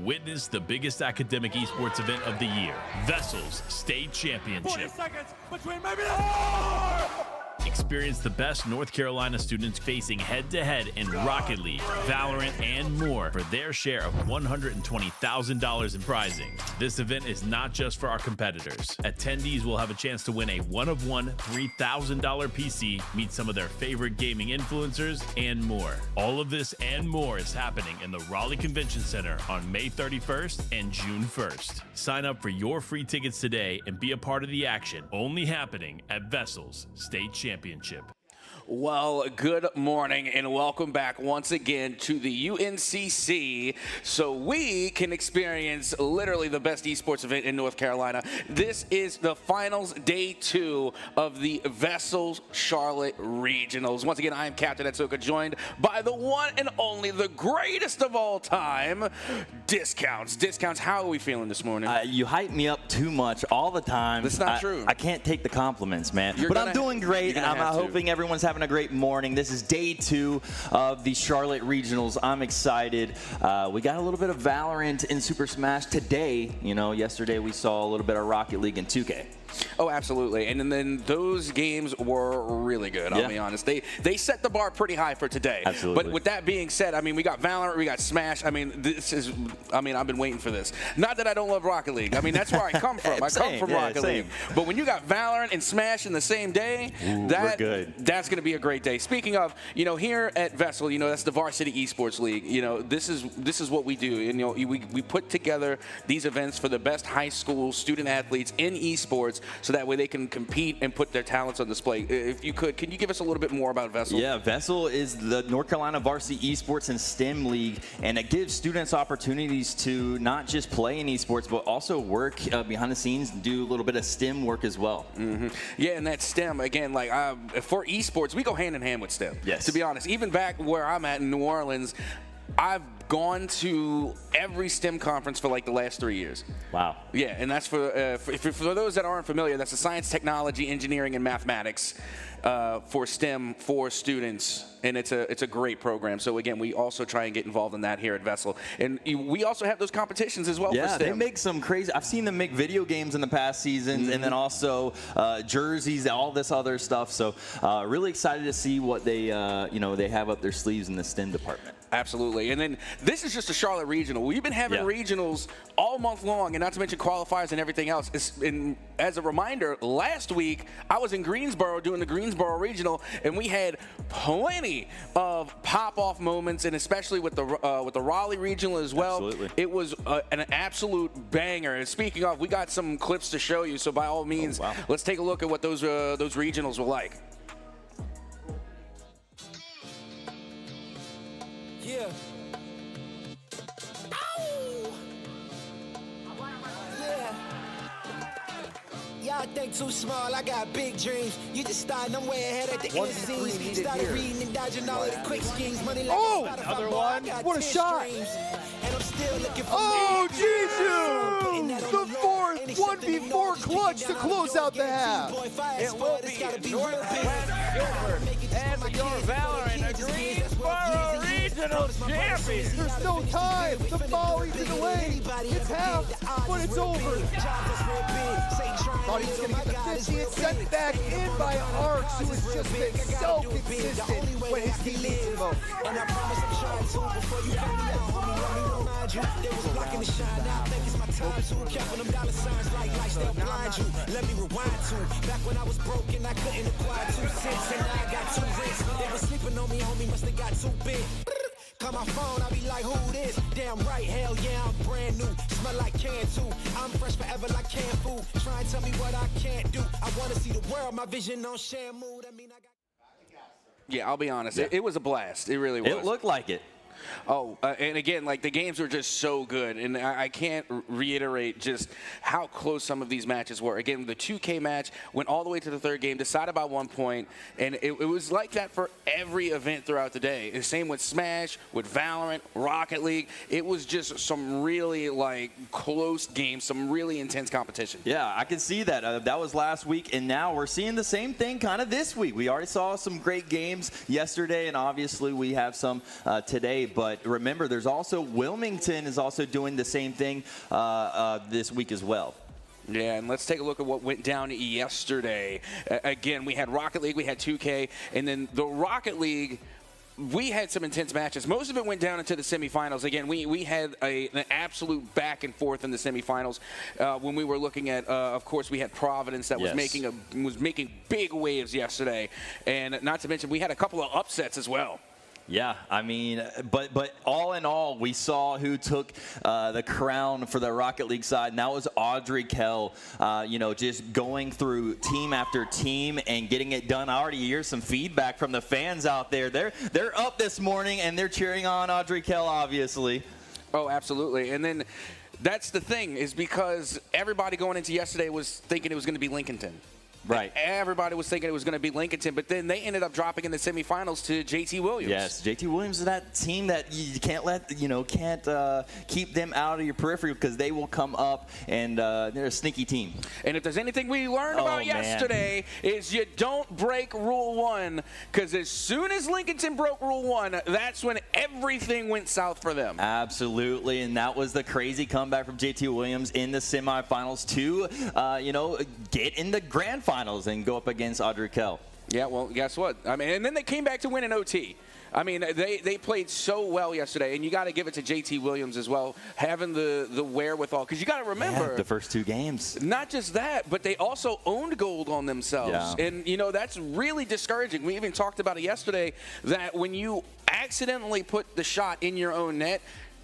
Witness the biggest academic esports event of the year, VESL's State Championship. 40 seconds between maybe Experience the best North Carolina students facing head-to-head in Rocket League, Valorant, and more for their share of $120,000 in prizing. This event is not just for our competitors. Attendees will have a chance to win a one-of-one $3,000 PC, meet some of their favorite gaming influencers, and more. All of this and more is happening in the Raleigh Convention Center on May 31st and June 1st. Sign up for your free tickets today and be a part of the action, only happening at VESL's State Championship. Well, good morning and welcome back once again to the UNCC so we can experience literally the best esports event in North Carolina. This is the finals day 2 of the VESL Charlotte Regionals. Once again, I am Captain Atsuka, joined by the one and only, the greatest of all time, Discounts. Discounts, how are we feeling this morning? You hype me up too much all the time. That's not true. I can't take the compliments, man. But I'm doing great, and I'm hoping everyone's having a great morning. This is day 2 of the Charlotte Regionals. I'm excited. We got a little bit of Valorant in Super Smash today. You know, yesterday we saw a little bit of Rocket League and 2K. Oh, absolutely. And then those games were really good, I'll be honest. They set the bar pretty high for today. Absolutely. But with that being said, I mean, we got Valorant, we got Smash. I mean, I've been waiting for this. Not that I don't love Rocket League. I mean, that's where I come from. I come from Rocket League. But when you got Valorant and Smash in the same day, that's going to be a great day. Speaking of, you know, here at VESL, you know, that's the Varsity Esports League. You know, this is what we do. You know, we put together these events for the best high school student athletes in esports, so that way they can compete and put their talents on display. If you could, can you give us a little bit more about VESL? Yeah, VESL is the North Carolina Varsity Esports and STEM League, and it gives students opportunities to not just play in esports, but also work behind the scenes and do a little bit of STEM work as well. Yeah, and that STEM, again, like for esports, we go hand in hand with STEM. Yes. To be honest, even back where I'm at in New Orleans, I've gone to every STEM conference for like the last 3 years. Wow. Yeah, and that's for those that aren't familiar, that's the science, technology, engineering, and mathematics for STEM for students, and it's a great program. So again, we also try and get involved in that here at VESL, and we also have those competitions as well. For STEM. They make some crazy. I've seen them make video games in the past seasons, and then also jerseys, all this other stuff. So really excited to see what they they have up their sleeves in the STEM department. Absolutely. And then this is just a Charlotte regional. We've been having regionals all month long, and not to mention qualifiers and everything else. And as a reminder, last week I was in Greensboro doing the Greensboro regional, and we had plenty of pop-off moments, and especially with the Raleigh regional as well. Absolutely. It was an absolute banger. And speaking of, we got some clips to show you, so by all means, let's take a look at what those regionals were like. Yeah. Ow! Yeah. Y'all think too small, I got big dreams. You just starting, I'm way ahead at the end of the scenes. Started reading and dodging all of the quick schemes. Money like another one. What a shot. And I'm still looking for Jisoo! The fourth 1v4 clutch to close out the half. It will be Northwest Gilbert and your Valorant, a Greensboro Regional champion. There's no time. The volley's in the lane. It's half, but it's over. Thought he was going to get the 50 and sent it back in by Arcs, who has just been so consistent when his team needs him most. And I promise I'm trying to before you find me out, homie, let me remind you. They was blocking the shine, now I think it's my time to. Counting them dollar signs like lights, they'll blind you. Let me rewind to back when I was broken, I couldn't acquire 2 cents, and now I got 2 rents. They were sleeping on me, homie, must have got too big. Call my phone, I be like, who this? Damn right, hell yeah, I'm brand new. Smell like can too. I'm fresh forever like canned food. Try and tell me what I can't do. I want to see the world, my vision on Shamu. That mean I got... Yeah, I'll be honest. It was a blast. It really was. It looked like it. Oh, and again, like the games were just so good, and I can't reiterate just how close some of these matches were. Again, the 2K match went all the way to the 3rd game, decided by 1 point, and it was like that for every event throughout the day. And same with Smash, with Valorant, Rocket League. It was just some really like close games, some really intense competition. Yeah, I can see that. That was last week, and now we're seeing the same thing kind of this week. We already saw some great games yesterday, and obviously we have some today. today, but remember, there's also Wilmington is also doing the same thing this week as well. Yeah, and let's take a look at what went down yesterday. Again, we had Rocket League, we had 2K, and then the Rocket League, we had some intense matches. Most of it went down into the semifinals. Again, we had an absolute back and forth in the semifinals. When we were looking at, of course, we had Providence that was making big waves yesterday, and not to mention we had a couple of upsets as well. Yeah, I mean, but all in all, we saw who took the crown for the Rocket League side, and that was Audrey Kell, just going through team after team and getting it done. I already hear some feedback from the fans out there. They're up this morning, and they're cheering on Audrey Kell, obviously. Oh, absolutely. And then that's the thing, is because everybody going into yesterday was thinking it was going to be Lincolnton. Right. Everybody was thinking it was going to be Lincolnton, but then they ended up dropping in the semifinals to JT Williams. Yes, JT Williams is that team that you can't let, keep them out of your periphery, because they will come up, and they're a sneaky team. And if there's anything we learned about yesterday, is you don't break Rule 1, because as soon as Lincolnton broke Rule 1, that's when everything went south for them. Absolutely, and that was the crazy comeback from JT Williams in the semifinals to, get in the grand finals and go up against Audrey Kell. Yeah, well, guess what? I mean, and then they came back to win in OT. I mean, they played so well yesterday, and you got to give it to JT Williams as well, having the wherewithal. Because you got to remember, the first 2 games. Not just that, but they also owned gold on themselves. Yeah. And, that's really discouraging. We even talked about it yesterday, that when you accidentally put the shot in your own net,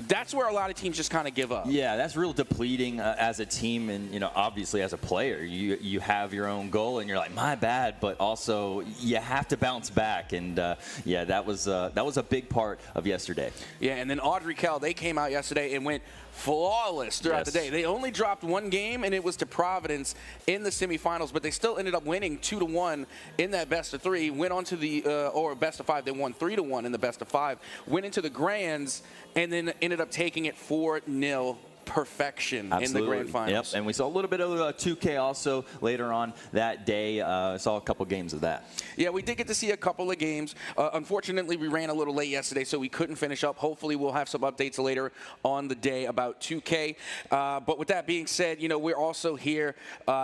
that's where a lot of teams just kind of give up. Yeah, that's real depleting as a team, and obviously as a player, you have your own goal, and you're like, my bad, but also you have to bounce back, and that was a big part of yesterday. Yeah, and then Audrey Kell, they came out yesterday and went flawless throughout the day. They only dropped 1 game, and it was to Providence in the semifinals, but they still ended up winning 2-1 in that best of 3. Went on to the or best of 5. They won 3-1 in the best of 5. Went into the grands, and then ended up taking it 4-0. Perfection in the grand finals. Yep, and we saw a little bit of 2K also later on that day. Saw a couple games of that. Yeah, we did get to see a couple of games. Unfortunately, we ran a little late yesterday, so we couldn't finish up. Hopefully, we'll have some updates later on the day about 2K. But with that being said, we're also here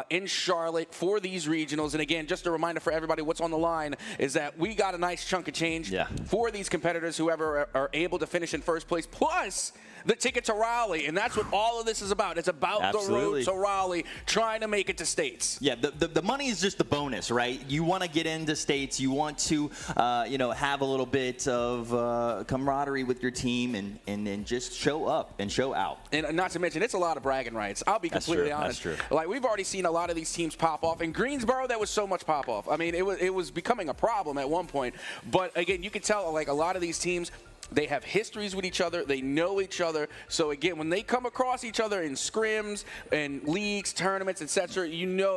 in Charlotte for these regionals. And again, just a reminder for everybody, what's on the line is that we got a nice chunk of change for these competitors, whoever are able to finish in first place, plus the ticket to Raleigh, and that's what all of this is about. It's about the road to Raleigh, trying to make it to states. Yeah, the money is just the bonus, right? You want to get into states. You want to, have a little bit of camaraderie with your team, and then just show up and show out. And not to mention, it's a lot of bragging rights. I'll be completely honest. That's true. Like, we've already seen a lot of these teams pop off. In Greensboro, there was so much pop off. I mean, it was becoming a problem at one point. But again, you can tell, like, a lot of these teams, they have histories with each other. They know each other. So, again, when they come across each other in scrims and leagues, tournaments, etc.,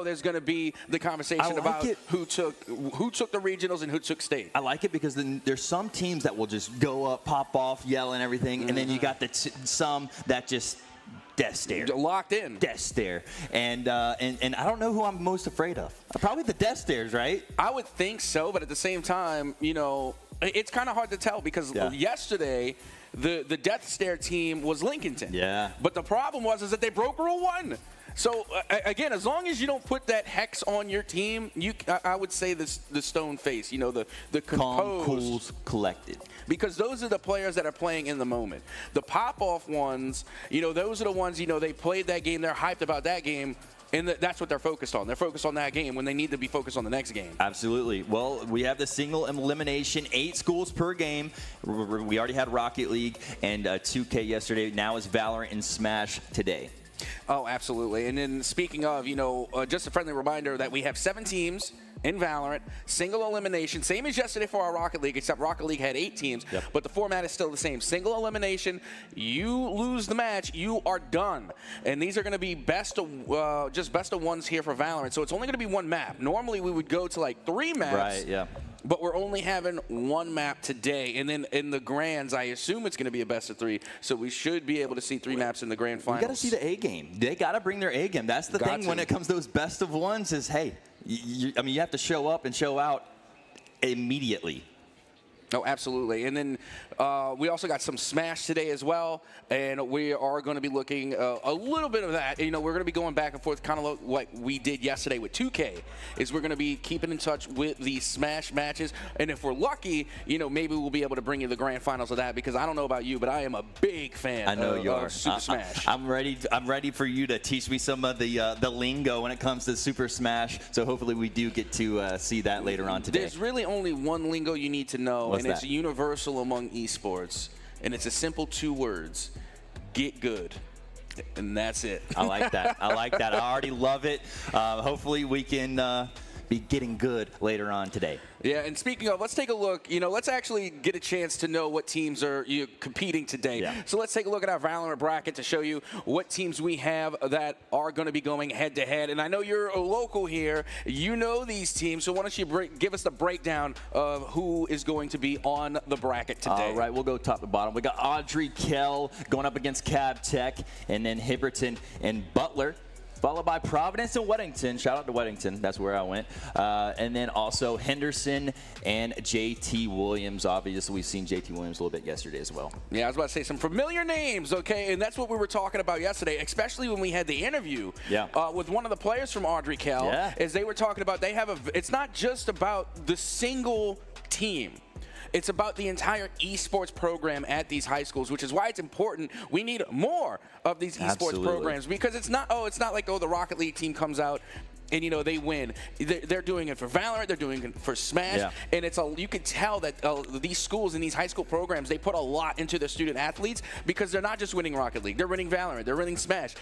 there's going to be the conversation about who took the regionals and who took state. I like it because then there's some teams that will just go up, pop off, yell and everything, and then you got some that just death stare. Locked in. Death stare. And I don't know who I'm most afraid of. Probably the death stares, right? I would think so, but at the same time, it's kind of hard to tell because yesterday the Death Stare team was Lincolnton. Yeah. But the problem was that they broke Rule 1. So, again, as long as you don't put that hex on your team, I would say the stone face, the composed. Calm, cool, collected. Because those are the players that are playing in the moment. The pop-off ones, those are the ones, they played that game, they're hyped about that game. And that's what they're focused on. They're focused on that game when they need to be focused on the next game. Absolutely. Well, we have the single elimination, 8 schools per game. We already had Rocket League and 2K yesterday. Now it's Valorant and Smash today. Oh, absolutely. And then speaking of, just a friendly reminder that we have 7 teams in Valorant, single elimination, same as yesterday for our Rocket League, except Rocket League had 8 teams, but the format is still the same. Single elimination, you lose the match, you are done. And these are going to be best of ones here for Valorant, so it's only going to be 1 map. Normally we would go to like 3 maps. Right, yeah. But we're only having 1 map today. And then in the grands, I assume it's going to be a best of 3. So we should be able to see 3 maps in the grand finals. You got to see the A game. They got to bring their A game. That's the thing when it comes to those best of ones is, hey, you have to show up and show out immediately. Oh, absolutely. And then we also got some Smash today as well, and we are going to be looking a little bit of that. You know, we're going to be going back and forth, kind of like we did yesterday with 2K, is we're going to be keeping in touch with the Smash matches, and if we're lucky, you know, maybe we'll be able to bring you the grand finals of that, because I don't know about you, but I am a big fan of Super Smash. I'm ready for you to teach me some of the lingo when it comes to Super Smash, so hopefully we do get to see that later on today. There's really only one lingo you need to know. What's that? It's universal among esports, and it's a simple 2 words: get good. And that's it. I like that. I like that. I already love it. Hopefully we can be getting good later on today. Yeah, and speaking of, let's take a look. You know, let's actually get a chance to know what teams are competing today. Yeah. So let's take a look at our Valorant bracket to show you what teams we have that are going to be going head-to-head. And I know you're a local here. You know these teams, so why don't you give us the breakdown of who is going to be on the bracket today. All right, we'll go top to bottom. We got Audrey Kell going up against Cab Tech, and then Hipperton and Butler, followed by Providence and Weddington. Shout out to Weddington. That's where I went. And then also Henderson and JT Williams. Obviously, we've seen JT Williams a little bit yesterday as well. Yeah, I was about to say some familiar names, okay? And that's what we were talking about yesterday, especially when we had the interview with one of the players from Audrey Kell. Yeah. As they were talking about, they have it's not just about the single team. It's about the entire esports program at these high schools, which is why it's important. We need more of these esports programs, because it's not like, the Rocket League team comes out and, you know, they win. They're doing it for Valorant. They're doing it for Smash. And you can tell that these schools and these high school programs, they put a lot into their student athletes, because they're not just winning Rocket League. They're winning Valorant. They're winning Smash.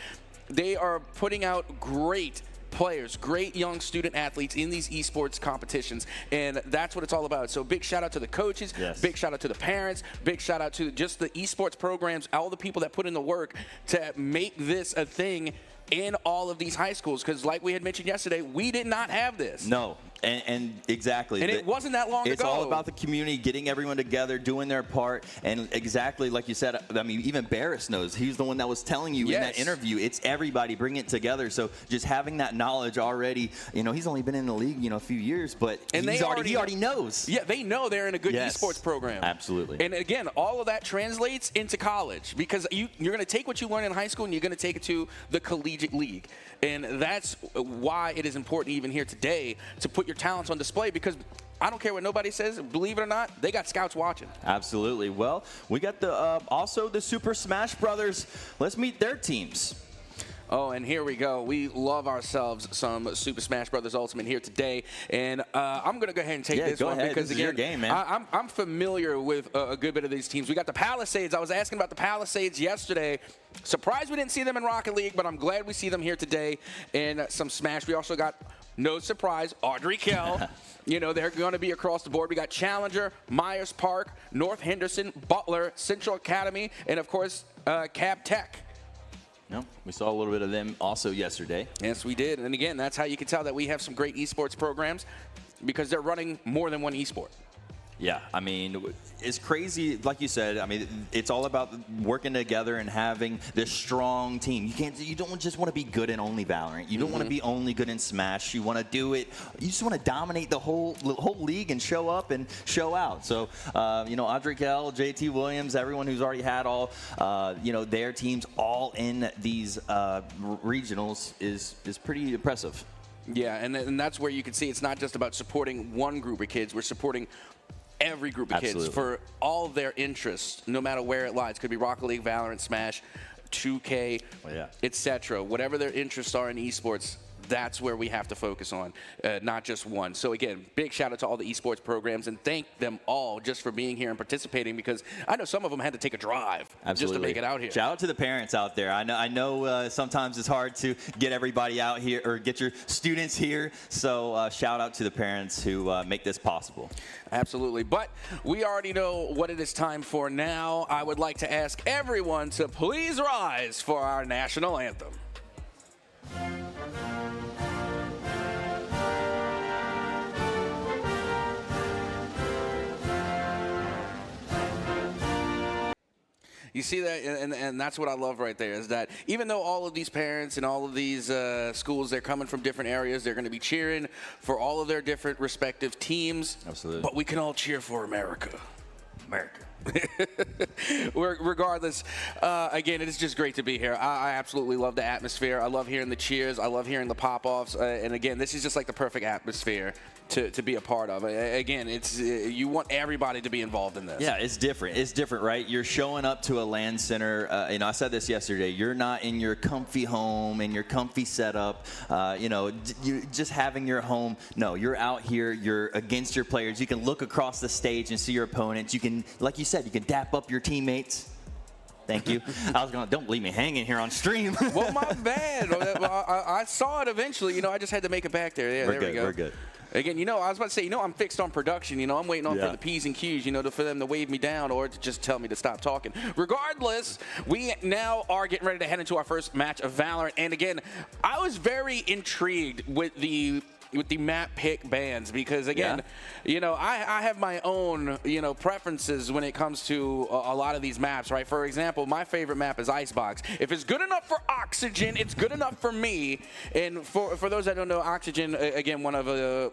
They are putting out great players, great young student athletes in these esports competitions, and that's what it's all about. So big shout out to the coaches, big shout out to the parents, big shout out to just the esports programs, all the people that put in the work to make this a thing in all of these high schools, because like we had mentioned yesterday, we did not have this. No. And exactly. And it wasn't that long ago. It's all about the community, getting everyone together, doing their part. And exactly like you said, I mean, even Barris knows. He's the one that was telling you in that interview. It's everybody bringing it together. So just having that knowledge already, you know, he's only been in the league, you know, a few years, but he already knows. Yeah, they know they're in a good esports program. Absolutely. And again, all of that translates into college, because you're going to take what you learn in high school and you're going to take it to the collegiate league. And that's why it is important even here today to put your talents on display, because I don't care what nobody says, believe it or not, they got scouts watching. Absolutely. Well, we got the also the Super Smash Brothers. Let's meet their teams. Oh, and here we go. We love ourselves some Super Smash Brothers Ultimate here today, and I'm going to go ahead and take this one because, again, your game, man. I'm familiar with a good bit of these teams. We got the Palisades. I was asking about the Palisades yesterday. Surprised we didn't see them in Rocket League, but I'm glad we see them here today in some Smash. We also got, no surprise, Audrey Kell. You know, they're going to be across the board. We got Challenger, Myers Park, North Henderson, Butler, Central Academy, and, of course, Cab Tech. No, we saw a little bit of them also yesterday. Yes, we did. And again, that's how you can tell that we have some great esports programs, because they're running more than one esport. Yeah, I mean, it's crazy, like you said. I mean, it's all about working together and having this strong team. You don't just want to be good in only Valorant. You don't want to be only good in Smash. You want to do it. You just want to dominate the whole league and show up and show out. So, you know, Audrey Kell, JT Williams, everyone who's already had all, you know, their teams all in these regionals is pretty impressive. Yeah, and that's where you can see it's not just about supporting one group of kids. We're supporting every group of kids for all of their interests, no matter where it lies. Could be Rocket League, Valorant, Smash, 2K, etc. Whatever their interests are in esports, that's where we have to focus on, not just one. So again, big shout out to all the esports programs, and thank them all just for being here and participating, because I know some of them had to take a drive just to make it out here. Shout out to the parents out there. I know sometimes it's hard to get everybody out here or get your students here. So shout out to the parents who make this possible. Absolutely. But we already know what it is time for now. I would like to ask everyone to please rise for our national anthem. You see that, and that's what I love right there, is that even though all of these parents and all of these schools, they're coming from different areas, they're going to be cheering for all of their different respective teams. Absolutely. But we can all cheer for America. America. Regardless, again, it is just great to be here. I absolutely love the atmosphere. I love hearing the cheers. I love hearing the pop-offs. And again, this is just like the perfect atmosphere to be a part of. Again, it's you want everybody to be involved in this. Yeah, it's different. It's different, right? You're showing up to a LAN center. I said this yesterday. You're not in your comfy home and your comfy setup. You just having your home. No, you're out here. You're against your players. You can look across the stage and see your opponents. You can, like you said, you can dap up your teammates. Thank you. I was going, don't leave me hanging here on stream. Well, my bad. I saw it eventually. I just had to make it back there. Yeah, there we go. We're good. Again, I was about to say, I'm fixed on production. I'm waiting on for the P's and Q's, for them to wave me down or to just tell me to stop talking. Regardless, we now are getting ready to head into our first match of Valorant. And again, I was very intrigued with the map pick bans because, again, I have my own, preferences when it comes to a lot of these maps, right? For example, my favorite map is Icebox. If it's good enough for Oxygen, it's good enough for me. And for those that don't know, Oxygen, again, one of the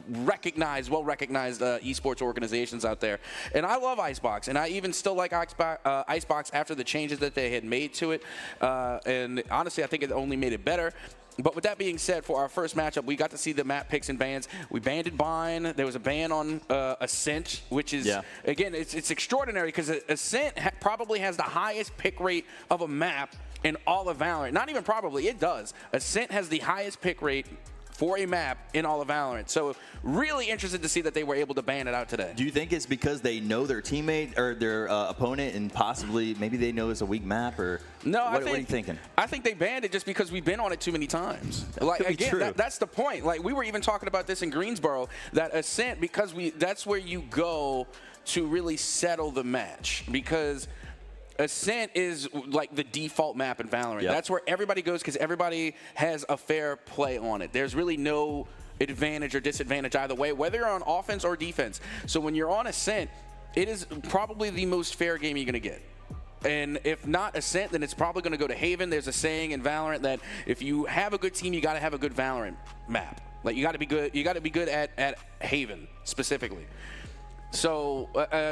well-recognized esports organizations out there. And I love Icebox, and I even still like Icebox after the changes that they had made to it. And honestly, I think it only made it better. But with that being said, for our first matchup, we got to see the map picks and bans. We banned Bind. There was a ban on Ascent, which is, again, it's extraordinary because Ascent probably has the highest pick rate of a map in all of Valorant. Not even probably, it does. Ascent has the highest pick rate for a map in all of Valorant. So really interested to see that they were able to ban it out today. Do you think it's because they know their teammate or their opponent and possibly maybe they know it's a weak map or what are you thinking? I think they banned it just because we've been on it too many times. Like, again, that's the point. Like, we were even talking about this in Greensboro, that Ascent, because that's where you go to really settle the match, because Ascent is like the default map in Valorant. Yep. That's where everybody goes because everybody has a fair play on it. There's really no advantage or disadvantage either way, whether you're on offense or defense. So when you're on Ascent, it is probably the most fair game you're going to get. And if not Ascent, then it's probably going to go to Haven. There's a saying in Valorant that if you have a good team, you got to have a good Valorant map. Like, you got to be good. You got to be good at Haven specifically. So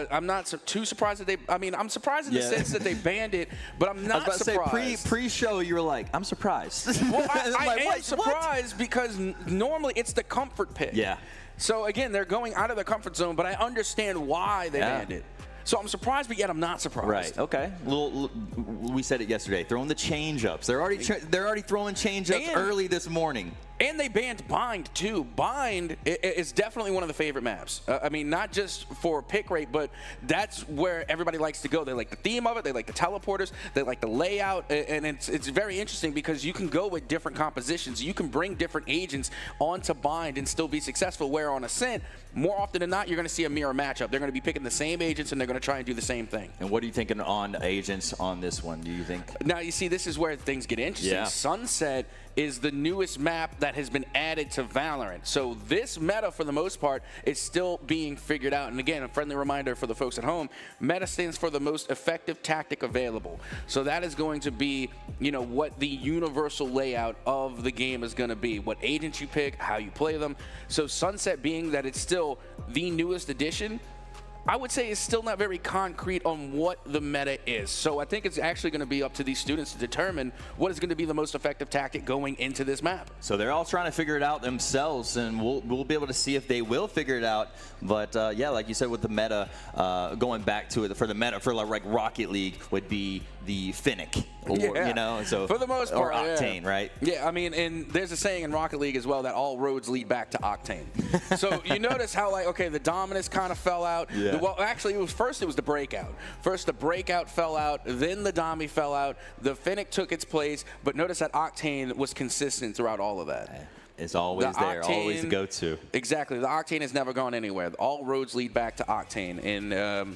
I'm not too surprised that I'm surprised in the sense that they banned it, but I'm not surprised. I was about to say, pre-show, you were like, I'm surprised. Well, I am surprised because normally it's the comfort pick. Yeah. So again, they're going out of their comfort zone, but I understand why they banned it. So I'm surprised, but yet I'm not surprised. Right. Okay. We said it yesterday. Throwing the change-ups. They're already throwing change-ups early this morning. And they banned Bind, too. Bind is definitely one of the favorite maps. I mean, not just for pick rate, but that's where everybody likes to go. They like the theme of it. They like the teleporters. They like the layout. And it's very interesting because you can go with different compositions. You can bring different agents onto Bind and still be successful, where on Ascent, more often than not, you're going to see a mirror matchup. They're going to be picking the same agents, and they're going to try and do the same thing. And what are you thinking on agents on this one, do you think? Now, you see, this is where things get interesting. Yeah. Sunset is the newest map that has been added to Valorant. So this meta, for the most part, is still being figured out. And again, a friendly reminder for the folks at home, meta stands for the most effective tactic available. So that is going to be, what the universal layout of the game is going to be, what agents you pick, how you play them. So Sunset, being that it's still the newest edition, I would say it's still not very concrete on what the meta is. So I think it's actually going to be up to these students to determine what is going to be the most effective tactic going into this map. So they're all trying to figure it out themselves, and we'll be able to see if they will figure it out. But yeah, like you said, with the meta, going back to it, for the meta, for like Rocket League would be the Finnick, or, so for the most part, or Octane, right? Yeah, I mean, and there's a saying in Rocket League as well that all roads lead back to Octane. So you notice how, like, okay, the Dominus kind of fell out. Yeah. Well, actually, it was the Breakout. First, the Breakout fell out, then the Domi fell out. The Finnick took its place, but notice that Octane was consistent throughout all of that. It's always there, always the go-to. Exactly. The Octane has never gone anywhere. All roads lead back to Octane, and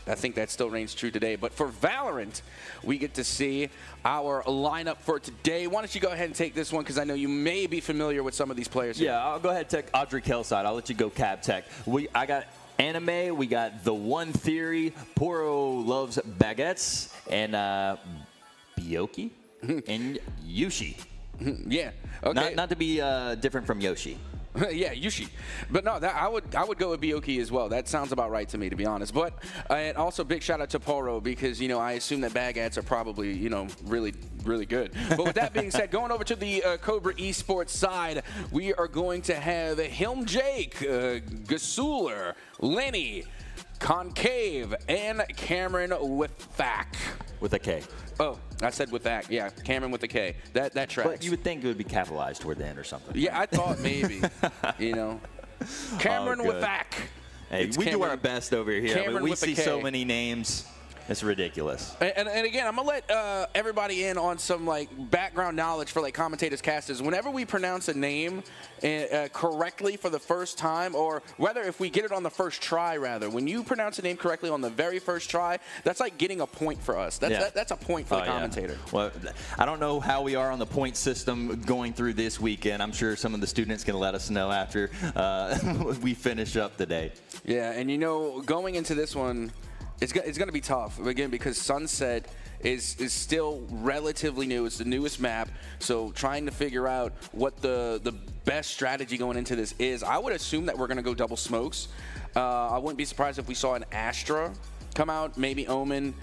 I think that still reigns true today. But for Valorant, we get to see our lineup for today. Why don't you go ahead and take this one, because I know you may be familiar with some of these players here. Yeah, I'll go ahead and take Audrey Kelside. I'll let you go Cab Tech. I got Anime, we got The One Theory, Poro Loves Baguettes, and Bioki, and Yushi. Yeah. Okay. Not to be different from Yoshi. Yeah, Yushi. But no, I would go with Bioki as well. That sounds about right to me, to be honest. But and also big shout out to Poro because, I assume that bag ads are probably, really, really good. But with that being said, going over to the Cobra Esports side, we are going to have Hilm Jake, Gasuler, Lenny, Concave, and Cameron with Thack. With a K. Oh, I said with that. Yeah, Cameron with the K. That tracks. But you would think it would be capitalized toward the end or something. Yeah, I thought maybe. Cameron with that. Hey, we do our best over here. We see so many names. It's ridiculous. And again, I'm going to let everybody in on some background knowledge for commentators, casters. Whenever we pronounce a name correctly for the first time, or whether if we get it on the first try, rather, when you pronounce a name correctly on the very first try, that's like getting a point for us. That's a point for the commentator. Yeah. Well, I don't know how we are on the point system going through this weekend. I'm sure some of the students can let us know after we finish up today. Yeah, and going into this one, it's going to be tough, again, because Sunset is still relatively new. It's the newest map, so trying to figure out what the best strategy going into this is. I would assume that we're going to go double smokes. I wouldn't be surprised if we saw an Astra come out, maybe Omen.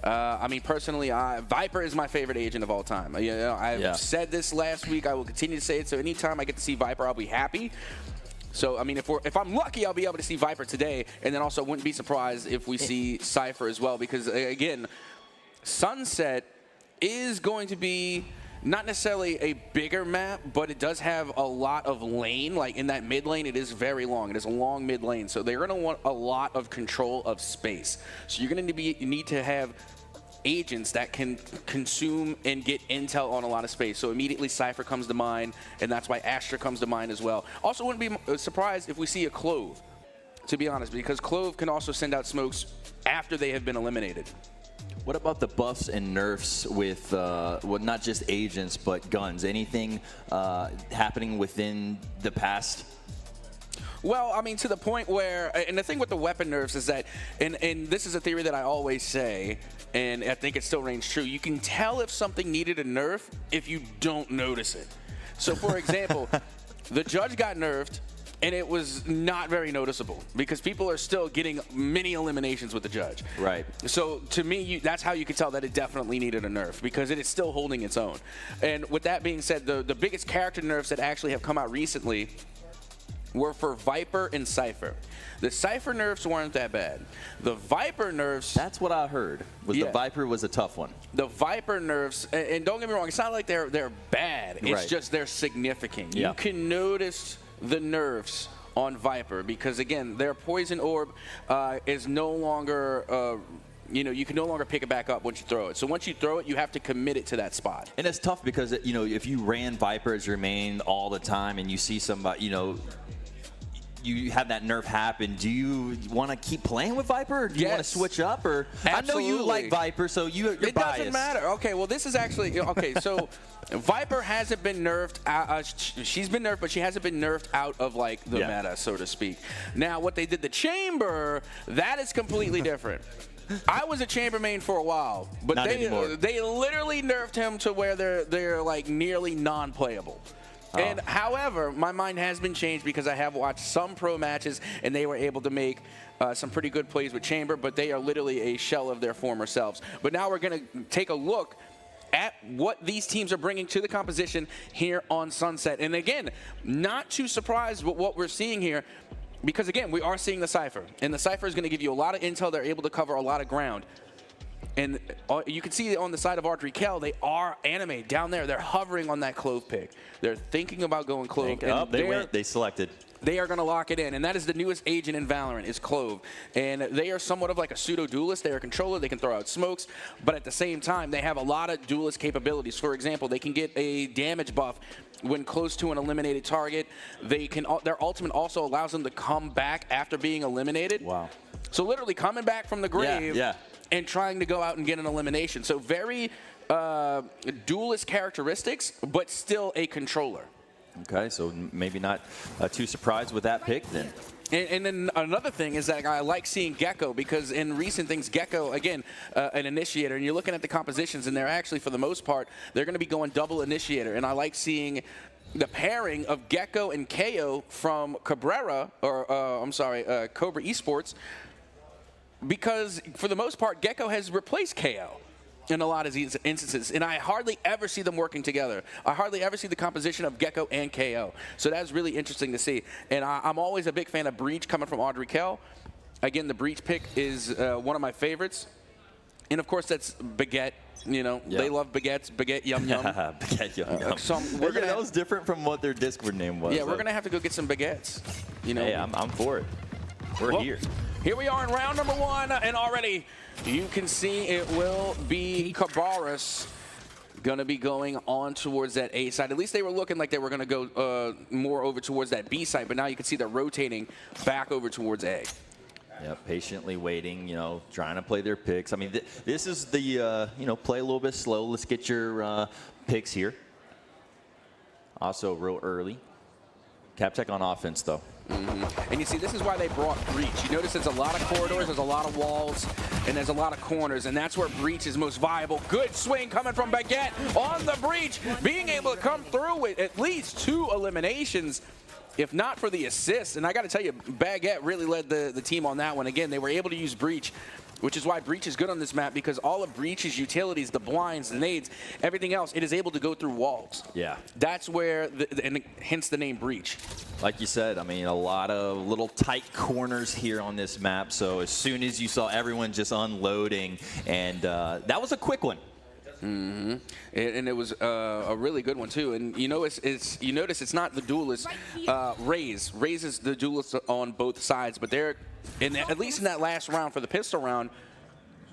Personally, Viper is my favorite agent of all time. I've said this last week. I will continue to say it, so anytime I get to see Viper, I'll be happy. So, if I'm lucky, I'll be able to see Viper today, and then also wouldn't be surprised if we see Cypher as well, because, again, Sunset is going to be not necessarily a bigger map, but it does have a lot of lane. Like, in that mid lane, it is very long. It is a long mid lane, so they're going to want a lot of control of space. So you're going to need to have agents that can consume and get intel on a lot of space. So immediately Cypher comes to mind, and that's why Astra comes to mind as well. Also wouldn't be surprised if we see a Clove, to be honest, because Clove can also send out smokes after they have been eliminated. What about the buffs and nerfs with, not just agents, but guns? Anything happening within the past? Well, to the point where, and the thing with the weapon nerfs is that, and this is a theory that I always say, and I think it still reigns true, you can tell if something needed a nerf if you don't notice it. So, for example, the Judge got nerfed, and it was not very noticeable because people are still getting many eliminations with the Judge. Right. So, to me, that's how you could tell that it definitely needed a nerf, because it is still holding its own. And with that being said, the biggest character nerfs that actually have come out recently were for Viper and Cypher. The Cypher nerfs weren't that bad. The Viper nerfs... That's what I heard, the Viper was a tough one. The Viper nerfs, and don't get me wrong, it's not like they're bad. It's just they're significant. Yeah. You can notice the nerfs on Viper because, again, their Poison Orb is no longer... you can no longer pick it back up once you throw it. So once you throw it, you have to commit it to that spot. And it's tough because, if you ran Viper as your main all the time and you see somebody, you have that nerf happen, do you want to keep playing with Viper, or do you want to switch up? Or Absolutely. I know you like Viper, so you're biased. It doesn't matter. Okay, well, this is actually okay. So Viper hasn't been nerfed. She's been nerfed, but she hasn't been nerfed out of the meta, so to speak. Now, what they did the Chamber, that is completely different. I was a Chamber main for a while, but they literally nerfed him to where they're nearly non-playable. And however, my mind has been changed because I have watched some pro matches and they were able to make some pretty good plays with Chamber, but they are literally a shell of their former selves. But now we're going to take a look at what these teams are bringing to the composition here on Sunset. And again, not too surprised with what we're seeing here, because again, we are seeing the Cypher, and the Cypher is going to give you a lot of intel. They're able to cover a lot of ground. And you can see on the side of Audrey Kell, they are animated down there. They're hovering on that Clove pick. They're thinking about going Clove. They selected. They are going to lock it in, and that is the newest agent in Valorant, is Clove. And they are somewhat of like a pseudo-duelist. They are a controller. They can throw out smokes, but at the same time, they have a lot of duelist capabilities. For example, they can get a damage buff when close to an eliminated target. Their ultimate also allows them to come back after being eliminated. Wow. So literally coming back from the grave. Yeah. And trying to go out and get an elimination. So very duelist characteristics, but still a controller. Okay, so maybe not too surprised with that pick then. And then another thing is that I like seeing Gecko, because in recent things, Gecko, again, an initiator, and you're looking at the compositions, and they're actually, for the most part, they're going to be going double initiator. And I like seeing the pairing of Gecko and KO from Cabrera, or Cobra Esports, because for the most part, Gecko has replaced KO in a lot of these instances, and I hardly ever see them working together. I hardly ever see the composition of Gecko and KO. So that's really interesting to see. And I'm always a big fan of Breach coming from Audrey Kell. Again, the Breach pick is one of my favorites. And of course, that's Baguette. You know, they love baguettes. Baguette Yum Yum. Baguette Yum Yum. That was different from what their Discord name was. Yeah, we're going to have to go get some baguettes. You know, hey, I'm for it. We're here. Here we are in round number 1, and already you can see it will be Cabarrus going to be going on towards that A side. At least they were looking like they were going to go more over towards that B side, but now you can see they're rotating back over towards A. Yeah, patiently waiting, you know, trying to play their picks. I mean, this is the, you know, play a little bit slow. Let's get your picks here. Also real early. Cap check on offense, though. And you see, this is why they brought Breach. You notice there's a lot of corridors, there's a lot of walls, and there's a lot of corners, and that's where Breach is most viable. Good swing coming from Baguette on the Breach, being able to come through with at least 2 eliminations, if not for the assist. And I got to tell you, Baguette really led the team on that one. Again, they were able to use Breach, which is why Breach is good on this map, because all of Breach's utilities, the blinds, the nades, everything else, it is able to go through walls. Yeah. That's where, and hence the name Breach. Like you said, I mean, a lot of little tight corners here on this map. So as soon as you saw everyone just unloading, and that was a quick one. And it was a really good one too. And you know, you notice it's not the duelist. Raze is the duelist on both sides, but they're at least in that last round for the pistol round,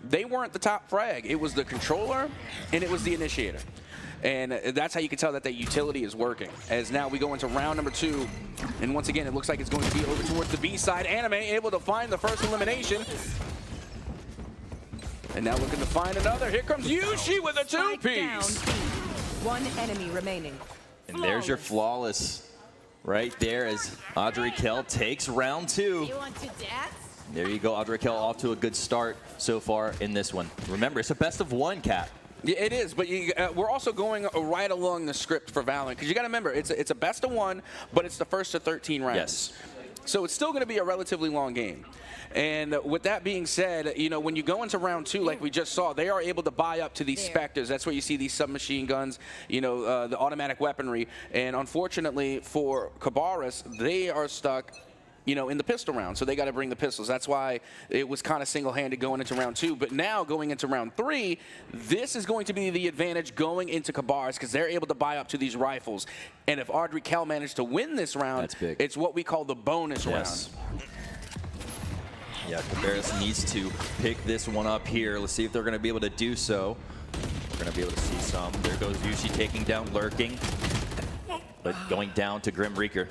they weren't the top frag. It was the controller and it was the initiator. And that's how you can tell that utility is working. As now we go into round number 2, and once again it looks like it's going to be over towards the B side. Anime able to find the first elimination. And now looking to find another. Here comes Yushi with a 2-piece. 1 enemy remaining. And there's your flawless right there as Audrey Kell takes round 2. You want to dance? There you go, Audrey Kell off to a good start so far in this one. Remember, it's a best of 1, Cap. Yeah, it is, but we're also going right along the script for Valorant, because you got to remember, it's a best of 1, but it's the first to 13 rounds. Yes. So it's still going to be a relatively long game. And with that being said, you know, when you go into round 2, like we just saw, they are able to buy up to these Spectres. That's where you see these submachine guns, you know, the automatic weaponry. And unfortunately for Cabarrus, they are stuck, you know, in the pistol round. So they got to bring the pistols. That's why it was kind of single-handed going into round 2. But now going into round 3, this is going to be the advantage going into Cabarrus, because they're able to buy up to these rifles. And if Audrey Kell managed to win this round, it's what we call the bonus round. Yeah, Cabarrus needs to pick this one up here. Let's see if they're going to be able to do so. We're going to be able to see some. There goes Yushi taking down Lurking, but going down to Grim Reaker.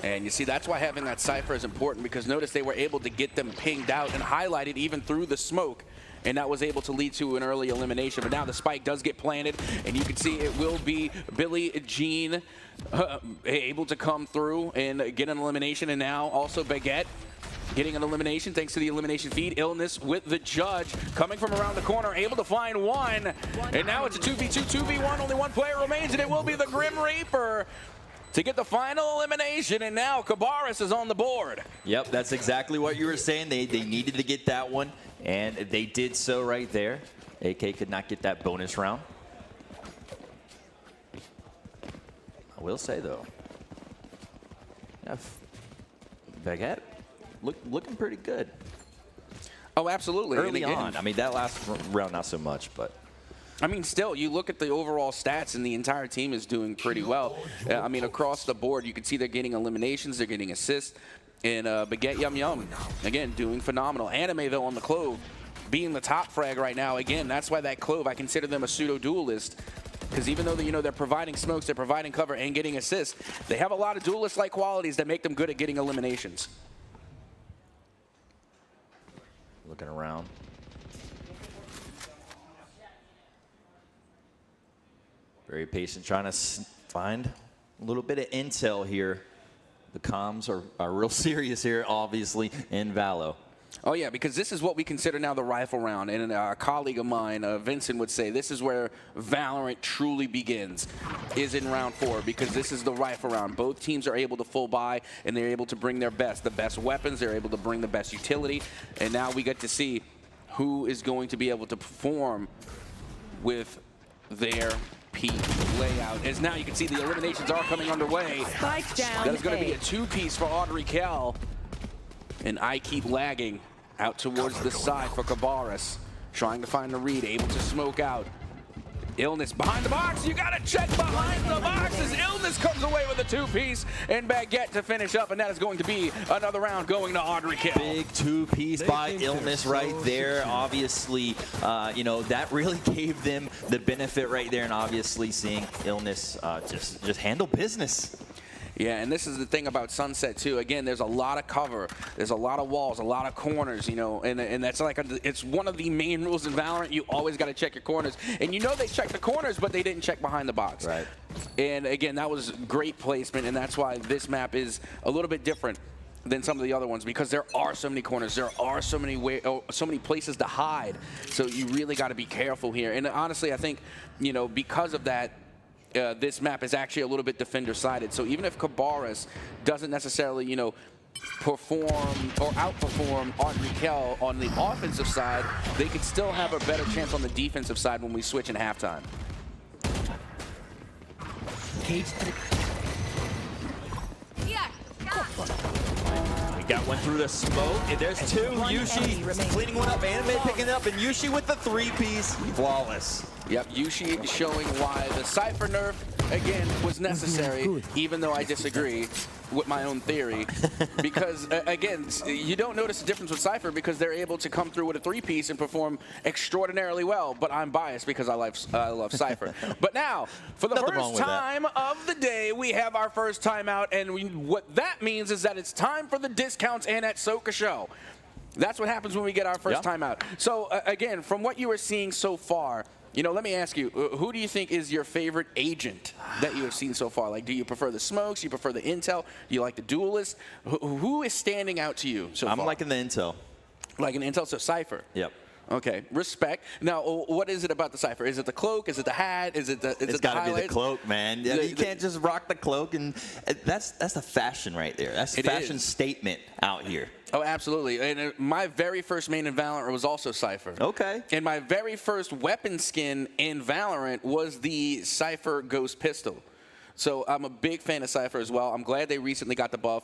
And you see, that's why having that Cypher is important, because notice they were able to get them pinged out and highlighted even through the smoke. And that was able to lead to an early elimination. But now the spike does get planted, and you can see it will be Billie Jean able to come through and get an elimination. And now also Baguette getting an elimination thanks to the elimination feed. Illness with the judge coming from around the corner, able to find 1. And now it's a 2v2, 2v1. Only 1 player remains, and it will be the Grim Reaper to get the final elimination. And now Cabarrus is on the board. Yep, that's exactly what you were saying. They needed to get that one, and they did so right there. AK could not get that bonus round. I will say, though, yeah, Baguette looking pretty good. Oh, absolutely. Early on. I mean, that last round, not so much, but. I mean, still, you look at the overall stats, and the entire team is doing pretty well. I mean, across the board, you can see they're getting eliminations, they're getting assists. And Baguette Yum Yum, again, doing phenomenal. Anime, though, on the Clove, being the top frag right now. Again, that's why that Clove, I consider them a pseudo-duelist. Because even though they're providing smokes, they're providing cover and getting assists, they have a lot of duelist-like qualities that make them good at getting eliminations. Looking around. Very patient, trying to find a little bit of intel here. The comms are real serious here, obviously, in Valo. Oh, yeah, because this is what we consider now the rifle round. And a colleague of mine, Vincent, would say this is where Valorant truly begins, is in round 4, because this is the rifle round. Both teams are able to full buy, and they're able to bring their best. The best weapons, they're able to bring the best utility. And now we get to see who is going to be able to perform with their peak layout. As now you can see the eliminations are coming underway. Spike down. That is going to be a 2-piece for Audrey Kell. And I keep lagging out towards the side for Cabarrus. Trying to find the read, able to smoke out. Illness behind the box. You got to check behind the box as Illness comes away with a 2-piece and Baguette to finish up. And that is going to be another round going to Audrey Kell. Big 2-piece by Illness right there. Obviously, you know, that really gave them the benefit right there. And obviously seeing Illness just handle business. Yeah, and this is the thing about Sunset too. Again, there's a lot of cover, there's a lot of walls, a lot of corners, you know, and that's like it's one of the main rules in Valorant. You always got to check your corners, and you know they checked the corners, but they didn't check behind the box. Right. And again, that was great placement, and that's why this map is a little bit different than some of the other ones, because there are so many corners, there are so many places to hide. So you really got to be careful here. And honestly, I think, you know, because of that, this map is actually a little bit defender-sided. So even if Cabarrus doesn't necessarily, you know, perform or outperform Audrey Kell on the offensive side, they could still have a better chance on the defensive side when we switch in halftime. We got one through the smoke, and there's 2. Yushi cleaning one up, Anime picking it up, and Yushi with the 3-piece. Flawless. Yep, Yushi showing why the Cypher nerf, again, was necessary, even though I disagree with my own theory. Because, again, you don't notice the difference with Cypher because they're able to come through with a 3-piece and perform extraordinarily well. But I'm biased because I love Cypher. But now, for the first time of the day, we have our first timeout. And what that means is that it's time for the discounts and at Soka Show. That's what happens when we get our first timeout. So, again, from what you were seeing so far, you know, let me ask you, who do you think is your favorite agent that you have seen so far? Like, do you prefer the smokes? Do you prefer the intel? Do you like the duelist? Who is standing out to you so far? I'm liking the intel. Like an intel, so Cypher? Yep. Okay, respect. Now, what is it about the Cypher? Is it the cloak? Is it the hat? Is it the It's got to be the cloak, man. You can't just rock the cloak, and that's the fashion right there. That's a fashion statement out here. Oh, absolutely. And my very first main in Valorant was also Cypher. Okay. And my very first weapon skin in Valorant was the Cypher Ghost Pistol. So I'm a big fan of Cypher as well. I'm glad they recently got the buff.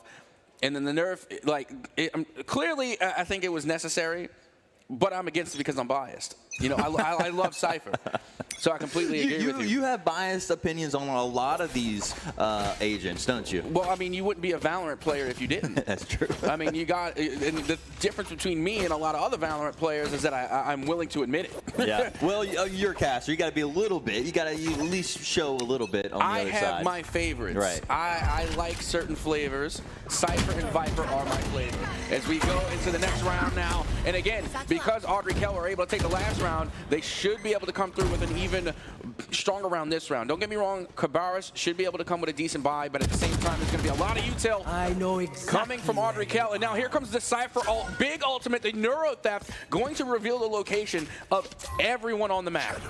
And then the nerf, like, clearly I think it was necessary, but I'm against it because I'm biased. You know, I love Cypher. So I completely agree with you. You have biased opinions on a lot of these agents, don't you? Well, I mean, you wouldn't be a Valorant player if you didn't. That's true. I mean, and the difference between me and a lot of other Valorant players is that I'm willing to admit it. Yeah. Well, you're a caster. You got to be a little bit. You got to at least show a little bit on the other side. I have my favorites. Right. I like certain flavors. Cypher and Viper are my flavor. As we go into the next round now, and again, because Audrey Kell were able to take the last round, they should be able to come through with an even stronger round this round. Don't get me wrong, Cabarrus should be able to come with a decent buy, but at the same time, there's going to be a lot of util coming from Audrey Kell. And now here comes the Cypher big ultimate, the Neuro Theft, going to reveal the location of everyone on the map.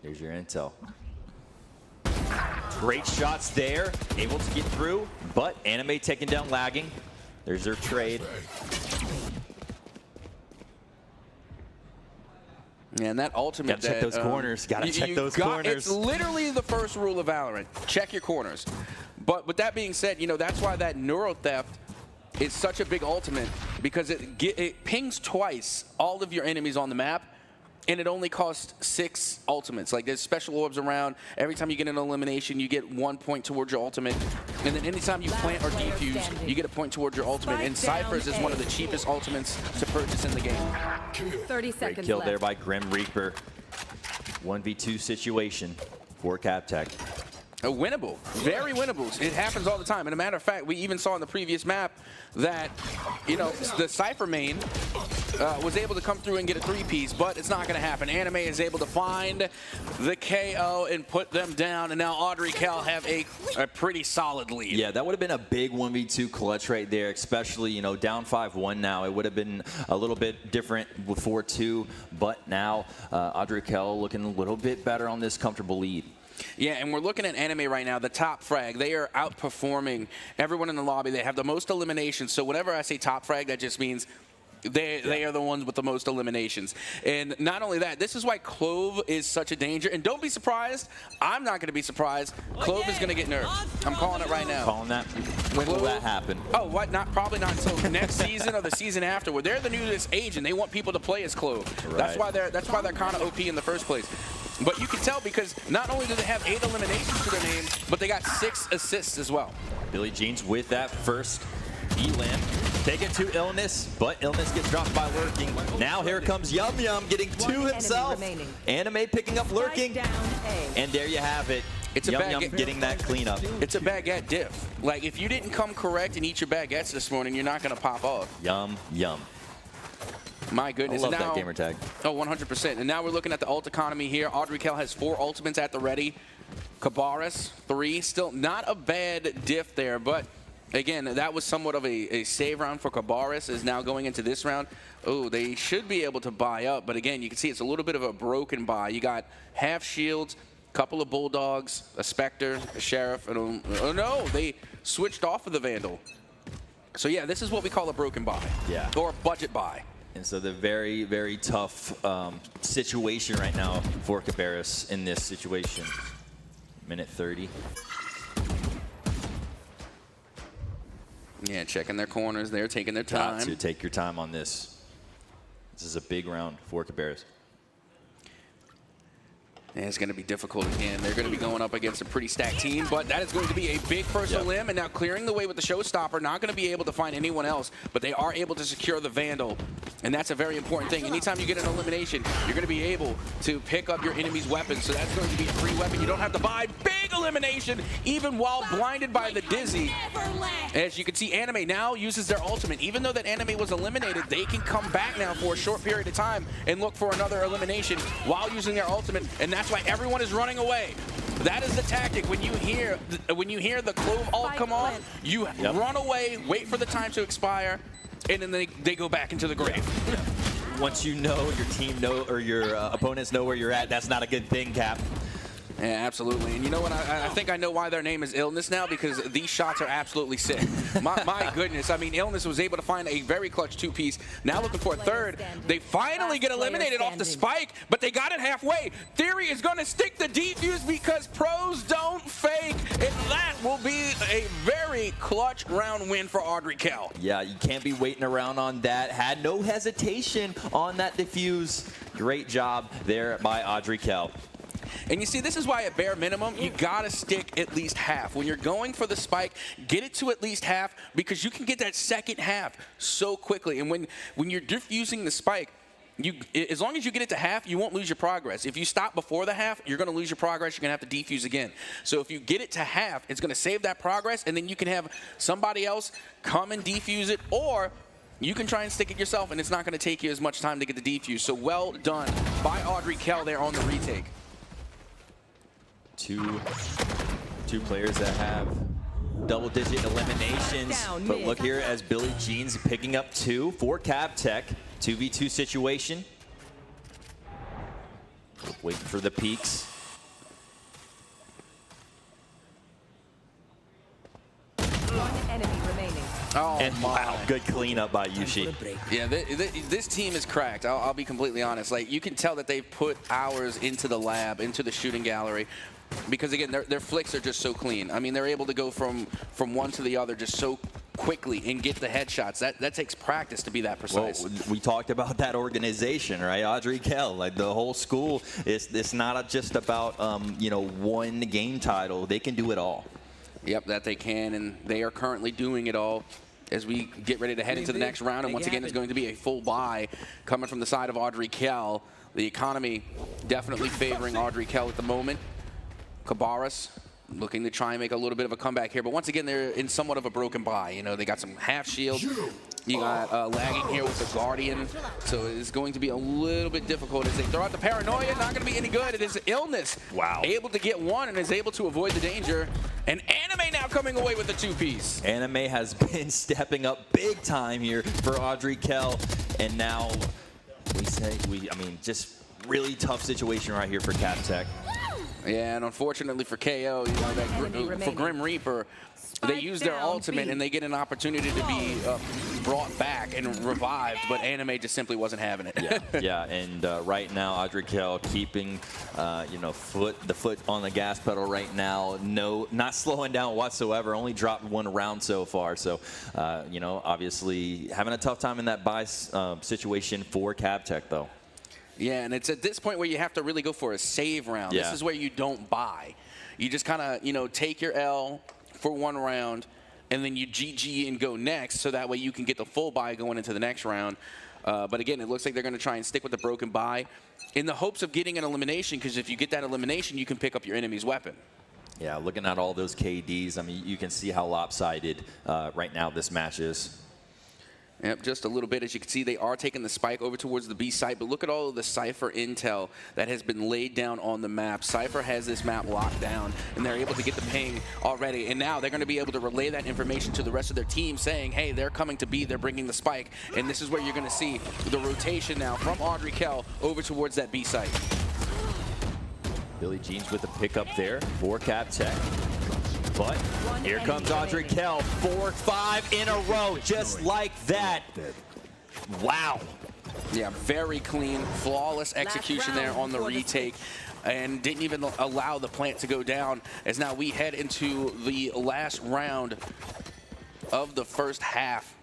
Here's your intel. Great shots there, able to get through, but Anime taking down Lagging. There's their trade. And that ultimate. Gotta check those corners. Gotta check those corners. It's literally the first rule of Valorant. Check your corners. But with that being said, you know, that's why that Neuro Theft is such a big ultimate, because it pings twice all of your enemies on the map, and it only costs 6 ultimates. Like, there's special orbs around. Every time you get an elimination, you get 1 point towards your ultimate. And then anytime you plant or defuse, you get a point towards your ultimate. And Cypher's is one of the cheapest ultimates to purchase in the game. 30 seconds Great kill left. there by Grim Reaper. 1v2 situation for Captech. Winnable, very winnable. It happens all the time. And a matter of fact, we even saw in the previous map that, you know, the Cypher main was able to come through and get a 3-piece, but it's not going to happen. Anime is able to find the KO and put them down, and now Audrey Kell have a pretty solid lead. Yeah, that would have been a big 1v2 clutch right there, especially, you know, down 5-1 now. It would have been a little bit different with 4-2, but now Audrey Kell looking a little bit better on this comfortable lead. Yeah, and we're looking at Anime right now, the top frag. They are outperforming everyone in the lobby. They have the most eliminations. So whenever I say top frag, that just means they are the ones with the most eliminations. And not only that, this is why Clove is such a danger. And don't be surprised. I'm not going to be surprised. Clove is going to get nerfed. I'm calling it right now. Calling that? When will that happen? Oh, what? Probably not until next season or the season after. Where they're the newest agent. They want people to play as Clove. Right. That's why they're kind of OP in the first place. But you can tell because not only do they have 8 eliminations to their name, but they got 6 assists as well. Billie Jeans with that first elim. Take it to Illness, but Illness gets dropped by Lurking. Now here comes Yum Yum getting 2 himself. Anime picking up Lurking. And there you have it. It's a Yum Yum getting that cleanup. It's a baguette diff. Like, if you didn't come correct and eat your baguettes this morning, you're not going to pop off. Yum Yum. My goodness. I love that gamer tag. Oh, 100%. And now we're looking at the ult economy here. Audrey Kell has 4 ultimates at the ready. Cabarrus, 3. Still not a bad diff there, but again, that was somewhat of a save round for Cabarrus, is now going into this round. Oh, they should be able to buy up, but again, you can see it's a little bit of a broken buy. You got half shields, couple of Bulldogs, a Spectre, a Sheriff, and oh no, they switched off of the Vandal. So yeah, this is what we call a broken buy. Yeah. Or a budget buy. And so the very, very tough situation right now for Cabarrus in this situation. Minute 30. Yeah, checking their corners there, taking their time. Got to take your time on this. This is a big round for Cabarrus. And it's going to be difficult again. They're going to be going up against a pretty stacked team, but that is going to be a big first elim, and now clearing the way with the showstopper. Not going to be able to find anyone else, but they are able to secure the Vandal, and that's a very important thing. Anytime you get an elimination, you're going to be able to pick up your enemy's weapons, so that's going to be a free weapon. You don't have to buy. Big elimination, even while blinded by the Dizzy. As you can see, Anime now uses their ultimate. Even though that Anime was eliminated, they can come back now for a short period of time and look for another elimination while using their ultimate, and that's why everyone is running away. That is the tactic. When you hear the Clove ult come on, you run away, wait for the time to expire, and then they go back into the grave. Once you know your team or your opponents know where you're at, that's not a good thing, Cap. Yeah, absolutely. And you know what? I think I know why their name is Illness now, because these shots are absolutely sick. My goodness. I mean, Illness was able to find a very clutch 2-piece. Now looking for a third. They finally get eliminated off the spike, but they got it halfway. Theory is going to stick the defuse because pros don't fake, and that will be a very clutch round win for Audrey Kell. Yeah, you can't be waiting around on that. Had no hesitation on that defuse. Great job there by Audrey Kell. And you see, this is why at bare minimum, you gotta stick at least half. When you're going for the spike, get it to at least half, because you can get that second half so quickly. And when you're diffusing the spike, as long as you get it to half, you won't lose your progress. If you stop before the half, you're gonna lose your progress. You're gonna have to defuse again. So if you get it to half, it's gonna save that progress, and then you can have somebody else come and defuse it, or you can try and stick it yourself, and it's not gonna take you as much time to get the defuse. So well done by Audrey Kell there on the retake. Two players that have double-digit eliminations. But look here as Billie Jeans picking up 2 for Cab Tech. 2v2 situation. Waiting for the peaks. One enemy remaining. Oh, and wow, good cleanup by Yushi. Yeah, this team is cracked. I'll be completely honest. Like, you can tell that they've put hours into the lab, into the shooting gallery, because again, their flicks are just so clean. I mean, they're able to go from one to the other just so quickly and get the headshots. That takes practice to be that precise. Well, we talked about that organization, right? Audrey Kell, like the whole school. It's not just about you know, one game title. They can do it all. Yep, that they can, and they are currently doing it all as we get ready to head into the next round. And once again, it's going to be a full buy coming from the side of Audrey Kell. The economy definitely favoring Audrey Kell at the moment. Cabarrus looking to try and make a little bit of a comeback here. But once again, they're in somewhat of a broken buy. You know, they got some half shield. You got lagging here with the Guardian. So it's going to be a little bit difficult as they throw out the Paranoia. Not going to be any good. It is Illness. Wow. Able to get one and is able to avoid the danger. And Anime now coming away with the 2-piece. Anime has been stepping up big time here for Audrey Kell. And now I mean, just really tough situation right here for CapTech. Yeah, and unfortunately for KO, you know, for Grim Reaper, they use their ultimate and they get an opportunity to be brought back and revived, but Anime just simply wasn't having it. Yeah, and right now, Audrey Kell keeping, you know, the foot on the gas pedal right now. Not slowing down whatsoever. Only dropped one round so far. So, you know, obviously having a tough time in that buy situation for CapTech, though. Yeah, and it's at this point where you have to really go for a save round. Yeah. This is where you don't buy. You just kind of, you know, take your L for one round, and then you GG and go next, so that way you can get the full buy going into the next round. But again, it looks like they're going to try and stick with the broken buy in the hopes of getting an elimination, because if you get that elimination, you can pick up your enemy's weapon. Yeah, looking at all those KDs, I mean, you can see how lopsided right now this match is. Yep, just a little bit. As you can see, they are taking the spike over towards the B site, but look at all of the Cypher intel that has been laid down on the map. Cypher has this map locked down, and they're able to get the ping already, and now they're going to be able to relay that information to the rest of their team, saying, hey, they're coming to B, they're bringing the spike, and this is where you're going to see the rotation now from Audrey Kell over towards that B site. Billie Jeans with a pickup there for CapTech. But here comes Audrey Kell, 4-5 in a row, just like that. Wow. Yeah, very clean, flawless execution there on the retake, and didn't even allow the plant to go down, as now we head into the last round of the first half.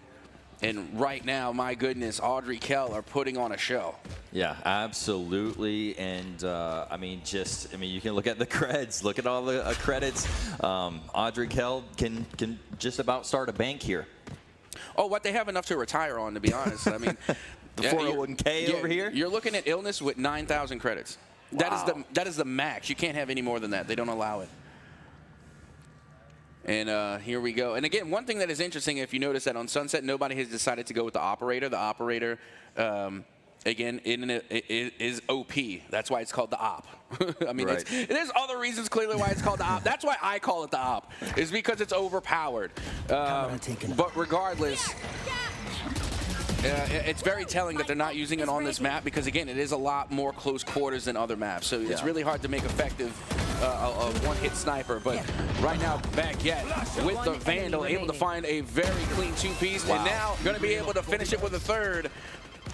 And right now, my goodness, Audrey Kell are putting on a show. Yeah, absolutely. And I mean, you can look at the creds. Look at all the credits. Audrey Kell can just about start a bank here. Oh, what, they have enough to retire on, to be honest. I mean, the 401k over here. You're looking at Illness with 9,000 credits. Wow. That is the max. You can't have any more than that. They don't allow it. And here we go. And again, one thing that is interesting, if you notice that on Sunset, nobody has decided to go with the operator. The operator, again, is OP. That's why it's called the op. I mean, right. There's other reasons clearly why it's called the op. That's why I call it the op, is because it's overpowered. But regardless, it's very telling that they're not using it on this map, because, again, it is a lot more close quarters than other maps. So it's really hard to make effective a one-hit sniper. But right now, Baguette with the Vandal, able to find a very clean 2-piece, and now going to be able to finish it with a third.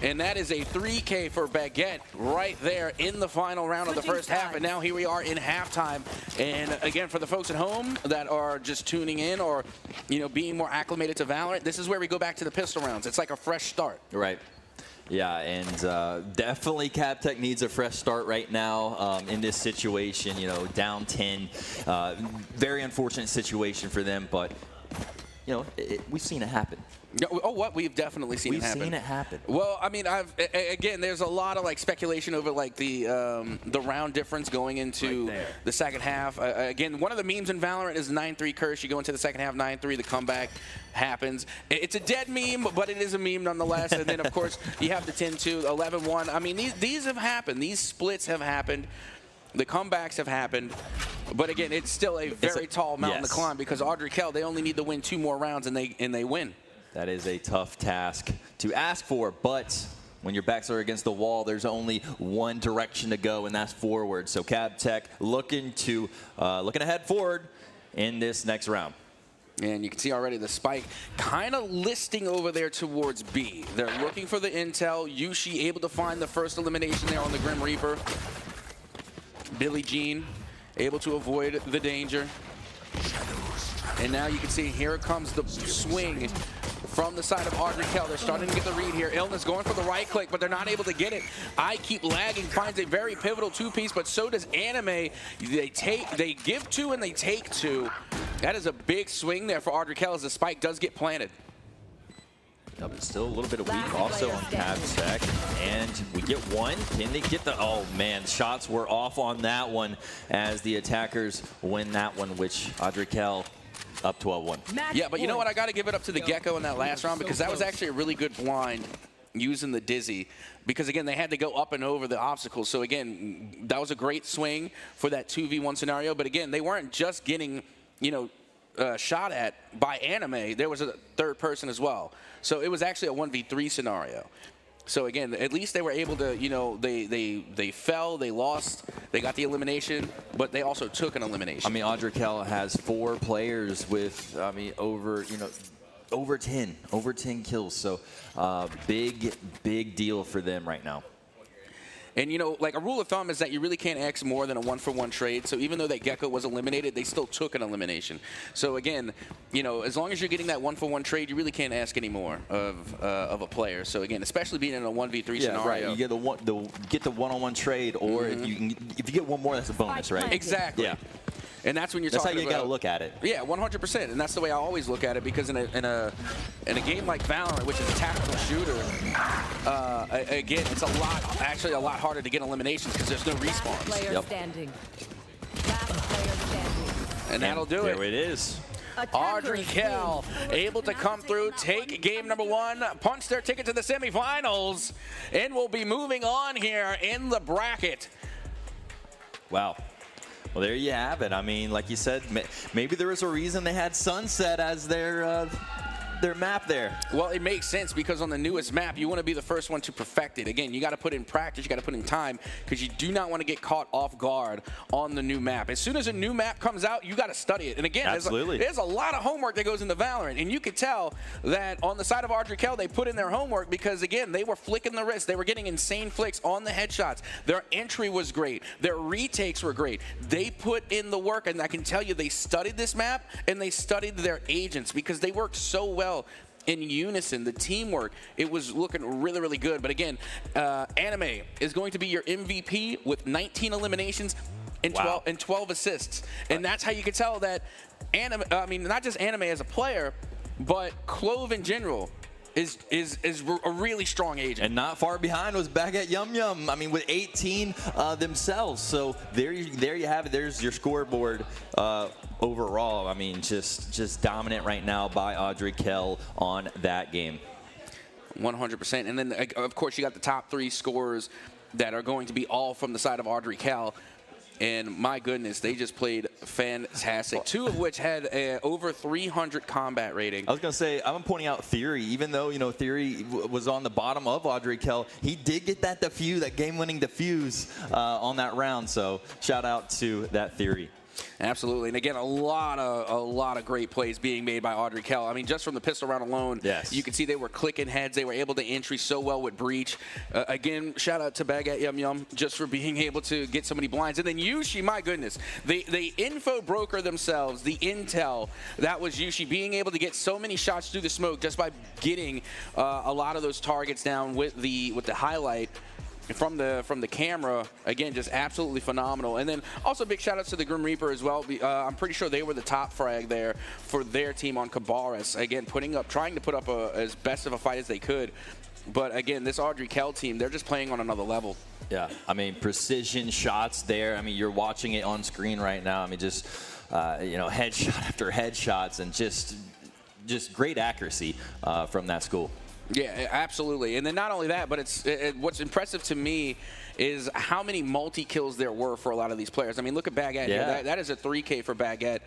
And that is a 3K for Baguette right there in the final round of the first half. And now here we are in halftime. And again, for the folks at home that are just tuning in, or, you know, being more acclimated to Valorant, this is where we go back to the pistol rounds. It's like a fresh start. Right. Yeah, and definitely CapTech needs a fresh start right now in this situation. You know, down 10. Very unfortunate situation for them, but, you know, we've seen it happen. Oh, what? We've definitely seen it happen. We've seen it happen. Well, I mean, again, there's a lot of, like, speculation over, like, the round difference going into the second half. Again, one of the memes in Valorant is 9-3 curse. You go into the second half 9-3, the comeback happens. It's a dead meme, but it is a meme nonetheless. And then, of course, you have the 10-2, 11-1. I mean, these have happened. These splits have happened. The comebacks have happened. But again, it's still a very tall mountain to climb, because Audrey Kell, they only need to win 2 more rounds, and they win. That is a tough task to ask for, but when your backs are against the wall, there's only one direction to go, and that's forward. So CapTech looking ahead forward in this next round. And you can see already the spike kind of listing over there towards B. They're looking for the intel. Yushi able to find the first elimination there on the Grim Reaper. Billie Jean able to avoid the danger. And now you can see here comes the swing from the side of Audrey Kell. They're starting to get the read here. Illness going for the right click, but they're not able to get it. I Keep Lagging finds a very pivotal 2-piece, but so does Anime. They give 2 and they take 2. That is a big swing there for Audrey Kell, as the spike does get planted. but still a little bit of weak also on CavTech. And we get one. Can they get the, oh man, shots were off on that one as the attackers win that one, which Adrikel up 12-1. Yeah, but you know what? I got to give it up to the Gecko in that last round because that was actually a really good blind using the Dizzy. Because, again, they had to go up and over the obstacles. So, again, that was a great swing for that 2v1 scenario. But, again, they weren't just getting, you know, shot at by Anime. There was a third person as well. So it was actually a 1v3 scenario. So, again, at least they were able to, you know, they fell, they lost, they got the elimination, but they also took an elimination. I mean, Adrikel has 4 players with, I mean, over 10 kills. So big deal for them right now. And, you know, like a rule of thumb is that you really can't ask more than a 1-for-1 trade. So even though that Gecko was eliminated, they still took an elimination. So, again, you know, as long as you're getting that 1-for-1 trade, you really can't ask any more of a player. So, again, especially being in a 1v3 scenario. Right. You get the one-on-one trade, or if you get one more, that's a bonus, right? Exactly. Yeah. And that's when you're that's talking how you got to look at it. Yeah, 100%. And that's the way I always look at it, because in a game like Valorant, which is a tactical shooter, again, it's actually a lot harder to get eliminations because there's no respawns. Player standing. Last player standing. And that'll do it. There it is. Adrikel able to come through, take game number 1, punch their ticket to the semifinals, and we'll be moving on here in the bracket. Wow. Well, there you have it. I mean, like you said, maybe there was a reason they had Sunset as their map there. Well, it makes sense because on the newest map, you want to be the first one to perfect it. Again, you got to put in practice, you got to put in time, because you do not want to get caught off guard on the new map. As soon as a new map comes out, you got to study it. And again, there's a lot of homework that goes into Valorant, and you could tell that on the side of Adrikel, they put in their homework because, again, they were flicking the wrist. They were getting insane flicks on the headshots. Their entry was great. Their retakes were great. They put in the work, and I can tell you they studied this map, and they studied their agents because they worked so well in unison. The teamwork, it was looking really, really good. But again, Anime is going to be your MVP with 19 eliminations and 12 assists. And that's how you can tell that Anime, I mean, not just Anime as a player, but Clove in general is a really strong agent. And not far behind was Baguette Yum Yum. I mean, with 18 themselves. So there you have it. There's your scoreboard overall. I mean, just dominant right now by Adrikel on that game. 100%. And then, of course, you got the top 3 scorers that are going to be all from the side of Adrikel. And my goodness, they just played fantastic. 2 of which had over 300 combat rating. I was going to say, I'm pointing out Theory. Even though, you know, Theory was on the bottom of Adrikel, he did get that defuse, that game-winning defuse on that round. So shout out to that Theory. Absolutely. And again, a lot of great plays being made by Adrikel. I mean, just from the pistol round alone, you can see they were clicking heads. They were able to entry so well with Breach. Again, shout out to Baguette Yum Yum just for being able to get so many blinds. And then Yushi, my goodness, the info broker themselves, the intel, that was Yushi being able to get so many shots through the smoke just by getting a lot of those targets down with the highlight from the camera. Again, just absolutely phenomenal. And then also big shout outs to the Grim Reaper as well. I'm pretty sure they were the top frag there for their team on Cabarrus. Again, trying to put up as best of a fight as they could. But again, this Adrikel team, they're just playing on another level. Yeah, I mean, precision shots there. I mean, you're watching it on screen right now. I mean, just you know, headshot after headshots, and just great accuracy from that school. Yeah, absolutely. And then not only that, but what's impressive to me is how many multi-kills there were for a lot of these players. I mean, look at Baguette. Yeah. That is a 3K for Baguette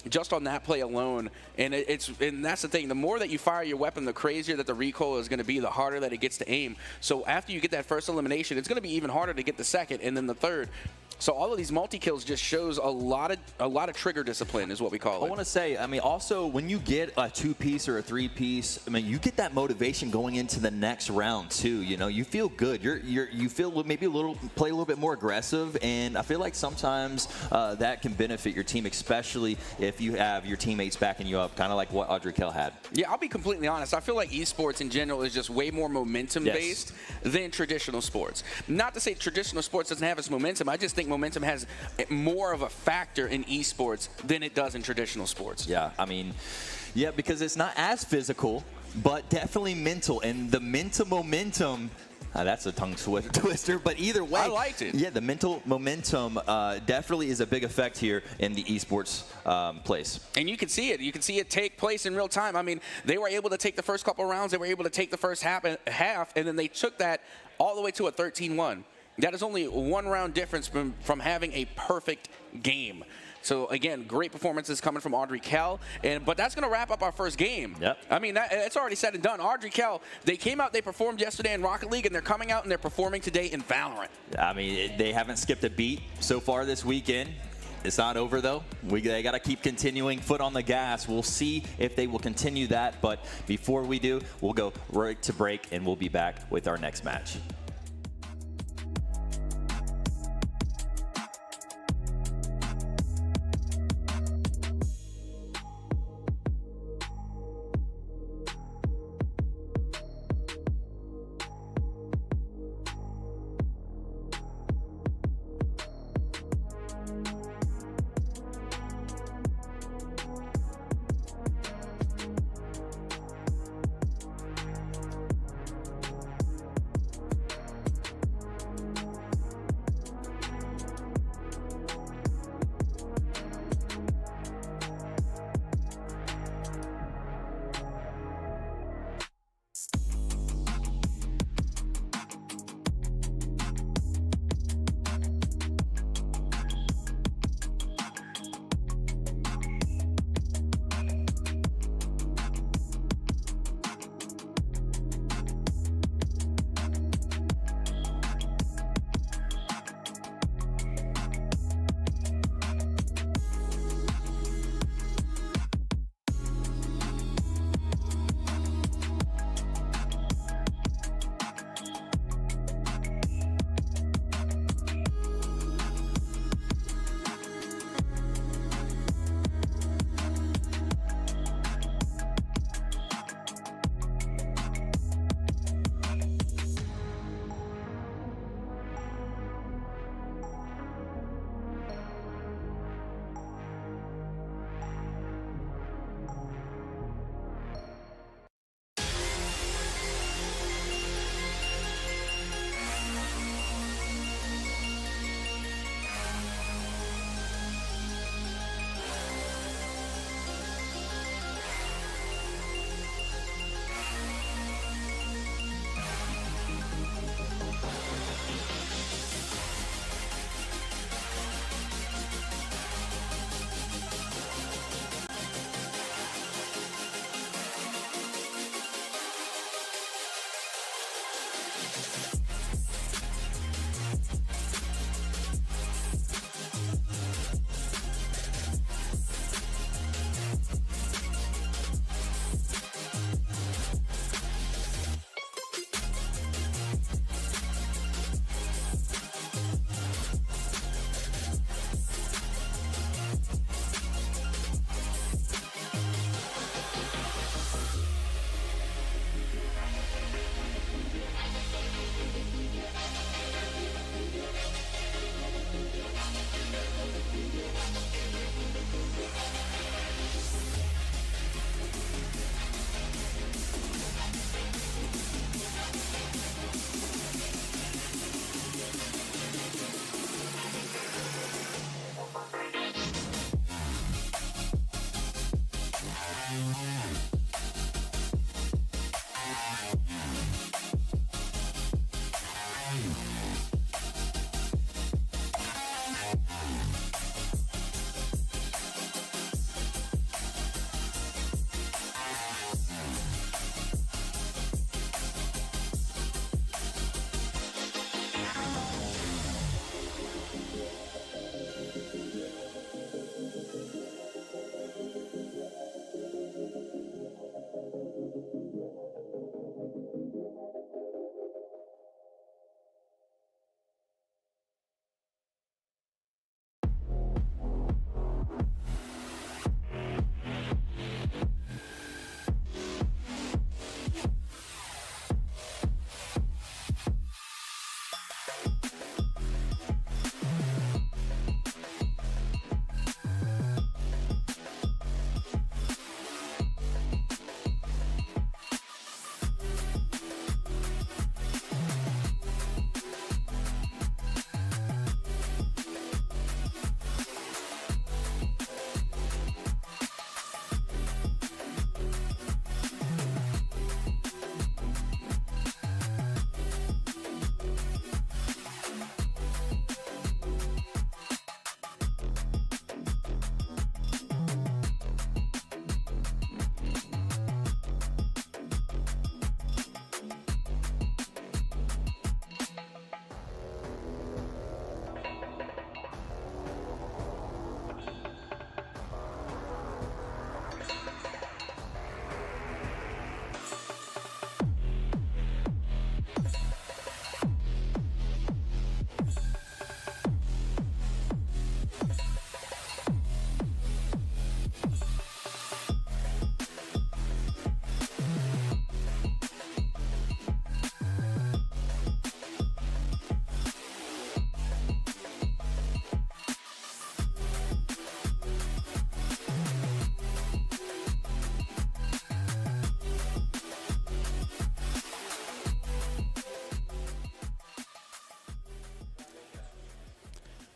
just on that play alone. And and that's the thing. The more that you fire your weapon, the crazier that the recoil is going to be, the harder that it gets to aim. So after you get that first elimination, it's going to be even harder to get the second and then the third. So all of these multi-kills just shows a lot of trigger discipline is what we call it. I want to say, I mean, also when you get a 2-piece or a 3-piece, I mean, you get that motivation going into the next round too. You know, you feel good. You feel maybe play a little bit more aggressive, and I feel like sometimes that can benefit your team, especially if you have your teammates backing you up, kind of like what Adrikel had. Yeah, I'll be completely honest. I feel like esports in general is just way more momentum-based than traditional sports. Not to say traditional sports doesn't have its momentum. I just think momentum has more of a factor in esports than it does in traditional sports. Yeah, I mean, yeah, because it's not as physical, but definitely mental. And the mental momentum, that's a tongue twister, but either way. I liked it. Yeah, the mental momentum definitely is a big effect here in the esports place. And you can see it. You can see it take place in real time. I mean, they were able to take the first couple of rounds. They were able to take the first half, and then they took that all the way to a 13-1. That is only one round difference from having a perfect game. So, again, great performances coming from Audrey Kell. But that's going to wrap up our first game. Yep. I mean, it's already said and done. Audrey Kell, they came out, they performed yesterday in Rocket League, and they're coming out and they're performing today in Valorant. I mean, they haven't skipped a beat so far this weekend. It's not over, though. They got to keep continuing, foot on the gas. We'll see if they will continue that. But before we do, we'll go right to break, and we'll be back with our next match.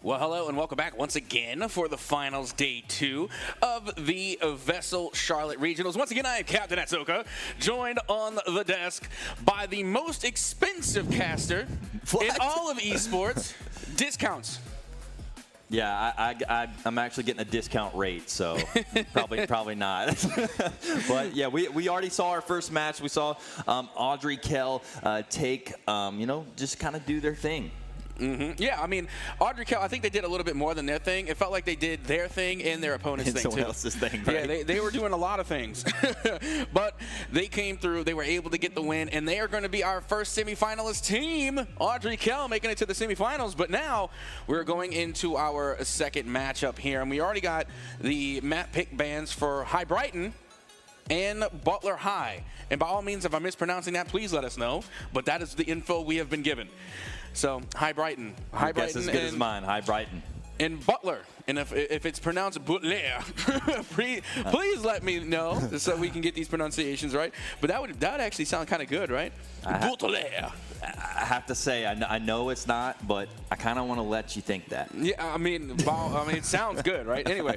Well, hello and welcome back once again for the finals day 2 of the VESL Charlotte Regionals. Once again, I am Captain Atsuka, joined on the desk by the most expensive caster in all of esports, Discounts. Yeah, I'm actually getting a discount rate, so probably not. But yeah, we already saw our first match. We saw Audrey Kell take, just kind of do their thing. Yeah, I mean, Audrey Kell, I think they did a little bit more than their thing. It felt like they did their thing and their opponent's thing, someone too. else's thing, right? Yeah, they were doing a lot of things. But they came through. They were able to get the win, and they are going to be our first semifinalist team. Audrey Kell making it to the semifinals. But now we're going into our second matchup here, and we already got the map pick bans for High Brighton and Butler High. And by all means, if I'm mispronouncing that, please let us know. But that is the info we have been given. So, High Brighton. High Brighton as good as mine. High Brighton. And Butler. And if it's pronounced Butler, please let me know so we can get these pronunciations right. But that would actually sound kind of good, right? Butler. I have to say, I know it's not, but I kind of want to let you think that. Yeah, I mean, it sounds good, right? Anyway.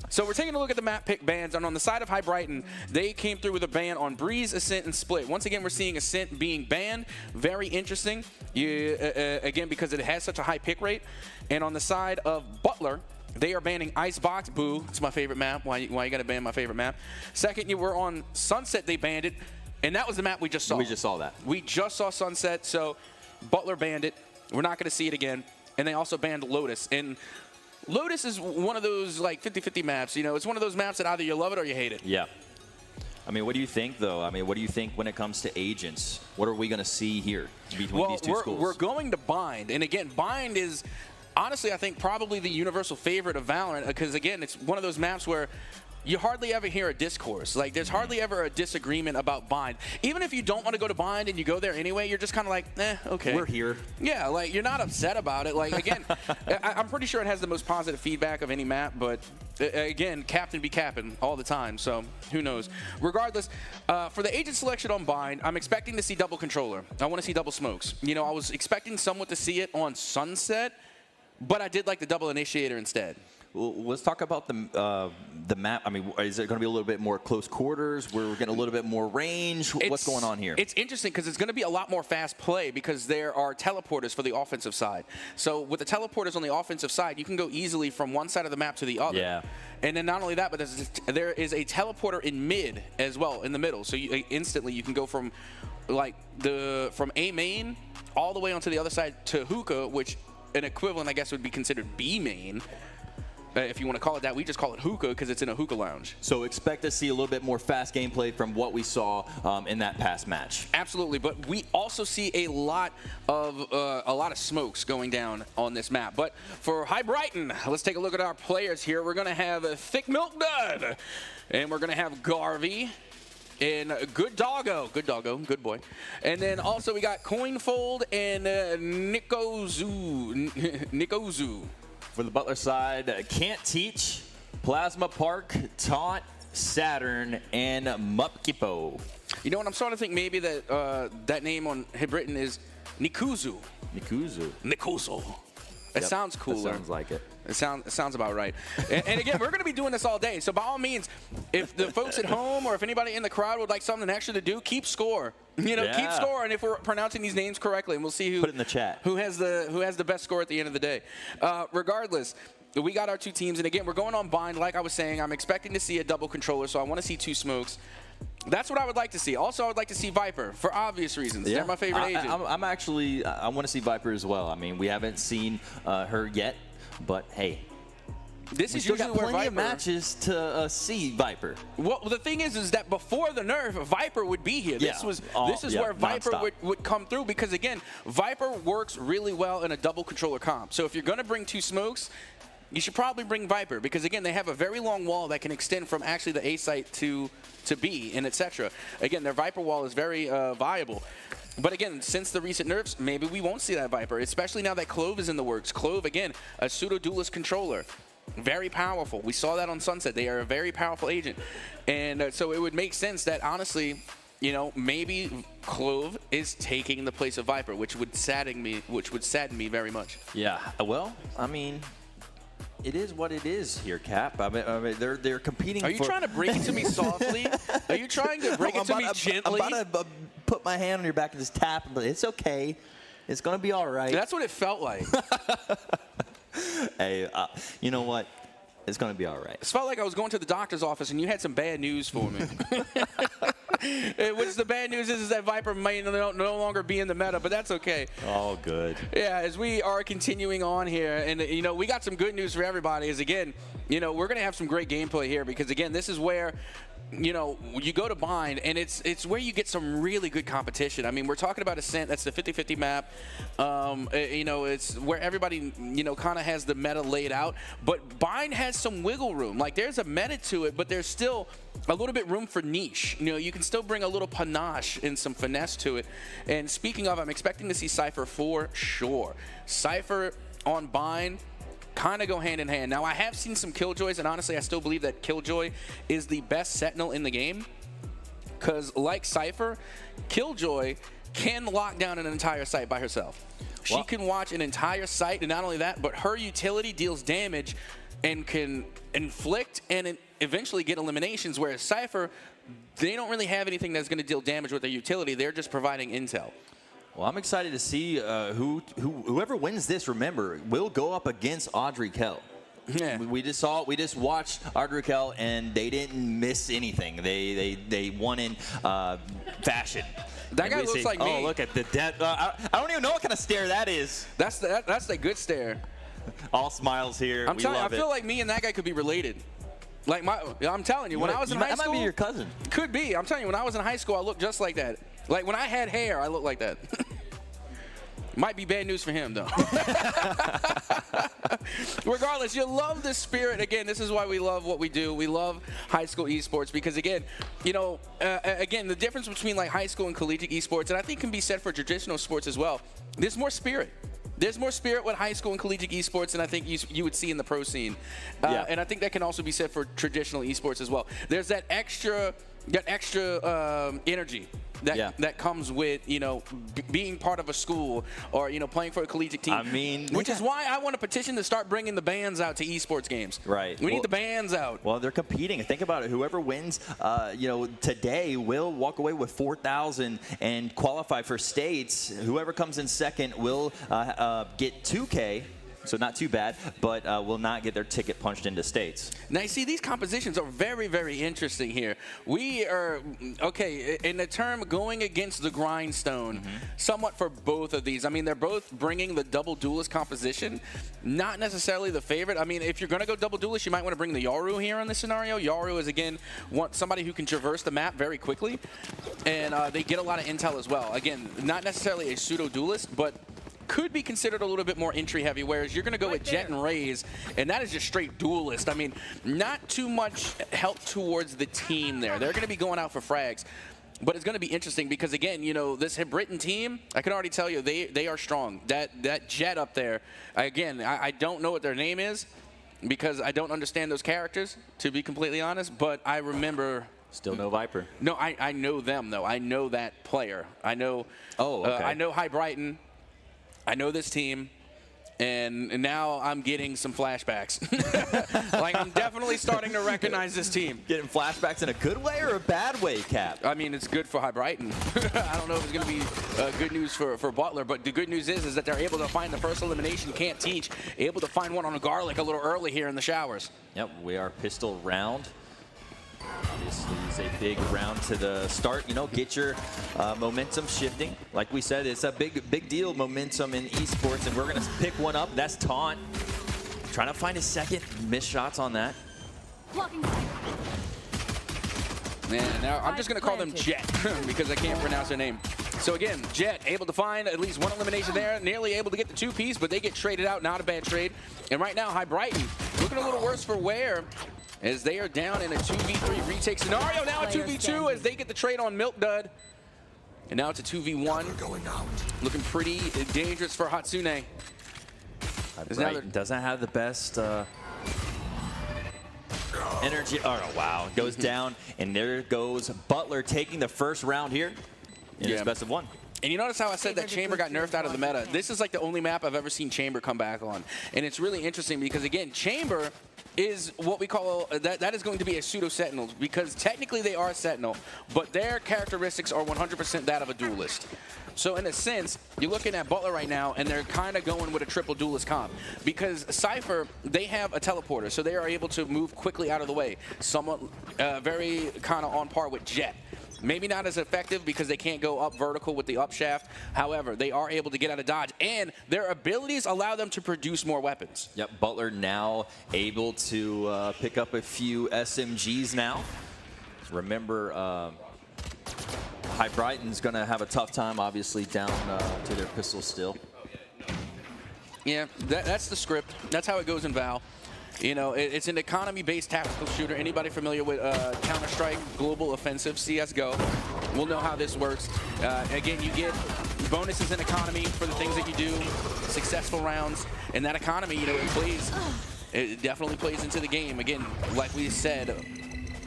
So we're taking a look at the map pick bans, and on the side of High Brighton, they came through with a ban on Breeze, Ascent, and Split. Once again, we're seeing Ascent being banned. Very interesting, again, because it has such a high pick rate. And on the side of Butler, they are banning Icebox. Boo, it's my favorite map. Why you got to ban my favorite map? Second, you were on Sunset, they banned it, and that was the map we just saw. We just saw that. We just saw Sunset, so Butler banned it. We're not going to see it again. And they also banned Lotus. And Lotus is one of those like 50-50 maps. It's one of those maps that either you love it or you hate it. Yeah. I mean, what do you think, though? I mean, what do you think when it comes to agents? What are we going to see here between these two schools? We're going to Bind. And again, Bind is honestly, I think, probably the universal favorite of Valorant because, again, it's one of those maps where you hardly ever hear a discourse. Like, there's hardly ever a disagreement about Bind. Even if you don't want to go to Bind and you go there anyway, you're just kind of like, okay. We're here. Yeah, like, you're not upset about it. Like, again, I'm pretty sure it has the most positive feedback of any map, but, again, Captain be capping all the time, so who knows. Regardless, for the agent selection on Bind, I'm expecting to see double controller. I want to see double smokes. I was expecting somewhat to see it on Sunset, but I did like the double initiator instead. Well, let's talk about the map. I mean, is it going to be a little bit more close quarters? We're getting a little bit more range. What's going on here? It's interesting because it's going to be a lot more fast play because there are teleporters for the offensive side. So with the teleporters on the offensive side, you can go easily from one side of the map to the other. Yeah. And then not only that, but there is a teleporter in mid as well, in the middle. So instantly you can go from from A main all the way onto the other side to hookah, which an equivalent, I guess, would be considered B main. If you want to call it that, we just call it hookah because it's in a hookah lounge. So expect to see a little bit more fast gameplay from what we saw in that past match. Absolutely, but we also see a lot of smokes going down on this map. But for High Brighton, let's take a look at our players here. We're going to have Thick Milk Dud, and we're going to have Garvey. And good good boy. And then also we got Coinfold and Nikozu. For the Butler side, Can't Teach, Plasma Park, Taunt, Saturn, and Mupkipo. You know what? I'm starting to think maybe that that name on Britain is Nikuzu. Nikuzu. It sounds cooler. That sounds like it. It sounds about right. And again, we're going to be doing this all day. So by all means, if the folks at home or if anybody in the crowd would like something extra to do, keep score. Keep score. And if we're pronouncing these names correctly, and we'll see who put it in the chat. Who has the best score at the end of the day. Regardless, we got our two teams, and again, we're going on Bind. Like I was saying, I'm expecting to see a double controller, so I want to see two smokes. That's what I would like to see. Also, I would like to see Viper for obvious reasons. Yeah. They're my favorite agent. I want to see Viper as well. I mean, we haven't seen her yet, but hey. This is usually where plenty of matches to see Viper. Well, the thing is that before the nerf, Viper would be here. Yeah. This is where Viper would come through because, again, Viper works really well in a double controller comp. So if you're going to bring two smokes, you should probably bring Viper because, again, they have a very long wall that can extend from actually the A site to B and etc. Again, their Viper wall is very viable. But again, since the recent nerfs, maybe we won't see that Viper, especially now that Clove is in the works. Clove, again, a pseudo-duelist controller. Very powerful. We saw that on Sunset. They are a very powerful agent. And so it would make sense that, honestly, you know, maybe Clove is taking the place of Viper, which would sadden me very much. Yeah. Well, I mean, it is what it is here, Cap. I mean they're competing. Are you trying to break it to me softly? Are you trying to break it to me gently? I'm about to put my hand on your back and just tap, but it's okay. It's gonna be all right. That's what it felt like. Hey, you know what? It's going to be all right. It felt like I was going to the doctor's office and you had some bad news for me. Which the bad news is that Viper might no longer be in the meta, but that's okay. All good. Yeah, as we are continuing on here, and, you know, we got some good news for everybody is, again, you know, we're going to have some great gameplay here because, again, this is where, you know, you go to Bind, and it's where you get some really good competition. I mean, we're talking about Ascent. That's the 50-50 map. You know, it's where everybody, you know, kind of has the meta laid out. But Bind has some wiggle room. Like, there's a meta to it, but there's still a little bit room for niche. You know, you can still bring a little panache and some finesse to it. And speaking of, I'm expecting to see Cypher for sure. Cypher on Bind kind of go hand in hand. Now, I have seen some Killjoys, and honestly, I still believe that Killjoy is the best Sentinel in the game. Because, like Cypher, Killjoy can lock down an entire site by herself. She can watch an entire site, and not only that, but her utility deals damage and can inflict and eventually get eliminations, whereas Cypher, they don't really have anything that's going to deal damage with their utility. They're just providing intel. Well, I'm excited to see whoever wins this, remember, will go up against Audrey Kell. Yeah. We just watched Audrey Kell, and they didn't miss anything. They won in fashion. That guy looks like me. Oh, look at the death. I don't even know what kind of stare that is. That's the good stare. All smiles here. I feel like me and that guy could be related. Like I'm telling you, when I was in high school, that might be your cousin. Could be. I'm telling you, when I was in high school, I looked just like that. Like when I had hair, I looked like that. Might be bad news for him, though. Regardless, you love the spirit. Again, this is why we love what we do. We love high school esports because, again, you know, again, the difference between like high school and collegiate esports, and I think can be said for traditional sports as well, there's more spirit. There's more spirit with high school and collegiate esports than I think you would see in the pro scene. And I think that can also be said for traditional esports as well. There's that extra energy that comes with, you know, being part of a school or, you know, playing for a collegiate team. I mean, which is why I want a petition to start bringing the bands out to esports games. Right. We need the bands out. Well, they're competing. Think about it. Whoever wins, you know, today will walk away with 4,000 and qualify for states. Whoever comes in second will get 2K. So not too bad, but will not get their ticket punched into states. Now, you see, these compositions are very, very interesting here. We are, okay, in the term going against the grindstone, somewhat for both of these. I mean, they're both bringing the double duelist composition, not necessarily the favorite. I mean, if you're going to go double duelist, you might want to bring the Yoru here in this scenario. Yoru is, again, somebody who can traverse the map very quickly, and they get a lot of intel as well. Again, not necessarily a pseudo-duelist, but could be considered a little bit more entry heavy, whereas you're going to go with Jet and Raze, and that is just straight duelist. I mean, not too much help towards the team there. They're going to be going out for frags, but it's going to be interesting because, again, you know, this Britain team, I can already tell you, they are strong. That Jet up there, again, I don't know what their name is because I don't understand those characters, to be completely honest, but I remember... Still no Viper. No, I know them, though. I know that player. I know... Oh, okay. I know High Brighton. I know this team, and now I'm getting some flashbacks. Like, I'm definitely starting to recognize this team. Getting flashbacks in a good way or a bad way, Cap? I mean, it's good for High Brighton. I don't know if it's going to be good news for Butler, but the good news is that they're able to find the first elimination, can't teach, able to find one on a Garlic a little early here in the showers. Yep, we are pistol round. Obviously, it's a big round to the start. You know, get your momentum shifting. Like we said, it's a big deal, momentum in esports, and we're going to pick one up. That's Taunt. Trying to find a second. Missed shots on that. Man, now I'm just going to call them Jet because I can't pronounce their name. So again, Jet able to find at least one elimination there, nearly able to get the 2-piece, but they get traded out. Not a bad trade. And right now, High Brighton looking a little worse for wear, as they are down in a 2v3 retake scenario. Now a 2v2 as they get the trade on Milk Dud. And now it's a 2v1. Looking pretty dangerous for Hatsune. Brighton doesn't have the best Energy, oh wow, goes down, and there goes Butler taking the first round here in his best of one. And you notice how I said that Chamber got nerfed out of the meta? This is like the only map I've ever seen Chamber come back on. And it's really interesting because, again, Chamber is what we call, that is going to be a pseudo-Sentinel, because technically they are a Sentinel, but their characteristics are 100% that of a duelist. So in a sense, you're looking at Butler right now, and they're kind of going with a triple duelist comp. Because Cypher, they have a teleporter, so they are able to move quickly out of the way. Somewhat very kind of on par with Jet. Maybe not as effective because they can't go up vertical with the up shaft. However, they are able to get out of dodge, and their abilities allow them to produce more weapons. Yep, Butler now able to pick up a few SMGs now. Remember, High Brighton's going to have a tough time, obviously, down to their pistol still. Yeah, that's the script. That's how it goes in Val. You know, it's an economy-based tactical shooter. Anybody familiar with Counter-Strike, Global Offensive, CSGO, will know how this works. Again, you get bonuses in economy for the things that you do, successful rounds, and that economy, you know, it definitely plays into the game. Again, like we said,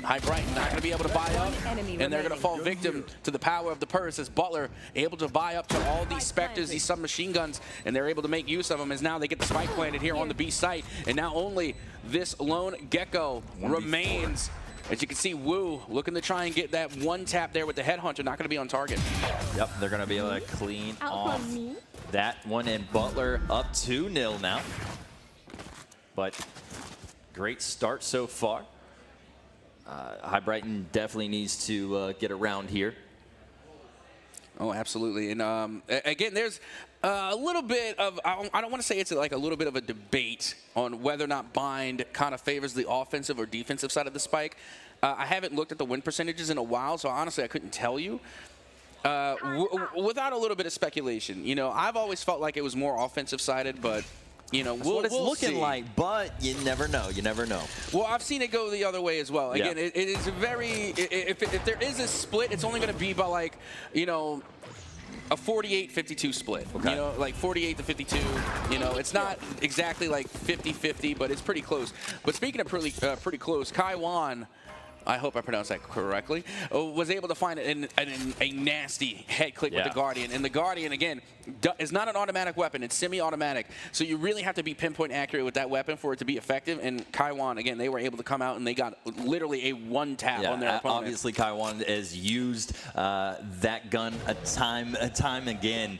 High Brighton not going to be able to buy up, and they're going to fall victim to the power of the purse as Butler able to buy up to all these Spectres, these submachine guns, and they're able to make use of them as now they get the spike planted here on the B site, and now only this lone Gecko remains. As you can see, Wu looking to try and get that one tap there with the Headhunter, not going to be on target. Yep, they're going to be able to clean off that one, and Butler up 2-0 now. But great start so far. High Brighton definitely needs to get around here. Oh, absolutely. And again, there's a little bit of, I don't want to say it's like a little bit of a debate on whether or not Bind kind of favors the offensive or defensive side of the spike. I haven't looked at the win percentages in a while, so honestly, I couldn't tell you. Without a little bit of speculation, you know, I've always felt like it was more offensive sided, but you know, what it's looking like, but you never know. You never know. Well, I've seen it go the other way as well. Again, it is a very, if there is a split, it's only going to be by like, you know, a 48-52 split. Okay. You know, like 48 to 52. You know, it's not exactly like 50-50, but it's pretty close. But speaking of pretty close, Kai Wan, I hope I pronounced that correctly, was able to find a nasty head click with the Guardian. And the Guardian, again, is not an automatic weapon. It's semi-automatic. So you really have to be pinpoint accurate with that weapon for it to be effective. And Kaiwan, again, they were able to come out and they got literally a one-tap on their opponent. Obviously, Kaiwan has used that gun a time again.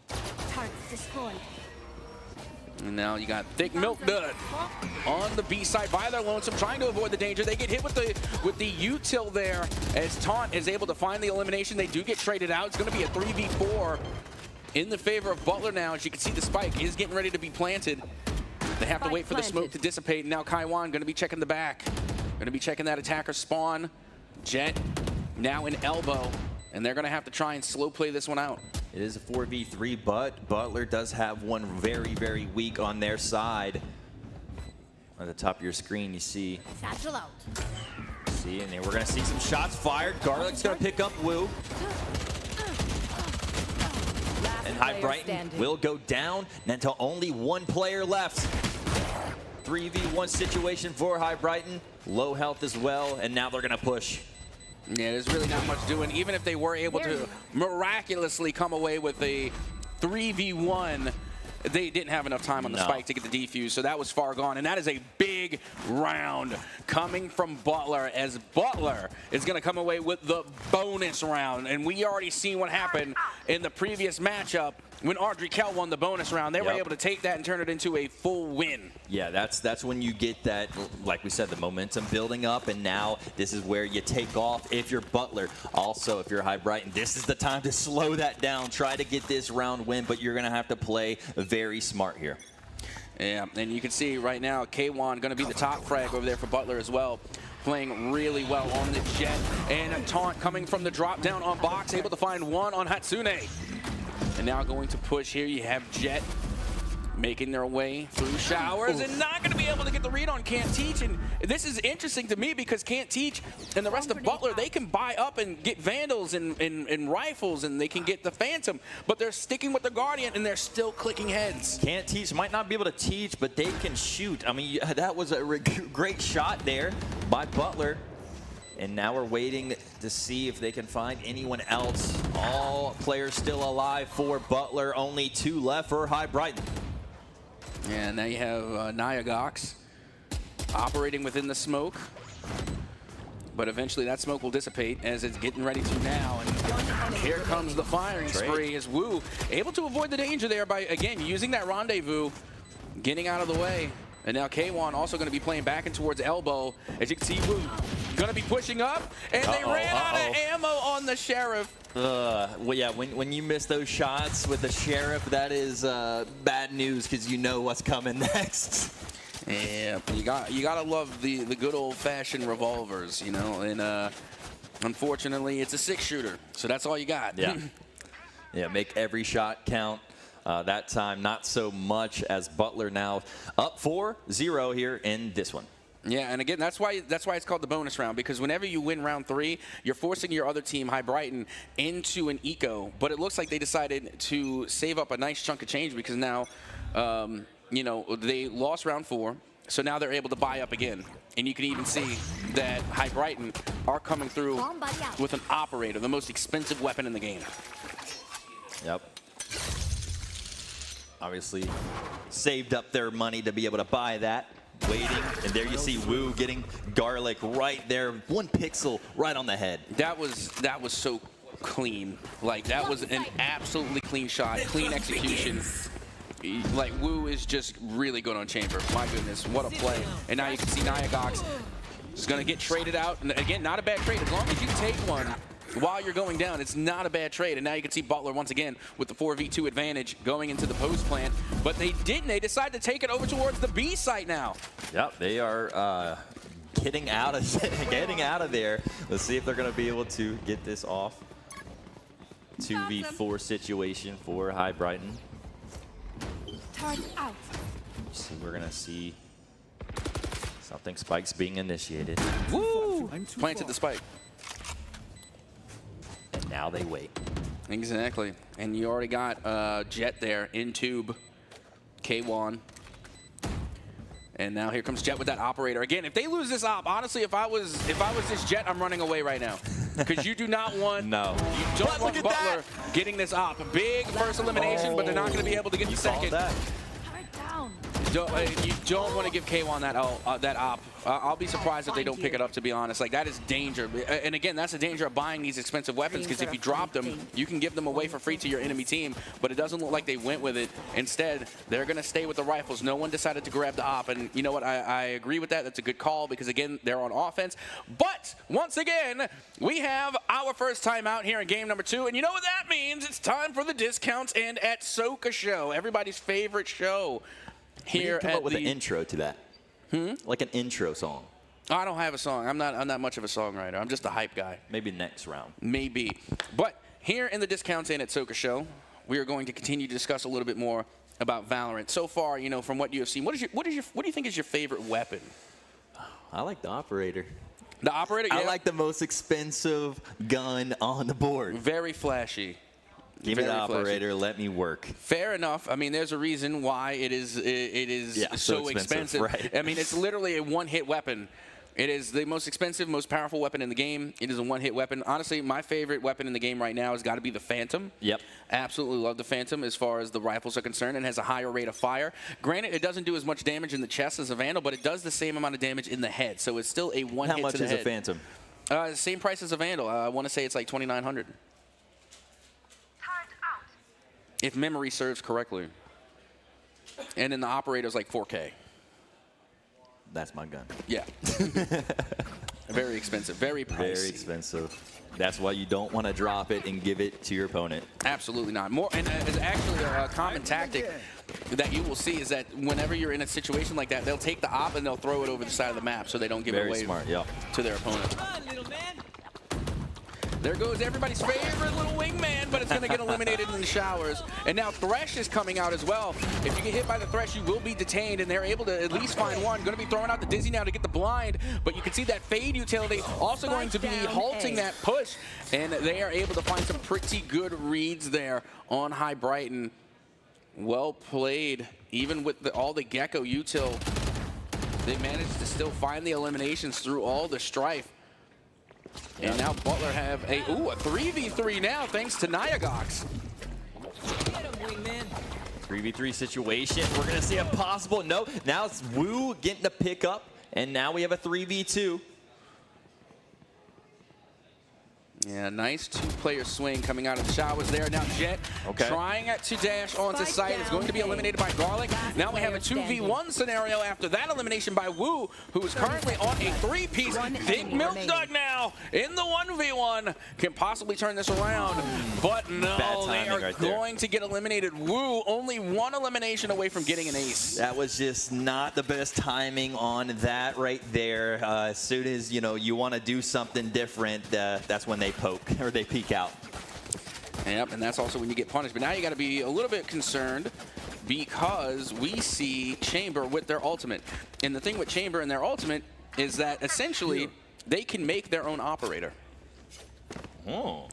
Target destroyed. And now you got Thick Milk Dud on the B side by their lonesome, trying to avoid the danger. They get hit with the util there as Taunt is able to find the elimination. They do get traded out. It's going to be a 3v4 in the favor of Butler now. As you can see, the spike is getting ready to be planted. They have to wait for the smoke to dissipate. And now Kaiwan going to be checking the back. Going to be checking that attacker spawn. Jet now in elbow. And they're going to have to try and slow play this one out. It is a 4v3, but Butler does have one very, very weak on their side. On the top of your screen, you see. Satchel out. See, and then we're going to see some shots fired. Garlic's going to pick up Wu. And High Brighton will go down until only one player left. 3v1 situation for High Brighton. Low health as well, and now they're going to push. Yeah, there's really not much doing. Even if they were able to miraculously come away with a 3v1, they didn't have enough time on the spike to get the defuse, so that was far gone. And that is a big round coming from Butler, as Butler is going to come away with the bonus round. And we already seen what happened in the previous matchup when Audrey Kell won the bonus round. They were able to take that and turn it into a full win. Yeah, that's when you get that, like we said, the momentum building up, and now this is where you take off if you're Butler. Also, if you're High Brighton, this is the time to slow that down, try to get this round win, but you're going to have to play very smart here. Yeah, and you can see right now, K1 going to be the top frag over there for Butler as well. Playing really well on the Jet. And a taunt coming from the drop down on box, able to find one on Hatsune. And now going to push here, you have Jet making their way through showers and not going to be able to get the read on Can't Teach. And this is interesting to me because Can't Teach and the rest of Butler, they can buy up and get Vandals and rifles, and they can get the Phantom, but they're sticking with the Guardian, and they're still clicking heads. Can't Teach might not be able to teach, but they can shoot. I mean, that was a great shot there by Butler. And now we're waiting to see if they can find anyone else. All players still alive for Butler. Only 2 left for High Brighton. And now you have Nyagox operating within the smoke. But eventually that smoke will dissipate as it's getting ready to now. And here comes the firing spree as Wu able to avoid the danger there by, again, using that rendezvous, getting out of the way. And now K1 also going to be playing back and towards elbow. As you can see, Wu going to be pushing up. And they ran out of ammo on the Sheriff. Well, yeah, when you miss those shots with the Sheriff, that is bad news because you know what's coming next. Yeah, you gotta love the good old-fashioned revolvers, you know. And unfortunately, it's a 6-shooter, so that's all you got. Yeah, yeah, make every shot count. That time, not so much, as Butler now up 4-0 here in this one. Yeah, and again, that's why it's called the bonus round, because whenever you win round 3, you're forcing your other team, High Brighton, into an eco. But it looks like they decided to save up a nice chunk of change because now, you know, they lost round 4, so now they're able to buy up again. And you can even see that High Brighton are coming through with an operator, the most expensive weapon in the game. Yep. Obviously saved up their money to be able to buy that. Waiting, and there you see Wu getting garlic right there, 1 pixel right on the head. That was so clean. Like, that was an absolutely clean shot, clean execution. Like, Wu is just really good on Chamber. My goodness, what a play. And now you can see Nyagox is going to get traded out. And again, not a bad trade. As long as you take one while you're going down, it's not a bad trade. And now you can see Butler once again with the 4v2 advantage going into the post plant. But they didn't. They decided to take it over towards the B site now. Yep, they are getting out of there. Let's see if they're going to be able to get this off. 2v4 situation for High Brighton. Turn out. So we're going to see something. Spikes being initiated. Woo! Planted the spike. And now they wait. Exactly. And you already got Jet there in tube. K1. And now here comes Jet with that operator. Again, if they lose this op, honestly, if I was this Jet, I'm running away right now. Because you do not want you don't want Butler getting this op. Big first elimination, but they're not going to be able to get the second. You don't want to give K1 that op. I'll be surprised if they don't pick it up, to be honest. Like, that is danger. And again, that's the danger of buying these expensive weapons, because if you drop them, you can give them away for free to your enemy team, but it doesn't look like they went with it. Instead, they're going to stay with the rifles. No one decided to grab the op, and you know what? I agree with that. That's a good call, because again, they're on offense. But once again, we have our first time out here in game number 2, and you know what that means? It's time for the discounts and at Soka show, everybody's favorite show. Here come up with an intro to that. Like an intro song. I don't have a song. I'm not much of a songwriter. I'm just a hype guy. Maybe next round. Maybe. But here in the Discounts In at Soka show, we are going to continue to discuss a little bit more about Valorant. So far, you know, from what you have seen, what do you think is your favorite weapon? I like the operator. The operator? Yeah. I like the most expensive gun on the board. Very flashy. Give me the operator, let me work. Fair enough. I mean, there's a reason why it is so expensive. Right. I mean, it's literally a one-hit weapon. It is the most expensive, most powerful weapon in the game. It is a one-hit weapon. Honestly, my favorite weapon in the game right now has got to be the Phantom. Yep. Absolutely love the Phantom as far as the rifles are concerned, and has a higher rate of fire. Granted, it doesn't do as much damage in the chest as a Vandal, but it does the same amount of damage in the head. So it's still a one-hit to the head. How much is a Phantom? Same price as a Vandal. I want to say it's like $2,900. If memory serves correctly. And then the operator's like 4K. That's my gun. Yeah. Very expensive. Very pricey. Very expensive. That's why you don't want to drop it and give it to your opponent. Absolutely not. More, and it's actually a common tactic that you will see is that whenever you're in a situation like that, they'll take the op and they'll throw it over the side of the map so they don't give it away smart, yeah. to their opponent. There goes everybody's favorite little wingman, but it's going to get eliminated in the showers. And now Thresh is coming out as well. If you get hit by the Thresh, you will be detained, and they're able to at least find one. Going to be throwing out the Dizzy now to get the blind, but you can see that Fade utility also going to be halting that push, and they are able to find some pretty good reads there on High Brighton. Well played, even with all the Gecko util. They managed to still find the eliminations through all the strife. And now Butler have a 3v3 now, thanks to Nyagox. 3v3 situation. We're going to see a possible no. Now it's Wu getting the pick up, and now we have a 3v2. Yeah, nice two-player swing coming out of the showers there. Now Jet trying to dash onto site is going to be eliminated by Garlic. Now we have a 2v1 scenario after that elimination by Wu, who is currently on a three-piece. Big Milk Dog now in the 1v1 can possibly turn this around, but no, they are going to get eliminated. Wu only one elimination away from getting an ace. That was just not the best timing on that right there. As soon as you want to do something different, that's when they poke or they peek out. Yep, and that's also when you get punished. But now you got to be a little bit concerned because we see Chamber with their ultimate. And the thing with Chamber and their ultimate is that essentially they can make their own operator.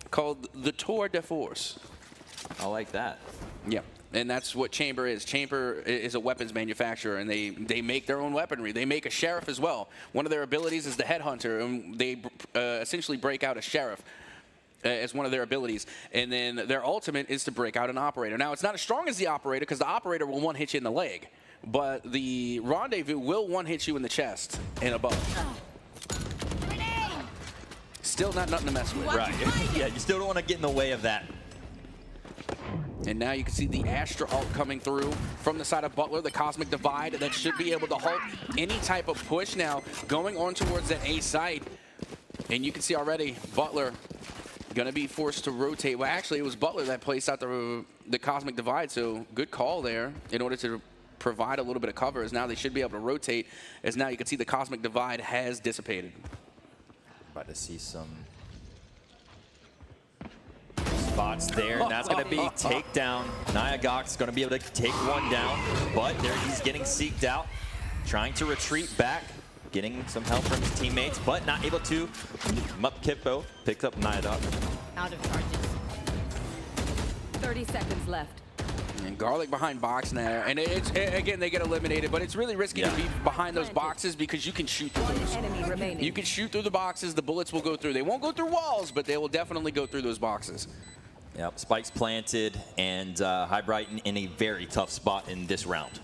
Called the Tour de Force. I like that. Yep. And that's what Chamber is. Chamber is a weapons manufacturer, and they make their own weaponry. They make a sheriff as well. One of their abilities is the headhunter, and they essentially break out a sheriff as one of their abilities. And then their ultimate is to break out an operator. Now, it's not as strong as the operator, because the operator will one-hit you in the leg. But the rendezvous will one-hit you in the chest and above. Still not nothing to mess with. Right. Yeah, you still don't want to get in the way of that. And now you can see the Astra ult coming through from the side of Butler, the Cosmic Divide that should be able to halt any type of push now going on towards that A site. And you can see already Butler going to be forced to rotate. Well, actually, it was Butler that placed out the Cosmic Divide, so good call there in order to provide a little bit of cover, as now they should be able to rotate, as now you can see the Cosmic Divide has dissipated. About to see some spots there, and that's going to be takedown. Nyagox going to be able to take one down, but there he's getting seeked out, trying to retreat back, getting some help from his teammates, but not able to. Kippo picks up Nyagox. Out of charges. 30 seconds left. And Garlic behind box now, and again they get eliminated, but it's really risky to be behind those boxes because you can shoot through those. You can shoot through the boxes, the bullets will go through. They won't go through walls, but they will definitely go through those boxes. Yep, spikes planted, and High Brighton in a very tough spot in this round.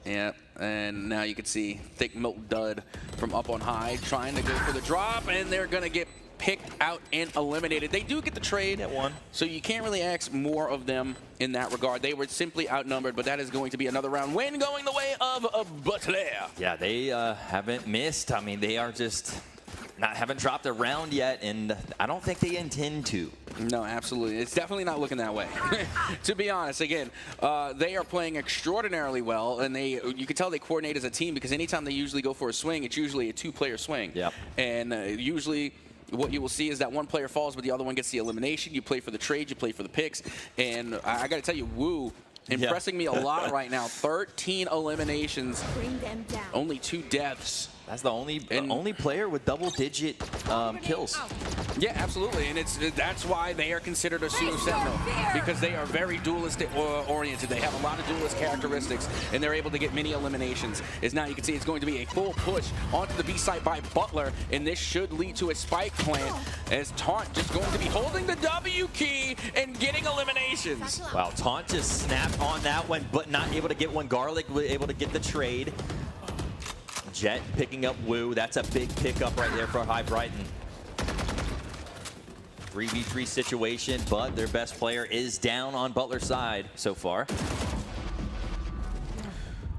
Yeah, and now you can see Thick Milk Dud from up on high trying to go for the drop, and they're going to get picked out and eliminated. They do get the trade at one, so you can't really ask more of them in that regard. They were simply outnumbered, but that is going to be another round win going the way of Butler. Yeah, they haven't missed. I mean, they are just haven't dropped a round yet, and I don't think they intend to. No, absolutely. It's definitely not looking that way. To be honest, again, they are playing extraordinarily well, and you can tell they coordinate as a team because anytime they usually go for a swing, it's usually a two-player swing. Yep. And usually what you will see is that one player falls, but the other one gets the elimination. You play for the trade, you play for the picks. And I got to tell you, Wu impressing me a lot right now. 13 eliminations, Bring them down. only 2 deaths. That's the only player with double-digit kills. Yeah, absolutely, and that's why they are considered a pseudo sentinel, because they are very dualistic oriented. They have a lot of duelist characteristics, and they're able to get many eliminations. As now you can see, it's going to be a full push onto the B site by Butler, and this should lead to a spike plant, as Taunt just going to be holding the W key and getting eliminations. Wow, Taunt just snapped on that one, but not able to get one. Garlic was able to get the trade. Jet picking up Wu. That's a big pickup right there for High Brighton. 3v3 situation, but their best player is down on Butler's side so far.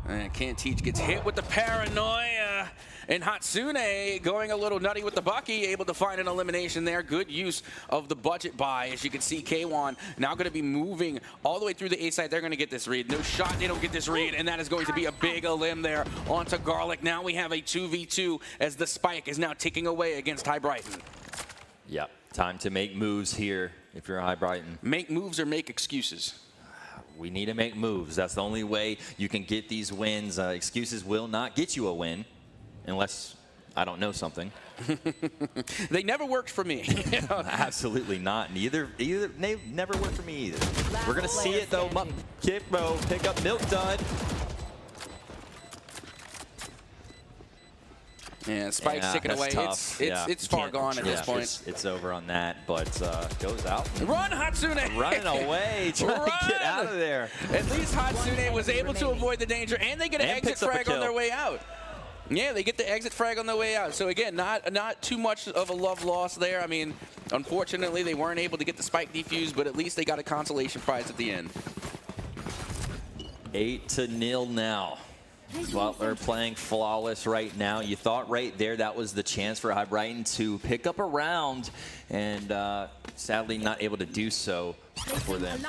And Can't Teach gets hit with the paranoia. And Hatsune going a little nutty with the Bucky, able to find an elimination there. Good use of the budget buy. As you can see, K1 now going to be moving all the way through the A side. They're going to get this read. No shot, they don't get this read. And that is going to be a big elim there onto Garlic. Now we have a 2v2 as the spike is now ticking away against High Brighton. Yep. Time to make moves here if you're High Brighton. Make moves or make excuses? We need to make moves. That's the only way you can get these wins. Excuses will not get you a win unless I don't know something. They never worked for me. Absolutely not. Neither they never worked for me either. We're going to see it, though. Kippo pick up Milk Dud. Yeah, Spike's ticking away. Tough. It's far gone at this point. It's over on that, but goes out. Run, Hatsune! Running away, trying to get out of there. At least Hatsune was able to avoid the danger, and they get an exit frag on their way out. Yeah, they get the exit frag on their way out. So again, not too much of a love loss there. I mean, unfortunately, they weren't able to get the Spike defused, but at least they got a consolation prize at the end. 8-0 now. Butler playing flawless right now. You thought right there that was the chance for High Brighton to pick up a round, and sadly not able to do so for them.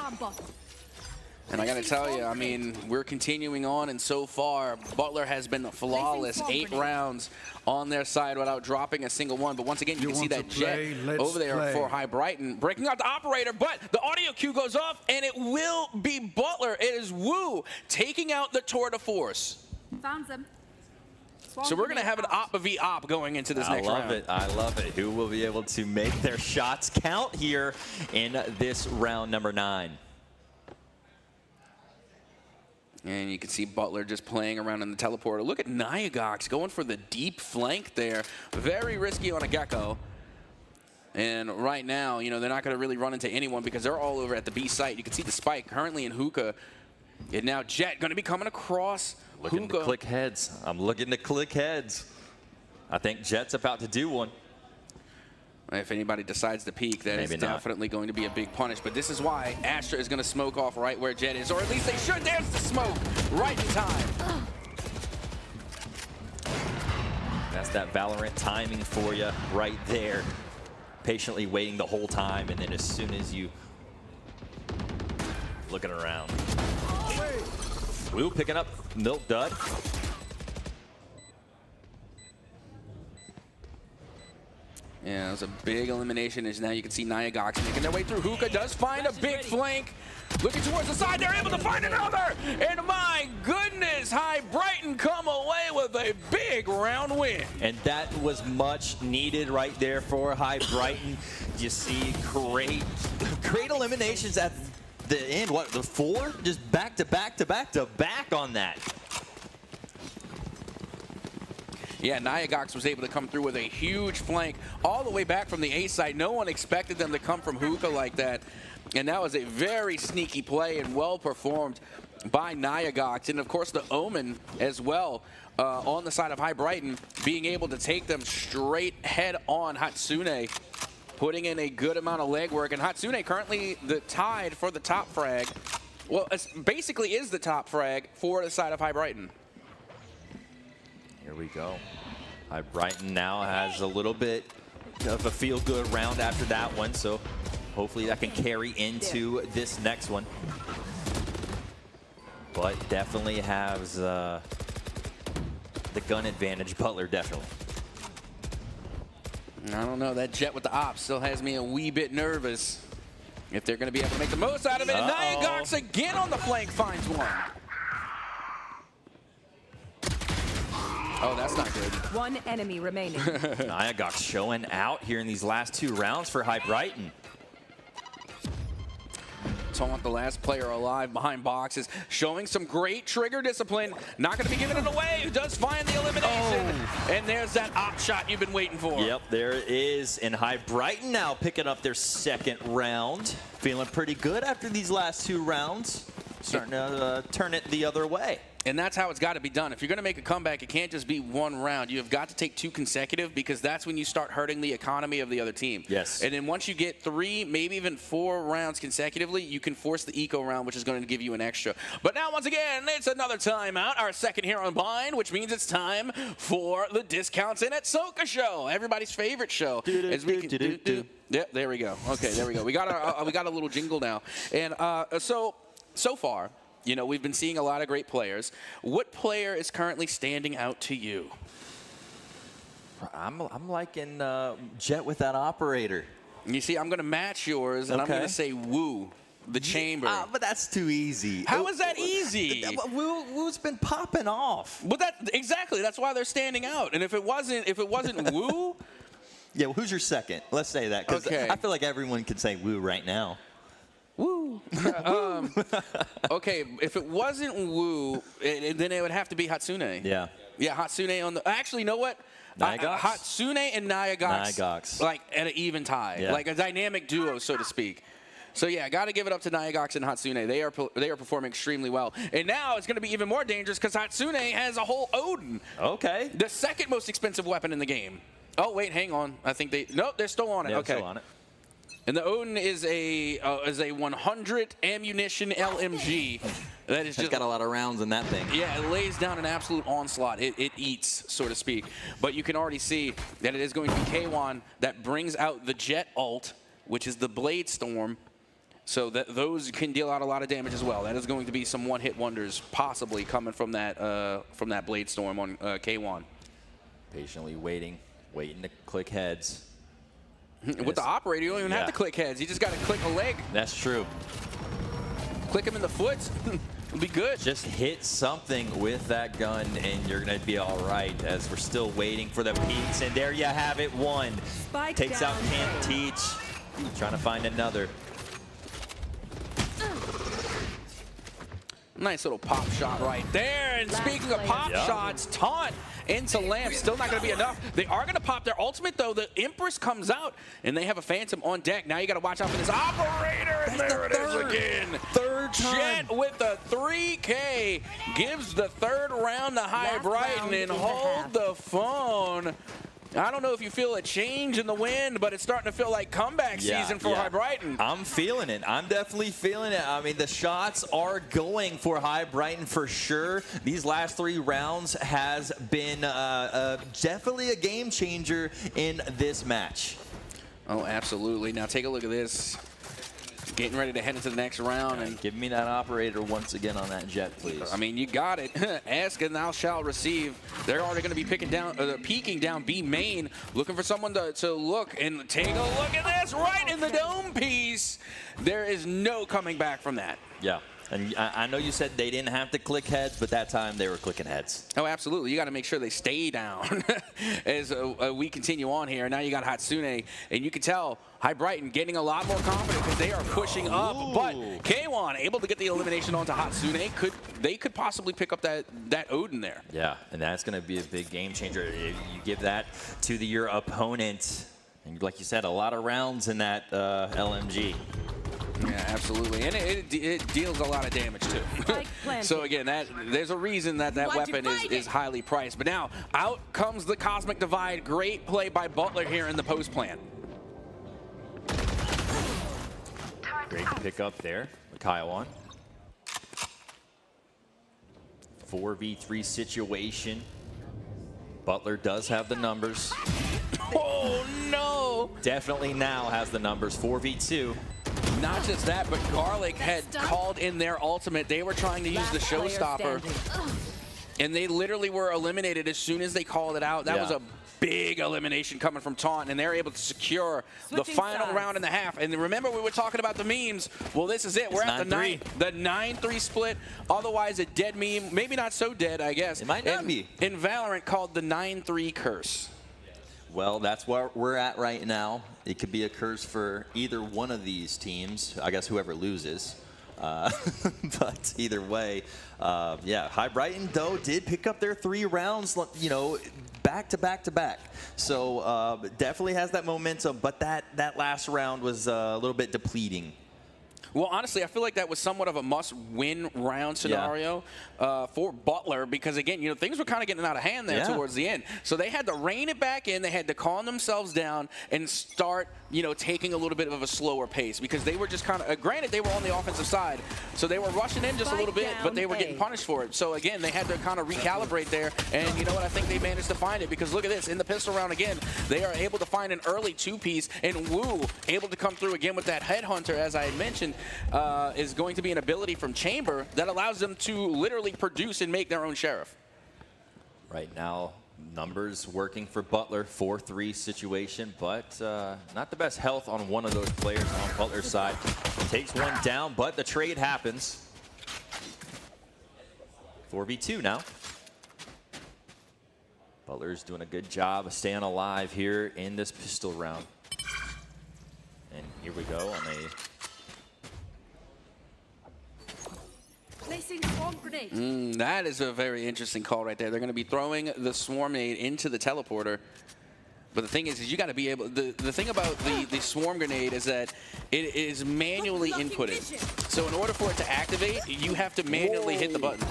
And I got to tell you, I mean, we're continuing on, and so far, Butler has been flawless. 8 rounds on their side without dropping a single one. But once again, you can see that jet over there for High Brighton. Breaking out the operator, but the audio cue goes off, and it will be Butler. It is Wu taking out the tour de force. Found them. So we're going to have an op v op going into this next round. I love it. I love it. Who will be able to make their shots count here in this round number 9? And you can see Butler just playing around in the teleporter. Look at Nyagox going for the deep flank there. Very risky on a Gecko. And right now, you know, they're not going to really run into anyone because they're all over at the B site. You can see the Spike currently in Hookah. And now Jet going to be coming across Looking Hookah. to click heads. I'm looking to click heads. I think Jet's about to do one. If anybody decides to peek, that is definitely going to be a big punish. But this is why Astra is going to smoke off right where Jet is. Or at least they should. There's the smoke right in time. That's that Valorant timing for you right there. Patiently waiting the whole time, and then as soon as you looking around. Wu picking up Milk Dud. Yeah, it was a big elimination as now you can see Nyagox making their way through. Hookah does find a big flank. Looking towards the side, they're able to find another. And my goodness, High Brighton come away with a big round win. And that was much needed right there for High Brighton. You see great eliminations at the end. What, the 4? Just back to back to back to back on that. Yeah, Nyagox was able to come through with a huge flank all the way back from the A side. No one expected them to come from Hookah like that. And that was a very sneaky play and well performed by Nyagox. And of course the Omen as well on the side of High Brighton, being able to take them straight head on. Hatsune putting in a good amount of legwork. And Hatsune currently tied for the top frag. Well, it basically is the top frag for the side of High Brighton. Here we go. High Brighton now has a little bit of a feel-good round after that one, so hopefully that can carry into this next one. But definitely has the gun advantage, Butler definitely. I don't know, that Jet with the ops still has me a wee bit nervous if they're going to be able to make the most out of it. And Nyagox again on the flank finds one. Oh, that's not good. One enemy remaining. Nyagox showing out here in these last 2 rounds for High Brighton. Taunt, the last player alive behind boxes, showing some great trigger discipline. Not going to be giving it away. Who does find the elimination? And there's that op shot you've been waiting for. Yep, there it is. And High Brighton now picking up their 2nd round. Feeling pretty good after these last 2 rounds. Starting to turn it the other way. And that's how it's got to be done. If you're going to make a comeback, it can't just be 1 round. You have got to take 2 consecutive, because that's when you start hurting the economy of the other team. Yes. And then once you get 3, maybe even 4 rounds consecutively, you can force the eco round, which is going to give you an extra. But now, once again, it's another timeout. Our 2nd here on Bind, which means it's time for the Discounts In at Soka show. Everybody's favorite show. Yep, there we go. Okay, there we go. We got a little jingle now. And so far, you know, we've been seeing a lot of great players. What player is currently standing out to you? I'm liking Jet with that operator. You see, I'm going to match yours, and I'm going to say Woo, the chamber. But that's too easy. How is that easy? Woo's been popping off. Well, exactly. That's why they're standing out. And if it wasn't Woo. Yeah, well, who's your second? Let's say that, because I feel like everyone can say Woo right now. Woo. Okay, if it wasn't Woo, then it would have to be Hatsune. Yeah. Yeah, Hatsune on the. Actually, you know what? Nyagox? Hatsune and Nyagox. Like at an even tie, like a dynamic duo, so to speak. So yeah, I got to give it up to Nyagox and Hatsune. They are performing extremely well. And now it's going to be even more dangerous because Hatsune has a whole Odin. Okay. The second most expensive weapon in the game. Oh wait, hang on. I think they're still on it. Yeah, okay. Still on it. And the Odin is a 100 ammunition LMG. That is just got a lot of rounds in that thing. Yeah, it lays down an absolute onslaught. It eats, so to speak. But you can already see that it is going to be K1 that brings out the Jet ult, which is the Blade Storm. So that those can deal out a lot of damage as well. That is going to be some one-hit wonders possibly coming from that Blade Storm on K1. Patiently waiting to click heads. With the operator, you don't even have to click heads. You just got to click a leg. That's true. Click him in the foot. It'll be good. Just hit something with that gun, and you're going to be all right, as we're still waiting for the peaks. And there you have it, one. Spike Takes down. out Can't Teach. Trying to find another. Nice little pop shot right there. And speaking of pop shots, taunt into Lamp. Still not going to be enough. They are going to pop their ultimate, though. The Empress comes out, and they have a Phantom on deck. Now you got to watch out for this operator. And there it is again. Third time. Jet with the 3K gives the third round to High Brighton, and hold the phone. I don't know if you feel a change in the wind, but it's starting to feel like comeback season for High Brighton. I'm feeling it. I'm definitely feeling it. I mean, the shots are going for High Brighton for sure. These last 3 rounds has been definitely a game changer in this match. Oh, absolutely. Now take a look at this. Getting ready to head into the next round. And give me that operator once again on that Jet, please. I mean, you got it. Ask and thou shalt receive. They're already going to be peeking down B main, looking for someone to look and take a look at this right in the dome piece. There is no coming back from that. Yeah. And I know you said they didn't have to click heads, but that time they were clicking heads. Oh, absolutely. You got to make sure they stay down as we continue on here. Now you got Hatsune, and you can tell High Brighton getting a lot more confident because they are pushing up. But K1 able to get the elimination onto Hatsune. They could possibly pick up that Odin there. Yeah, and that's going to be a big game changer. You give that to your opponent, and like you said, a lot of rounds in that LMG. Yeah, absolutely, and it deals a lot of damage too. So again, there's a reason that weapon is highly priced. But now out comes the Cosmic Divide. Great play by Butler here in the post plant. Great pick up there with Kyle 4v3 situation. Butler does have the numbers. Oh no! Definitely now has the numbers. 4v2. Not just that, but Garlic had called in their ultimate. They were trying to use the showstopper, and they literally were eliminated as soon as they called it out. That was a big elimination coming from Taunt, and they're able to secure the final round and a half. And remember, we were talking about the memes. Well, this is it. We're at the 9-3 split. Otherwise, a dead meme. Maybe not so dead, I guess. It might not be. In Valorant, called the 9-3 curse. Well, that's where we're at right now. It could be a curse for either one of these teams. I guess whoever loses. But either way, yeah, High Brighton, though, did pick up their 3 rounds, you know, back to back to back. So definitely has that momentum, but that last round was a little bit depleting. Well, honestly, I feel like that was somewhat of a must-win round scenario for Butler because, again, you know, things were kind of getting out of hand there towards the end. So they had to rein it back in. They had to calm themselves down and start, you know, taking a little bit of a slower pace because they were just kind of, granted, they were on the offensive side, so they were rushing in just a little bit, but they were getting punished for it. So, again, they had to kind of recalibrate there, and you know what? I think they managed to find it because look at this. In the pistol round again, they are able to find an early 2-piece, and Wu able to come through again with that Headhunter, as I had mentioned. Is going to be an ability from Chamber that allows them to literally produce and make their own sheriff. Right now, Numbers working for Butler, 4-3 situation, but not the best health on one of those players on Butler's side. Takes one down, but the trade happens. 4v2 now. Butler's doing a good job of staying alive here in this pistol round. And here we go on a... Placing swarm grenade. That is a very interesting call right there. They're going to be throwing the swarm nade into the teleporter. But the thing is you got to be able... The thing about the swarm grenade is that it is manually inputted. So in order for it to activate, you have to manually hit the button.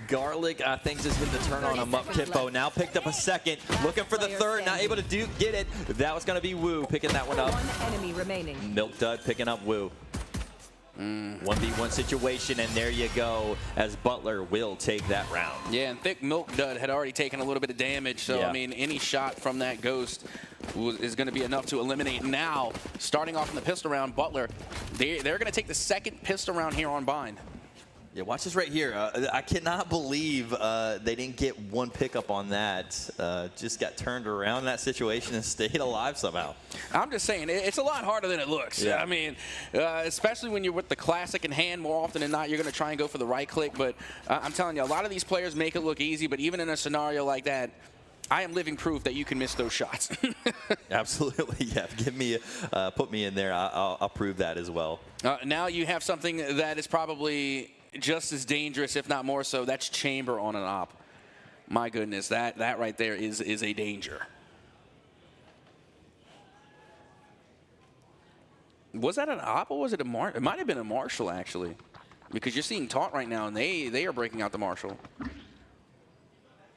Garlic, I think, just hit the turn on him up. Kippo now picked up a second, looking for the third, not able to get it. That was going to be Wu picking that one up. One enemy remaining. Milk Dud picking up Wu. 1v1 situation, and there you go, as Butler will take that round. Yeah, and Thick Milk Dud had already taken a little bit of damage, so, yeah. I mean, any shot from that Ghost is going to be enough to eliminate. Now, starting off in the pistol round, Butler, they're going to take the second pistol round here on Bind. Yeah, watch this right here. I cannot believe they didn't get one pickup on that. Just got turned around in that situation and stayed alive somehow. I'm just saying, it's a lot harder than it looks. Yeah. I mean, especially when you're with the classic in hand, more often than not, you're going to try and go for the right click. But I'm telling you, a lot of these players make it look easy. But even in a scenario like that, I am living proof that you can miss those shots. Absolutely, yeah. Give me, put me in there. I'll prove that as well. Now you have something that is probably just as dangerous, if not more so. That's Chamber on an op. My goodness, that right there is a danger. Was that an op or was it a Marshall? It might have been a Marshall, actually, because you're seeing Taunt right now, and they are breaking out the Marshall.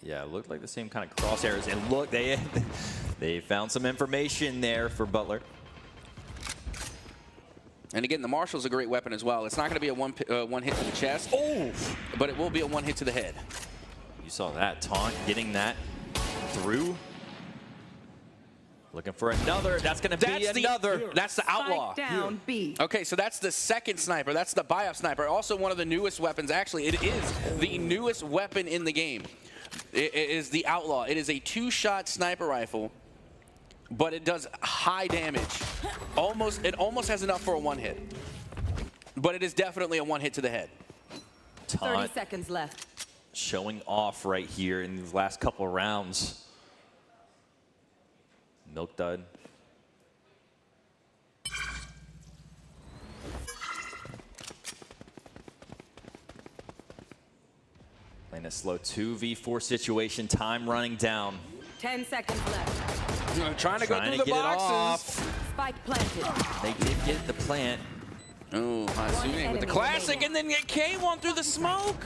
Yeah, it looked like the same kind of crosshairs. And look, they found some information there for Butler. And again, the Marshall's a great weapon as well. It's not going to be a one hit to the chest, but it will be a one hit to the head. You saw that Taunt getting that through. Looking for another. That's going to be another. That's the Outlaw. Spike down B. Okay, so that's the second sniper. That's the buy-up sniper. Also one of the newest weapons. Actually, it is the newest weapon in the game. It is the Outlaw. It is a 2-shot sniper rifle, but it does high damage. It almost has enough for a one hit, but it is definitely a one hit to the head. 30 seconds left. Showing off right here in these last couple of rounds. Milk Dud. Playing a slow 2v4 situation, time running down. 10 seconds left. Trying to go through the boxes. Spike planted. They did get the plant. Oh, Hasune with the classic, and then get K1 through the smoke.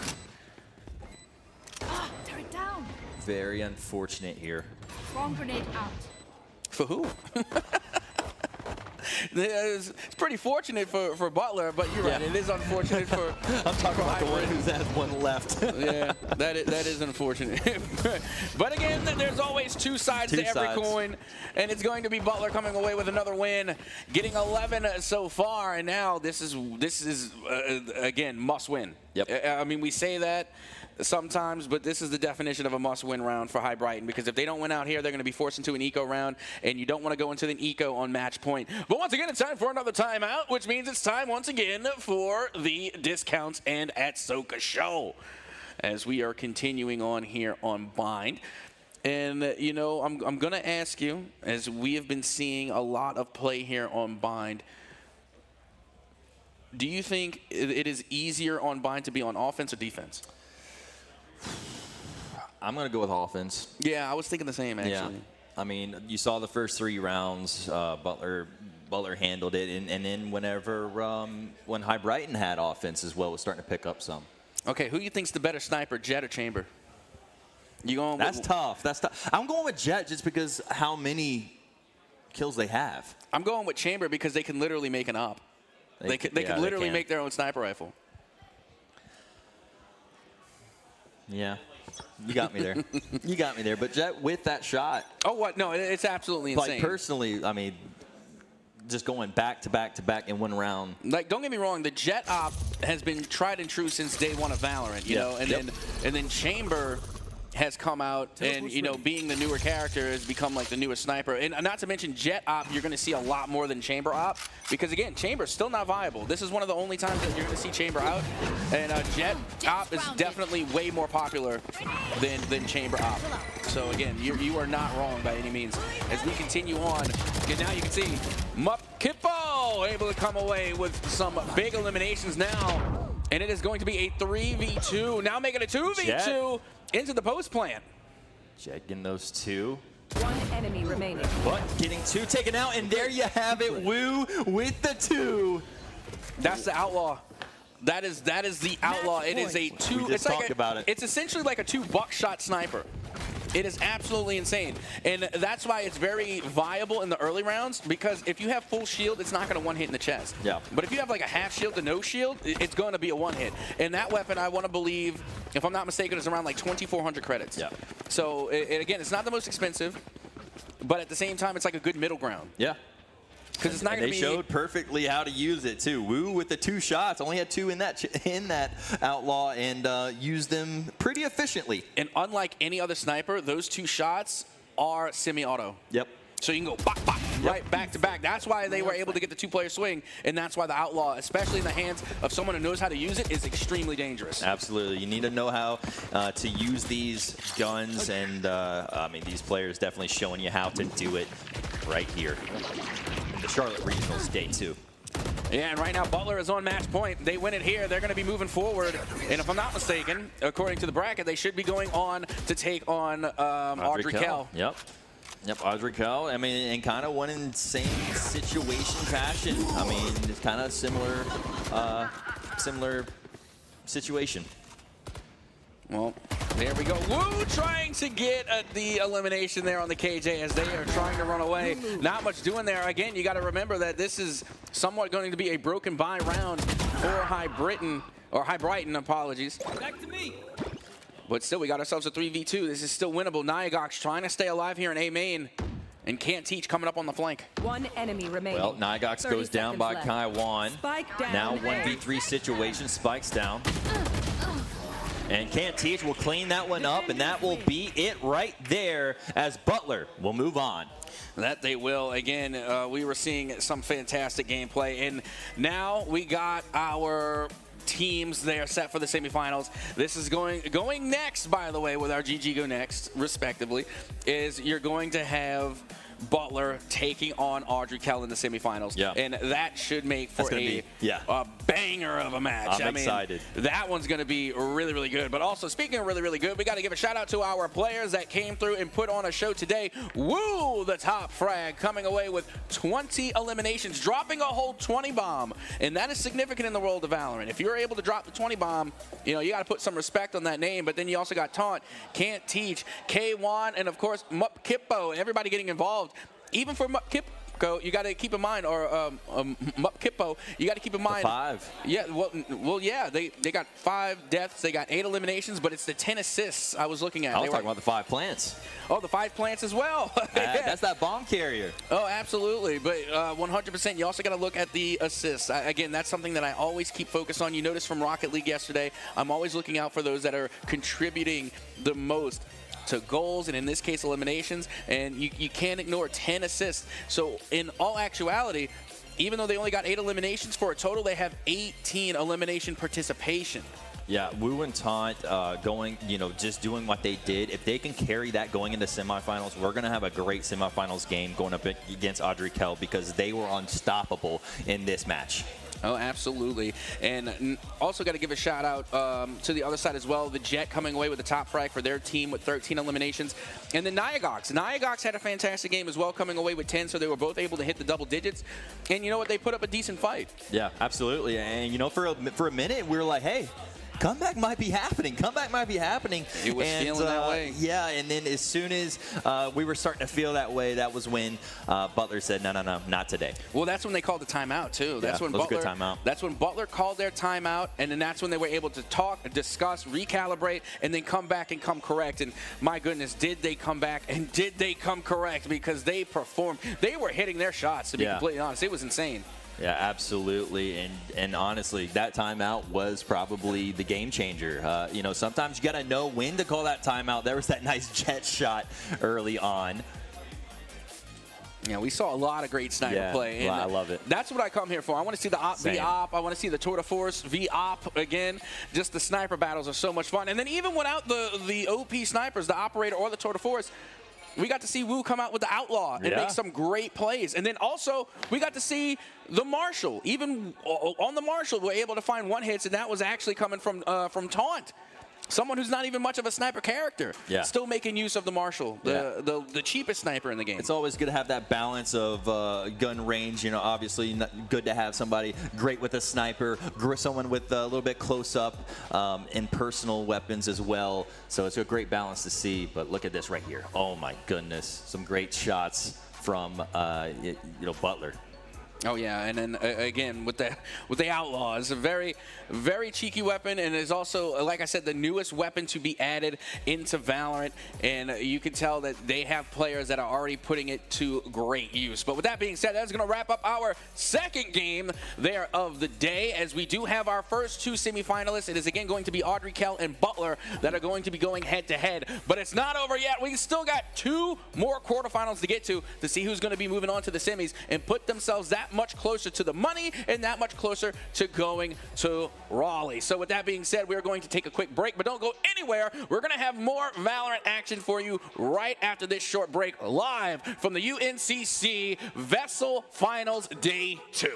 Turn it down. Very unfortunate here. Swarm grenade out. For who? It's pretty fortunate for Butler, but you're right. It is unfortunate for. I'm talking about the one who has one left. Yeah, that is unfortunate. But again, there's always two sides to every coin, and it's going to be Butler coming away with another win, getting 11 so far, and now this is again must win. Yep. I mean, we say that sometimes, but this is the definition of a must-win round for High Brighton, because if they don't win out here, they're going to be forced into an eco round, and you don't want to go into an eco on match point. But once again, it's time for another timeout, which means it's time once again for the Discounts and at Soka show, as we are continuing on here on Bind. And, you know, I'm going to ask you, as we have been seeing a lot of play here on Bind, do you think it is easier on Bind to be on offense or defense? I'm going to go with offense. Yeah, I was thinking the same, actually. Yeah. I mean, you saw the first 3 rounds. Butler handled it. And then when High Brighton had offense as well, it was starting to pick up some. Okay, who do you think's the better sniper, Jet or Chamber? You going? That's tough. That's tough. I'm going with Jet just because how many kills they have. I'm going with Chamber because they can literally make an op. They can literally make their own sniper rifle. Yeah, you got me there. You got me there. But Jet with that shot. Oh, what? No, it's absolutely insane. Like, personally, I mean, just going back to back to back in one round. Like, don't get me wrong, the Jet op has been tried and true since day one of Valorant, you know, and then Chamber has come out, and you know, being the newer character has become like the newest sniper. And not to mention Jet Op, you're going to see a lot more than Chamber Op, because again, Chamber's still not viable. This is one of the only times that you're going to see Chamber out, and Jet Op is definitely way more popular than Chamber Op. So again, you are not wrong by any means. As we continue on, and now you can see Mup Kippo able to come away with some big eliminations now. And it is going to be a 3v2, now making a 2v2 into the post plant. Jet getting those 2. One enemy remaining. But getting 2 taken out, and there you have it, Woo with the 2. That's the outlaw. That is the outlaw. It is a 2. We just talked about it. It's essentially like a 2 buckshot sniper. It is absolutely insane. And that's why it's very viable in the early rounds, because if you have full shield, it's not going to one hit in the chest. Yeah. But if you have like a half shield to no shield, it's going to be a one hit. And that weapon, I want to believe, if I'm not mistaken, is around like 2,400 credits. Yeah. So, again, it's not the most expensive, but at the same time, it's like a good middle ground. Yeah. Because it's not going to be. They showed perfectly how to use it too. Woo with the 2 shots, only had 2 in that outlaw, and used them pretty efficiently. And unlike any other sniper, those 2 shots are semi-auto. Yep. So you can go bop, bop, right back to back. That's why they were able to get the 2-player swing, and that's why the outlaw, especially in the hands of someone who knows how to use it, is extremely dangerous. Absolutely. You need to know how to use these guns, and I mean, these players definitely showing you how to do it right here. The Charlotte Regionals Day 2. Yeah, and right now Butler is on match point. They win it here. They're going to be moving forward. And if I'm not mistaken, according to the bracket, they should be going on to take on Audrey Kell. Yep. Yep, Audrey Kell. I mean, and kind of one in the same situation fashion. I mean, it's kind of similar situation. Well, there we go. Woo trying to get the elimination there on the KJ as they are trying to run away. Not much doing there. Again, you got to remember that this is somewhat going to be a broken bye round for High Brighton, apologies. Back to me. But still, we got ourselves a 3v2. This is still winnable. Nyagox trying to stay alive here in A main, and Can't Teach coming up on the flank. One enemy remaining. Well, Nyagox goes down by Kaiwan. Spike down. Now 1v3 situation, Spike's down. And Can't Teach will clean that one up, and that will be it right there as Butler will move on. That they will. Again, we were seeing some fantastic gameplay, and now we got our teams there set for the semifinals. This is going next, by the way, with our GG Go Next, respectively, is you're going to have Butler taking on Audrey Kell in the semifinals. Yeah. And that should make for a banger of a match. I'm excited. That one's going to be really, really good. But also, speaking of really, really good, we got to give a shout out to our players that came through and put on a show today. Woo, the top frag, coming away with 20 eliminations, dropping a whole 20 bomb. And that is significant in the world of Valorant. If you're able to drop the 20 bomb, you know, you got to put some respect on that name. But then you also got Taunt, Can't Teach, K1, and of course, Mup Kippo, everybody getting involved. Even for Mup Kippo, you got to keep in mind, or Mup Kippo, you got to keep in mind. The 5. Yeah, well, yeah, they got 5 deaths, they got 8 eliminations, but it's the 10 assists I was looking at. I was talking about the 5 plants. Oh, the 5 plants as well. That's that bomb carrier. Oh, absolutely. But 100%, you also got to look at the assists. Again, that's something that I always keep focused on. You noticed from Rocket League yesterday, I'm always looking out for those that are contributing the most to goals, and in this case eliminations, and you can't ignore 10 assists. So in all actuality, even though they only got 8 eliminations for a total, they have 18 elimination participation. Yeah, Woo and Taunt going, you know, just doing what they did. If they can carry that going into semifinals, we're going to have a great semifinals game going up against Audrey Kell, because they were unstoppable in this match. Oh, absolutely. And also got to give a shout out to the other side as well. The Jet coming away with the top frag for their team with 13 eliminations. And then Nyagox. Nyagox had a fantastic game as well, coming away with 10, so they were both able to hit the double digits. And you know what? They put up a decent fight. Yeah, absolutely. And, you know, for a minute, we were like, hey, comeback might be happening. Comeback might be happening. It was feeling that way. Yeah, and then as soon as we were starting to feel that way, that was when Butler said, no, not today. Well, that's when they called the timeout, too. That's when Butler, a good timeout. That's when Butler called their timeout, and then that's when they were able to talk, discuss, recalibrate, and then come back and come correct. And my goodness, did they come back, and did they come correct? Because they performed. They were hitting their shots, to be completely honest. It was insane. Yeah, absolutely. And honestly, that timeout was probably the game changer. You know, sometimes you got to know when to call that timeout. There was that nice jet shot early on. Yeah, we saw a lot of great sniper play. And I love it. That's what I come here for. I want to see the op v op. I want to see the tour de force v op again. Just the sniper battles are so much fun. And then even without the OP snipers, the operator or the tour de force, we got to see Wu come out with the outlaw and make some great plays. And then also, we got to see the Marshall. Even on the Marshall, we're able to find one hits, and that was actually coming from Taunt. Someone who's not even much of a sniper character, still making use of the Marshall, the cheapest sniper in the game. It's always good to have that balance of gun range. You know, obviously good to have somebody great with a sniper, someone with a little bit close up and personal weapons as well. So it's a great balance to see. But look at this right here. Oh my goodness, some great shots from you know, Butler. Oh yeah, and then again with the outlaw, it's a very, very cheeky weapon, and is also, like I said, the newest weapon to be added into Valorant, and you can tell that they have players that are already putting it to great use. But with that being said, that's going to wrap up our second game there of the day, as we do have our first two semifinalists. It is again going to be Audrey Kell and Butler that are going to be going head to head, but it's not over yet. We still got two more quarterfinals to get to see who's going to be moving on to the semis and put themselves that much closer to the money and that much closer to going to Raleigh. So with that being said, we're going to take a quick break, but don't go anywhere. We're going to have more Valorant action for you right after this short break, live from the UNCG VESL Finals Day 2.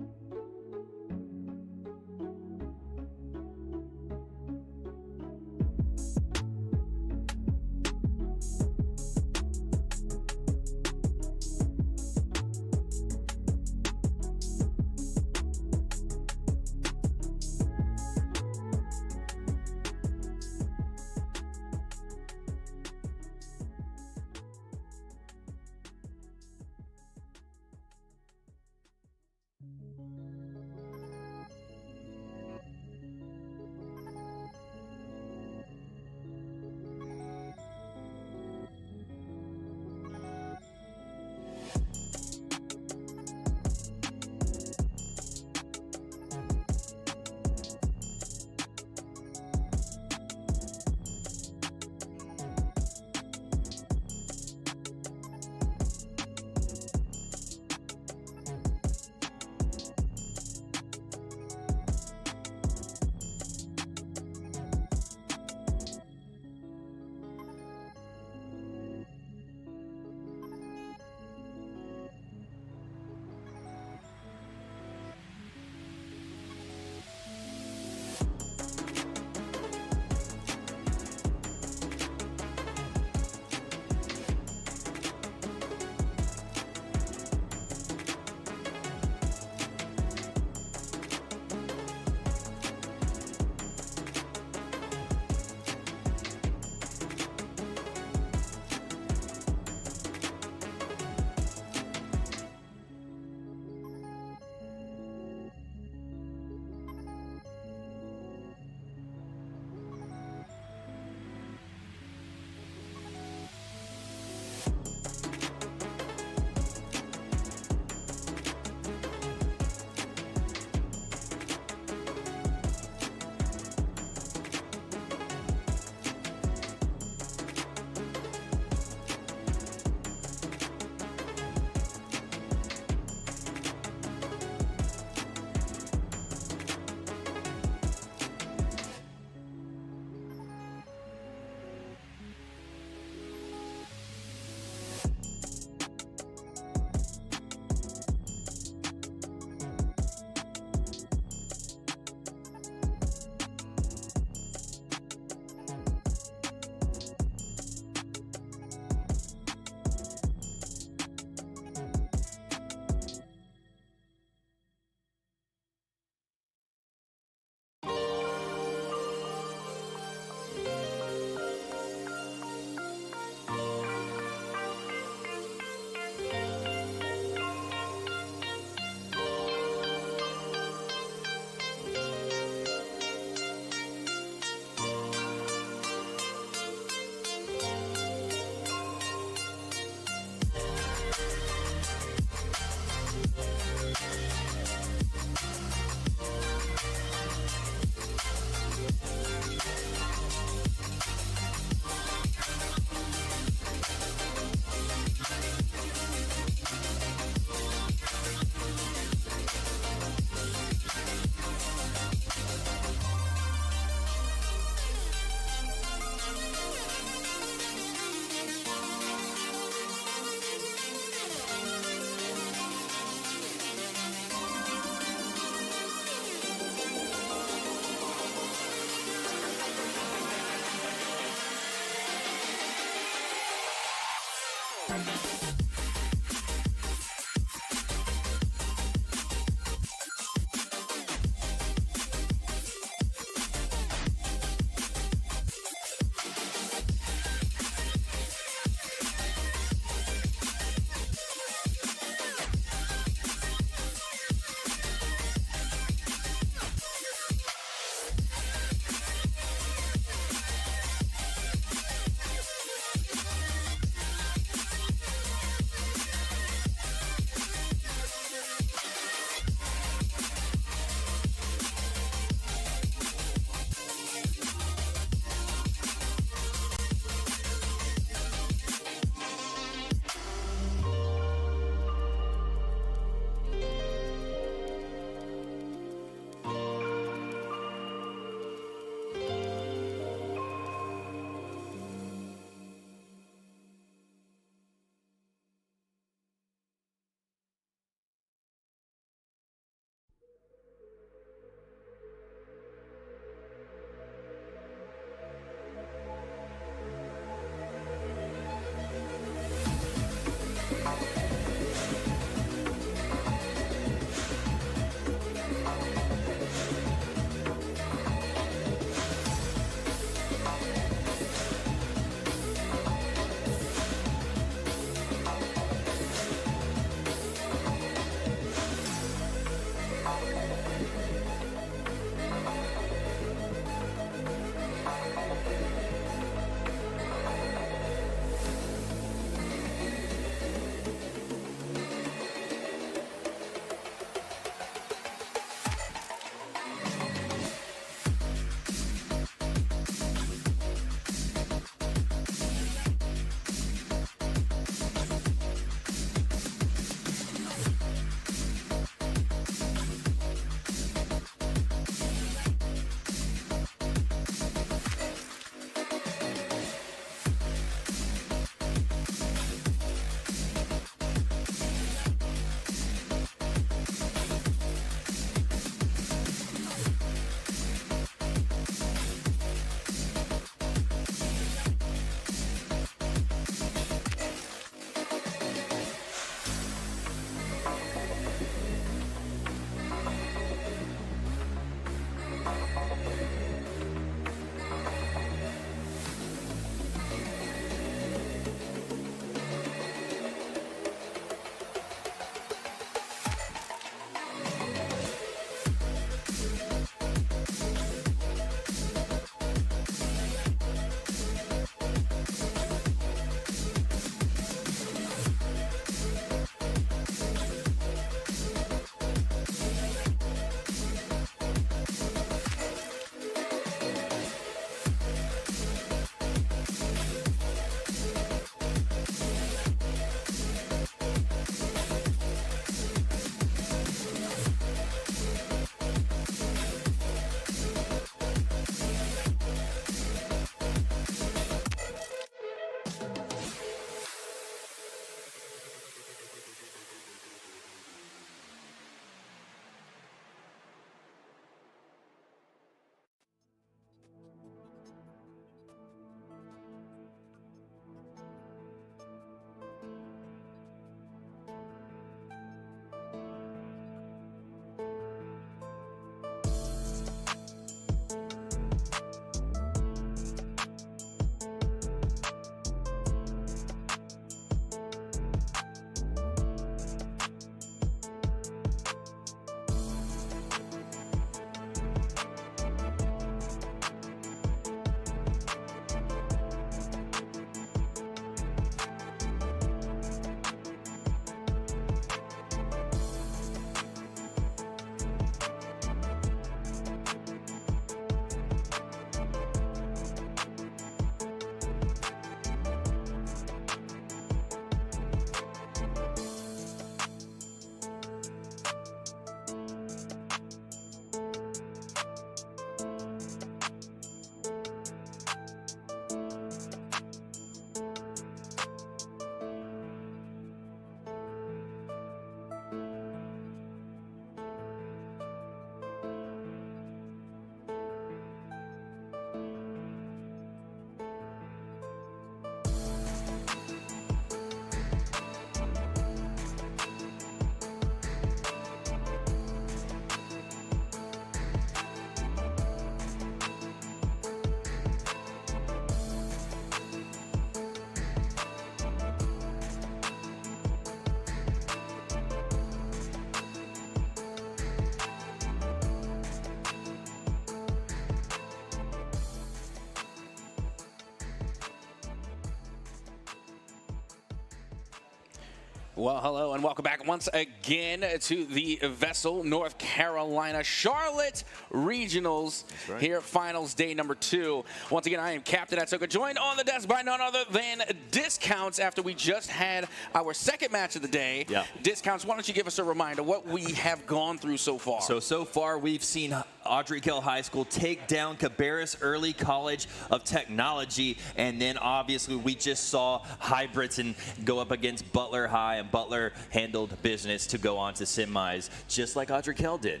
Well, hello and welcome back once again to the VESL North Carolina Charlotte Regionals here, finals day number 2. Once again, I am Captain Atsuka, joined on the desk by none other than Discounts after we just had our second match of the day. Yeah. Discounts, why don't you give us a reminder what we have gone through so far? So far we've seen Audrey Kell High School take down Cabarrus Early College of Technology, and then obviously we just saw High Britain go up against Butler High, and Butler handled business to go on to semis, just like Audrey Kell did.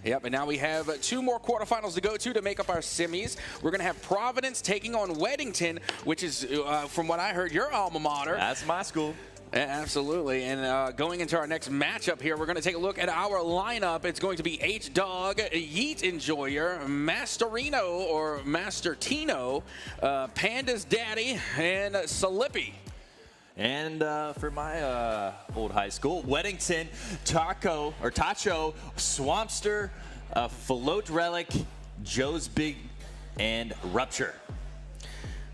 Yep, and now we have 2 more quarterfinals to go to make up our semis. We're going to have Providence taking on Wilmington, which is, from what I heard, your alma mater. That's my school. Absolutely, and going into our next matchup here, we're going to take a look at our lineup. It's going to be H-Dog, Yeet Enjoyer, Masterino or Mastertino, Panda's Daddy, and Salippy. And for my old high school, Weddington, Tacho, Swampster, Float Relic, Joe's Big, and Rupture.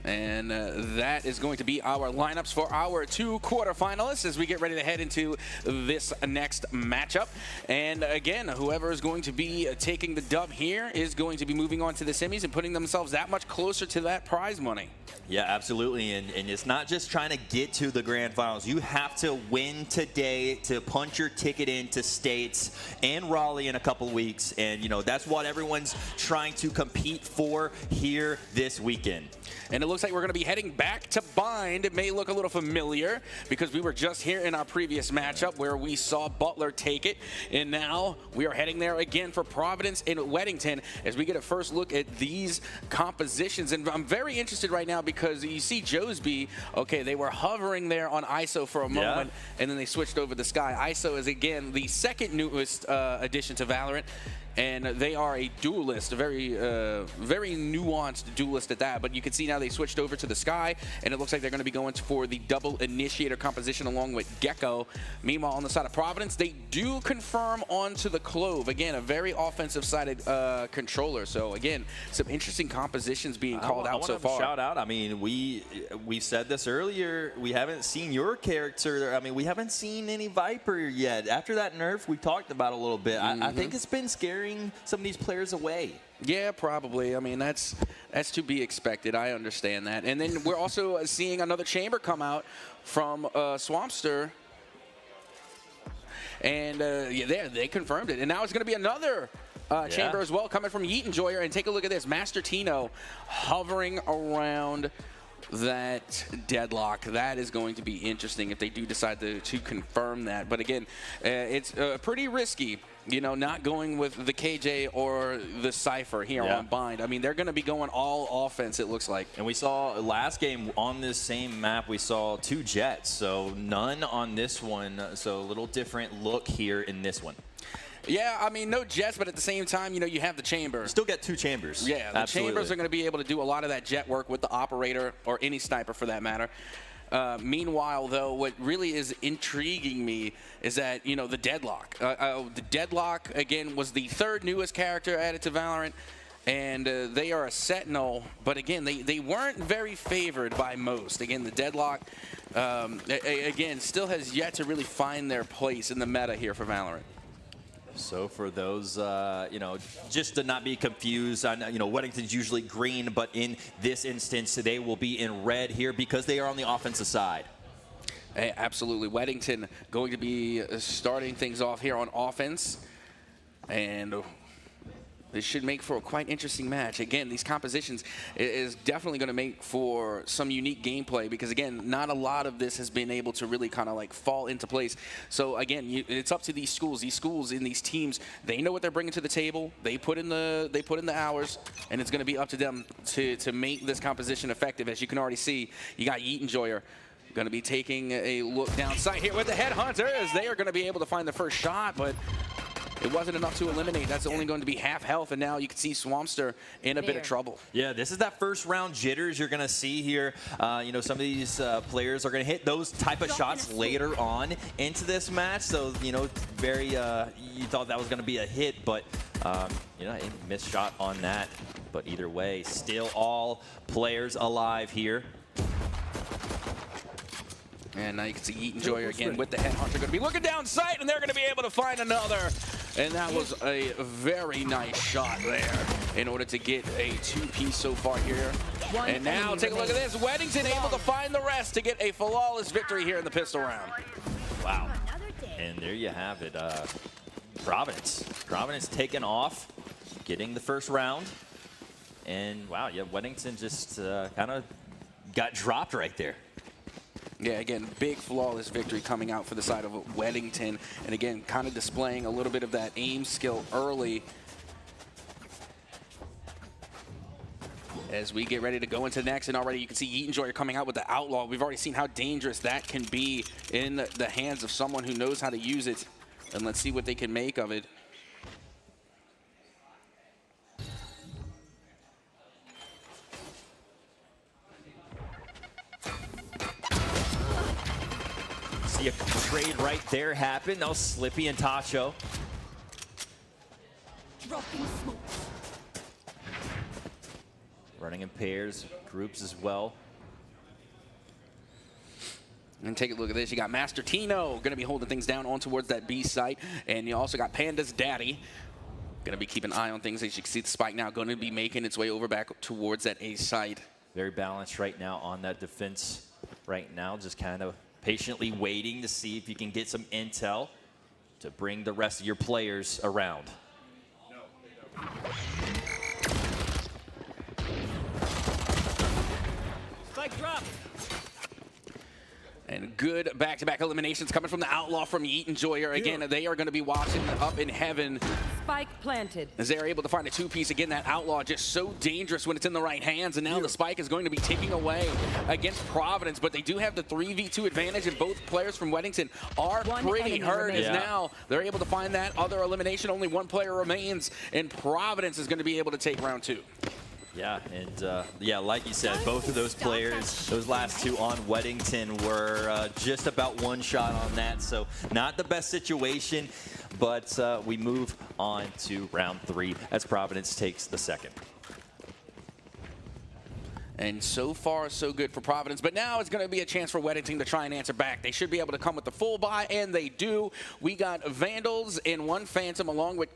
And that is going to be our lineups for our 2 quarterfinalists as we get ready to head into this next matchup. And again, whoever is going to be taking the dub here is going to be moving on to the semis and putting themselves that much closer to that prize money. Yeah, absolutely, and it's not just trying to get to the grand finals. You have to win today to punch your ticket into states and Raleigh in a couple weeks, and you know that's what everyone's trying to compete for here this weekend. And it looks like we're going to be heading back to Bind. It may look a little familiar because we were just here in our previous matchup where we saw Butler take it. And now we are heading there again for Providence and Weddington as we get a first look at these compositions. And I'm very interested right now because you see Josby, okay, they were hovering there on ISO for a moment, and then they switched over to Sky. ISO is, again, the second newest addition to Valorant. And they are a duelist, a very nuanced duelist at that. But you can see now they switched over to the Sky, and it looks like they're going to be going for the double initiator composition along with Gecko. Meanwhile, on the side of Providence, they do confirm onto the Clove. Again, a very offensive-sided controller. So again, some interesting compositions being called out so far. Shout out. I mean, we said this earlier. We haven't seen your character. I mean, we haven't seen any Viper yet. After that nerf, we talked about a little bit. I think it's been scary. Some of these players away. Yeah, probably. I mean, that's to be expected. I understand that. And then we're also seeing another chamber come out from Swampster. And yeah, they confirmed it. And now it's going to be another chamber as well coming from Yeet Enjoyer. And take a look at this. Master Tino hovering around that deadlock. That is going to be interesting if they do decide to confirm that. But again, it's pretty risky, you know, not going with the KJ or the Cypher here on Bind. I mean, they're going to be going all offense, it looks like. And we saw last game on this same map, we saw 2 Jets, so none on this one. So a little different look here in this one. Yeah, I mean, no Jets, but at the same time, you know, you have the chamber. You still get 2 chambers. Yeah, the chambers are going to be able to do a lot of that jet work with the operator or any sniper for that matter. Meanwhile, though, what really is intriguing me is that, you know, the Deadlock. The Deadlock, again, was the 3rd newest character added to Valorant. And they are a Sentinel, but again, they weren't very favored by most. Again, the Deadlock, again, still has yet to really find their place in the meta here for Valorant. So for those, you know, just to not be confused, I know, you know, Weddington's usually green, but in this instance, they will be in red here because they are on the offensive side. Hey, absolutely. Weddington going to be starting things off here on offense. And this should make for a quite interesting match. Again, these compositions is definitely going to make for some unique gameplay because, again, not a lot of this has been able to really kind of like fall into place. So, again, it's up to these schools. These schools in these teams, they know what they're bringing to the table. They put in the hours, and it's going to be up to them to make this composition effective. As you can already see, you got Yeet Enjoyer going to be taking a look down sight here with the Headhunter as they are going to be able to find the first shot, but it wasn't enough to eliminate. That's only going to be half health, and now you can see Swampster in a bit of trouble. Yeah, this is that first round jitters you're going to see here. You know, some of these players are going to hit those type of shots later on into this match. So, you know, very, you thought that was going to be a hit, but, you know, a missed shot on that. But either way, still all players alive here. And now you can see Yeet Enjoyer again with the headhunter. Going to be looking down sight, and they're going to be able to find another. And that was a very nice shot there in order to get a 2-piece so far here. And now take a look at this. Weddington able to find the rest to get a flawless victory here in the pistol round. Wow. And there you have it. Providence taking off, getting the first round. And wow, yeah, Weddington just kind of got dropped right there. Yeah, again, big flawless victory coming out for the side of Weddington. And again, kind of displaying a little bit of that aim skill early. As we get ready to go into the next, and already you can see Yeet Enjoyer coming out with the Outlaw. We've already seen how dangerous that can be in the hands of someone who knows how to use it. And let's see what they can make of it. See a trade right there happen. That was Slippy and Tacho. Running in pairs, groups as well. And take a look at this. You got Master Tino going to be holding things down on towards that B site. And you also got Panda's Daddy going to be keeping an eye on things. As you can see, the spike now going to be making its way over back towards that A site. Very balanced right now on that defense right now. Just kind of patiently waiting to see if you can get some intel to bring the rest of your players around. Spike drop. And good back-to-back eliminations coming from the Outlaw from Yeet Enjoyer. Again, they are going to be watching up in heaven. Spike planted. As they're able to find a 2-piece. Again, that Outlaw just so dangerous when it's in the right hands. And now the spike is going to be taking away against Providence. But they do have the 3v2 advantage, and both players from Weddington are pretty hurt. As now they're able to find that other elimination. Only one player remains, and Providence is going to be able to take round 2. Yeah, and yeah, like you said, both of those players, those last two on Weddington were just about one shot on that. So not the best situation, but we move on to round 3 as Providence takes the second. And so far, so good for Providence. But now it's going to be a chance for Weddington to try and answer back. They should be able to come with the full buy, and they do. We got Vandals and one Phantom along with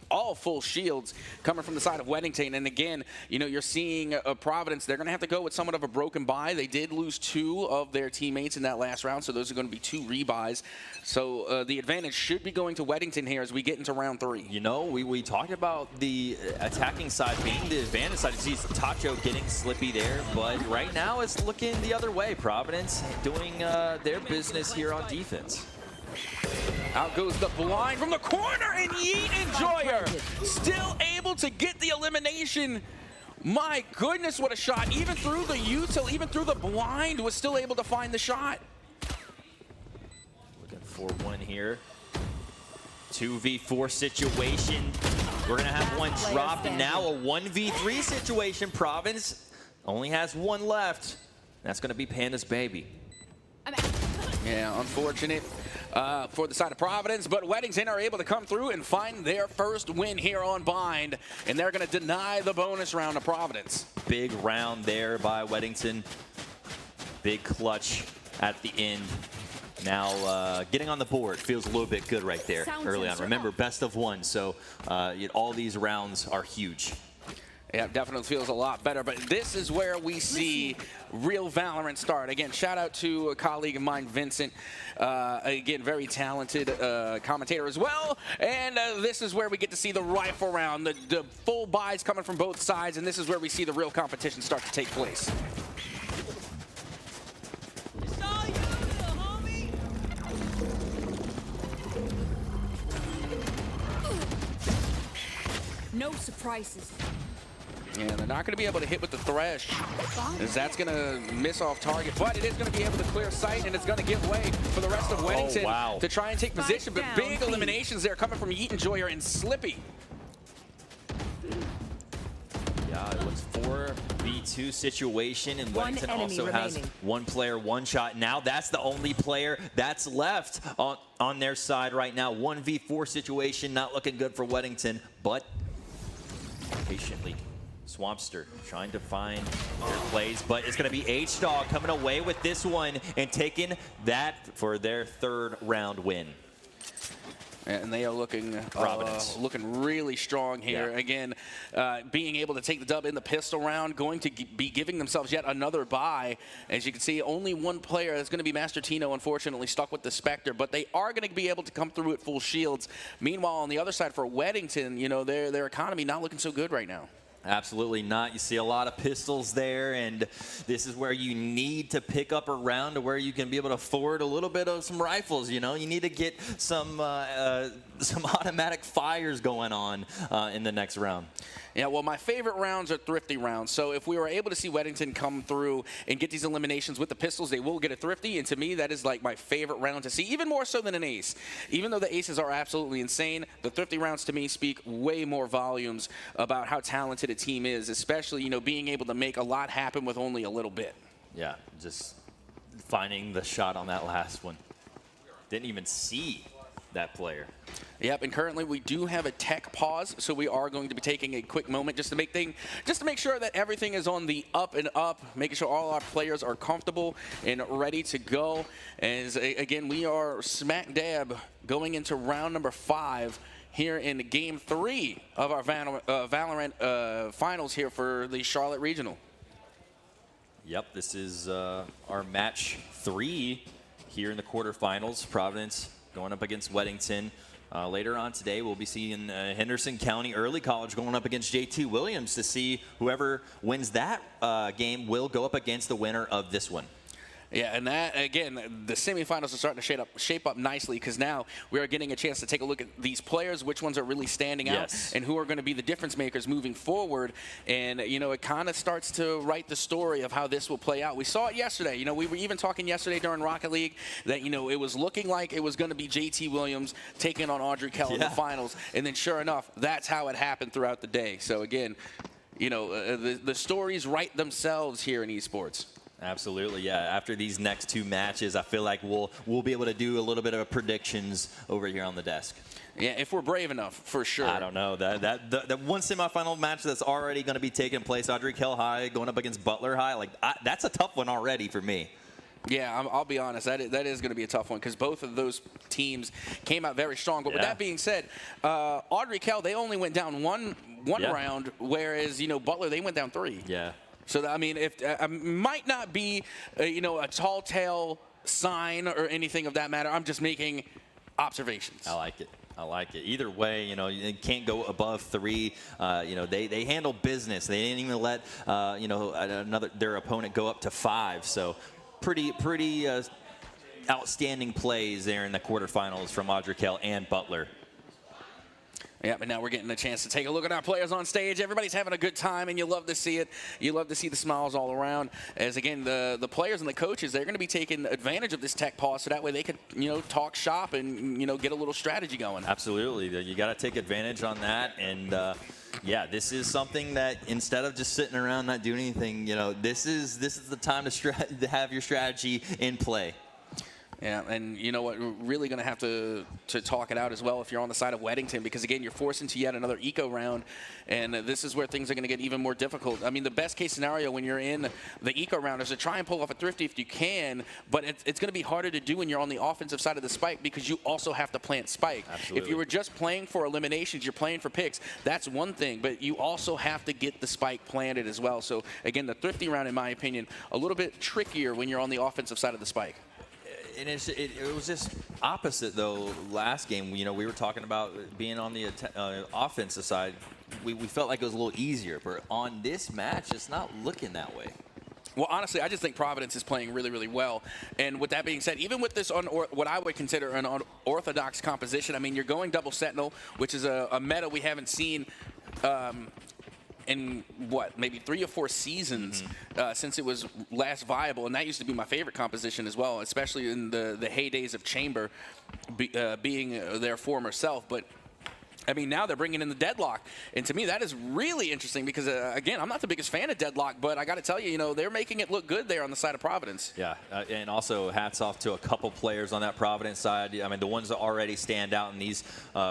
all full shields coming from the side of Weddington. And again, you know, you're seeing Providence, they're going to have to go with somewhat of a broken buy. They did lose 2 of their teammates in that last round, so those are going to be 2 rebuys. So the advantage should be going to Weddington here as we get into round 3. You know, we talked about the attacking side being the advantage side. You see Tacho getting Slippy there, but right now it's looking the other way. Providence doing their business here on defense. Out goes the blind from the corner, and Yeet Enjoyer still able to get the elimination. My goodness, what a shot. Even through the util, even through the blind, was still able to find the shot. Looking for one here. 2v4 situation. We're going to have one dropped, and now a 1v3 situation. Providence only has one left. That's going to be Panda's baby. Yeah, unfortunate for the side of Providence, but Weddington are able to come through and find their first win here on Bind, and they're going to deny the bonus round to Providence. Big round there by Weddington. Big clutch at the end. Now getting on the board feels a little bit good right there early on. Remember, best of 1, so all these rounds are huge. Yeah, definitely feels a lot better, but this is where we see real Valorant start. Again, shout out to a colleague of mine, Vincent. Again, very talented commentator as well. And this is where we get to see the rifle round, the full buys coming from both sides, and this is where we see the real competition start to take place. No surprises. Yeah, they're not going to be able to hit with the Thresh, as that's going to miss off target, but it is going to be able to clear sight, and it's going to give way for the rest of Weddington to try and take position. But big eliminations there coming from Yeet Enjoyer and Slippy. Yeah, it looks 4v2 situation, and Weddington also has one player, one shot. Now that's the only player that's left on their side right now. 1v4 situation, not looking good for Weddington, but patiently Swampster trying to find their plays, but it's going to be H-Dog coming away with this one and taking that for their 3rd round win. And they are looking really strong here. Yeah. Again, being able to take the dub in the pistol round, going to be giving themselves yet another bye. As you can see, only one player is going to be Master Tino, unfortunately, stuck with the Spectre, but they are going to be able to come through at full shields. Meanwhile, on the other side for Weddington, you know, their economy not looking so good right now. Absolutely not. You see a lot of pistols there, and this is where you need to pick up a round to where you can be able to afford a little bit of some rifles. You know, you need to get some automatic fires going on in the next round. Yeah, well, my favorite rounds are thrifty rounds. So if we were able to see Weddington come through and get these eliminations with the pistols, they will get a thrifty. And to me, that is like my favorite round to see, even more so than an ace. Even though the aces are absolutely insane, the thrifty rounds to me speak way more volumes about how talented a team is, especially, you know, being able to make a lot happen with only a little bit. Yeah, just finding the shot on that last one. Didn't even see that player. Yep, and currently we do have a tech pause, so we are going to be taking a quick moment just to make sure that everything is on the up and up, making sure all our players are comfortable and ready to go. As again, we are smack dab going into round number 5 here in game 3 of our Valorant finals here for the Charlotte Regional. Yep, this is our match 3 here in the quarterfinals. Providence going up against Weddington. Later on today, we'll be seeing Henderson County Early College going up against J.T. Williams to see whoever wins that game will go up against the winner of this one. Yeah, and that, again, the semifinals are starting to shape up nicely because now we are getting a chance to take a look at these players, which ones are really standing out, and who are going to be the difference makers moving forward. And, you know, it kind of starts to write the story of how this will play out. We saw it yesterday. You know, we were even talking yesterday during Rocket League that, you know, it was looking like it was going to be J.T. Williams taking on Audrey Kell in the finals. And then sure enough, that's how it happened throughout the day. So, again, you know, the stories write themselves here in esports. Absolutely, yeah. After these next 2 matches, I feel like we'll be able to do a little bit of predictions over here on the desk. Yeah, if we're brave enough, for sure. I don't know. That one semifinal match that's already going to be taking place, Audrey Kell High going up against Butler High, like that's a tough one already for me. Yeah, I'll be honest. That is going to be a tough one because both of those teams came out very strong. But with that being said, Audrey Kell, they only went down one round, whereas, you know, Butler, they went down 3. Yeah. So, I mean, if might not be, you know, a tall tale sign or anything of that matter. I'm just making observations. I like it. I like it. Either way, you know, you can't go above 3. You know, they handle business. They didn't even let, you know, their opponent go up to 5. So pretty outstanding plays there in the quarterfinals from Audrey Kell and Butler. Yeah, but now we're getting a chance to take a look at our players on stage. Everybody's having a good time, and you love to see it. You love to see the smiles all around. As, again, the players and the coaches, they're going to be taking advantage of this tech pause so that way they could, you know, talk shop and, you know, get a little strategy going. Absolutely. You got to take advantage on that. And, yeah, this is something that instead of just sitting around not doing anything, you know, this is the time to have your strategy in play. Yeah, and you know what, we're really going to have to talk it out as well if you're on the side of Weddington because, again, you're forced into yet another eco round, and this is where things are going to get even more difficult. I mean, the best-case scenario when you're in the eco round is to try and pull off a thrifty if you can, but it's going to be harder to do when you're on the offensive side of the spike because you also have to plant spike. Absolutely. If you were just playing for eliminations, you're playing for picks, that's one thing, but you also have to get the spike planted as well. So, again, the thrifty round, in my opinion, a little bit trickier when you're on the offensive side of the spike. And it was just opposite, though, last game. You know, we were talking about being on the offensive side. We felt like it was a little easier. But on this match, it's not looking that way. Well, honestly, I just think Providence is playing really, really well. And with that being said, even with this, what I would consider an unorthodox composition, I mean, you're going double Sentinel, which is a meta we haven't seen in what, maybe 3 or 4 seasons since it was last viable, and that used to be my favorite composition as well, especially in the heydays of Chamber being their former self. But I mean, now they're bringing in the deadlock. And to me, that is really interesting because, again, I'm not the biggest fan of deadlock, but I got to tell you, they're making it look good there on the side of Providence. Yeah, and also hats off to a couple players on that Providence side. I mean, the ones that already stand out in these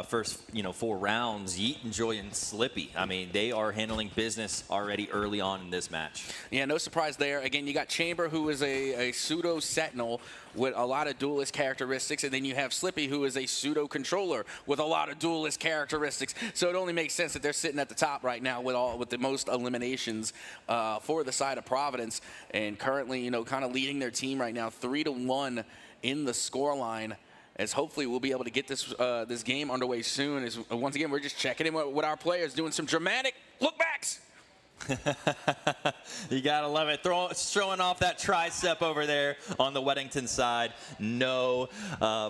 first, 4 rounds, Yeet and Joy and Slippy. I mean, they are handling business already early on in this match. Yeah, no surprise there. Again, you got Chamber, who is a pseudo Sentinel with a lot of duelist characteristics, and then you have Slippy, who is a pseudo controller with a lot of duelist characteristics. So it only makes sense that they're sitting at the top right now with the most eliminations for the side of Providence, and currently, kind of leading their team right now 3-1 in the scoreline. As hopefully we'll be able to get this game underway soon. As once again, we're just checking in with our players, doing some dramatic lookbacks. You gotta love it. Throwing off that tricep over there on the Weddington side. No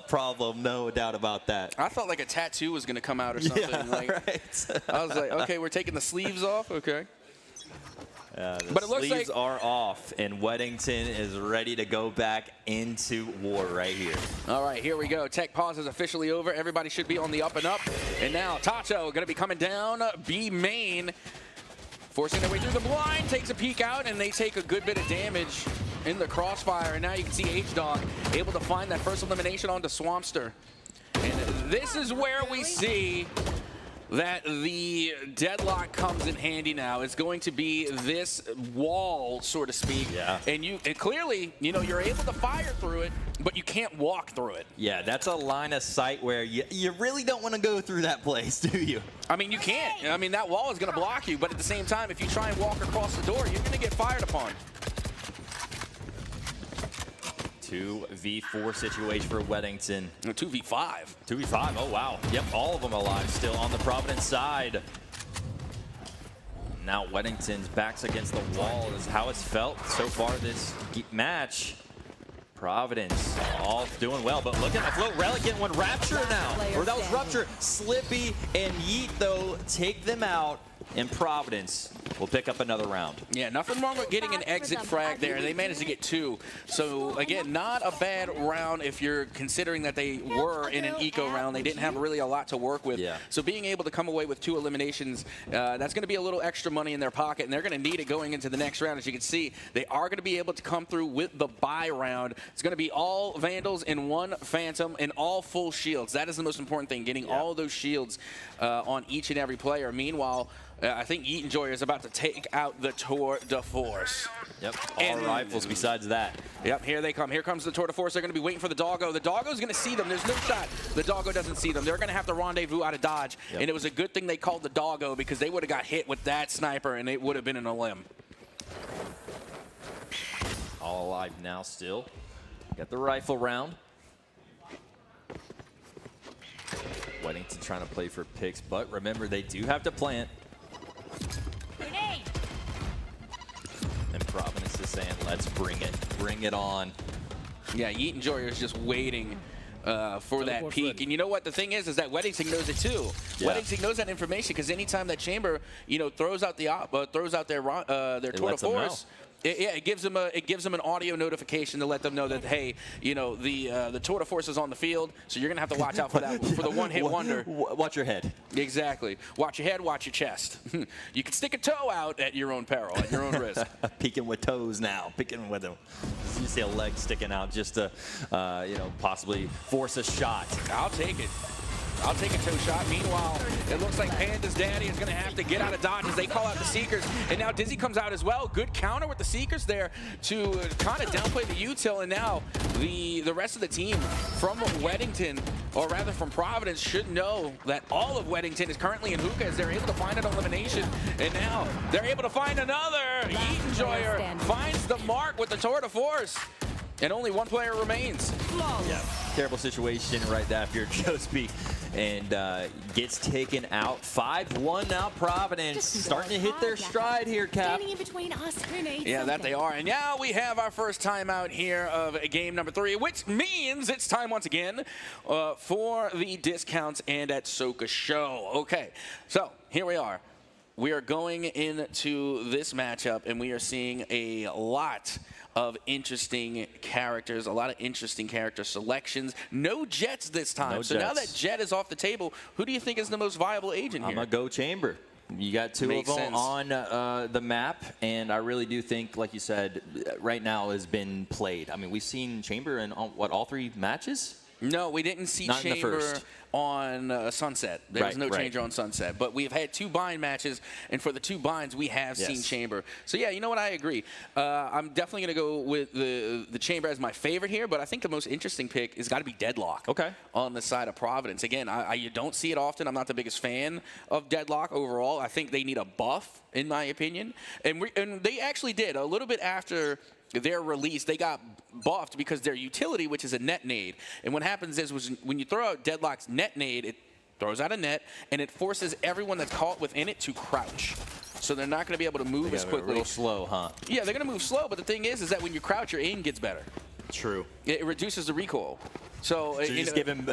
problem, no doubt about that. I felt like a tattoo was gonna come out or something. Yeah, right. I was like, okay, we're taking the sleeves off. Okay. But it looks sleeves are off, and Weddington is ready to go back into war right here. All right, here we go. Tech pause is officially over. Everybody should be on the up and up. And now Tacho going to be coming down B main, forcing their way through the blind, takes a peek out, and they take a good bit of damage in the crossfire. And now you can see H-Dog able to find that first elimination onto Swampster. And this is where we see that the deadlock comes in handy now. It's going to be this wall, so to speak. Yeah. And clearly, you're able to fire through it, but you can't walk through it. Yeah, that's a line of sight where you really don't want to go through that place, do you? I mean, you can't. I mean, that wall is going to block you, but at the same time, if you try and walk across the door, you're going to get fired upon. 2v4 situation for Weddington. 2v5. 2v5, oh wow. Yep, all of them alive still on the Providence side. Now Weddington's back's against the wall is how it's felt so far this match. Providence all doing well, but look at the float. Relic getting one. Rapture now, or that was Rupture. Slippy and Yeet, though, take them out, and Providence will pick up another round. Yeah, nothing wrong with getting an exit frag there. They managed to get 2. So, again, not a bad round if you're considering that they were in an eco round. They didn't have really a lot to work with. Yeah. So being able to come away with 2 eliminations, that's going to be a little extra money in their pocket, and they're going to need it going into the next round. As you can see, they are going to be able to come through with the bye round. It's going to be all Vandals and 1 Phantom and all full shields. That is the most important thing, getting all of those shields on each and every player. Meanwhile, I think Yeet and Joy is about to take out the Tour de Force. Yep, all rifles besides that. Yep, here they come. Here comes the Tour de Force. They're going to be waiting for the Doggo. The Doggo's going to see them. There's no shot. The Doggo doesn't see them. They're going to have to rendezvous out of dodge. Yep. And it was a good thing they called the Doggo because they would have got hit with that sniper and it would have been in a limb. All alive now still. Got the rifle round. Weddington trying to play for picks, but remember they do have to plant. Grenade. And Providence is saying, let's bring it on. Yeah, Yeet and Joy is just waiting for that peak. And you know what the thing is that Weddington knows it too. Yeah. Weddington knows that information because anytime that Chamber, throws out their Tour de Force, it gives them an audio notification to let them know that, hey, the Tour de Force is on the field, so you're gonna have to watch out for that for the one-hit wonder. Watch your head. Exactly. Watch your head. Watch your chest. You can stick a toe out at your own peril, at your own risk. Peeking with toes now. Peeking with them. You see a leg sticking out just to, possibly force a shot. I'll take it. I'll take a toe shot. Meanwhile, it looks like Panda's daddy is going to have to get out of dodge as they call out the Seekers. And now Dizzy comes out as well. Good counter with the Seekers there to kind of downplay the util. And now the rest of the team from Weddington, or rather from Providence, should know that all of Weddington is currently in hookah as they're able to find an elimination. And now they're able to find another. Yeet Enjoyer finds the mark with the Tour de Force. And only 1 player remains. Yeah, terrible situation right there if you're Joesby. And gets taken out. 5-1 now, Providence. Starting to hit their stride here, Cap. In between us, yeah, that they are. And now we have our first timeout here of game number 3, which means it's time once again for the discounts and at Soka Show. Okay, so here we are. We are going into this matchup, and we are seeing a lot of interesting characters, a lot of interesting character selections. No Jets this time. No so Jets. now that Jet is off the table, who do you think is the most viable agent here? I'm going to go Chamber. You got two Makes of them sense. on the map, and I really do think, like you said, right now has been played. I mean, we've seen Chamber in, what, all 3 matches? No, we didn't see Not in the Chamber first. on Sunset. There was Right, no Changer on Sunset. But we've had 2 bind matches, and for the 2 binds, we have seen Chamber. So, yeah, you know what? I agree. I'm definitely going to go with the Chamber as my favorite here, but I think the most interesting pick has got to be Deadlock on the side of Providence. Again, you don't see it often. I'm not the biggest fan of Deadlock overall. I think they need a buff, in my opinion. And they actually did. A little bit after their release, they got buffed because their utility, which is a net nade. And what happens is when you throw out Deadlock's net nade, it throws out a net, and it forces everyone that's caught within it to crouch. So they're not going to be able to move as quickly. A little slow, huh? Yeah, they're going to move slow, but the thing is that when you crouch, your aim gets better. True. It reduces the recoil. So you're just giving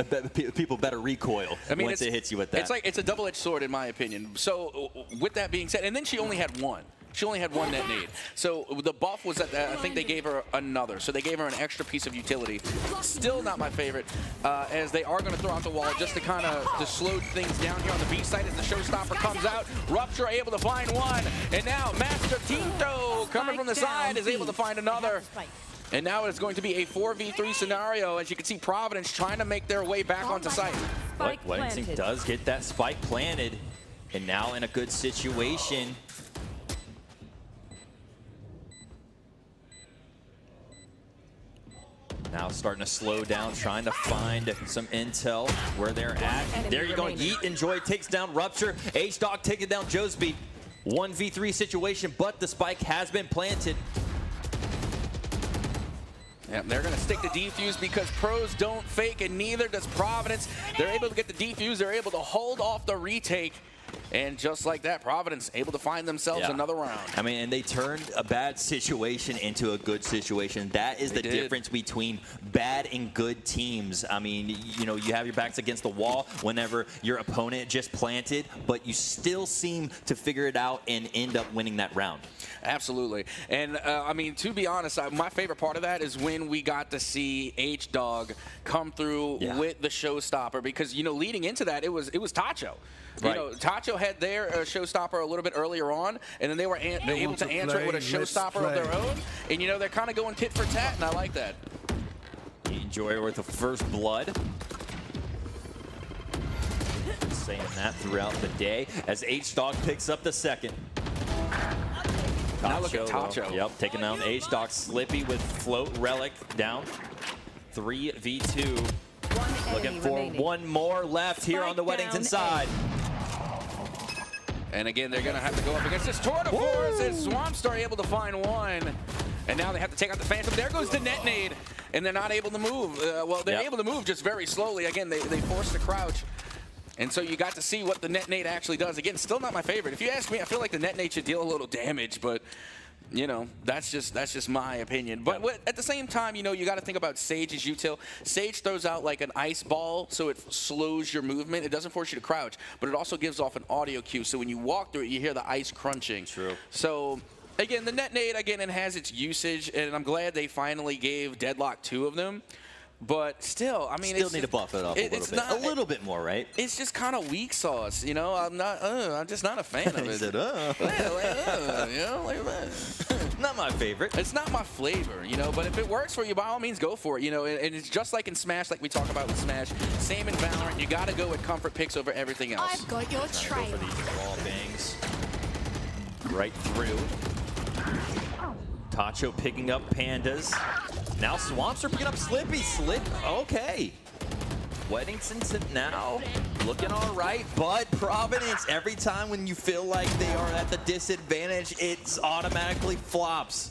people better recoil once it hits you with that. It's a double-edged sword, in my opinion. So with that being said, and then she only had 1. She only had 1 net nade. So the buff was that I think they gave her another. So they gave her an extra piece of utility. Still not my favorite, as they are going to throw out the wall just to slow things down here on the B side as the showstopper comes out. Rupture able to find 1. And now Master Tinto coming from the side is able to find another. And now it's going to be a 4v3 scenario. As you can see, Providence trying to make their way back onto site. Wilmington does get that spike planted, and now in a good situation. Now starting to slow down, trying to find some intel where they're at. There you go. Yeet Enjoy takes down Rupture. H-Dog taking down Josby. 1v3 situation, but the spike has been planted. Yeah, they're going to stick to defuse because pros don't fake, and neither does Providence. They're able to get the defuse. They're able to hold off the retake. And just like that, Providence able to find themselves another round. I mean, and they turned a bad situation into a good situation. That is the difference between bad and good teams. I mean, you know, you have your backs against the wall whenever your opponent just planted, but you still seem to figure it out and end up winning that round. Absolutely. And, I mean, to be honest, my favorite part of that is when we got to see H-Dog come through with the showstopper, because, you know, leading into that, it was Tacho. You know, Tacho had their showstopper a little bit earlier on, and then they were able to answer it with a showstopper of their own. And, you know, they're kind of going tit for tat, and I like that. Enjoy with the first blood. Saying that throughout the day as H-Dog picks up the second. Now look at Tacho. Yep, taking down H-Dog. Slippy with Float Relic down. 3v2. Looking for one more left here on the Weddington side. And again, they're going to have to go up against this Tour de Force as Swampstar able to find 1. And now they have to take out the Phantom. There goes the net nade. And they're not able to move. Well, they're able to move just very slowly. Again, they force the crouch. And so you got to see what the net nade actually does. Again, still not my favorite. If you ask me, I feel like the net nade should deal a little damage, but you know, that's just my opinion. But at the same time, you know, you got to think about Sage's util. Sage throws out like an ice ball, so it slows your movement. It doesn't force you to crouch, but it also gives off an audio cue. So when you walk through it, you hear the ice crunching. True. So again, the net nade, again, it has its usage, and I'm glad they finally gave Deadlock 2 of them. But still, I mean, still need to buff it up a little bit more, right? It's just kind of weak sauce, you know. I'm just not a fan of it. He said, you know, like that. Not my favorite. It's not my flavor, you know. But if it works for you, by all means, go for it, you know. And it's just like in Smash, like we talk about with Smash. Same in Valorant. You got to go with comfort picks over everything else. I've got your trail. Go for these wall bangs right through. Tacho picking up Pandas. Now Swamps are picking up Slippy. Okay. Weddington now looking all right, but Providence, every time when you feel like they are at the disadvantage, it's automatically flops.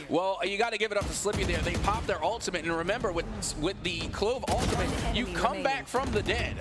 Well, you got to give it up to Slippy there. They popped their ultimate, and remember, with the Clove ultimate, you come back from the dead.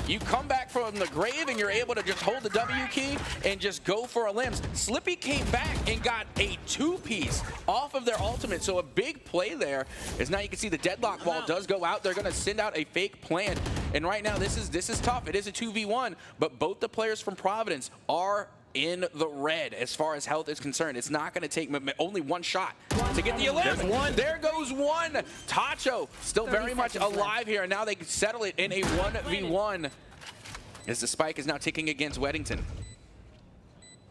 You come back from the grave, and you're able to just hold the W key and just go for a limbs. Slippy came back and got a 2-piece off of their ultimate, so a big play there is now you can see the deadlock wall does go out. They're going to send out a fake plant. And right now, this is tough. It is a 2v1, but both the players from Providence are in the red as far as health is concerned. It's not going to take only one shot to get the elimination. There goes one. Tacho still very much alive here, and now they can settle it in a 1v1 as the spike is now ticking against Weddington.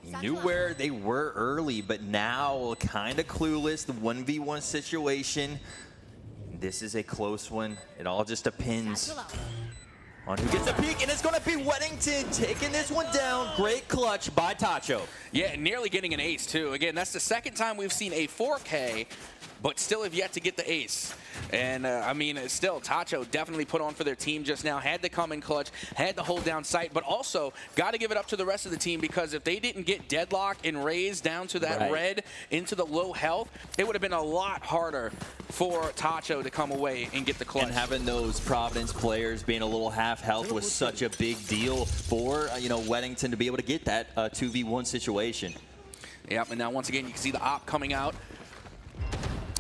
He knew where they were early, but now kind of clueless. The 1v1 situation. This is a close one. It all just depends on who gets a peek, and it's going to be Weddington taking this one down. Great clutch by Tacho. Yeah, nearly getting an ace, too. Again, that's the second time we've seen a 4K, but still have yet to get the ace. And, I mean, still, Tacho definitely put on for their team just now. Had to come in clutch, had to hold down sight, but also got to give it up to the rest of the team, because if they didn't get deadlock and raise down to that red into the low health, it would have been a lot harder for Tacho to come away and get the clutch. And having those Providence players being a little half health was such a big deal for, Weddington to be able to get that 2v1 situation. Yep, and now once again, you can see the op coming out.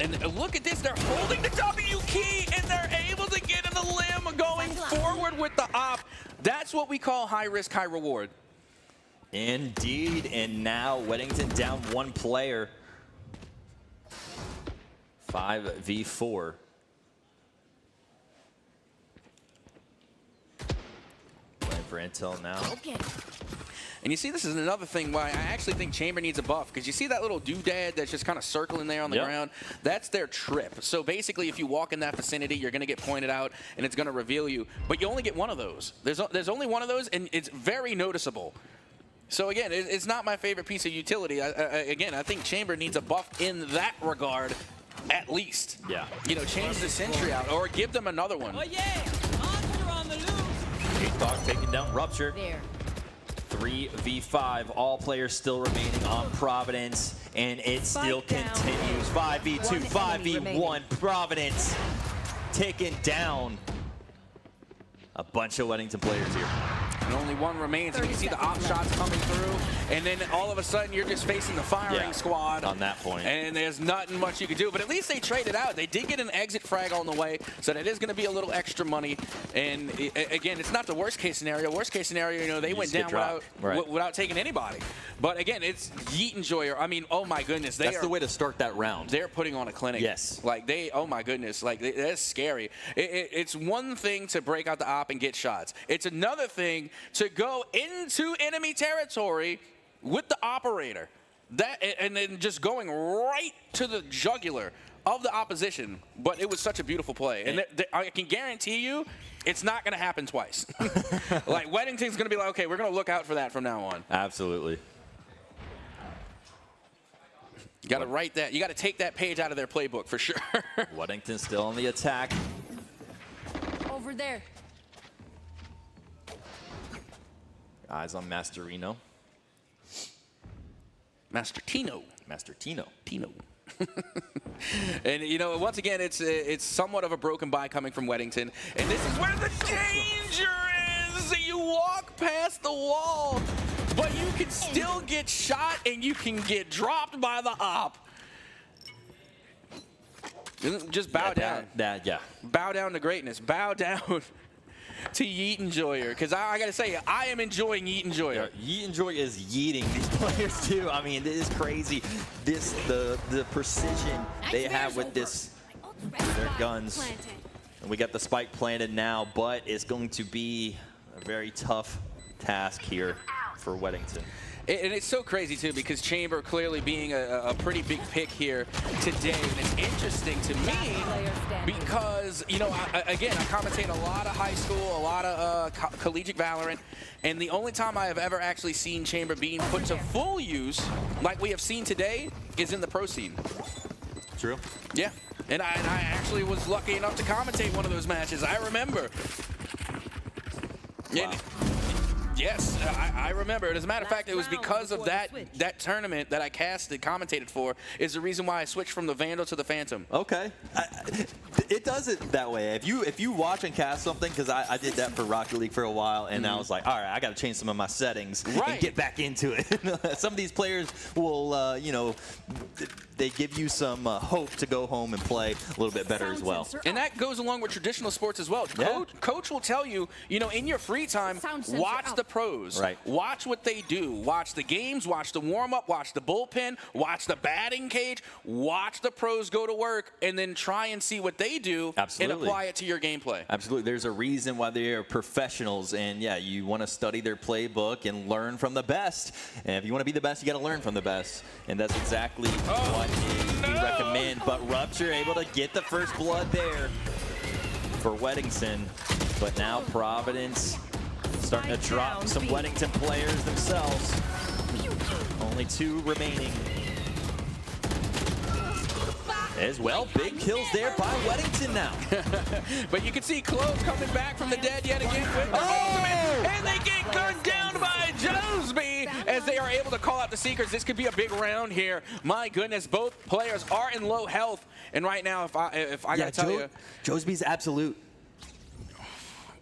And look at this, they're holding the W key, and they're able to get in the limb going forward with the op. That's what we call high risk, high reward. Indeed, and now Weddington down one player. 5v4. Playing for intel now. Okay. And you see, this is another thing why I actually think Chamber needs a buff, because you see that little doodad that's just kind of circling there on the ground? That's their trip. So basically, if you walk in that vicinity, you're going to get pointed out, and it's going to reveal you. But you only get one of those. There's only one of those, and it's very noticeable. So again, it's not my favorite piece of utility. Again, I think Chamber needs a buff in that regard, at least. Yeah. Change the sentry out, or give them another one. Oh yeah, Monster on the loose. J-Talk taking down Rupture. There. 3v5, all players still remaining on Providence, and it still continues. 5v2, 5v1, Providence taking down a bunch of Weddington players here. And only one remains, and you can see the op shots coming through, and then all of a sudden you're just facing the firing squad. On that point. And there's nothing much you can do, but at least they traded out. They did get an exit frag on the way, so that is going to be a little extra money. And again, it's not the worst case scenario. Worst case scenario, they went down without taking anybody. But again, it's Yeet Enjoyer. I mean, oh my goodness. That's the way to start that round. They're putting on a clinic. Yes. Oh my goodness, that's scary. It's one thing to break out the op and get shots. It's another thing to go into enemy territory with the operator, and then just going right to the jugular of the opposition. But it was such a beautiful play, and I can guarantee you, it's not going to happen twice. Like, Weddington's going to be like, okay, we're going to look out for that from now on. Absolutely. You got to write that. You got to take that page out of their playbook for sure. Weddington still on the attack. Over there. Eyes on Masterino. Master Tino. Master Tino. And, once again, it's somewhat of a broken buy coming from Weddington. And this is where the danger is. You walk past the wall, but you can still get shot, and you can get dropped by the op. Just bow down. Bow down to greatness. Bow down to Yeet Enjoyer, because I got to say, I am enjoying Yeet Enjoyer. Yeet Enjoyer is yeeting these players too. I mean, it is crazy. The precision they have with their guns. And we got the spike planted now, but it's going to be a very tough task here for Weddington. And it's so crazy, too, because Chamber clearly being a pretty big pick here today. And it's interesting to me because, again, I commentate a lot of high school, a lot of collegiate Valorant. And the only time I have ever actually seen Chamber being put to full use, like we have seen today, is in the pro scene. True. Yeah. And I actually was lucky enough to commentate one of those matches. I remember. Wow. Yes, I remember it. As a matter of fact, it was because of that tournament that I commentated for, is the reason why I switched from the Vandal to the Phantom. Okay. It does it that way. If you watch and cast something, because I did that for Rocket League for a while, and I was like, all right, I got to change some of my settings and get back into it. Some of these players will, they give you some hope to go home and play a little bit better as well. And that goes along with traditional sports as well. Coach will tell you, in your free time, watch the pros. Right. Watch what they do. Watch the games, watch the warm-up, watch the bullpen, watch the batting cage, watch the pros go to work, and then try and see what they do and apply it to your gameplay. Absolutely. There's a reason why they are professionals, and yeah, you want to study their playbook and learn from the best. And if you want to be the best, you got to learn from the best, and that's exactly what we recommend. But Rupture able to get the first blood there for Weddington, but now Providence starting to drop some Weddington players themselves. Only 2 remaining. As well, big kills there by Weddington now. But you can see Clove coming back from the dead yet again with their ultimate, and they get gunned down by Josby as they are able to call out the Seekers. This could be a big round here. My goodness, both players are in low health, and right now, if I gotta tell you, Josby's absolute.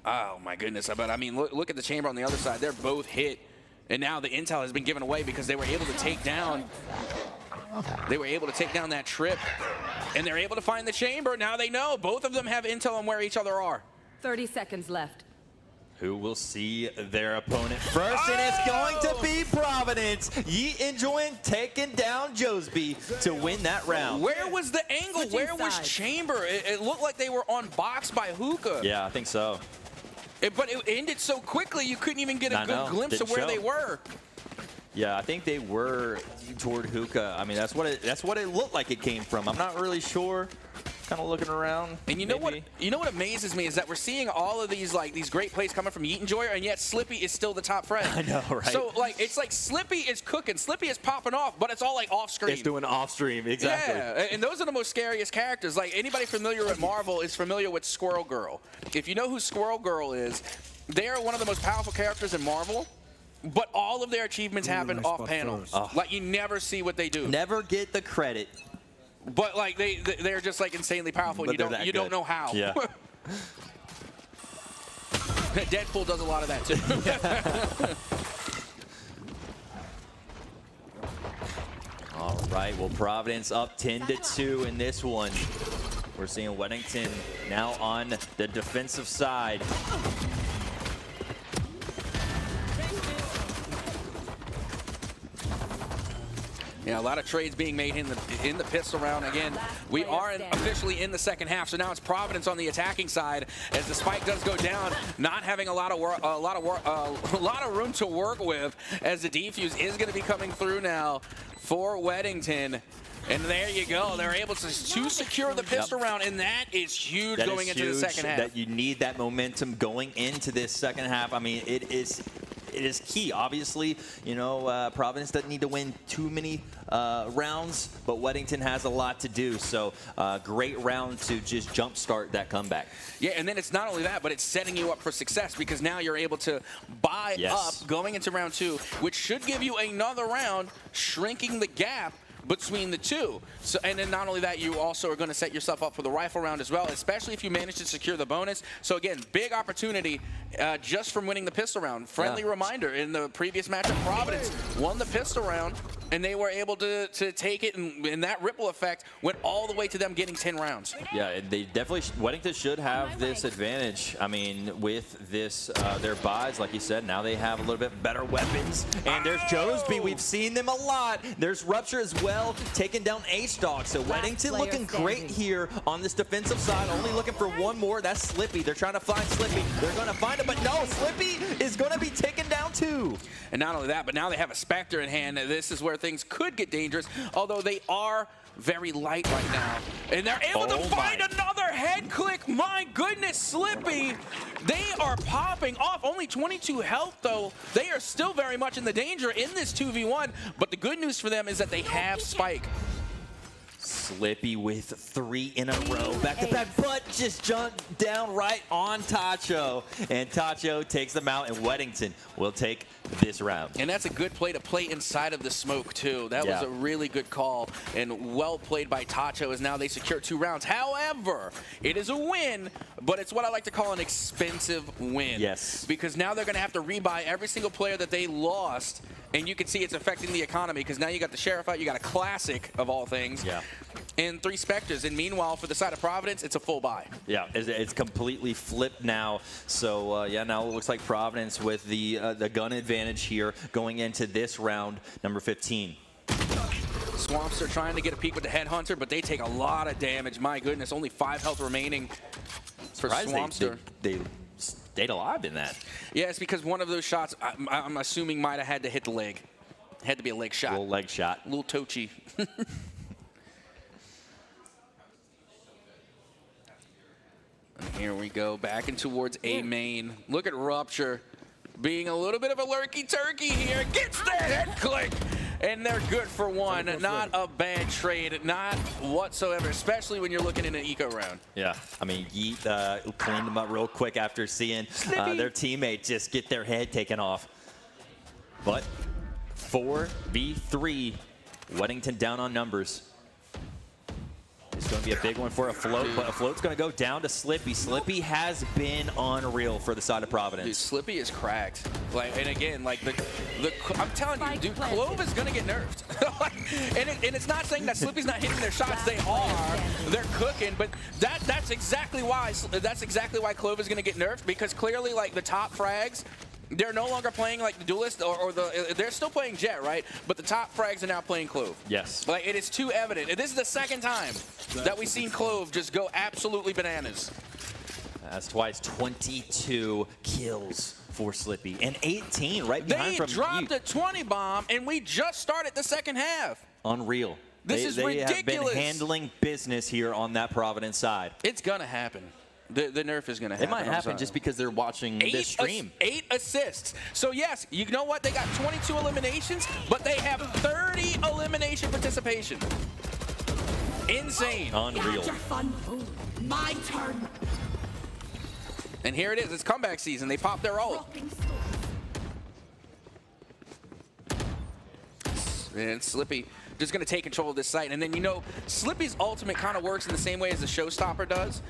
Oh my goodness! But I mean, look at the chamber on the other side. They're both hit, and now the intel has been given away because they were able to take down. They were able to take down that trip, and they're able to find the chamber. Now they know. Both of them have intel on where each other are. 30 seconds left. Who will see their opponent first, and it's going to be Providence. Yeet enjoying taking down Josby to win that round. Where was the angle? Where was chamber? It looked like they were on box by Hookah. Yeah, I think so. But it ended so quickly, you couldn't even get a good glimpse of where they were. Yeah, I think they were toward Hookah. I mean, that's what it looked like it came from. I'm not really sure. Kind of looking around. And you know what? You know what amazes me is that we're seeing all of these these great plays coming from Yeet Enjoyer, and yet Slippy is still the top friend. I know, right? So it's like Slippy is cooking, Slippy is popping off, but it's all like off screen. It's doing off stream, exactly. Yeah, and those are the most scariest characters. Like anybody familiar with Marvel is familiar with Squirrel Girl. If you know who Squirrel Girl is, they are one of the most powerful characters in Marvel. But all of their achievements happen off panel. Like you never see what they do. Never get the credit. But like they're just like insanely powerful, and you don't know how. Yeah. Deadpool does a lot of that too. All right, well, Providence up 10-2 in this one. We're seeing Weddington now on the defensive side. Yeah, a lot of trades being made in the pistol round. Again, we are officially in the second half, so now it's Providence on the attacking side as the spike does go down, not having a lot of room to work with, as the defuse is going to be coming through now for Weddington. And there you go. They're able to secure the pistol round, and that is huge going into the second half. That you need that momentum going into this second half. I mean, it is key. Obviously, you know, Providence doesn't need to win too many rounds, but Weddington has a lot to do. So great round to just jumpstart that comeback. Yeah, and then it's not only that, but it's setting you up for success because now you're able to buy up going into round 2, which should give you another round, shrinking the gap between the two. So, and then not only that, you also are going to set yourself up for the rifle round as well, especially if you manage to secure the bonus. So again, big opportunity just from winning the pistol round. Friendly reminder, in the previous matchup, Providence won the pistol round, and they were able to take it, and that ripple effect went all the way to them getting 10 rounds. Yeah, they definitely, Weddington should have this advantage. I mean, with this, their buys, like you said, now they have a little bit better weapons. And there's Josby, we've seen them a lot. There's Rupture as well, taking down Ace Dog. So Weddington looking great here on this defensive side, only looking for one more. That's Slippy. They're trying to find Slippy. They're going to find him, but no, Slippy is going to be taken down too. And not only that, but now they have a Spectre in hand. This is where things could get dangerous, although they are very light right now. And they're able to find another head click. My goodness, Slippy. They are popping off. Only 22 health, though. They are still very much in the danger in this 2v1. But the good news for them is that they have Spike. Slippy with 3 in a row, back-to-back, but just jumped down right on Tacho. And Tacho takes them out, and Weddington will take this round. And that's a good play to play inside of the smoke, too. That was a really good call, and well played by Tacho, as now they secure 2 rounds. However, it is a win, but it's what I like to call an expensive win. Yes. Because now they're going to have to rebuy every single player that they lost And you can see it's affecting the economy because now you got the Sheriff out, you got a classic of all things, and 3 Spectres. And meanwhile, for the side of Providence, it's a full buy. Yeah, it's completely flipped now. So yeah, now it looks like Providence with the gun advantage here going into this round, number 15. Swampster trying to get a peek with the Headhunter, but they take a lot of damage. My goodness, only 5 health remaining for Swampster. They stayed alive in that. Yeah, it's because one of those shots, I'm assuming, might have had to hit the leg. Had to be a leg shot. A little leg shot. A little tochi. And here we go, back in towards A main. Look at Rupture being a little bit of a lurky turkey here. Gets the head click. And they're good for 1. Not a bad trade, not whatsoever, especially when you're looking in an eco round. Yeah, I mean, Yeet cleaned them up real quick after seeing their teammate just get their head taken off. But 4v3, Weddington down on numbers. It's going to be a big one for a float, but a float's going to go down to Slippy. Slippy has been unreal for the side of Providence. Dude, Slippy is cracked. Like, and again, like I'm telling you, dude, Clove is going to get nerfed. and it's not saying that Slippy's not hitting their shots. They are. They're cooking. But that's exactly why Clove is going to get nerfed, because clearly, like, the top frags, they're no longer playing like the Duelist they're still playing Jet, right? But the top frags are now playing Clove. Yes. Like, it is too evident. And this is the second time that we've seen Clove just go absolutely bananas. That's twice. 22 kills for Slippy. And 18 right behind from They dropped a 20 bomb, and we just started the second half. Unreal. This is ridiculous. They have been handling business here on that Providence side. It's going to happen. The nerf is going to happen. It might happen just because they're watching this stream. 8 assists. So, yes, you know what? They got 22 eliminations, but they have 30 elimination participation. Insane. Unreal. My turn. And here it is. It's comeback season. They popped their ult. And Slippy just going to take control of this site. And then, you know, Slippy's ultimate kind of works in the same way as the Showstopper does,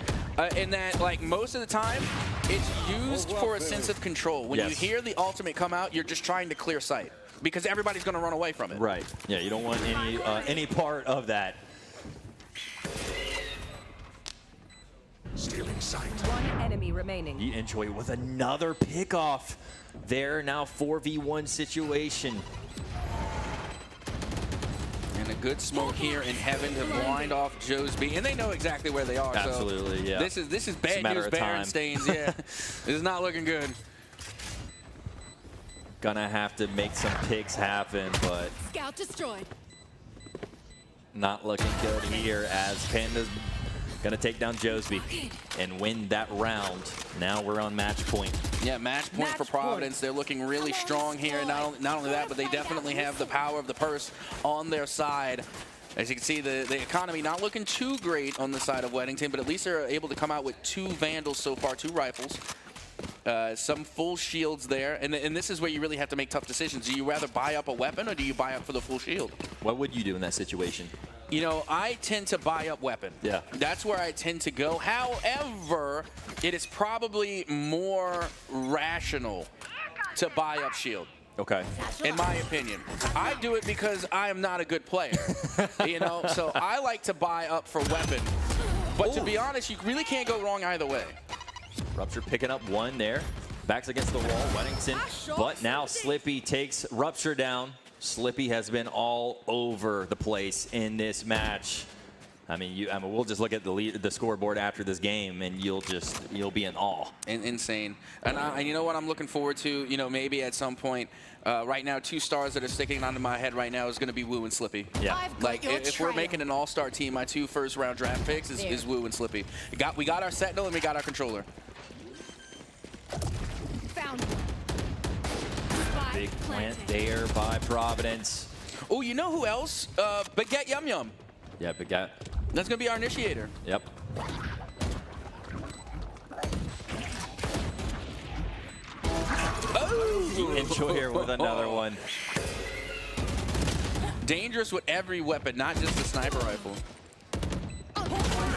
in that, like, most of the time, it's used for a sense of control. When you hear the ultimate come out, you're just trying to clear sight, because everybody's going to run away from it. Right. Yeah, you don't want any part of that. Stealing sight. 1 enemy remaining. You enjoy with another pickoff. There now 4v1 situation. And a good smoke here in heaven to blind off Joe's B. And they know exactly where they are. Absolutely, so yeah. This is bad news, Berenstain. Yeah, this is not looking good. Gonna have to make some picks happen, but Scout destroyed. not looking good here as Panda's gonna take down Josby and win that round. Now we're on match point. Yeah, match point for Providence. They're looking really strong here. Not only that, but they definitely have the power of the purse on their side. As you can see, the economy not looking too great on the side of Weddington, but at least they're able to come out with 2 Vandals so far, 2 rifles. Some full shields there, and this is where you really have to make tough decisions. Do you rather buy up a weapon, or do you buy up for the full shield? What would you do in that situation? You know, I tend to buy up weapon. Yeah. That's where I tend to go. However, it is probably more rational to buy up shield. Okay. In my opinion. I do it because I am not a good player. You know, so I like to buy up for weapon. But to be honest, you really can't go wrong either way. Rupture picking up 1 there. Backs against the wall, Weddington. But now Slippy takes Rupture down. Slippy has been all over the place in this match. I mean, we'll just look at the scoreboard after this game, and you'll be in awe. Insane. And you know what I'm looking forward to? You know, maybe at some point. Right now, 2 stars that are sticking onto my head right now is going to be Woo and Slippy. Yeah. Like, if we're making an all-star team, my 2 first-round draft picks is Woo and Slippy. We got our Sentinel and we got our controller. Found. Big plant there by Providence. Oh, you know who else? Baguette Yum Yum. Yeah, Baguette. That's going to be our initiator. Yep. Oh! Enjoy here with another one. Dangerous with every weapon, not just the sniper rifle.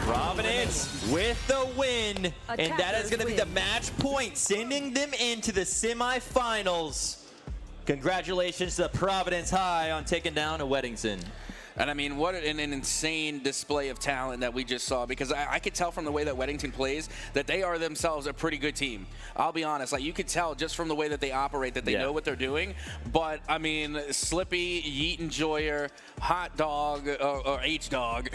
Providence with the win, and that is going to be the match point, sending them into the semifinals. Congratulations to Providence High on taking down a Weddington. And I mean, what an insane display of talent that we just saw, because I could tell from the way that Weddington plays that they are themselves a pretty good team. I'll be honest, like you could tell just from the way that they operate that they know what they're doing. But I mean, Slippy, Yeet Enjoyer, Hot Dog, or H-Dog,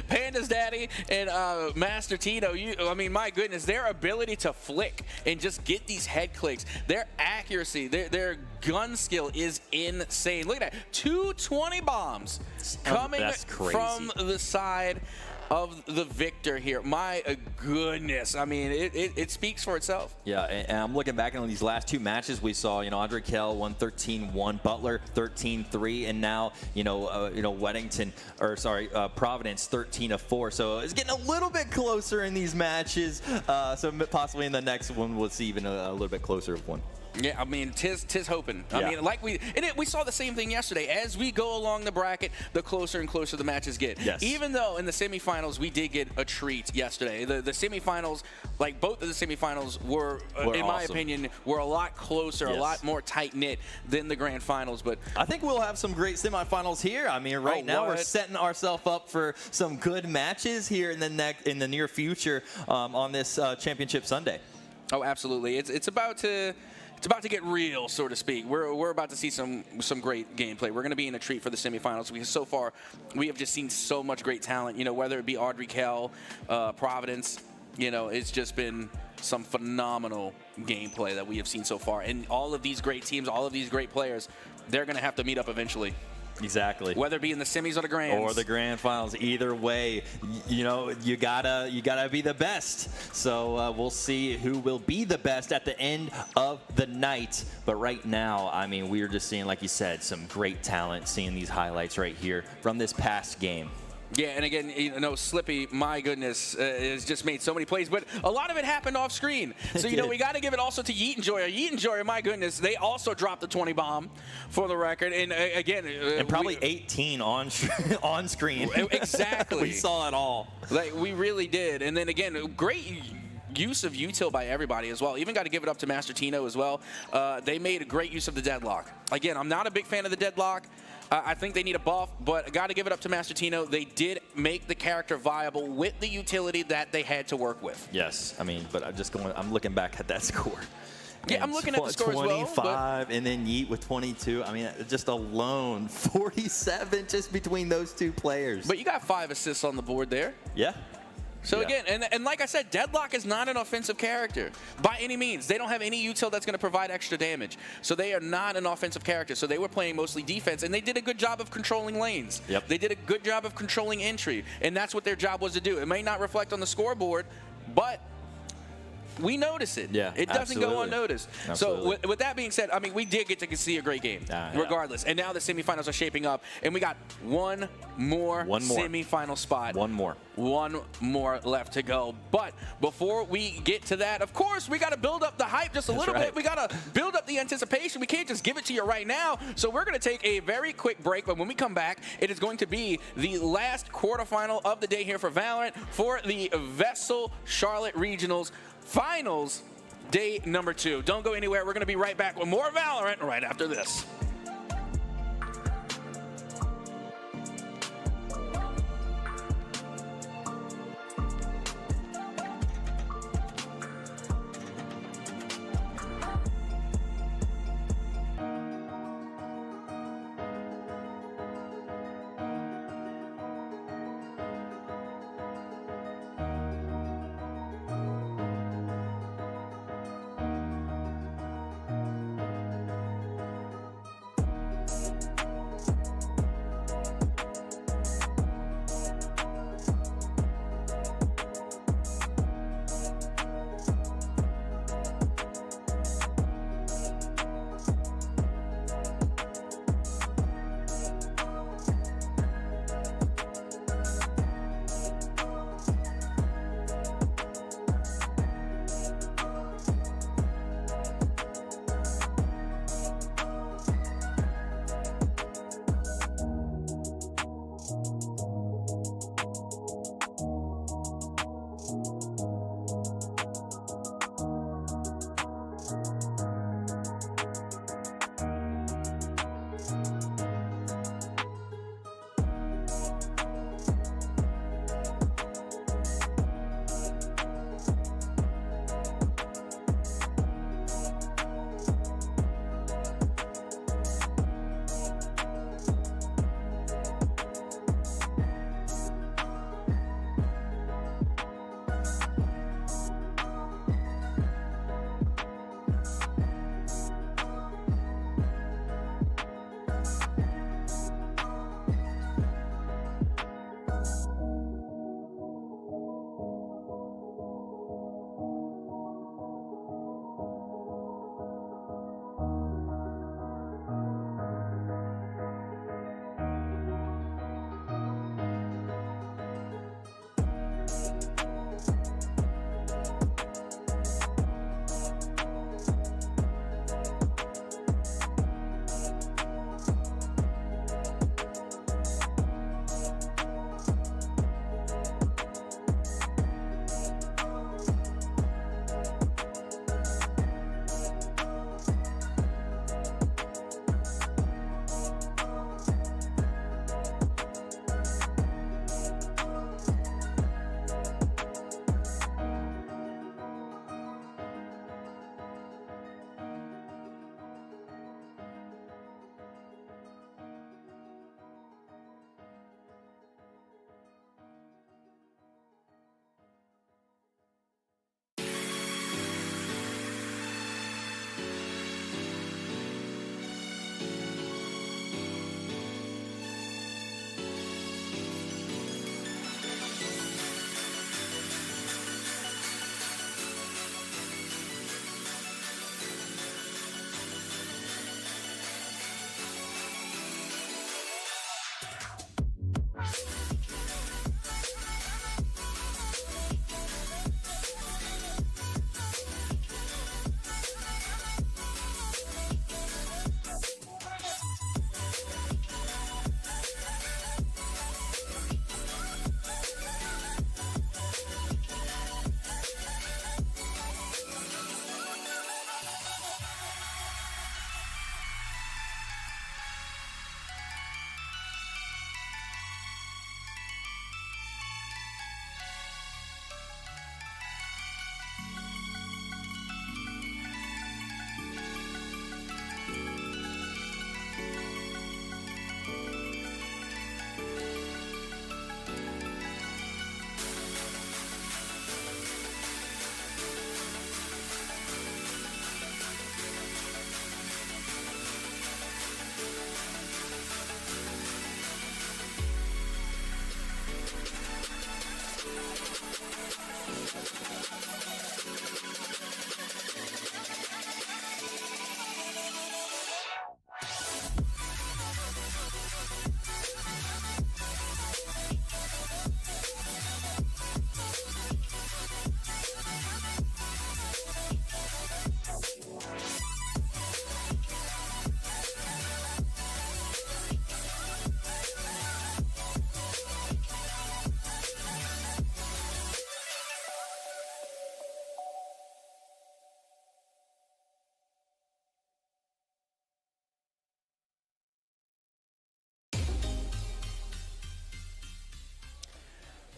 Panda's Daddy, and Master Tito, I mean, my goodness, their ability to flick and just get these head clicks, their accuracy, their gun skill is insane. Look at that, 220 bombs. Coming from the side of the victor here. My goodness. I mean, it speaks for itself. Yeah, and I'm looking back on these last two matches we saw. You know, Andre Kell won 13-1, Butler 13-3, and now, Weddington, or sorry, Providence 13-4. So it's getting a little bit closer in these matches. So possibly in the next one we'll see even a little bit closer of one. Yeah, I mean, tis hoping. I mean, like we saw the same thing yesterday. As we go along the bracket, the closer and closer the matches get. Yes. Even though in the semifinals we did get a treat yesterday. The semifinals, like both of the semifinals were in my opinion, were a lot closer, a lot more tight-knit than the grand finals. But I think we'll have some great semifinals here. I mean, right now we're setting ourselves up for some good matches here in the near future on this championship Sunday. Oh, absolutely. It's about to get real, so to speak. We're about to see some great gameplay. We're going to be in a treat for the semifinals because so far we have just seen so much great talent. You know, whether it be Audrey Kell, Providence, it's just been some phenomenal gameplay that we have seen so far. And all of these great teams, all of these great players, they're going to have to meet up eventually. Exactly. Whether it be in the semis or the grands. Or the grand finals. Either way, you gotta be the best. So we'll see who will be the best at the end of the night. But right now, I mean, we're just seeing, like you said, some great talent, seeing these highlights right here from this past game. Yeah, and again, Slippy, my goodness, has just made so many plays, but a lot of it happened off screen. So, we got to give it also to Yeet Enjoyer. Yeet Enjoyer, my goodness, they also dropped the 20 bomb for the record. And again, and probably 18 on screen. Exactly. We saw it all. Like, we really did. And then again, great use of util by everybody as well. Even got to give it up to Master Tino as well. They made a great use of the deadlock. Again, I'm not a big fan of the deadlock. I think they need a buff, but I got to give it up to Master Tino. They did make the character viable with the utility that they had to work with. Yes, I mean, but I'm looking back at that score. Yeah, I'm looking at the score as well. 25, and then Yeet with 22. I mean, just alone, 47 just between those two players. But you got 5 assists on the board there. Yeah. So again, and like I said, Deadlock is not an offensive character by any means. They don't have any util that's going to provide extra damage. So they are not an offensive character. So they were playing mostly defense, and they did a good job of controlling lanes. Yep. They did a good job of controlling entry, and that's what their job was to do. It may not reflect on the scoreboard, but we notice it. Yeah, it doesn't go unnoticed. Absolutely. So with that being said, I mean, we did get to see a great game, regardless. And now the semifinals are shaping up, and we got one more semifinal spot. One more left to go. But before we get to that, of course, we got to build up the hype just a little bit. We got to build up the anticipation. We can't just give it to you right now. So we're going to take a very quick break. But when we come back, it is going to be the last quarterfinal of the day here for Valorant for the VESL Charlotte Regionals Finals, day number 2. Don't go anywhere. We're going to be right back with more Valorant right after this.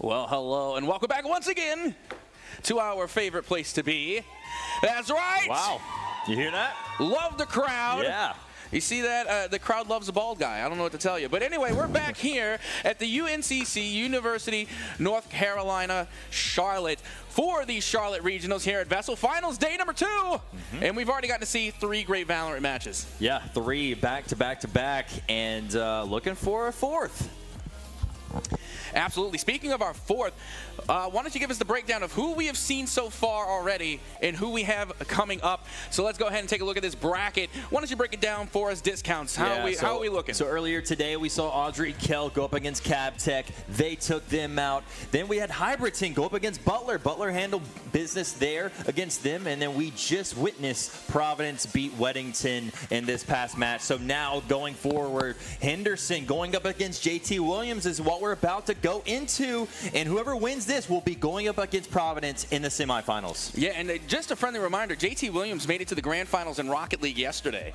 Well, hello, and welcome back once again to our favorite place to be. That's right. Wow. You hear that? Love the crowd. Yeah. You see that? The crowd loves a bald guy. I don't know what to tell you. But anyway, we're back here at the UNCC, University, North Carolina, Charlotte, for the Charlotte Regionals here at VESL. Finals day number 2. And we've already gotten to see 3 great Valorant matches. Yeah, 3 back-to-back-to-back, and looking for a 4th. Absolutely. Speaking of our 4th, why don't you give us the breakdown of who we have seen so far already and who we have coming up. So let's go ahead and take a look at this bracket. Why don't you break it down for us, discounts? How are we looking? So earlier today, we saw Audrey Kell go up against Cab Tech. They took them out. Then we had Hybridton go up against Butler. Butler handled business there against them. And then we just witnessed Providence beat Weddington in this past match. So now going forward, Henderson going up against JT Williams is what we're about to go into. And whoever wins this will be going up against Providence in the semifinals. Yeah, and just a friendly reminder, JT Williams made it to the grand finals in Rocket League yesterday.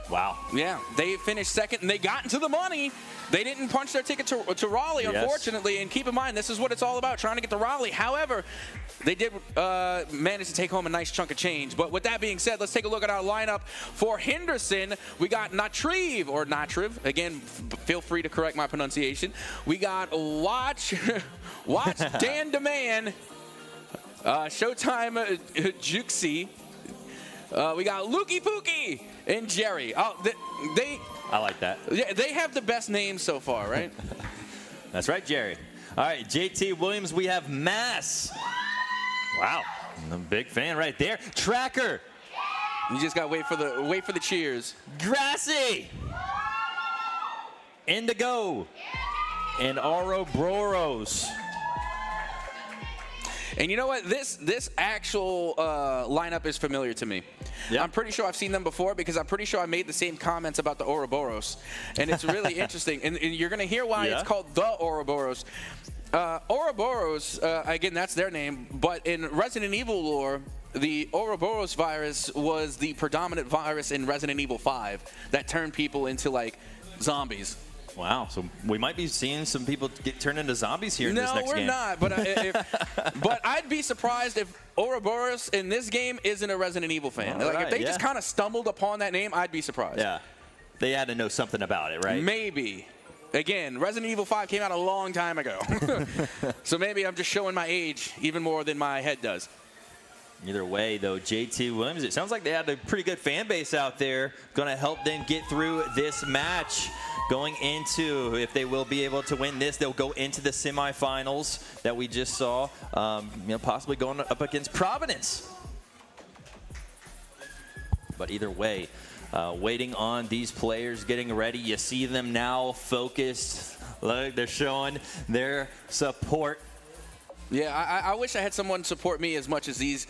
Wow. Yeah, they finished 2nd, and they got into the money. They didn't punch their ticket to Raleigh, unfortunately. And keep in mind, this is what it's all about, trying to get to Raleigh. However, they did manage to take home a nice chunk of change. But with that being said, let's take a look at our lineup for Henderson. We got Natriv, or Natriv. Again, feel free to correct my pronunciation. We got Watch Dan DeMan, Showtime Juxi. We got Lukey Pookie and Jerry. Oh, I like that. Yeah, they have the best names so far, right? That's right, Jerry. All right, JT Williams, we have Mass. Wow, I'm a big fan right there. Tracker. You just got to wait for the cheers. Grassy. Indigo. And Ouroboros. And you know what? This actual lineup is familiar to me. Yep. I'm pretty sure I've seen them before because I'm pretty sure I made the same comments about the Ouroboros. And it's really interesting. And you're going to hear why it's called the Ouroboros. Ouroboros, again, that's their name. But in Resident Evil lore, the Ouroboros virus was the predominant virus in Resident Evil 5 that turned people into, like, zombies. Wow, so we might be seeing some people get turned into zombies here in this next game. No, we're not. But I'd be surprised if Ouroboros in this game isn't a Resident Evil fan. If they just kind of stumbled upon that name, I'd be surprised. Yeah, they had to know something about it, right? Maybe. Again, Resident Evil 5 came out a long time ago. So maybe I'm just showing my age even more than my head does. Either way, though, JT Williams, it sounds like they had a pretty good fan base out there. Going to help them get through this match. Going into, if they will be able to win this, they'll go into the semifinals that we just saw, possibly going up against Providence. But either way, waiting on these players getting ready. You see them now focused. Look, they're showing their support. Yeah, I wish I had someone support me as much as these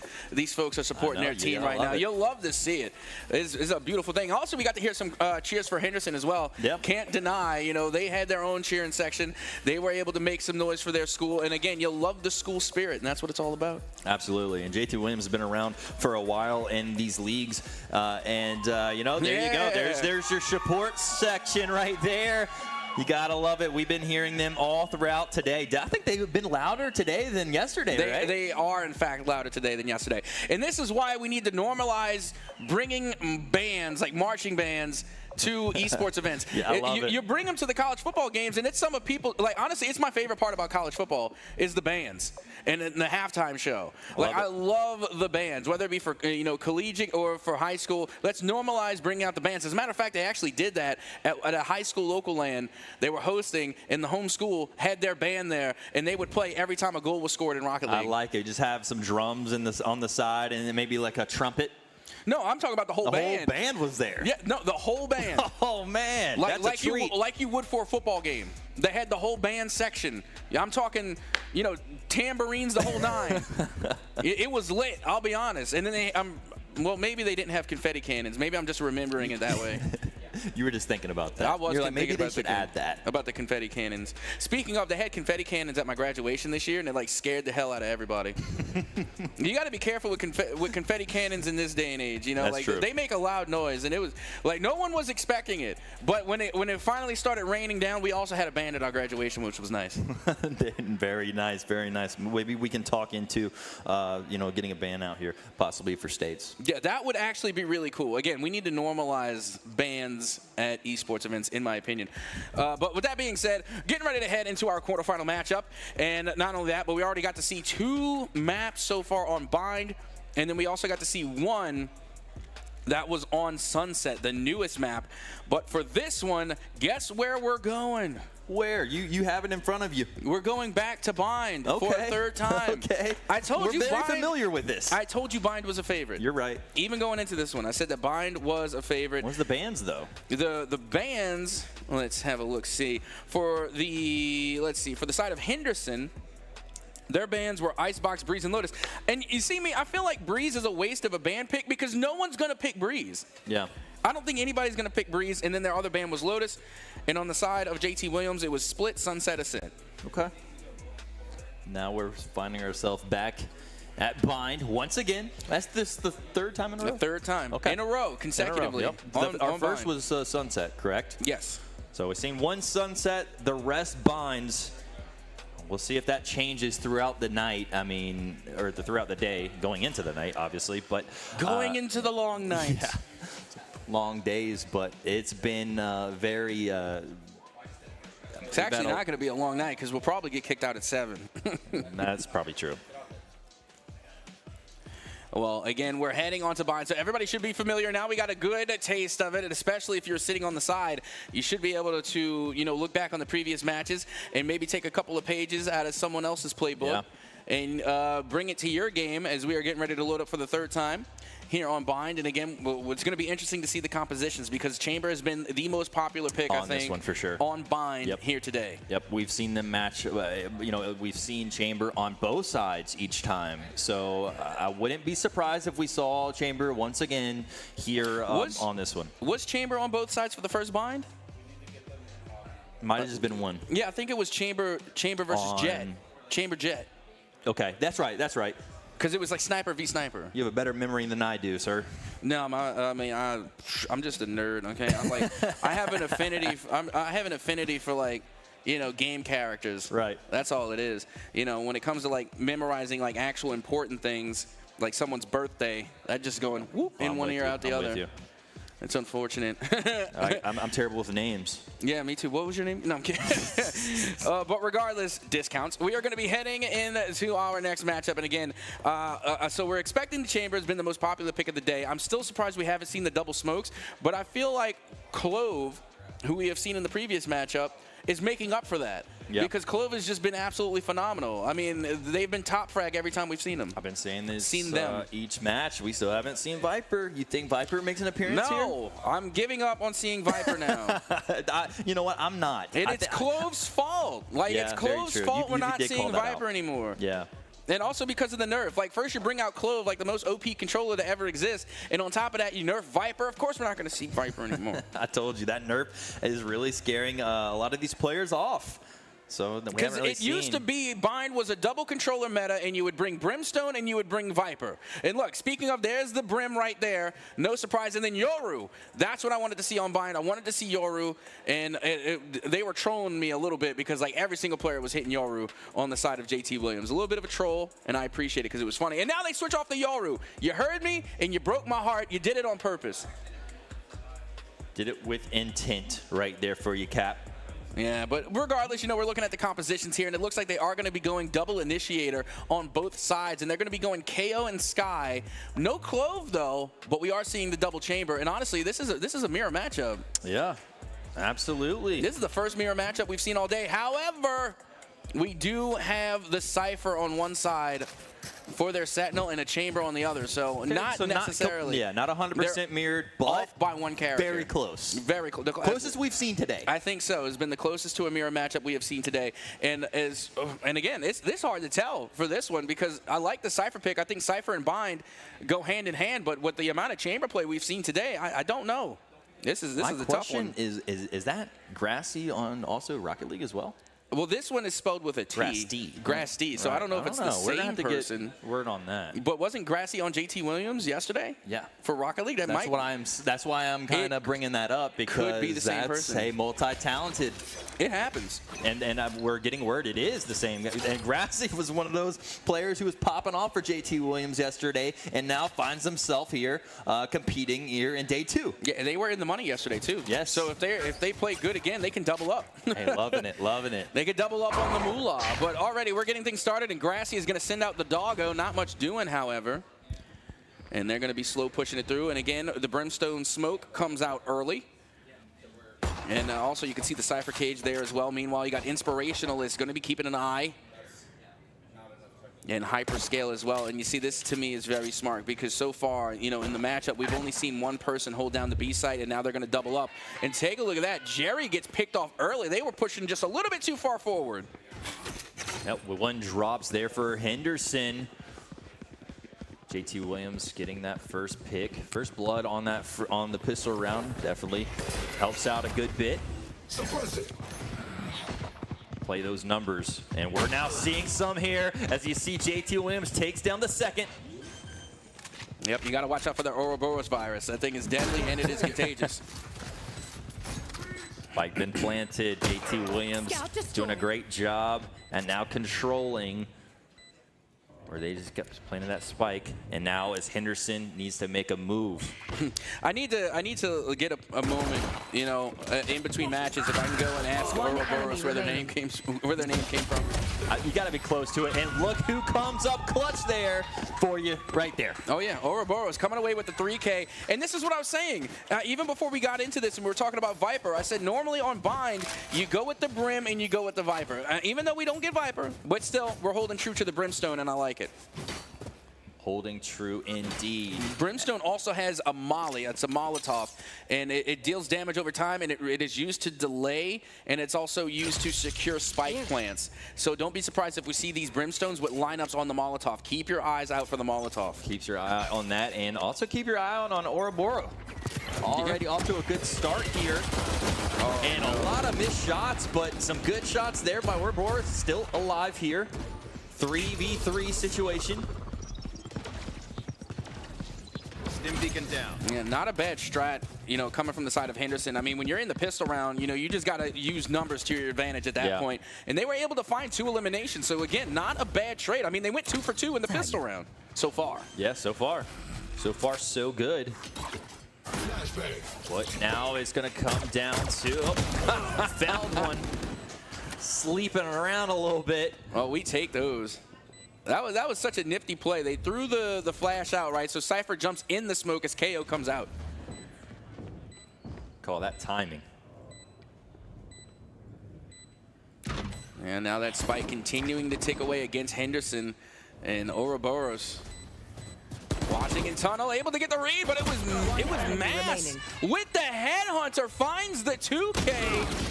folks are supporting their team right now. You'll love to see it. It's a beautiful thing. Also, we got to hear some cheers for Henderson as well. Yep. Can't deny, they had their own cheering section. They were able to make some noise for their school. And again, you'll love the school spirit, and that's what it's all about. Absolutely. And JT Williams has been around for a while in these leagues. There you go. There's your support section right there. You gotta love it. We've been hearing them all throughout today. I think they've been louder today than yesterday, right? They are, in fact, louder today than yesterday. And this is why we need to normalize bringing bands, like marching bands, to esports events. Yeah, I love it. You bring them to the college football games, and it's some of people, like, honestly, it's my favorite part about college football is the bands and the halftime show. Like, I love the bands, whether it be for, collegiate or for high school. Let's normalize bringing out the bands. As a matter of fact, they actually did that at a high school local land. They were hosting, and the home school had their band there, and they would play every time a goal was scored in Rocket League. I like it. Just have some drums on the side, and then maybe like a trumpet. No, I'm talking about the whole band. The whole band was there. Yeah, no, the whole band. Oh, man. That's a treat. Like you would for a football game. They had the whole band section. Yeah, I'm talking, tambourines, the whole nine. It was lit, I'll be honest. And then maybe they didn't have confetti cannons. Maybe I'm just remembering it that way. You were just thinking about that. I was You're like, maybe thinking they should add that. About the confetti cannons. Speaking of, they had confetti cannons at my graduation this year, and it like scared the hell out of everybody. You got to be careful with confetti cannons in this day and age. You know, That's like true. they make a loud noise, and it was like no one was expecting it. But when it finally started raining down, we also had a band at our graduation, which was nice. Very nice, very nice. Maybe we can talk into, getting a band out here, possibly for states. Yeah, that would actually be really cool. Again, we need to normalize bands at esports events, in my opinion. But with that being said, getting ready to head into our quarterfinal matchup. And not only that, but we already got to see 2 maps so far on Bind. And then we also got to see 1 that was on Sunset, the newest map. But for this one, guess where we're going? Where? You have it in front of you. We're going back to Bind for a 3rd time. Okay. I told you We're very Bind, familiar with this. I told you Bind was a favorite. You're right. Even going into this one, I said that Bind was a favorite. What's the bands, though? The bands, let's have a look, see. For the side of Henderson, their bands were Icebox, Breeze, and Lotus. And you see me, I feel like Breeze is a waste of a band pick because no one's going to pick Breeze. Yeah. I don't think anybody's going to pick Breeze. And then their other band was Lotus. And on the side of JT Williams, it was Split, Sunset, Ascent. Okay. Now we're finding ourselves back at Bind once again. That's the 3rd time in a row? The 3rd time. Okay. In a row, consecutively. Yep. Our first was Sunset, correct? Yes. So we've seen 1 Sunset, the rest Binds. We'll see if that changes throughout the night. I mean, or throughout the day, going into the night, obviously. But Going into the long night. Yeah. Long days, but it's been very. It's actually not going to be a long night because we'll probably get kicked out at 7. That's probably true. Well, again, we're heading on to Bind, so everybody should be familiar. Now we got a good taste of it, and especially if you're sitting on the side, you should be able to look back on the previous matches and maybe take a couple of pages out of someone else's playbook and bring it to your game as we are getting ready to load up for the 3rd time here on Bind. And again, it's going to be interesting to see the compositions because Chamber has been the most popular pick, I think, this one for sure. on Bind here today. Yep, we've seen them match. We've seen Chamber on both sides each time. So I wouldn't be surprised if we saw Chamber once again here on this one. Was Chamber on both sides for the first Bind? Might have just been one. Yeah, I think it was Chamber versus Jet. Chamber Jet. Okay, that's right. That's right. Because it was like sniper v sniper. You have a better memory than I do, sir. No, I'm just a nerd. Okay, I'm like I have an affinity for like game characters. Right. That's all it is. When it comes to like memorizing like actual important things, like someone's birthday, that just going whoop in one ear out the other. With you. It's unfortunate. I'm terrible with names. Yeah, me too. What was your name? No, I'm kidding. But regardless, discounts. We are going to be heading into our next matchup. And again, so we're expecting the Chamber has been the most popular pick of the day. I'm still surprised we haven't seen the double smokes. But I feel like Clove, who we have seen in the previous matchup, is making up for that. Yep. Because Clove has just been absolutely phenomenal. I mean, they've been top frag every time we've seen them. I've been saying this them. Each match. We still haven't seen Viper. You think Viper makes an appearance here? No, I'm giving up on seeing Viper now. You know what? I'm not. And it's Clove's fault. Like, Yeah, it's Clove's fault we're not seeing Viper anymore. Yeah. And also because of the nerf. Like, first you bring out Clove, like the most OP controller to ever exist. And on top of that, you nerf Viper. Of course we're not going to see Viper anymore. I told you, that nerf is really scaring a lot of these players off. So because it used to be Bind was a double controller meta, and you would bring Brimstone and you would bring Viper. And look, speaking of, there's the Brim right there. No surprise. And then Yoru. That's what I wanted to see on Bind. I wanted to see Yoru, and they were trolling me a little bit because like every single player was hitting Yoru on the side of JT Williams. A little bit of a troll, and I appreciate it because it was funny. And now they switch off the Yoru. You heard me, and you broke my heart. You did it on purpose. Did it with intent right there for you, Cap. Yeah, but regardless, we're looking at the compositions here, and it looks like they are going to be going double initiator on both sides, and they're going to be going KO and Sky. No Clove, though, but we are seeing the double chamber, and honestly, this is a mirror matchup. Yeah, absolutely. This is the first mirror matchup we've seen all day. However, we do have the Cypher on one side for their Sentinel and a Chamber on the other, so not necessarily. Not 100% mirrored, but off by one character. Very close. Very close. The closest we've seen today. I think so. It's been the closest to a mirror matchup we have seen today. And again, it's hard to tell for this one because I like the Cypher pick. I think Cypher and Bind go hand in hand, but with the amount of Chamber play we've seen today, I don't know. This is My a tough question one. is that grassy on also Rocket League as well? Well, this one is spelled with a T. Grassy. Grassy. So I don't know if it's the We're gonna same have to person. get word on that. But wasn't Grassy on JT Williams yesterday? Yeah. For Rocket League? That's why I'm kind of bringing that up, because be the same that's person. a multi-talented. It happens. And we're getting word it is the same. And Grassy was one of those players who was popping off for JT Williams yesterday, and now finds himself here competing here in day 2. Yeah, they were in the money yesterday too. Yes. So if they play good again, they can double up. Hey, loving it, loving it. They could double up on the moolah. But already we're getting things started, and Grassy is going to send out the doggo. Not much doing, however. And they're going to be slow pushing it through. And again, the Brimstone smoke comes out early. And also you can see the Cypher cage there as well. Meanwhile, you got Inspirationalist going to be keeping an eye. And Hyperscale as well. And you see, this to me is very smart, because so far, you know, in the matchup, we've only seen one person hold down the B site, and now they're going to double up. And take a look at that. Jerry gets picked off early. They were pushing just a little bit too far forward. Yep, one drops there for Henderson. JT Williams getting that first pick. First blood on that on the pistol round definitely helps out a good bit. Play those numbers, and we're now seeing some here as you see JT Williams takes down the second. Yep, you got to watch out for the Ouroboros virus. That thing is deadly and it is contagious. Spike been planted. JT Williams doing a great job, and now controlling. Or they just kept playing that spike, and now as Henderson needs to make a move. I need to get a moment, you know, in between matches, if I can go and ask Ouroboros where their name came from. You got to be close to it, and look who comes up clutch there for you right there. Oh yeah, Ouroboros coming away with the 3K, and this is what I was saying even before we got into this, and we were talking about Viper. I said normally on Bind you go with the Brim and you go with the Viper, even though we don't get Viper, but still we're holding true to the Brimstone, and I like it. Holding true indeed. Brimstone also has a Molly. It's a Molotov, and it deals damage over time, and it is used to delay, and it's also used to secure spike plants. So don't be surprised if we see these Brimstones with lineups on the Molotov. Keep your eyes out for the Molotov. Keeps your eye on that, and also keep your eye on Ouroboros. Already off to a good start here. And a lot of missed shots, but some good shots there by Ouroboros. Still alive here. 3v3 situation. Stim beacon down. Yeah, not a bad strat, you know, coming from the side of Henderson. I mean, when you're in the pistol round, you know, you just got to use numbers to your advantage at that point. And they were able to find 2 eliminations. So, again, not a bad trade. I mean, they went 2 for 2 in the pistol round so far. Yeah, so far. So far, so good. What now is going to come down to... found one. Sleeping around a little bit. Oh, we take those. That was such a nifty play. They threw the flash out, right? So Cypher jumps in the smoke as KO comes out. Call that timing. And now that spike continuing to tick away against Henderson, and Ouroboros watching in tunnel, able to get the read, but it was Mass with the headhunter finds the 2K.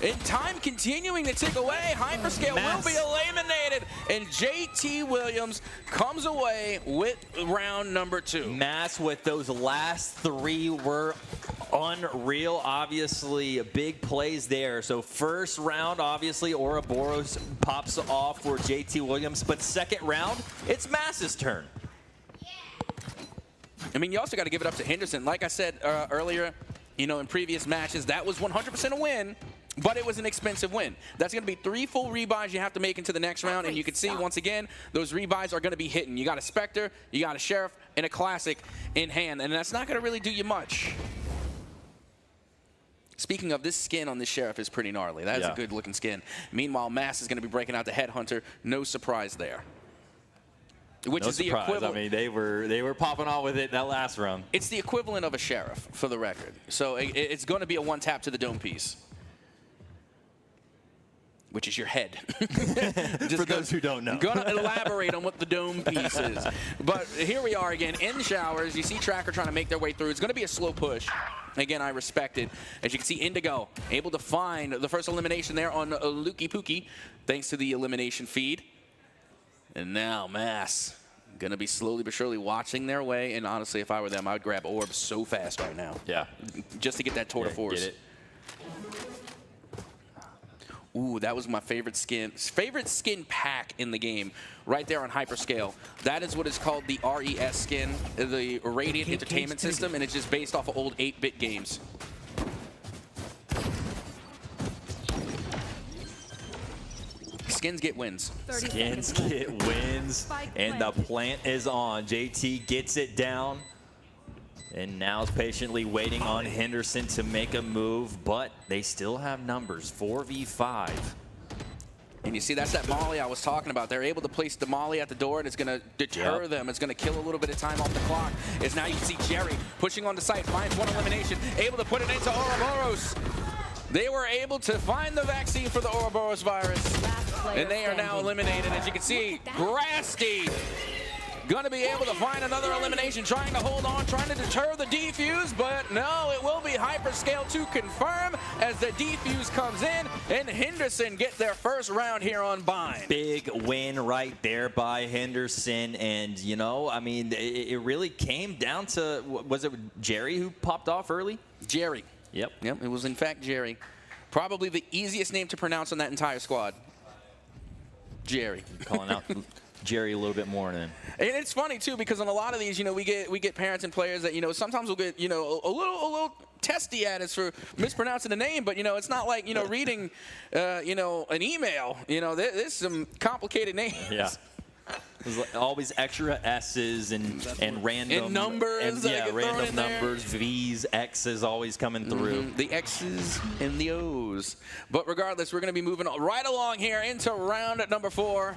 And time continuing to tick away. Hyperscale will be eliminated. And JT Williams comes away with round number 2. Mass with those last 3 were unreal. Obviously, big plays there. So first round, obviously, Ouroboros pops off for JT Williams. But second round, it's Mass's turn. I mean, you also got to give it up to Henderson. Like I said earlier, you know, in previous matches, that was 100% a win. But it was an expensive win. That's going to be 3 full rebuys you have to make into the next round. And you can see, once again, those rebuys are going to be hitting. You got a Spectre, you got a Sheriff, and a Classic in hand. And that's not going to really do you much. Speaking of, this skin on this Sheriff is pretty gnarly. That is a good-looking skin. Meanwhile, Mass is going to be breaking out the Headhunter. No surprise there. Which is the equivalent. I mean, they were popping on with it that last round. It's the equivalent of a Sheriff, for the record. So it's going to be a one-tap to the dome piece, which is your head. For those who don't know. Gonna elaborate on what the dome piece is. But here we are again in the showers. You see Tracker trying to make their way through. It's gonna be a slow push. Again, I respect it. As you can see, Indigo able to find the first elimination there on Lukey Pookie, thanks to the elimination feed. And now Mass Going to be slowly but surely watching their way. And honestly, if I were them, I would grab orbs so fast right now. Yeah. Just to get that tour de force. Get it. Ooh, that was my favorite skin pack in the game, right there on Hyperscale. That is what is called the RES skin, the Radiant Entertainment System, and it's just based off of old 8-bit games. Skins get wins. Skins get wins, and the plant is on. JT gets it down. And now is patiently waiting on Henderson to make a move, but they still have numbers, 4v5. And you see, that's that molly I was talking about. They're able to place the molly at the door, and it's going to deter them. It's going to kill a little bit of time off the clock. As now you see Jerry pushing on the site, finds one elimination, able to put it into Ouroboros. They were able to find the vaccine for the Ouroboros virus, and they are now eliminated. As you can see, Grasty gonna be able to find another elimination, trying to hold on, trying to deter the defuse, but no, it will be Hyperscale to confirm as the defuse comes in, and Henderson get their first round here on Bind. Big win right there by Henderson, and you know, I mean, it really came down to, was it Jerry who popped off early? Jerry. Yep, it was in fact Jerry. Probably the easiest name to pronounce on that entire squad. Jerry. Calling out Jerry a little bit more than. And it's funny too, because on a lot of these, you know, we get parents and players that, you know, sometimes we'll get, you know, a little testy at us for mispronouncing the name, but you know, it's not like, you know, reading, you know, an email. You know, there's some complicated names. Yeah. There's always extra S's and random and numbers. Yeah, random numbers, V's, X's always coming through. The X's and the O's. But regardless, we're going to be moving right along here into round number 4,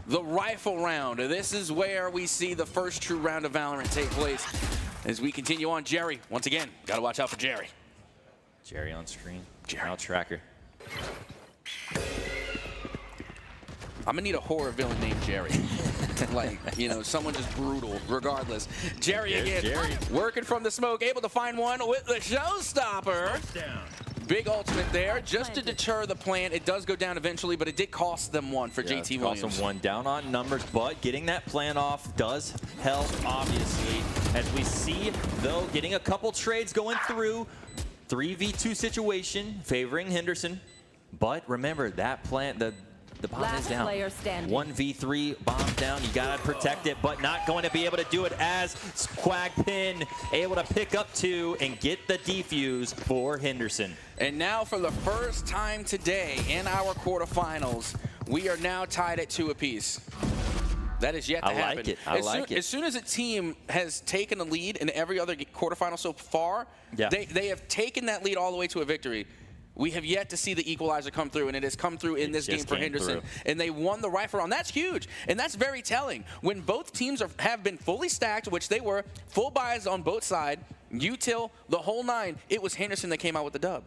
the rifle round. This is where we see the first true round of Valorant take place. As we continue on, Jerry, once again, got to watch out for Jerry. Jerry on screen. Now tracker. I'm going to need a horror villain named Jerry. Like, you know, someone just brutal, regardless. Jerry again, working from the smoke, able to find one with the showstopper. Big ultimate there, just to deter the plant. It does go down eventually, but it did cost them one for JT Williams. Cost them one, down on numbers, but getting that plant off does help, obviously. As we see, though, getting a couple trades going through. 3v2 situation favoring Henderson. But remember, that plant, the bomb is down. 1v3, bomb down. You gotta protect it, but not going to be able to do it as Squagpin able to pick up 2 and get the defuse for Henderson. And now for the first time today in our quarterfinals, we are now tied at 2 apiece. That is yet to happen. I like it. As soon as a team has taken a lead in every other quarterfinal so far, they have taken that lead all the way to a victory. We have yet to see the equalizer come through, and it has come through in this game for Henderson. And they won the rifle round. That's huge, and that's very telling. When both teams have been fully stacked, which they were, full buys on both sides, util, the whole 9, it was Henderson that came out with the dub.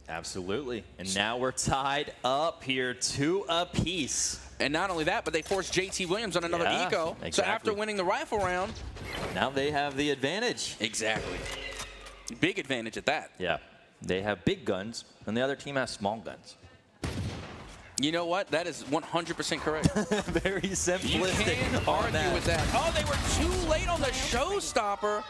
Absolutely. And now we're tied up here, 2 apiece. And not only that, but they forced JT Williams on another eco. Exactly. So after winning the rifle round, now they have the advantage. Exactly. Big advantage at that. Yeah. They have big guns, and the other team has small guns. You know what? That is 100% correct. Very simplistic. You can't argue with that. Oh, they were too late on the showstopper.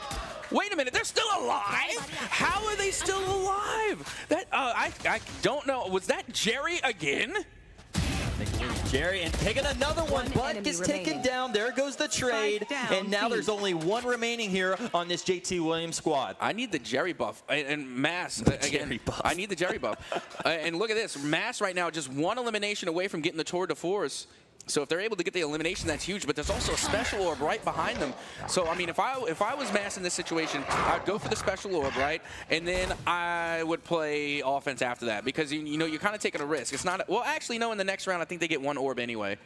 Wait a minute, they're still alive? How are they still alive? That I don't know. Was that Jerry again? Jerry, and taking another one, but gets taken down. There goes the trade, and now there's only 1 remaining here on this JT Williams squad. I need the Jerry buff, and Mass, again, I need the Jerry buff. And look at this, Mass right now just 1 elimination away from getting the tour de force. So if they're able to get the elimination, that's huge, but there's also a special orb right behind them. So, I mean, if I was Mass in this situation, I'd go for the special orb, right? And then I would play offense after that because, you know, you're kind of taking a risk. It's not, well, actually, no, in the next round, I think they get 1 orb anyway.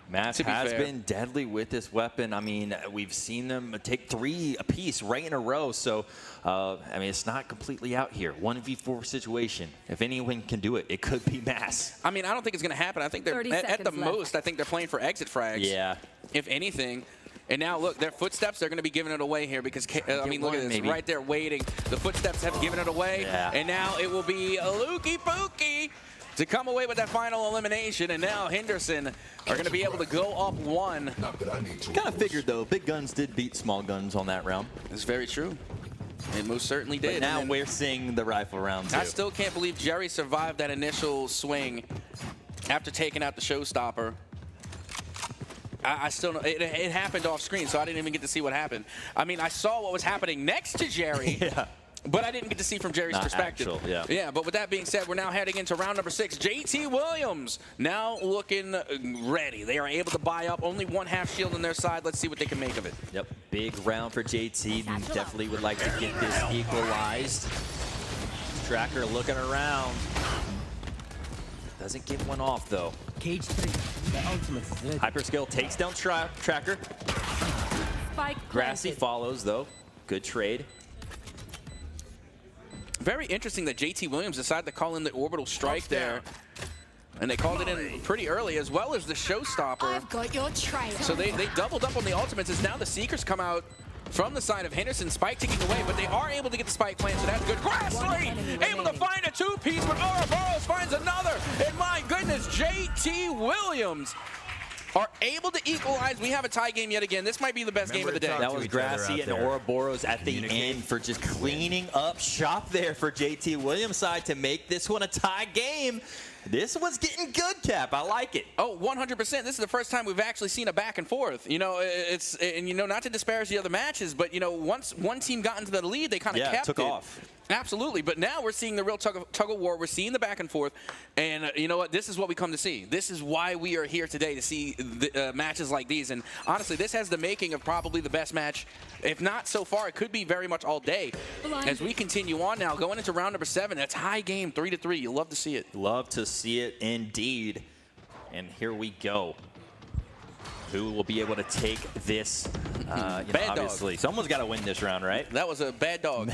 Mass has been deadly with this weapon. I mean, we've seen them take 3 apiece right in a row. So, I mean, it's not completely out here. 1v4 situation. If anyone can do it, it could be Mass. I mean, I don't think it's going to happen. I think they're, at the most, I think they're playing for exit frags. Yeah. If anything. And now, look, their footsteps, they're going to be giving it away here because, I mean, look at this, right there waiting. The footsteps have given it away. Yeah. And now it will be a Lukey Pookie to come away with that final elimination, and now Henderson are going to be able to go up 1. Kind of figured, though, big guns did beat small guns on that round. It's very true. It most certainly did. But now we're seeing the rifle round, too. I still can't believe Jerry survived that initial swing after taking out the showstopper. I still know it happened off screen, so I didn't even get to see what happened. I mean, I saw what was happening next to Jerry. Yeah. But I didn't get to see from Jerry's perspective. Yeah, but with that being said, we're now heading into round number 6. JT Williams now looking ready. They are able to buy up only 1 half shield on their side. Let's see what they can make of it. Yep, big round for JT. Definitely would like to get this equalized. Tracker looking around. Doesn't get one off, though. Cage 3. The ultimate is good. Hyperskill takes down Tracker. Spike Grassy planted. follows, though. Good trade. Very interesting that JT Williams decided to call in the orbital strike there. And they called it in pretty early, as well as the showstopper. I've got your trail. So they doubled up on the ultimates as now the Seekers come out from the side of Henderson. Spike ticking away, but they are able to get the spike plant, so that's good. Grassley able to find a 2-piece, but Ouroboros finds another. And my goodness, JT Williams are able to equalize. We have a tie game yet again. This might be the best game of the day. That was Grassy and Ouroboros at the end for just cleaning up shop there for JT Williams' side to make this one a tie game. This was getting good, Cap. I like it. Oh, 100%. This is the first time we've actually seen a back and forth. You know, not to disparage the other matches, but, once one team got into the lead, they kind of kept took it. off. Absolutely, but now we're seeing the real tug of war. We're seeing the back and forth, and you know what? This is what we come to see. This is why we are here today, to see matches like these. And honestly, this has the making of probably the best match. If not so far, it could be very much all day. As we continue on now, going into round number 7, a tie game, 3-3. You love to see it. Love to see it indeed. And here we go. Who will be able to take this? Obviously, someone's got to win this round, right? That was a bad dog.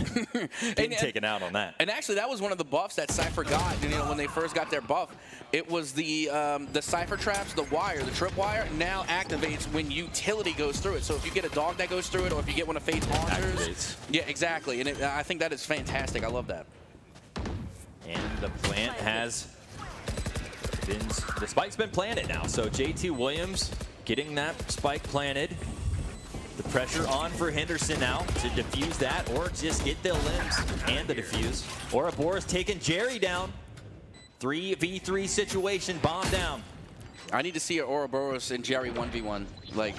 Getting taken out on that. And actually, that was one of the buffs that Cypher got. When they first got their buff, it was the Cypher traps, the wire, the tripwire, now activates when utility goes through it. So if you get a dog that goes through it, or if you get one of Fate's launchers, yeah, exactly. And I think that is fantastic. I love that. And the plant has been, the spike's been planted now. So JT Williams getting that spike planted. The pressure on for Henderson now to defuse that, or just get the limbs and the defuse. Ouroboros taking Jerry down. 3v3 situation, bomb down. I need to see an Ouroboros and Jerry 1v1. Like,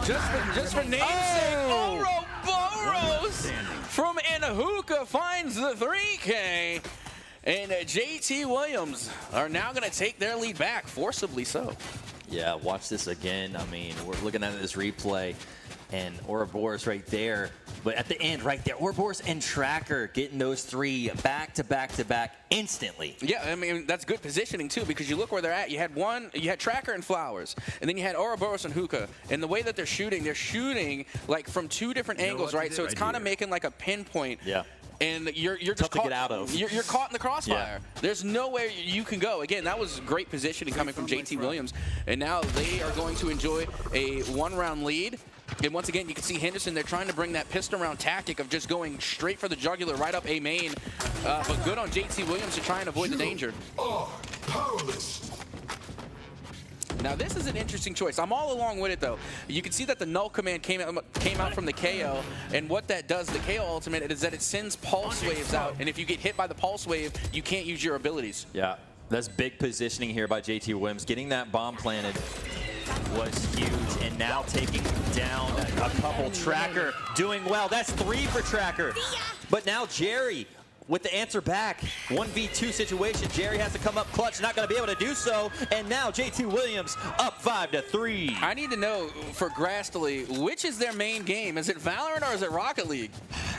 just for namesake, Ouroboros from Inhuka finds the 3K. And JT Williams are now going to take their lead back, forcibly so. Yeah, watch this again. I mean, we're looking at this replay, and Ouroboros right there. But at the end, right there, Ouroboros and Tracker getting those 3 back to back to back instantly. Yeah, I mean, that's good positioning, too, because you look where they're at. You had Tracker and Flowers, and then you had Ouroboros and Hookah. And the way that they're shooting like from 2 different angles, right? So it's kind of making like a pinpoint. Yeah. And you're just tough to get out of. You're caught in the crossfire. Yeah. There's nowhere you can go. Again, that was great positioning coming from JT Williams. And now they are going to enjoy a 1-round lead. And once again, you can see Henderson, they're trying to bring that pistol round tactic of just going straight for the jugular, right up A main. But good on JT Williams to try and avoid the danger. Powerless. Now this is an interesting choice. I'm all along with it though. You can see that the null command came out from the KO, and what that does, the KO ultimate, is that it sends pulse waves out, and if you get hit by the pulse wave, you can't use your abilities. Yeah, that's big positioning here by JT Williams. Getting that bomb planted was huge, and now taking down a couple. Tracker doing well. That's 3 for Tracker. But now Jerry with the answer back. 1v2 situation. Jerry has to come up clutch, not going to be able to do so. And now JT Williams up 5-3. I need to know for Grassley, which is their main game? Is it Valorant or is it Rocket League?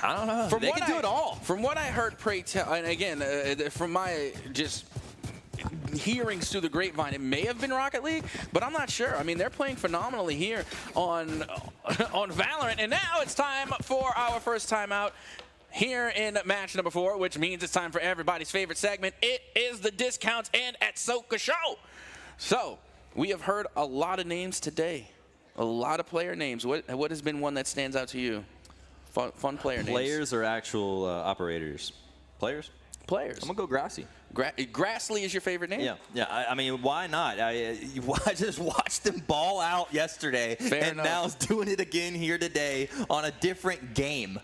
I don't know. They can do it all. From what I heard, pray tell, and again, from my just hearings through the grapevine, it may have been Rocket League, but I'm not sure. I mean, they're playing phenomenally here on Valorant. And now it's time for our first timeout here in match number 4, which means it's time for everybody's favorite segment. It is the Discounts and at Soka Show. So we have heard a lot of names today, a lot of player names. What has been one that stands out to you? Fun player names. Players or actual operators? Players? Players. I'm going to go Grassy. Grassley is your favorite name? Yeah. I mean, why not? I just watched him ball out yesterday, and now is doing it again here today on a different game.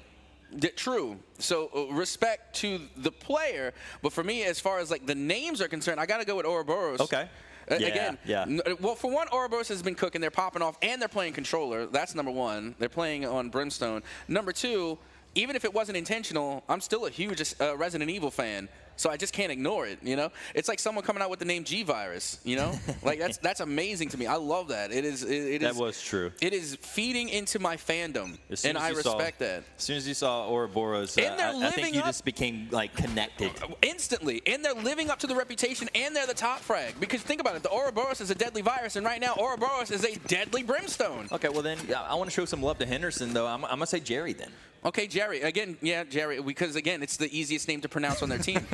True. So respect to the player, but for me, as far as like the names are concerned, I got to go with Ouroboros. Okay. Well, for one, Ouroboros has been cooking. They're popping off, and they're playing controller. That's number one. They're playing on Brimstone. Number two, even if it wasn't intentional, I'm still a huge Resident Evil fan. So I just can't ignore it, you know? It's like someone coming out with the name G-Virus, you know? Like, that's amazing to me. I love that. That was true. It is feeding into my fandom, and I respect that. As soon as you saw Ouroboros, I think you just became, like, connected. Instantly. And they're living up to the reputation, and they're the top frag. Because think about it. The Ouroboros is a deadly virus, and right now Ouroboros is a deadly Brimstone. Okay, well then, I want to show some love to Henderson, though. I'm going to say Jerry, then. Okay, Jerry. Again, yeah, Jerry, because, again, it's the easiest name to pronounce on their team.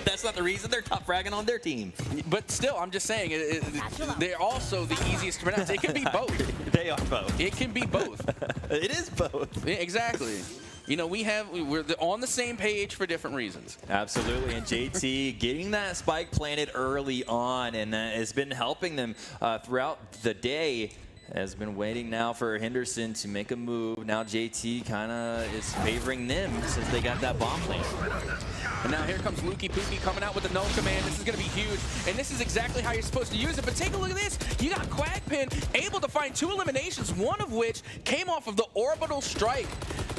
That's not the reason they're top fragging on their team. But still, I'm just saying, they're also the easiest to pronounce. It can be both. They are both. It can be both. It is both. Yeah, exactly. You know, we're on the same page for different reasons. Absolutely, and JT getting that spike planted early on, and it's been helping them throughout the day. Has been waiting now for Henderson to make a move. Now JT kind of is favoring them since they got that bomb plant. And now here comes Lukey Pookie coming out with the null command. This is going to be huge, and this is exactly how you're supposed to use it. But take a look at this. You got Quagpin able to find 2 eliminations, one of which came off of the orbital strike.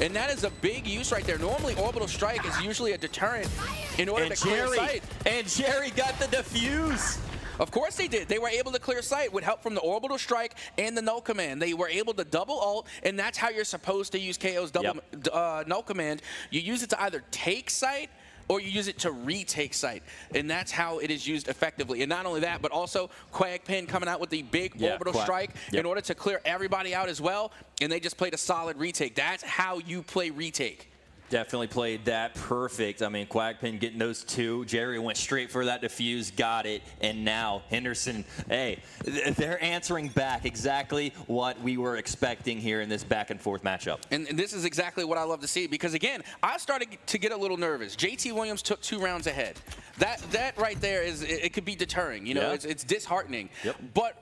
And that is a big use right there. Normally, orbital strike is usually a deterrent in order to clear sight. And Jerry got the defuse. Of course they did. They were able to clear sight with help from the orbital strike and the null command. They were able to double ult, and that's how you're supposed to use KO's null command. You use it to either take sight or you use it to retake sight, and that's how it is used effectively. And not only that, but also Quagpin coming out with the big orbital strike in order to clear everybody out as well, and they just played a solid retake. That's how you play retake. Definitely played that perfect. I mean, Quagpin getting those 2. Jerry went straight for that defuse, got it. And now Henderson, hey, they're answering back exactly what we were expecting here in this back-and-forth matchup. And this is exactly what I love to see because, again, I started to get a little nervous. JT Williams took 2 rounds ahead. That right there, it could be deterring. You know, it's disheartening. But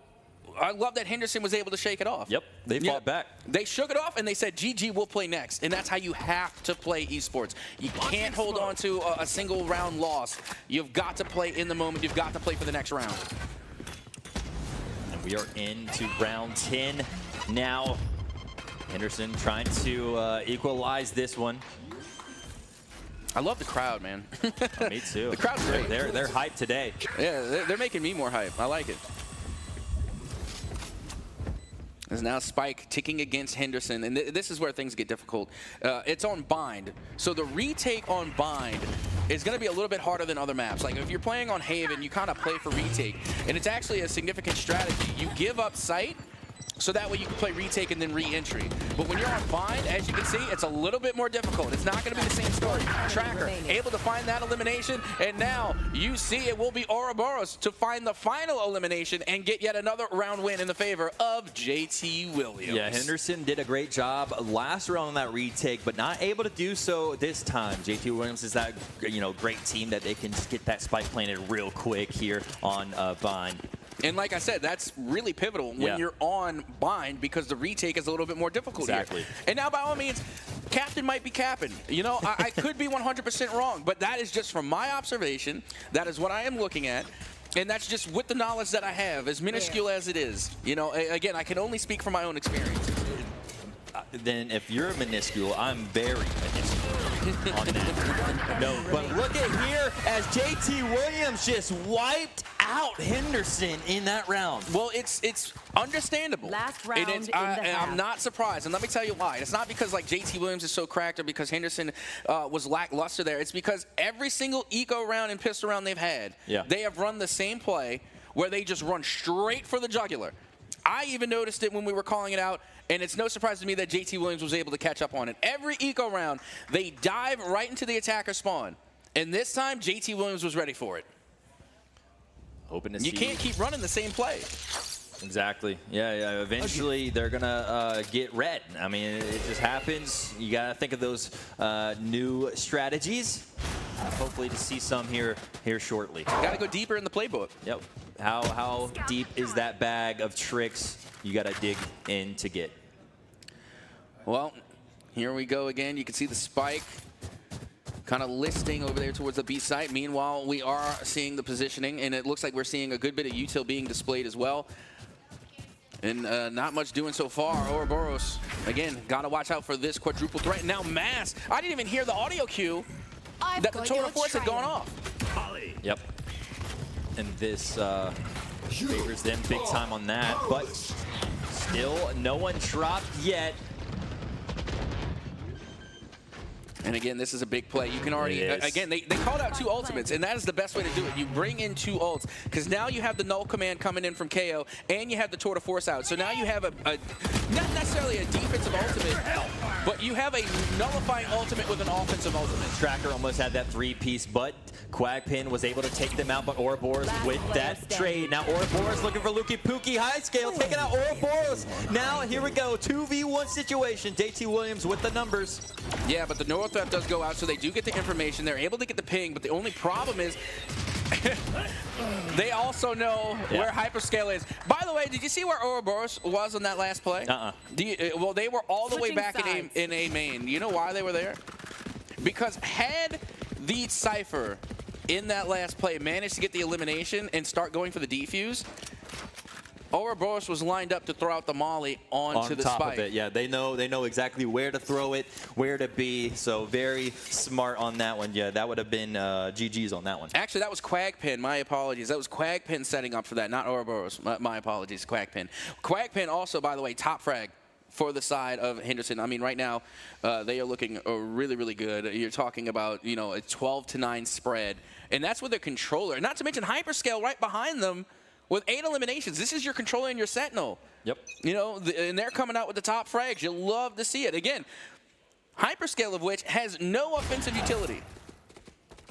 I love that Henderson was able to shake it off. They fought back. They shook it off, and they said, GG, we'll play next. And that's how you have to play esports. You can't hold on to a single round loss. You've got to play in the moment. You've got to play for the next round. And we are into round 10 now. Henderson trying to equalize this one. I love the crowd, man. Me too. The crowd's great. They're hyped today. Yeah, they're making me more hype. I like it. There's now Spike ticking against Henderson, and this is where things get difficult. It's on bind, so the retake on bind is going to be a little bit harder than other maps. Like if you're playing on Haven, you kind of play for retake, and it's actually a significant strategy. You give up sight, so that way you can play retake and then re-entry. But when you're on bind, as you can see, it's a little bit more difficult. It's not going to be the same story. Tracker able to find that elimination, and now you see it will be Ouroboros to find the final elimination and get yet another round win in the favor of JT Williams. Yeah, Henderson did a great job last round on that retake, but not able to do so this time. JT Williams is that great team that they can just get that spike planted real quick here on bind. And like I said, that's really pivotal when you're on bind because the retake is a little bit more difficult here. And now, by all means, Captain might be capping. You know, I could be 100% wrong, but that is just from my observation. That is what I am looking at. And that's just with the knowledge that I have, as minuscule as it is. You know, again, I can only speak from my own experience. Then if you're minuscule, I'm very minuscule on that. No, but look at here as JT Williams just wiped out Henderson in that round. Well, it's understandable. Last round and I'm not surprised, and let me tell you why. It's not because like JT Williams is so cracked or because Henderson was lackluster there. It's because every single eco round and pistol round they've had, they have run the same play where they just run straight for the jugular. I even noticed it when we were calling it out, and it's no surprise to me that JT Williams was able to catch up on it. Every eco round, they dive right into the attacker spawn, and this time JT Williams was ready for it. Hoping to see. You can't keep running the same play. Exactly. Yeah. Eventually, they're going to get red. I mean, it just happens. You got to think of those new strategies. hopefully to see some here shortly. Got to go deeper in the playbook. Yep. How deep is that bag of tricks you got to dig in to get? Well, here we go again. You can see the spike kind of listing over there towards the B site. Meanwhile, we are seeing the positioning, and it looks like we're seeing a good bit of util being displayed as well. And not much doing so far. Ouroboros, again, got to watch out for this quadruple threat. Now Mass, I didn't even hear the audio cue that the total force had gone off. Yep. And this favors them big time on that, but still no one dropped yet. And again, this is a big play. You can already, again, they called out 2 ultimates, and that is the best way to do it. You bring in 2 ults, because now you have the null command coming in from KO, and you have the tour de force out. So now you have a not necessarily a defensive ultimate, but you have a nullifying ultimate with an offensive ultimate. Tracker almost had that 3-piece, but Quagpin was able to take them out, but Ouroboros with that trade. Now Ouroboros looking for Luki Pookie, high scale, taking out Ouroboros. Now here we go, 2v1 situation. JT Williams with the numbers. Yeah, but the North Theft does go out, so they do get the information. They're able to get the ping, but the only problem is they also know where Hyperscale is. By the way, did you see where Ouroboros was on that last play? Well, they were all the way back in A main. You know why they were there? Because had the Cypher in that last play managed to get the elimination and start going for the defuse, Ouroboros was lined up to throw out the molly onto the spike. Of it. Yeah, they know exactly where to throw it, where to be. So very smart on that one. Yeah, that would have been GG's on that one. Actually, that was Quagpin. My apologies. That was Quagpin setting up for that, not Ouroboros. My apologies, Quagpin. Quagpin also, by the way, top frag for the side of Henderson. I mean, right now, they are looking really, really good. You're talking about, you know, a 12-9 spread. And that's with their controller. Not to mention Hyperscale right behind them with 8 eliminations. This is your controller and your Sentinel. Yep. You know, and they're coming out with the top frags. You'll love to see it. Again, Hyperscale of which has no offensive utility.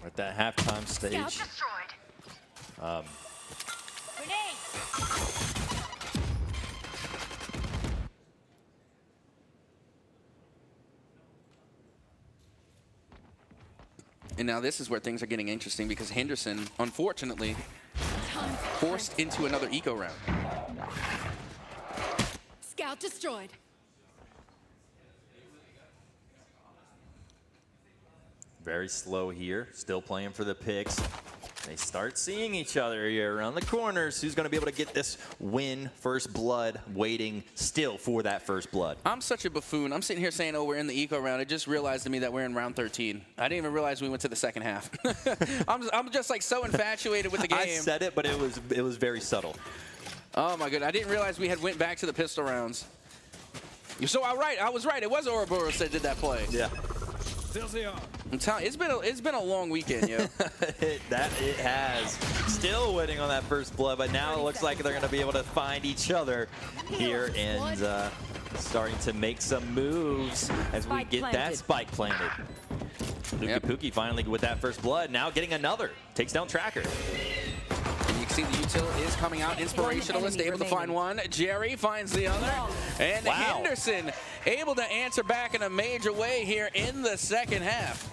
At that halftime stage. And now this is where things are getting interesting because Henderson, unfortunately, forced into another eco round. Scout destroyed. Very slow here, still playing for the picks. They start seeing each other here around the corners. Who's going to be able to get this win? First blood, waiting still for that first blood. I'm such a buffoon. I'm sitting here saying, oh, we're in the eco round. It just realized to me that we're in round 13. I didn't even realize we went to the second half. I'm just like so infatuated with the game. I said it, but it was very subtle. Oh my goodness, I didn't realize we had went back to the pistol rounds. So I was right. It was Ouroboros that did that play. Yeah. I'm telling you, it's been a long weekend, yo. it has. Still waiting on that first blood, but now it looks like they're going to be able to find each other here and starting to make some moves as we get that spike planted. Luki Pookie finally with that first blood, now getting another. Takes down Tracker. And you can see the util is coming out. Inspirationalist able to find one. Jerry finds the other. And Henderson able to answer back in a major way here in the second half.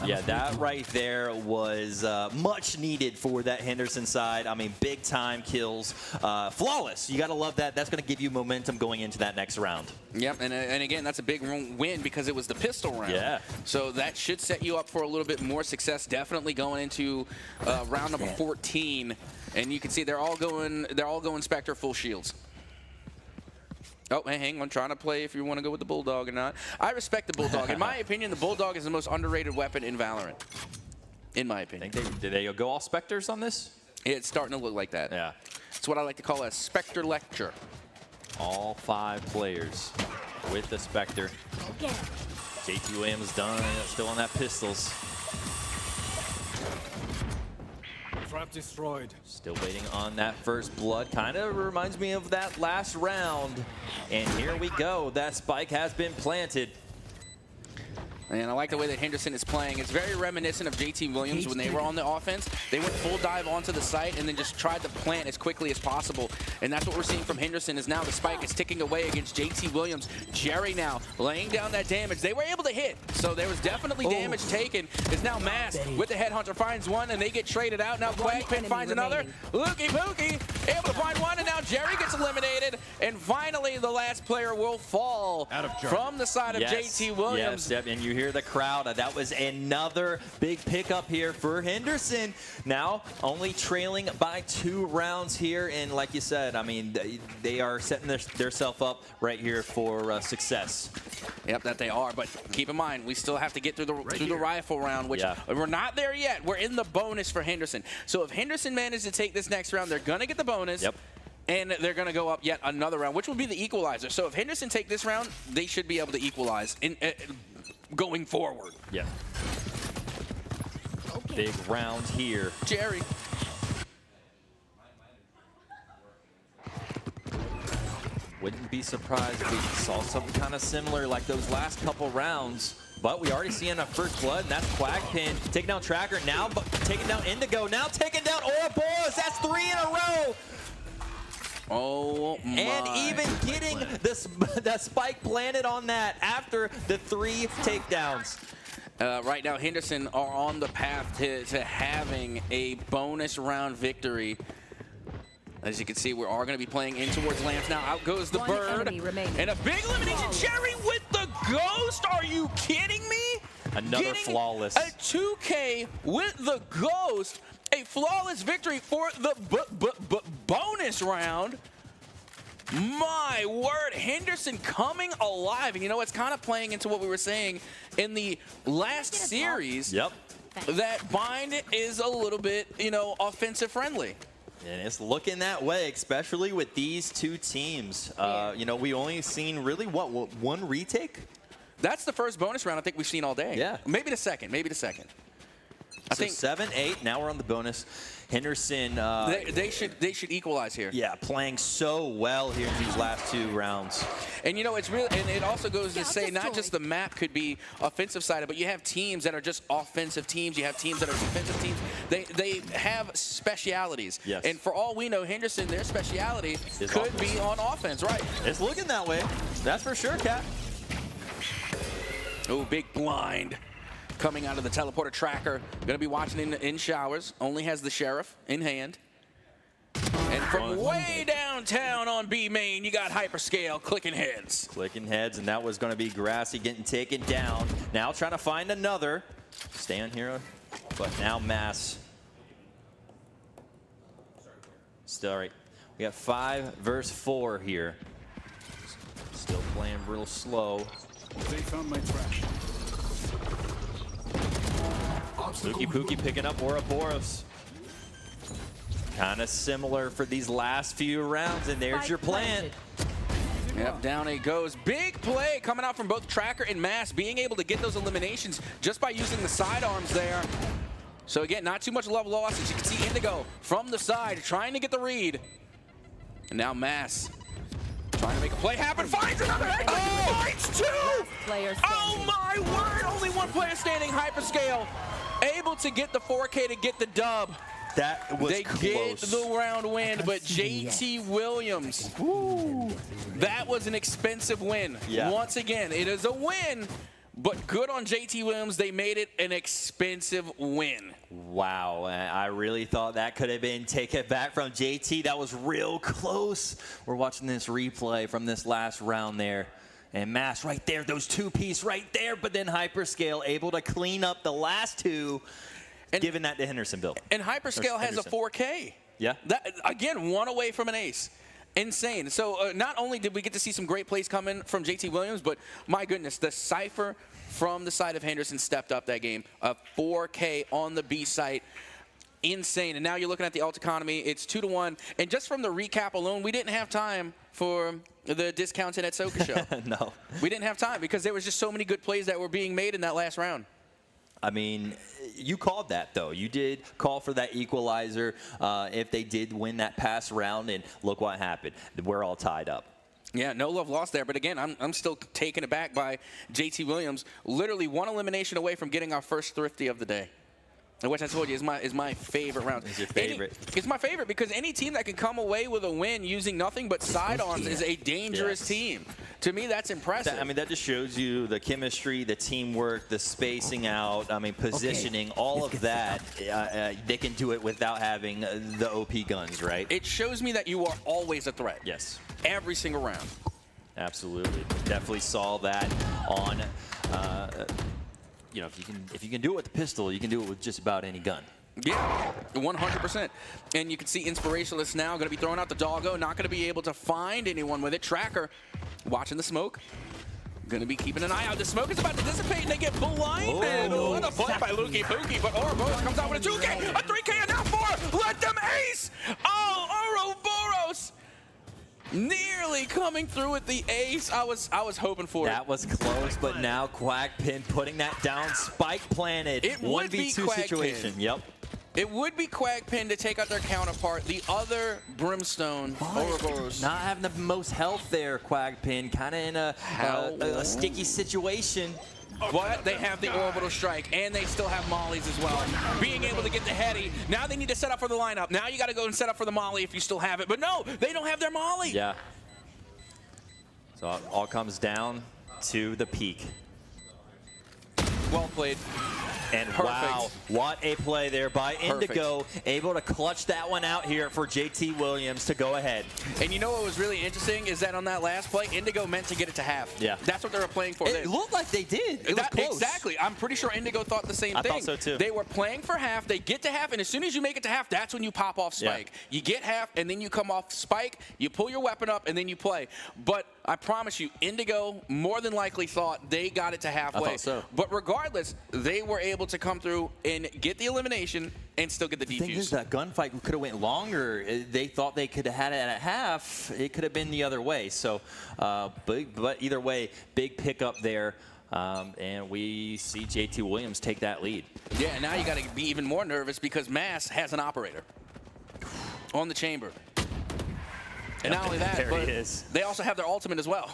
Yeah, that right there was much needed for that Henderson side. I mean, big time kills. Flawless. You got to love that. That's going to give you momentum going into that next round. Yep, and again, that's a big win because it was the pistol round. Yeah. So that should set you up for a little bit more success, definitely going into round number 14. And you can see they're all going Spectre full shields. Oh, hey, hang on, trying to play if you want to go with the Bulldog or not. I respect the Bulldog. In my opinion, the Bulldog is the most underrated weapon in Valorant. In my opinion. Did they go all Spectres on this? It's starting to look like that. Yeah. It's what I like to call a Spectre lecture. All 5 players with the Spectre. JT Williams done, still on that pistols. Trap destroyed. Still waiting on that first blood. Kind of reminds me of that last round. And here we go. That spike has been planted. And I like the way that Henderson is playing. It's very reminiscent of JT Williams when they were on the offense. They went full dive onto the site and then just tried to plant as quickly as possible. And that's what we're seeing from Henderson is now the spike is ticking away against JT Williams. Jerry now laying down that damage. They were able to hit, so there was definitely damage taken. It's now Mass with the Headhunter finds one, and they get traded out. Now Quagpin finds another. Lukey Pookie able to find one, and now Jerry gets eliminated. And finally, the last player will fall from the side of JT Williams. Yes, and you hear the crowd. That was another big pickup here for Henderson. Now only trailing by 2 rounds here, and like you said, I mean, they are setting themselves up right here for success. Yep, that they are. But keep in mind, we still have to get through the rifle round, which we're not there yet. We're in the bonus for Henderson. So if Henderson manages to take this next round, they're gonna get the bonus. Yep. And they're going to go up yet another round, which will be the equalizer. So if Henderson take this round, they should be able to equalize in going forward. Yeah. Big round here. Jerry. Wouldn't be surprised if we saw something kind of similar like those last couple rounds. But we already see enough first blood, and that's Quagpin taking down Tracker, now taking down Indigo, now taking down Ouroboros. That's 3 in a row. Oh my. And even getting the spike planted on that after the 3 takedowns. Right now, Henderson are on the path to having a bonus round victory. As you can see, we are going to be playing in towards Lamps now. Out goes the bird. And a big elimination. Jerry with the ghost. Are you kidding me? Another flawless. A 2K with the ghost. A flawless victory for the bonus round. My word, Henderson coming alive. And you know, it's kind of playing into what we were saying in the last series. Yep. That Bind is a little bit, you know, offensive friendly. And it's looking that way, especially with these 2 teams. You know, we only seen really, what, 1 retake? That's the first bonus round I think we've seen all day. Yeah. Maybe the second, maybe the second. I think 7, 8, now we're on the bonus. Henderson. They should equalize here. Yeah, playing so well here in these last 2 rounds. And you know, it's really, and it also goes to say not just the map could be offensive sided, but you have teams that are just offensive teams. You have teams that are defensive teams. They have specialities. Yes. And for all we know, Henderson, their speciality could be on offense, right? It's looking that way. That's for sure, Cat. Oh, big blind. Coming out of the teleporter tracker. Going to be watching in showers. Only has the sheriff in hand. And from way downtown on B main, you got Hyperscale clicking heads. Clicking heads, and that was going to be Grassy getting taken down. Now trying to find another. Stay on here, but now Mass. Still right. We got 5 versus 4 here. Still playing real slow. They found my trash. Lukey Pookie picking up Ouroboros. Kind of similar for these last few rounds, and there's your plan. Yep, down it goes. Big play coming out from both Tracker and Mass, being able to get those eliminations just by using the sidearms there. So again, not too much love lost. As you can see, Indigo from the side trying to get the read. And now Mass trying to make a play happen. Finds another. Finds 2. Oh my word! Only 1 player standing. Hyperscale able to get the 4K to get the dub. That was they close. get the round win, but JT Williams, that was an expensive win. Yeah. Once again, it is a win, but good on JT Williams. They made it an expensive win. Wow, I really thought that could have been taken back from JT. That was real close. We're watching this replay from this last round there. And Mass right there, those 2-piece right there, but then Hyperscale able to clean up the last 2, and giving that to Hendersonville. And Hyperscale has a 4K. Yeah. That, again, 1 away from an ace. Insane. So not only did we get to see some great plays coming from JT Williams, but my goodness, the Cypher from the side of Henderson stepped up that game. A 4K on the B site. Insane. And now you're looking at the alt economy. It's 2-1. And just from the recap alone, we didn't have time for the discounted at Soka show. No. We didn't have time because there was just so many good plays that were being made in that last round. I mean, you called that, though. You did call for that equalizer if they did win that pass round, and look what happened. We're all tied up. Yeah, no love lost there. But again, I'm still taken aback by JT Williams. Literally one elimination away from getting our first thrifty of the day. Which I told you is my favorite round. Is your favorite? It's my favorite because any team that can come away with a win using nothing but side-ons is a dangerous team. To me, that's impressive. I mean, that just shows you the chemistry, the teamwork, the spacing out, I mean, positioning, all of that. They can do it without having the OP guns, right? It shows me that you are always a threat. Yes. Every single round. Absolutely. Definitely saw that on you know, if you can do it with the pistol, you can do it with just about any gun. Yeah, 100%. And you can see Inspirationalist now going to be throwing out the doggo, not going to be able to find anyone with it. Tracker watching the smoke. Going to be keeping an eye out. The smoke is about to dissipate and they get blinded. What a play by Lukey Pookie, but Ouroboros comes out with a 2K, a 3K, and now 4. Let them ace. Oh, Ouroboros nearly coming through with the ace. I was hoping for it. That was close, but now Quackpin putting that down. Spike planted. It would be 1v2 situation. Yep. It would be Quackpin to take out their counterpart, the other Brimstone. Ouroboros. Not having the most health there, Quackpin. Kind of in a sticky situation. But they have the orbital strike, and they still have mollies as well. Being able to get the heady. Now they need to set up for the lineup. Now you got to go and set up for the molly if you still have it. But no, they don't have their molly. Yeah. So it all comes down to the peak. Well played. And wow, what a play there by Indigo, able to clutch that one out here for JT Williams to go ahead. And you know what was really interesting is that on that last play, Indigo meant to get it to half. Yeah. That's what they were playing for. It looked like they did. It was close. Exactly. I'm pretty sure Indigo thought the same thing. I thought so too. They were playing for half. They get to half, and as soon as you make it to half, that's when you pop off Spike. Yeah. You get half, and then you come off Spike, you pull your weapon up, and then you play. But I promise you, Indigo more than likely thought they got it to halfway. I thought so. But regardless, they were able to come through and get the elimination and still get the defuse. The thing is, that gunfight could have went longer. They thought they could have had it at half. It could have been the other way. So, but either way, big pickup there. And we see JT Williams take that lead. Yeah, now you got to be even more nervous because Mass has an operator on the chamber. And not only that, but they also have their ultimate as well.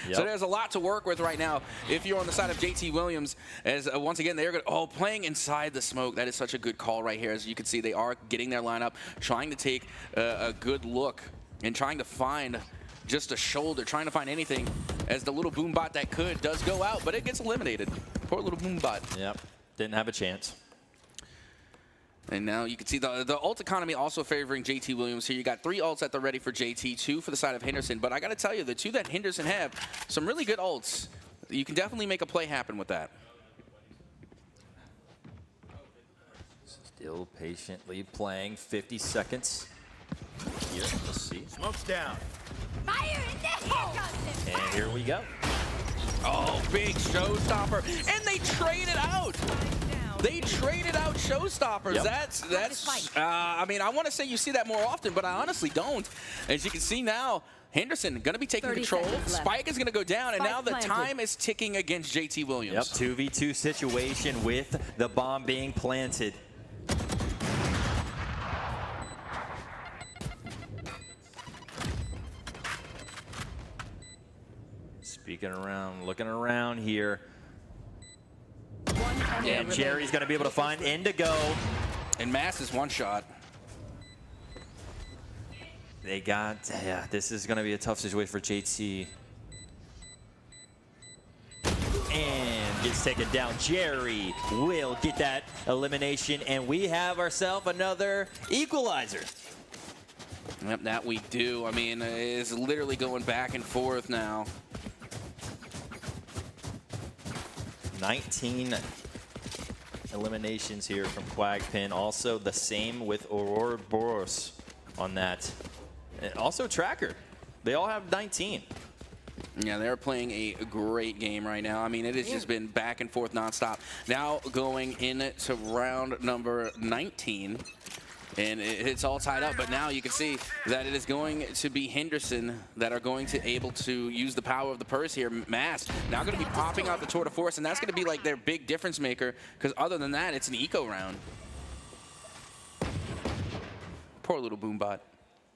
Yep. So there's a lot to work with right now if you're on the side of JT Williams. As once again, they're going playing inside the smoke. That is such a good call right here. As you can see, they are getting their lineup, trying to take a good look and trying to find just a shoulder, trying to find anything as the little boom bot that does go out, but it gets eliminated. Poor little boom bot. Yep, didn't have a chance. And now you can see the ult economy also favoring JT Williams here. You got 3 ults at the ready for JT, 2 for the side of Henderson. But I got to tell you, the 2 that Henderson have, some really good ults. You can definitely make a play happen with that. Still patiently playing 50 seconds. Here, let's see. Smoke's down. Fire in the head! And here we go. Oh, big showstopper. And they traded out. They traded out showstoppers. Yep. That's I mean, I want to say you see that more often, but I honestly don't. As you can see now, Henderson going to be taking control. Spike is going to go down, and now the time is ticking against JT Williams. Yep, 2v2 situation with the bomb being planted. Speaking around, looking around here. And Jerry's going to be able to find Indigo. And Mass is one shot. They got, yeah, this is going to be a tough situation for JT. And gets taken down. Jerry will get that elimination, and we have ourselves another equalizer. Yep, that we do. I mean, it's literally going back and forth now. 19 eliminations here from Quackpin. Also the same with Ouroboros on that. And also Tracker. They all have 19. Yeah, they're playing a great game right now. I mean, it has just been back and forth nonstop. Now going into round number 19. And it's all tied up, but now you can see that it is going to be Henderson that are going to able to use the power of the purse here. Mass now going to be popping out the tour de force, and that's going to be like their big difference maker, because other than that, it's an eco round. Poor little Boombot.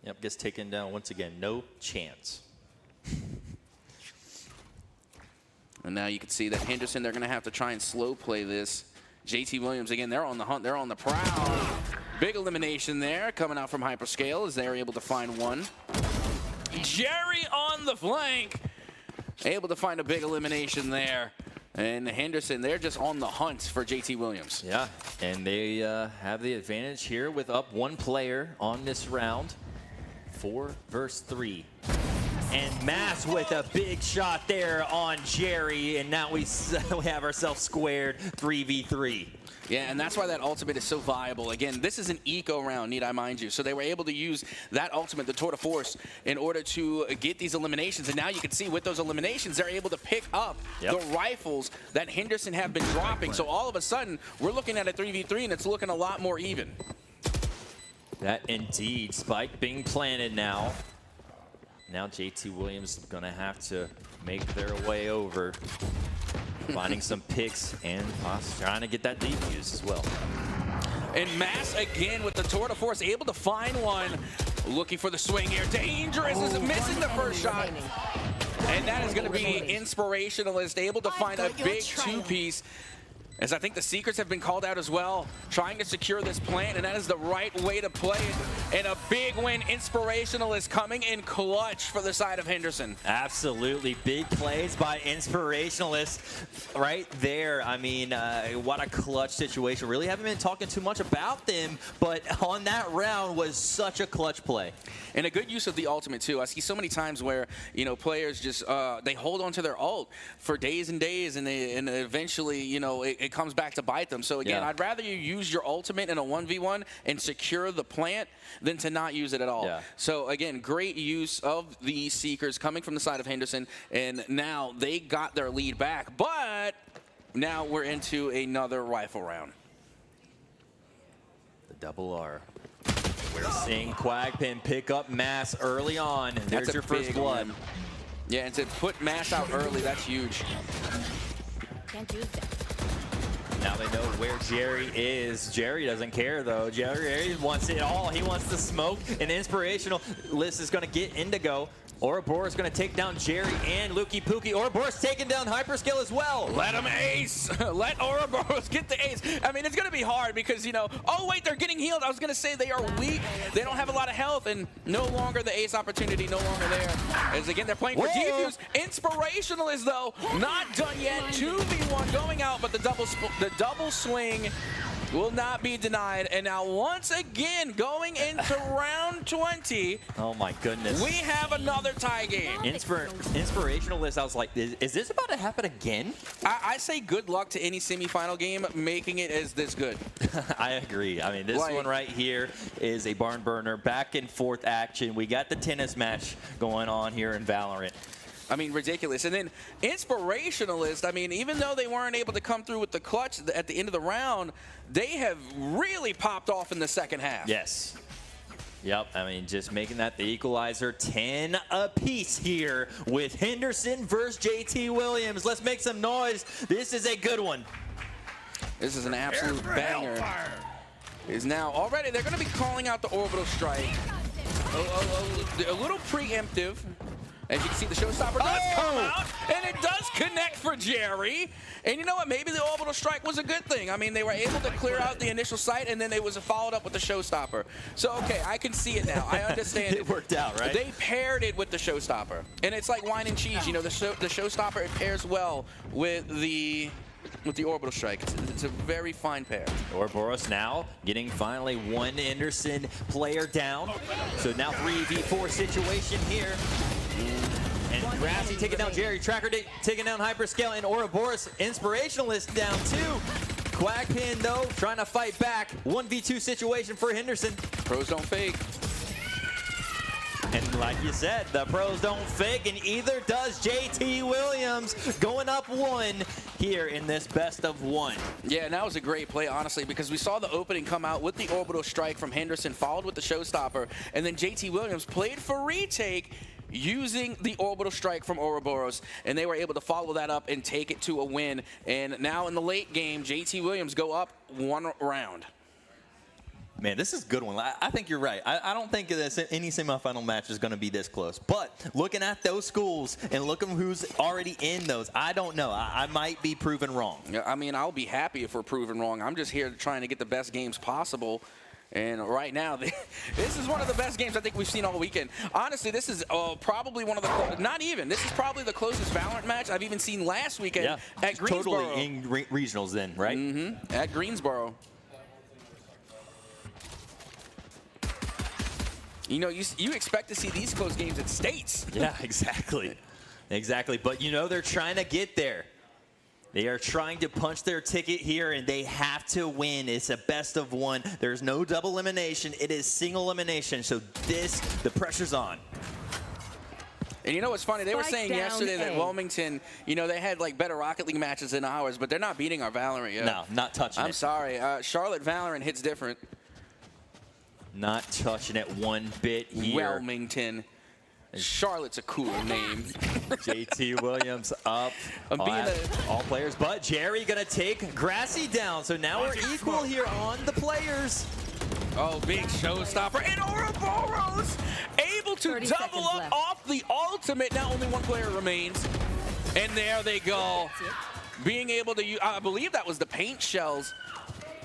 Yep, gets taken down once again. No chance. And now you can see that Henderson, they're going to have to try and slow play this. JT Williams, again, they're on the hunt. They're on the prowl. Big elimination there coming out from Hyperscale as they're able to find one. Jerry on the flank. Able to find a big elimination there. And Henderson, they're just on the hunt for JT Williams. Yeah, and they have the advantage here with up one player on this round. 4 versus 3. And Mass with a big shot there on Jerry, and now we have ourselves squared 3v3. Yeah, and that's why that ultimate is so viable. Again, this is an eco round, need I mind you. So they were able to use that ultimate, the Tour de Force, in order to get these eliminations. And now you can see with those eliminations, they're able to pick up the rifles that Henderson have been dropping. So all of a sudden, we're looking at a 3v3, and it's looking a lot more even. That indeed. Spike being planted now. Now JT Williams going to have to make their way over. Finding some picks and trying to get that defuse as well. And Mass again with the Tour de Force, able to find one. Looking for the swing here. Dangerous is missing the first shot. And that is going to be Inspirationalist, able to find a big two-piece. As I think the Secrets have been called out as well, trying to secure this plant, and that is the right way to play it. And a big win, Inspirationalist coming in clutch for the side of Henderson. Absolutely, big plays by Inspirationalist right there. I mean, what a clutch situation. Really haven't been talking too much about them, but on that round was such a clutch play. And a good use of the ultimate too. I see so many times where, you know, players just, they hold on to their ult for days and days, and eventually, you know, it comes back to bite them. So again, I'd rather you use your ultimate in a 1v1 and secure the plant than to not use it at all. Yeah. So again, great use of the Seekers coming from the side of Henderson, and now they got their lead back, but now we're into another rifle round. The double R. We're seeing Quagpin pick up Mass early on. There's your first blood. Yeah, and to put Mass out early, that's huge. Can't use that. Now they know where Jerry is. Jerry doesn't care, though. Jerry wants it all. He wants the smoke. And Inspirationalist is going to get Indigo. Ouroboros is going to take down Jerry and Lukey Pookie. Ouroboros taking down Hyperscale as well. Let him ace. Let Ouroboros get the ace. I mean, it's going to be hard because, you know, oh, wait, they're getting healed. I was going to say they are weak. They don't have a lot of health, and no longer the ace opportunity, no longer there. As, again, they're playing for defuse. Inspirationalist, though, not done yet. 2v1 going out, but the double swing will not be denied. And now once again going into round 20. Oh my goodness. We have another tie game. Inspirationalist, I was like, is this about to happen again? I say good luck to any semifinal game making it as this good. I agree. I mean, this one right here is a barn burner, back and forth action. We got the tennis match going on here in Valorant. I mean, ridiculous. And then Inspirationalist, I mean, even though they weren't able to come through with the clutch at the end of the round, they have really popped off in the second half. Yes. Yep, I mean, just making that the equalizer. 10 apiece here with Henderson versus JT Williams. Let's make some noise. This is a good one. This is an absolute banger. Is now already, they're going to be calling out the orbital strike. A little preemptive. As you can see, the showstopper does come out, and it does connect for Jerry. And you know what? Maybe the orbital strike was a good thing. I mean, they were able to clear out the initial site, and then it was followed up with the showstopper. So, okay, I can see it now. I understand it worked out, right? They paired it with the showstopper. And it's like wine and cheese. You know, the showstopper, it pairs well with the orbital strike. It's a very fine pair. Ouroboros now getting finally one Henderson player down. So now 3v4 situation here. And Grassy taking down Jerry, Tracker taking down Hyperscale, and Ouroboros Inspirationalist down too. Quagpin, though, trying to fight back. 1v2 situation for Henderson. Pros don't fake. And like you said, the pros don't fake, and either does JT Williams, going up one here in this best of one. Yeah, and that was a great play, honestly, because we saw the opening come out with the orbital strike from Henderson, followed with the showstopper, and then JT Williams played for retake using the orbital strike from Ouroboros, and they were able to follow that up and take it to a win. And now in the late game, JT Williams go up one round. Man, this is a good one. I think you're right. I don't think that any semifinal match is going to be this close. But looking at those schools and looking who's already in those, I don't know. I might be proven wrong. Yeah, I mean, I'll be happy if we're proven wrong. I'm just here trying to get the best games possible. And right now, this is one of the best games I think we've seen all weekend. Honestly, this is probably one of the, not even, this is probably the closest Valorant match I've even seen last weekend at Greensboro. Totally in regionals then, right? Mm-hmm. At Greensboro. You know, you expect to see these close games at States. Yeah, exactly. Exactly. But, you know, they're trying to get there. They are trying to punch their ticket here, and they have to win. It's a best of one. There's no double elimination. It is single elimination. So the pressure's on. And you know what's funny? They were saying yesterday that Wilmington, you know, they had like better Rocket League matches than ours, but they're not beating our Valorant yet. No, not touching it. I'm sorry. Charlotte Valorant hits different. Not touching it one bit here. Wilmington. Charlotte's a cooler name. JT Williams up. All players, but Jerry gonna take Grassy down. So now we're equal here on the players. Oh, big showstopper. And Ouroboros able to double up off the ultimate. Now only one player remains. And there they go. Being able to use, I believe that was the paint shells.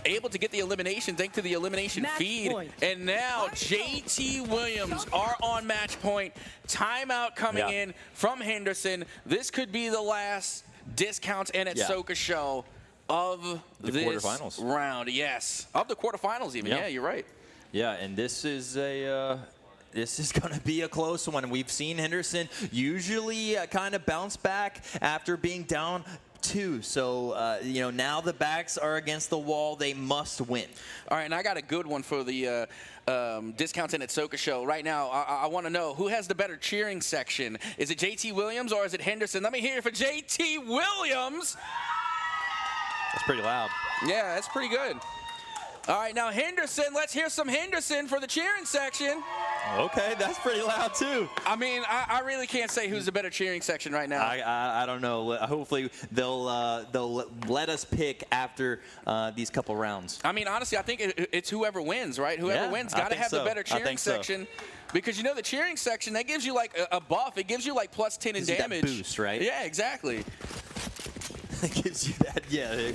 Able to get the elimination thanks to the elimination feed. And now JT Williams are on match point. Timeout coming in from Henderson. This could be the last discounts and at Soka show of the this quarterfinals round. Yes, of the quarterfinals even. Yeah, you're right. Yeah, and this is a this is going to be a close one. We've seen Henderson usually kind of bounce back after being down 2. So, you know, now the backs are against the wall. They must win. All right, and I got a good one for the Discounts in at Soka show. Right now, I want to know who has the better cheering section. Is it JT Williams or is it Henderson? Let me hear it for JT Williams. That's pretty loud. Yeah, that's pretty good. All right, now Henderson. Let's hear some Henderson for the cheering section. Okay, that's pretty loud too. I mean, I really can't say who's the better cheering section right now. I don't know. Hopefully they'll let us pick after these couple rounds. I mean, honestly, I think it's whoever wins, right? Whoever wins got to have the better cheering section. Because, you know, the cheering section, that gives you like a buff. It gives you like plus 10 in damage. That boost, right? Yeah, exactly. It gives you that,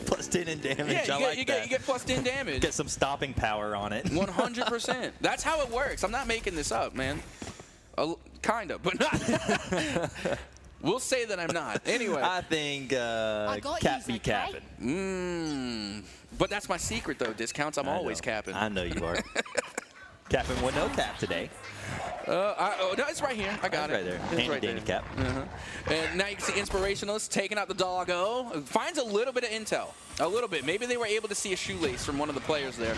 plus 10 in damage. Yeah, you get plus 10 damage. Get some stopping power on it. 100%. That's how it works. I'm not making this up, man. Kind of, but not. We'll say that I'm not. Anyway. I think Cap be capping. But that's my secret, though. Discounts, I'm always capping. I know you are. Capping with no cap today. No, it's right here. I got it. Right there. It's right there. Cap. And now you can see Inspirationalist taking out the doggo. Finds a little bit of intel. A little bit. Maybe they were able to see a shoelace from one of the players there.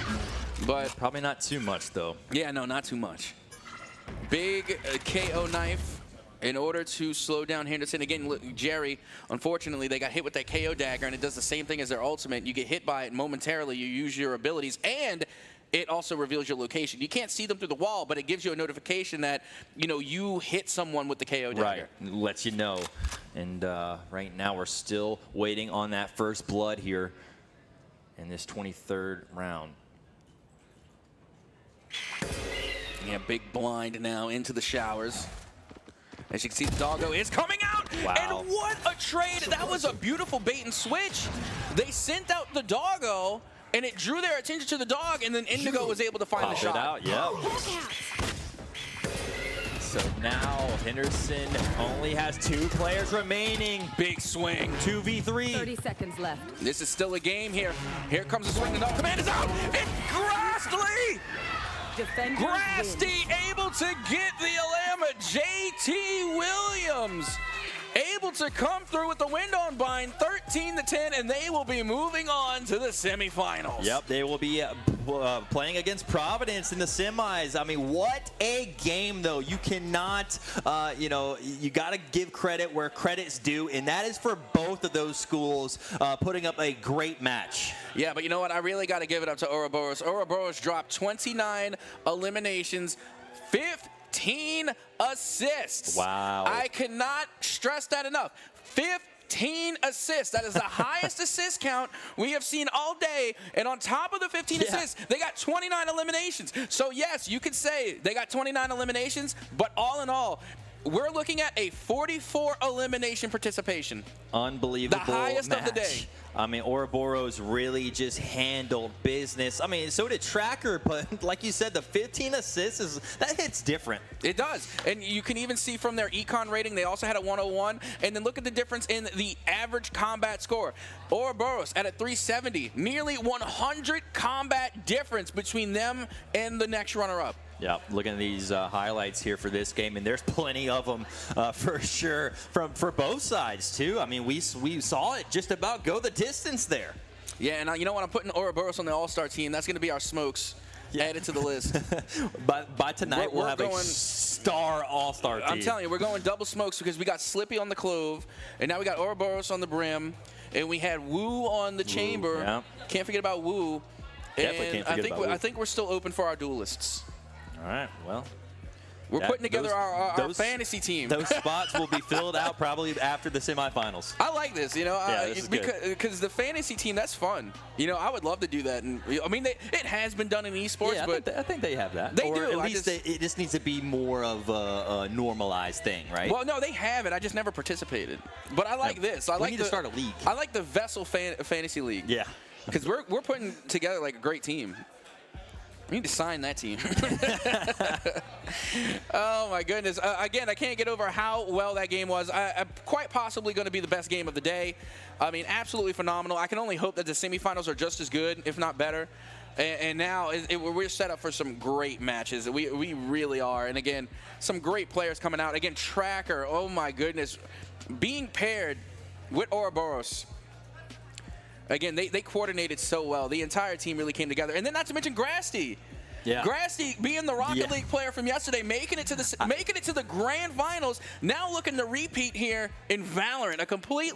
But probably not too much, though. Yeah, no, not too much. Big KO knife in order to slow down Henderson. Again, look, Jerry, unfortunately, they got hit with that KO dagger, and it does the same thing as their ultimate. You get hit by it momentarily. You use your abilities, and it also reveals your location. You can't see them through the wall, but it gives you a notification that, you know, you hit someone with the KO dagger. Right, it lets you know. And right now we're still waiting on that first blood here in this 23rd round. Yeah, big blind now into the showers. As you can see, the doggo is coming out. Wow. And what a trade. That was a beautiful bait and switch. They sent out the doggo, and it drew their attention to the dog, and then Indigo was able to find the shot. Out, yep. So now Henderson only has 2 players remaining. Big swing. 2v3. 30 seconds left. This is still a game here. Here comes the swing. The dog command is out. It's Grassley. Grasty able to get the Alama. JT Williams able to come through with the wind on bind, 13-10, and they will be moving on to the semifinals. Yep, they will be playing against Providence in the semis. I mean, what a game, though. You cannot, you know, you got to give credit where credit's due, and that is for both of those schools putting up a great match. Yeah, but you know what? I really got to give it up to Ouroboros. Ouroboros dropped 29 eliminations, 15 assists. Wow. I cannot stress that enough. 15 15 assists. That is the highest assist count we have seen all day. And on top of the 15 assists, they got 29 eliminations. So, yes, you could say they got 29 eliminations, but all in all, we're looking at a 44 elimination participation. Unbelievable. The highest match of the day. I mean, Ouroboros really just handled business. I mean, so did Tracker, but like you said, the 15 assists, that hits different. It does. And you can even see from their econ rating, they also had a 101. And then look at the difference in the average combat score. Ouroboros at a 370, nearly 100 combat difference between them and the next runner-up. Yeah, looking at these highlights here for this game, and there's plenty of them for sure for both sides, too. I mean, we saw it just about go the distance there. Yeah, and you know what? I'm putting Ouroboros on the All-Star team. That's going to be our smokes. Yeah. Added to the list. by tonight, we'll have a star All-Star team. I'm telling you, we're going double smokes because we got Slippy on the Clove, and now we got Ouroboros on the Brim, and we had Woo on the Chamber. Yeah. Can't forget about Woo. Definitely can't forget about Woo. I think we're still open for our duelists. All right, well. We're putting together our fantasy team. Those spots will be filled out probably after the semifinals. I like this, you know, because the fantasy team, that's fun. You know, I would love to do that. And I mean, it has been done in esports, yeah, but I think they have that. They do. At least it just needs to be more of a normalized thing, right? Well, no, they have it. I just never participated. But I like this. We need to start a league. I like the VESL fantasy league. Yeah. Because we're putting together like a great team. We need to sign that team. Oh, my goodness. Again, I can't get over how well that game was. Quite possibly going to be the best game of the day. I mean, absolutely phenomenal. I can only hope that the semifinals are just as good, if not better. And now we're set up for some great matches. We really are. And, again, some great players coming out. Again, Tracker, oh, my goodness. Being paired with Ouroboros. Again, they coordinated so well. The entire team really came together. And then not to mention Grasty. Yeah. Grasty being the Rocket League player from yesterday, making it to the grand finals, now looking to repeat here in Valorant.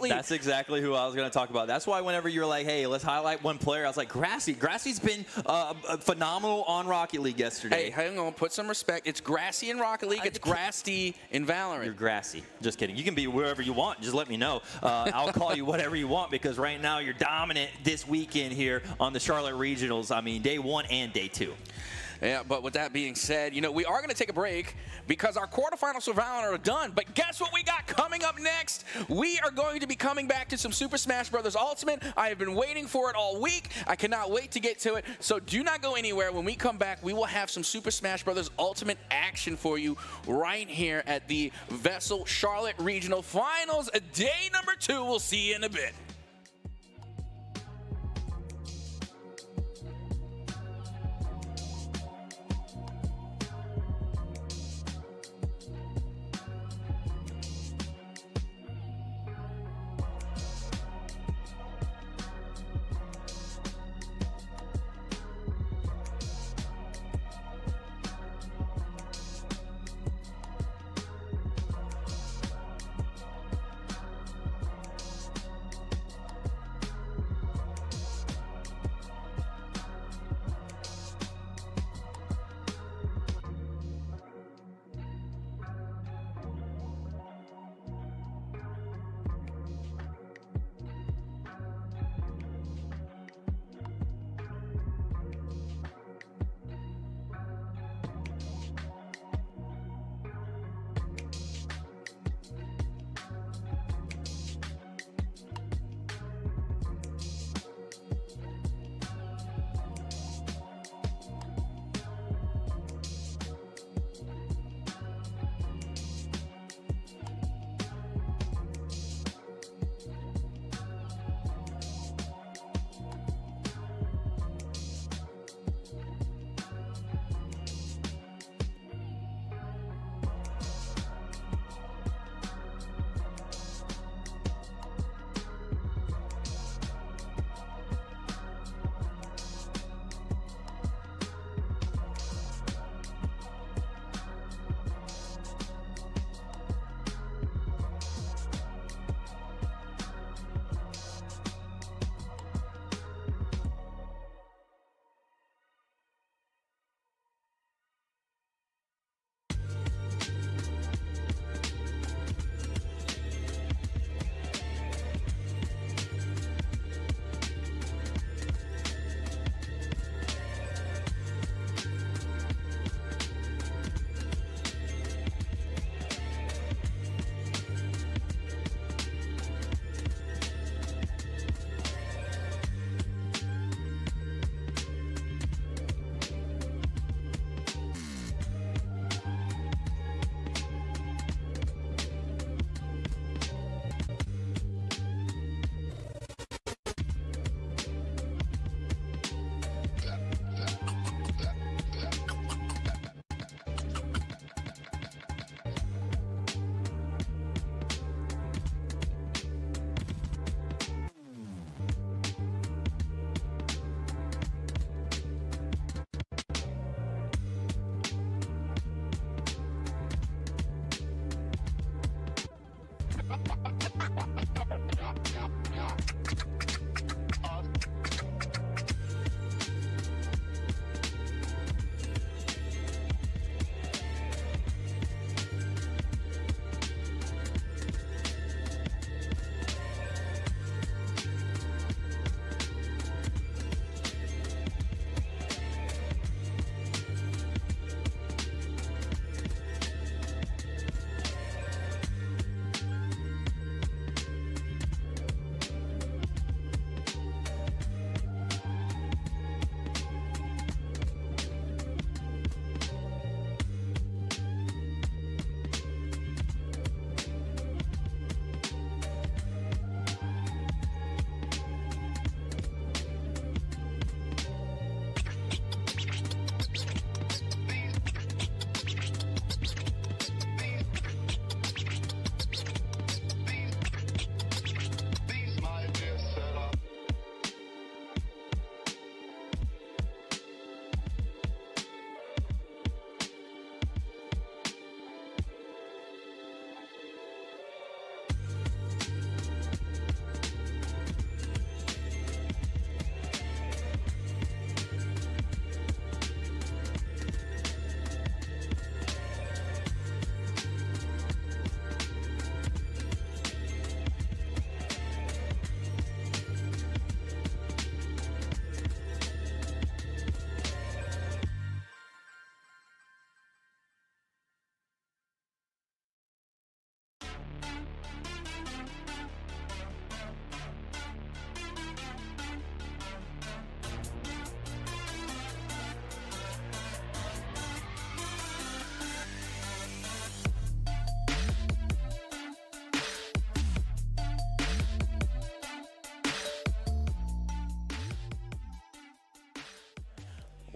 That's exactly who I was going to talk about. That's why whenever you were like, hey, let's highlight one player, I was like, Grasty. Grasty's been phenomenal on Rocket League yesterday. Hey, hang on, put some respect. It's Grassy in Rocket League. It's Grasty in Valorant. You're Grassy. Just kidding. You can be wherever you want. Just let me know. I'll call you whatever you want because right now you're dominant this weekend here on the Charlotte Regionals. I mean, day 1 and day 2. Yeah, but with that being said, you know, we are going to take a break because our quarterfinals for Valorant are done. But guess what we got coming up next? We are going to be coming back to some Super Smash Bros. Ultimate. I have been waiting for it all week. I cannot wait to get to it. So do not go anywhere. When we come back, we will have some Super Smash Bros. Ultimate action for you right here at the VESL Charlotte Regional Finals. Day number 2. We'll see you in a bit.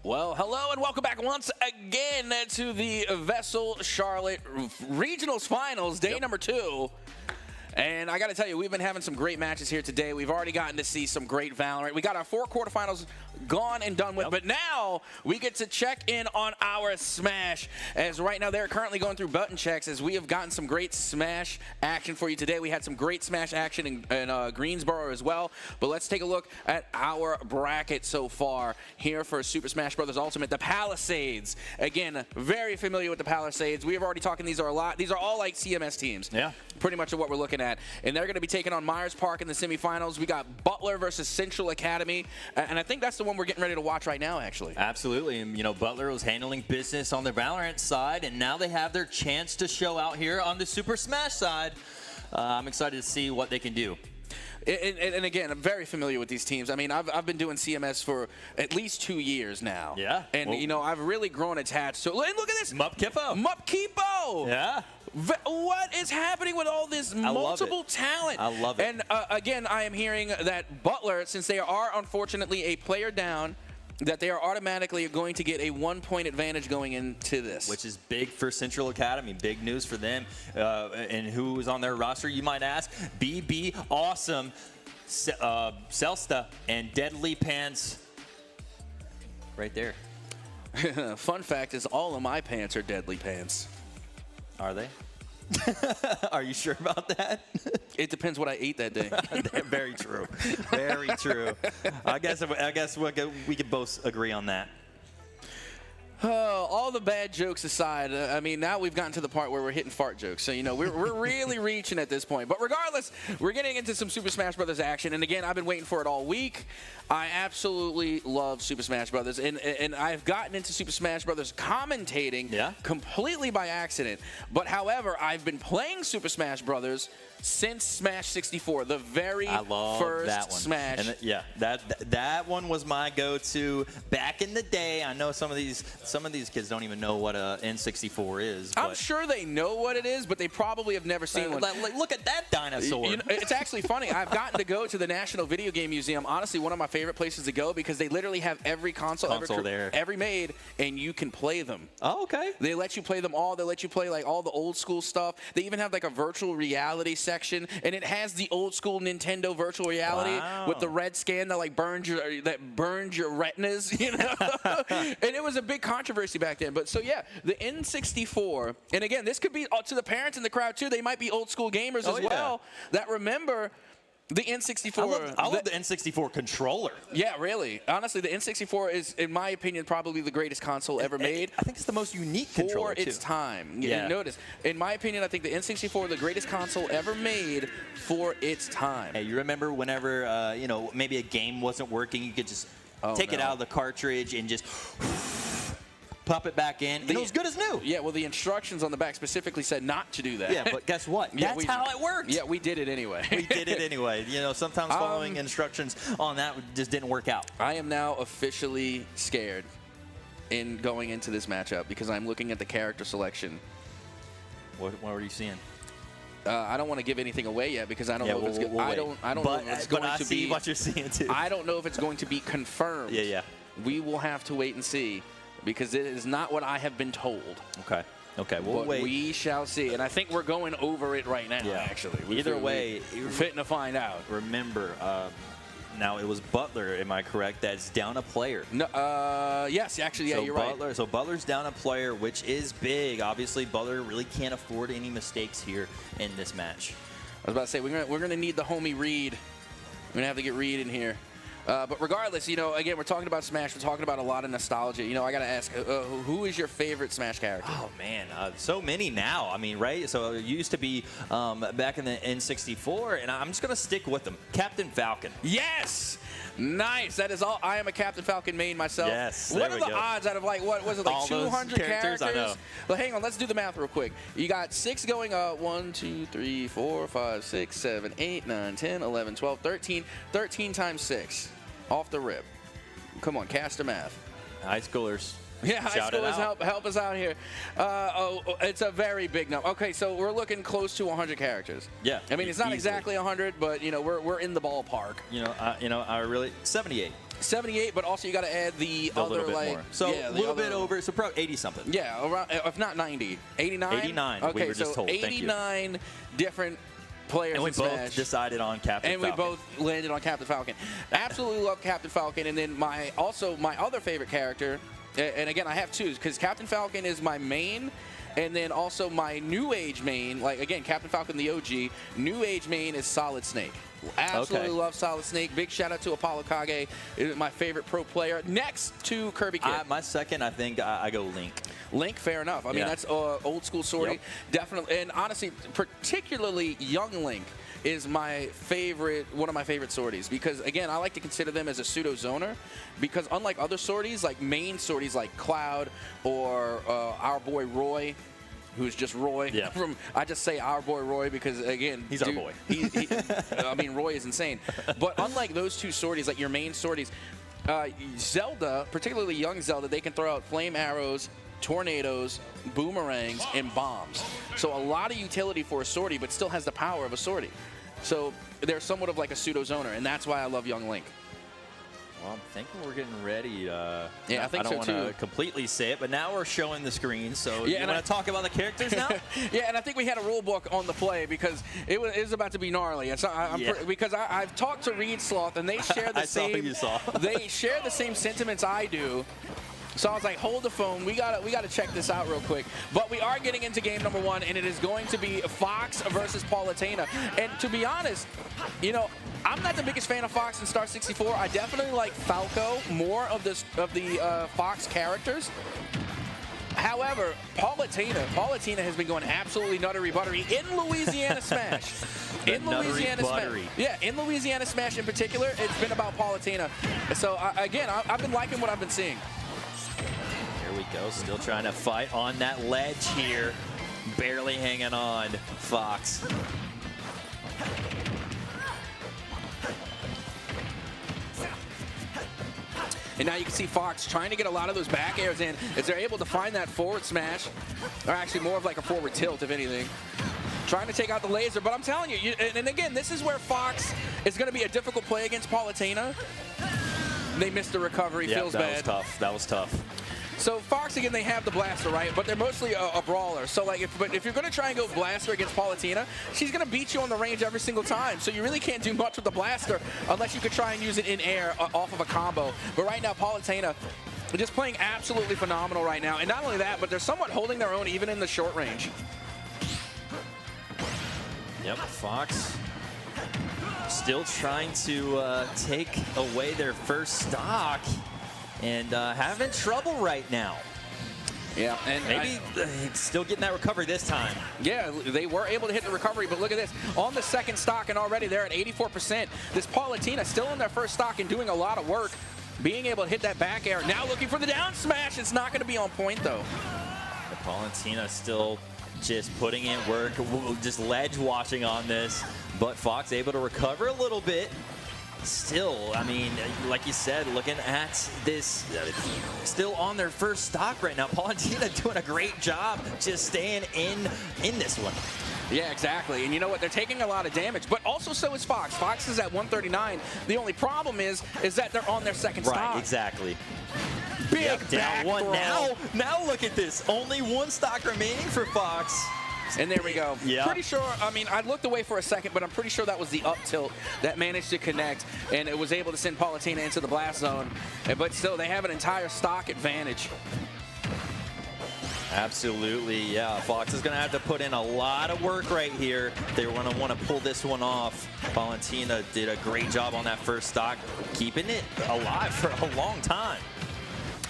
Well, hello and welcome back once again to the VESL Charlotte Regionals Finals, day number 2. And I got to tell you, we've been having some great matches here today. We've already gotten to see some great Valorant. We got our 4 quarterfinals gone and done with, but now we get to check in on our Smash. As right now, they're currently going through button checks as we have gotten some great Smash action for you today. We had some great Smash action in Greensboro as well. But let's take a look at our bracket so far here for Super Smash Bros. Ultimate. The Palisades. Again, very familiar with the Palisades. We have already talked, these are all like CMS teams. Yeah. Pretty much what we're looking at. And they're going to be taking on Myers Park in the semifinals. We got Butler versus Central Academy. And I think that's the one we're getting ready to watch right now, actually. Absolutely. And, you know, Butler was handling business on their Valorant side, and now they have their chance to show out here on the Super Smash side. I'm excited to see what they can do. And again, I'm very familiar with these teams. I mean, I've been doing CMS for at least 2 years now. Yeah. And, you know, I've really grown attached to it. And look at this. Mup Kippo. Mup Kippo. Yeah. What is happening with all this multiple talent? I love it. And again, I am hearing that Butler, since they are unfortunately a player down, that they are automatically going to get a 1-point advantage going into this. Which is big for Central Academy. Big news for them. And who is on their roster, you might ask? BB Awesome, Selsta, and Deadly Pants. Right there. Fun fact is all of my pants are Deadly Pants. Are they? Are you sure about that? It depends what I ate that day. Very true. Very true. I guess we could both agree on that. All the bad jokes aside, I mean, now we've gotten to the part where we're hitting fart jokes. So, you know, we're really reaching at this point. But regardless, we're getting into some Super Smash Bros. Action. And again, I've been waiting for it all week. I absolutely love Super Smash Bros. And I've gotten into Super Smash Bros. Commentating completely by accident. But however, I've been playing Super Smash Bros. Since Smash 64, the very first that one. Smash. And yeah, that one was my go-to back in the day. I know some of these kids don't even know what a N64 is. I'm sure they know what it is, but they probably have never seen one. Like, look at that dinosaur. You know, it's actually funny. I've gotten to go to the National Video Game Museum. Honestly, one of my favorite places to go because they literally have every console ever made, and you can play them. Oh, okay. They let you play them all. They let you play like all the old school stuff. They even have like a virtual reality section, and it has the old school Nintendo virtual reality with the red scan that like burns your retinas, you know. And it was a big controversy back then. But so yeah, the N64, and again, this could be to the parents in the crowd too. They might be old school gamers as well that remember the N64. I love the N64 controller. Yeah, really. Honestly, the N64 is, in my opinion, probably the greatest console ever made. I think it's the most unique controller, for its time. Yeah. Notice, in my opinion, I think the N64 is the greatest console ever made for its time. Hey, you remember whenever, you know, maybe a game wasn't working, you could just take it out of the cartridge and just pop it back in, and it was good as new. Yeah, well, the instructions on the back specifically said not to do that. Yeah, but guess what? That's how it worked. Yeah, we did it anyway. We did it anyway. You know, sometimes following instructions on that just didn't work out. I am now officially scared in going into this matchup because I'm looking at the character selection. What were you seeing? I don't want to give anything away yet because I don't know if it's I don't know if it's going to be what you're seeing too. I don't know if it's going to be confirmed. Yeah. We will have to wait and see because it is not what I have been told. Okay, we'll wait. We shall see, and I think we're going over it right now. Yeah. Actually, Either way, we're fitting to find out. Remember, now it was Butler. Am I correct? That's down a player. No, yes, actually, yeah, so you're right. So Butler's down a player, which is big. Obviously, Butler really can't afford any mistakes here in this match. I was about to say we're gonna need the homie Reed. We're gonna have to get Reed in here. But regardless, you know, again, we're talking about Smash. We're talking about a lot of nostalgia. You know, I got to ask, who is your favorite Smash character? Oh, man, so many now. I mean, right? So it used to be back in the N64, and I'm just going to stick with them. Captain Falcon. Yes! Nice. That is all. I am a Captain Falcon main myself. Yes, What are the odds out of like, what was it, like all 200 characters? I know. Well, hang on. Let's do the math real quick. You got 6 going up. 1, 2, 3, 4, 5, 6, 7, 8, 9, 10, 11, 12, 13. 13 times 6. Off the rip. Come on, cast a math. High schoolers. Yeah, high Shout it schoolers, help us out here. It's a very big number. Okay, so we're looking close to 100 characters. Yeah. I mean, it's not easily. exactly 100, but we're in the ballpark. I really 78. 78, but also you got to add the A other little bit like more. So yeah, a little bit over, so probably 80 something. Yeah, around, if not 90, 89. 89. Okay, we were just so told. 89 different players. And we in both Smash. decided on Captain And Falcon. we both landed on Captain Falcon. Absolutely love Captain Falcon. And then my other favorite character, and again I have two, because Captain Falcon is my main. And then also my new age main, like again, Captain Falcon the OG, new age main is Solid Snake. Absolutely love Solid Snake. Big shout out to Apollo Kage, is my favorite pro player. Next to Kirby Kid. My second, I think I go Link. Link, fair enough. I mean, that's old school sortie. Yep. Definitely. And honestly, particularly young Link is my favorite, one of my favorite sorties, because again, I like to consider them as a pseudo zoner, because unlike other sorties, like main sorties like Cloud or our boy Roy, who's just Roy. Yeah. I just say our boy Roy because, again, he's our boy. I mean, Roy is insane. But unlike those two sorties, like your main sorties, Zelda, particularly young Zelda, they can throw out flame arrows, tornadoes, boomerangs, and bombs. So a lot of utility for a sortie, but still has the power of a sortie. So they're somewhat of like a pseudo zoner, and that's why I love young Link. Well, I'm thinking we're getting ready. Yeah, I think don't so want too. to completely say it, but now we're showing the screen. So Yeah, you want to talk about the characters now? Yeah, and I think we had a rule book on the play because it was about to be gnarly. And so because I've talked to Reed Sloth, and they share the same. I saw you saw. They share the same sentiments I do. So I was like, hold the phone. We gotta check this out real quick. But we are getting into game number one, and it is going to be Fox versus Palutena. And to be honest, I'm not the biggest fan of Fox in Star 64. I definitely like Falco more of the Fox characters. However, Palutena has been going absolutely nuttery buttery in Louisiana Smash. In Louisiana Smash. Yeah, in Louisiana Smash in particular, it's been about Palutena. So again, I've been liking what I've been seeing. Here we go, still trying to fight on that ledge here. Barely hanging on, Fox. And now you can see Fox trying to get a lot of those back airs in as they're able to find that forward smash, or actually more of like a forward tilt, if anything. Trying to take out the laser, but I'm telling you, and again, this is where Fox is going to be a difficult play against Palutena. They missed the recovery, feels bad. That was tough. So Fox, again, they have the blaster, right? But they're mostly a brawler. So like, if you're going to try and go blaster against Palutena, she's going to beat you on the range every single time. So you really can't do much with the blaster unless you could try and use it in air off of a combo. But right now, Palutena just playing absolutely phenomenal right now. And not only that, but they're somewhat holding their own even in the short range. Yep, Fox still trying to take away their first stock. And having trouble right now. Yeah, and maybe still getting that recovery this time. Yeah, they were able to hit the recovery, but look at this. On the second stock, and already they're at 84%. This Palutena still in their first stock and doing a lot of work, being able to hit that back air. Now looking for the down smash. It's not going to be on point, though. The Palutena still just putting in work, just ledge watching on this. But Fox able to recover a little bit. Still, I mean, like you said, looking at this, still on their first stock right now. Palutena doing a great job just staying in this one. Yeah, exactly. And you know what? They're taking a lot of damage, but also so is Fox. Fox is at 139. The only problem is that they're on their second stock. Right, exactly. Big down one. throw. Now look at this. Only one stock remaining for Fox. And there we go. Yeah. Pretty sure, I mean, I looked away for a second, but I'm pretty sure that was the up tilt that managed to connect, and it was able to send Palutena into the blast zone. But still, they have an entire stock advantage. Absolutely, yeah. Fox is going to have to put in a lot of work right here. They're going to want to pull this one off. Palutena did a great job on that first stock, keeping it alive for a long time.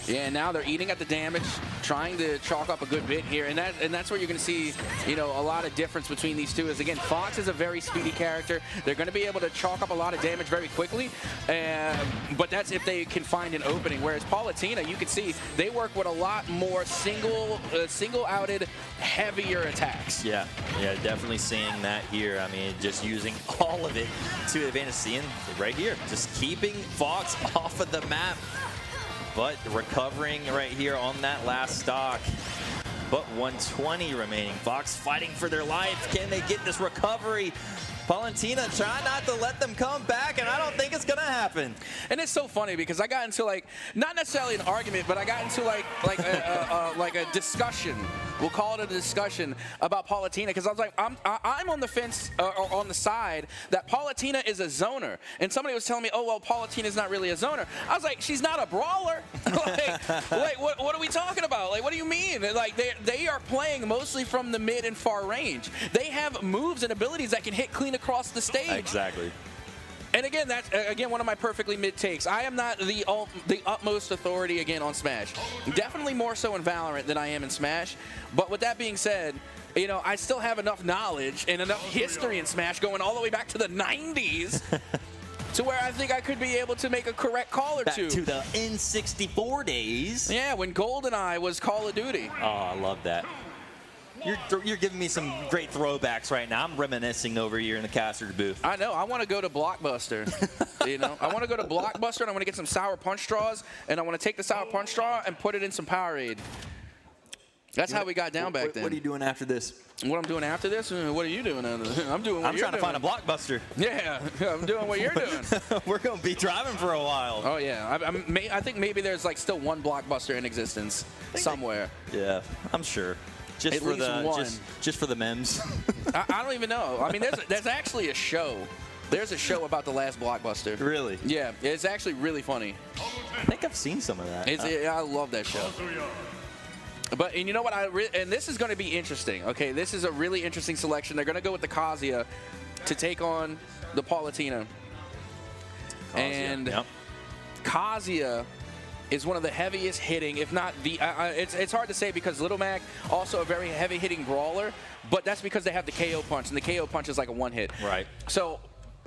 Yeah, and now they're eating at the damage, trying to chalk up a good bit here, and that's where you're going to see, a lot of difference between these two. Is again, Fox is a very speedy character. They're going to be able to chalk up a lot of damage very quickly, but that's if they can find an opening. Whereas Palutena, you can see they work with a lot more single-outed, heavier attacks. Yeah, definitely seeing that here. I mean, just using all of it to advantage. Seeing right here, just keeping Fox off of the map. but recovering right here on that last stock. But 120 remaining. Fox fighting for their life. Can they get this recovery? Valentina try not to let them come back, and I don't think it's going to happen. And it's so funny because I got into, like, not necessarily an argument, but I got into like a discussion. We'll call it a discussion about Paulatina, because I was like, I'm on the fence, or on the side that Paulatina is a zoner. And somebody was telling me, oh, well, Paulatina's not really a zoner. I was like, she's not a brawler. What are we talking about? Like, what do you mean? Like, they are playing mostly from the mid and far range. They have moves and abilities that can hit clean across the stage. Exactly. And again, that's one of my perfectly mid takes. I am not the utmost authority again on Smash. Definitely more so in Valorant than I am in Smash. But with that being said, you know, I still have enough knowledge and enough history in Smash going all the way back to the 90s to where I think I could be able to make a correct call or two. Back to the N64 days. Yeah, when GoldenEye was Call of Duty. Oh, I love that. You're giving me some great throwbacks right now. I'm reminiscing over here in the caster's booth. I know. I want to go to Blockbuster. You know, I want to go to Blockbuster and I want to get some sour punch straws, and I want to take the sour punch straw and put it in some Powerade. That's how we got down back then. What are you doing after this? What I'm doing after this? What are you doing? I'm doing what I'm you're trying to find a Blockbuster. Yeah, I'm doing what you're doing. We're going to be driving for a while. Oh, yeah. I think maybe there's like still one Blockbuster in existence somewhere. Yeah, I'm sure. Just At for least the one. just for the memes. I don't even know. I mean, there's actually a show. There's a show about the last Blockbuster. Really? Yeah, it's actually really funny. I think I've seen some of that. I love that show. But, and you know what, and this is going to be interesting, okay? This is a really interesting selection. They're going to go with the Kazuya to take on the Paulatina. And yep. Kazuya is one of the heaviest hitting, if not the, it's hard to say because Little Mac also a very heavy hitting brawler, but that's because they have the KO punch, and the KO punch is like a one hit. Right. So,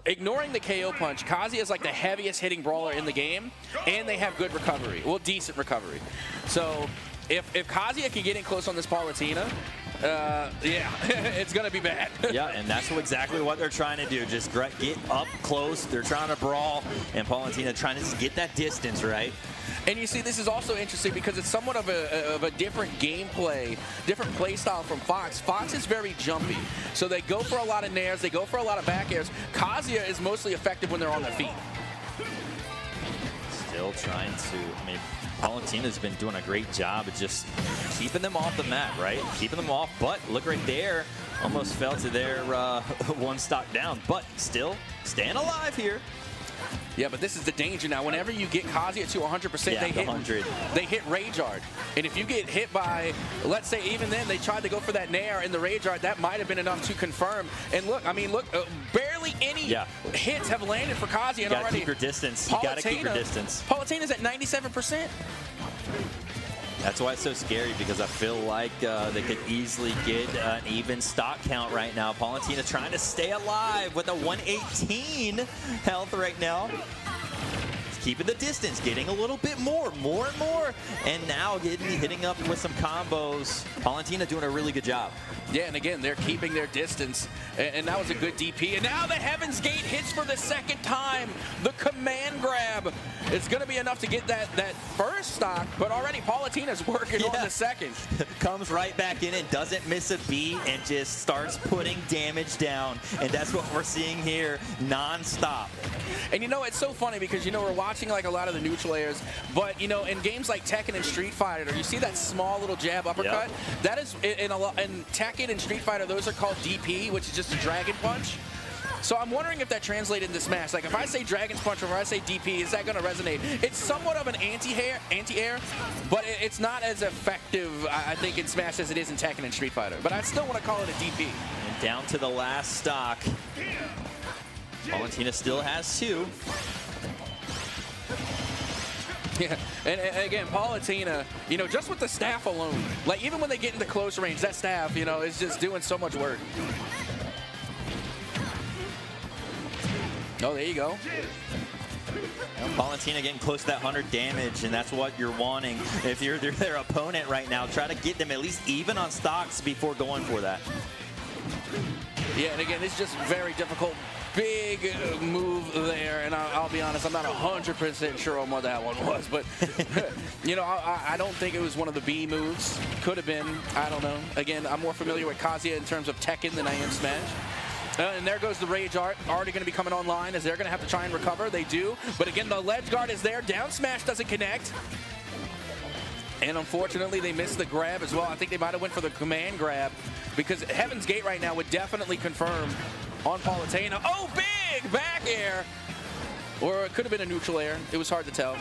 ignoring the KO punch, Kazuya is like the heaviest hitting brawler in the game, and they have good recovery, well, decent recovery. So, if Kazuya can get in close on this Paulatina, yeah, it's going to be bad. Yeah, and that's exactly what they're trying to do. Just get up close. They're trying to brawl, and Paulatina trying to just get that distance, right? And you see, this is also interesting because it's somewhat of a different gameplay, different play style from Fox. Fox is very jumpy, so they go for a lot of nairs, they go for a lot of back airs. Kazuya is mostly effective when they're on their feet. Still trying to, I mean, Paulantina's been doing a great job of just keeping them off the mat, right? Keeping them off, but look right there. Almost fell to their one stock down, but still staying alive here. Yeah, but this is the danger now. Whenever you get Kazuya to 100%, they hit Rage Art. And if you get hit by, let's say even then, they tried to go for that Nair in the Rage Art, that might have been enough to confirm. And look, I mean, look, barely any hits have landed for Kazuya. You gotta keep your distance. You gotta keep your distance. Paulatina's at 97%. That's why it's so scary, because I feel like they could easily get an even stock count right now. Paulatina trying to stay alive with a 118 health right now. Keeping the distance, getting a little bit more and more, and now hitting up with some combos. Paulatina doing a really good job. Yeah, and again, they're keeping their distance, and that was a good DP. And now the Heaven's Gate hits for the second time. The command grab is going to be enough to get that first stock, but already Paulatina's working on the second. Comes right back in and doesn't miss a beat and just starts putting damage down, and that's what we're seeing here non-stop. And you know, it's so funny because, you know, we're watching like a lot of the new players, but, you know, in games like Tekken and Street Fighter, you see that small little jab uppercut? Yep. That is, in Tekken and Street Fighter, those are called DP, which is just a dragon punch. So I'm wondering if that translated into Smash. Like, if I say Dragon's Punch or if I say DP, is that going to resonate? It's somewhat of an anti-air, but it's not as effective, I think, in Smash as it is in Tekken and Street Fighter. But I still want to call it a DP. And down to the last stock. Paulatina still has two. Yeah, and again, Paulatina, you know, just with the staff alone, like even when they get into close range, that staff, you know, is just doing so much work. Oh, there you go. Paulatina getting close to that 100 damage, and that's what you're wanting. If you're their opponent right now, try to get them at least even on stocks before going for that. Yeah, and again, it's just very difficult. Big move there, and I'll be honest. honest, I'm not 100% sure on what that one was. But, you know, I don't think it was one of the B moves. Could have been. I don't know. Again, I'm more familiar with Kazuya in terms of Tekken than I am Smash. And there goes the Rage Art, already going to be coming online as they're going to have to try and recover. They do. But again, the ledge guard is there. Down smash doesn't connect. And unfortunately, they missed the grab as well. I think they might have went for the command grab because Heaven's Gate right now would definitely confirm on Palutena. Oh, big back air. Or it could have been a neutral air. It was hard to tell.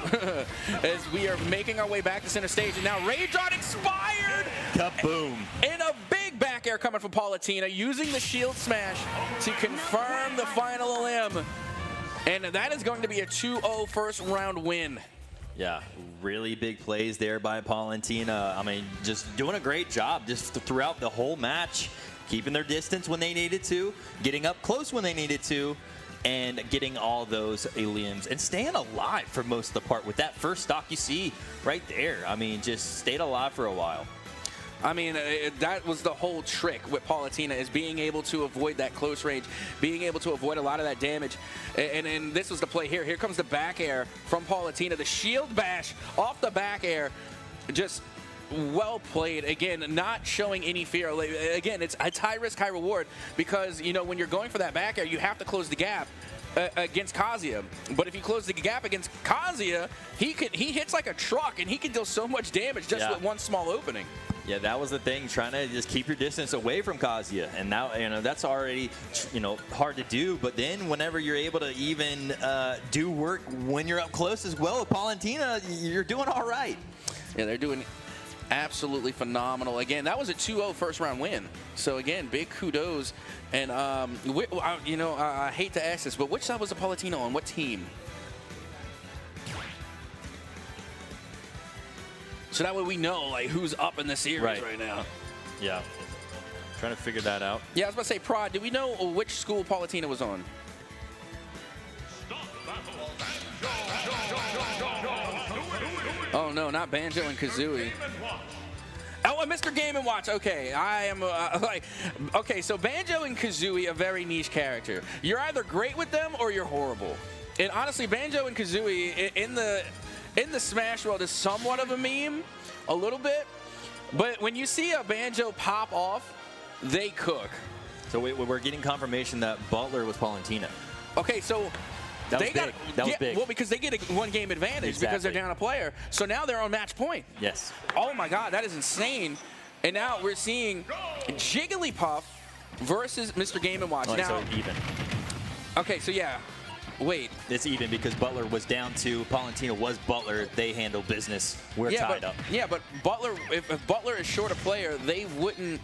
As we are making our way back to center stage. And now Rage Art expired. Kaboom. And a big back air coming from Palutena, using the shield smash to confirm the final limb. And that is going to be a 2-0 first round win. Yeah, really big plays there by Palutena. I mean, just doing a great job just throughout the whole match, keeping their distance when they needed to, getting up close when they needed to, and getting all those aliens and staying alive for most of the part with that first stock you see right there. I mean, just stayed alive for a while. I mean, that was the whole trick with Palutena, is being able to avoid that close range, being able to avoid a lot of that damage. And this was the play here. Here comes the back air from Palutena. The shield bash off the back air. Just well played. Again, not showing any fear. Again, it's high risk, high reward, because, you know, when you're going for that back air, you have to close the gap against Kazuya. But if you close the gap against Kazuya, he hits like a truck, and he can deal so much damage just with one small opening. Yeah, that was the thing, trying to just keep your distance away from Kazuya. And now, you know, that's already, you know, hard to do. But then whenever you're able to even do work when you're up close as well with Palutena, you're doing all right. Yeah, they're doing absolutely phenomenal. Again, that was a 2-0 first round win. So again, big kudos. And you know, I hate to ask this, but which side was the Palutena on? What team? So that way we know, like, who's up in the series right now. Yeah. Trying to figure that out. Yeah, I was about to say, Prod, do we know which school Palutena was on? Oh, no, not Banjo and Kazooie. Oh, Mr. Game & Watch. Okay, I am okay, so Banjo and Kazooie, a very niche character. You're either great with them or you're horrible. And honestly, Banjo and Kazooie in the Smash world is somewhat of a meme, a little bit. But when you see a Banjo pop off, they cook. So we're getting confirmation that Butler was Palutena. Okay, so that was big. Well, because they get a one-game advantage because they're down a player. So now they're on match point. Yes. Oh, my God, that is insane. And now we're seeing Jigglypuff versus Mr. Game & Watch. Oh, now, so even. Okay, so yeah. Wait. It's even because Butler was down 2. Palutena was Butler. They handle business. We're tied up. Yeah, but Butler, if Butler is short a player, they wouldn't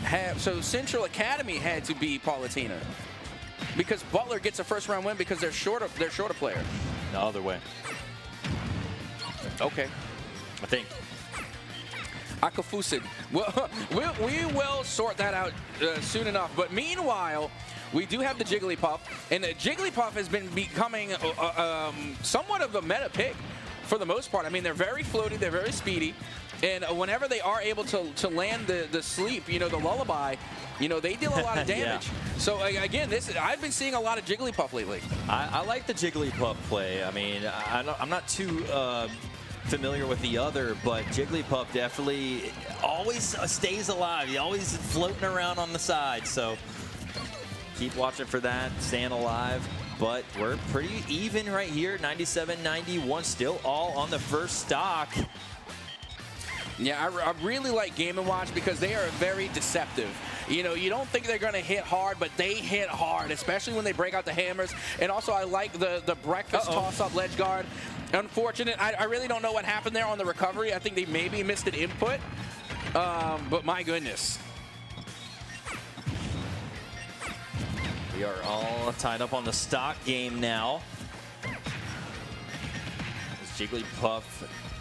have. So Central Academy had to be Palutena because Butler gets a first round win because they're short a player. The other way. Okay. I think. Akafusid. Well, we will sort that out soon enough. But meanwhile, we do have the Jigglypuff, and the Jigglypuff has been becoming somewhat of a meta pick for the most part. I mean, they're very floaty, they're very speedy, and whenever they are able to land the sleep, you know, the lullaby, you know, they deal a lot of damage. Yeah. So again, I've been seeing a lot of Jigglypuff lately. I like the Jigglypuff play. I mean, I'm not too familiar with the other, but Jigglypuff definitely always stays alive. He's always floating around on the side, so keep watching for that, staying alive. But we're pretty even right here, 97-91, still all on the first stock. Yeah, I really like Game & Watch because they are very deceptive. You know, you don't think they're going to hit hard, but they hit hard, especially when they break out the hammers. And also, I like the breakfast toss-up ledge guard. Unfortunate. I really don't know what happened there on the recovery. I think they maybe missed an input. But my goodness. We are all tied up on the stock game now. Jigglypuff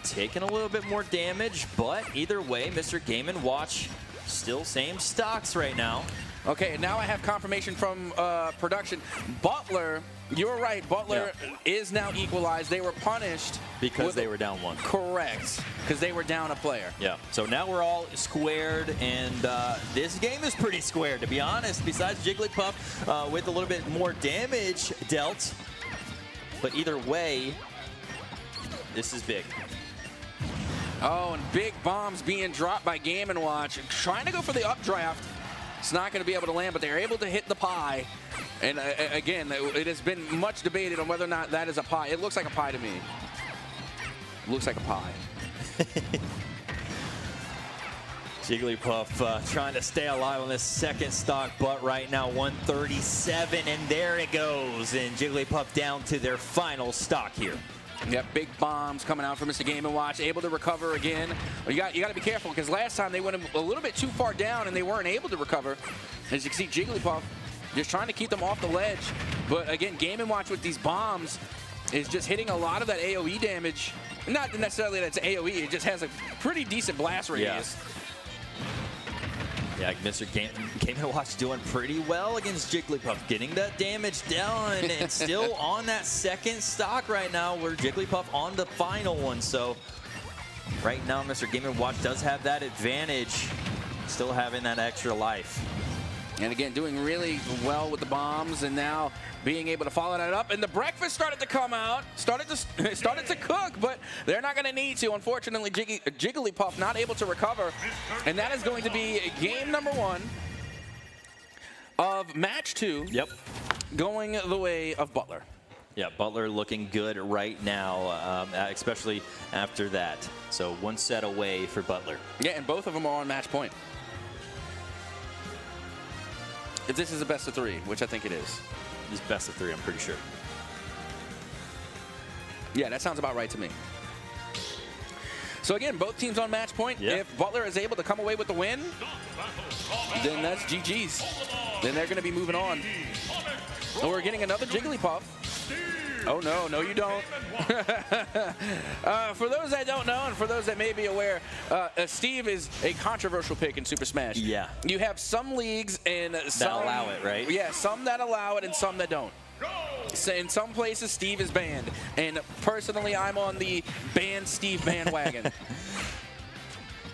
taking a little bit more damage, but either way, Mr. Game & Watch still same stocks right now. Okay, and now I have confirmation from production. Butler, you're right, Butler is now equalized. They were punished. Because they were down 1. Correct, because they were down a player. Yeah, so now we're all squared, and this game is pretty squared, to be honest. Besides Jigglypuff with a little bit more damage dealt, But either way, this is big. Oh, and big bombs being dropped by Game & Watch. Trying to go for the updraft. It's not going to be able to land, but they're able to hit the pie. And again, it has been much debated on whether or not that is a pie. It looks like a pie to me. It looks like a pie. Jigglypuff trying to stay alive on this second stock, but right now 137, and there it goes. And Jigglypuff down to their final stock here. Yep, big bombs coming out from Mr. Game & Watch, able to recover again. Well, you got to be careful because last time they went a little bit too far down and they weren't able to recover. As you can see, Jigglypuff just trying to keep them off the ledge. But again, Game & Watch with these bombs is just hitting a lot of that AoE damage. Not necessarily that it's AoE, it just has a pretty decent blast radius. Yeah, Mr. Game & Watch doing pretty well against Jigglypuff, getting that damage down and still on that second stock right now where Jigglypuff on the final one. So right now, Mr. Game & Watch does have that advantage, still having that extra life. And again, doing really well with the bombs, and now being able to follow that up. And the breakfast started to come out, started to cook, but they're not going to need to. Unfortunately, Jigglypuff not able to recover, and that is going to be game number 1 of match 2. Yep. Going the way of Butler. Yeah, Butler looking good right now, especially after that. So 1 set away for Butler. Yeah, and both of them are on match point. If this is a best of 3, which I think it is. It's best of 3, I'm pretty sure. Yeah, that sounds about right to me. So again, both teams on match point. Yep. If Butler is able to come away with the win, then that's GG's. Then they're going to be moving on. And we're getting another Jigglypuff. Oh, no, you don't. For those that don't know, and for those that may be aware, Steve is a controversial pick in Super Smash. Yeah. You have some leagues and some that allow it, right? Yeah, some that allow it and some that don't. So in some places, Steve is banned. And personally, I'm on the ban Steve bandwagon.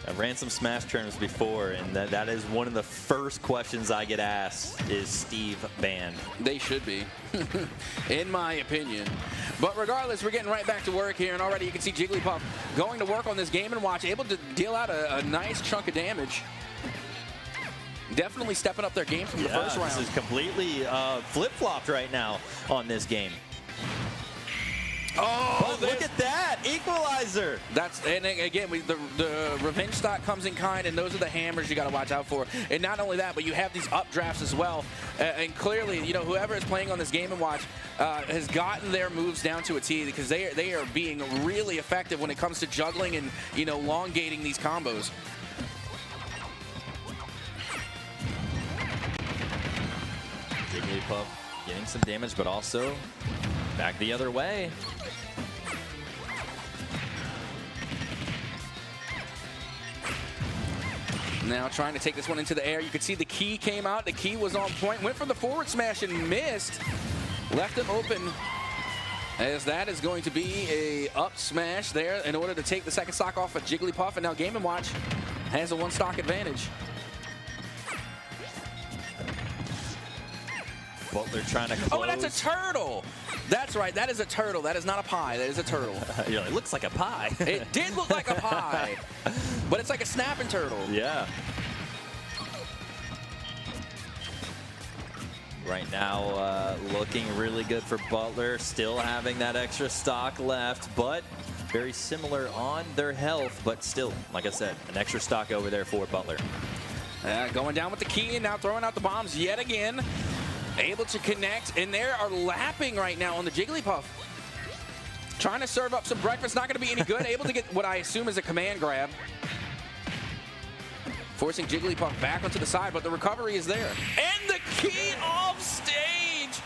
I ran some Smash tournaments before, and that is one of the first questions I get asked, is Steve banned? They should be, in my opinion. But regardless, we're getting right back to work here, and already you can see Jigglypuff going to work on this Game & Watch, able to deal out a nice chunk of damage. Definitely stepping up their game from the first round. This is completely flip-flopped right now on this game. Oh, look at that equalizer. And again, the revenge stock comes in kind, and those are the hammers you got to watch out for. And not only that, but you have these updrafts as well. And clearly, you know, whoever is playing on this Game & Watch has gotten their moves down to a T, because they are being really effective when it comes to juggling and, you know, elongating these combos. Jigglypuff getting some damage, but also back the other way. Now trying to take this one into the air. You can see the key came out. The key was on point. Went for the forward smash and missed. Left him open, as that is going to be a up smash there in order to take the second stock off of Jigglypuff. And now Game & Watch has a 1 stock advantage. Butler trying to close. Oh, that's a turtle. That's right. That is a turtle. That is not a pie. That is a turtle. You're like, it looks like a pie. It did look like a pie, but it's like a snapping turtle. Yeah. Right now, looking really good for Butler. Still having that extra stock left, but very similar on their health. But still, like I said, an extra stock over there for Butler. Going down with the key and now throwing out the bombs yet again. Able to connect, and they are lapping right now on the Jigglypuff. Trying to serve up some breakfast, not going to be any good. Able to get what I assume is a command grab. Forcing Jigglypuff back onto the side, but the recovery is there. And the key off stage!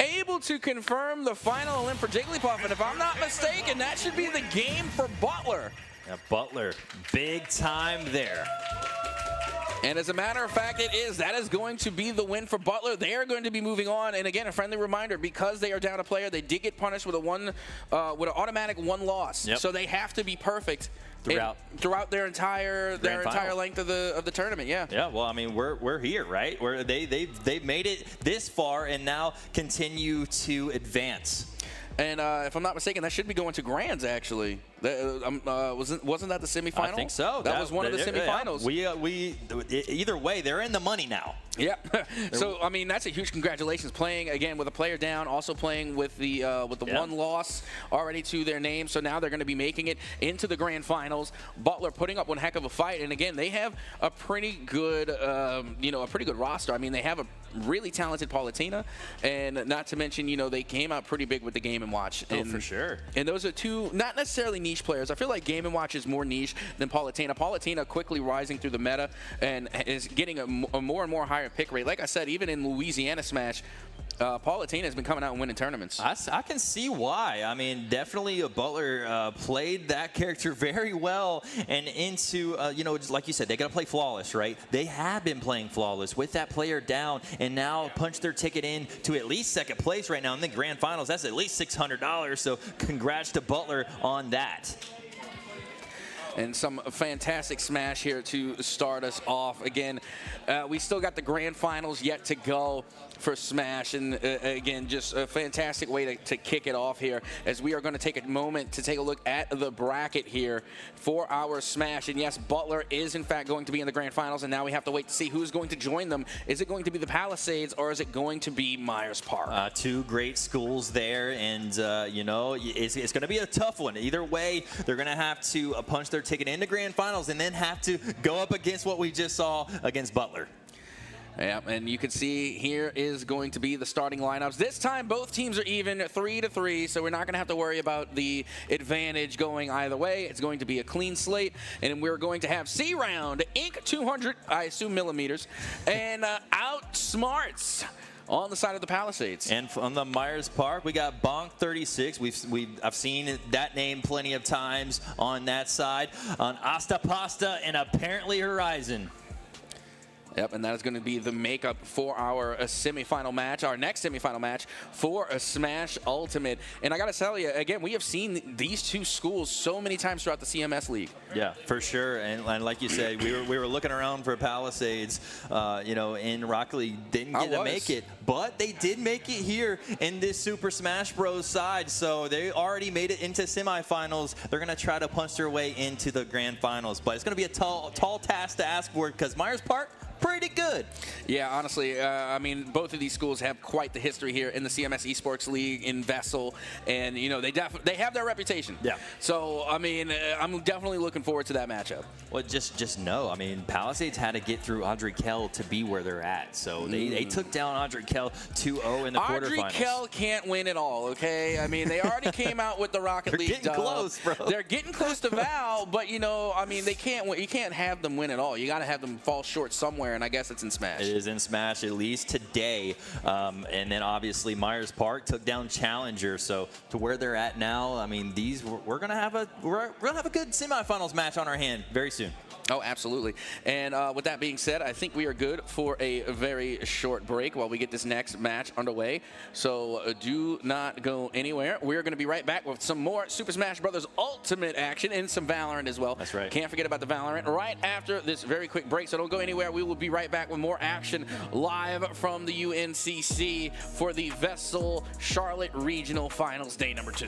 Able to confirm the final limp for Jigglypuff, and if I'm not mistaken, that should be the game for Butler. Yeah, Butler, big time there. And as a matter of fact, it is. That is going to be the win for Butler. They are going to be moving on. And again, a friendly reminder, because they are down a player, they did get punished with an automatic 1 loss. Yep. So they have to be perfect throughout their entire length of the tournament. Yeah. Yeah. Well, I mean, we're here, right? They've made it this far and now continue to advance. And if I'm not mistaken, that should be going to Grands, actually. Wasn't that the semifinal? I think so. That was one of the semifinals. Either way, they're in the money now. Yeah. So, I mean, that's a huge congratulations. Playing, again, with a player down, also playing with the one loss already to their name. So now they're going to be making it into the grand finals. Butler putting up one heck of a fight. And, again, they have a pretty good, a pretty good roster. I mean, they have a really talented Paulatina. And not to mention, they came out pretty big with the Game & Watch. Oh, for sure. And those are two not necessarily niche players. I feel like Game & Watch is more niche than Paulatina. Paulatina quickly rising through the meta and is getting a more and more higher pick rate. Like I said, even in Louisiana Smash, Paulatina has been coming out and winning tournaments. I can see why. I mean, definitely Butler played that character very well, and into, just like you said, they got to play flawless, right? They have been playing flawless with that player down, and now punch their ticket in to at least second place right now in the grand finals. That's at least $600, so congrats to Butler on that. And some fantastic Smash here to start us off. Again, we still got the grand finals yet to go for Smash. And again, just a fantastic way to kick it off here, as we are going to take a moment to take a look at the bracket here for our Smash. And yes, Butler is in fact going to be in the grand finals, and now we have to wait to see who's going to join them. Is it going to be the Palisades, or is it going to be Myers Park? Two great schools there, and it's going to be a tough one. Either way, they're going to have to punch their ticket into grand finals and then have to go up against what we just saw against Butler. Yeah, and you can see here is going to be the starting lineups. This time, both teams are even 3-3, so we're not going to have to worry about the advantage going either way. It's going to be a clean slate, and we're going to have C-Round, Inc. 200, I assume millimeters, and Outsmarts on the side of the Palisades. And on the Myers Park, we got Bonk 36. I've seen that name plenty of times on that side. On Asta Pasta and apparently Horizon. Yep, and that is going to be the makeup for our semifinal match, our next semifinal match for a Smash Ultimate. And I got to tell you, again, we have seen these two schools so many times throughout the CMS League. Yeah, for sure. And like you said, we were looking around for Palisades, in Rock League. Didn't get to make it, but they did make it here in this Super Smash Bros. Side. So they already made it into semifinals. They're going to try to punch their way into the grand finals. But it's going to be a tall task to ask for, because Myers Park, pretty good. Yeah, honestly, I mean, both of these schools have quite the history here in the CMS Esports League, in VESL, and, they have their reputation. Yeah. So, I mean, I'm definitely looking forward to that matchup. Well, just know, I mean, Palisades had to get through Audrey Kell to be where they're at. So they took down Audrey Kell 2-0 in the quarterfinals. Audrey Kell can't win it all, okay? I mean, they already came out with the Rocket League. They're getting close, bro. They're getting close to Val, but, I mean, they can't win. You can't have them win it all. You got to have them fall short somewhere, and I guess it's in Smash. It is in Smash, at least today. And then obviously Myers Park took down Challenger. So to where they're at now, I mean, we're gonna have a good semifinals match on our hand very soon. Oh, absolutely. And with that being said, I think we are good for a very short break while we get this next match underway. So do not go anywhere. We're going to be right back with some more Super Smash Bros. Ultimate action and some Valorant as well. That's right. Can't forget about the Valorant right after this very quick break. So don't go anywhere. We will be right back with more action live from the UNCC for the VESL Charlotte Regional Finals Day number 2.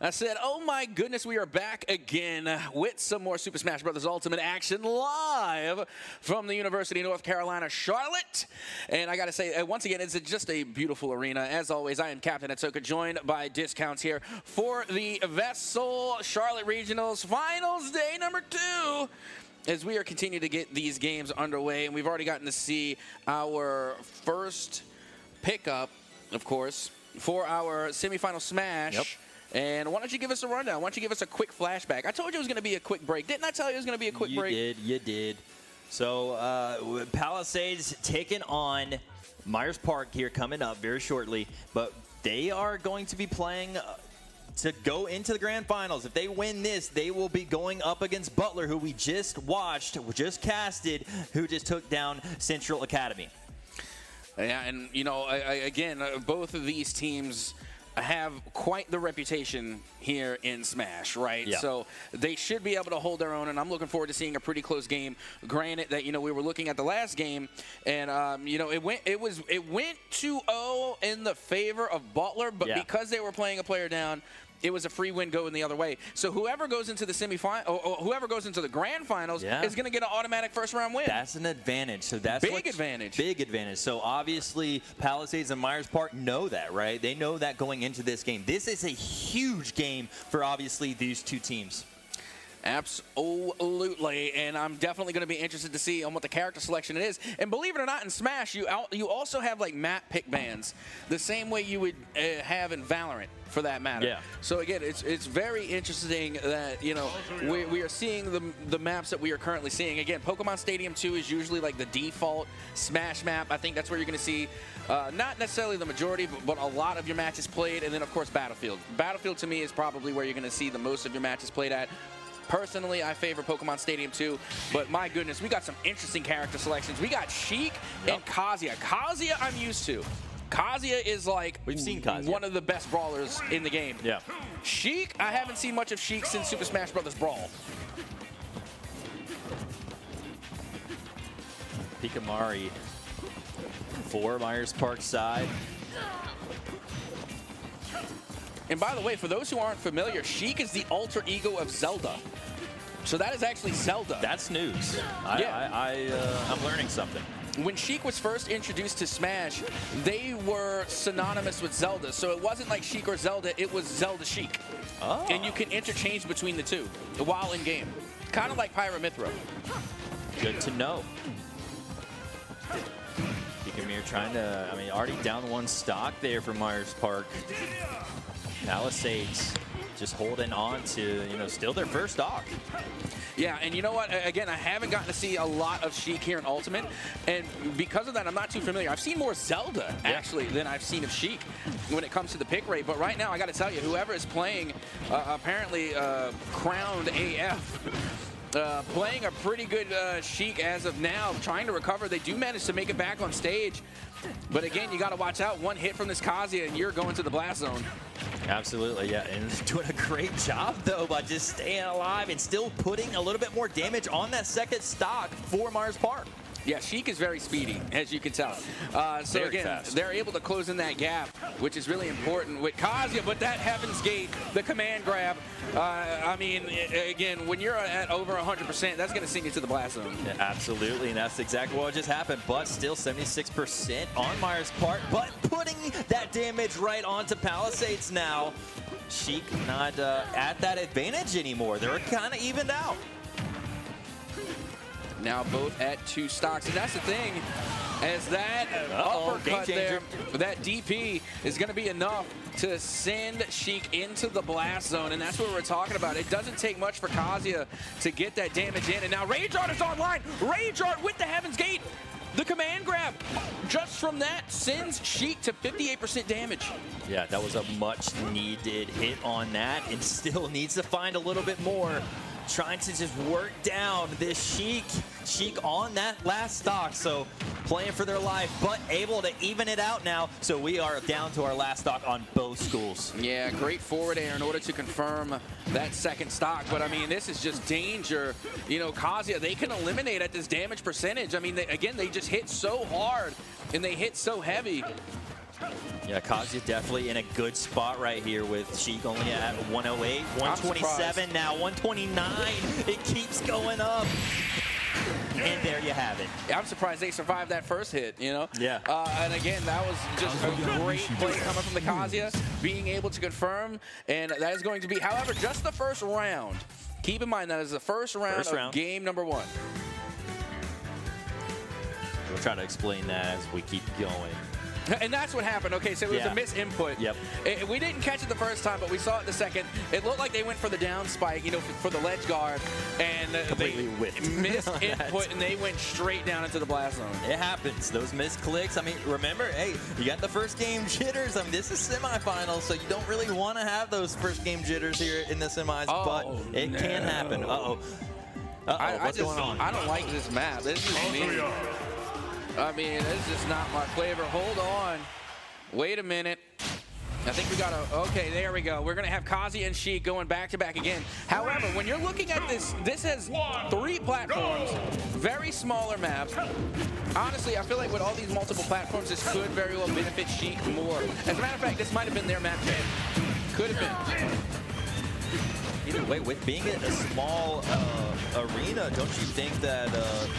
I said, oh my goodness, we are back again with some more Super Smash Bros. Ultimate action live from the University of North Carolina, Charlotte. And I got to say, once again, it's just a beautiful arena. As always, I am Captain Atsoka, joined by Discounts here for the VESL Charlotte Regionals Finals Day number 2. As we are continuing to get these games underway, and we've already gotten to see our first pickup, of course, for our semifinal Smash. Yep. And why don't you give us a rundown? Why don't you give us a quick flashback? I told you it was going to be a quick break. Didn't I tell you it was going to be a quick break? You did. So Palisades taking on Myers Park here coming up very shortly. But they are going to be playing to go into the grand finals. If they win this, they will be going up against Butler, who we just watched, just casted, who just took down Central Academy. Yeah, and, you know, again, both of these teams have quite the reputation here in Smash, right? Yeah. So they should be able to hold their own, and I'm looking forward to seeing a pretty close game. Granted that, you know, we were looking at the last game, and you know, it went 2-0 in the favor of Butler, but because they were playing a player down, it was a free win going the other way. So whoever goes into the semifinal, or whoever goes into the grand finals, is going to get an automatic first-round win. That's an advantage. So that's big advantage. Big advantage. So obviously Palisades and Myers Park know that, right? They know that going into this game. This is a huge game for obviously these two teams. Absolutely, and I'm definitely going to be interested to see on what the character selection it is. And believe it or not, in Smash, you also have like map pick bans, the same way you would have in Valorant, for that matter. Yeah. So again, it's very interesting that, you know, we are seeing the maps that we are currently seeing. Again, Pokemon Stadium 2 is usually like the default Smash map. I think that's where you're going to see not necessarily the majority, but a lot of your matches played. And then of course Battlefield. Battlefield to me is probably where you're going to see the most of your matches played at. Personally, I favor Pokemon Stadium 2, but my goodness, we got some interesting character selections. We got Sheik and Kazuya. Kazuya I'm used to. Kazuya is like one of the best brawlers in the game. Yeah. Sheik, I haven't seen much of Sheik since Super Smash Bros. Brawl. Picamari for Myers Park side. And by the way, for those who aren't familiar, Sheik is the alter ego of Zelda. So that is actually Zelda. That's news. I'm learning something. When Sheik was first introduced to Smash, they were synonymous with Zelda. So it wasn't like Sheik or Zelda, it was Zelda Sheik. Oh. And you can interchange between the two while in game. Kind of like Pyramithra. Good to know. Picamir trying to, I mean, already down one stock there for Myers Park. Palisades just holding on to, you know, still their first stock. Yeah, and you know what? Again, I haven't gotten to see a lot of Sheik here in Ultimate, and because of that, I'm not too familiar. I've seen more Zelda, actually, than I've seen of Sheik when it comes to the pick rate. But right now, I got to tell you, whoever is playing, apparently crowned AF, playing a pretty good Sheik as of now, trying to recover. They do manage to make it back on stage. But again, you got to watch out. One hit from this Kazuya, and you're going to the blast zone. Absolutely, yeah. And he's doing a great job, though, by just staying alive and still putting a little bit more damage on that second stock for Myers Park. Yeah, Sheik is very speedy, as you can tell. So very again, fast. they're able to close in that gap, which is really important with Kazuya. But that Heaven's Gate, the command grab, I mean, again, when you're at over 100%, that's going to send you to the blast zone. Yeah, absolutely, and that's exactly what just happened. But still 76% on Myers Park, but putting that damage right onto Palisades now. Sheik not at that advantage anymore. They're kind of evened out. Now both at 2 stocks, and that's the thing, as that uppercut there, that DP is going to be enough to send Sheik into the blast zone, and that's what we're talking about. It doesn't take much for Kazuya to get that damage in, and now Rage Art is online. Rage Art with the Heaven's Gate. The command grab, just from that, sends Sheik to 58% damage. Yeah, that was a much-needed hit on that, and still needs to find a little bit more. Trying to just work down this Sheik on that last stock. So playing for their life, but able to even it out now. So we are down to our last stock on both schools. Yeah, great forward air in order to confirm that second stock. But I mean, this is just danger. You know, Kazuya, they can eliminate at this damage percentage. I mean, again, they just hit so hard and they hit so heavy. Yeah, Kazuya definitely in a good spot right here with Sheik only at 108, 127 now, 129. It keeps going up. And there you have it. Yeah, I'm surprised they survived that first hit, you know? Yeah. And again, that was just a great play coming from the Kazuya, being able to confirm, and that is going to be, however, just the first round. Keep in mind that is the first round of game number 1. We'll try to explain that as we keep going. And that's what happened. Okay, so it was a misinput. Yep. We didn't catch it the first time, but we saw it the second. It looked like they went for the down spike, you know, for the ledge guard, and they missed input, and they went straight down into the blast zone. It happens. Those missed clicks. I mean, remember, hey, you got the first game jitters. I mean, this is semifinals, so you don't really want to have those first game jitters here in the semis, but it can happen. What's going on? I don't like this map. This is me. I mean, this is not my flavor. Hold on. Wait a minute. I think we got to, okay, there we go. We're going to have Kazuya and Sheik going back-to-back again. However, when you're looking at this, this has 3 platforms, very smaller maps. Honestly, I feel like with all these multiple platforms, this could very well benefit Sheik more. As a matter of fact, this might have been their map change. Could have been. Either way, with being in a small arena, don't you think that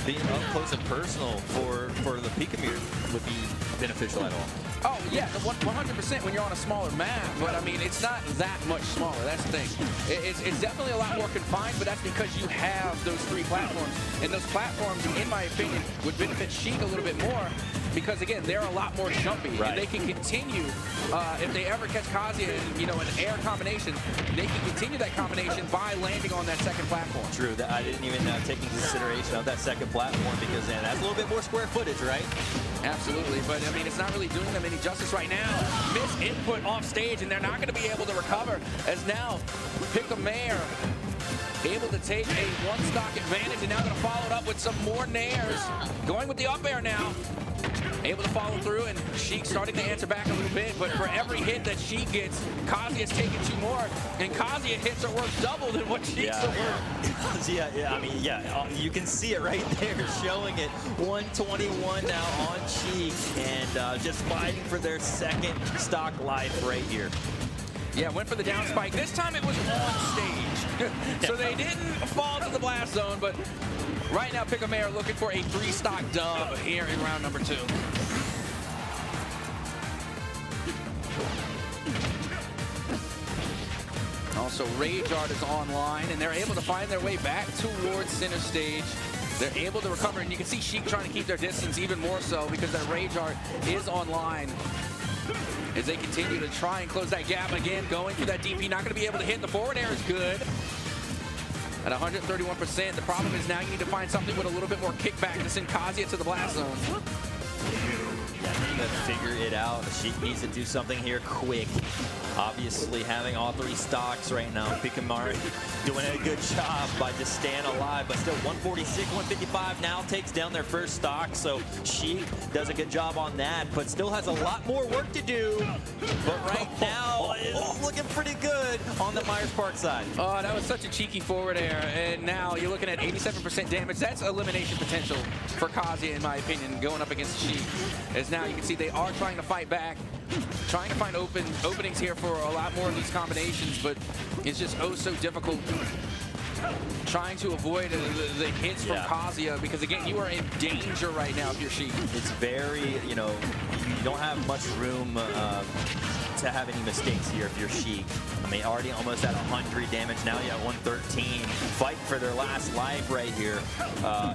being up close and personal for the Picamere would be beneficial at all? Oh, yeah, 100% when you're on a smaller map, but I mean, it's not that much smaller. That's the thing. It's definitely a lot more confined, but that's because you have those 3 platforms. And those platforms, in my opinion, would benefit Sheik a little bit more because, again, they're a lot more jumpy. Right. And they can continue, if they ever catch Kazuya in, you know, an air combination, they can continue that combination by landing on that second platform. True. That I didn't even take into consideration of that second platform because that's a little bit more square footage, right? Absolutely, but I mean, it's not really doing them any justice right now. Miss input off stage, and they're not going to be able to recover as now Picamere able to take a 1-stock advantage, and now going to follow it up with some more nairs. Going with the up air now. Able to follow through, and Sheik starting to answer back a little bit, but for every hit that Sheik gets, Kazuya's taking 2 more, and Kazuya hits are worth double than what Sheik's are worth. I mean, you can see it right there, showing it. 121 now on Sheik, and just fighting for their second stock life right here. Yeah, went for the down spike. This time it was on stage. So they didn't fall to the blast zone, but right now Picamere looking for a 3-stock dub here in round number 2. Also, Rayjard is online, and they're able to find their way back towards center stage. They're able to recover, and you can see Sheik trying to keep their distance even more so because that Rayjard is online. As they continue to try and close that gap again, going through that DP, not going to be able to hit. The forward air is good at 131%. The problem is now you need to find something with a little bit more kickback to send Kazuya to the blast zone. Yeah, you gotta figure it out. Sheik needs to do something here quick. Obviously, having all 3 stocks right now, Picamere doing a good job by just staying alive, but still 146, 155 now takes down their first stock, so Sheik does a good job on that, but still has a lot more work to do. But right now, it's looking pretty good on the Myers Park side. Oh, that was such a cheeky forward air, and now you're looking at 87% damage. That's elimination potential for Kazuya, in my opinion, going up against Sheik. As now you can see they are trying to fight back, trying to find openings here for a lot more of these combinations, but it's just oh so difficult trying to avoid the hits from Kazuya, because again, you are in danger right now if you're Sheik. It's very, you know, you don't have much room to have any mistakes here if you're Sheik. I mean, already almost at 100 damage. Now you have 113. Fighting for their last life right here.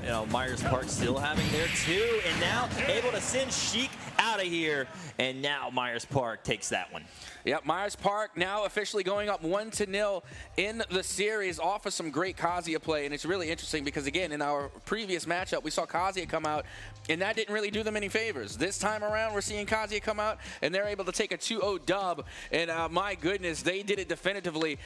You know, Myers Park still having their 2, and now able to send Sheik out of here. And now Myers Park takes that one. Yep, Myers Park now officially going up 1-0 in the series off of some great Kazuya play. And it's really interesting because, again, in our previous matchup, we saw Kazuya come out, and that didn't really do them any favors. This time around, we're seeing Kazuya come out, and they're able to take a 2-0 dub. And my goodness, they did it definitively.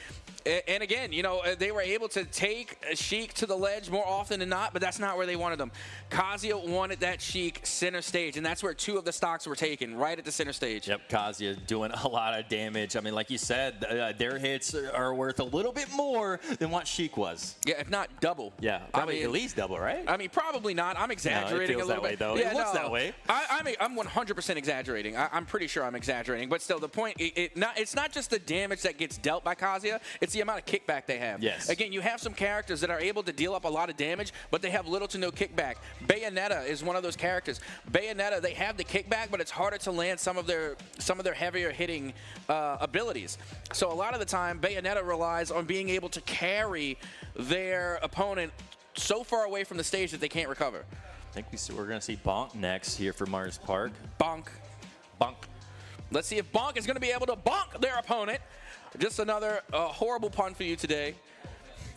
And again, you know, they were able to take Sheik to the ledge more often than not, but that's not where they wanted them. Kazuya wanted that Sheik center stage, and that's where 2 of the stocks were taken, right at the center stage. Yep, Kazuya doing a lot of damage. I mean, like you said, their hits are worth a little bit more than what Sheik was. was. Yeah, if not double. Yeah, probably at least double, right? I mean, probably not. I'm exaggerating it feels a little that bit. Way, though. Yeah, it looks that way. I'm 100% exaggerating. I'm pretty sure I'm exaggerating. But still, the point, it's not just the damage that gets dealt by Kazuya, it's the amount of kickback they have. Yes. Again, you have some characters that are able to deal up a lot of damage, but they have little to no kickback. Bayonetta is one of those characters. Bayonetta, they have the kickback, but it's harder to land some of their heavier hitting abilities. So a lot of the time, Bayonetta relies on being able to carry their opponent so far away from the stage that they can't recover. I think we're going to see Bonk next here for Myers Park. Bonk. Bonk. Let's see if Bonk is going to be able to bonk their opponent. Just another horrible pun for you today,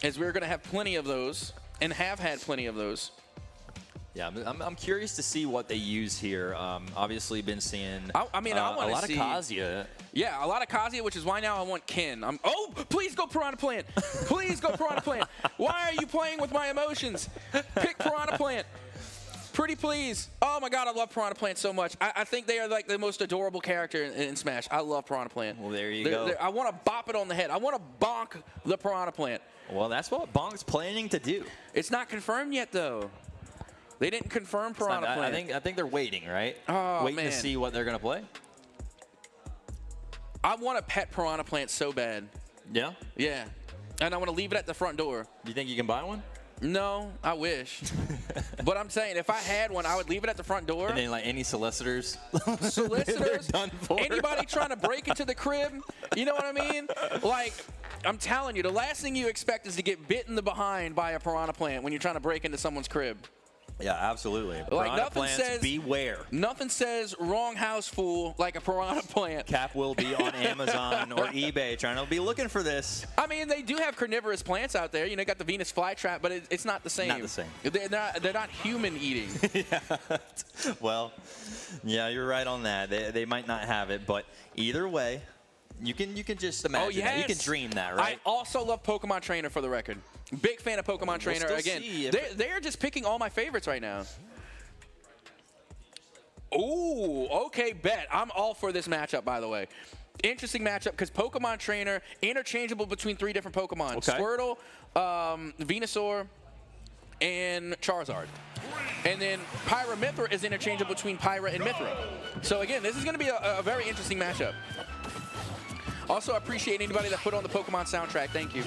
as we're going to have plenty of those, and have had plenty of those. Yeah, I'm curious to see what they use here. Obviously, been seeing I want a lot of Kazuya. Yeah, a lot of Kazuya, which is why now I want Ken. Oh, please go Piranha Plant. Please go Piranha Plant. Why are you playing with my emotions? Pick Piranha Plant. Pretty please. Oh my God, I love Piranha Plant so much. I think they are like the most adorable character in Smash. I love Piranha Plant. Well, there you go. I want to bop it on the head. I want to bonk the Piranha Plant. Well, that's what Bonk's planning to do. It's not confirmed yet, though. They didn't confirm Piranha Plant. I think they're waiting, right? Oh, waiting to see what they're going to play. I want to pet Piranha Plant so bad. Yeah? Yeah. And I want to leave it at the front door. Do you think you can buy one? No, I wish. But I'm saying, if I had one, I would leave it at the front door. And then, like, any solicitors? Solicitors? Done for. Anybody trying to break into the crib? You know what I mean? Like, I'm telling you, the last thing you expect is to get bit in the behind by a Piranha Plant when you're trying to break into someone's crib. Yeah, absolutely. Like, Piranha plants, beware. Nothing says wrong house fool like a Piranha Plant. Cap will be on Amazon or eBay trying to be looking for this. I mean, they do have carnivorous plants out there. You know, got the Venus flytrap, but it's not the same. Not the same. They're not human eating. Yeah. Well, yeah, you're right on that. They might not have it, but either way, you can just imagine. Oh, yes. that. You can dream that, right? I also love Pokemon Trainer, for the record. Big fan of Pokemon Trainer. Again, they're just picking all my favorites right now. Ooh, okay, bet. I'm all for this matchup, by the way. Interesting matchup, because Pokemon Trainer, interchangeable between 3 different Pokemon. Okay. Squirtle, Venusaur, and Charizard. And then Pyra-Mythra is interchangeable between Pyra and Mythra. So again, this is going to be a very interesting matchup. Also, I appreciate anybody that put on the Pokemon soundtrack. Thank you.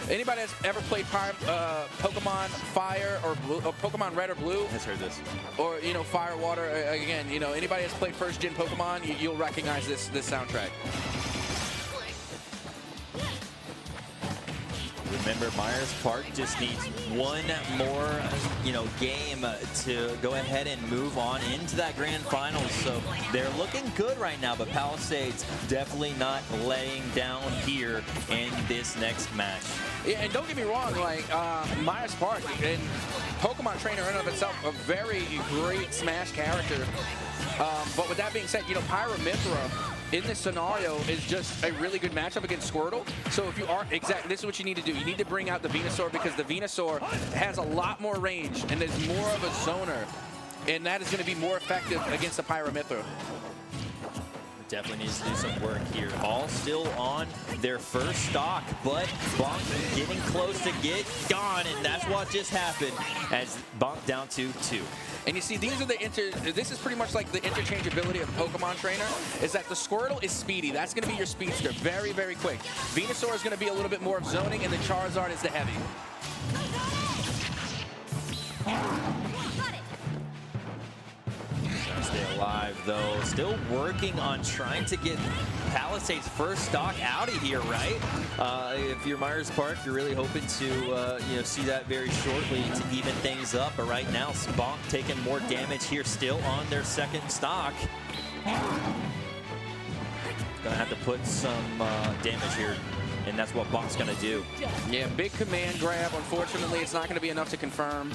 Anybody that's ever played Pokemon Fire or Pokemon Red or Blue has heard this, or Fire, Water. Again, anybody that's played first gen Pokemon, you'll recognize this soundtrack. Remember, Myers Park just needs one more, game to go ahead and move on into that grand finals. So they're looking good right now, but Palisades definitely not laying down here in this next match. Yeah, and don't get me wrong, like Myers Park and Pokemon Trainer in and of itself, a very great Smash character. But with that being said, Pyra-Mythra in this scenario is just a really good matchup against Squirtle. So if you are, this is what you need to do. You need to bring out the Venusaur, because the Venusaur has a lot more range and is more of a zoner. And that is going to be more effective against the Pyra-Mythra. Definitely needs to do some work here. All still on their first stock, but Bonk getting close to get gone, and that's what just happened as Bonk down to 2. And you see, these are this is pretty much like the interchangeability of Pokemon Trainer, is that the Squirtle is speedy. That's going to be your speedster, very, very quick. Venusaur is going to be a little bit more of zoning, and the Charizard is the heavy. Stay alive, though. Still working on trying to get Palisades' first stock out of here, right? If you're Myers Park, you're really hoping to see that very shortly to even things up. But right now, Bonk taking more damage here, still on their second stock. Gonna have to put some damage here, and that's what Bonk's gonna do. Yeah, big command grab. Unfortunately, it's not gonna be enough to confirm.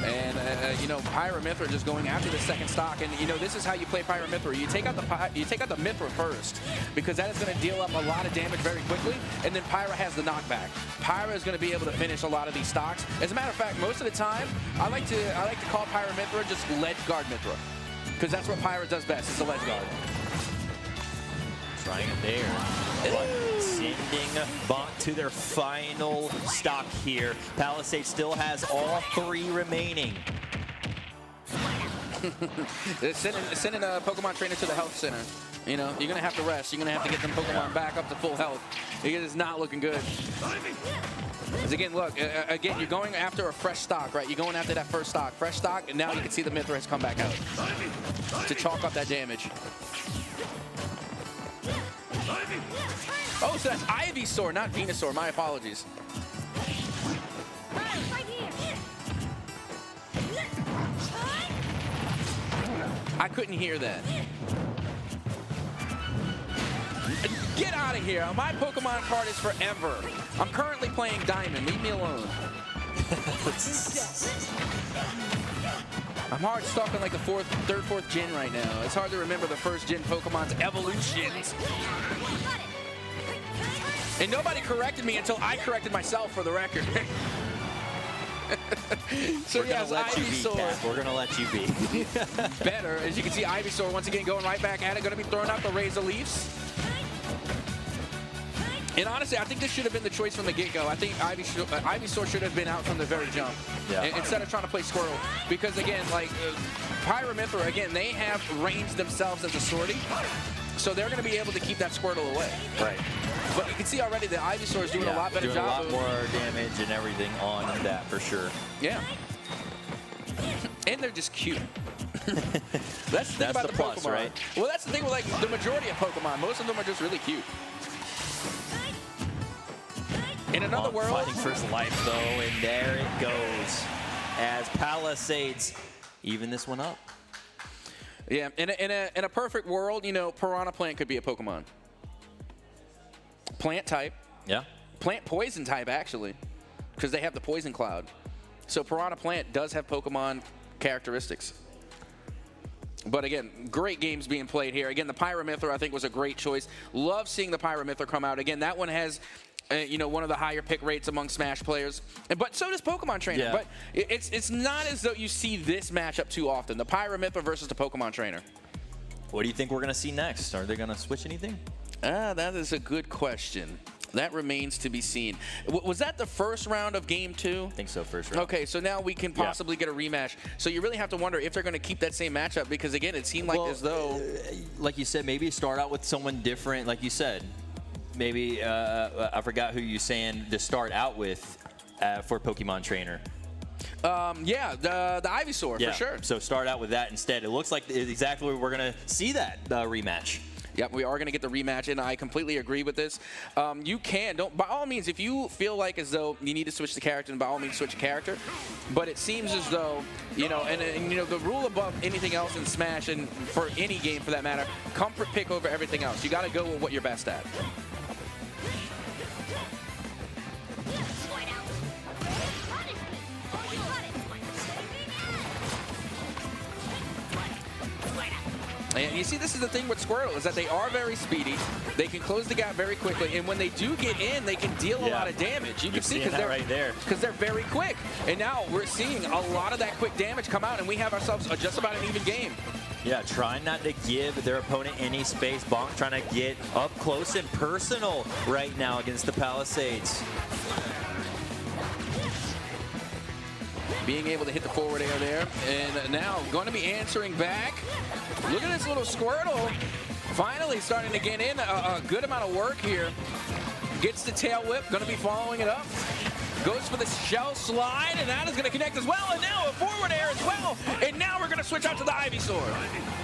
And Pyra-Mythra just going after the second stock, and this is how you play Pyra-Mythra. You take out the Mythra first, because that is going to deal up a lot of damage very quickly, and then Pyra has the knockback. Pyra is going to be able to finish a lot of these stocks. As a matter of fact, most of the time, I like to call Pyra-Mythra just ledge guard Mythra, because that's what Pyra does best. It's a ledge guard. trying it there. But sending Bonk to their final stock here. Palisade still has all 3 remaining. Sending a Pokemon trainer to the health center. You know, you're going to have to rest. You're going to have to get them Pokemon back up to full health because it's not looking good. Because again, look, again, you're going after a fresh stock, right? You're going after that first stock. Fresh stock, and now you can see the Mythra has come back out to chalk up that damage. Oh, so that's Ivysaur, not Venusaur. My apologies. I couldn't hear that. Get out of here. My Pokemon card is forever. I'm currently playing Diamond. Leave me alone. I'm hard stuck on like the third, fourth gen right now. It's hard to remember the first gen Pokemon's evolutions. And nobody corrected me until I corrected myself, for the record. So we're yes, gonna let Ivysaur. you be, Cap. We're gonna let you be. Better, as you can see, Ivysaur once again going right back at it, going to be throwing out the Razor Leafs. And honestly, I think this should have been the choice from the get-go. I think Ivysaur should have been out from the very jump, instead of trying to play Squirtle. Because again, like Pyramithra, again, they have ranged themselves as a sortie, so they're going to be able to keep that Squirtle away. Right. But you can see already that Ivysaur is doing a lot better job. Doing a lot more damage and everything on that for sure. Yeah. And they're just cute. That's the thing about the plus, Pokemon. right? Well, that's the thing with like the majority of Pokemon. Most of them are just really cute. In another world, fighting for his life though, and there it goes as Palisades even this one up. Yeah, in a perfect world, you know, Piranha Plant could be a Pokemon. Plant type. Yeah. Plant poison type, actually, because they have the Poison Cloud. So Piranha Plant does have Pokemon characteristics. But again, great games being played here. Again, the Pyramithra, I think, was a great choice. Love seeing the Pyramithra come out. Again, that one has, you know, one of the higher pick rates among Smash players. But so does Pokemon Trainer. Yeah. But it's not as though you see this matchup too often. The Pyramithra versus the Pokemon Trainer. What do you think we're going to see next? Are they going to switch anything? That is a good question. That remains to be seen. Was that the first round of Game 2? I think so, first round. Okay, so now we can possibly get a rematch. So you really have to wonder if they're going to keep that same matchup because, again, it seemed like as though... like you said, maybe start out with someone different, like you said. Maybe, I forgot who you're saying to start out with for Pokemon Trainer. Yeah, the Ivysaur, for sure. So start out with that instead. It looks like exactly where we're going to see that rematch. Yep, we are going to get the rematch, and I completely agree with this. You can, by all means, if you feel like as though you need to switch the character, then by all means switch a character. But it seems as though, you know, and you know, the rule above anything else in Smash, and for any game for that matter, comfort pick over everything else. You got to go with what you're best at. And you see, this is the thing with Squirtle, is that they are very speedy. They can close the gap very quickly. And when they do get in, they can deal a lot of damage. You can see because they're very quick. And now we're seeing a lot of that quick damage come out, and we have ourselves just about an even game. Yeah, trying not to give their opponent any space. Bonk trying to get up close and personal right now against the Palisades. Being able to hit the forward air there. And now going to be answering back. Look at this little Squirtle. Finally starting to get in a good amount of work here. Gets the tail whip, going to be following it up. Goes for the shell slide, and that is going to connect as well. And now a forward air as well. And now we're going to switch out to the Ivysaur.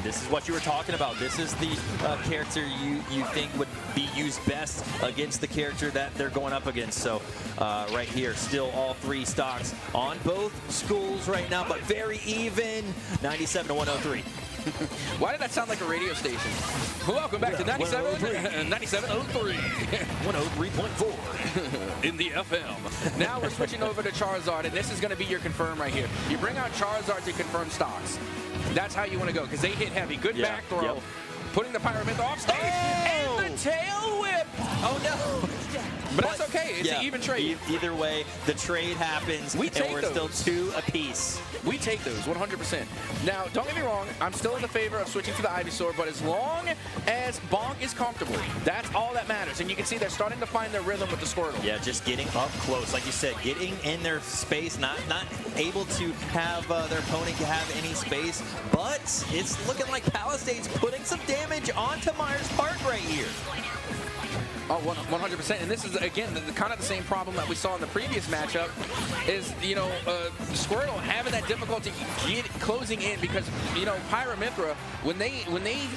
This is what you were talking about. This is the character you think would be used best against the character that they're going up against. So right here, still all 3 stocks on both schools right now, but very even, 97 to 103. Why did that sound like a radio station? Welcome back to 97.03. 103.4 in the FM. Now we're switching over to Charizard, and this is going to be your confirm right here. You bring out Charizard to confirm stocks. That's how you want to go, because they hit heavy. Good back throw. Putting the Pyramith off stage, and the tail whip. Oh, no. But that's okay. It's an even trade. Either way, the trade happens, and we're still 2 apiece. We take those 100%. Now, don't get me wrong. I'm still in the favor of switching to the Ivysaur, but as long as Bonk is comfortable, that's all that matters. And you can see they're starting to find their rhythm with the Squirtle. Yeah, just getting up close. Like you said, getting in their space, not able to have their opponent have any space. But it's looking like Palisades putting some damage onto Myers Park right here. Oh, 100%. And this is, again, kind of the same problem that we saw in the previous matchup is, you know, Squirtle having that difficulty closing in because, you know, Pyramithra, when they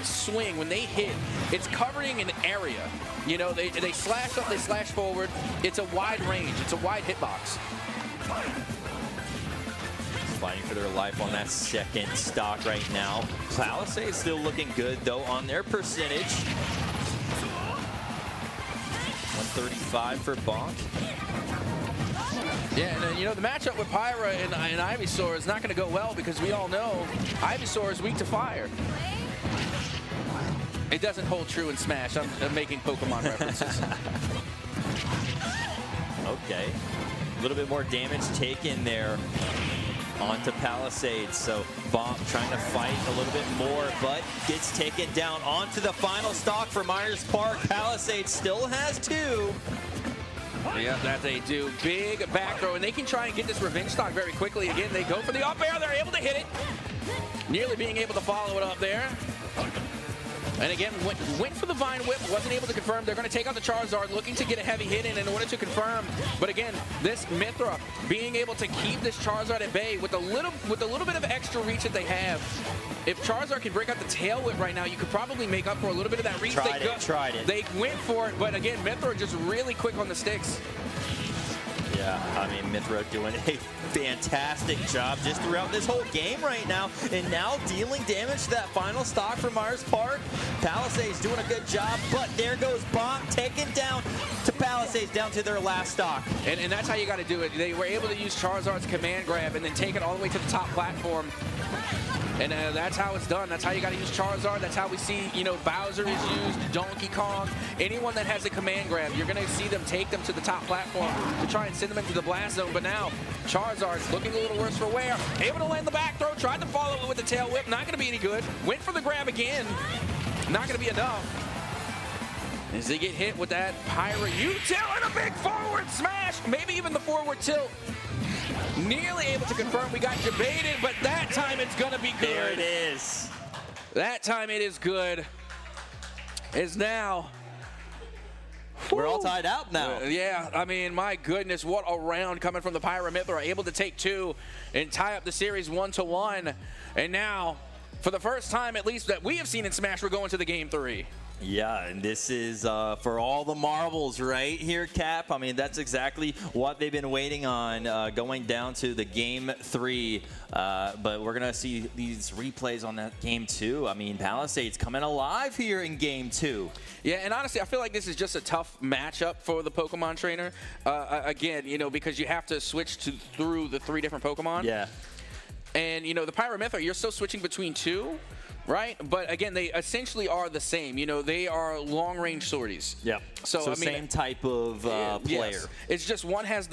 swing, when they hit, it's covering an area. You know, they slash up, they slash forward. It's a wide range. It's a wide hitbox. Fighting for their life on that second stock right now. Palisades still looking good, though, on their percentage. 135 for Bonk. Yeah, and then, you know, the matchup with Pyra and Ivysaur is not going to go well because we all know Ivysaur is weak to fire. It doesn't hold true in Smash. I'm making Pokemon references. Okay. A little bit more damage taken there onto Palisades. So Bonk trying to fight a little bit more, but gets taken down onto the final stock for Myers Park. Palisades still has 2. Yeah, that they do. Big back throw, and they can try and get this revenge stock very quickly. Again, they go for the up air. They're able to hit it. Nearly being able to follow it up there. And again, went for the Vine Whip, wasn't able to confirm. They're going to take out the Charizard, looking to get a heavy hit in order to confirm. But again, this Mithra being able to keep this Charizard at bay with a little bit of extra reach that they have. If Charizard can break out the Tail Whip right now, you could probably make up for a little bit of that reach. Tried it. They went for it, but again, Mithra just really quick on the sticks. Yeah, I mean, Mithra doing a fantastic job just throughout this whole game right now, and now dealing damage to that final stock for Myers Park. Palisades doing a good job, but there goes Bonk taken down to Palisades, down to their last stock. And that's how you got to do it. They were able to use Charizard's command grab and then take it all the way to the top platform. And that's how it's done. That's how you got to use Charizard. That's how we see, you know, Bowser is used, Donkey Kong. Anyone that has a command grab, you're going to see them take them to the top platform to try and send them into the blast zone. But now, Charizard's looking a little worse for wear. Able to land the back throw, tried to follow it with the tail whip. Not going to be any good. Went for the grab again. Not going to be enough. As they get hit with that Pyra U-tilt and a big forward smash. Maybe even the forward tilt. Nearly able to confirm we got debated, but that time it's going to be good. There it is. That time it is good. Is now. We're all tied out now. Yeah, I mean, my goodness, what a round coming from the Pyramithra. Able to take 2 and tie up the series 1-1. And now, for the first time at least that we have seen in Smash, we're going to the game 3. Yeah, and this is for all the marbles right here, Cap. I mean, that's exactly what they've been waiting on, going down to the game 3. But we're going to see these replays on that game 2. I mean, Palisades coming alive here in game 2. Yeah, and honestly, I feel like this is just a tough matchup for the Pokemon trainer. Again, you know, because you have to switch through the 3 different Pokemon. Yeah. And, you know, the Pyramithra, you're still switching between 2. Right, but again, they essentially are the same. You know, they are long-range sorties. Yeah. So I mean, same type of player. Yes. It's just one has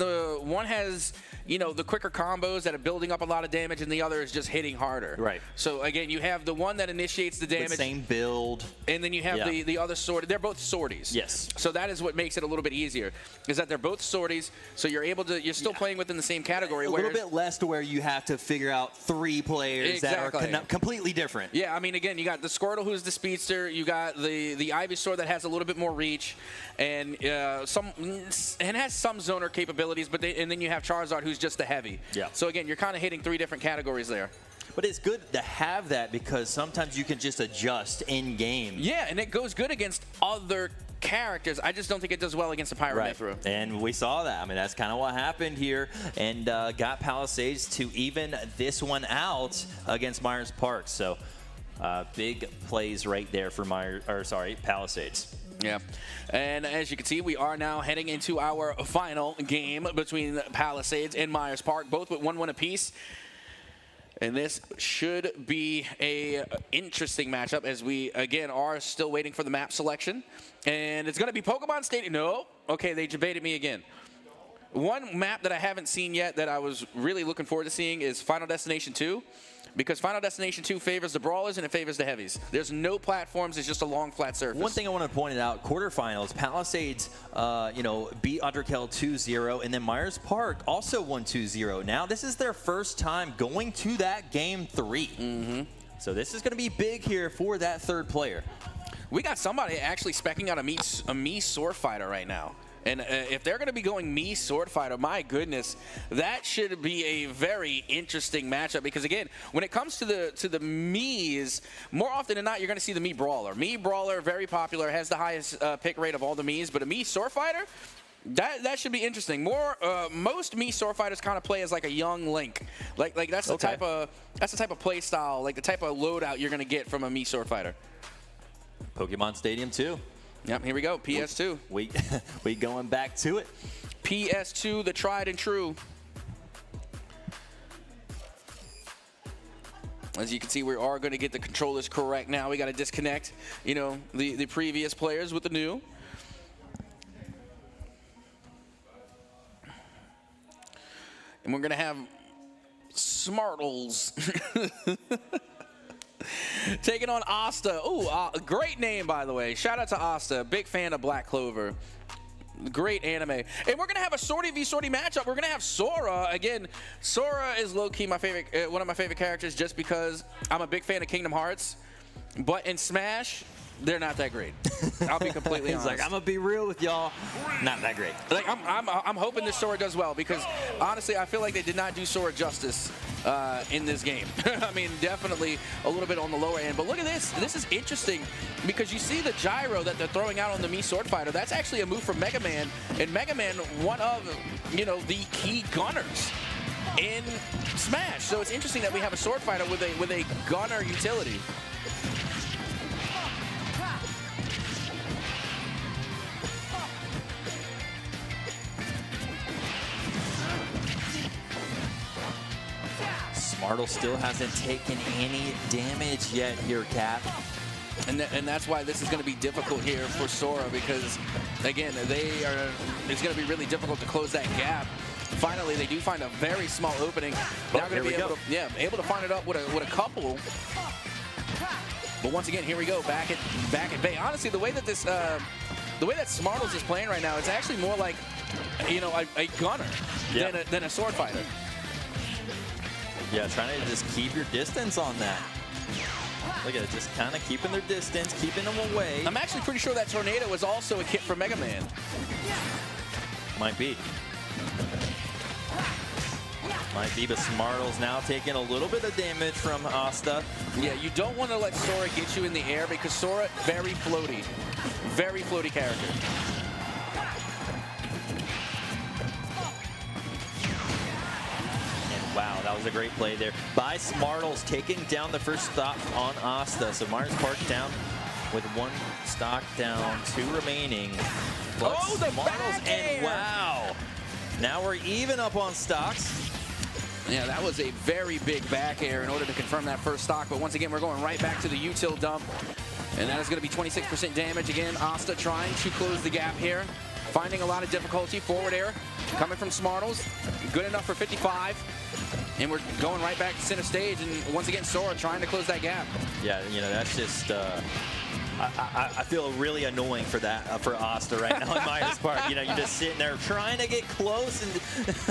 you know, the quicker combos that are building up a lot of damage, and the other is just hitting harder. Right. So again, you have the one that initiates the damage. The same build. And then you have the other sword. They're both sorties. Yes. So that is what makes it a little bit easier, is that they're both sorties. So you're able to, you're still playing within the same category. A little bit less to where you have to figure out 3 players that are completely different. Yeah, I mean, again, you got the Squirtle, who's the speedster. You got the Ivysaur that has a little bit more reach, and has some zoner capabilities. But and then you have Charizard, who's just the heavy. Yeah. So again, you're kind of hitting 3 different categories there. But it's good to have that because sometimes you can just adjust in game. Yeah, and it goes good against other characters. I just don't think it does well against the Pyramithra. Right. And we saw that. I mean, that's kind of what happened here, and got Palisades to even this one out against Myers Park. So big plays right there for Palisades. Yeah, and as you can see, we are now heading into our final game between Palisades and Myers Park, both with 1-1 apiece. And this should be a interesting matchup as we, again, are still waiting for the map selection. And it's going to be Pokemon Stadium. No. Okay, they debated me again. One map that I haven't seen yet that I was really looking forward to seeing is Final Destination 2. Because Final Destination 2 favors the brawlers and it favors the heavies. There's no platforms. It's just a long, flat surface. One thing I want to point out, quarterfinals, Palisades, beat Underkel 2-0, and then Myers Park also won 2-0. Now, this is their first time going to that game 3. So this is going to be big here for that third player. We got somebody actually specking out a me sword fighter right now. And if they're going to be going me sword fighter, my goodness, that should be a very interesting matchup. Because again, when it comes to the me's, more often than not, you're going to see the me brawler. Me brawler, very popular, has the highest pick rate of all the me's. But a me sword fighter, that should be interesting. Most me sword fighters kind of play as like a young Link. Like that's the type of play style, like the type of loadout you're going to get from a me sword fighter. Pokemon Stadium 2. Yep, here we go, PS2. We going back to it. PS2, the tried and true. As you can see, we are going to get the controllers correct now. We got to disconnect, the previous players with the new. And we're going to have Smartles taking on Asta. Ooh, great name, by the way. Shout out to Asta. Big fan of Black Clover. Great anime. And we're going to have a Swordy v Swordy matchup. We're going to have Sora. Again, Sora is low-key my favorite, one of my favorite characters just because I'm a big fan of Kingdom Hearts. But in Smash, they're not that great. I'll be completely honest. He's like, I'm gonna be real with y'all. Not that great. Like I'm hoping this Sora does well because honestly, I feel like they did not do Sora justice in this game. I mean, definitely a little bit on the lower end. But look at this. This is interesting because you see the gyro that they're throwing out on the Mii Sword Fighter. That's actually a move from Mega Man, and Mega Man, one of the key gunners in Smash. So it's interesting that we have a sword fighter with a gunner utility. Smartle still hasn't taken any damage yet here, Cap. And that's why this is going to be difficult here for Sora because, again, it's going to be really difficult to close that gap. Finally, they do find a very small opening. Now going to be able to find it up with a couple. But once again, here we go, back at bay. Honestly, the way that Smartles is playing right now, it's actually more like, a gunner than a sword fighter. Yeah, trying to just keep your distance on that. Look at it, just kind of keeping their distance, keeping them away. I'm actually pretty sure that tornado was also a kit from Mega Man. Might be. Might be, but Smartle's now taking a little bit of damage from Asta. Yeah, you don't want to let Sora get you in the air because Sora, very floaty character. Wow, that was a great play there by Smartles, taking down the first stock on Asta. So Myers Park down with one stock down, 2 remaining. But the Smartles, and wow, now we're even up on stocks. Yeah, that was a very big back air in order to confirm that first stock. But once again, we're going right back to the util dump. And that is going to be 26% damage. Again, Asta trying to close the gap here. Finding a lot of difficulty. Forward air coming from Smartles. Good enough for 55. And we're going right back to center stage. And once again, Sora trying to close that gap. Yeah, that's just... I feel really annoying for Asta right now in Myers Park. You're just sitting there trying to get close, and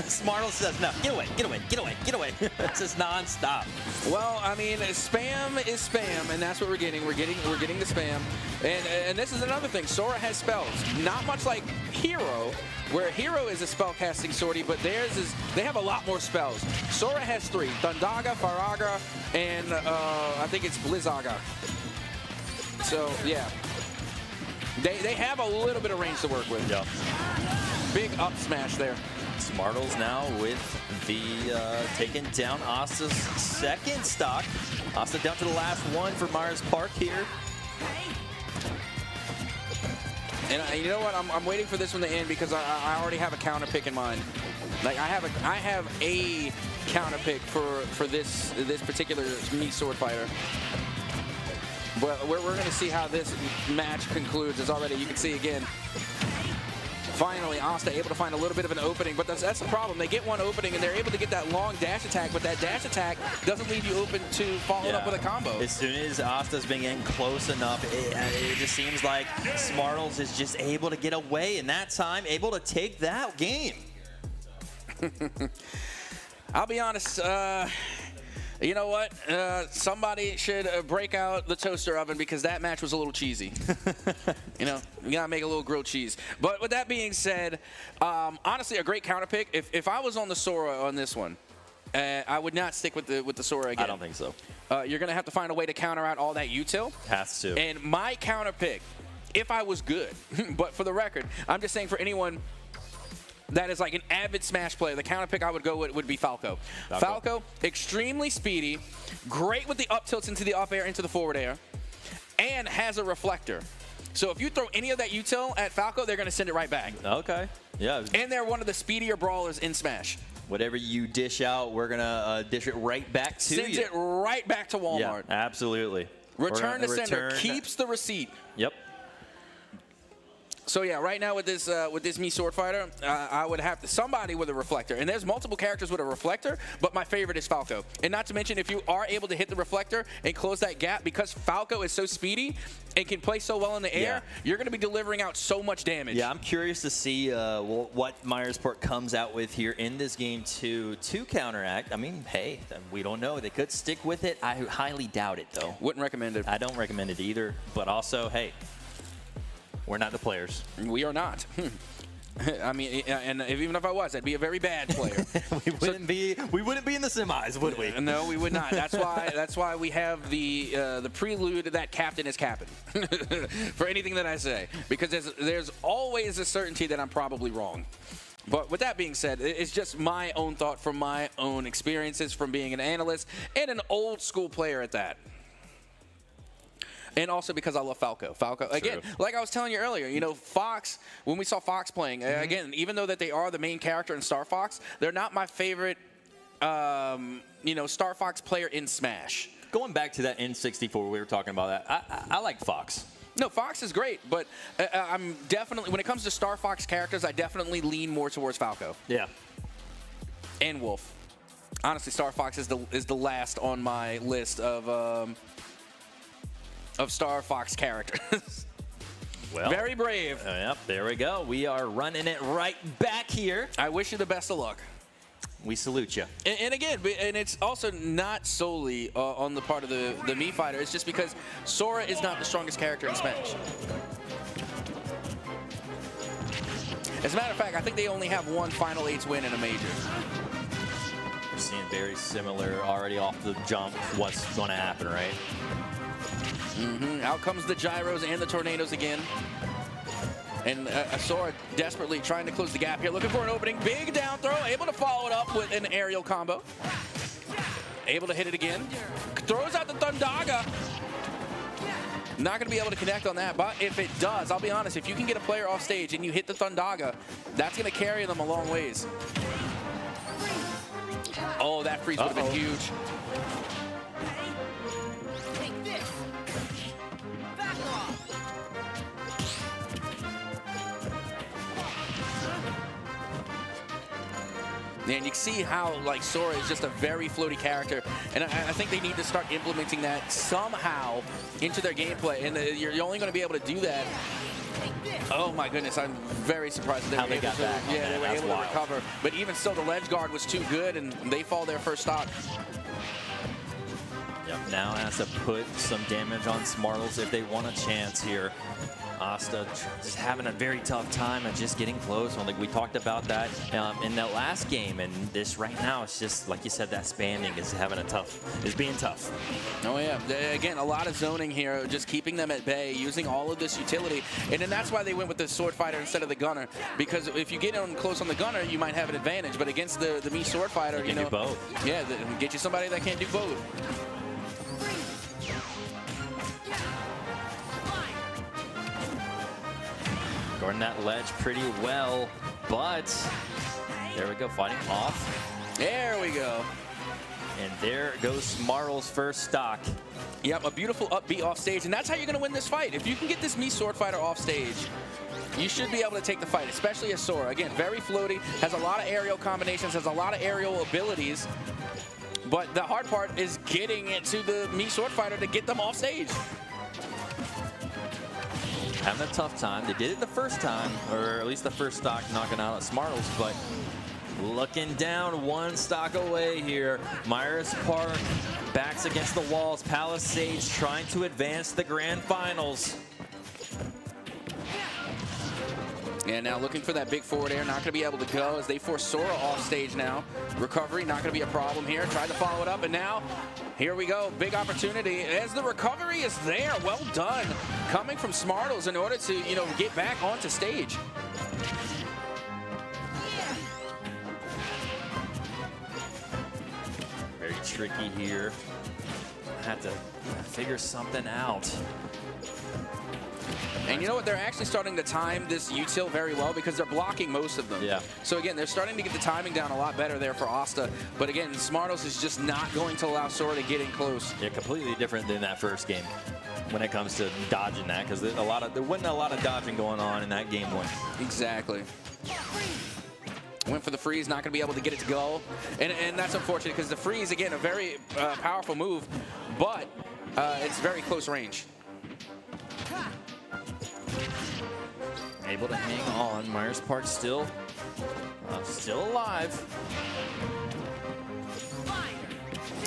Smartle says, "No, get away, get away, get away, get away." It's just nonstop. Well, I mean, spam is spam, and that's what we're getting. We're getting the spam, and this is another thing. Sora has spells, not much like Hero, where Hero is a spell casting sortie, but they have a lot more spells. Sora has 3: Thundaga, Faraga, and I think it's Blizzaga. So, yeah, they have a little bit of range to work with. Yeah. Big up smash there. Smartles now with the taking down Asta's second stock. Asta down to the last one for Myers Park here. And you know what? I'm waiting for this one to end because I already have a counter pick in mind. Like I have a counter pick for this particular me sword fighter. But we're going to see how this match concludes. As already you can see again. Finally, Asta able to find a little bit of an opening, but that's the problem. They get one opening, and they're able to get that long dash attack, but that dash attack doesn't leave you open to follow it up with a combo. As soon as Asta's being in close enough, it just seems like Smartles is just able to get away, and that time able to take that game. I'll be honest. You know what? Somebody should break out the toaster oven because that match was a little cheesy. You know, we gotta make a little grilled cheese. But with that being said, honestly, a great counter pick. If I was on the Sora on this one, I would not stick with the Sora again. I don't think so. You're gonna have to find a way to counter out all that util. Has to. And my counter pick, if I was good, but for the record, I'm just saying for anyone that is like an avid Smash player, the counter pick I would go with would be Falco. Falco, extremely speedy, great with the up tilts into the up air, into the forward air, and has a reflector. So if you throw any of that util at Falco, they're going to send it right back. Okay, yeah. And they're one of the speedier brawlers in Smash. Whatever you dish out, we're going to dish it right back to you. Sends it right back to Walmart. Yeah, absolutely. Return to sender, keeps the receipt. Yep. So yeah, right now with this me sword fighter, I would have somebody with a reflector, and there's multiple characters with a reflector, but my favorite is Falco. And not to mention, if you are able to hit the reflector and close that gap, because Falco is so speedy and can play so well in the air, you're going to be delivering out so much damage. Yeah, I'm curious to see what Myersport comes out with here in this game to counteract. I mean, hey, we don't know. They could stick with it. I highly doubt it, though. Wouldn't recommend it. I don't recommend it either, but also, hey, we're not the players. We are not. I mean, and even if I was, I'd be a very bad player. we wouldn't be in the semis, would we? No, we would not. That's why we have the prelude that captain is capping for anything that I say, because there's always a certainty that I'm probably wrong. But with that being said, it's just my own thought from my own experiences from being an analyst and an old school player at that. And also because I love Falco. Falco, again, like I was telling you earlier, you know, Fox, when we saw Fox playing, again, even though that they are the main character in Star Fox, they're not my favorite, you know, Star Fox player in Smash. Going back to that N64, we were talking about that. I like Fox. No, Fox is great, but I'm definitely, when it comes to Star Fox characters, I definitely lean more towards Falco. Yeah. And Wolf. Honestly, Star Fox is the last on my list of Star Fox characters. Well, very brave. Yep, there we go. We are running it right back here. I wish you the best of luck. We salute you. And again, and it's also not solely on the part of the Mii fighter. It's just because Sora is not the strongest character in Smash. As a matter of fact, I think they only have one Final 8s win in a major. We're seeing very similar already off the jump what's going to happen, right? Out comes the gyros and the tornadoes again. And Sora desperately trying to close the gap here, looking for an opening. Big down throw, able to follow it up with an aerial combo. Able to hit it again. Throws out the Thundaga. Not going to be able to connect on that, but if it does, I'll be honest, if you can get a player off stage and you hit the Thundaga, that's going to carry them a long ways. Oh, that freeze would have been huge. And you can see how, like, Sora is just a very floaty character, and I think they need to start implementing that somehow into their gameplay, and you're only going to be able to do that. Oh my goodness, I'm very surprised that they were able to, yeah, they were able to recover. But even still, the ledge guard was too good, and they fall their first stock. Yep, now has to put some damage on Smartles if they want a chance here. Asta just having a very tough time at just getting close. Like we talked about that in that last game, and this right now, it's just like you said, that spamming is being tough. Oh yeah, again, a lot of zoning here, just keeping them at bay, using all of this utility, and then that's why they went with the sword fighter instead of the gunner, because if you get on close on the gunner, you might have an advantage, but against the Mii sword fighter, you know, do both. Yeah, get you somebody that can't do both. Guarding that ledge pretty well, but There we go, fighting off. There we go. And there goes Smartle's first stock. Yep, a beautiful upbeat off stage, and that's how you're going to win this fight. If you can get this Mii Sword Fighter off stage, you should be able to take the fight, especially as Sora. Again, very floaty, has a lot of aerial combinations, has a lot of aerial abilities. But the hard part is getting it to the Mii Sword Fighter to get them off stage. Having a tough time. They did it the first time, or at least the first stock knocking out Smartles, but looking down one stock away here. Myers Park backs against the walls. Palisades trying to advance the grand finals. And now looking for that big forward air, not going to be able to go as they force Sora off stage now. Recovery, not going to be a problem here. Tried to follow it up, and now here we go. Big opportunity as the recovery is there. Well done. Coming from Smartles in order to, get back onto stage. Very tricky here. Have to figure something out. And you know what? They're actually starting to time this util very well because they're blocking most of them. Yeah. So again, they're starting to get the timing down a lot better there for Asta. But again, Smartles is just not going to allow Sora to get in close. Yeah, completely different than that first game when it comes to dodging that, because there wasn't a lot of dodging going on in that game one. Exactly. Went for the freeze, not going to be able to get it to go. And that's unfortunate because the freeze, again, a very powerful move, but it's very close range. Able to hang on. Myers Park still alive.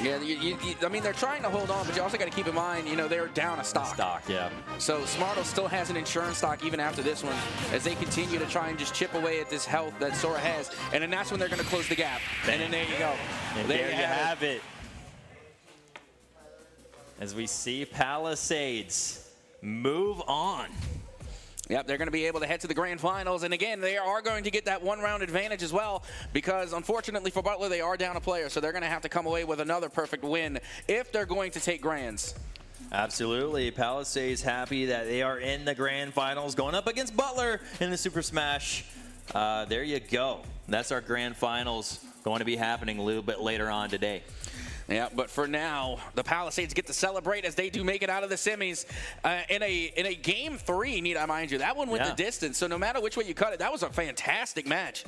Yeah, I mean, they're trying to hold on, but you also got to keep in mind, they're down a stock. Yeah. So Smartle still has an insurance stock even after this one as they continue to try and just chip away at this health that Sora has. And then that's when they're going to close the gap. And then there you go. And there you have it. As we see Palisades move on. Yep, they're going to be able to head to the grand finals. And again, they are going to get that one-round advantage as well because, unfortunately for Butler, they are down a player. So they're going to have to come away with another perfect win if they're going to take grands. Absolutely. Palisades happy that they are in the grand finals going up against Butler in the Super Smash. There you go. That's our grand finals going to be happening a little bit later on today. Yeah, but for now, the Palisades get to celebrate as they do make it out of the semis in a game 3, need I mind you. That one went the distance, so no matter which way you cut it, that was a fantastic match.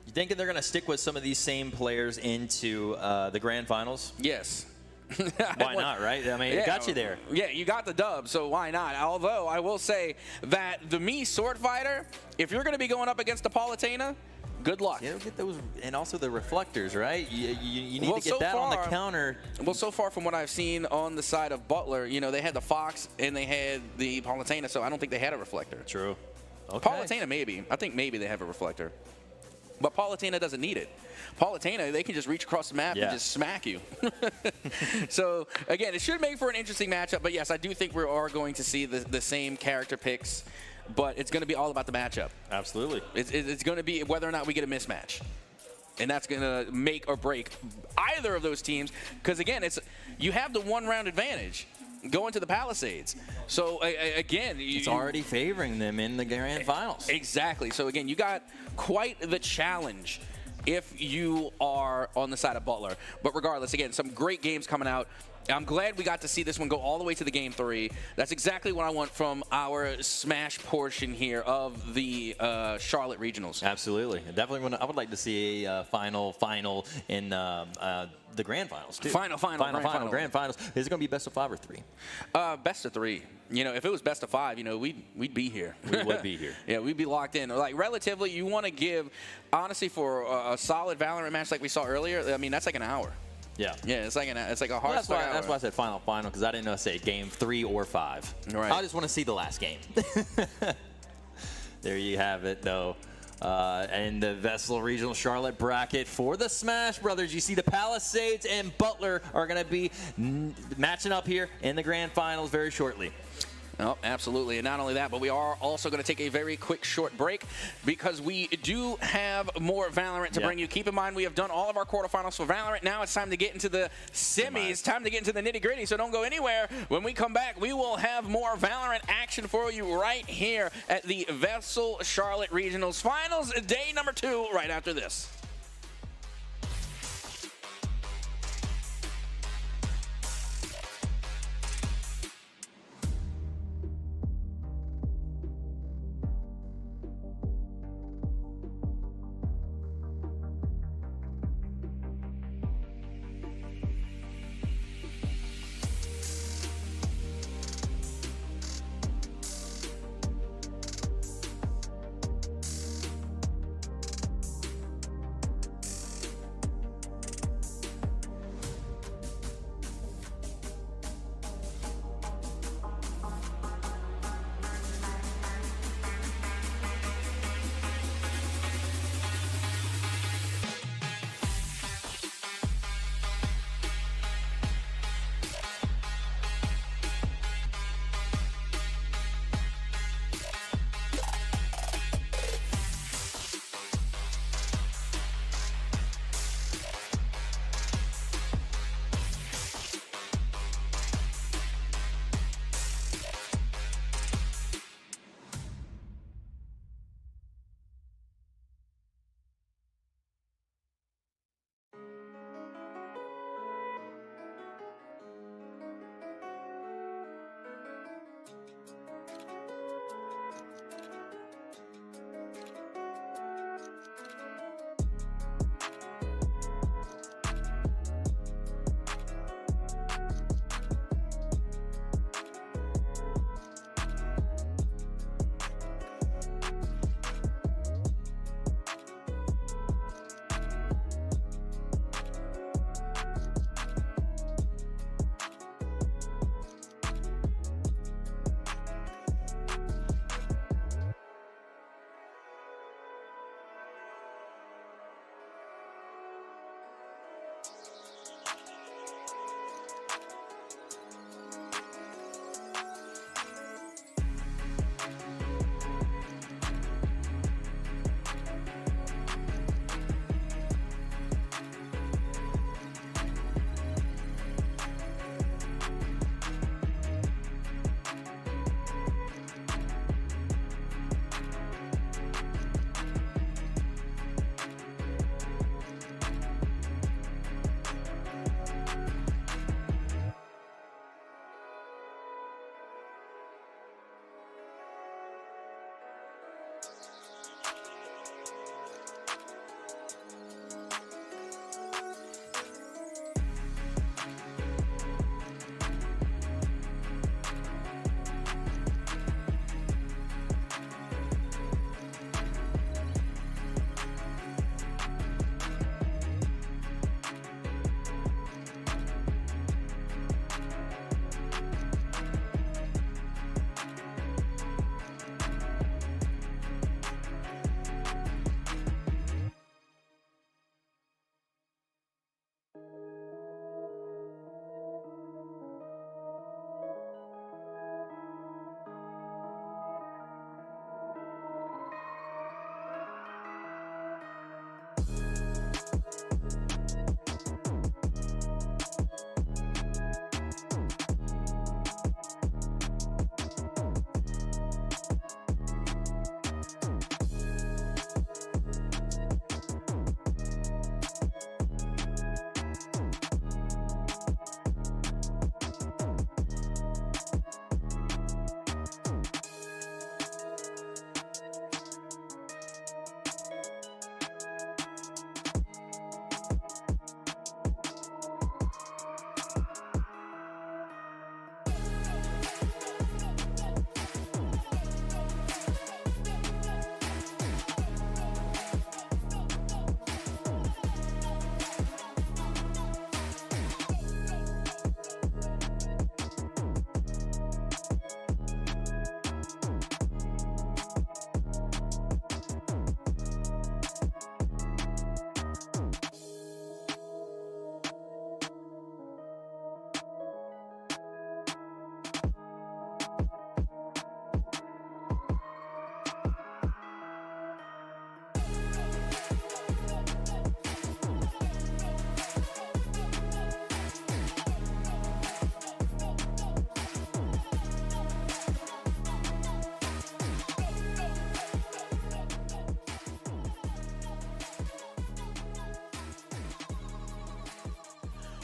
You think they're going to stick with some of these same players into the grand finals? Yes. Why not, right? I mean, it got you there. Yeah, you got the dub, so why not? Although, I will say that the Mii Sword Fighter, if you're going to be going up against the Palutena, good luck. Yeah, get those, and also the reflectors, right? You need to get that on the counter. Well, so far from what I've seen on the side of Butler, they had the Fox and they had the Palutena, so I don't think they had a reflector. True. Okay. Palutena, maybe. I think maybe they have a reflector. But Palutena doesn't need it. Palutena, they can just reach across the map and just smack you. So, again, it should make for an interesting matchup. But, yes, I do think we are going to see the same character picks. But it's going to be all about the matchup. Absolutely. It's going to be whether or not we get a mismatch. And that's going to make or break either of those teams. Because, again, you have the one-round advantage going to the Palisades. So, again, it's already favoring them in the grand finals. Exactly. So, again, you got quite the challenge if you are on the side of Butler. But regardless, again, some great games coming out. I'm glad we got to see this one go all the way to the game 3. That's exactly what I want from our Smash portion here of the Charlotte Regionals. Absolutely. Definitely, I would like to see a final in the grand finals, too. Final grand finals. Is it going to be best of 5 or 3? Best of 3. If it was best of 5, we'd be here. We would be here. Yeah, we'd be locked in. Like, relatively, you want to give, honestly, for a solid Valorant match like we saw earlier, I mean, that's like an hour. Yeah. Yeah, it's like a hard that's why I said final, because I didn't know say game 3 or 5. Right. I just want to see the last game. There you have it, though. And the VESL Regional Charlotte bracket for the Smash Brothers. You see the Palisades and Butler are going to be matching up here in the grand finals very shortly. Oh, absolutely. And not only that, but we are also going to take a very quick short break because we do have more Valorant to bring you. Keep in mind, we have done all of our quarterfinals for Valorant. Now it's time to get into the semis, time to get into the nitty-gritty, so don't go anywhere. When we come back, we will have more Valorant action for you right here at the VESL Charlotte Regionals Finals, day number 2, right after this.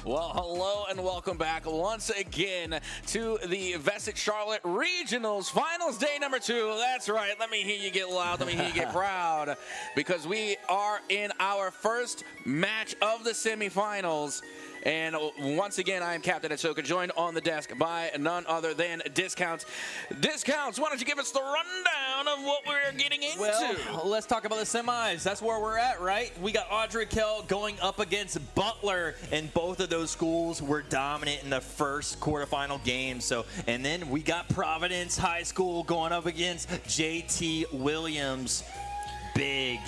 Well, hello and welcome back once again to the VESL Charlotte Regionals Finals Day number 2. That's right. Let me hear you get loud. Let me hear you get proud, because we are in our first match of the semifinals. And once again, I am Captain Ahsoka, joined on the desk by none other than Discounts. Discounts, why don't you give us the rundown of what we're getting into? Well, let's talk about the semis. That's where we're at, right? We got Audrey Kell going up against Butler, and both of those schools were dominant in the first quarterfinal game. So, and then we got Providence High School going up against JT Williams. Big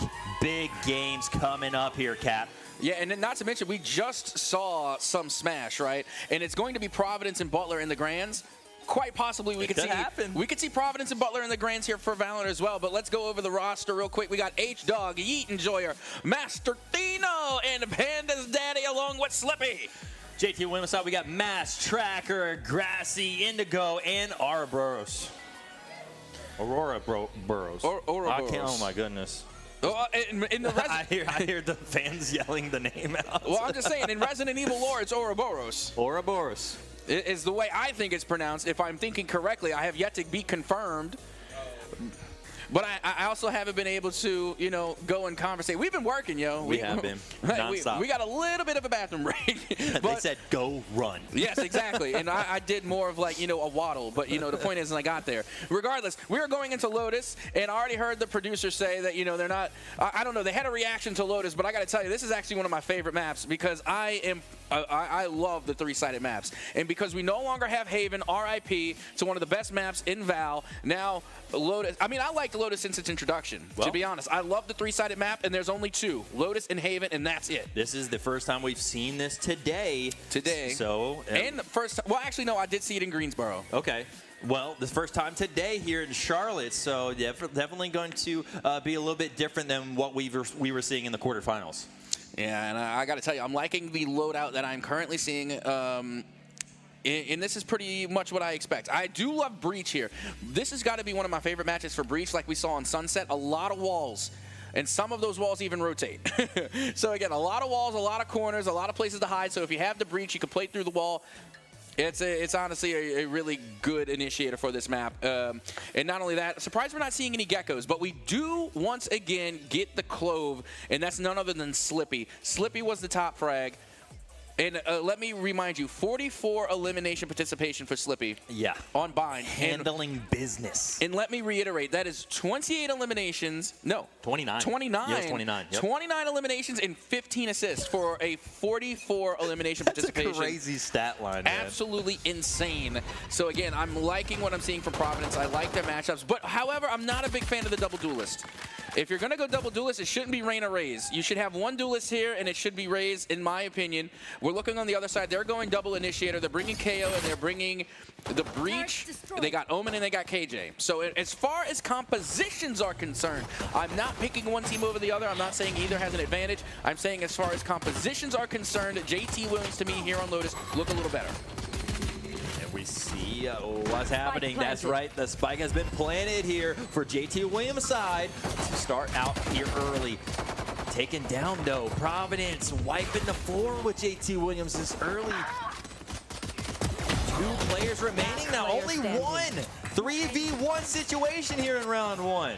games coming up here, Cap. Yeah, and not to mention, we just saw some smash, right? And it's going to be Providence and Butler in the grands. Quite possibly we could see Providence and Butler in the grands here for Valorant as well. But let's go over the roster real quick. We got H-Dog, Yeet Enjoyer, Master Tino, and Panda's Daddy along with Slippy. JT Williams side, we got Mass, Tracker, Grassy, Indigo, and Ouroboros. Ouroboros. Oh my goodness. Oh, in the I hear the fans yelling the name out. Well, I'm just saying, in Resident Evil lore, it's Ouroboros. Ouroboros. It is the way I think it's pronounced. If I'm thinking correctly, I have yet to be confirmed. But I also haven't been able to, you know, go and conversate. We've been working, yo. We have been, nonstop. We got a little bit of a bathroom break. They said, go run. Yes, exactly. And I did more of like, you know, a waddle. But, you know, the point is, I got there. Regardless, we are going into Lotus, and I already heard the producer say that, you know, they're not, I don't know, they had a reaction to Lotus, but I got to tell you, this is actually one of my favorite maps, because I love the 3-sided maps. And because we no longer have Haven, RIP, to one of the best maps in Val, now Lotus, I mean, I liked Lotus since its introduction, to be honest. I love the 3-sided map, and there's only 2, Lotus and Haven, and that's it. This is the first time we've seen this today. So, and first, well, actually, no, I did see it in Greensboro. Okay. Well, the first time today here in Charlotte, so definitely going to be a little bit different than what we were seeing in the quarterfinals. Yeah, and I got to tell you, I'm liking the loadout that I'm currently seeing. And this is pretty much what I expect. I do love Breach here. This has got to be one of my favorite matches for Breach, like we saw on Sunset. A lot of walls, and some of those walls even rotate. So again, a lot of walls, a lot of corners, a lot of places to hide. So if you have the Breach, you can play through the wall. It's honestly a really good initiator for this map. And not only that, surprised we're not seeing any geckos, but we do once again get the Clove, and that's none other than Slippy. Slippy was the top frag. And let me remind you, 44 elimination participation for Slippy. Yeah. On Bind. Handling business. And let me reiterate, that is 28 eliminations. No. 29. 29. Yes, 29. Yep. 29 eliminations and 15 assists for a 44 elimination participation. That's a crazy stat line, man. Absolutely insane. So again, I'm liking what I'm seeing from Providence. I like their matchups. But however, I'm not a big fan of the double duelist. If you're going to go double duelist, it shouldn't be Rain or Raze. You should have one duelist here, and it should be Raze, in my opinion. We're looking on the other side. They're going double initiator. They're bringing KO, and they're bringing the Breach. They got Omen, and they got KJ. So as far as compositions are concerned, I'm not picking one team over the other. I'm not saying either has an advantage. I'm saying as far as compositions are concerned, JT Williams, to me, here on Lotus, look a little better. We see what's happening. That's right. The spike has been planted here for JT Williams' side to start out here early. Taken down, though. Providence wiping the floor with JT Williams this early. 2 players remaining now. Only one. 3v1 situation here in round 1.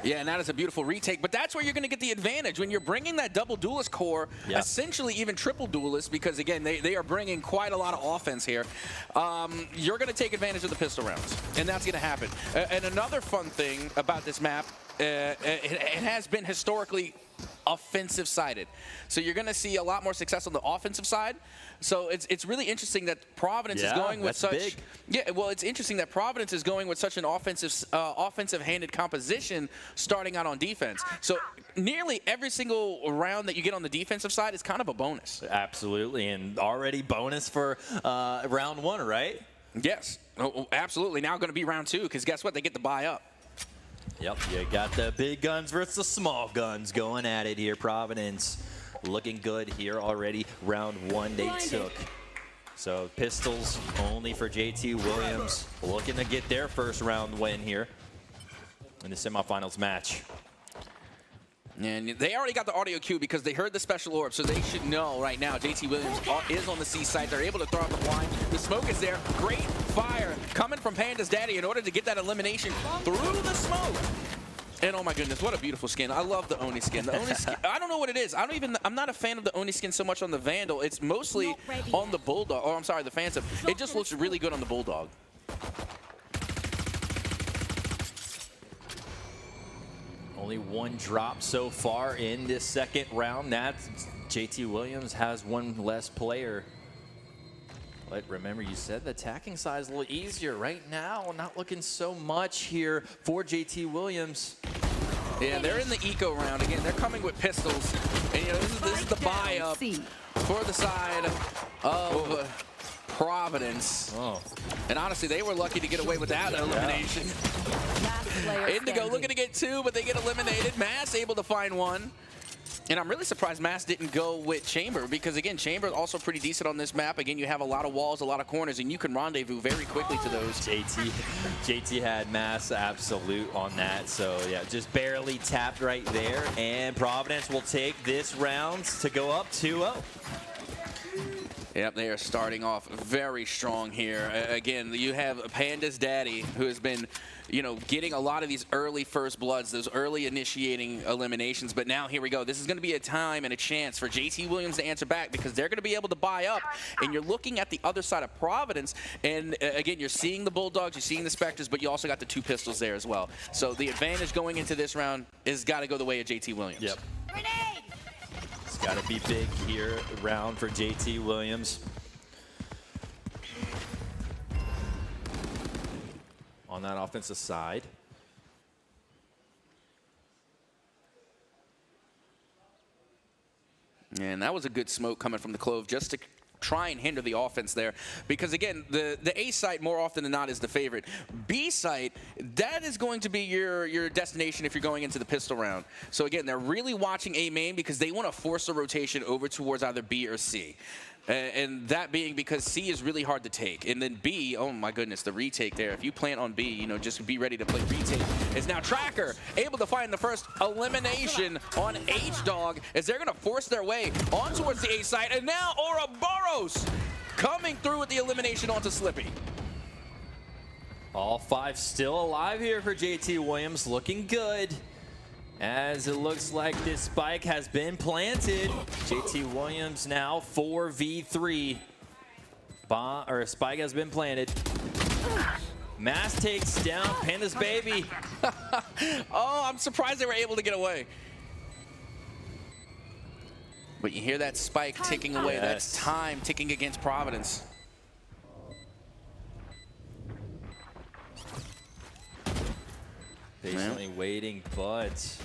Yeah, and that is a beautiful retake, but that's where you're going to get the advantage when you're bringing that double duelist core, essentially even triple duelist, because again, they are bringing quite a lot of offense here. You're going to take advantage of the pistol rounds, and that's going to happen. And another fun thing about this map, it has been historically offensive-sided. So you're going to see a lot more success on the offensive side. So it's really interesting that Providence is going with such big. Yeah, well, it's interesting that Providence is going with such an offensive-handed composition starting out on defense. So nearly every single round that you get on the defensive side is kind of a bonus. Absolutely, and already bonus for round 1, right? Yes, absolutely. Now going to be round 2, because guess what? They get to buy up. Yep, you got the big guns versus the small guns going at it here. Providence looking good here already. Round 1 they took. So pistols only for JT Williams, looking to get their first round win here in the semifinals match. And they already got the audio cue because they heard the special orb, so they should know right now JT Williams is on the C side. They're able to throw out the blind. The smoke is there. Great fire coming from Panda's daddy in order to get that elimination through the smoke. And oh my goodness, what a beautiful skin. I love the Oni skin. The Oni skin, I don't know what it is. I'm not a fan of the Oni skin so much on the Vandal. It's mostly on the Bulldog. Oh, I'm sorry, the Phantom. It just looks really good on the Bulldog. Only one drop so far in this second round. That's JT Williams has one less player. But remember, you said the attacking side is a little easier. Right now, not looking so much here for JT Williams. Yeah, they're in the eco round. Again, they're coming with pistols. And you know, this is the buy-up for the side of Providence. Oh. And honestly, they were lucky to get away with that elimination. Indigo looking to get 2, but they get eliminated. Mass able to find 1. And I'm really surprised Mass didn't go with Chamber because, again, Chamber is also pretty decent on this map. Again, you have a lot of walls, a lot of corners, and you can rendezvous very quickly to those. JT had Mass absolute on that. So, yeah, just barely tapped right there. And Providence will take this round to go up 2-0. Yep, they are starting off very strong here. Again, you have Panda's daddy, who has been, you know, getting a lot of these early first bloods, those early initiating eliminations. But now here we go. This is going to be a time and a chance for JT Williams to answer back because they're going to be able to buy up. And you're looking at the other side of Providence. And again, you're seeing the Bulldogs, you're seeing the Spectres, but you also got the 2 pistols there as well. So the advantage going into this round is got to go the way of JT Williams. Yep. It's got to be big here round for JT Williams. On that offensive side. And that was a good smoke coming from the Clove just to try and hinder the offense there. Because, again, the A site more often than not is the favorite. B site, that is going to be your destination if you're going into the pistol round. So, again, they're really watching A main because they want to force a rotation over towards either B or C. And that being because C is really hard to take. And then B, oh my goodness, the retake there. If you plant on B, you know, just be ready to play retake. Is now Tracker able to find the first elimination on H-Dog as they're going to force their way on towards the A site. And now Ouroboros coming through with the elimination onto Slippy. All 5 still alive here for JT Williams, looking good. As it looks like this spike has been planted. JT Williams now 4v3. Spike has been planted. Mass takes down Panda's baby. Oh, I'm surprised they were able to get away. But you hear that spike ticking away. Yes. That's time ticking against Providence. Patiently waiting, but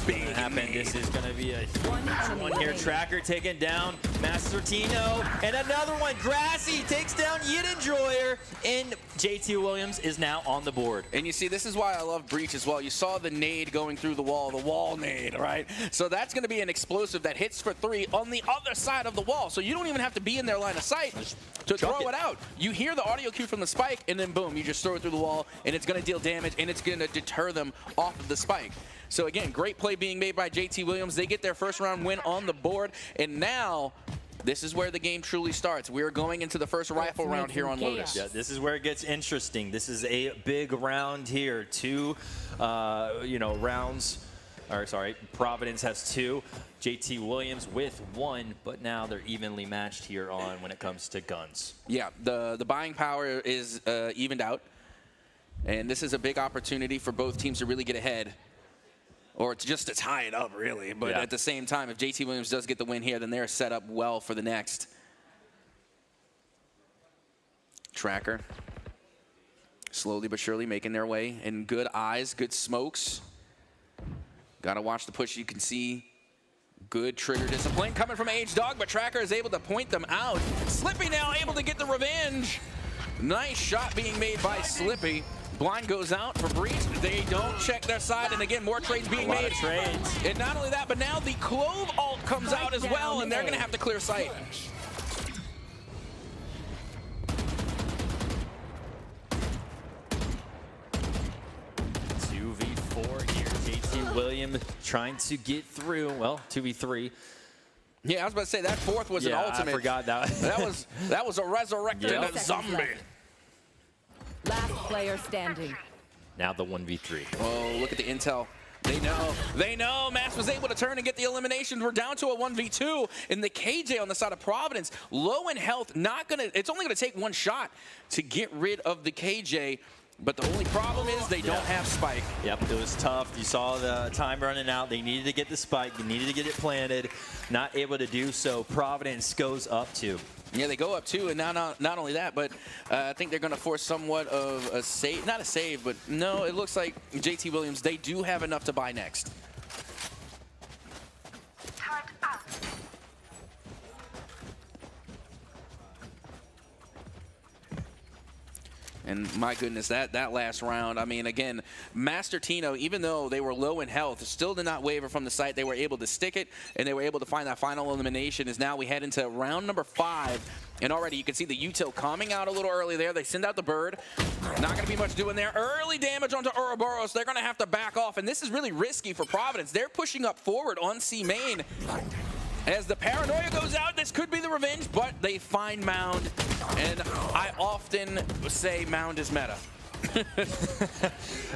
big happen. This is going to be a huge one here. Tracker taken down. Mastertino. And another one. Grassy takes down Yid Enjoyer. And JT Williams is now on the board. And you see, this is why I love Breach as well. You saw the nade going through the wall nade, right? So that's going to be an explosive that hits for 3 on the other side of the wall. So you don't even have to be in their line of sight to throw it out. You hear the audio cue from the spike, and then boom, you just throw it through the wall, and it's going to deal damage, and it's going to deter them off of the spike. So again, great play being made by JT Williams. They get their first round win on the board, and now this is where the game truly starts. We're going into the first rifle round here on Lotus. Yeah, this is where it gets interesting. This is a big round here. 2, rounds. Or sorry, Providence has 2. JT Williams with 1, but now they're evenly matched here on when it comes to guns. Yeah, the buying power is evened out, and this is a big opportunity for both teams to really get ahead. Or it's just to tie it up, really. But at the same time, if JT Williams does get the win here, then they're set up well for the next. Tracker. Slowly but surely making their way. And good eyes, good smokes. Got to watch the push. You can see good trigger discipline coming from H-Dog, but Tracker is able to point them out. Slippy now able to get the revenge. Nice shot being made by Slippy. Blind goes out for Breach. They don't check their side, and again, more trades being made. And not only that, but now the Clove ult comes out as well, and they're going to have to clear sight. team trying to get through, well, 2v3. Yeah, I was about to say that fourth was an ultimate. I forgot that. that was a resurrected zombie. Last player standing. Now the 1v3. Oh, look at the intel. They know. Mass was able to turn and get the elimination. We're down to a 1v2, and the KJ on the side of Providence, low in health, it's only gonna take one shot to get rid of the KJ. But the only problem is they don't have Spike. Yep, it was tough. You saw the time running out. They needed to get the Spike. They needed to get it planted. Not able to do so. Providence goes up 2. Yeah, they go up 2, and now not only that, but I think they're going to force somewhat of a save. Not a save, but no, it looks like JT Williams, they do have enough to buy next. And my goodness, that last round, I mean, again, Master Tino, even though they were low in health, still did not waver from the site. They were able to stick it, and they were able to find that final elimination. As now we head into round number 5. And already you can see the util coming out a little early there. They send out the bird. Not going to be much doing there. Early damage onto Ouroboros. They're going to have to back off, and this is really risky for Providence. They're pushing up forward on C main. As the paranoia goes out, this could be the revenge, but they find Mound. And I often say Mound is meta.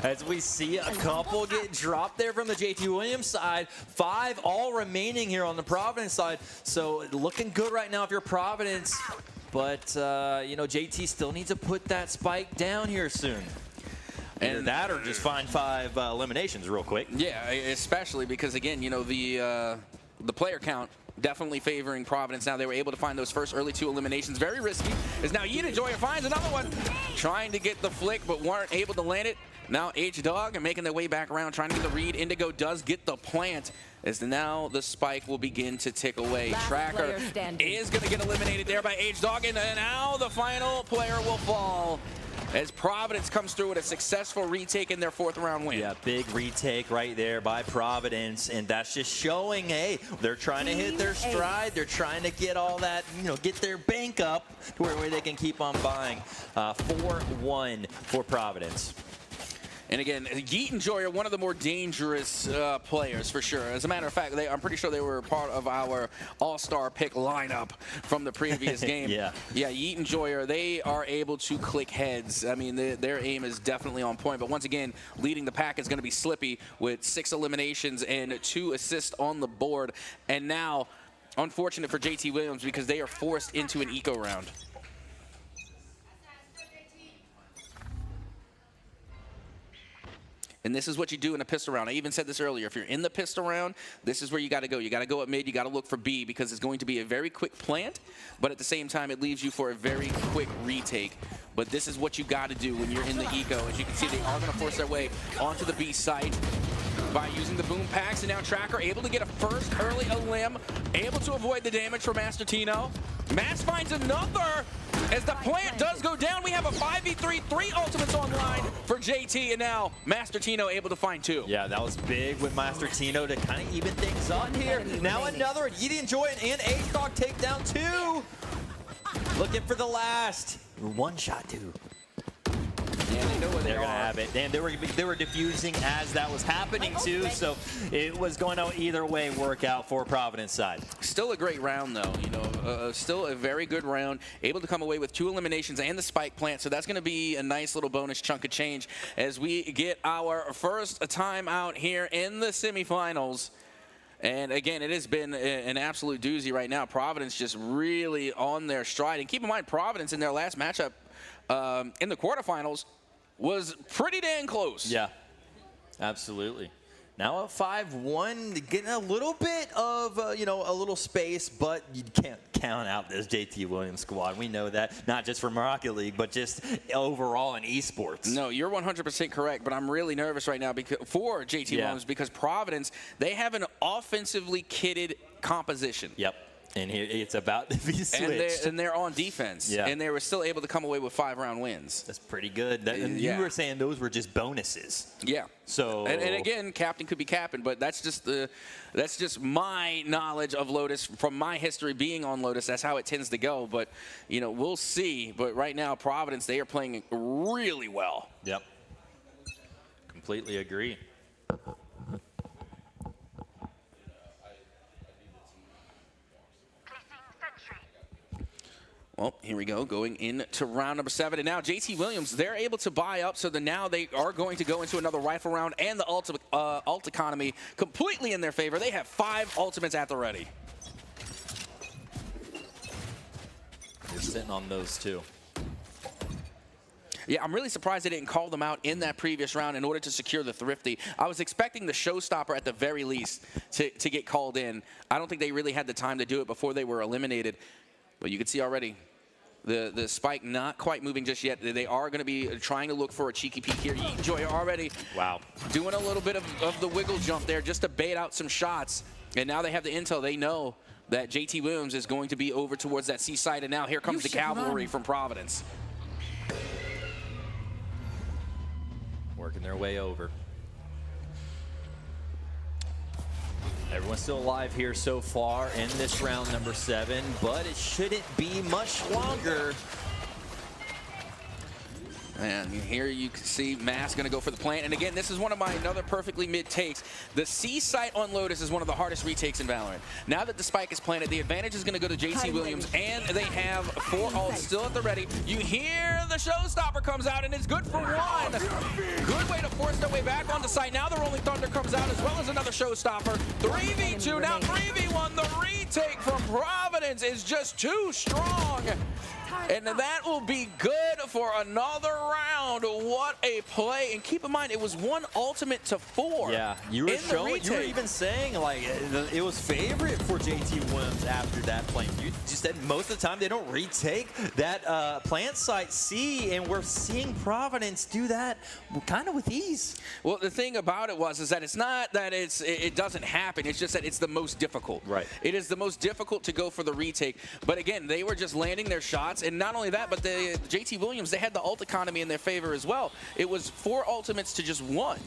As we see a couple get dropped there from the JT Williams side. 5 all remaining here on the Providence side. So looking good right now if you're Providence. But, you know, JT still needs to put that Spike down here soon. And that or just find 5 eliminations real quick. Yeah, especially because, again, you know, the player count definitely favoring Providence. Now they were able to find those first early 2 eliminations. Very risky. As now Yeet Enjoyer finds another one. Trying to get the flick, but weren't able to land it. Now H-Dog and making their way back around, trying to get the read. Indigo does get the plant. As now the spike will begin to tick away. Tracker is going to get eliminated there by H-Dog. And now the final player will fall. As Providence comes through with a successful retake in their 4th round win. Yeah, big retake right there by Providence, and that's just showing, hey, they're trying to hit their stride. They're trying to get all that, you know, get their bank up to where they can keep on buying. 4-1 for Providence. And again, Yeet Enjoyer, one of the more dangerous players for sure. As a matter of fact, I'm pretty sure they were part of our all-star pick lineup from the previous game. Yeah, Yeet Enjoyer, they are able to click heads. I mean, their aim is definitely on point. But once again, leading the pack is going to be Slippy with 6 eliminations and 2 assists on the board. And now, unfortunate for JT Williams because they are forced into an eco round. And this is what you do in a pistol round. I even said this earlier. If you're in the pistol round, this is where you got to go. You got to go up mid. You got to look for B because it's going to be a very quick plant, but at the same time, it leaves you for a very quick retake. But this is what you got to do when you're in the eco. As you can see, they are going to force their way onto the B site by using the boom packs. And now Tracker able to get a first early elim, able to avoid the damage from Master Tino. Mass finds another. As the plant does go down, we have a 5v3, 3 ultimates online for JT, and now Master Tino able to find 2. Yeah, that was big with Master Tino to kind of even things up here. Now another Yeet Enjoy and H-Dog takedown 2. Looking for the last. 1 shot 2. Yeah, they know where they're going to have it. And they were diffusing as that was happening too, so it was going to either way work out for Providence side. Still a great round though, you know, still a very good round. Able to come away with 2 eliminations and the spike plant, so that's going to be a nice little bonus chunk of change as we get our first time out here in the semifinals. And again, it has been an absolute doozy right now. Providence just really on their stride. And keep in mind, Providence in their last matchup in the quarterfinals was pretty dang close. Yeah, absolutely. Now at 5-1, getting a little bit of, you know, a little space, but you can't count out this JT Williams squad. We know that, not just from Rocket League, but just overall in esports. No, you're 100% correct, but I'm really nervous right now for JT Williams because Providence, they have an offensively kitted composition. Yep. And it's about to be switched. And they're on defense. Yeah. And they were still able to come away with 5-round wins. That's pretty good. And you were saying those were just bonuses. Yeah. So and again, captain could be capping, but that's just my knowledge of Lotus from my history being on Lotus. That's how it tends to go. But you know, we'll see. But right now, Providence, they are playing really well. Yep. Completely agree. Well, here we go, going into round number 7. And now JT Williams, they're able to buy up, so now they are going to go into another rifle round, and the ult economy completely in their favor. They have 5 ultimates at the ready. They're sitting on those too. Yeah, I'm really surprised they didn't call them out in that previous round in order to secure the Thrifty. I was expecting the showstopper at the very least to get called in. I don't think they really had the time to do it before they were eliminated. But you can see already the spike not quite moving just yet. They are going to be trying to look for a cheeky peek here. Joy already doing a little bit of the wiggle jump there just to bait out some shots. And now they have the intel. They know that JT Williams is going to be over towards that seaside. And now here comes the cavalry from Providence. Working their way over. Everyone's still alive here so far in this round number 7, but it shouldn't be much longer. And here you can see Mass going to go for the plant. And again, this is one of my another perfectly mid takes. The C site on Lotus is one of the hardest retakes in Valorant. Now that the spike is planted, the advantage is going to go to JT Williams, and they have 4 ults still at the ready. You hear the showstopper comes out, and it's good for 1. Good way to force their way back onto site. Now the Rolling Thunder comes out as well as another showstopper. 3v2, now 3v1. The retake from Providence is just too strong. And that will be good for another round. What a play. And keep in mind, it was 1 ultimate to 4. Yeah, you were even saying like it was favorite for JT Williams after that plant. You just said most of the time they don't retake that plant site C, and we're seeing Providence do that kind of with ease. Well, the thing about it is that it's not that it doesn't happen. It's just that it's the most difficult. Right. It is the most difficult to go for the retake. But again, they were just landing their shots. And not only that, but the JT Williams, they had the ult economy in their favor as well. It was 4 ultimates to just 1.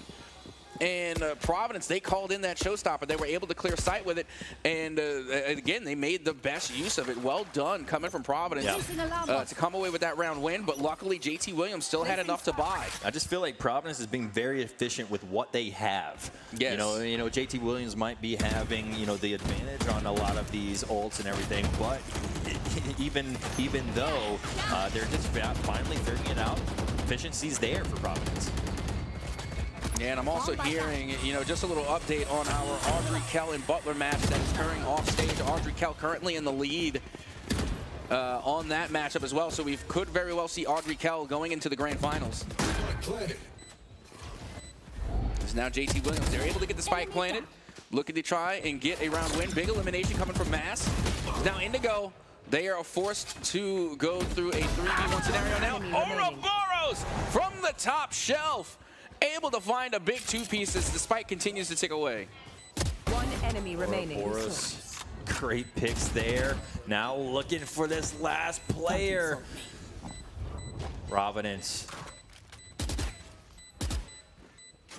And Providence, they called in that showstopper. They were able to clear sight with it. And again, they made the best use of it. Well done coming from Providence to come away with that round win. But luckily, JT Williams still had enough to buy. I just feel like Providence is being very efficient with what they have. Yes. You know, JT Williams might be having, the advantage on a lot of these ults and everything, but even though they're just finally figuring it out, efficiency's there for Providence. Yeah, and I'm also hearing, just a little update on our Audrey Kell and Butler match that is occurring off stage. Audrey Kell currently in the lead on that matchup as well, so we could very well see Audrey Kell going into the grand finals. This is now JT Williams. They're able to get the spike planted, looking to try and get a round win. Big elimination coming from Mass. Now Indigo, they are forced to go through a 3v1 scenario now. Ouroboros from the top shelf, able to find a big 2-piece as the spike continues to tick away. 1 enemy remaining. Ouroboros, great picks there. Now looking for this last player. Providence.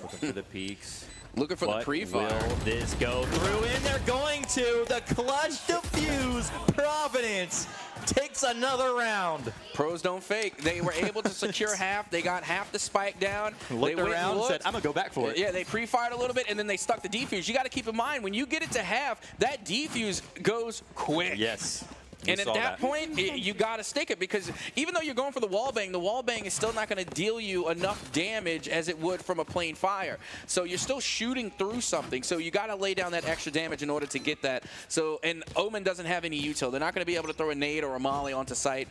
Looking for the peaks. Looking for the pre-fire. Will this go through? And they're going to. The clutch defuse. Providence takes another round. Pros don't fake. They were able to secure half. They got half the spike down. Looked around and said, I'm going to go back for it. Yeah, they pre-fired a little bit, and then they stuck the defuse. You got to keep in mind, when you get it to half, that defuse goes quick. Yes. And at that point, you got to stick it, because even though you're going for the wall bang is still not going to deal you enough damage as it would from a plain fire. So you're still shooting through something. So you got to lay down that extra damage in order to get that. So, and Omen doesn't have any util. They're not going to be able to throw a nade or a molly onto site.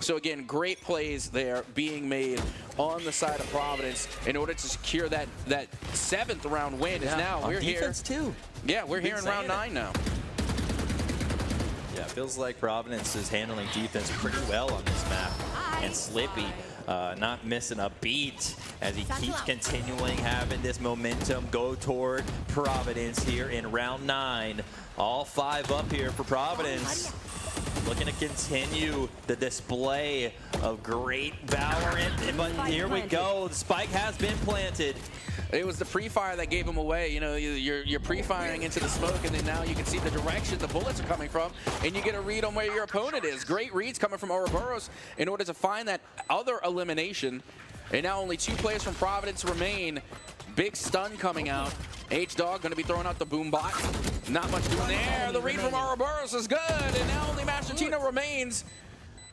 So again, great plays there being made on the side of Providence in order to secure that 7th round win. Is now we're here. Defense too. Yeah, we're here in round 9 now. Yeah, it feels like Providence is handling defense pretty well on this map. And Slippy not missing a beat as he keeps continuing having this momentum go toward Providence here in round 9. All 5 up here for Providence. Looking to continue the display of great Valorant. But here we go. The spike has been planted. It was the pre-fire that gave him away. You're pre-firing into the smoke, and then now you can see the direction the bullets are coming from, and you get a read on where your opponent is. Great reads coming from Ouroboros in order to find that other elimination. And now only 2 players from Providence remain. Big stun coming out. H-Dog going to be throwing out the boom bot. Not much doing there. The read from Ouroboros is good, and now only Master Tina remains.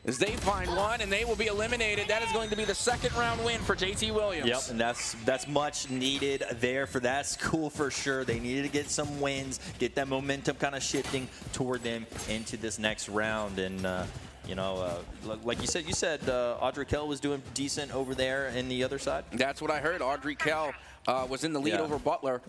as they find one, and they will be eliminated. That is going to be the second round win for JT Williams. Yep, and that's much needed there for that school for sure. They needed to get some wins, get that momentum kind of shifting toward them into this next round. And you know, like you said Audrey Kell was doing decent over there in the other side. That's what I heard. Audrey Kell was in the lead over Butler.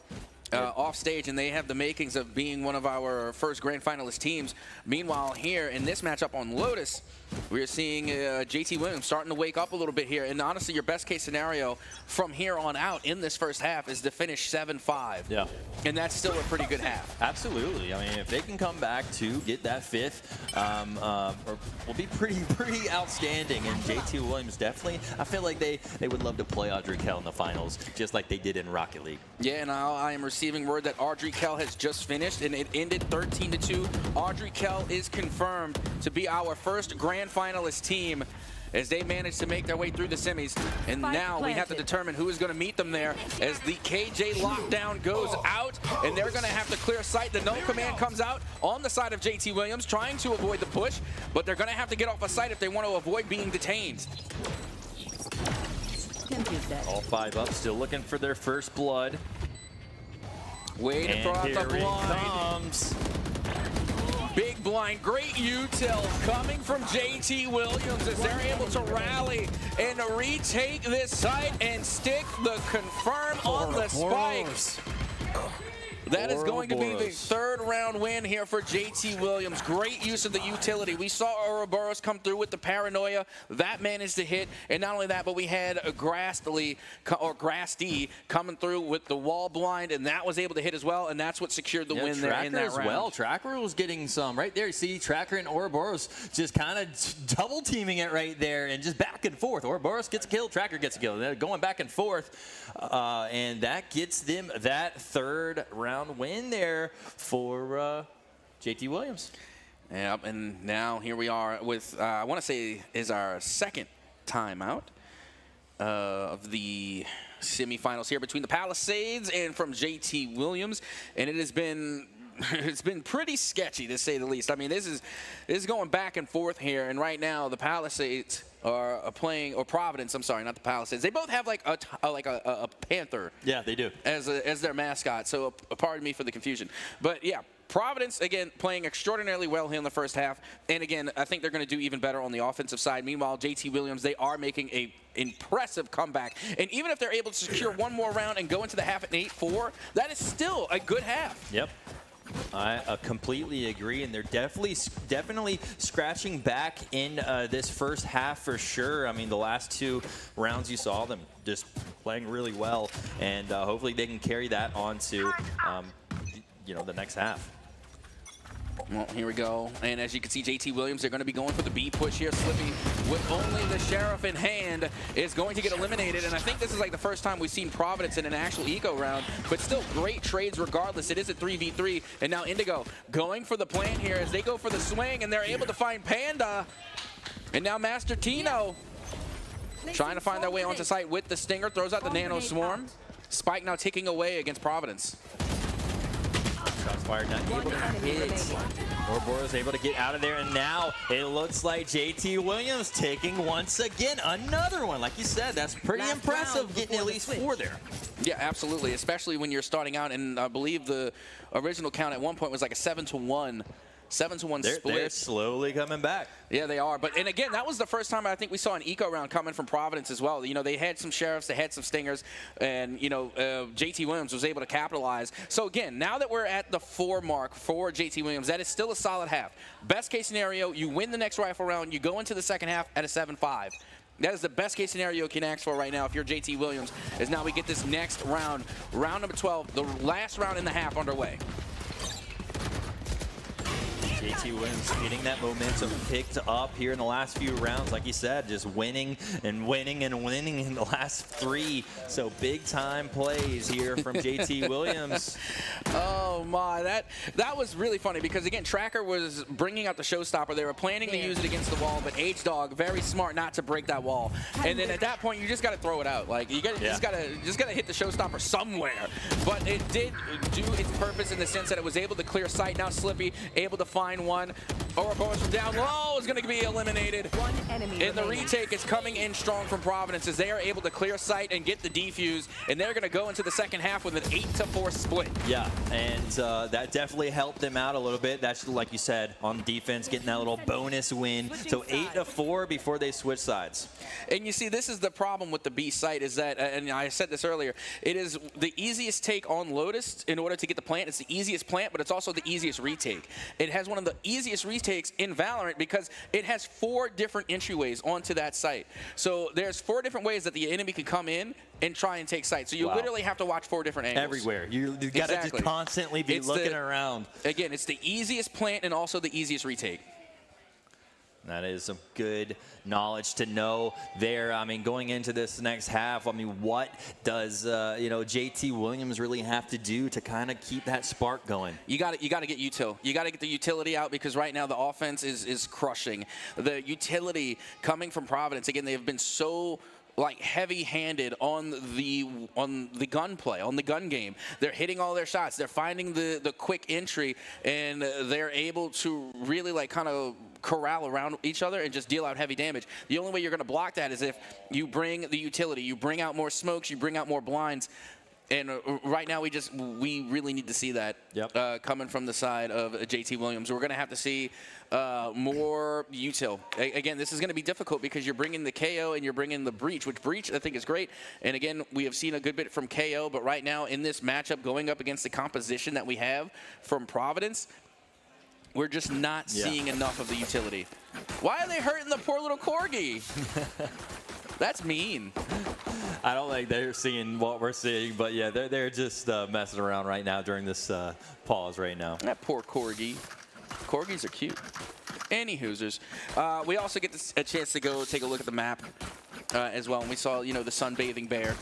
Off stage, and they have the makings of being one of our first grand finalist teams. Meanwhile, here in this matchup on Lotus, we're seeing JT Williams starting to wake up a little bit here. And honestly, your best case scenario from here on out in this first half is to finish 7-5. Yeah. And that's still a pretty good half. Absolutely. I mean, if they can come back to get that fifth, will be pretty outstanding. And JT Williams definitely, I feel like they would love to play Audrey Kell in the finals, just like they did in Rocket League. Yeah, now I am receiving word that Audrey Kell has just finished, and it ended 13-2. Audrey Kell is confirmed to be our first grand finalist team as they manage to make their way through the semis. And now we have to determine who is going to meet them there as the KJ lockdown goes out, and they're going to have to clear sight. The null command comes out on the side of JT Williams, trying to avoid the push, but they're going to have to get off a site if they want to avoid being detained. All five up, still looking for their first blood. Way to throw out the blind. Comes. Big blind, great util coming from JT Williams as they're able to rally and retake this site and stick the confirm on the spikes. That is going to be the third round win here for JT Williams. Great use of the utility. We saw Ouroboros come through with the paranoia. That managed to hit. And not only that, but we had Grassdy coming through with the wall blind, and that was able to hit as well. And that's what secured the win there in that round. Well, Tracker was getting some right there. You see Tracker and Ouroboros just kind of double teaming it right there and just back and forth. Ouroboros gets a kill, Tracker gets a kill. They're going back and forth. And that gets them that third round win there for JT Williams. Yep, and now here we are with, I want to say, is our second timeout of the semifinals here between the Palisades and from JT Williams. And it has been it's been pretty sketchy, to say the least. I mean, this is going back and forth here, and right now the Palisades are playing, or Providence, I'm sorry, not the Palisades. They both have like a panther. Yeah, they do. As their mascot, so pardon me for the confusion. But yeah, Providence, again, playing extraordinarily well here in the first half. And again, I think they're going to do even better on the offensive side. Meanwhile, JT Williams, they are making a impressive comeback. And even if they're able to secure one more round and go into the half at 8-4, that is still a good half. Yep. I completely agree, and they're definitely scratching back in this first half for sure. I mean, the last two rounds you saw them just playing really well, and hopefully they can carry that on to the next half. Well, here we go. And as you can see, JT Williams, they're going to be going for the B push here. Slippy, with only the Sheriff in hand, is going to get eliminated. And I think this is like the first time we've seen Providence in an actual eco round. But still great trades regardless. It is a 3v3. And now Indigo going for the plant here as they go for the swing. And they're able to find Panda. And now Master Tino trying to find their way onto site with the Stinger. Throws out the Nano Swarm. Spike now ticking away against Providence. Shots fired, not able to hit. Ouroboros able to get out of there, and now it looks like JT Williams taking once again another one. Like you said, that's pretty impressive, getting at least 4 there. Yeah, absolutely, especially when you're starting out, and I believe the original count at one point was like a 7-1. 7-1 split. They're slowly coming back. Yeah, they are. And again, that was the first time I think we saw an eco round coming from Providence as well. You know, they had some Sheriffs, they had some Stingers, and, JT Williams was able to capitalize. So again, now that we're at the 4 mark for JT Williams, that is still a solid half. Best case scenario, you win the next rifle round, you go into the second half at a 7-5. That is the best case scenario you can ask for right now if you're JT Williams, is now we get this next round, round number 12, the last round in the half underway. JT Williams getting that momentum picked up here in the last few rounds. Like you said, just winning and winning and winning in the last 3. So big time plays here from JT Williams. Oh my, that was really funny because again, Tracker was bringing out the showstopper. They were planning to use it against the wall, but H-Dog, very smart not to break that wall. And then at that point, you just got to throw it out. Like you just got to hit the showstopper somewhere. But it did do its purpose in the sense that it was able to clear sight. Now Slippy able to find find one. Ouroboros from down low is going to be eliminated. One enemy And the remaining. retake is coming in strong from Providence as they are able to clear sight and get the defuse. And they're going to go into the second half with an 8-4 split. Yeah, and that definitely helped them out a little bit. That's, like you said, on defense, getting that little bonus win. So 8-4 before they switch sides. And you see, this is the problem with the B site is that, and I said this earlier, it is the easiest take on Lotus in order to get the plant. It's the easiest plant, but it's also the easiest retake. It has one of the easiest retakes in Valorant because it has 4 different entryways onto that site. So there's 4 different ways that the enemy can come in and try and take site. So you literally have to watch 4 different angles. Everywhere. You got to just constantly be looking around. Again, it's the easiest plant and also the easiest retake. That is some good knowledge to know there. I mean, going into this next half, I mean, what does JT Williams really have to do to kind of keep that spark going? You got to get util. You got to get the utility out because right now the offense is crushing. The utility coming from Providence, again, they have been so heavy-handed on the gunplay, on the gun game. They're hitting all their shots. They're finding the quick entry, and they're able to really kind of corral around each other and just deal out heavy damage. The only way you're going to block that is if you bring the utility, you bring out more smokes, you bring out more blinds. And right now, we really need to see that coming from the side of JT Williams. We're going to have to see more util. Again, this is going to be difficult because you're bringing the KO and you're bringing the Breach, which Breach I think is great. And again, we have seen a good bit from KO, but right now in this matchup going up against the composition that we have from Providence, we're just not seeing enough of the utility. Why are they hurting the poor little Corgi? That's mean. I don't think they're seeing what we're seeing, but yeah, they're just messing around right now during this pause right now. That poor Corgi. Corgis are cute. Any Hoosers. We also get a chance to go take a look at the map as well, and we saw the sunbathing bear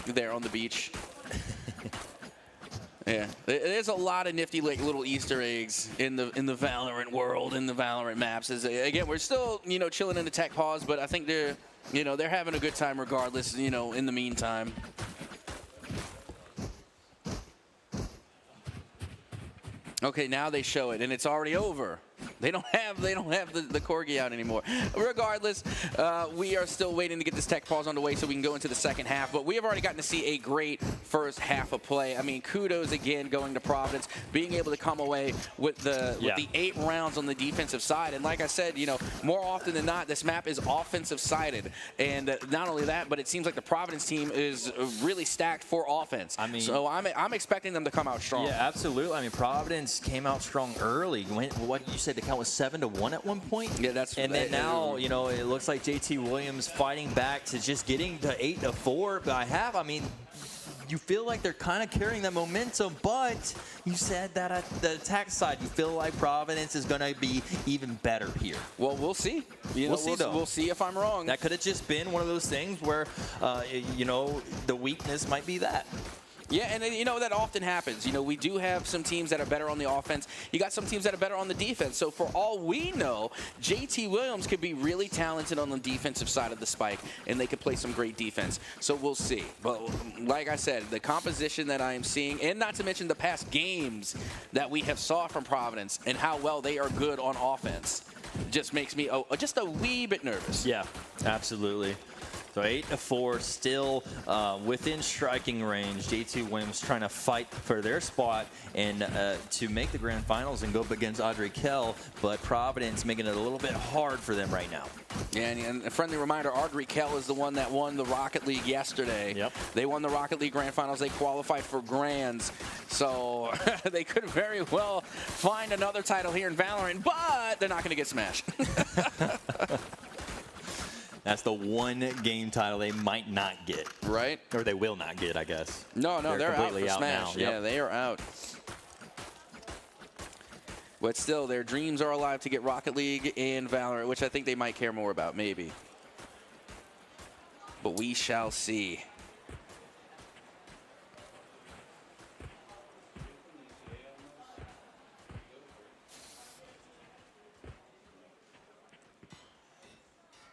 there on the beach. Yeah, there's a lot of nifty little Easter eggs in the Valorant world, in the Valorant maps. Again, we're still chilling in the tech pause, but I think they're having a good time regardless. In the meantime. Okay, now they show it, and it's already over. They don't have the Corgi out anymore. Regardless, we are still waiting to get this tech pause on the way so we can go into the second half. But we have already gotten to see a great first half of play. I mean, kudos again going to Providence, being able to come away with the 8 rounds on the defensive side. And like I said, more often than not, this map is offensive sided. And not only that, but it seems like the Providence team is really stacked for offense. I mean, so I'm expecting them to come out strong. Yeah, absolutely. I mean, Providence came out strong early. What you said, the count was 7-1 at one point. Yeah, that's. And then now, it looks like JT Williams fighting back to just getting to 8-4 by half. I mean, you feel like they're kind of carrying that momentum, but you said that at the attack side, you feel like Providence is going to be even better here. Well, we'll see. We'll see if I'm wrong. That could have just been one of those things where, the weakness might be that. Yeah, and that often happens. We do have some teams that are better on the offense. You got some teams that are better on the defense. So for all we know, JT Williams could be really talented on the defensive side of the spike, and they could play some great defense. So we'll see. But like I said, the composition that I am seeing, and not to mention the past games that we have saw from Providence and how well they are good on offense, just makes me just a wee bit nervous. Yeah, absolutely. So 8-4, still within striking range. JT Williams trying to fight for their spot and to make the grand finals and go up against Audrey Kell, but Providence making it a little bit hard for them right now. Yeah, and a friendly reminder, Audrey Kell is the one that won the Rocket League yesterday. Yep. They won the Rocket League Grand Finals. They qualified for Grands. So they could very well find another title here in Valorant, but they're not going to get smashed. That's the one game title they might not get. Right. Or they will not get, I guess. No, they're completely out for out Smash. now. Yep. Yeah, they are out. But still, their dreams are alive to get Rocket League and Valorant, which I think they might care more about, maybe. But we shall see.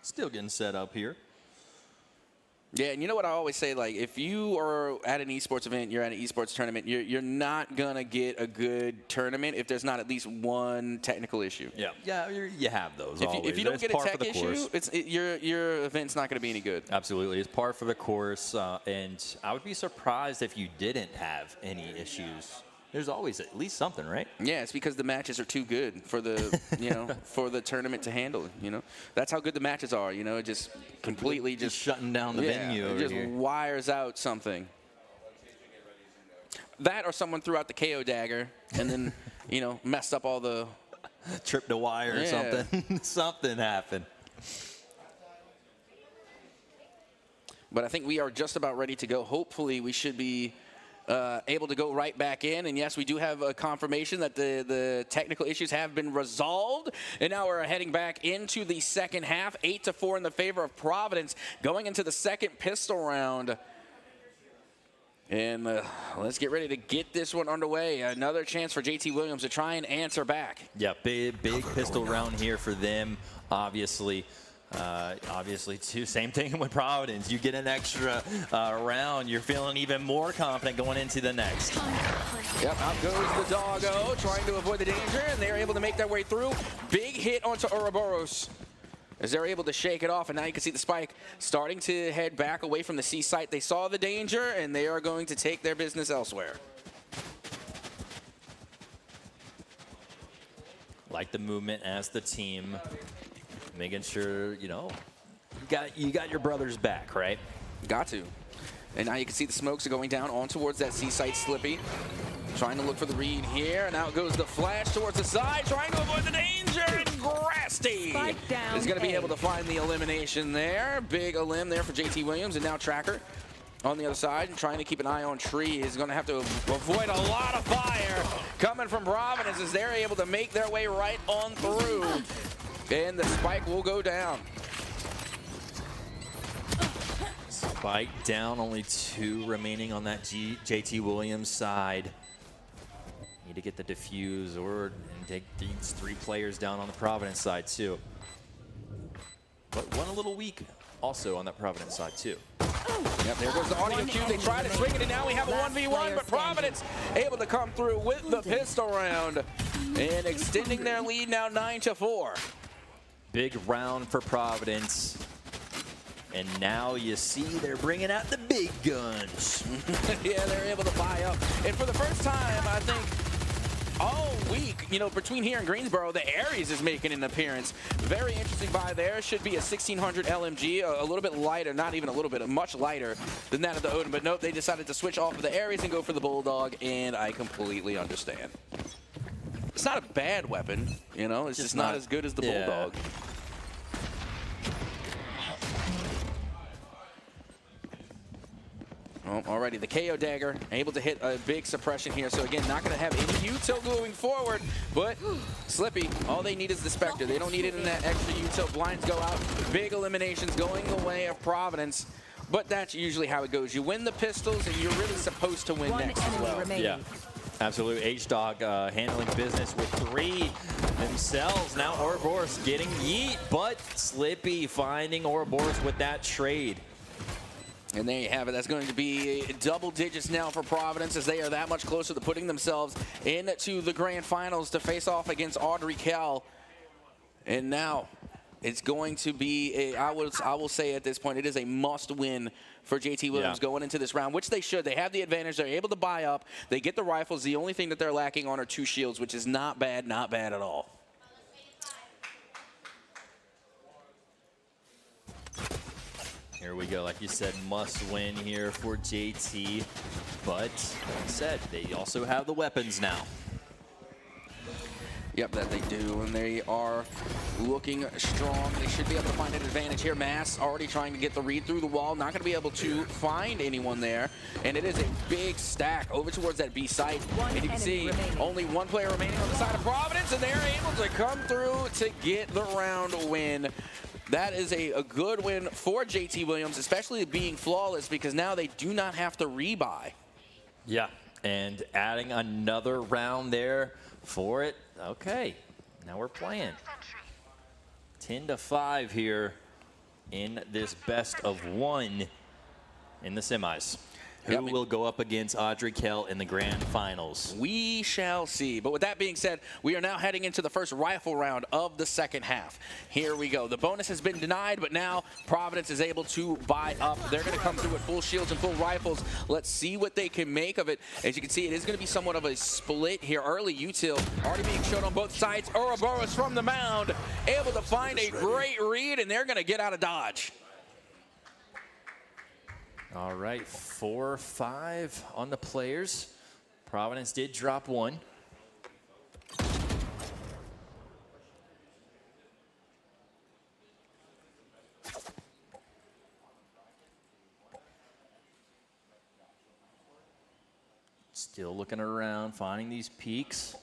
Still getting set up here. Yeah, and you know what I always say, like, if you are at an esports event, you're at an esports tournament, you're not going to get a good tournament if there's not at least one technical issue. Yeah, you have those always. If you don't get a tech issue, your event's not going to be any good. Absolutely. It's par for the course, and I would be surprised if you didn't have any issues. There's always at least something, right? Yeah, it's because the matches are too good for the, for the tournament to handle, That's how good the matches are, It just completely just shutting down the venue over just here. Wires out something. That or someone threw out the KO dagger and then, messed up all the... Tripped a wire or something. Something happened. But I think we are just about ready to go. Hopefully, we should be... able to go right back in. And yes, we do have a confirmation that the technical issues have been resolved. And now we're heading back into the second half. 8-4 in the favor of Providence going into the second pistol round. And let's get ready to get this one underway. Another chance for JT Williams to try and answer back. Yeah, big pistol round here for them, obviously. Obviously, too, same thing with Providence. You get an extra round, you're feeling even more confident going into the next. Yep, out goes the doggo, trying to avoid the danger, and they're able to make their way through. Big hit onto Ouroboros as they're able to shake it off, and now you can see the spike starting to head back away from the C site. They saw the danger, and they are going to take their business elsewhere. Like the movement as the team. Making sure, you got your brothers back, right? Got to. And now you can see the smokes are going down on towards that C-site Slippy. Trying to look for the read here, and out goes the flash towards the side, trying to avoid the danger, and Grasty is going to be able to find the elimination there. Big elim there for JT Williams, and now Tracker on the other side, and trying to keep an eye on Tree. Is going to have to avoid a lot of fire coming from Providence as they're able to make their way right on through. And the spike will go down. Spike down, only 2 remaining on that JT Williams side. Need to get the defuse and take these 3 players down on the Providence side too. But one a little weak also on that Providence side too. Yep, there goes the audio cue. They tried to swing it, and now we have a 1v1, but Providence able to come through with the pistol round and extending their lead now 9-4. Big round for Providence. And now you see they're bringing out the big guns. Yeah, they're able to buy up. And for the first time, I think, all week, between here and Greensboro, the Ares is making an appearance. Very interesting buy there. Should be a 1600 LMG, a little bit lighter, not even a little bit, much lighter than that of the Odin. But nope, they decided to switch off of the Ares and go for the Bulldog, and I completely understand. It's not a bad weapon, it's just not as good as the Bulldog. Alrighty, the KO dagger able to hit a big suppression here. So again, not going to have any util going forward, but Slippy, all they need is the Spectre. They don't need it in that extra util. Blinds go out. Big eliminations going the way of Providence. But that's usually how it goes. You win the pistols, and you're really supposed to win next as well. Yeah, absolutely. H-Dog handling business with 3 themselves. Now Ouroboros getting yeet, but Slippy finding Ouroboros with that trade. And there you have it. That's going to be double digits now for Providence as they are that much closer to putting themselves into the grand finals to face off against Audrey Kell. And now it's going to be I will say at this point, it is a must-win for JT Williams going into this round, which they should. They have the advantage. They're able to buy up. They get the rifles. The only thing that they're lacking on are 2 shields, which is not bad at all. Here we go, like you said, must win here for JT. But, like I said, they also have the weapons now. Yep, that they do, and they are looking strong. They should be able to find an advantage here. Mass already trying to get the read through the wall. Not going to be able to find anyone there. And it is a big stack over towards that B site. And you can see only 1 player remaining on the side of Providence, and they're able to come through to get the round win. That is a good win for JT Williams, especially being flawless, because now they do not have to rebuy. Yeah, and adding another round there for it. Okay, now we're playing. 10-5 here in this best of 1. in the semis. Who will go up against Audrey Kell in the grand finals? We shall see. But with that being said, we are now heading into the first rifle round of the second half. Here we go. The bonus has been denied, but now Providence is able to buy up. They're going to come through with full shields and full rifles. Let's see what they can make of it. As you can see, it is going to be somewhat of a split here. Early util already being shown on both sides. Ouroboros from the mound, able to find a great read, and they're going to get out of dodge. All right, 4-5 on the players. Providence did drop one. Still looking around, finding these peaks.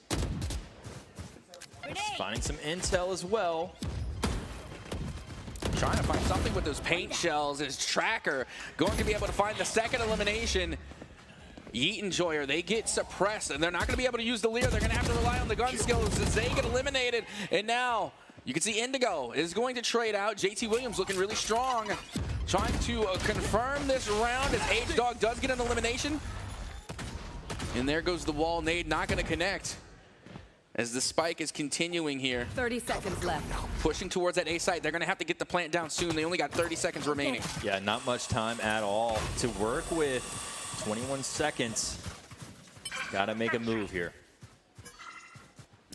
Finding some intel as well. Trying to find something with those paint shells. Is Tracker going to be able to find the second elimination? Yeet and Joyer, they get suppressed, and they're not going to be able to use the Lear. They're going to have to rely on the gun skills as they get eliminated. And now you can see Indigo is going to trade out. JT Williams looking really strong, trying to confirm this round as H-Dog does get an elimination. And there goes the wall. Nade not going to connect. As the spike is continuing here. 30 seconds left. Pushing towards that A site. They're going to have to get the plant down soon. They only got 30 seconds remaining. Yeah, not much time at all to work with. 21 seconds. Got to make a move here.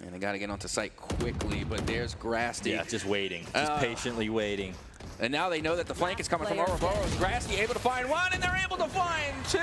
And they got to get onto site quickly, but there's Grasty. Yeah, just waiting. Just patiently waiting. And now they know that the flank is coming from Ouroboros. Grasty able to find one, and they're able to find two.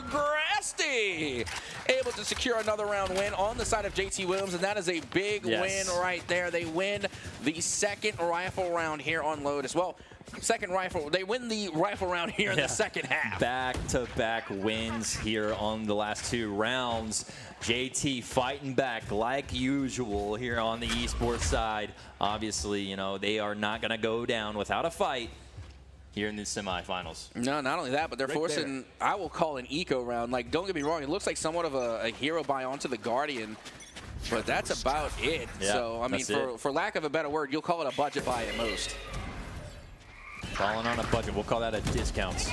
Grasty able to secure another round win on the side of JT Williams, and that is a big win right there. They win the second rifle round here on Load as well. Second rifle, they win the rifle round here in the second half. Back-to-back wins here on the last two rounds. JT fighting back like usual here on the esports side. Obviously, you know, they are not going to go down without a fight here in the semifinals. No, not only that, but they're forcing, I will call an eco round. Like, don't get me wrong, it looks like somewhat of a hero buy onto the Guardian, but that's about it. Yeah, so, I mean, for lack of a better word, you'll call it a budget buy at most. Falling on a budget, we'll call that a discount.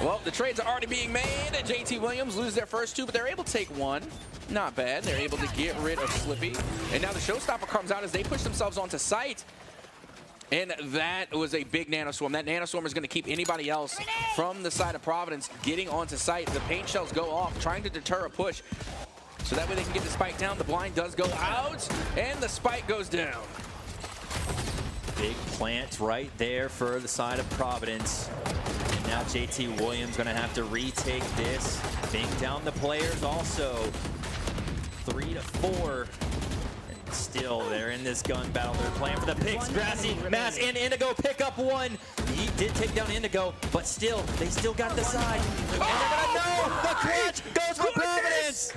Well, the trades are already being made. JT Williams lose their first two, but they're able to take one. Not bad. They're able to get rid of Slippy. And now the showstopper comes out as they push themselves onto site. And that was a big nanoswarm. That nanoswarm is going to keep anybody else from the side of Providence getting onto site. The paint shells go off, trying to deter a push. So that way they can get the spike down. The blind does go out, and the spike goes down. Big plant right there for the side of Providence. And now JT Williams going to have to retake this. Bang down the players also. 3 to 4. And still, they're in this gun battle. They're playing for the picks. Grassy, Mass, and Indigo pick up one. He did take down Indigo, but still, they still got the side. And they're going to know the clutch goes for Providence.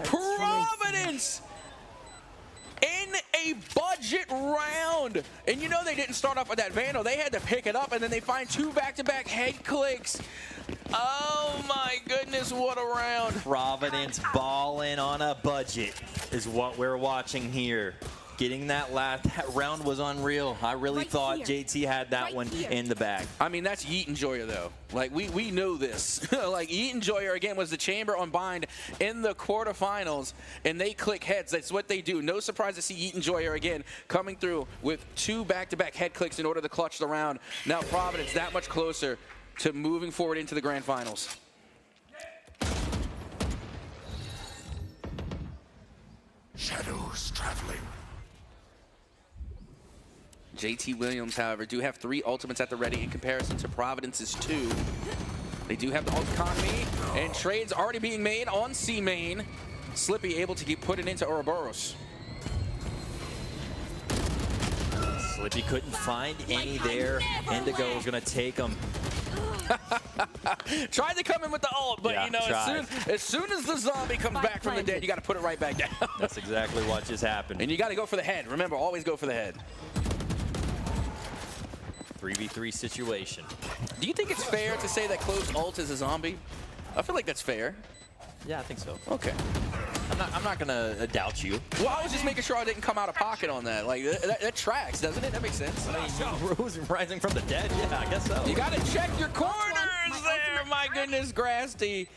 Providence! In a budget round. And you know they didn't start off with that Vandal. They had to pick it up, and then they find two back-to-back head clicks. Oh my goodness, what a round. Providence balling on a budget is what we're watching here. Getting that round was unreal. I really thought JT had that one in the bag. I mean, that's Yeet and Joyer, though. Like, we know this. Like, Yeet and Joyer, again, was the chamber on Bind in the quarterfinals, and they click heads. That's what they do. No surprise to see Yeet and Joyer, again, coming through with two back-to-back head clicks in order to clutch the round. Now, Providence that much closer to moving forward into the grand finals. Shadows traveling. JT Williams, however, do have 3 ultimates at the ready in comparison to Providence's 2. They do have the ult economy, and trades already being made on C main. Slippy able to keep putting into Ouroboros. Slippy couldn't find any there. Indigo was going to take him. Tried to come in with the ult, but you know, as soon as the zombie comes back from the dead, you got to put it right back down. That's exactly what just happened. And you got to go for the head. Remember, always go for the head. 3v3 situation. Do you think it's fair to say that close ult is a zombie? I feel like that's fair. Yeah, I think so. Okay. I'm not gonna doubt you. Well, I was just making sure I didn't come out of pocket on that. Like that tracks, doesn't it? That makes sense. I mean, Rose rising from the dead. Yeah, I guess so. You got to check your corners there. My goodness, Grasty.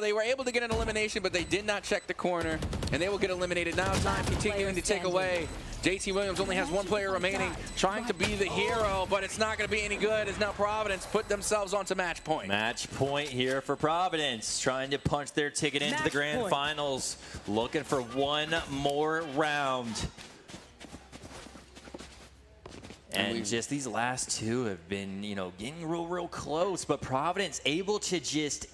They were able to get an elimination, but they did not check the corner, and they will get eliminated. Now time continuing to tick away. JT Williams only has one player remaining, trying to be the hero, but it's not going to be any good as now Providence put themselves onto match point. Match point here for Providence, trying to punch their ticket into the grand finals, looking for one more round. And just these last two have been, you know, getting real close, but Providence able to just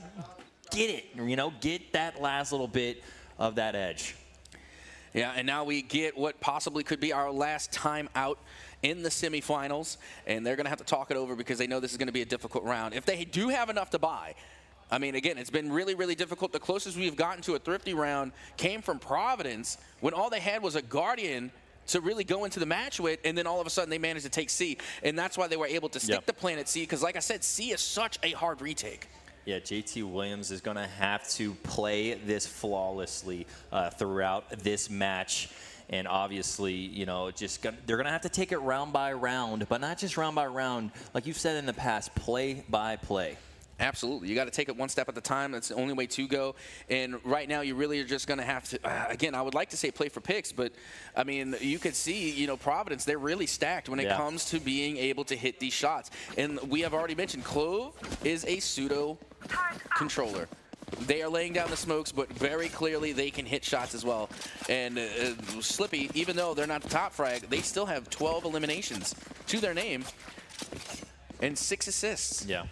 get it, you know, get that last little bit of that edge. Yeah, and now we get what possibly could be our last time out in the semifinals, and they're going to have to talk it over because they know this is going to be a difficult round. If they do have enough to buy, I mean, again, it's been really difficult. The closest we've gotten to a thrifty round came from Providence when all they had was a Guardian to really go into the match with, and then all of a sudden they managed to take C, and that's why they were able to stick the plan at C, because like I said, C is such a hard retake. Yeah, JT Williams is going to have to play this flawlessly throughout this match. And obviously, you know, they're going to have to take it round by round, but not just round by round. Like you've said in the past, play by play. Absolutely. You got to take it one step at a time. That's the only way to go. And right now, you really are just going to have to, again, I would like to say play for picks, but, I mean, you could see, you know, Providence, they're really stacked when it comes to being able to hit these shots. And we have already mentioned Clove is a pseudo controller. They are laying down the smokes, but very clearly they can hit shots as well. And Slippy, even though they're not the top frag, they still have 12 eliminations to their name and 6 assists. Yeah.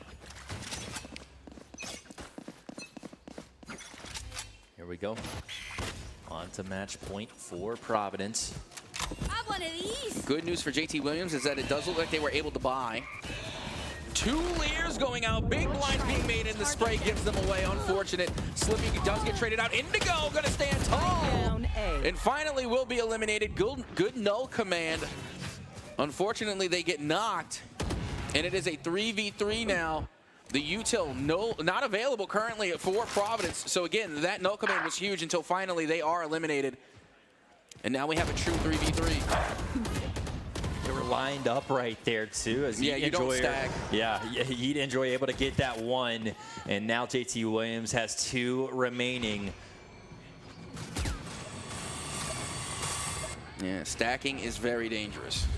Here we go. On to match point for Providence. I have one of these. Good news for JT Williams is that it does look like they were able to buy. 2 Lears going out. Big blinds being made, and the spray gives them away. Unfortunate. Slippy does get traded out. Indigo going to stand tall. And finally will be eliminated. Good null command. Unfortunately, they get knocked. And it is a 3v3 now. The util not available currently for Providence. So again, that null command was huge until finally they are eliminated. And now we have a true 3v3. They were lined up right there too. As you don't stag. Yeah, Heat Enjoy able to get that one. And now JT Williams has 2 remaining. Yeah, stacking is very dangerous.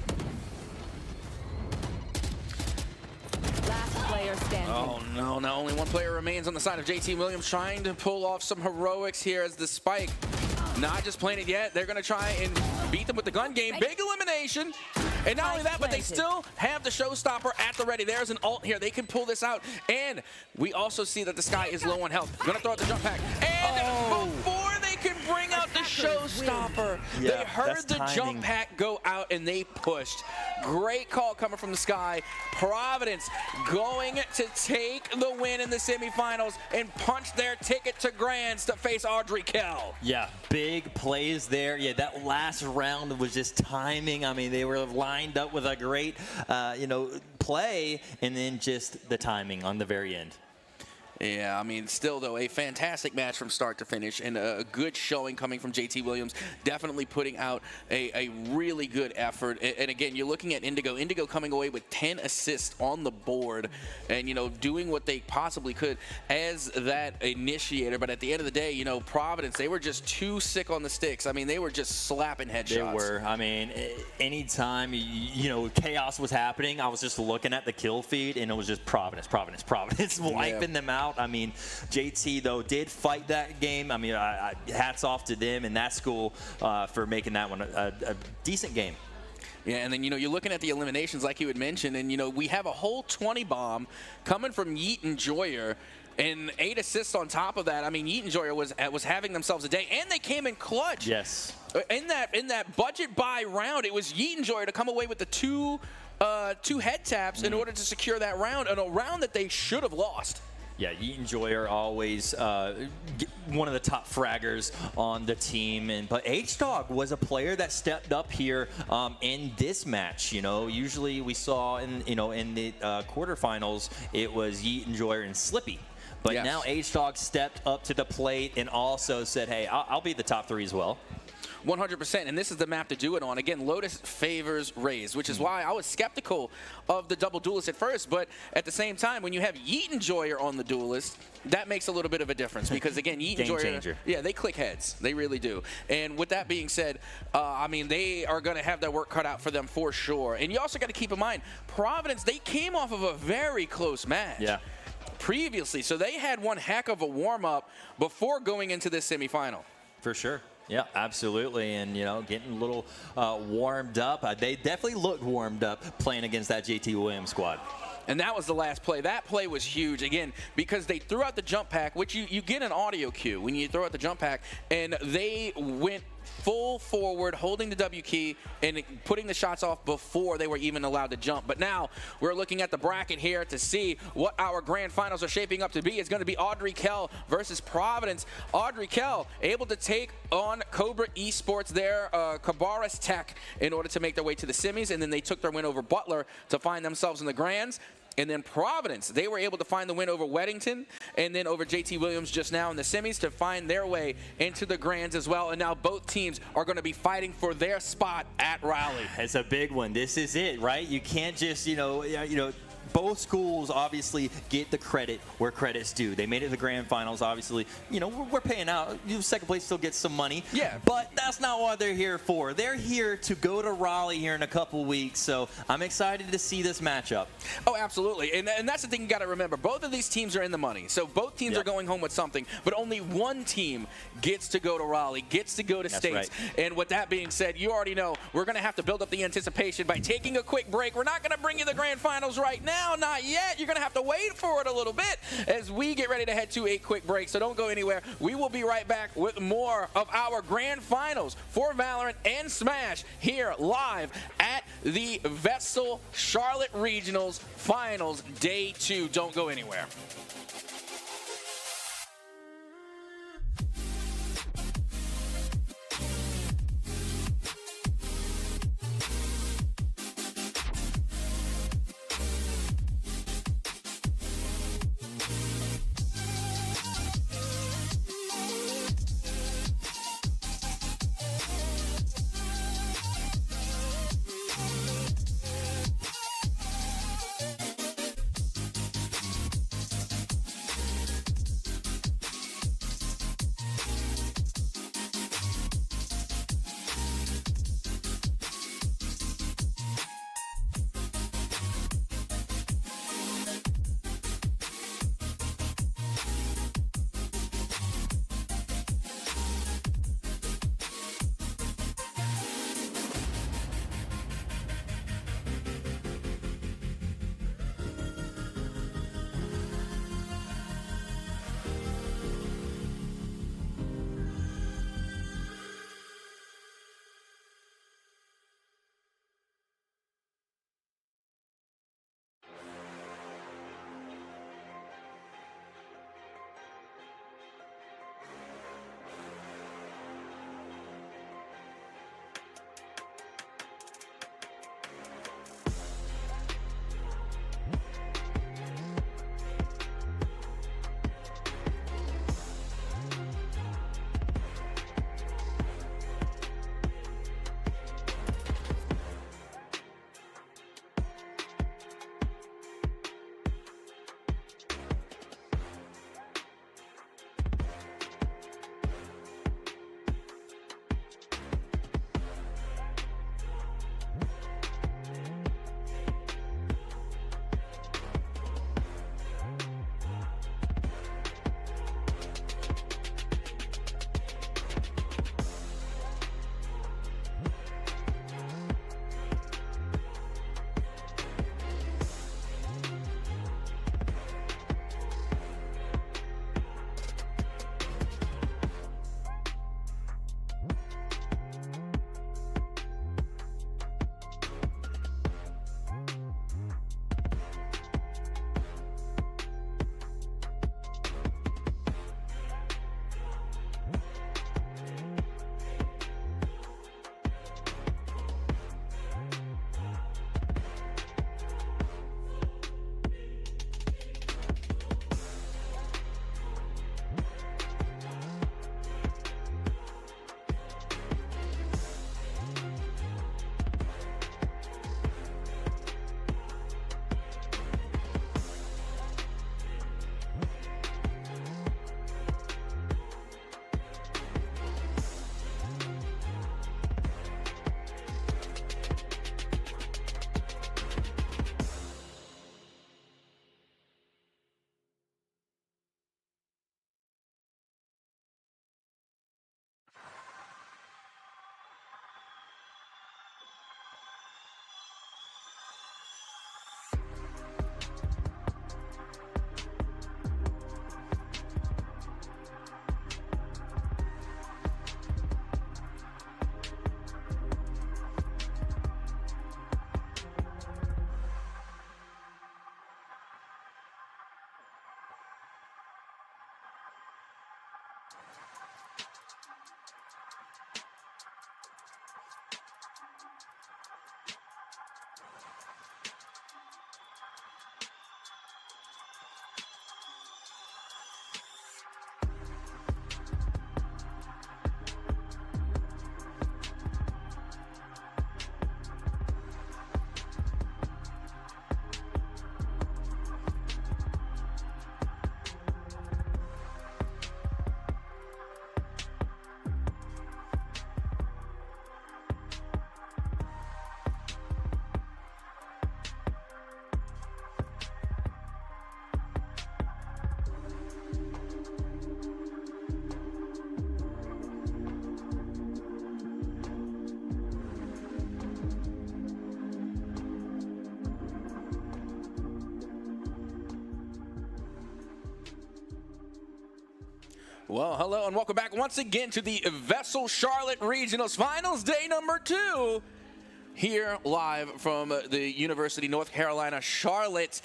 Oh no, now only 1 player remains on the side of JT Williams, trying to pull off some heroics here as the spike. Not just playing it yet. They're going to try and beat them with the gun game. Big elimination. And not only that, but they still have the showstopper at the ready. There's an ult here. They can pull this out. And we also see that the Sky is low on health. Going to throw out the jump pack. And before they can bring out the showstopper, they heard the jump pack go out and they pushed. Great call coming from the Sky. Providence going to take the win in the semifinals and punch their ticket to Grands to face Audrey Kell. Yeah, big plays there. Yeah, that last round was just timing. I mean, they were lined up with a great, you know, play, and then just the timing on the very end. Yeah, I mean, still, though, a fantastic match from start to finish and a good showing coming from JT Williams, definitely putting out a really good effort. And again, you're looking at Indigo. Indigo coming away with 10 assists on the board and, you know, doing what they possibly could as that initiator. But at the end of the day, you know, Providence, they were just too sick on the sticks. I mean, they were just slapping headshots. They were. I mean, anytime, you know, chaos was happening, I was just looking at the kill feed, and it was just Providence, wiping them out. I mean, JT, though, did fight that game. I mean, hats off to them and that school for making that one a decent game. Yeah, and then, you know, you're looking at the eliminations like you had mentioned, and, you know, we have a whole 20 bomb coming from Yeet and Joyer. And 8 assists on top of that. I mean, Yeet and Joyer was having themselves a day, and they came in clutch. Yes. In that budget buy round, it was Yeet and Joyer to come away with the two head taps in order to secure that round, and a round that they should have lost. Yeah, Yeet and Joy are always one of the top fraggers on the team, but H-Dog was a player that stepped up here in this match. You know, usually we saw in the quarterfinals it was Yeet and Joy and Slippy. But now H-Dog stepped up to the plate and also said, hey, I'll be the top 3 as well. 100%, and this is the map to do it on. Again, Lotus favors Raze, which is why I was skeptical of the double duelist at first, but at the same time, when you have Yeet and Joyer on the duelist, that makes a little bit of a difference because, again, Yeet and Joyer, changer. Yeah, they click heads. They really do. And with that being said, I mean, they are going to have their work cut out for them for sure. And you also got to keep in mind, Providence, they came off of a very close match. Yeah. Previously, so they had one heck of a warm-up before going into this semifinal. For sure. Yeah, absolutely. And, you know, getting a little warmed up. They definitely looked warmed up playing against that JT Williams squad. And that was the last play. That play was huge, again, because they threw out the jump pack, which you get an audio cue when you throw out the jump pack, and they went full forward, holding the W key and putting the shots off before they were even allowed to jump. But now we're looking at the bracket here to see what our grand finals are shaping up to be. It's going to be Audrey Kell versus Providence. Audrey Kell able to take on Cobra Esports there, Cabarrus Tech, in order to make their way to the semis, and then they took their win over Butler to find themselves in the grands. And then Providence, they were able to find the win over Weddington and then over JT Williams just now in the semis to find their way into the grands as well. And now both teams are going to be fighting for their spot at Raleigh. It's a big one. This is it, right? You can't just, you know, both schools obviously get the credit where credit's due. They made it to the grand finals, obviously. You know, we're paying out. Second place still gets some money. Yeah. But that's not what they're here for. They're here to go to Raleigh here in a couple weeks. So I'm excited to see this matchup. Oh, absolutely. And that's the thing you got to remember. Both of these teams are in the money. So both teams are going home with something. But only one team gets to go to Raleigh, gets to go to states. Right. And with that being said, you already know we're going to have to build up the anticipation by taking a quick break. We're not going to bring you the grand finals right now. Not yet. You're going to have to wait for it a little bit as we get ready to head to a quick break. So don't go anywhere. We will be right back with more of our grand finals for Valorant and Smash here live at the VESL Charlotte Regionals Finals Day 2. Don't go anywhere. Well, hello and welcome back once again to the VESL Charlotte Regionals Finals, day number 2. Here live from the University of North Carolina, Charlotte.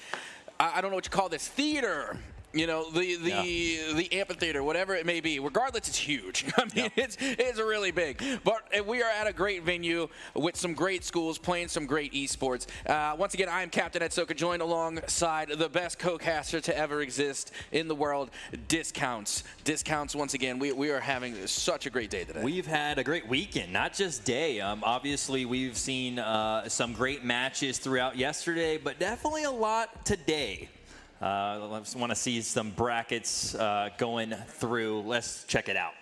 I don't know what you call this, theater. You know, the amphitheater, whatever it may be. Regardless, it's huge. I mean, it's really big. But we are at a great venue with some great schools playing some great esports. Once again, I am Captain Ed Soka, joined alongside the best co-caster to ever exist in the world, Discounts. Discounts, once again, we are having such a great day today. We've had a great weekend, not just day. Obviously, we've seen some great matches throughout yesterday, but definitely a lot today. I just want to see some brackets going through. Let's check it out.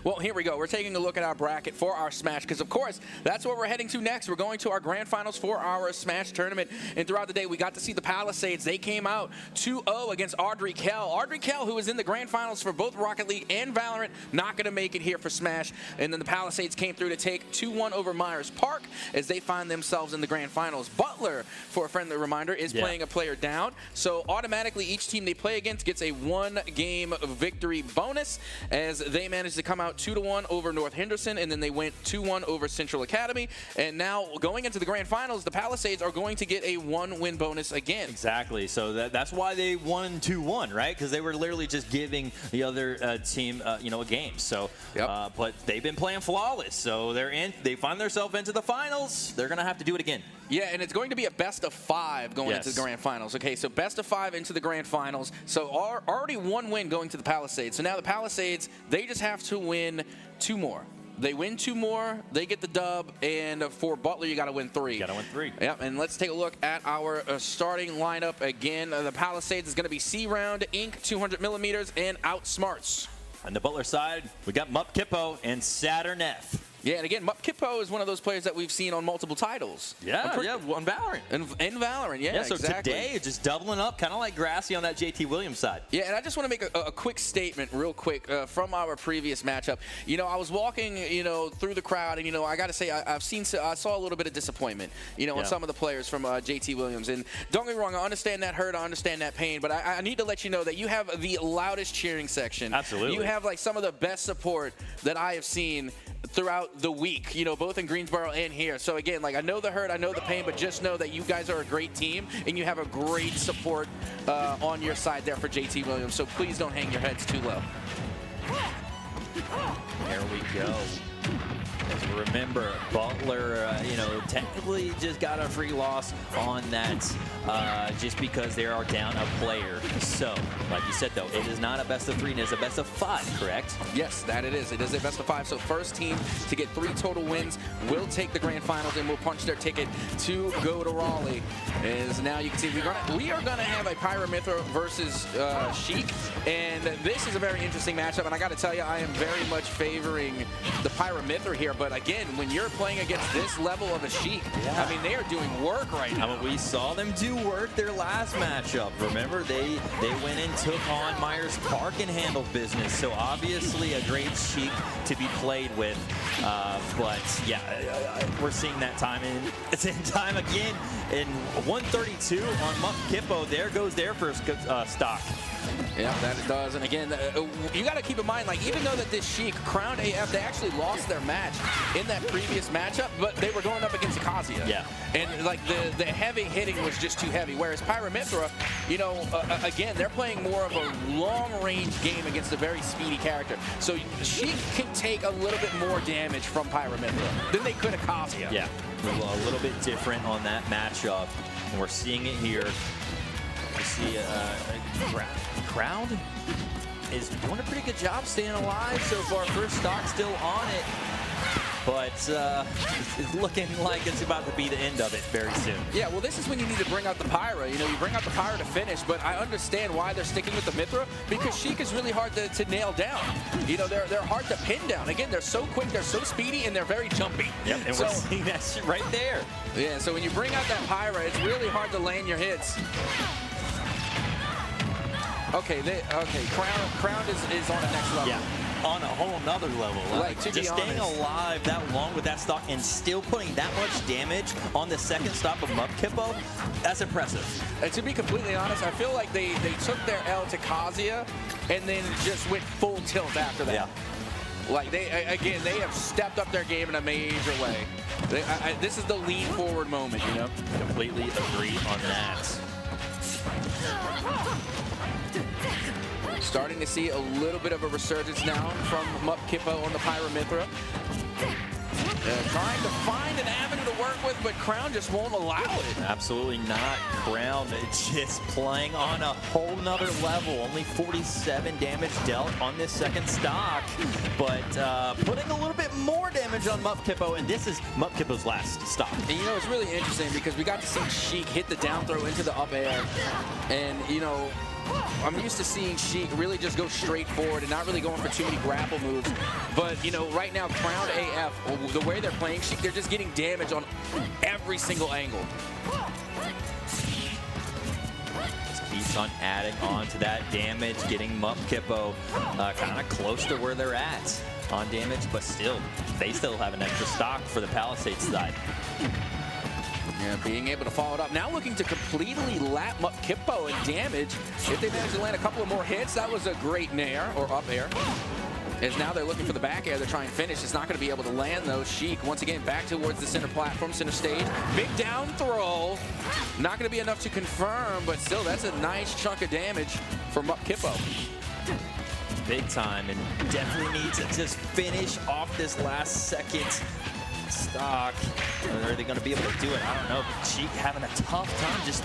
Well, here we go. We're taking a look at our bracket for our Smash because, of course, that's what we're heading to next. We're going to our grand finals for our Smash tournament. And throughout the day, we got to see the Palisades. They came out 2-0 against Audrey Kell. Audrey Kell, who was in the grand finals for both Rocket League and Valorant, not going to make it here for Smash. And then the Palisades came through to take 2-1 over Myers Park as they find themselves in the grand finals. Butler, for a friendly reminder, is playing a player down. So automatically, each team they play against gets a 1-game victory bonus as they managed to come out 2-1 over North Henderson, and then they went 2-1 over Central Academy. And now going into the grand finals, the Palisades are going to get a 1-win bonus again. Exactly. So that's why they won 2-1, right? Because they were literally just giving the other team, you know, a game. So, but they've been playing flawless. So they find themselves into the finals. They're gonna have to do it again. Yeah, and it's going to be a best of 5 going into the grand finals. Okay, so best of 5 into the grand finals. So already 1 win going to the Palisades. So now the Palisades, they just have to win 2 more. They win 2 more, they get the dub, and for Butler, you got to win 3. Got to win 3. Yep, and let's take a look at our starting lineup again. The Palisades is going to be C-Round, Inc., 200 millimeters, and Outsmarts. On the Butler side, we got Mup Kippo and Saturn F. Yeah, and again, Mup Kippo is one of those players that we've seen on multiple titles. Yeah, on Valorant. And Valorant, yeah, so exactly. Today, just doubling up, kind of like Grassy on that JT Williams side. Yeah, and I just want to make a quick statement real quick from our previous matchup. You know, I was walking, you know, through the crowd, and, you know, I got to say, I saw a little bit of disappointment, you know, in some of the players from JT Williams. And don't get me wrong, I understand that hurt, I understand that pain, but I need to let you know that you have the loudest cheering section. Absolutely. You have, like, some of the best support that I have seen throughout the week, you know, both in Greensboro and here. So again, like, I know the hurt, I know the pain, but just know that you guys are a great team and you have a great support on your side there for JT Williams. So please don't hang your heads too low. There we go. As remember, Butler, you know, technically just got a free loss on that just because they are down a player. So, like you said, though, it is not a best of 3, it is a best of 5, correct? Yes, that it is. It is a best of 5. So first team to get 3 total wins will take the grand finals and will punch their ticket to go to Raleigh. As now you can see, we are gonna have a Pyramithra versus Sheik, and this is a very interesting matchup. And I got to tell you, I am very much favoring the Pyramithra here. But again, when you're playing against this level of a Sheik, I mean, they are doing work right now. I mean, we saw them do work their last matchup. Remember, they went and took on Myers Park and handled business. So obviously a great Sheik to be played with. But yeah, we're seeing that time, and it's in time again in 132 on Mup Kippo. There goes their first stock. Yeah, that it does. And again, you got to keep in mind, like, even though that this Sheik, Crowned AF, they actually lost their match in that previous matchup, but they were going up against Akasia. Yeah. And, like, the heavy hitting was just too heavy. Whereas Pyramithra, you know, again, they're playing more of a long-range game against a very speedy character. So Sheik can take a little bit more damage from Pyramithra than they could Akasia. Yeah, a little bit different on that matchup. And we're seeing it here. You see Crowned is doing a pretty good job staying alive so far. First stock still on it, but it's looking like it's about to be the end of it very soon. Yeah, well, this is when you need to bring out the Pyra. You know, you bring out the Pyra to finish, but I understand why they're sticking with the Mithra, because Sheik is really hard to nail down. You know, they're hard to pin down. Again, they're so quick, they're so speedy, and they're very jumpy. Yep, and we're seeing that shit right there. Yeah, so when you bring out that Pyra, it's really hard to land your hits. Okay, Crown is on the next level. Yeah. on a whole nother level. Like, to just be staying honest, alive that long with that stock and still putting that much damage on the second stop of Mupkipo, that's impressive. And to be completely honest, I feel like they took their L to Kazuya and then just went full tilt after that. Yeah. Like, they have stepped up their game in a major way. This is the lean forward moment, you know? Completely agree on that. Starting to see a little bit of a resurgence now from Mupkipo on the Pyramithra. Trying to find an avenue to work with, but Crown just won't allow it. Absolutely not. Crown just playing on a whole nother level. Only 47 damage dealt on this second stock, but putting a little bit more damage on Mupkipo, and this is Mupkipo's last stock. And you know, it's really interesting because we got to see Sheik hit the down throw into the up air, and you know, I'm used to seeing Sheik really just go straight forward and not really going for too many grapple moves. But, you know, right now, Crown AF, the way they're playing Sheik, they're just getting damage on every single angle. Just keeps on adding on to that damage, getting Mupkipo kind of close to where they're at on damage, but still, they still have an extra stock for the Palisades side. Yeah, being able to follow it up. Now looking to completely lap Mupkipo in damage. If they manage to land a couple of more hits, that was a great nair, or up air. As now they're looking for the back air to try and finish. It's not going to be able to land, though. Sheik, once again, back towards the center platform, center stage. Big down throw. Not going to be enough to confirm, but still, that's a nice chunk of damage for Mupkipo. Big time, and definitely needs to just finish off this last second stock. Are they going to be able to do it? I don't know, but Sheik having a tough time, just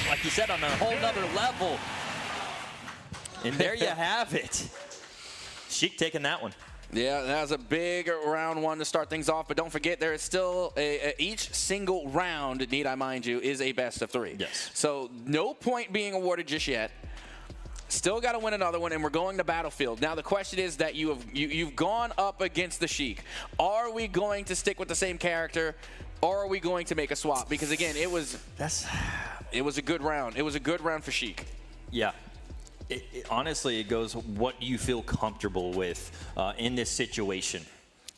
like you said, on a whole nother level. And there you have it. Sheik taking that one. Yeah, that was a big round one to start things off, but don't forget there is still each single round, need I mind you, is a best of 3. Yes. So no point being awarded just yet. Still got to win another one, and we're going to Battlefield. Now the question is that you've gone up against the Sheik. Are we going to stick with the same character, or are we going to make a swap? Because again, it was a good round. It was a good round for Sheik. Yeah. Honestly, it goes what you feel comfortable with in this situation.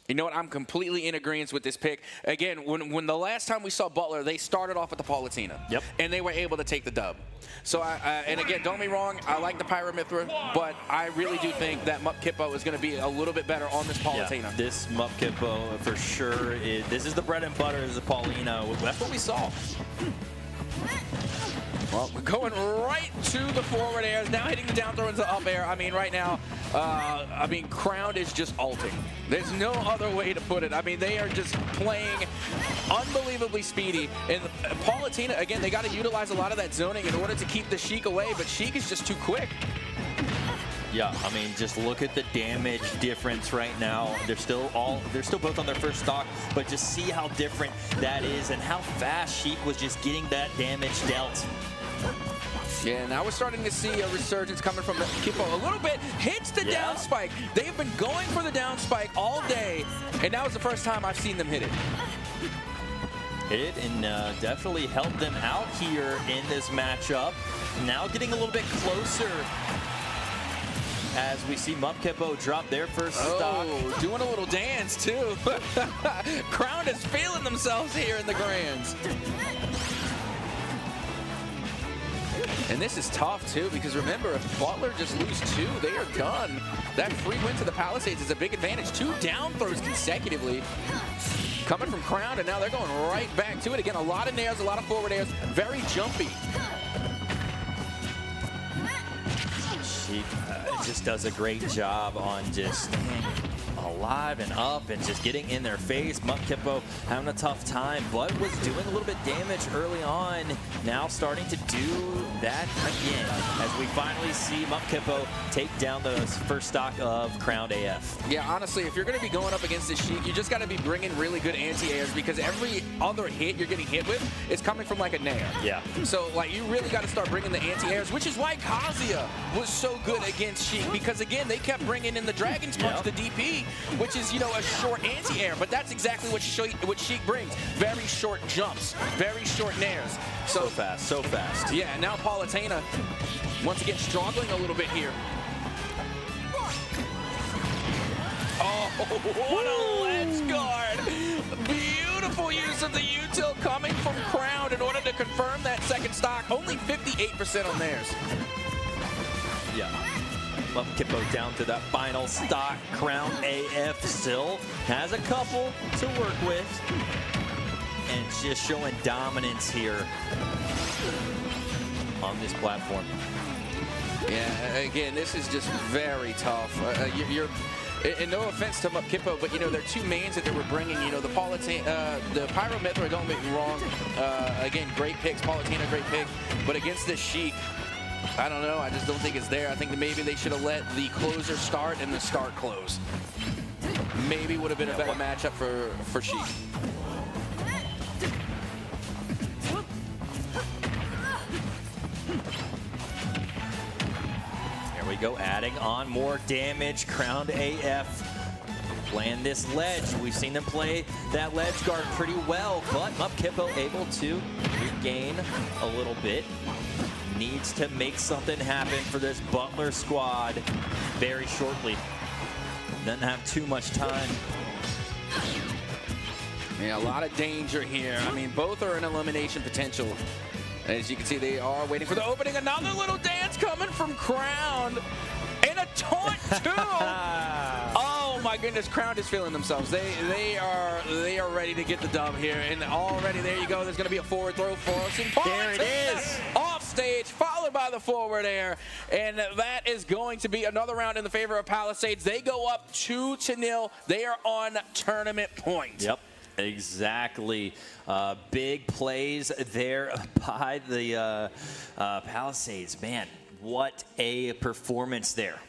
You know what? I'm completely in agreement with this pick. Again, when the last time we saw Butler, they started off with the Palutena. Yep. And they were able to take the dub. So, and again, don't get me wrong, I like the Pyramithra, but I really do think that Mupkipo is going to be a little bit better on this Palutena. Yeah, this Mupkipo, for sure, this is the bread and butter, is the Paulina. That's what we saw. Well, we're going right to the forward airs, now hitting the down throw into the up air. I mean, right now, Crown is just ulting. There's no other way to put it. I mean, they are just playing unbelievably speedy. And Palutena, again, they got to utilize a lot of that zoning in order to keep the Sheik away, but Sheik is just too quick. Yeah, I mean, just look at the damage difference right now. They're still both on their first stock, but just see how different that is and how fast Sheik was just getting that damage dealt. Yeah, now we're starting to see a resurgence coming from Mupkipo. A little bit, hits the down spike. They've been going for the down spike all day, and that was the first time I've seen them hit it. Hit it and definitely helped them out here in this matchup. Now getting a little bit closer as we see Mupkipo drop their first stock. Oh, doing a little dance too. Crown is feeling themselves here in the Grands. And this is tough too, because remember, if Butler just lose 2, they are done. That free win to the Palisades is a big advantage. 2 down throws consecutively coming from Crown, and now they're going right back to it. Again, a lot of nairs, a lot of forward airs, very jumpy. Sheik just does a great job on just staying alive and up and just getting in their face. Mupkipo having a tough time, but was doing a little bit damage early on. Now starting to do that again as we finally see Mupkipo take down the first stock of Crowned AF. Yeah, honestly, if you're going to be going up against this Sheik, you just got to be bringing really good anti-airs, because every other hit you're getting hit with is coming from like a nair. Yeah. So like you really got to start bringing the anti-airs, which is why Kazuya was so good against Sheik, because again, they kept bringing in the Dragon's Punch, the DP, which is, you know, a short anti-air, but that's exactly what Sheik brings. Very short jumps, very short nairs. So fast, so fast. Yeah, now Palutena, once again, struggling a little bit here. what a ledge guard. Beautiful use of the util coming from Crown in order to confirm that second stock. Only 58% on theirs. Yeah. Love Kippo down to that final stock. Crown AF still has a couple to work with. And just showing dominance here on this platform. Yeah, again, this is just very tough. And no offense to Kippo, but, you know, their two mains that they were bringing, you know, the Pyro Mithra, don't get me wrong. Again, great picks. Politina, great pick. But against this Sheik, I don't know. I just don't think it's there. I think that maybe they should have let the closer start and the start close. Maybe would have been a better matchup for Sheik. Here we go, adding on more damage. Crowned AF playing this ledge. We've seen them play that ledge guard pretty well, but Kippo able to regain a little bit. Needs to make something happen for this Butler squad very shortly. Doesn't have too much time. Yeah, a lot of danger here. I mean, both are in elimination potential. As you can see, they are waiting for the opening. Another little dance coming from Crown. And a taunt, too. Oh, my goodness. Crown is feeling themselves. They are ready to get the dub here. And already, there you go. There's going to be a forward throw for us. There it is. Off stage, followed by the forward air. And that is going to be another round in the favor of Palisades. They go up 2-0. They are on tournament point. Yep. Exactly. Big plays there by the Palisades. Man, what a performance there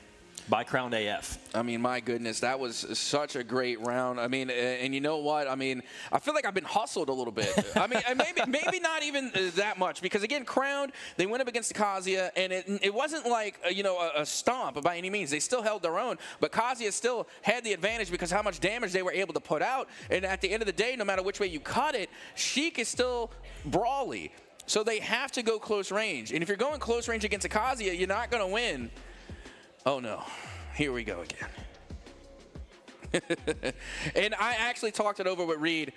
by Crowned AF. I mean, my goodness, that was such a great round. I mean, and you know what? I mean, I feel like I've been hustled a little bit. I mean, maybe not even that much, because again, Crowned, they went up against Kazuya, and it wasn't like you know, a stomp by any means. They still held their own, but Kazuya still had the advantage because how much damage they were able to put out. And at the end of the day, no matter which way you cut it, Sheik is still brawly. So they have to go close range. And if you're going close range against a Kazuya, you're not going to win. Oh, no. Here we go again. And I actually talked it over with Reed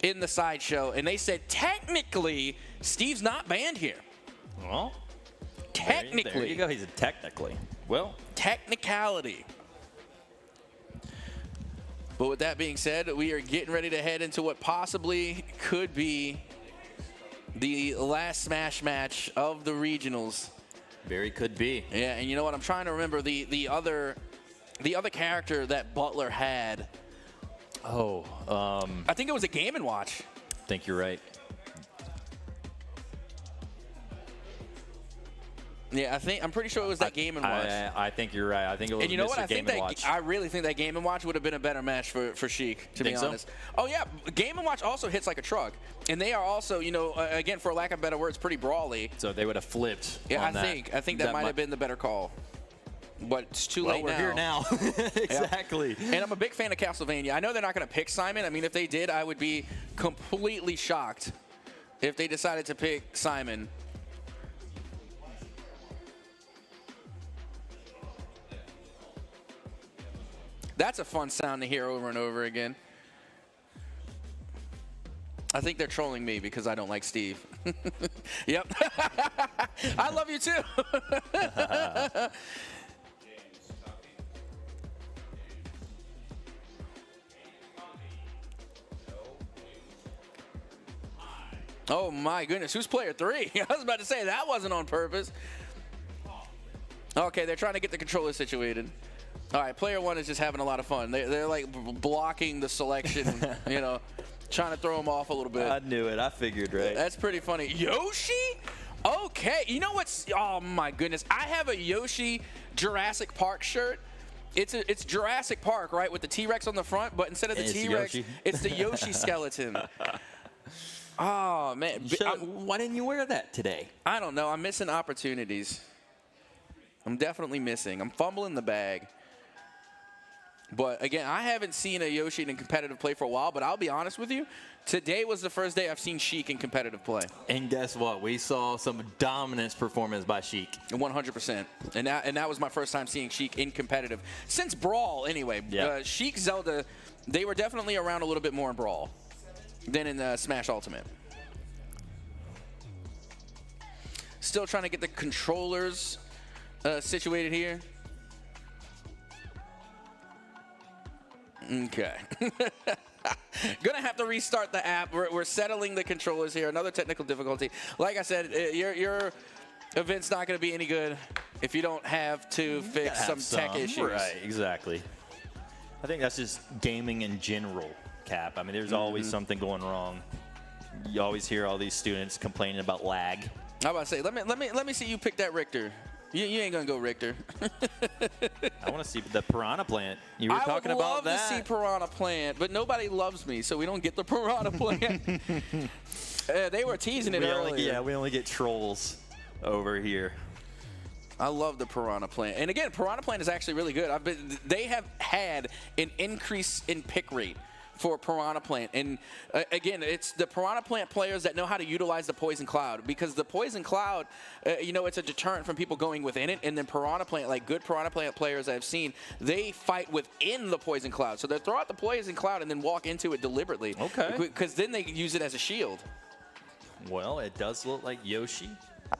in the sideshow, and they said, technically, Steve's not banned here. Well, technically. There you go. He's a technically. Well, technicality. But with that being said, we are getting ready to head into what possibly could be the last Smash match of the regionals. Very could be. Yeah, and you know what? I'm trying to remember the other character that Butler had. Oh, I think it was a Game & Watch. I think you're right. Yeah, I'm pretty sure it was that Game & Watch. I think you're right. I think it was. And you know what? Watch. I really think that Game & Watch would have been a better match for Sheik, to be honest. So? Oh yeah, Game & Watch also hits like a truck, and they are also, you know, again, for lack of better words, pretty brawly. So they would have flipped. Yeah, on I think that might have been the better call. But it's too late now. We're here now. Exactly. Yeah. And I'm a big fan of Castlevania. I know they're not going to pick Simon. I mean, if they did, I would be completely shocked if they decided to pick Simon. That's a fun sound to hear over and over again. I think they're trolling me because I don't like Steve. Yep. I love you too. Oh my goodness, who's player 3? I was about to say that wasn't on purpose. Okay, they're trying to get the controller situated. All right, player 1 is just having a lot of fun. They're like blocking the selection, you know, trying to throw them off a little bit. I knew it. I figured, right? That's pretty funny. Yoshi? Okay. You know what's? Oh my goodness. I have a Yoshi Jurassic Park shirt. It's Jurassic Park, right, with the T-Rex on the front, but instead of the T-Rex, it's the Yoshi skeleton. Oh man. Why didn't you wear that today? I don't know. I'm missing opportunities. I'm definitely missing. I'm fumbling the bag. But again, I haven't seen a Yoshi in competitive play for a while, but I'll be honest with you, today was the first day I've seen Sheik in competitive play. And guess what? We saw some dominance performance by Sheik. 100%. And that was my first time seeing Sheik in competitive. Since Brawl, anyway. Yeah. Sheik, Zelda, they were definitely around a little bit more in Brawl than in Smash Ultimate. Still trying to get the controllers situated here. Okay. Gonna have to restart the app. We're settling the controllers here. Another technical difficulty. Like I said, your event's not gonna be any good if you don't have to fix some tech issues. Right, exactly. I think that's just gaming in general, Cap. I mean, there's always something going wrong. You always hear all these students complaining about lag. I'm about to say, let me see you pick that Richter. You ain't gonna go Richter. I want to see the Piranha Plant. You were talking about that. I would love to see Piranha Plant, but nobody loves me, so we don't get the Piranha Plant. They were teasing it earlier. We only get trolls over here. I love the Piranha Plant. And again, Piranha Plant is actually really good. They have had an increase in pick rate for Piranha Plant. And again, it's the Piranha Plant players that know how to utilize the Poison Cloud, because the Poison Cloud, you know, it's a deterrent from people going within it. And then Piranha Plant, like good Piranha Plant players I've seen, they fight within the Poison Cloud. So they throw out the Poison Cloud and then walk into it deliberately. Okay. Because then they can use it as a shield. Well, it does look like Yoshi. I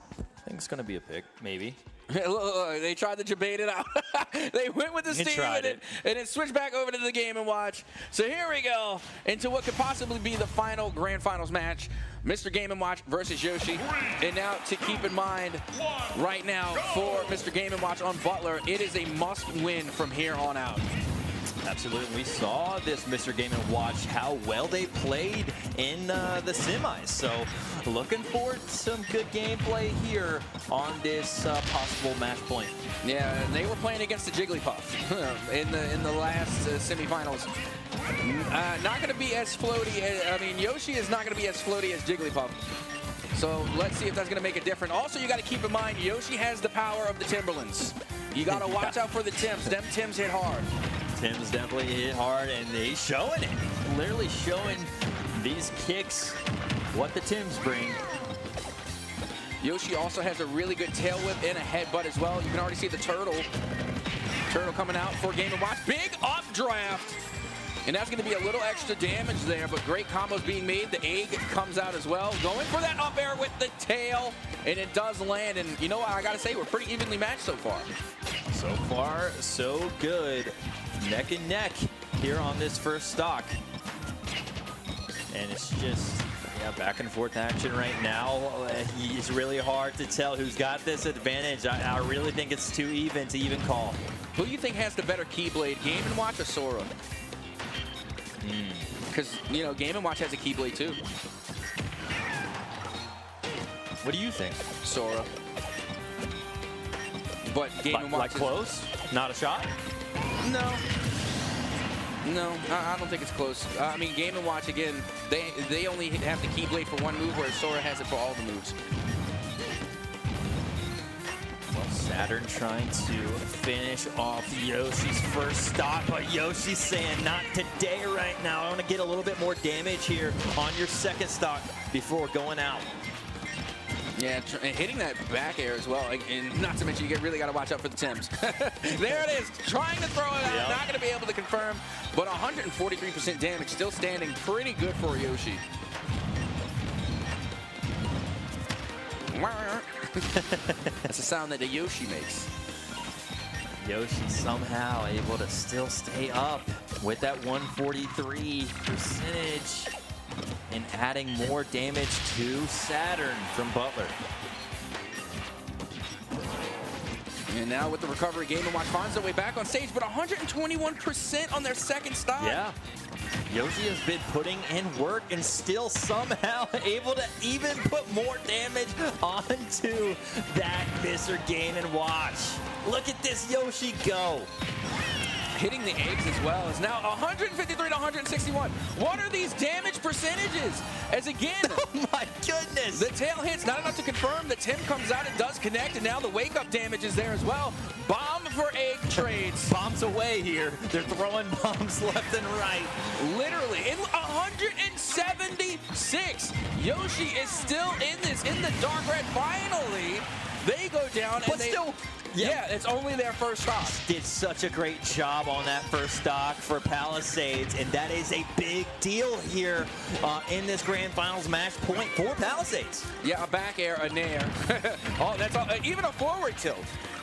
think it's going to be a pick, maybe. They tried to debate it out. They went with the steam and it switched back over to the Game & Watch. So here we go into what could possibly be the final Grand Finals match. Mr. Game & Watch versus Yoshi. And now to keep in mind right now for Mr. Game & Watch on Butler, it is a must win from here on out. Absolutely. We saw this Mr. Game & Watch, how well they played in the semis. So looking forward to some good gameplay here on this possible match point. Yeah, they were playing against the Jigglypuff in the last semifinals. Not going to be as floaty. I mean, Yoshi is not going to be as floaty as Jigglypuff. So let's see if that's going to make a difference. Also, you got to keep in mind, Yoshi has the power of the Timberlands. You got to watch out for the Tims. Them Tims hit hard. Tim's definitely hit hard, and he's showing it. Literally showing these kicks what the Tims bring. Yoshi also has a really good tail whip and a headbutt as well. You can already see the turtle. Turtle coming out for Game & Watch. Big updraft. And that's going to be a little extra damage there, but great combos being made. The egg comes out as well. Going for that up air with the tail, and it does land. And you know what? I got to say, we're pretty evenly matched so far. So far, so good. Neck and neck here on this first stock. And it's just, back and forth action right now. It's really hard to tell who's got this advantage. I really think it's too even to even call. Who do you think has the better Keyblade, Game & Watch or Sora? Because, you know, Game & Watch has a Keyblade too. What do you think? Sora. But Game & Watch like close? Not a shot? No. No, I don't think it's close. I mean, Game & Watch, again, they only have the Keyblade for one move, whereas Sora has it for all the moves. Well, Saturn trying to finish off Yoshi's first stock, but Yoshi's saying not today right now. I want to get a little bit more damage here on your second stock before going out. Yeah, and hitting that back air as well, and not to mention you really got to watch out for the Tims. There it is, trying to throw it out, not going to be able to confirm, but 143% damage, still standing pretty good for Yoshi. That's the sound that a Yoshi makes. Yoshi somehow able to still stay up with that 143% and adding more damage to Saturn from Butler. And now with the recovery, Game & Watch finds their way back on stage, but 121% on their second stop. Yeah. Yoshi has been putting in work and still somehow able to even put more damage onto that Mr. Game & Watch. Look at this Yoshi go. hitting the eggs as well. It's now 153 to 161. What are these damage percentages? As again, oh my goodness, the tail hits, not enough to confirm. The Tim comes out, it does connect, and now the wake-up damage is there as well. Bomb for egg trades. Bombs away here. They're throwing bombs left and right. Literally, in 176. Yoshi is still in this, in the dark red. Finally, they go down, but and they still. Yeah, it's only their first stock. Did such a great job on that first stock for Palisades, and that is a big deal here in this grand finals match point for Palisades. Yeah, a back air, a nair. Oh, that's all. Even a forward tilt.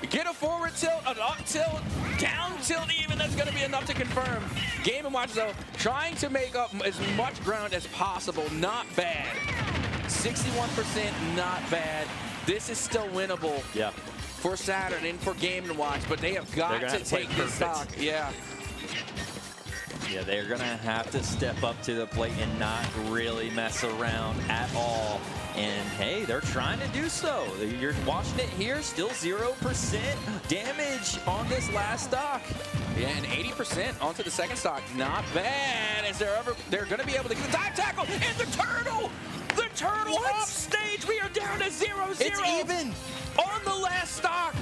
Get a forward tilt, an up tilt, down tilt even. That's going to be enough to confirm. Game & Watch, though, trying to make up as much ground as possible. Not bad. 61%, not bad. This is still winnable. Yeah. For Saturn and for Game & Watch, but they have got to take this stock. Yeah. Yeah, they're going to have to step up to the plate and not really mess around at all. And, hey, they're trying to do so. You're watching it here, still 0% damage on this last stock. Yeah, and 80% onto the second stock. Not bad. As they're going to be able to get the dive tackle and the turtle. The turtle off stage. We are down to 0-0. It's even. On the last stock.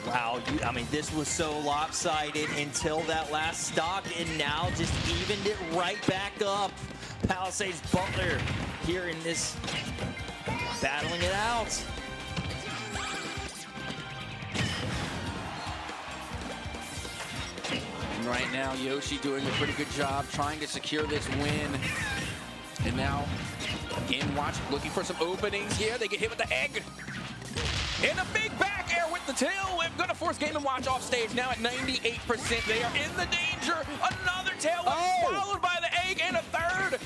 Wow, I mean, this was so lopsided until that last stock, and now just evened it right back up. Palisades Butler here in this, battling it out. And right now, Yoshi doing a pretty good job trying to secure this win. And now, Game & Watch looking for some openings here. They get hit with the egg. And a big back air with the tail whip. Going to force Game & Watch off stage now at 98%. They are in the danger. Another tail whip followed by the egg and a third.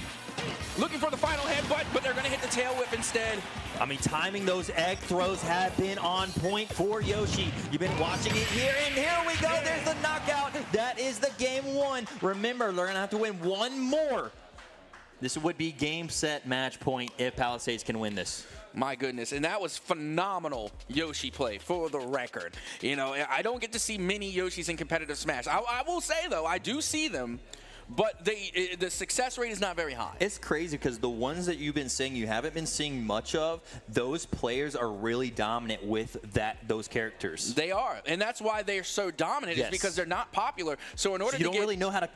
Looking for the final headbutt, but they're going to hit the tail whip instead. I mean, timing those egg throws have been on point for Yoshi. You've been watching it here, and here we go. There's the knockout. That is the game one. Remember, they're going to have to win one more. This would be game, set, match point if Palisades can win this. My goodness, and that was phenomenal Yoshi play, for the record. You know, I don't get to see many Yoshis in competitive Smash. I will say, though, I do see them, but the success rate is not very high. It's crazy because the ones that you've been seeing, you haven't been seeing much of, those players are really dominant with those characters. They are, and that's why they're so dominant, is because they're not popular. So in order you don't really know how to,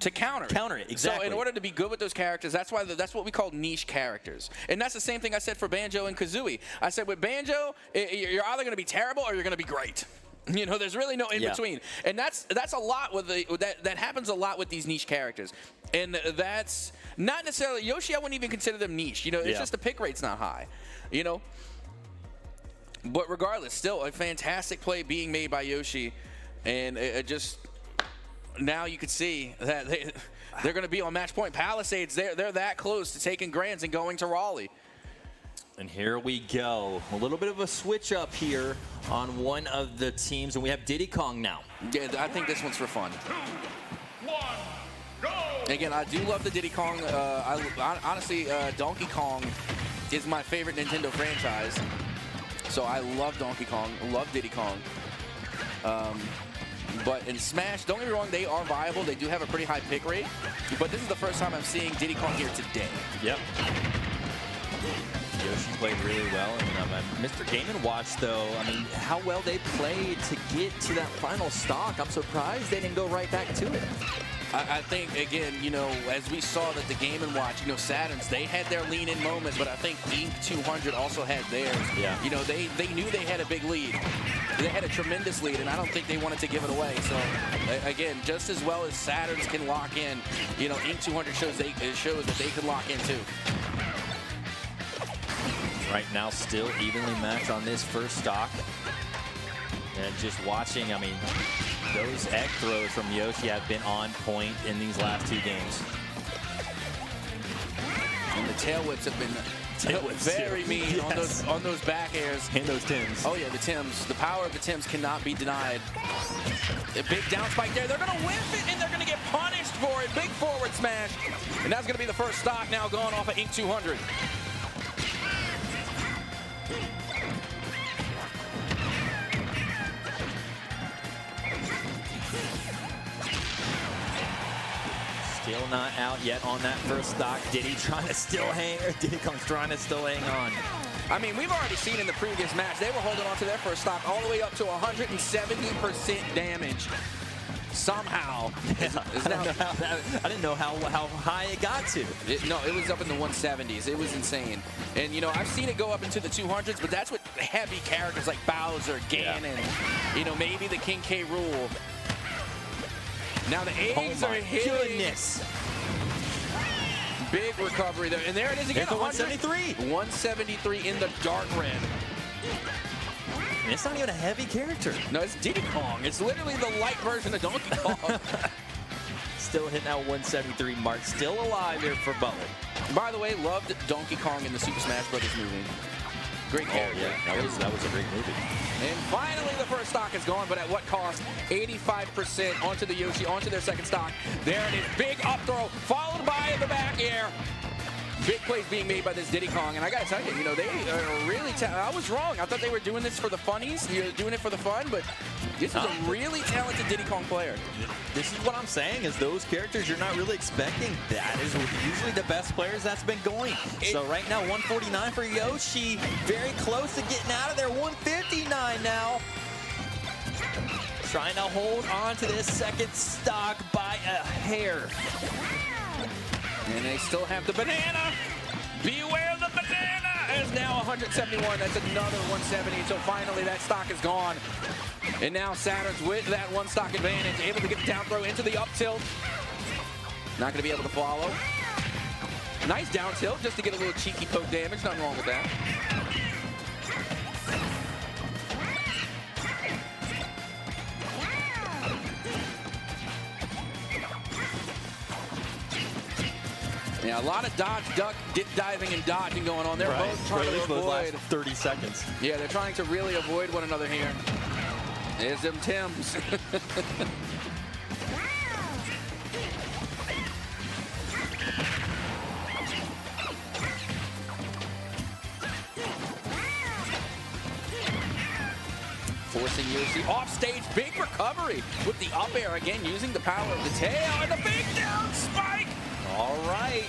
to counter it, exactly. So in order to be good with those characters, that's why that's what we call niche characters. And that's the same thing I said for Banjo and Kazooie. I said with Banjo, you're either going to be terrible or you're going to be great. You know, there's really no in between. And that's a lot with that happens a lot with these niche characters. And that's not necessarily Yoshi. I wouldn't even consider them niche. You know, it's just the pick rate's not high. You know. But regardless, still a fantastic play being made by Yoshi, and it just. Now you can see that they're going to be on match point. Palisades, they're that close to taking grands and going to Raleigh. And here we go. A little bit of a switch up here on one of the teams, and we have Diddy Kong now. Yeah, I think this one's for fun. 2, 1, go! Again, I do love the Diddy Kong. Honestly, Donkey Kong is my favorite Nintendo franchise. So I love Donkey Kong, love Diddy Kong. But in Smash, don't get me wrong, they are viable. They do have a pretty high pick rate. But this is the first time I'm seeing Diddy Kong here today. Yep. Yoshi played really well. And Mr. Game & Watch, though, I mean, how well they played to get to that final stock. I'm surprised they didn't go right back to it. I think, again, you know, as we saw that the Game & Watch, you know, Saturns, they had their lean-in moments, but I think Inc. 200 also had theirs. Yeah. You know, they knew they had a big lead. They had a tremendous lead, and I don't think they wanted to give it away. So, again, just as well as Saturns can lock in, you know, Inc. 200 shows that they can lock in, too. Right now, still evenly matched on this first stock. And just watching, I mean, those egg throws from Yoshi have been on point in these last two games. And the tail whips have been very mean on those back airs. And those Tims. Oh, yeah, the Tims. The power of the Tims cannot be denied. A big down spike there. They're going to whip it, and they're going to get punished for it. Big forward smash. And that's going to be the first stock now going off of Inc. 200. Still not out yet on that first stock. Diddy trying to still hang, or Diddy Kong's trying to still hang on. I mean, we've already seen in the previous match, they were holding on to their first stock all the way up to 170% damage. Somehow. I didn't know how high it got to. No, it was up in the 170s. It was insane. And, you know, I've seen it go up into the 200s, but that's what heavy characters like Bowser, Ganon, you know, maybe the King K. Rool. Now the A's are hitting. Goodness. Big recovery there. And there it is again. 173. 173 in the dark red. And it's not even a heavy character. No, it's Diddy Kong. It's literally the light version of Donkey Kong. Still hitting that 173 mark. Still alive here for Butler. By the way, loved Donkey Kong in the Super Smash Bros. Movie. Great character. Yeah, that was a great movie. And finally, the first stock is gone, but at what cost? 85% onto the Yoshi, onto their second stock. There it is. Big up throw, followed by the back air. Big plays being made by this Diddy Kong, and I gotta tell you, you know, they are really I was wrong. I thought they were doing this for the funnies, you know, doing it for the fun, but this is a really talented Diddy Kong player. This is what I'm saying, is those characters you're not really expecting. That is usually the best players that's been going. So right now, 149 for Yoshi, very close to getting out of there. 159 now. Trying to hold on to this second stock by a hair. And they still have the banana. Beware the banana. Is now 171. That's another 170. So finally that stock is gone. And now Saturn's with that one stock advantage, able to get the down throw into the up tilt. Not going to be able to follow. Nice down tilt just to get a little cheeky poke damage. Nothing wrong with that. Yeah, a lot of dodge, duck, dip diving, and dodging going on. They're both trying to avoid 30 seconds. Yeah, they're trying to really avoid one another here. There's them Tims. Forcing Yoshi off stage. Big recovery with the up air again, using the power of the tail and the big down spike. All right,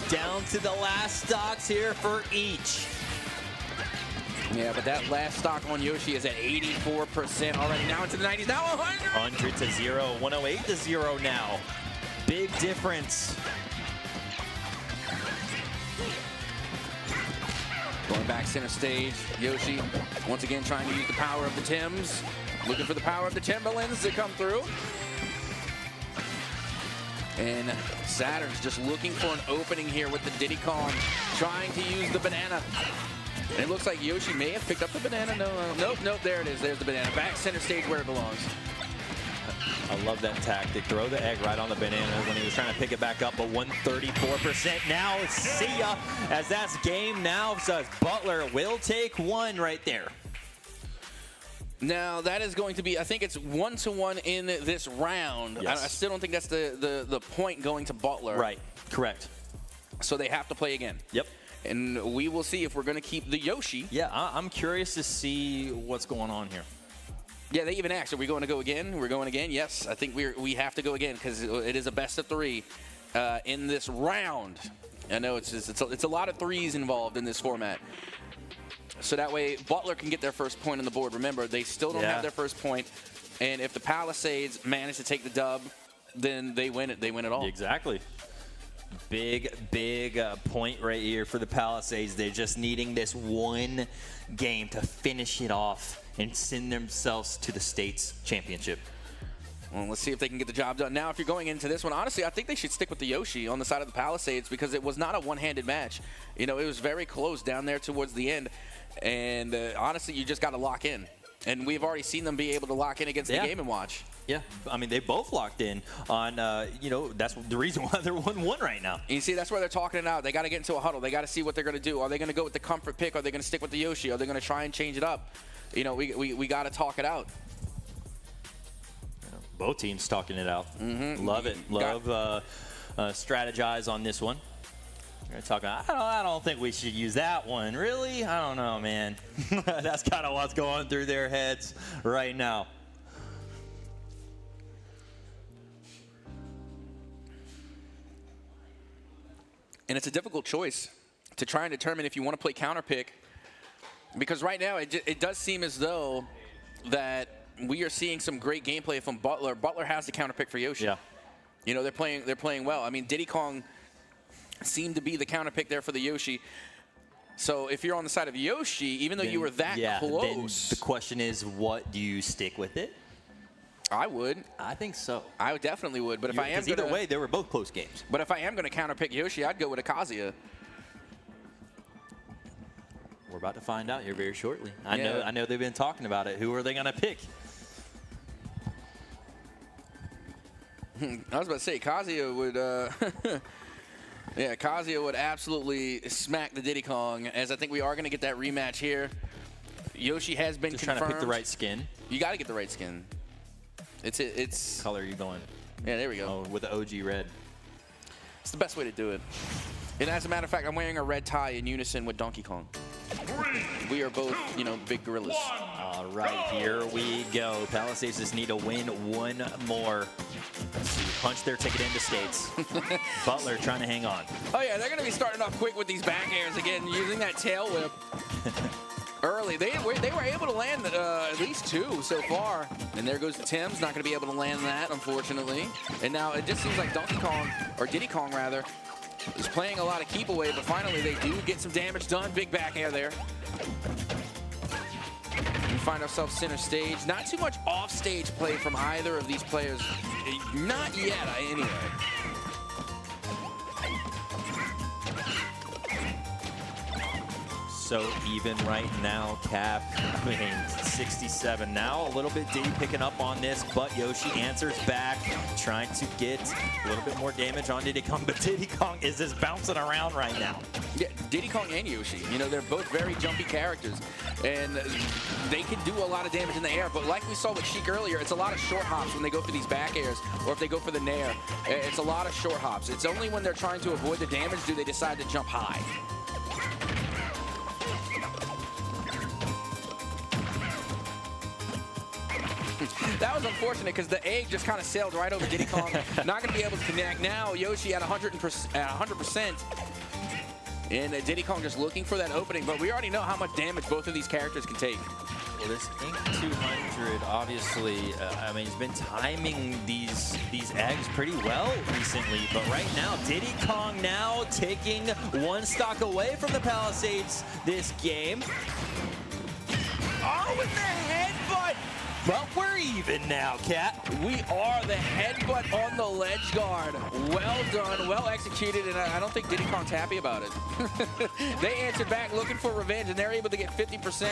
down to the last stocks here for each. Yeah, but that last stock on Yoshi is at 84% already. Now into the 90s, now 100. 100 to 0, 108 to 0 now. Big difference. Going back center stage, Yoshi once again trying to use the power of the Tims. Looking for the power of the Timberlands to come through. And Saturn's just looking for an opening here with the Diddy Kong, trying to use the banana. And it looks like Yoshi may have picked up the banana. Nope, there it is. There's the banana. Back center stage where it belongs. I love that tactic. Throw the egg right on the banana when he was trying to pick it back up, but 134% now. See ya, as that's game now. So Butler will take one right there. Now, that is going to be, I think it's 1-1 in this round. Yes. I still don't think that's the point going to Butler. Right, correct. So they have to play again. Yep. And we will see if we're going to keep the Yoshi. Yeah, I'm curious to see what's going on here. Yeah, they even asked, are we going to go again? We're going again? Yes, I think we have to go again because it is a best of three in this round. I know it's a lot of threes involved in this format. So that way Butler can get their first point on the board. Remember, they still don't have their first point. And if the Palisades manage to take the dub, then they win it. They win it all. Exactly. Big point right here for the Palisades. They're just needing this one game to finish it off and send themselves to the state's championship. Well, let's see if they can get the job done. Now, if you're going into this one, honestly, I think they should stick with the Yoshi on the side of the Palisades because it was not a one-handed match. You know, it was very close down there towards the end. And honestly, you just got to lock in. And we've already seen them be able to lock in against the Game & Watch. Yeah, I mean, they both locked in on, you know, that's the reason why they're 1-1 right now. You see, that's where they're talking it out. They got to get into a huddle. They got to see what they're going to do. Are they going to go with the comfort pick? Are they going to stick with the Yoshi? Are they going to try and change it up? You know, we got to talk it out. Both teams talking it out. Love it. Love strategize on this one. They're talking, I don't think we should use that one. Really? I don't know, man. That's kind of what's going through their heads right now. And it's a difficult choice to try and determine if you want to play counter pick, because right now it does seem as though that we are seeing some great gameplay from Butler. Butler has the counter pick for Yoshi. Yeah. You know, they're playing well. I mean, Diddy Kong seemed to be the counter pick there for the Yoshi. So if you're on the side of Yoshi, even though you were that close, then the question is, what do you stick with it? I would. I think so. I definitely would. But if I am either way, they were both close games. But if I am going to counter pick Yoshi, I'd go with Akazuya. We're about to find out here very shortly. I know they've been talking about it. Who are they going to pick? I was about to say Kazuya would, yeah, Kazuya would absolutely smack the Diddy Kong, as I think we are going to get that rematch here. Yoshi has been just confirmed. Trying to pick the right skin. You got to get the right skin. It's color are you going? Yeah, there we go. Oh, with the OG red. It's the best way to do it. And as a matter of fact, I'm wearing a red tie in unison with Donkey Kong. We are both, you know, big gorillas. All right, here we go. Palisades just need to win one more to punch their ticket into states. Butler trying to hang on. Oh, yeah, they're going to be starting off quick with these back airs again, using that tail whip early. They were able to land at least 2 so far. And there goes Tim's, not going to be able to land that, unfortunately. And now it just seems like Donkey Kong, or Diddy Kong rather, is playing a lot of keep away, but finally they do get some damage done. Big back air there. We find ourselves center stage. Not too much off stage play from either of these players. Not yet, anyway. So even right now, Cap, I mean, 67 now. A little bit Diddy picking up on this, but Yoshi answers back, trying to get a little bit more damage on Diddy Kong, but Diddy Kong is just bouncing around right now. Yeah, Diddy Kong and Yoshi, you know, they're both very jumpy characters, and they can do a lot of damage in the air, but like we saw with Sheik earlier, it's a lot of short hops when they go for these back airs, or if they go for the nair. It's a lot of short hops. It's only when they're trying to avoid the damage do they decide to jump high. That was unfortunate because the egg just kind of sailed right over Diddy Kong. Not going to be able to connect. Now Yoshi at 100%. And Diddy Kong just looking for that opening. But we already know how much damage both of these characters can take. Well, this Ink 200, obviously, I mean, he's been timing these eggs pretty well recently. But right now, Diddy Kong now taking one stock away from the Palisades this game. Oh, with the headbutt! But we're even now, Cat. We are the headbutt on the ledge guard. Well done, well executed, and I don't think Diddy Kong's happy about it. They answered back looking for revenge, and they're able to get 50%.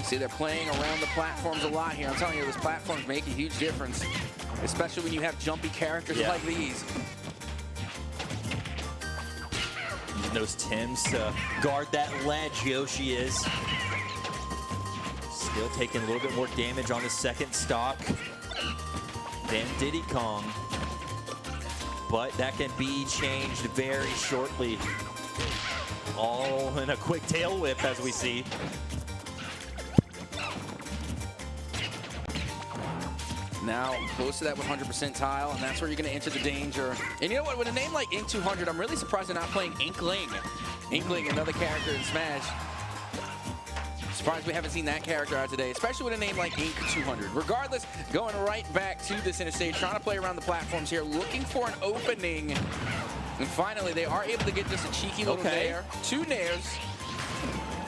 See, they're playing around the platforms a lot here. I'm telling you, those platforms make a huge difference, especially when you have jumpy characters like these. Those Tims to guard that ledge. Yoshi is still taking a little bit more damage on the second stock than Diddy Kong, but that can be changed very shortly. All in a quick tail whip, as we see. Now close to that 100% tile, and that's where you're going to enter the danger. And you know what? With a name like Ink 200, I'm really surprised they're not playing Inkling. Inkling, another character in Smash. Surprised we haven't seen that character out today, especially with a name like Ink 200. Regardless, going right back to the center stage, trying to play around the platforms here, looking for an opening. And finally, they are able to get just a cheeky little nair. 2 nairs,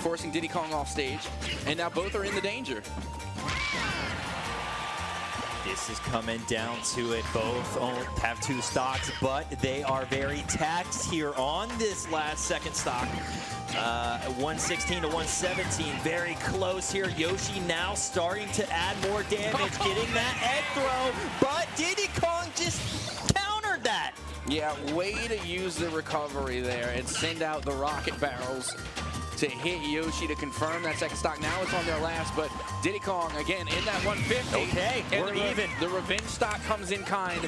forcing Diddy Kong off stage. And now both are in the danger. This is coming down to it. Both have 2 stocks, but they are very taxed here on this last second stock. 116 to 117, very close here. Yoshi now starting to add more damage, getting that egg throw, but Diddy Kong just countered that. Yeah, way to use the recovery there and send out the rocket barrels to hit Yoshi to confirm that second stock. Now it's on their last, but Diddy Kong, again, in that 150. Okay, and we're even. The revenge stock comes in kind.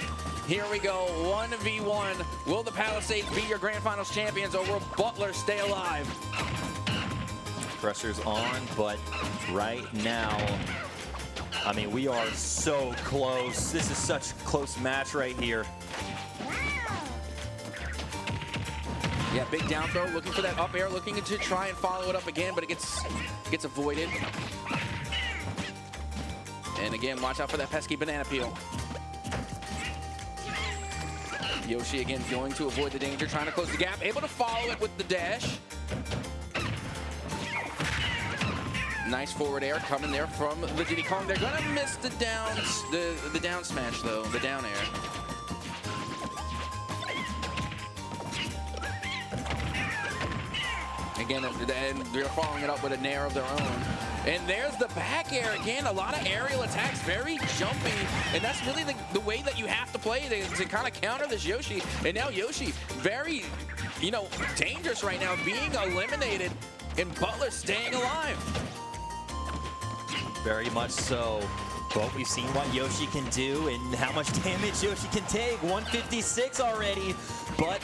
Here we go, 1v1. Will the Palisades be your Grand Finals champions, or will Butler stay alive? Pressure's on, but right now, I mean, we are so close. This is such a close match right here. Yeah, big down throw, looking for that up air, looking to try and follow it up again, but it gets avoided. And again, watch out for that pesky banana peel. Yoshi again going to avoid the danger, trying to close the gap, able to follow it with the dash. Nice forward air coming there from the Diddy Kong. They're gonna miss the down smash though, the down air. Again, and they're following it up with a nair of their own. And there's the back air again. A lot of aerial attacks, very jumpy. And that's really the way that you have to play to kind of counter this Yoshi. And now Yoshi, very, dangerous right now, being eliminated. And Butler staying alive. Very much so. But we've seen what Yoshi can do and how much damage Yoshi can take. 156 already. But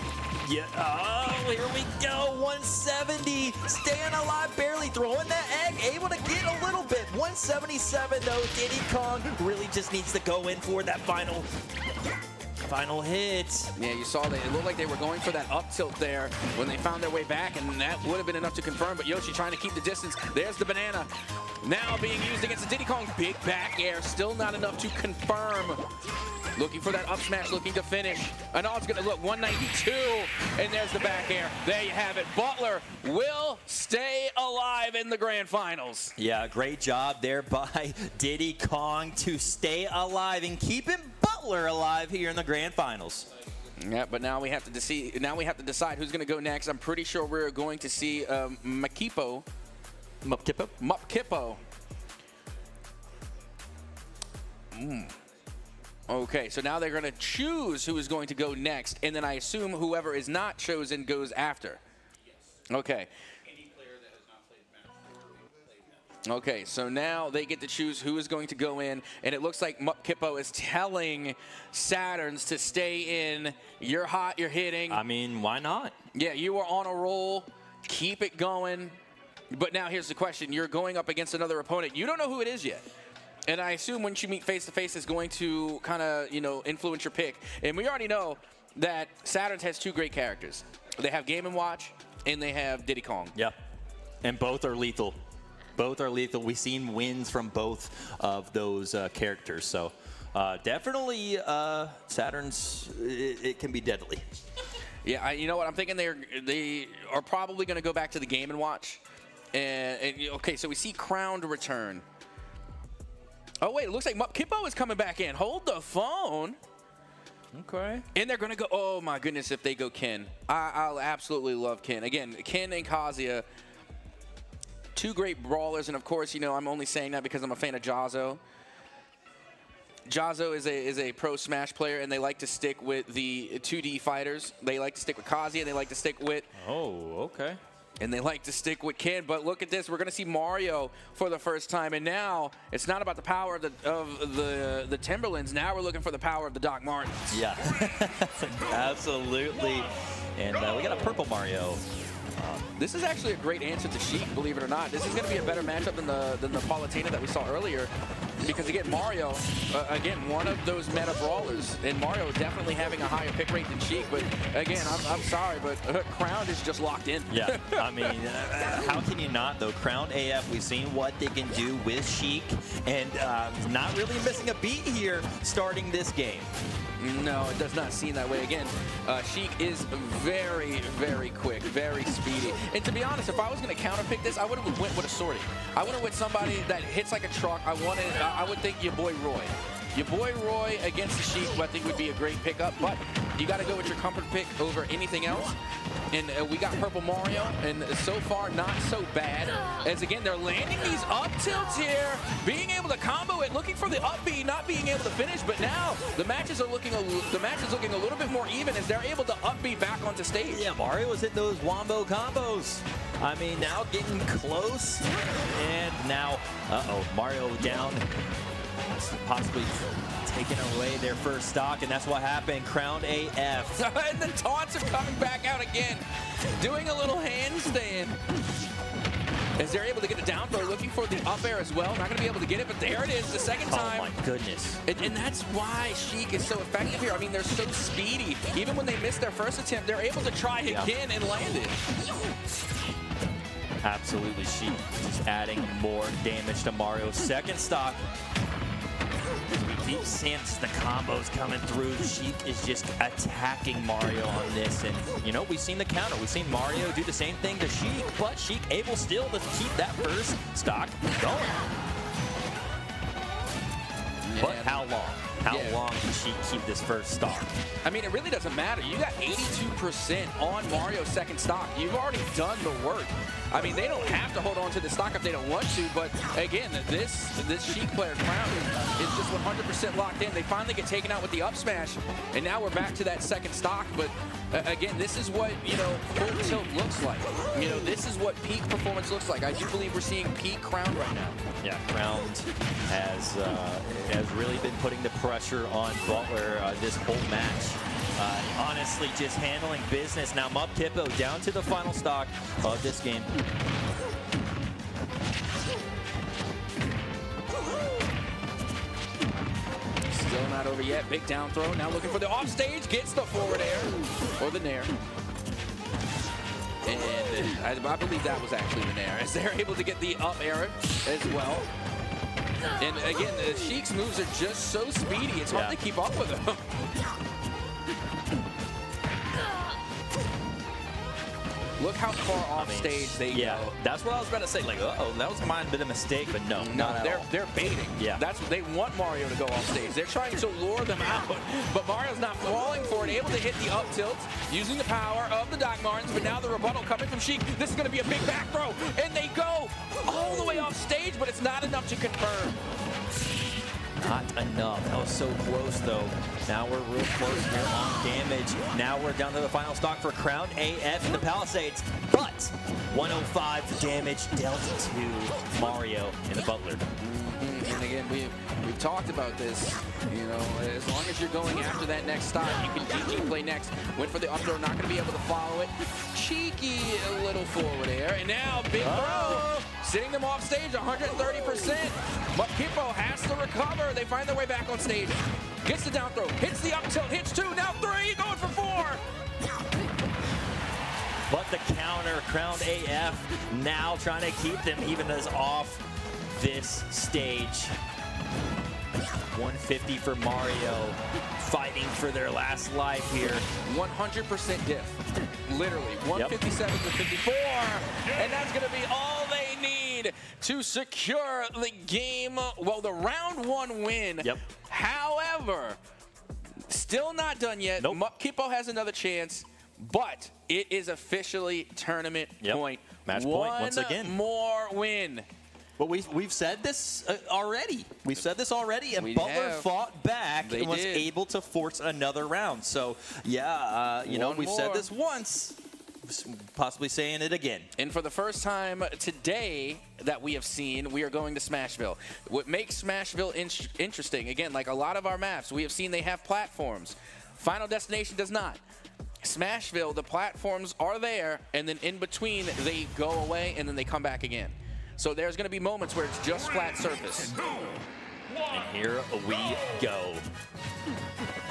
yeah, oh, here we go. 170, staying alive, barely throwing that egg, able to get a little bit. 177 though. Diddy Kong really just needs to go in for that final hit. Yeah, you saw that it looked like they were going for that up tilt there when they found their way back, and that would have been enough to confirm, but Yoshi trying to keep the distance. There's the banana. Now being used against the Diddy Kong. Big back air, still not enough to confirm. Looking for that up smash, looking to finish. And all it's gonna look, 192, and there's the back air. There you have it. Butler will stay alive in the grand finals. Yeah, great job there by Diddy Kong to stay alive and keeping Butler alive here in the grand finals. Yeah, but now we have to decide who's gonna go next. I'm pretty sure we're going to see Mupkipo. Okay, so now they're going to choose who is going to go next, and then I assume whoever is not chosen goes after. Okay. Okay, so now they get to choose who is going to go in, and it looks like Mupkipo is telling Saturns to stay in. You're hot, you're hitting. I mean, why not? Yeah, you are on a roll. Keep it going. But now here's the question. You're going up against another opponent. You don't know who it is yet. And I assume once you meet face-to-face, it's going to kind of, influence your pick. And we already know that Saturn's has two great characters. They have Game & Watch, and they have Diddy Kong. Yeah, and both are lethal. Both are lethal. We've seen wins from both of those characters. So definitely Saturn's, it can be deadly. Yeah, you know what? I'm thinking they are probably going to go back to the Game & Watch. And okay, so we see Crown to return. Oh, wait, it looks like Mupkipo is coming back in. Hold the phone. Okay. And they're going to go, oh, my goodness, if they go Ken. I'll absolutely love Ken. Again, Ken and Kazuya, two great brawlers. And, of course, I'm only saying that because I'm a fan of Jazzo. Jazzo is a pro Smash player, and they like to stick with the 2D fighters. They like to stick with Kazuya. They like to stick with... Oh, okay. And they like to stick with Ken, but look at this. We're going to see Mario for the first time, and now it's not about the power of the Timberlands. Now we're looking for the power of the Doc Martens. Yeah, absolutely. And we got a purple Mario. This is actually a great answer to Sheik, believe it or not. This is going to be a better matchup than the Palutena that we saw earlier. Because, again, Mario, again, one of those meta brawlers. And Mario definitely having a higher pick rate than Sheik. But, again, I'm sorry, but Crown is just locked in. Yeah, I mean, how can you not, though? Crown AF, we've seen what they can do with Sheik. And not really missing a beat here starting this game. No, it does not seem that way. Again, Sheik is very, very quick, very speedy. And to be honest, if I was going to counterpick this, I would have went with a sortie. I would have went somebody that hits like a truck. I would think your boy Roy. Your boy Roy against the Sheik, I think would be a great pickup. But you got to go with your comfort pick over anything else. And we got Purple Mario, and so far not so bad. As again, they're landing these up tilts here, being able to combo it, looking for the up B, not being able to finish. But now the match is looking a little bit more even as they're able to up B back onto stage. Yeah, Mario was hitting those wombo combos. I mean, now getting close, and now, Mario down, possibly taking away their first stock, and that's what happened. Crown AF. And the taunts are coming back out again, doing a little handstand. As they're able to get a down throw, looking for the up air as well. Not going to be able to get it, but there it is, the second time. Oh my goodness. And that's why Sheik is so effective here. I mean, they're so speedy. Even when they miss their first attempt, they're able to try again and land it. Absolutely, Sheik just adding more damage to Mario's second stock. We keep seeing the combos coming through. Sheik is just attacking Mario on this, and you know, we've seen the counter. We've seen Mario do the same thing to Sheik, but Sheik able still to keep that first stock going. But how long? How long can Sheik keep this first stock? I mean, it really doesn't matter. You got 82% on Mario's second stock. You've already done the work. I mean, they don't have to hold on to the stock if they don't want to, but again, this Sheik player, Crown, is just 100% locked in. They finally get taken out with the up smash, and now we're back to that second stock. But again, this is what, you know, full tilt looks like. You know, this is what peak performance looks like. I do believe we're seeing peak Crown right now. Yeah, Crown has really been putting the pressure on Butler this whole match. Honestly, just handling business. Now Mup Kippo down to the final stock of this game. Still not over yet. Big down throw. Now looking for the off stage. Gets the forward air or the nair. And I believe that was actually the nair, as they're able to get the up air as well. And again, the Sheik's moves are just so speedy. It's hard to keep up with them. Look how far off stage they go. That's what I was about to say. Like, uh-oh, that was might have been a mistake, but no, they're baiting. Yeah, that's what they want Mario to go off stage. They're trying to lure them out, but Mario's not falling for it. Able to hit the up tilt using the power of the Doc Martens. But now the rebuttal coming from Sheik. This is going to be a big back throw, and they go all the way off stage, but it's not enough to confirm. Not enough. That was so close, though. Now we're real close here on damage. Now we're down to the final stock for Crown AF in the Palisades, but 105 damage dealt to Mario in the Butler. And again, we've talked about this. You know, as long as you're going after that next stock, you can GG play next. Went for the up throw, not going to be able to follow it. Cheeky little forward air, and now big throw, sitting them off stage 130%. But Kippo has to recover. They find their way back on stage. Gets the down throw, hits the up tilt, hits two, now three, going for four. But the counter, Crown AF now trying to keep them even as off this stage. 150 for Mario, fighting for their last life here. 100% diff, literally 157 to 54, and that's going to be all they need to secure the game. Well, the round one win. However, still not done yet. Mup Kippo has another chance, but it is officially tournament point. Match point once again. One more win. But we've said this already. We've said this already, and Butler fought back and was able to force another round. So, yeah, you know, we've said this once, possibly saying it again. And for the first time today that we have seen, we are going to Smashville. What makes Smashville interesting, again, like a lot of our maps, we have seen they have platforms. Final Destination does not. Smashville, the platforms are there, and then in between, they go away, and then they come back again. So there's going to be moments where it's just flat surface. And here we go.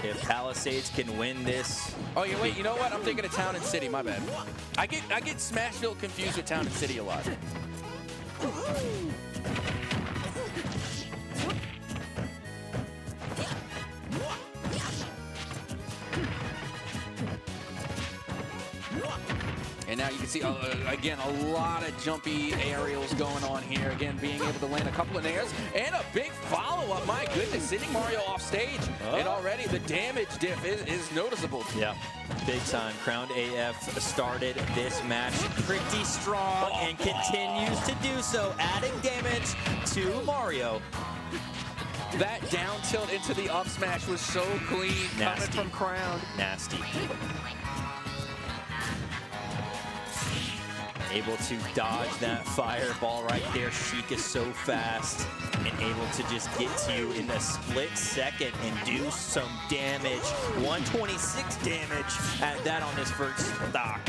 If Palisades can win this. Oh, yeah, wait, you know what? I'm thinking of Town and City, my bad. I get Smashville confused with Town and City a lot. And now you can see, again, a lot of jumpy aerials going on here. Again, being able to land a couple of nairs and a big follow-up. My goodness, sitting Mario off stage. And already the damage diff is noticeable. Yeah, big time. Crown AF started this match pretty strong and continues to do so, adding damage to Mario. That down tilt into the up smash was so clean coming from Crown. Nasty. able to dodge that fireball right there. Sheik is so fast and able to just get to you in a split second and do some damage. 126 damage at that on this first stock.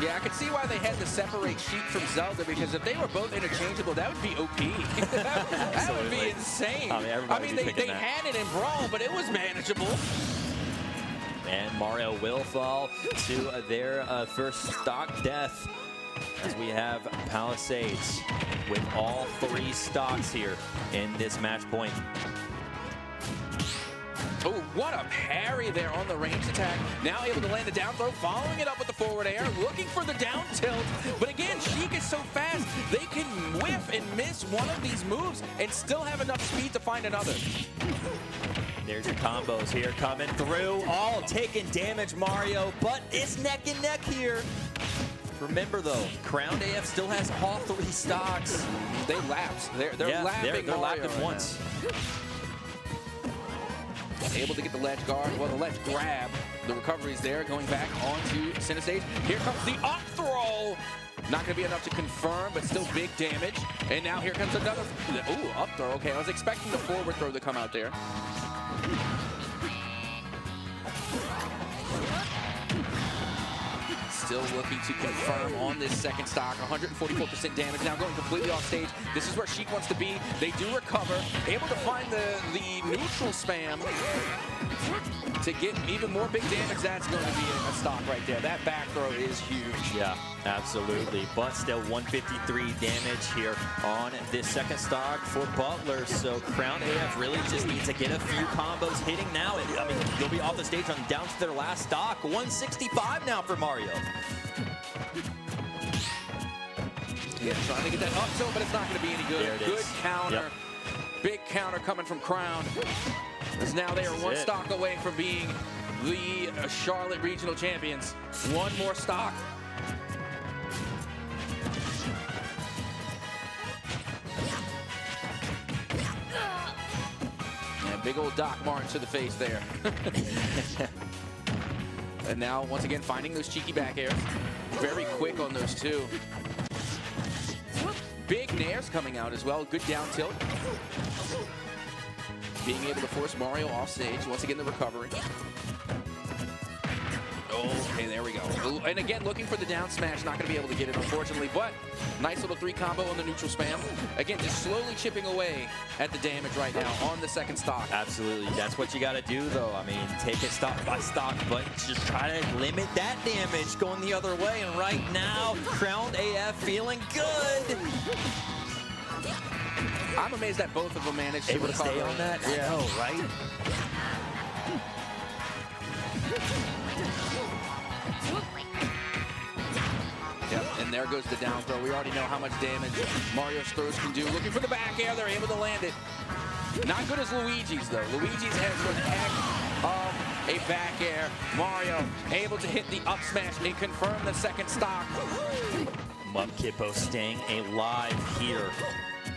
Yeah, I could see why they had to separate Sheik from Zelda, because if they were both interchangeable, that would be OP. That would be insane. I mean they had it in Brawl, but it was manageable. And Mario will fall to their first stock death, as we have Palisades with all 3 stocks here in this match point. Oh, what a parry there on the range attack. Now able to land the down throw, following it up with the forward air, looking for the down tilt. But again, Sheik is so fast, they can whiff and miss one of these moves and still have enough speed to find another. There's your combos here coming through, all taking damage, Mario, but it's neck and neck here. Remember though, Crowned AF still has all 3 stocks. They lapsed. They're lapping they're Mario lapped right once. Able to get the ledge guard, well, the ledge grab. The recovery's there, going back onto center stage. Here comes the up throw. Not going to be enough to confirm, but still big damage. And now here comes another, ooh, up throw. Okay, I was expecting the forward throw to come out there. Still looking to confirm on this second stock. 144% damage. Now going completely off stage. This is where Sheik wants to be. They do recover. Able to find the neutral spam to get even more big damage. That's going to be a stock right there. That back throw is huge. Yeah, absolutely. But still 153 damage here on this second stock for Butler. So Crown AF really just needs to get a few combos hitting now. I mean, they'll be off the stage on down to their last stock. 165 now for Mario. Yeah, trying to get that up tilt, but it's not going to be any good. Good counter. Yep. Big counter coming from Crown. As now they are one stock away from being the Charlotte Regional Champions. One more stock. And big old Doc Martin to the face there. And now, once again, finding those cheeky back airs. Very quick on those 2. Big nairs coming out as well. Good down tilt. Being able to force Mario off stage. Once again, the recovery. Okay, there we go. And again, looking for the down smash. Not going to be able to get it, unfortunately. But nice little 3 combo on the neutral spam. Again, just slowly chipping away at the damage right now on the second stock. Absolutely. That's what you got to do, though. I mean, take it stock by stock, but just try to limit that damage going the other way. And right now, Crowned AF feeling good. I'm amazed that both of them managed to recover. Stay on that? Yeah. I know, right? Yep, and there goes the down throw. We already know how much damage Mario's throws can do. Looking for the back air, they're able to land it. Not good as Luigi's, though. Luigi's has one heck of a back air. Mario able to hit the up smash and confirm the second stock. Kippo staying alive here.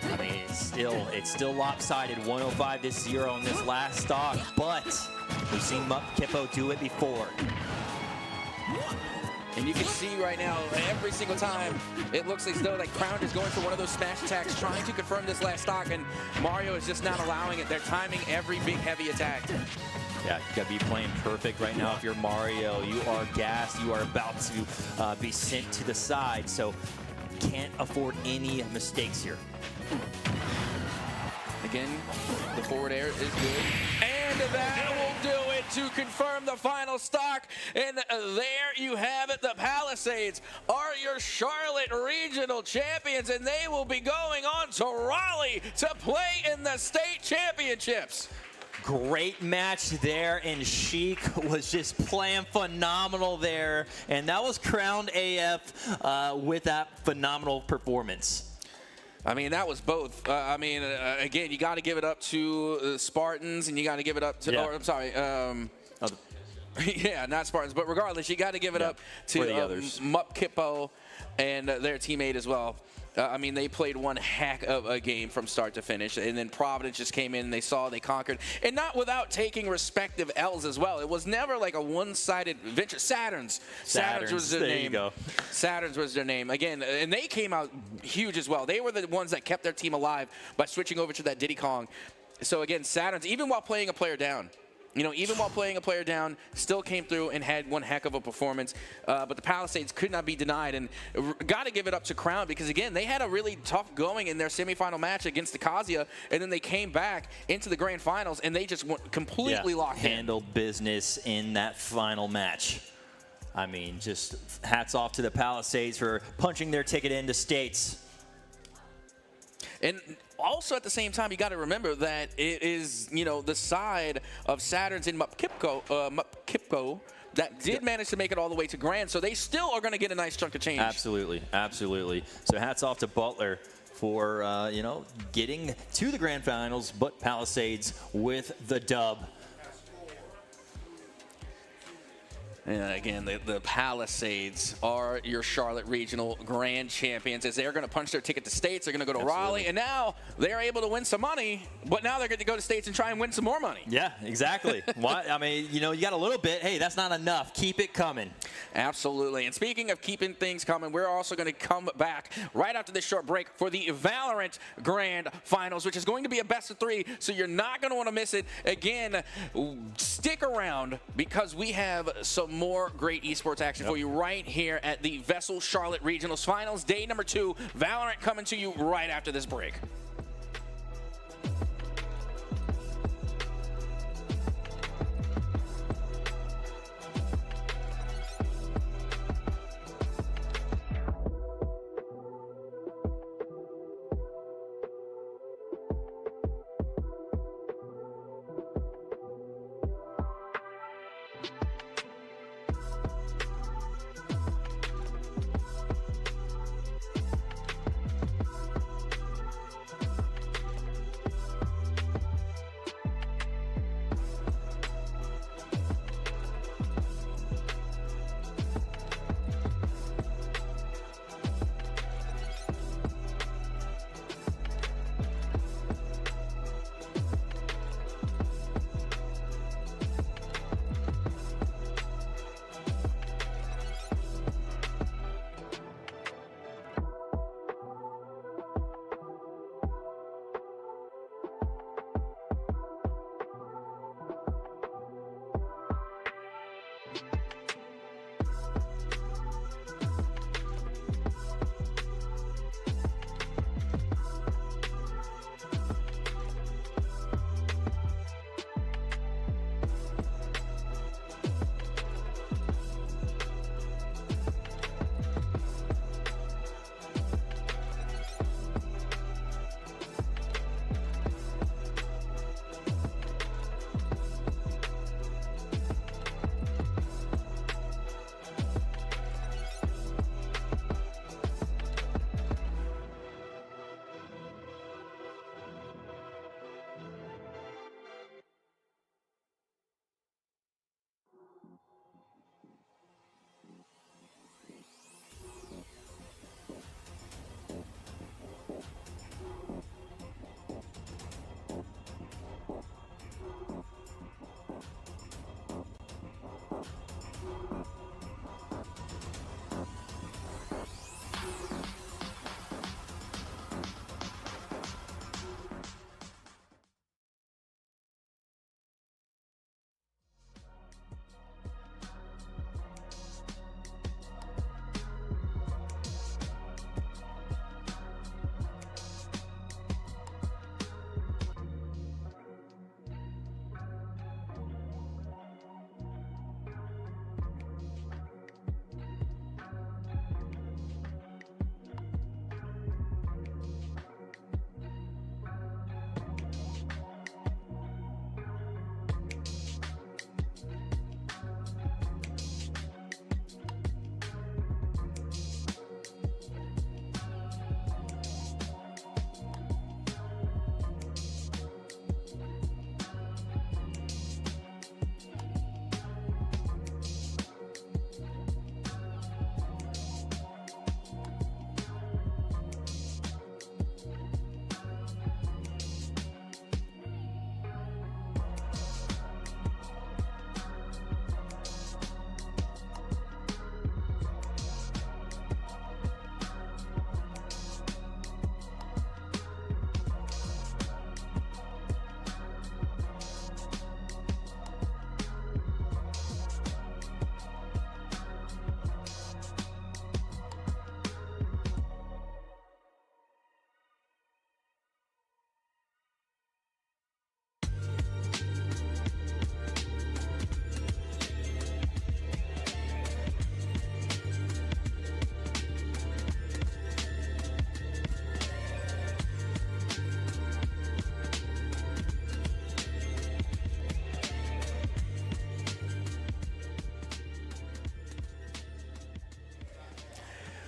I mean, it's still lopsided, 105-0 on this last stock, but we've seen Kippo do it before. And you can see right now, every single time, it looks as though that Crown is going for one of those smash attacks, trying to confirm this last stock, and Mario is just not allowing it. They're timing every big, heavy attack. Yeah, you gotta be playing perfect right now. If you're Mario, you are gassed. You are about to be sent to the side, so can't afford any mistakes here. Again, the forward air is good. And that will do it to confirm the final stock. And there you have it. The Palisades are your Charlotte Regional Champions, and they will be going on to Raleigh to play in the state championships. Great match there, and Sheik was just playing phenomenal there. And that was Crowned AF with that phenomenal performance. I mean, that was both. Again, you got to give it up to Spartans, and you got to give it up to, or I'm sorry, yeah, not Spartans, but regardless, you got to give it up to the others. Kippo and their teammate as well. I mean, they played one heck of a game from start to finish, and then Providence just came in and they conquered, and not without taking respective L's as well. It was never like a one-sided venture. Saturns was their name. There you go. Saturns was their name. Again, and they came out huge as well. They were the ones that kept their team alive by switching over to that Diddy Kong. So again, Saturns, even while playing a player down, still came through and had one heck of a performance. But the Palisades could not be denied, and got to give it up to Crown because, again, they had a really tough going in their semifinal match against the Kazuya, and then they came back into the grand finals, and they just went completely locked in. Handled business in that final match. I mean, just hats off to the Palisades for punching their ticket into states. And also at the same time, you got to remember that it is, the side of Saturns in Mupkipko that did manage to make it all the way to Grand, so they still are going to get a nice chunk of change. Absolutely, absolutely. So hats off to Butler for, getting to the Grand Finals, but Palisades with the dub. And again, the Palisades are your Charlotte Regional Grand Champions, as they're going to punch their ticket to states. They're going to go to Raleigh, and now they're able to win some money, but now they're going to go to states and try and win some more money. Yeah, exactly. I mean, you got a little bit. Hey, that's not enough. Keep it coming. Absolutely. And speaking of keeping things coming, we're also going to come back right after this short break for the Valorant Grand Finals, which is going to be a best of 3, so you're not going to want to miss it. Again, stick around because we have some more great esports action for you right here at the VESL Charlotte Regionals Finals, day number 2. Valorant coming to you right after this break.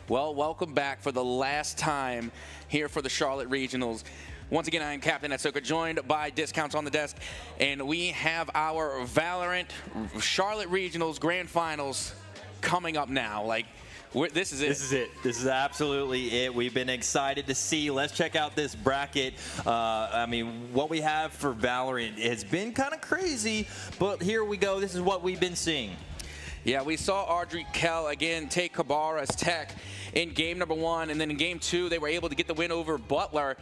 Well, welcome back for the last time here for the Charlotte Regionals. Once again, I am Captain Etsoka, joined by Discounts on the Desk, and we have our Valorant Charlotte Regionals Grand Finals coming up now. Like, this is it. This is it. This is absolutely it. We've been excited to see. Let's check out this bracket. I mean, what we have for Valorant has been kind of crazy, but here we go. This is what we've been seeing. Yeah, we saw Audrey Kell again take Cabarrus Tech in game number 1, and then in game 2 they were able to get the win over Butler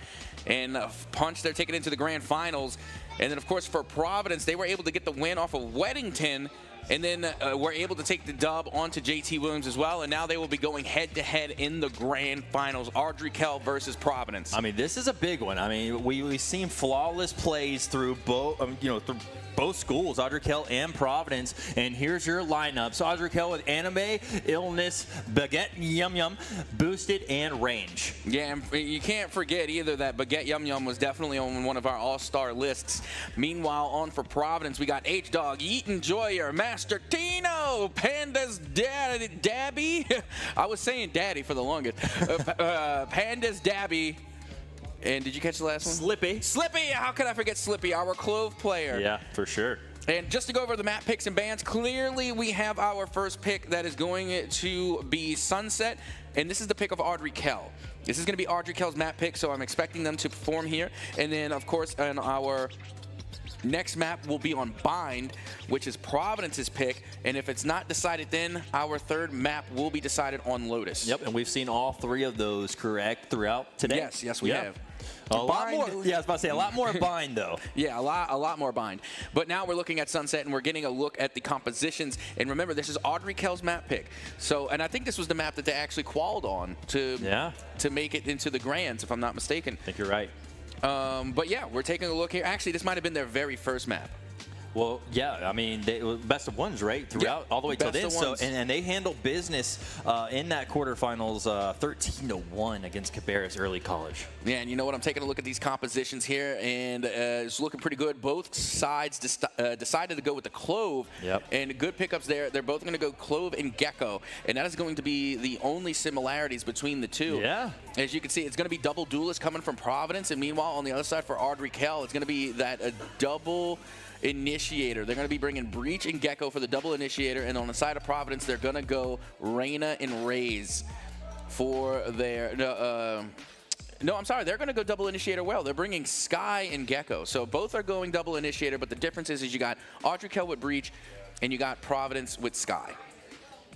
and punch their ticket into the grand finals. And then of course for Providence, they were able to get the win off of Weddington, and then were able to take the dub onto JT Williams as well, and now they will be going head-to-head in the grand finals. Audrey Kell versus Providence. I mean, this is a big one. I mean, we've seen flawless plays through both, through both schools, Audrey Kell and Providence. And here's your lineup. So Audrey Kell with Anime, Illness, Baguette Yum Yum, Boosted, and Range. Yeah, and you can't forget either that Baguette Yum Yum was definitely on one of our all-star lists. Meanwhile, on for Providence, we got H-Dog, Yeaton Joyer, Master Tino, Panda's Dabby. I was saying Daddy for the longest. Panda's Dabby. And did you catch the last one? Slippy. Slippy! How could I forget Slippy, our Clove player? Yeah, for sure. And just to go over the map picks and bans, clearly we have our first pick that is going to be Sunset, and this is the pick of Audrey Kell. This is going to be Audrey Kell's map pick, so I'm expecting them to perform here. And then, of course, on our next map will be on Bind, which is Providence's pick, and if it's not decided then, our third map will be decided on Lotus. Yep, and we've seen all 3 of those correct throughout today. Yes, we have. A lot more. Yeah, I was about to say a lot more Bind though. Yeah, a lot more Bind. But now we're looking at Sunset and we're getting a look at the compositions. And remember, this is Audrey Kell's map pick. So, and I think this was the map that they actually qualified on to make it into the Grands, if I'm not mistaken. I think you're right. But yeah, we're taking a look here. Actually, this might have been their very first map. Well, yeah, I mean, best of ones, right? Throughout, all the way till then. So, and they handled business in that quarterfinals 13-1 against Cabarrus Early College. Yeah, and you know what? I'm taking a look at these compositions here, and it's looking pretty good. Both sides decided to go with the Clove, and good pickups there. They're both going to go Clove and Gecko, and that is going to be the only similarities between the two. Yeah. As you can see, it's going to be double duelist coming from Providence, and meanwhile, on the other side for Audrey Kell, it's going to be that double initiator. They're going to be bringing Breach and Gecko for the double initiator, and on the side of Providence, they're going to go Reyna and Raze for their no, I'm sorry, they're going to go double initiator. Well, they're bringing Sky and Gecko, so both are going double initiator, but the difference is you got Audrey Kell with Breach and you got Providence with Sky.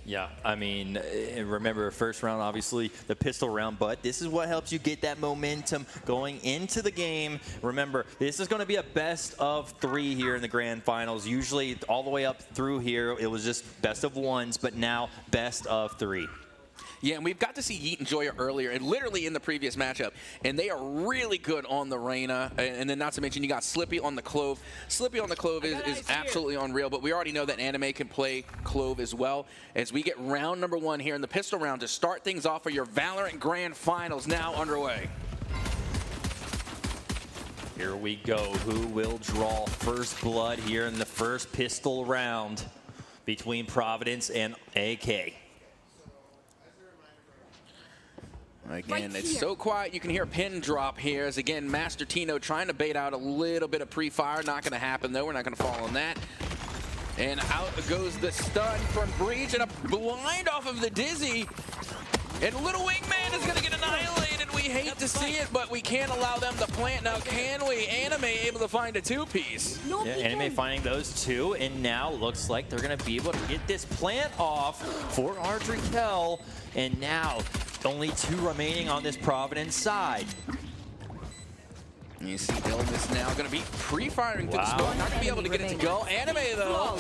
Yeah, I mean, remember, first round, obviously, the pistol round, but this is what helps you get that momentum going into the game. Remember, this is going to be a best of 3 here in the grand finals. Usually, all the way up through here, it was just best of 1s, but now best of 3. Yeah, and we've got to see Yeaton Joyer earlier, and literally in the previous matchup, and they are really good on the Reyna, and then not to mention you got Slippy on the Clove. Slippy on the Clove is absolutely unreal, but we already know that Anime can play Clove as well. As we get round number 1 here in the pistol round to start things off for your Valorant Grand Finals now underway. Here we go. Who will draw first blood here in the first pistol round between Providence and AK? Again, it's so quiet you can hear a pin drop here as, again, Master Tino trying to bait out a little bit of pre-fire. Not going to happen, though. We're not going to fall on that. And out goes the stun from Breach and a blind off of the Dizzy. And Little Wingman is going to get annihilated. We hate to see it, but we can't allow them to plant. Now, can we? Anime able to find a 2-piece. Yeah, Anime finding those 2, and now looks like they're going to be able to get this plant off for Audrey Kell. And now, only 2 remaining on this Providence side. You see Illness now going to be pre-firing to the smoke. Not going to be able to get it to go. Anime, though,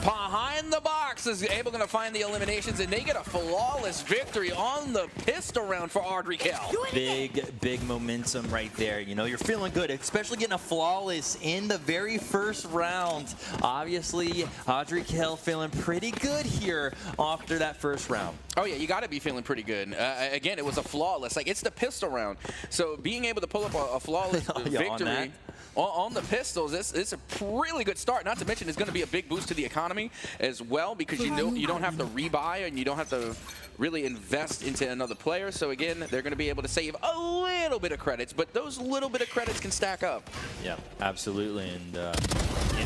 behind the box is able to find the eliminations, and they get a flawless victory on the pistol round for Audrey Kell. Big momentum right there. You know, you're feeling good, especially getting a flawless in the very first round. Obviously, Audrey Kell feeling pretty good here after that first round. Oh, yeah, you got to be feeling pretty good. Again, it was a flawless. Like, it's the pistol round. So being able to pull up a flawless victory on the pistols, it's a really good start. Not to mention, it's going to be a big boost to the economy as well, because you don't have to rebuy and you don't have to really invest into another player. So again, they're going to be able to save a little bit of credits, but those little bit of credits can stack up. Yeah, absolutely. And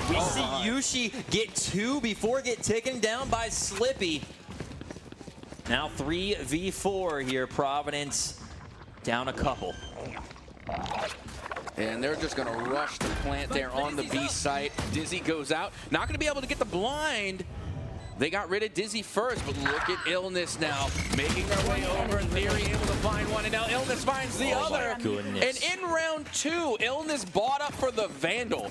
we see Yushi get 2 before get taken down by Slippy. Now 3v4 here. Providence down a couple. And they're just going to rush the plant there on the B site. Dizzy goes out. Not going to be able to get the blind. They got rid of Dizzy first, but look at Illness now making their way over. Theory able to find one, and now Illness finds the other. And in round 2, Illness bought up for the Vandal.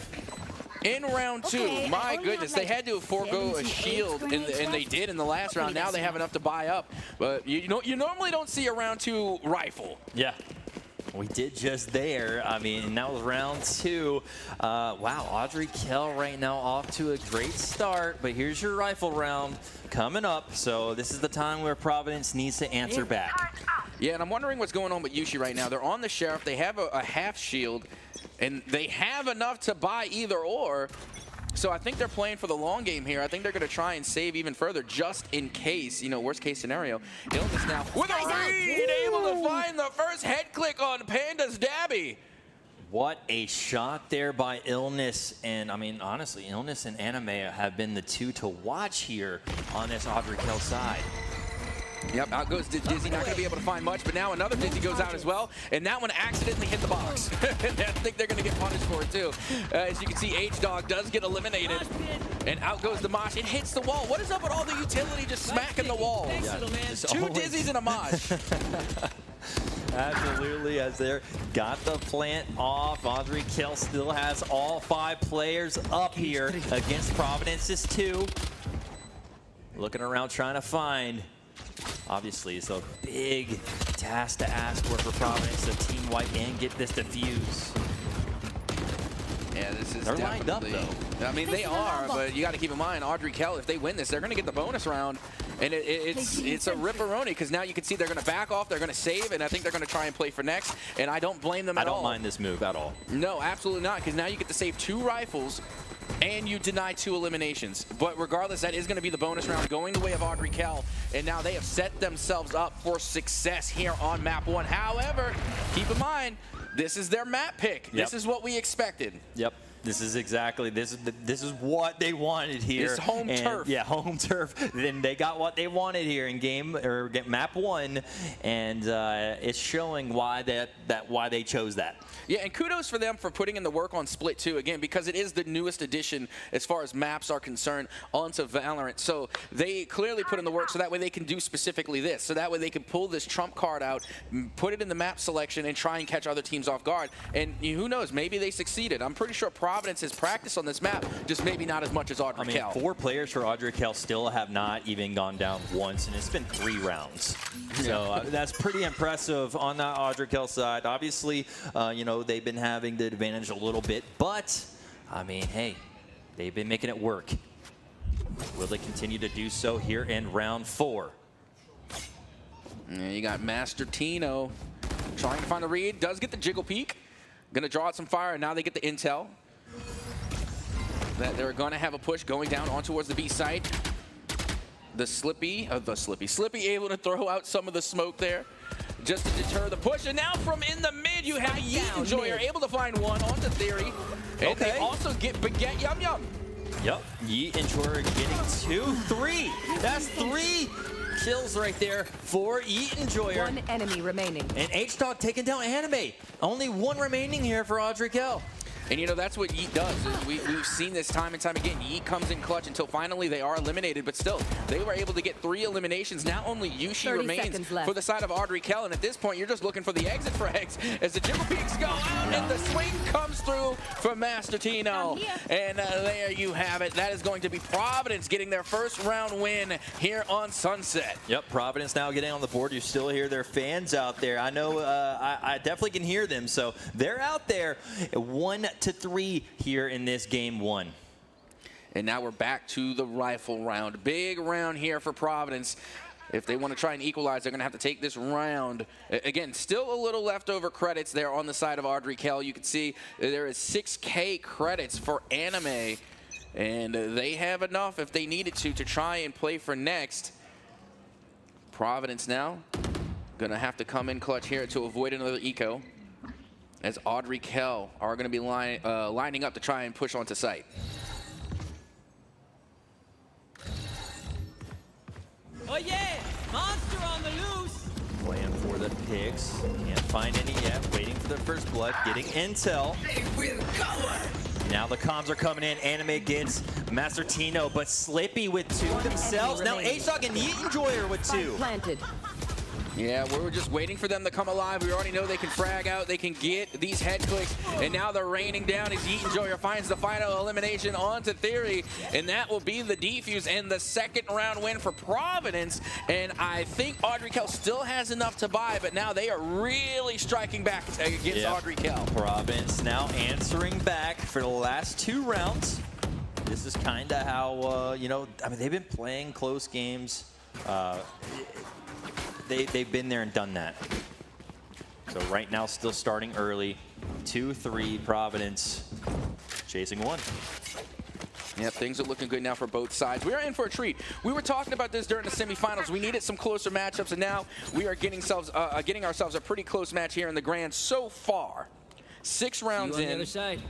In round 2, my goodness, they had to forego a shield, and they did in the last round. Now they have enough to buy up. But you normally don't see a round 2 rifle. Yeah. We did just there. I mean, that was round 2. Wow, Audrey Kell right now off to a great start, but here's your rifle round coming up. So this is the time where Providence needs to answer back. Yeah, and I'm wondering what's going on with Yushi right now. They're on the Sheriff. They have a half shield, and they have enough to buy either or. So I think they're playing for the long game here. I think they're going to try and save even further just in case, worst case scenario. Illness now with a read, able to find the first head click on Panda's Dabby. What a shot there by Illness. And I mean, honestly, Illness and Anime have been the 2 to watch here on this Audrey Kell side. Yep, out goes Dizzy, not going to be able to find much, but now another Dizzy goes out as well, and that one accidentally hit the box. And I think they're going to get punished for it too. As you can see, H-Dog does get eliminated, and out goes the Mosh. It hits the wall. What is up with all the utility just smacking the walls? Yeah, 2 Dizzies and a Mosh. Absolutely, as they got the plant off. Audrey Kell still has all 5 players up here against Providence's 2. Looking around trying to find. Obviously, it's a big task to ask for Providence to team wipe and get this defuse. Yeah, this is They're lined up, though. I mean, they are, but you got to keep in mind, Audrey Kell, if they win this, they're going to get the bonus round. And it's a ripperoni, because now you can see they're going to back off, they're going to save, and I think they're going to try and play for next. And I don't blame them at all. I don't mind this move at all. No, absolutely not, because now you get to save 2 rifles, and you deny 2 eliminations. But regardless, that is going to be the bonus round going the way of Audrey Kell. And now they have set themselves up for success here on map 1. However, keep in mind, this is their map pick. Yep. This is what we expected. Ythis is exactly, this is what they wanted here. It's home turf. Yeah, home turf. Then they got what they wanted here in map 1, and it's showing why why they chose that. Yeah, and kudos for them for putting in the work on Split 2, again, because it is the newest addition as far as maps are concerned onto Valorant. So they clearly put in the work so that way they can do specifically this. So that way they can pull this trump card out, put it in the map selection, and try and catch other teams off guard. And who knows, maybe they succeeded. I'm pretty sure Providence has practiced on this map, just maybe not as much as Audrey Kell. I mean, 4 players for Audrey Kell still have not even gone down once, and it's been 3 rounds. So that's pretty impressive on that Audrey Kell side. Obviously, they've been having the advantage a little bit, but I mean, hey, they've been making it work. Will they continue to do so here in round 4? Yeah, you got Master Tino trying to find a read, does get the jiggle peek, gonna draw out some fire, and now they get the intel that they're gonna have a push going down on towards the B site. Slippy able to throw out some of the smoke there just to deter the push. And now from in the mid, you have Yeet Enjoyer able to find one onto Theory. And they also get Baguette Yum Yum. Yep, Yeet Enjoyer getting 3. That's 3 kills right there for Yeet Enjoyer. 1 enemy remaining. And H-Dog taking down Anime. Only 1 remaining here for Audrey Kell. And that's what Yeet does. We've seen this time and time again. Yeet comes in clutch until finally they are eliminated, but still, they were able to get 3 eliminations. Now only Yushi remains for the side of Audrey Kell, and at this point, you're just looking for the exit frags as the jiggle peeks go out, and the swing comes through from Master Tino. And there you have it. That is going to be Providence getting their first round win here on Sunset. Yep, Providence now getting on the board. You still hear their fans out there. I know I definitely can hear them, so they're out there. 1-3 here in this game 1. And now we're back to the rifle round. Big round here for Providence. If they want to try and equalize, they're going to have to take this round. Again, still a little leftover credits there on the side of Audrey Kell. You can see there is 6K credits for Anime. And they have enough if they needed to try and play for next. Providence now gonna have to come in clutch here to avoid another eco, as Audrey Kell are gonna be lining up to try and push onto site. Oh yeah, monster on the loose. Playing for the picks. Can't find any yet. Waiting for the first blood. Getting intel. Now the comms are coming in. Anime gets Master Tino, but Slippy with 2 themselves. Now H-Dog and Yeet Enjoyer with 2. Planted. Yeah, we were just waiting for them to come alive. We already know they can frag out, they can get these head clicks, and now they're raining down as Yeet Enjoyer finds the final elimination onto Theory, and that will be the defuse and the second round win for Providence. And I think Audrey Kell still has enough to buy, but now they are really striking back against Audrey Kell. Providence now answering back for the last 2 rounds. This is kind of how, you know, I mean, they've been playing close games. They've been there and done that. So right now, still starting early. 2-3 Providence chasing 1. Yep, things are looking good now for both sides. We are in for a treat. We were talking about this during the semifinals. We needed some closer matchups, and now we are getting ourselves a pretty close match here in the grand so far. 6 rounds in. On the other side.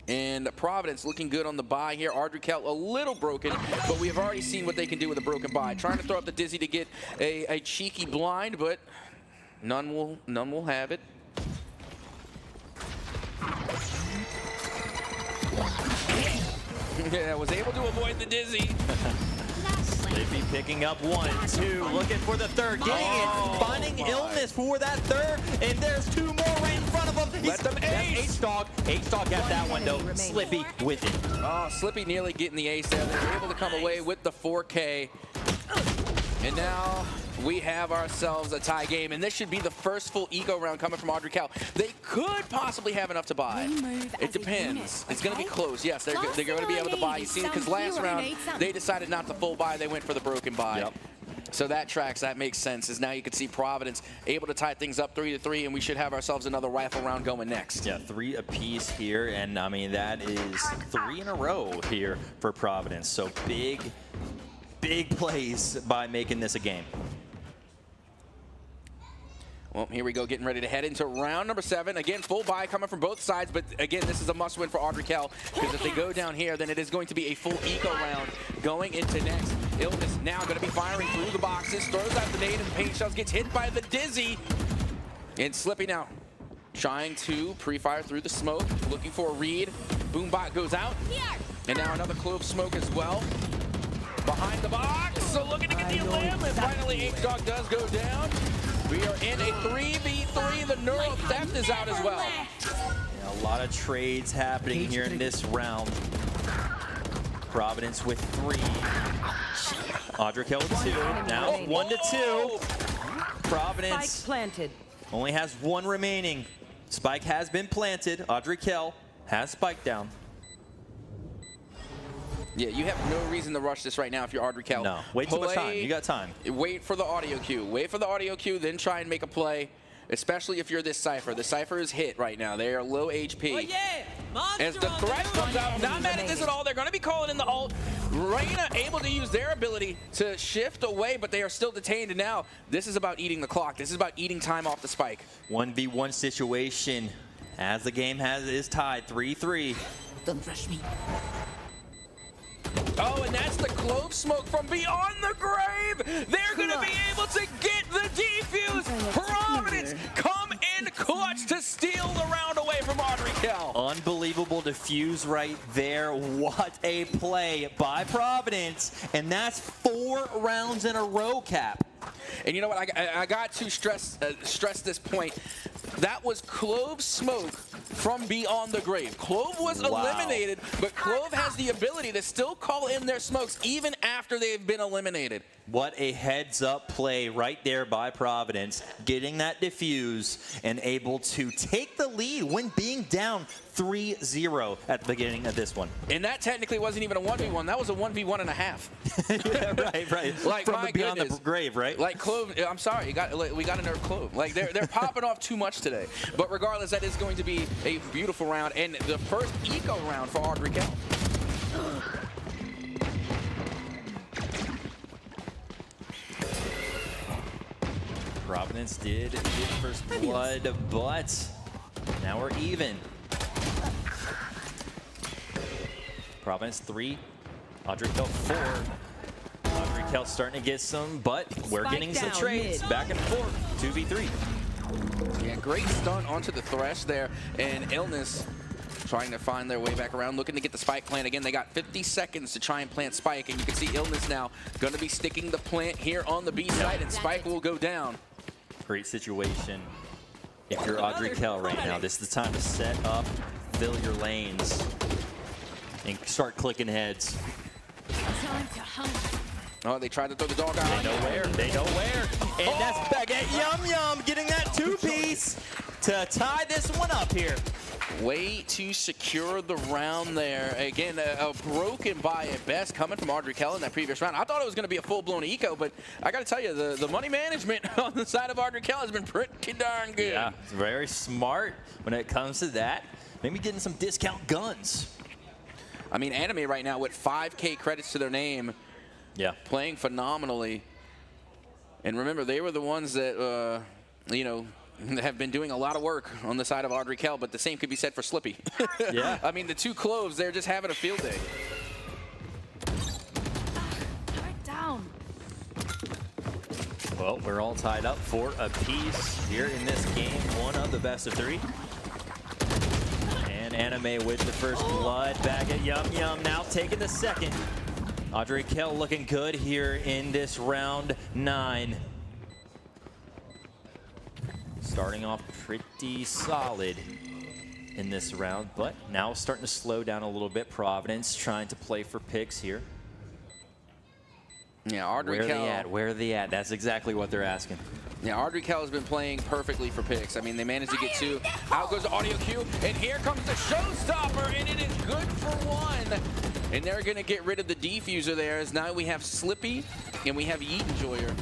And Providence looking good on the buy here. Audrey Kell a little broken, but we have already seen what they can do with a broken buy. Trying to throw up the Dizzy to get a cheeky blind, but none will have it. Yeah, was able to avoid the Dizzy. Slippy picking up 1, 2, looking for the third, getting it, finding illness for that third, and there's 2 more right in front of him. Let them ace. H-Dog got that one though. Slippy with it. Oh, Slippy nearly getting the ace there. They were able to come away with the 4K. And now we have ourselves a tie game, and this should be the first full eco round coming from Audrey Kell. They could possibly have enough to buy. It depends. It's going to be close. Yes, they're going to be able to buy. You see, because last round they decided not to full buy. They went for the broken buy. Yep. So that tracks. That makes sense. As now you can see Providence able to tie things up 3-3, and we should have ourselves another rifle round going next. Yeah, 3 apiece here, and I mean that is 3 in a row here for Providence. So big plays by making this a game. Well, here we go, getting ready to head into round number 7. Again, full buy coming from both sides, but again, this is a must-win for Audrey Kell, because if they go down here, then it is going to be a full eco round going into next. Illness now going to be firing through the boxes, throws out the nade and paint shells, gets hit by the Dizzy. And Slippy now trying to pre-fire through the smoke, looking for a read. Boombot goes out, and now another Clove smoke as well. Behind the box, so looking to get the limb, and finally H-Dog does go down. We are in a 3v3. The neural theft is out as well. Yeah, a lot of trades happening here in this round. Providence with 3. Audrey Kell with 2. Now 1-2. Providence only has 1 remaining. Spike has been planted. Audrey Kell has Spike down. Yeah, you have no reason to rush this right now if you're Audrey Kell. No, wait too much time. You got time. Wait for the audio cue. Wait for the audio cue, then try and make a play, especially if you're this Cypher. The Cypher is hit right now. They are low HP. Oh yeah! Monster As the threat comes out, not mad at this at all. They're going to be calling in the ult. Reyna able to use their ability to shift away, but they are still detained. And now this is about eating the clock. This is about eating time off the Spike. 1v1 situation as the game is tied 3-3. Don't rush me. Oh, and that's the Clove smoke from beyond the grave. They're going to be able to get the defuse. Providence come in clutch to steal the round away from Audrey Kell. Unbelievable defuse right there. What a play by Providence. And that's 4 rounds in a row, Cap. And you know what? I got to stress this point. That was Clove smoke from beyond the grave. Clove was eliminated, but Clove has the ability to still call in their smokes even after they've been eliminated. What a heads-up play right there by Providence, getting that diffuse and able to take the lead when being down 3-0 at the beginning of this one. And that technically wasn't even a 1v1. That was a 1v1.5. Yeah, right. Like, from beyond the grave, right? Like Clove, I'm sorry, we got to nerf Clove. Like they're popping off too much today. But regardless, that is going to be a beautiful round and the first eco round for Audrey Kell. Providence did get first blood, but now we're even. Providence 3, Audrey-Kel 4. Audrey-Kel starting to get some, but we're getting some trades back and forth. 2v3. Yeah, great stunt onto the Thresh there, and Illness trying to find their way back around, looking to get the spike plant. Again, they got 50 seconds to try and plant spike, and you can see Illness now going to be sticking the plant here on the B side, and spike will go down. Great situation. If you're Audrey-Kel right now, this is the time to set up, fill your lanes, and start clicking heads. Time to hunt. Oh, they tried to throw the dog out. They know where. They know where. And that's Baguette Yum Yum getting that two-piece to tie this one up here. Way to secure the round there. Again, a broken buy at best coming from Audrey-Kel in that previous round. I thought it was going to be a full-blown eco, but I got to tell you, the money management on the side of Audrey-Kel has been pretty darn good. Yeah, it's very smart when it comes to that. Maybe getting some discount guns. I mean, Anime right now with 5K credits to their name. Yeah. Playing phenomenally. And remember, they were the ones that, you know, have been doing a lot of work on the side of Audrey-Kel, but the same could be said for Slippy. Yeah. I mean, the two Cloves, they're just having a field day. Right down. Well, we're all tied up for a piece here in this game, one of the best of 3. And Anime with the first blood. Baguette Yum Yum now taking the second. Audrey-Kel looking good here in this round 9. Starting off pretty solid in this round, but now starting to slow down a little bit. Providence trying to play for picks here. Yeah, Audrey-Kel. Where are they at? Where are they at? That's exactly what they're asking. Yeah, Audrey-Kel has been playing perfectly for picks. I mean, they managed to get 2. Out goes the audio cue, and here comes the showstopper, and it is good for 1. And they're going to get rid of the defuser there, as now we have Slippy and we have Yeet Enjoyer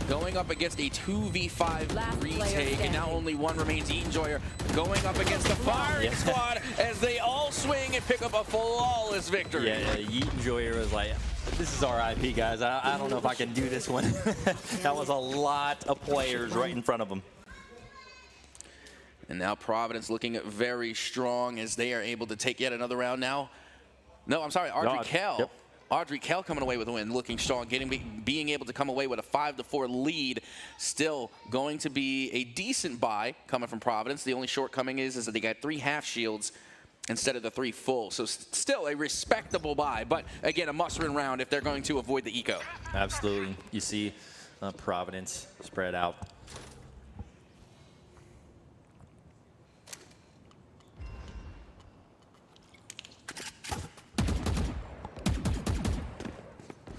going up against a 2v5 retake, and now only 1 remains. Yeet Enjoyer going up against the firing squad as they all swing and pick up a flawless victory. Yeah, Yeet Enjoyer was like, this is our IP, guys. I don't know if I can do this one. That was a lot of players right in front of them. And now Providence looking very strong as they are able to take yet another round now. No, I'm sorry, Audrey-Kel. Yep. Audrey-Kel coming away with a win, looking strong, being able to come away with a 5-4 lead. Still going to be a decent buy coming from Providence. The only shortcoming is that they got 3 half shields instead of the 3 full. So still a respectable buy, but again, a must-win round if they're going to avoid the eco. Absolutely. You see Providence spread out.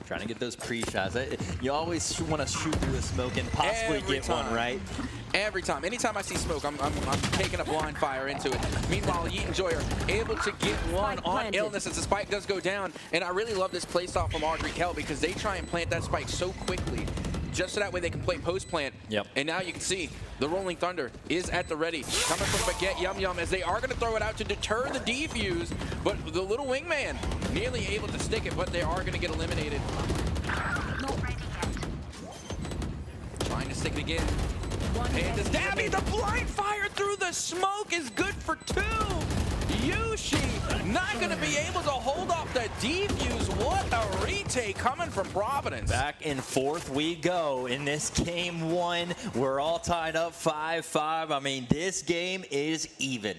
Trying to get those pre-shots. You always want to shoot through the smoke and possibly get one, right? Every time. Anytime I see smoke, I'm taking a blind fire into it. Meanwhile, Yeet Enjoyer able to get one on Illness as the spike does go down. And I really love this play style from Audrey-Kel because they try and plant that spike so quickly, just so that way they can play post-plant. Yep. And now you can see the Rolling Thunder is at the ready. Coming from Baguette Yum Yum as they are going to throw it out to deter the defuse, but the little wingman nearly able to stick it, but they are going to get eliminated. Trying to stick it again. And the Dabby, the blind fire through the smoke is good for 2. Yushi not going to be able to hold off the defuse. What a retake coming from Providence. Back and forth we go in this game 1. We're all tied up 5-5. I mean, this game is even.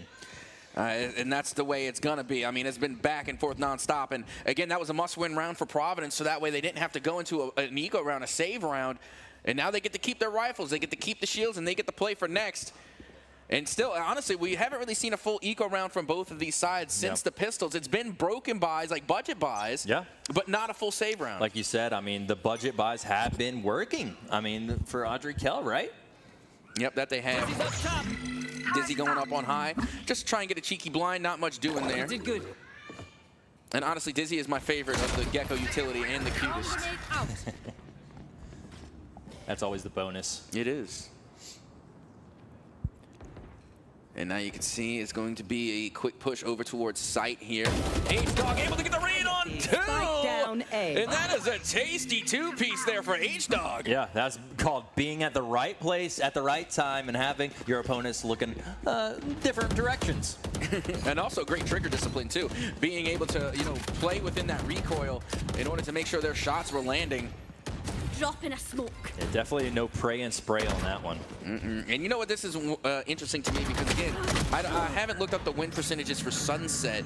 And that's the way it's going to be. I mean, it's been back and forth nonstop. And again, that was a must-win round for Providence, so that way they didn't have to go into an eco round, a save round. And now they get to keep their rifles, they get to keep the shields, and they get to play for next. And still, honestly, we haven't really seen a full eco round from both of these sides since the pistols. It's been broken buys, like budget buys, but not a full save round. Like you said, I mean, the budget buys have been working. I mean, for Audrey-Kel, right? Yep, that they have. Dizzy going up on high. Just try and get a cheeky blind, not much doing there. Did good. And honestly, Dizzy is my favorite of the Gecko utility and the cutest. That's always the bonus. It is. And now you can see it's going to be a quick push over towards site here. H-Dog able to get the read on 2. Spike down A. And that is a tasty 2-piece there for H-Dog. Yeah, that's called being at the right place at the right time and having your opponents looking different directions. And also great trigger discipline too. Being able to, play within that recoil in order to make sure their shots were landing. Drop in a smoke. Yeah, definitely no pray and spray on that one. And you know what? This is interesting to me because, again, I haven't looked up the win percentages for Sunset.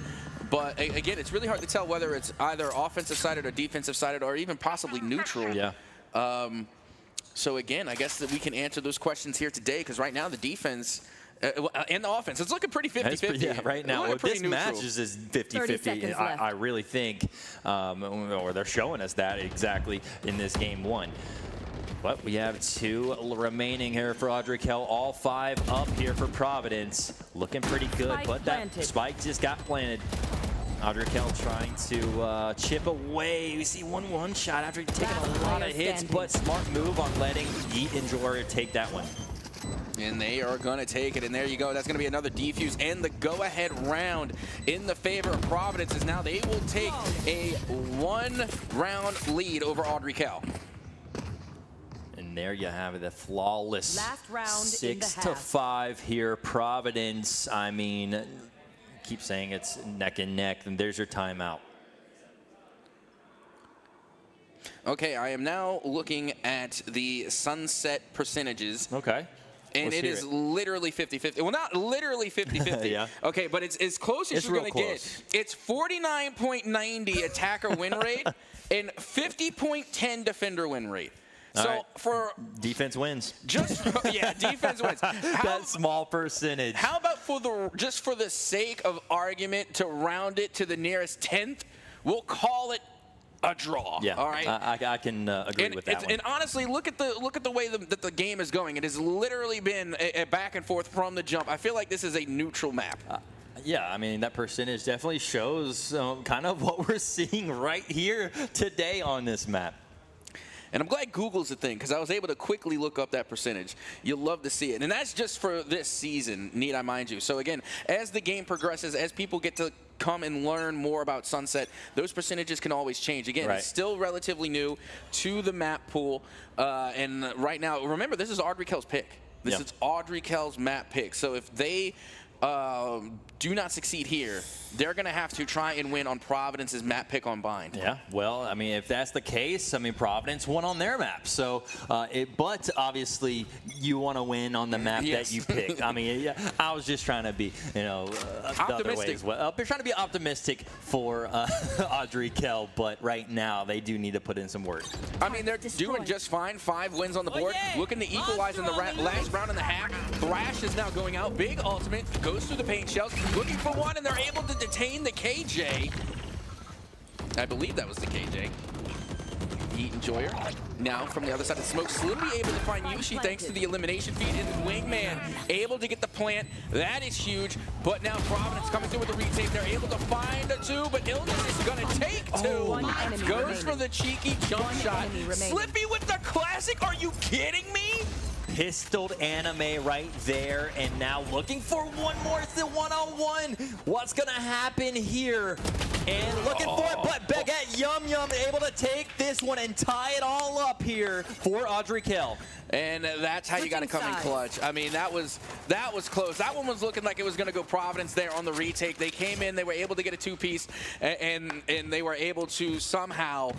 But, again, it's really hard to tell whether it's either offensive-sided or defensive-sided or even possibly neutral. Yeah. So, again, I guess that we can answer those questions here today because right now the defense and the offense, it's looking pretty 50-50. Yeah, right now. Well, this match is 50-50. I really think, or they're showing us that exactly in this game 1. But we have 2 remaining here for Audrey-Kell. All 5 up here for Providence. Looking pretty good, but that spike just got planted. Audrey-Kell trying to chip away. We see one shot after taking a lot of hits, but smart move on letting Yeet and Jory take that one. And they are going to take it, and there you go. That's going to be another defuse, and the go-ahead round in the favor of Providence is now they will take a 1-round lead over Audrey-Kell. And there you have it, the flawless last round 6-5 here. Providence, I mean, keep saying it's neck and neck, and there's your timeout. Okay, I am now looking at the Sunset percentages. Okay. And it is literally 50-50. Well, not literally 50-50. Yeah. Okay, but it's as close as you're going to get. It's 49.90 attacker win rate and 50.10 defender win rate. So for defense wins. Just defense wins. That small percentage. How about just for the sake of argument to round it to the nearest 10th, we'll call it a draw. Yeah, all right. I can agree with that one. And honestly, look at the way that the game is going. It has literally been a back and forth from the jump. I feel like this is a neutral map. Yeah, I mean, that percentage definitely shows kind of what we're seeing right here today on this map. And I'm glad Google's a thing because I was able to quickly look up that percentage. You'll love to see it. And that's just for this season, need I mind you. So again, as the game progresses, as people get to come and learn more about Sunset, those percentages can always change. Again, it's still relatively new to the map pool. And right now, remember, this is Audrey-Kell's pick. This is Audrey-Kell's map pick. So if they do not succeed here, they're going to have to try and win on Providence's map pick on bind. Yeah, well, I mean, if that's the case, I mean, Providence won on their map. So, but obviously, you want to win on the map that you picked. I mean, I was just trying to be, the other way as well. They're trying to be optimistic for Audrey-Kell, but right now, they do need to put in some work. I mean, they're doing just fine. 5 wins on the board. Looking to equalize in the last round and a half. Thrash is now going out. Big ultimate. Goes through the paint shells. Looking for one, and they're able to detain the KJ. I believe that was the KJ. Yeet Enjoyer. Now from the other side of the smoke, Slippy able to find Yushi thanks to the elimination feed, and Wingman able to get the plant. That is huge, but now Providence coming through with the retake. They're able to find a 2, but Illness is gonna take 2. Goes for the cheeky jump shot. Slippy with the classic, are you kidding me? Pistoled Anime right there, and now looking for one more. It's the one-on-one. What's gonna happen here? And looking for it, but Baguette Yum Yum able to take this one and tie it all up here for Audrey-Kell. And that's how you got to come in clutch. I mean, that was close. That one was looking like it was going to go Providence there on the retake. They came in, they were able to get a 2-piece, and they were able to somehow,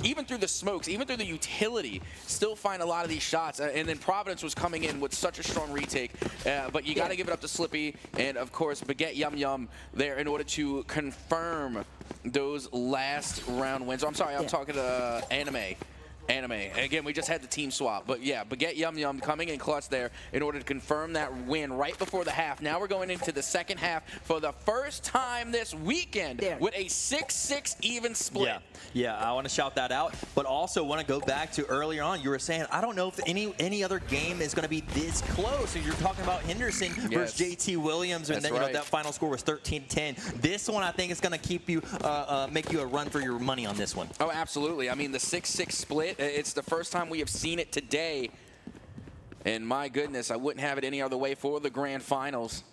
even through the smokes, even through the utility, still find a lot of these shots. And then Providence was coming in with such a strong retake. But you got to give it up to Slippy and, of course, Baguette Yum Yum there in order to confirm those last round wins. I'm sorry, I'm talking to Anime. Again, we just had the team swap. But yeah, Baguette Yum Yum coming in clutch there in order to confirm that win right before the half. Now we're going into the second half for the first time this weekend with a 6-6 even split. Yeah, I want to shout that out, but also want to go back to earlier on. You were saying, I don't know if any other game is going to be this close. So you're talking about Henderson versus JT Williams, and then that final score was 13-10. This one, I think, is going to keep you, make you a run for your money on this one. Oh, absolutely. I mean, the 6-6 split, it's the first time we have seen it today. And my goodness, I wouldn't have it any other way for the grand finals.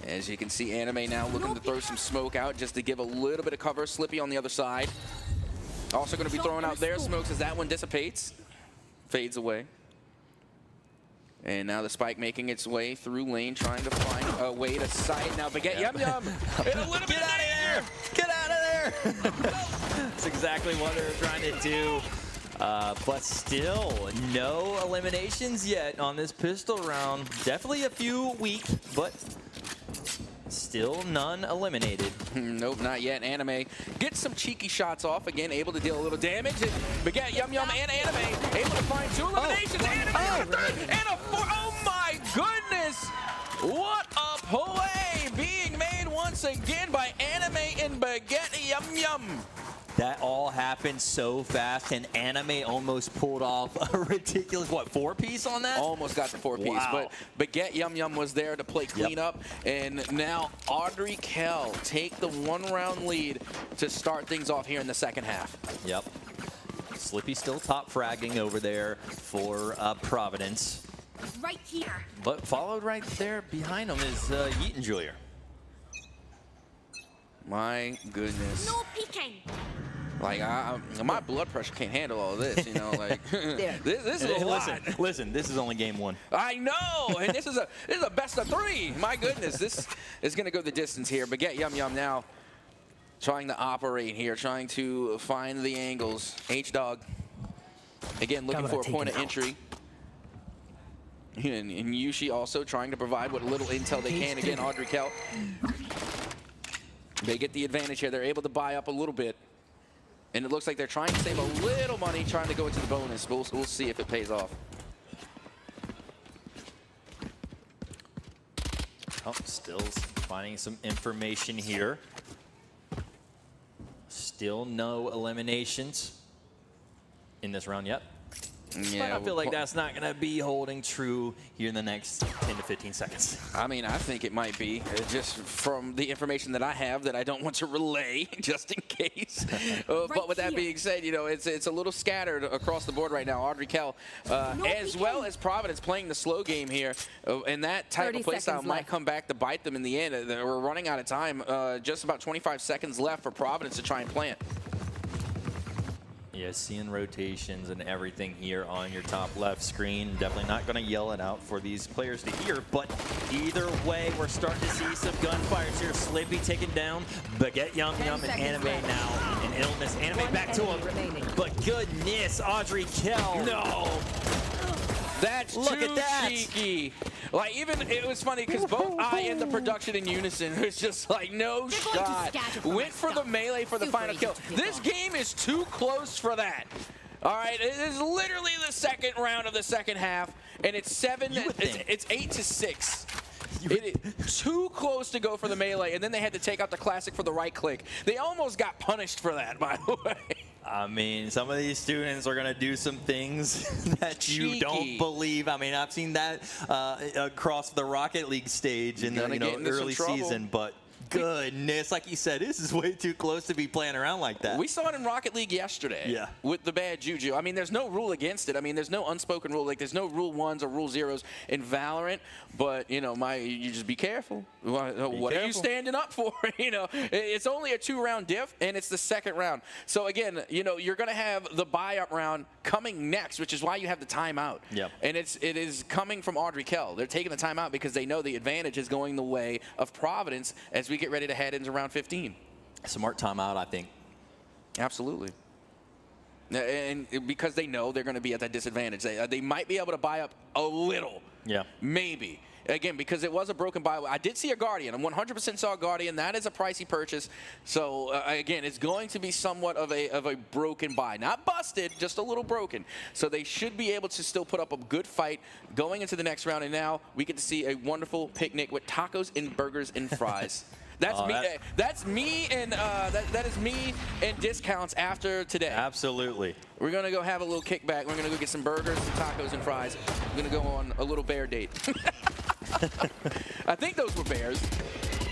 As you can see, Anime now looking to throw some smoke out just to give a little bit of cover. Slippy on the other side. Also going to be throwing out their smokes as that one dissipates. Fades away. And now the spike making its way through lane, trying to find a way to sight. Now Baguette Yum Yum in a little bit of danger. Get out of there! That's exactly what they're trying to do. But still, no eliminations yet on this pistol round. Definitely a few weak, but still none eliminated. Nope, not yet. Anime gets some cheeky shots off. Again, able to deal a little damage. And Baguette Yum Yum and Anime able to find 2 eliminations. Anime on a 3rd and a 4th. Oh my goodness! What a play being made once again by Anime and Baguette Yum Yum. That all happened so fast, and Anime almost pulled off a ridiculous, what, 4-piece on that? Almost got the 4-piece, wow. But Baguette Yum Yum was there to play cleanup, and now Audrey Kell take the 1-round lead to start things off here in the second half. Yep. Slippy still top fragging over there for Providence. Right here. But followed right there behind him is Yeaton Julier. My goodness. No peeking. Like, my blood pressure can't handle all this, you know, like, this is a lot. Listen, this is only game 1. I know, and this is a best of 3. My goodness, this is going to go the distance here. Baguette Yum Yum now trying to operate here, trying to find the angles. H-Dog, again, looking for a point of entry. And Yushi also trying to provide what little intel they can. Again, Audrey Kell. They get the advantage here. They're able to buy up a little bit. And it looks like they're trying to save a little money, trying to go into the bonus. We'll see if it pays off. Oh, still finding some information here. Still no eliminations in this round yet. Yeah, but I feel like that's not going to be holding true here in the next 10 to 15 seconds. I mean, I think it might be, just from the information that I have that I don't want to relay, just in case. But with that being said, you know, it's a little scattered across the board right now. Audrey Kell, as well as Providence, playing the slow game here. And that type of playstyle might come back to bite them in the end. We're running out of time. Just about 25 seconds left for Providence to try and plant. Yeah, seeing rotations and everything here on your top left screen. Definitely not going to yell it out for these players to hear, but either way, we're starting to see some gunfires here. Slippy taken down, Baguette Yum Yum and Anime now in illness. Anime back to him, but goodness, Audrey Kell. No. That's too cheeky. Like, even, it was funny because both I and the production in unison, it was just like, no shot. Went for the melee for the final kill. This game is too close for that. All right, it is literally the second round of the second half, and it's 8-6. It is too close to go for the melee, and then they had to take out the classic for the right click. They almost got punished for that, by the way. I mean, some of these students are going to do some things that you don't believe. I mean, I've seen that across the Rocket League stage in the early season, but goodness, like you said, this is way too close to be playing around like that. We saw it in Rocket League yesterday with the bad juju. I mean, there's no rule against it. I mean, there's no unspoken rule. Like, there's no rule 1s or rule 0s in Valorant, but, you know, you just be careful. What are you standing up for? You know, it's only a 2-round diff, and it's the second round. So, again, you know, you're going to have the buy-up round coming next, which is why you have the timeout. Yep. And it is coming from Audrey Kell. They're taking the timeout because they know the advantage is going the way of Providence as we get ready to head into round 15. Smart timeout, I think. Absolutely. And because they know they're going to be at that disadvantage. They might be able to buy up a little. Yeah. Maybe. Again, because it was a broken buy. I did see a Guardian. I 100% saw a Guardian. That is a pricey purchase. So, again, it's going to be somewhat of a broken buy. Not busted, just a little broken. So they should be able to still put up a good fight going into the next round. And now we get to see a wonderful picnic with tacos and burgers and fries. That's me. That's me, and that is me and discounts after today. Absolutely. We're gonna go have a little kickback. We're gonna go get some burgers, some tacos, and fries. We're gonna go on a little bear date. I think those were bears,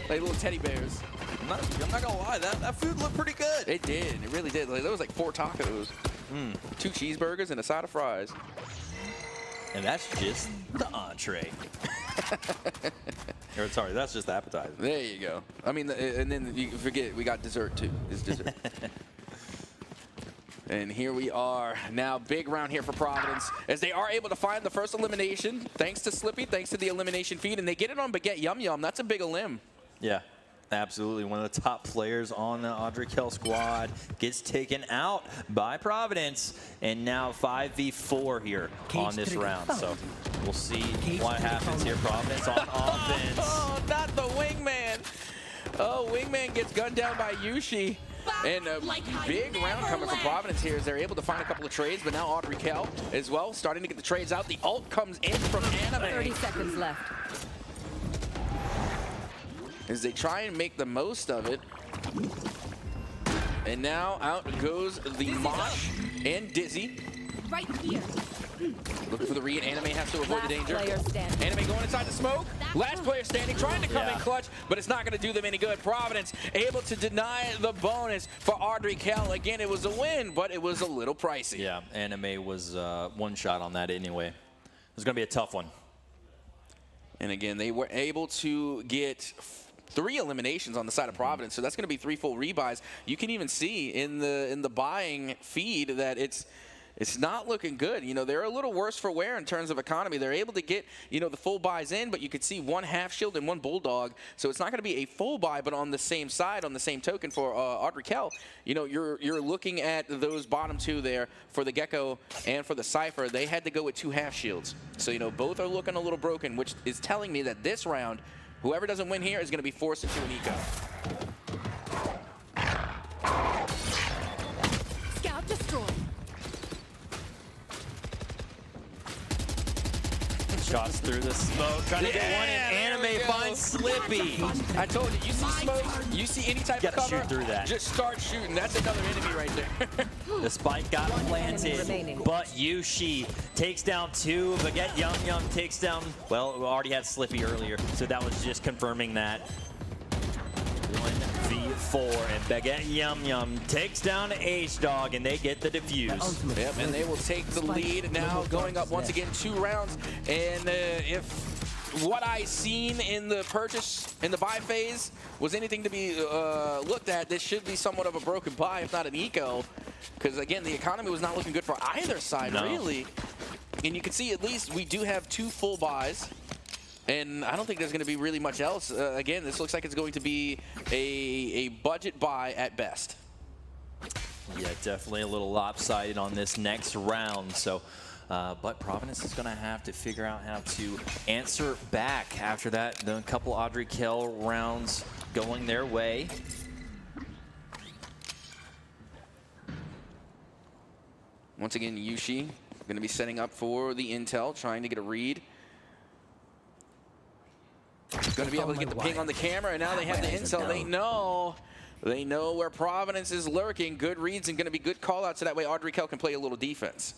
like little teddy bears. I'm not gonna lie, that food looked pretty good. It did. It really did. Like, there was like 4 tacos, 2 cheeseburgers, and a side of fries. And that's just the entree. Or, sorry, that's just the appetizer. There you go. I mean, and then you forget we got dessert too. It's dessert. And here we are now, big round here for Providence, as they are able to find the first elimination, thanks to Slippy, thanks to the elimination feed, and they get it on Baguette Yum Yum. That's a big elim. Yeah, absolutely. One of the top players on the Audrey Kell squad gets taken out by Providence, and now 5v4 here on this round. So we'll see what happens here. Providence on offense. Oh, not the wingman. Oh, wingman gets gunned down by Yushi. And a big round coming from Providence here as they're able to find a couple of trades, but now Audrey Kell as well starting to get the trades out. The ult comes in from Anime. 30 seconds left. As they try and make the most of it. And now out goes the Mosh and Dizzy. Right here. Looking for the read. Anime has to avoid the danger. Player standing. Anime going inside the smoke. Last player standing, trying to come in clutch, but it's not going to do them any good. Providence able to deny the bonus for Audrey Kell. Again, it was a win, but it was a little pricey. Yeah, Anime was one shot on that anyway. It's going to be a tough one. And again, they were able to get 3 eliminations on the side of Providence, so that's going to be 3 full rebuys. You can even see in the buying feed that it's not looking good. You know, they're a little worse for wear in terms of economy. They're able to get, you know, the full buys in, but you could see 1 half shield and 1 bulldog. So it's not going to be a full buy, but on the same side, on the same token for Audrey Kell, you know, you're looking at those bottom 2 there for the Gecko and for the Cypher. They had to go with 2 half shields. So, you know, both are looking a little broken, which is telling me that this round, whoever doesn't win here is going to be forced into an eco. Scout destroyed. Shots through the smoke, trying to get one in. Anime finds Slippy. I told you, you see smoke, you see any type of cover, shoot through that. Just start shooting. That's another enemy right there. The spike got planted, but Yushi takes down 2. Baguette Yum Yum takes down, well, we already had Slippy earlier, so that was just confirming that. 1v4, and Baguette Yum Yum takes down H-Dog, and they get the defuse. Yep, and they will take the lead now, going up once again 2 rounds. And if what I seen in the purchase, in the buy phase, was anything to be looked at, this should be somewhat of a broken buy, if not an eco. Because, again, the economy was not looking good for either side, really. And you can see at least we do have 2 full buys. And I don't think there's going to be really much else. Again, this looks like it's going to be a budget buy at best. Yeah, definitely a little lopsided on this next round. So, but Providence is going to have to figure out how to answer back after that. The couple Audrey Kell rounds going their way. Once again, Yushi going to be setting up for the intel, trying to get a read. Going to be able to get the ping on the camera, and now they have the intel. They know where Providence is lurking. Good reads and going to be good call-outs, so that way Audrey Kell can play a little defense.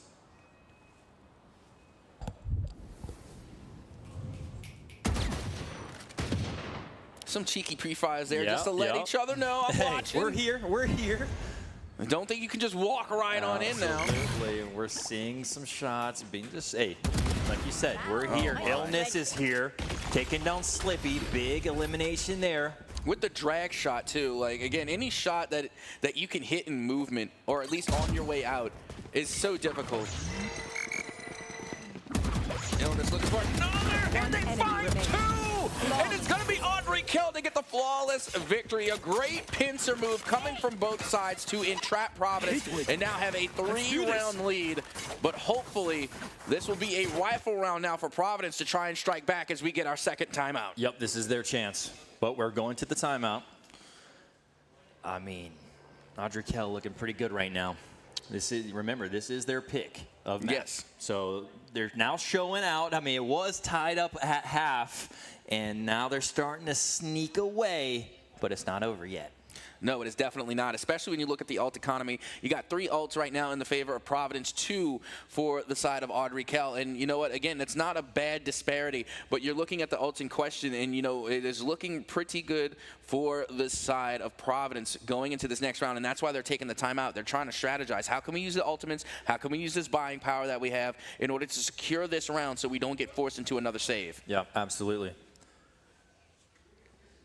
Some cheeky pre-fires there just to let each other know I'm watching. We're here. We're here. I don't think you can just walk right on in now. Absolutely. We're seeing some shots being just, hey, like you said, we're here. Illness is here. Taking down Slippy. Big elimination there. With the drag shot, too. Like, again, any shot that you can hit in movement, or at least on your way out, is so difficult. Illness looking for another, and they find 2! And it's going to be Audrey Kell to get the flawless victory. A great pincer move coming from both sides to entrap Providence and now have a 3-round lead. But hopefully, this will be a rifle round now for Providence to try and strike back as we get our second timeout. Yep, this is their chance. But we're going to the timeout. I mean, Audrey Kell looking pretty good right now. Remember, this is their pick of match. Yes. So they're now showing out. I mean, it was tied up at half, and now they're starting to sneak away, but it's not over yet. No, it is definitely not, especially when you look at the ult economy. You got 3 ults right now in the favor of Providence, 2 for the side of Audrey Kell. And you know what? Again, it's not a bad disparity, but you're looking at the ults in question, and you know it is looking pretty good for the side of Providence going into this next round, and that's why they're taking the timeout. They're trying to strategize. How can we use the ultimates? How can we use this buying power that we have in order to secure this round so we don't get forced into another save? Yeah, absolutely.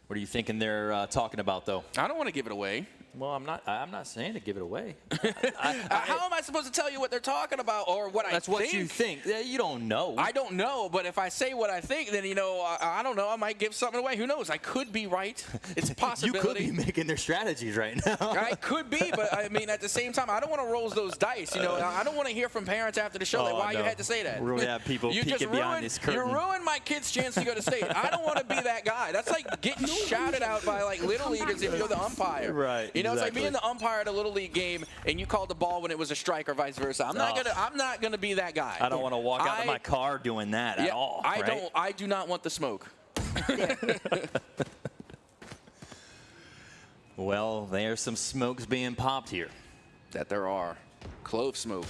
What are you thinking they're talking about, though? I don't want to give it away. Well, I'm not saying to give it away. How am I supposed to tell you what they're talking about or what I think? That's what you think. You don't know. I don't know, but if I say what I think, then, you know, I don't know. I might give something away. Who knows? I could be right. It's a possibility. You could be making their strategies right now. I could be, but, I mean, at the same time, I don't want to roll those dice. You know, I don't want to hear from parents after the show like why you had to say that. We're going to have people peeking behind this curtain. You ruined my kid's chance to go to state. I don't want to be that guy. That's like getting shouted out by, like, Little Leaguers if you're the umpire. Right, You know, it's like being the umpire at a Little League game and you called the ball when it was a strike or vice versa. I'm not gonna be that guy. I don't want to walk out of my car doing that at all. I do not want the smoke. Well, there's some smokes being popped here. That there are. Clove smoke,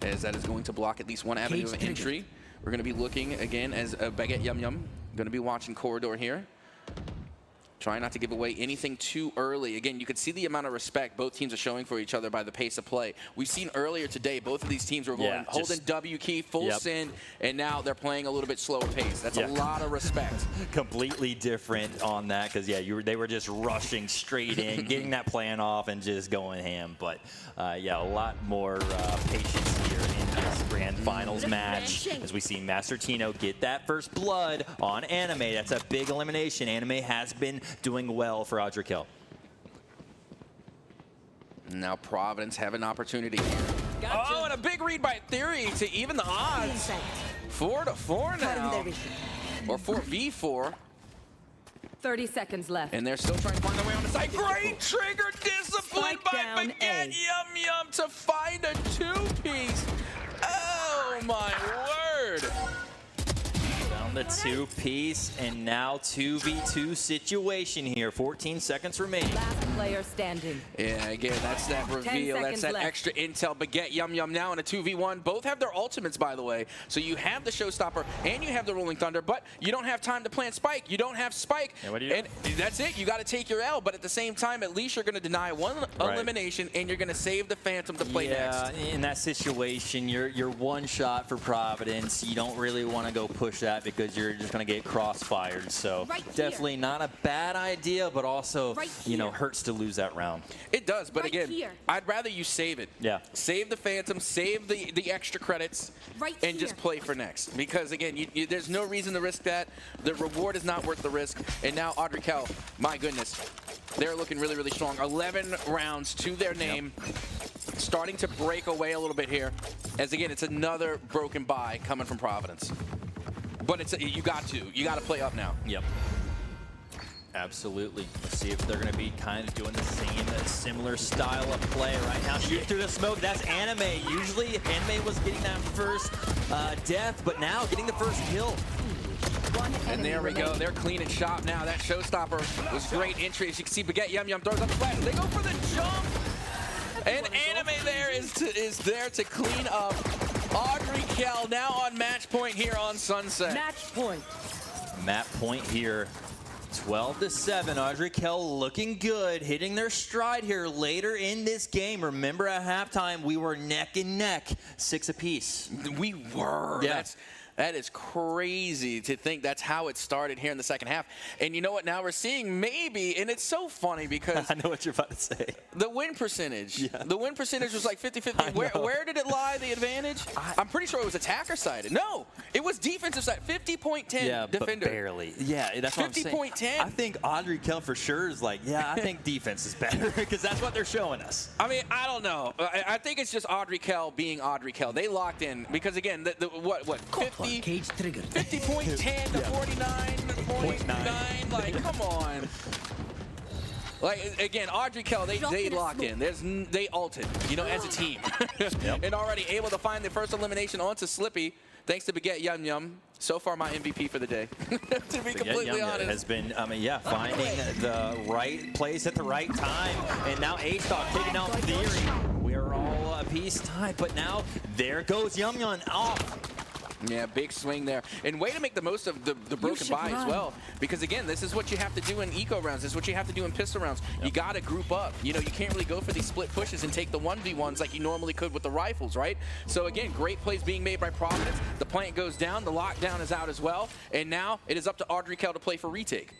as that is going to block at least one avenue of entry. We're going to be looking again as a Baguette Yum Yum. Going to be watching corridor here. Trying not to give away anything too early. Again, you can see the amount of respect both teams are showing for each other by the pace of play. We've seen earlier today, both of these teams were going holding W key, full send, and now they're playing a little bit slower pace. That's a lot of respect. Completely different on that because, yeah, they were just rushing straight in, getting that plan off, and just going ham. But, yeah, a lot more patience here in this grand finals match as we see Master Tino get that first blood on Anime. That's a big elimination. Anime has been doing well for Audrey Kell. Now Providence have an opportunity here. Gotcha. Oh, and a big read by Theory to even the odds. 4-4 now. Or 4v4. 30 seconds left. And they're still trying to find their way on the side. Great trigger discipline by Baguette Yum Yum to find a 2-piece. Oh, my word. The 2-piece, and now 2v2 situation here. 14 seconds remaining. Last player standing. Yeah, again, that's that reveal. That's that extra intel. Baguette Yum Yum now in a 2v1. Both have their ultimates, by the way. So you have the Showstopper and you have the Rolling Thunder, but you don't have time to plant Spike. You don't have Spike. And what do you do? And that's it. You got to take your L, but at the same time, at least you're going to deny one elimination, and you're going to save the Phantom to play next. Yeah, in that situation, you're one shot for Providence. You don't really want to go push that because you're just going to get crossfired. So definitely not a bad idea, but also, you know, hurts to lose that round. It does, but again, I'd rather you save it. Yeah. Save the Phantom, save the extra credits, and just play for next. Because again, there's no reason to risk that. The reward is not worth the risk. And now Audrey Kell, my goodness, they're looking really, really strong. 11 rounds to their name. Starting to break away a little bit here. As again, it's another broken bye coming from Providence. But you got to play up now. Yep. Absolutely. Let's see if they're going to be kind of doing the same, similar style of play right now. Shoot through the smoke. That's Anime. Usually, Anime was getting that first death, but now getting the first kill. And there we go. They're cleaning shop now. That Showstopper was great entry. As you can see, Baguette Yum Yum throws up the flash. They go for the jump. And Anime there is there to clean up. Audrey Kell now on match point here on Sunset. Match point. Match point here. 12-7. Audrey Kell looking good, hitting their stride here later in this game. Remember at halftime, we were neck and neck, 6 apiece. We were. Yeah. That is crazy to think that's how it started here in the second half. And you know what? Now we're seeing maybe, and it's so funny because I know what you're about to say. The win percentage. Yeah. The win percentage was like 50-50. Where did it lie, the advantage? I'm pretty sure it was attacker sided. No, it was defensive side. 50.10 defender. But barely. Yeah, that's what I'm saying. 50.10. I think Audrey Kell for sure is like, yeah, I think defense is better because that's what they're showing us. I mean, I don't know. I think it's just Audrey Kell being Audrey Kell. They locked in because again, what 50. Cage trigger. 50.10 to 49.9. Like, come on. Like, again, Audrey Kell, they locked in. They ulted, you know, as a team. And already able to find the first elimination onto Slippy. Thanks to Baguette Yum Yum. So far, my MVP for the day, to be completely honest. Has been, finding the right place at the right time. And now A-Stock taking out Theory. We're all a piece tied, but now there goes Yum Yum off. Yeah, big swing there. And way to make the most of the broken buy as well. Because, again, this is what you have to do in eco rounds. This is what you have to do in pistol rounds. Yep. You got to group up. You know, you can't really go for these split pushes and take the 1v1s like you normally could with the rifles, right? So, again, great plays being made by Providence. The plant goes down. The lockdown is out as well. And now it is up to Audrey Kell to play for retake.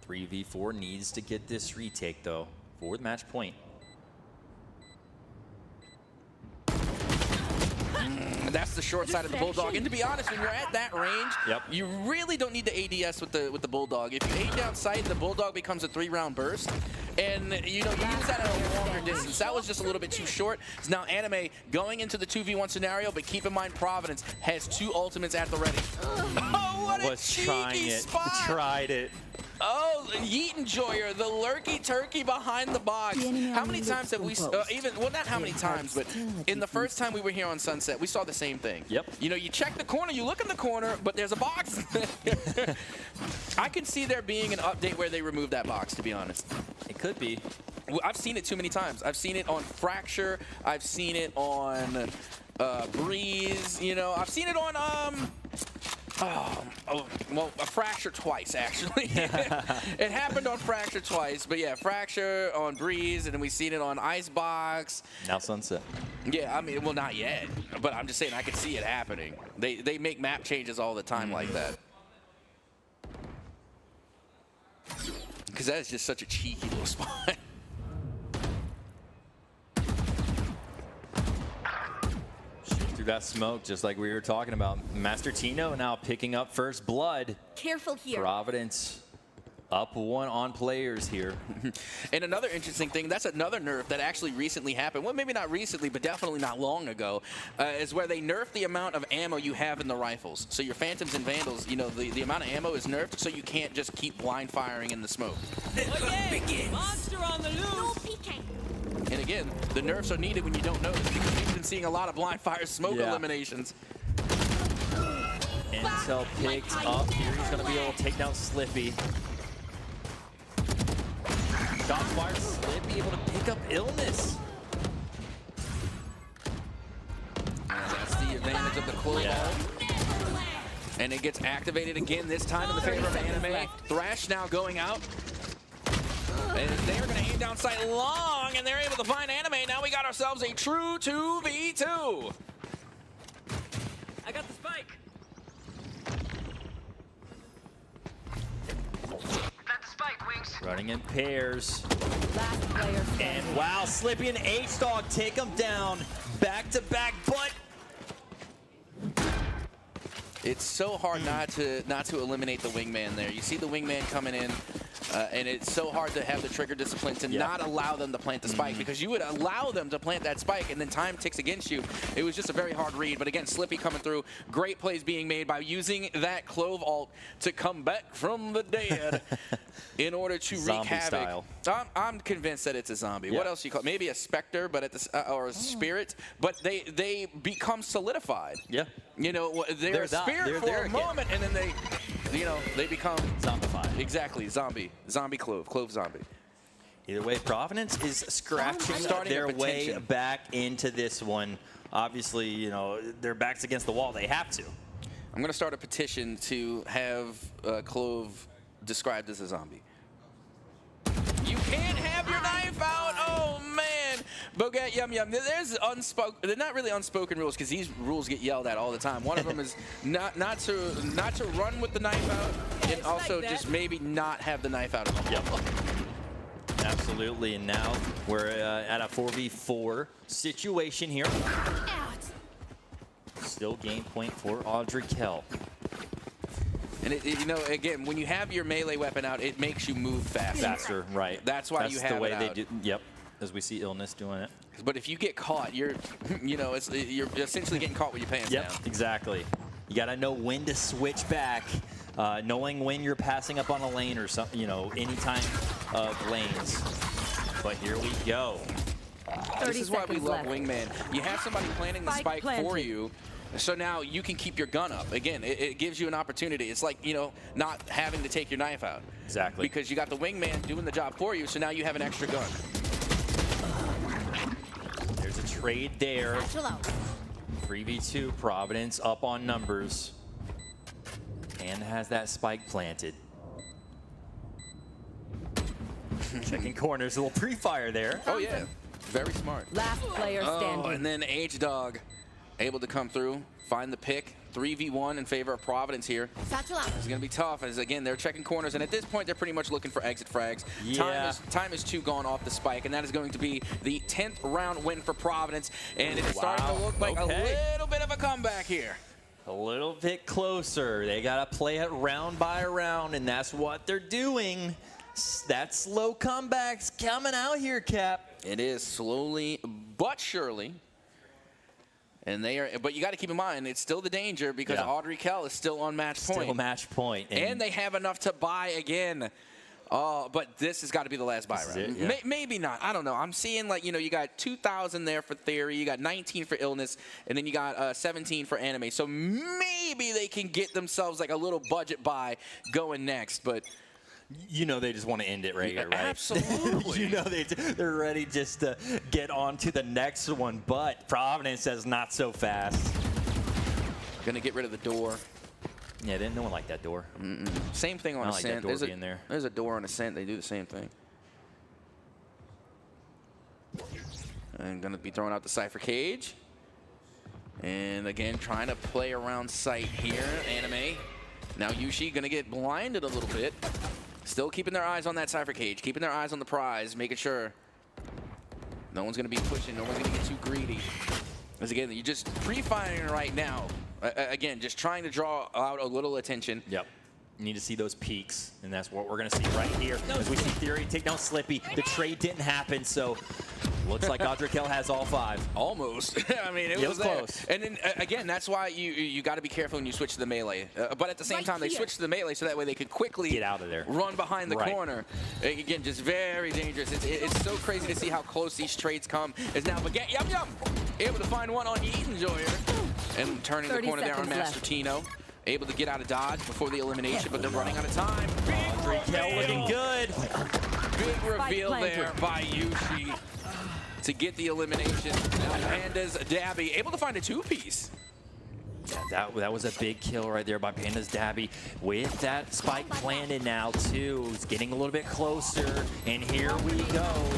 3v4 needs to get this retake, though, for the match point. That's the short side of the Bulldog. And to be honest, when you're at that range, you really don't need the ADS with the Bulldog. If you aim down sight, the Bulldog becomes a 3-round burst. And, you know, you use that at a longer distance. That was just a little bit too short. So now Anime going into the 2v1 scenario, but keep in mind Providence has 2 ultimates at the ready. Oh, what a cheeky spot! Tried it. Oh, Yeet Enjoyer, the lurky turkey behind the box. How many times have we, well, not how many times, but in the first time we were here on Sunset, we saw the same thing. Yep. You know, you check the corner, you look in the corner, but there's a box. I can see there being an update where they remove that box, to be honest. It could be. I've seen it too many times. I've seen it on Fracture. I've seen it on Breeze. You know, I've seen it on well, a Fracture twice, actually. It happened on Fracture twice, but yeah, Fracture on Breeze, and then we've seen it on Icebox. Now Sunset. Yeah, I mean, well, not yet, but I'm just saying I can see it happening. They make map changes all the time like that. Because that is just such a cheeky little spot. Through that smoke, just like we were talking about. Master Tino now picking up first blood. Careful here. Providence up 1 on players here. And another interesting thing, that's another nerf that actually recently happened. Well, maybe not recently, but definitely not long ago, is where they nerfed the amount of ammo you have in the rifles. So your Phantoms and Vandals, you know, the amount of ammo is nerfed, so you can't just keep blind firing in the smoke. Monster on the loose. No peeking. And again, the nerfs are needed when you don't notice, because we've been seeing a lot of blind fire smoke eliminations. Intel picked up. Here he's going to be able to take down Slippy. Shots fired. Slippy able to pick up Illness. And that's the advantage of the close ball. And it gets activated again, this time in the favor of Anime. Thrash now going out. And they're going to aim down sight long, and they're able to find Anime. Now we got ourselves a true 2v2. I got the spike. Running in pairs. Last player standing. And wow, Slippy and H-Dog take him down. Back-to-back, but it's so hard not to eliminate the wingman there. You see the wingman coming in, and it's so hard to have the trigger discipline to not allow them to plant the spike, because you would allow them to plant that spike and then time ticks against you. It was just a very hard read, but again, Slippy coming through. Great plays being made by using that Clove ult to come back from the dead in order to wreak havoc. I'm convinced that it's a zombie. What else you call it? Maybe a specter, but at the, or a spirit, but they become solidified. Yeah. You know, they're a spirit for a moment, and then they, you know, they become zombified. Exactly, zombie clove zombie. Either way, Providence is scratching their way back into this one. Obviously, you know, their backs against the wall. They have to. I'm going to start a petition to have Clove described as a zombie. You can't have your knife out. Oh man, Bogat Yum Yum. There's unspoken. They're not really unspoken rules, because these rules get yelled at all the time. One of them is not to run with the knife out, and also just maybe not have the knife out at all. Absolutely, and now we're at a 4v4 situation here. Still game point for Audrey Kell. And you know, again, when you have your melee weapon out, it makes you move faster. Faster, right. That's why you have the way it out. they do. Yep, as we see Illness doing it. But if you get caught, you're essentially getting caught with your pants down. Exactly. You got to know when to switch back, knowing when you're passing up on a lane or something, you know, any time of lanes. But here we go. This is why we love Wingman. You have somebody planting the spike for you, So now you can keep your gun up. Again, it gives you an opportunity. It's like, you know, not having to take your knife out. Exactly. Because you got the wingman doing the job for you, so now you have an extra gun. There's a trade there. 3v2, Providence up on numbers. And has that spike planted. Checking corners, a little pre-fire there. Oh, yeah. Very smart. Last player standing. Oh, and then H-Dog able to come through, find the pick. 3v1 in favor of Providence here. Satchel out. It's going to be tough as, again, they're checking corners, and at this point, they're pretty much looking for exit frags. Yeah. Time is 2 gone off the spike, and that is going to be the 10th round win for Providence, and it's starting to look like a little bit of a comeback here. A little bit closer. They got to play it round by round, and that's what they're doing. That slow comeback's coming out here, Cap. It is slowly but surely. And they are, but you got to keep in mind, it's still the danger because Audrey Kell is still on match point. Still match point. And they have enough to buy again. But this has got to be the last buy round. Maybe not. I don't know. I'm seeing, like, you know, you got 2,000 there for Theory, you got 19 for Illness, and then you got 17 for Anime. So maybe they can get themselves like a little budget buy going next. But you know they just want to end it right here, right? Absolutely. You know they're ready just to get on to the next one, but Providence says not so fast. Gonna get rid of the door. Yeah, no one liked that door. Same thing on Ascent. Ascent. Like that door there. There's a door on Ascent. They do the same thing. And gonna be throwing out the Cypher Cage. And again, trying to play around sight here. Anime. Now Yushi gonna get blinded a little bit. Still keeping their eyes on that Cypher Cage, keeping their eyes on the prize, making sure no one's going to be pushing, no one's going to get too greedy. Because again, you're just pre-firing right now. Again, just trying to draw out a little attention. Yep. You need to see those peaks, and that's what we're going to see right here. As we see Theory take down Slippy. The trade didn't happen, so looks like Audrey Kell has all 5. Almost. I mean, it was close. And then, again, that's why you got to be careful when you switch to the melee. But at the same time, they switched to the melee so that way they could quickly get out of there, run behind the corner. Again, just very dangerous. It's so crazy to see how close these trades come. As now Baguette Yum Yum able to find one on Eat Enjoyer and turning the corner there on Master Tino. Able to get out of dodge before the elimination, but they're running out of time. Audrey Kell looking good. Big reveal there by Yushi to get the elimination. Now Panda's Dabby able to find a 2-piece. Yeah, that was a big kill right there by Panda's Dabby. With that spike planted now, too. It's getting a little bit closer, and here we go.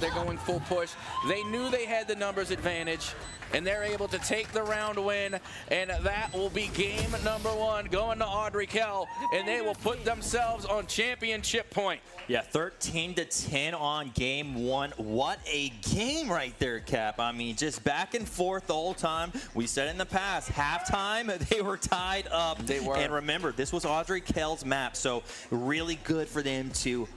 They're going full push. They knew they had the numbers advantage, and they're able to take the round win, and that will be game number 1 going to Audrey Kell, and they will put themselves on championship point. Yeah, 13-10 on game 1. What a game right there, Cap. I mean, just back and forth the whole time. We said in the past, halftime, they were tied up. They were. And remember, this was Audrey Kell's map, so really good for them to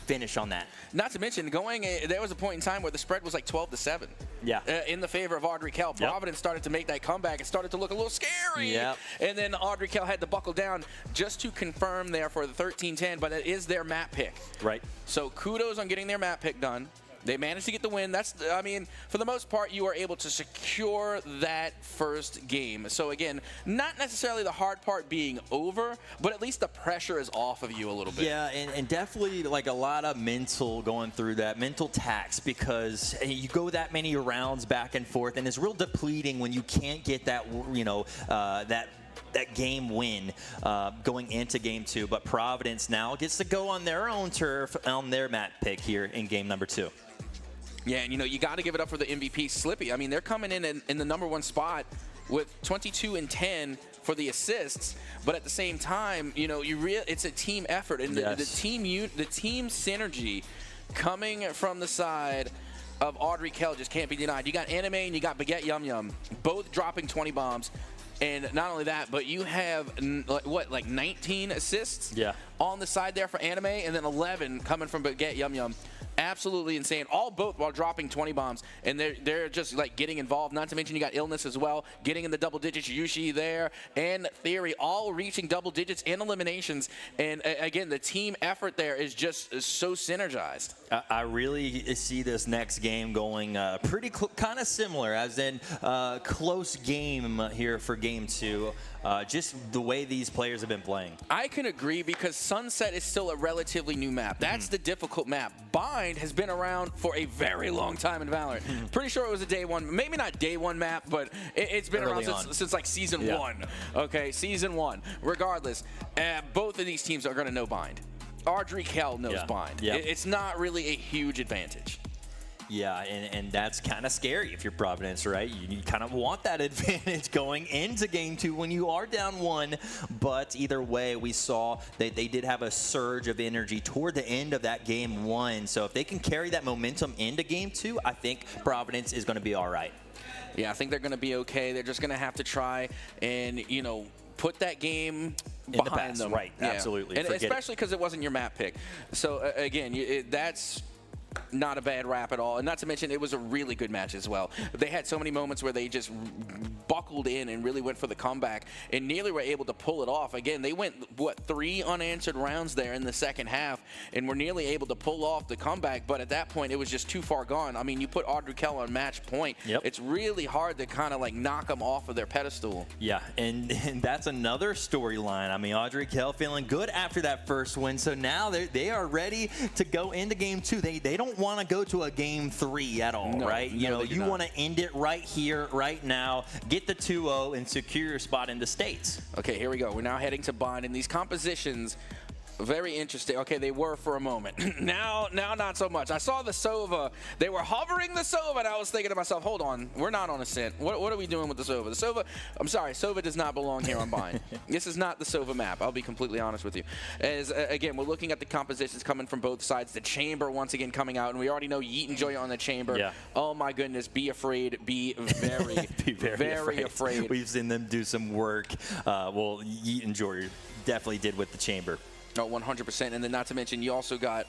finish on that. Not to mention, there was a point in time where the spread was like 12-7. Yeah. In the favor of Audrey Kell. Providence started to make that comeback. It started to look a little scary. Yep. And then Audrey Kell had to buckle down just to confirm there for the 13-10, but it is their map pick. Right. So kudos on getting their map pick done. They managed to get the win. That's, I mean, for the most part, you are able to secure that first game. So again, not necessarily the hard part being over, but at least the pressure is off of you a little bit. Yeah, and definitely like a lot of mental going through that, mental tax, because you go that many rounds back and forth, and it's real depleting when you can't get that, you know, that game win going into game 2. But Providence now gets to go on their own turf on their map pick here in game number 2. Yeah, and you know, you got to give it up for the MVP, Slippy. I mean, they're coming in the number 1 spot with 22 and 10 for the assists, but at the same time, you know, it's a team effort, and the team synergy coming from the side of Audrey Kell just can't be denied. You got Anime and you got Baguette Yum Yum, both dropping 20 bombs. And not only that, but you have, like 19 assists on the side there for Anime, and then 11 coming from Baguette Yum Yum. Absolutely insane. All both while dropping 20 bombs, and they're just like getting involved. Not to mention you got Illness as well, getting in the double digits. Yushi there and Theory all reaching double digits in eliminations. And again, the team effort there is just so synergized. I really see this next game going pretty kind of similar, as in close game here for game 2. Just the way these players have been playing. I can agree, because Sunset is still a relatively new map. That's the difficult map. Bind has been around for a very long time in Valorant. Pretty sure it was a day one, maybe not day one map, but it's been Early around since like season 1. Okay, season 1. Regardless, both of these teams are going to know Bind. Audrey Kell knows Bind. It's not really a huge advantage. Yeah, and that's kind of scary if you're Providence, right? You kind of want that advantage going into game 2 when you are down 1. But either way, we saw that they did have a surge of energy toward the end of that game 1. So if they can carry that momentum into game 2, I think Providence is going to be all right. Yeah, I think they're going to be okay. They're just going to have to try and, you know, put that game behind them. Right, absolutely. And especially because it wasn't your map pick. So, again, that's not a bad rap at all. And not to mention, it was a really good match as well. They had so many moments where they just buckled in and really went for the comeback and nearly were able to pull it off. Again, they went, what, 3 unanswered rounds there in the second half and were nearly able to pull off the comeback. But at that point, it was just too far gone. I mean, you put Audrey Kell on match point. It's really hard to kind of like knock them off of their pedestal. Yeah, and that's another storyline. I mean, Audrey Kell feeling good after that first win. So now they are ready to go into game 2. They don't want to go to a game 3 at all, right? You know, you want to end it right here, right now, get the 2-0 and secure your spot in the States. Okay, here we go. We're now heading to Bind, and these compositions, very interesting. Okay, they were for a moment. now not so much. I saw the Sova. They were hovering the Sova, and I was thinking to myself, hold on, we're not on Ascent. What are we doing with the Sova? The Sova, I'm sorry, Sova does not belong here on Bind. This is not the Sova map. I'll be completely honest with you. As again, we're looking at the compositions coming from both sides. The Chamber once again coming out, and we already know Yeet and Joy on the Chamber. Yeah. Oh my goodness, be afraid, be very, very afraid. We've seen them do some work. Well, Yeet and Joy definitely did with the Chamber. No, 100%. And then not to mention, you also got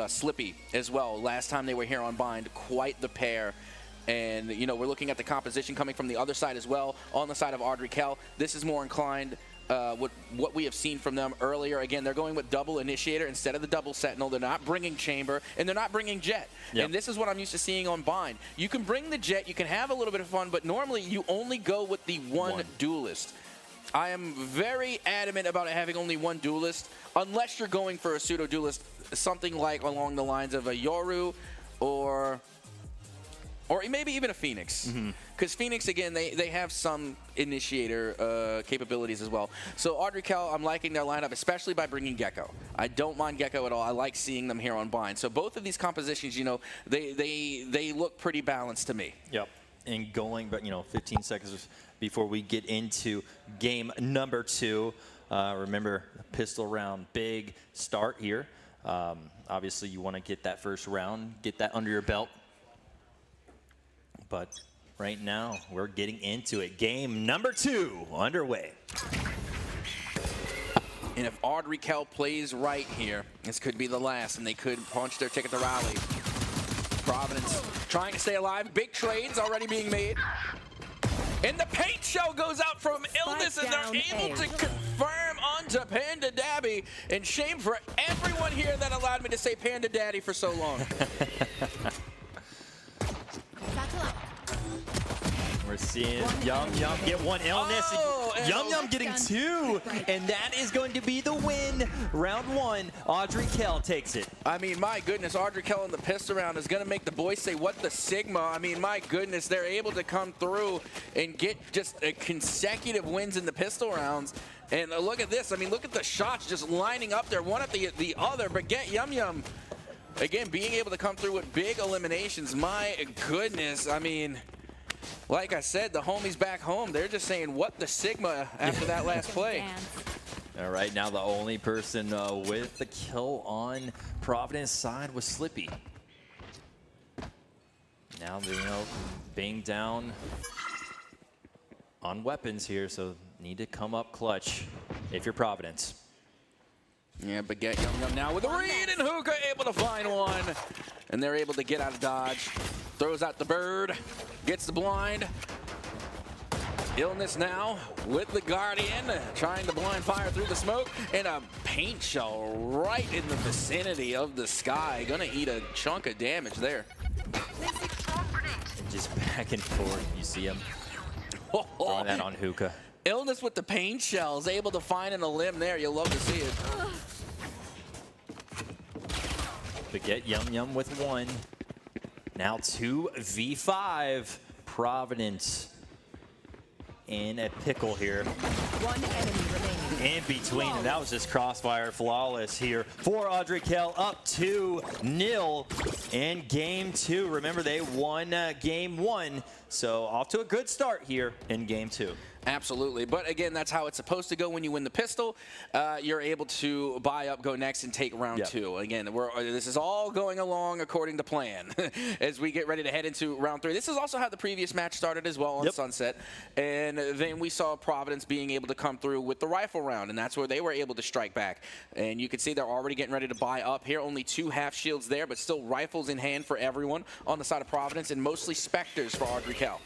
Slippy as well. Last time they were here on Bind, quite the pair. And, you know, we're looking at the composition coming from the other side as well, on the side of Audrey Kell. This is more inclined with what we have seen from them earlier. Again, they're going with double Initiator instead of the double Sentinel. They're not bringing Chamber, and they're not bringing Jet. And this is what I'm used to seeing on Bind. You can bring the Jet, you can have a little bit of fun, but normally you only go with the one duelist. I am very adamant about having only one duelist, unless you're going for a pseudo-duelist, something like along the lines of a Yoru or maybe even a Phoenix. Because Phoenix, again, they have some Initiator capabilities as well. So Audrey Kell, I'm liking their lineup, especially by bringing Gecko. I don't mind Gecko at all. I like seeing them here on Bind. So both of these compositions, you know, they look pretty balanced to me. Yep. And going, but, you know, 15 seconds before we get into game number 2. Remember, pistol round, big start here. Obviously, you want to get that first round, get that under your belt. But right now, we're getting into it. Game number 2 underway. And if Audrey Kell plays right here, this could be the last, and they could punch their ticket to Raleigh. Providence trying to stay alive. Big trades already being made. And the paint shell goes out from Illness, and they're able to confirm onto Panda Dabby. And shame for everyone here that allowed me to say Panda Daddy for so long. We're seeing Yum Yum get one Illness. Yum Yum getting 2. And that is going to be the win. Round 1, Audrey Kell takes it. I mean, my goodness, Audrey Kell in the pistol round is going to make the boys say, what the Sigma? I mean, my goodness, they're able to come through and get just consecutive wins in the pistol rounds. And look at this. I mean, look at the shots just lining up there, one at the other. But get Yum Yum, again, being able to come through with big eliminations. My goodness, I mean, like I said, the homies back home, they're just saying, what the Sigma after that last play. All right, now the only person with the kill on Providence side was Slippy. Now, you know, being down on weapons here, so need to come up clutch if you're Providence. Yeah, Baguette Yum now with a read, and Hookah able to find one. And they're able to get out of dodge. Throws out the bird, gets the blind. Illness now with the Guardian, trying to blind fire through the smoke, and a paint shell right in the vicinity of the sky. Gonna eat a chunk of damage there. And just back and forth, you see him throwing that on Hookah. Illness with the paint shells, able to find in a limb there. You'll love to see it. Baguette Yum with one. Now 2v5. Providence in a pickle here. One enemy remaining. In between, and that was just crossfire flawless here for Audrey Kell, up 2-0 in game 2. Remember, they won game 1, so off to a good start here in game 2. Absolutely, but again, that's how it's supposed to go when you win the pistol. You're able to buy up, go next, and take round 2. Again, this is all going along according to plan as we get ready to head into round 3. This is also how the previous match started as well on Sunset, and then we saw Providence being able to come through with the rifle round, and that's where they were able to strike back. And you can see they're already getting ready to buy up here. Only 2 half shields there, but still rifles in hand for everyone on the side of Providence, and mostly Spectres for Audrey Kell.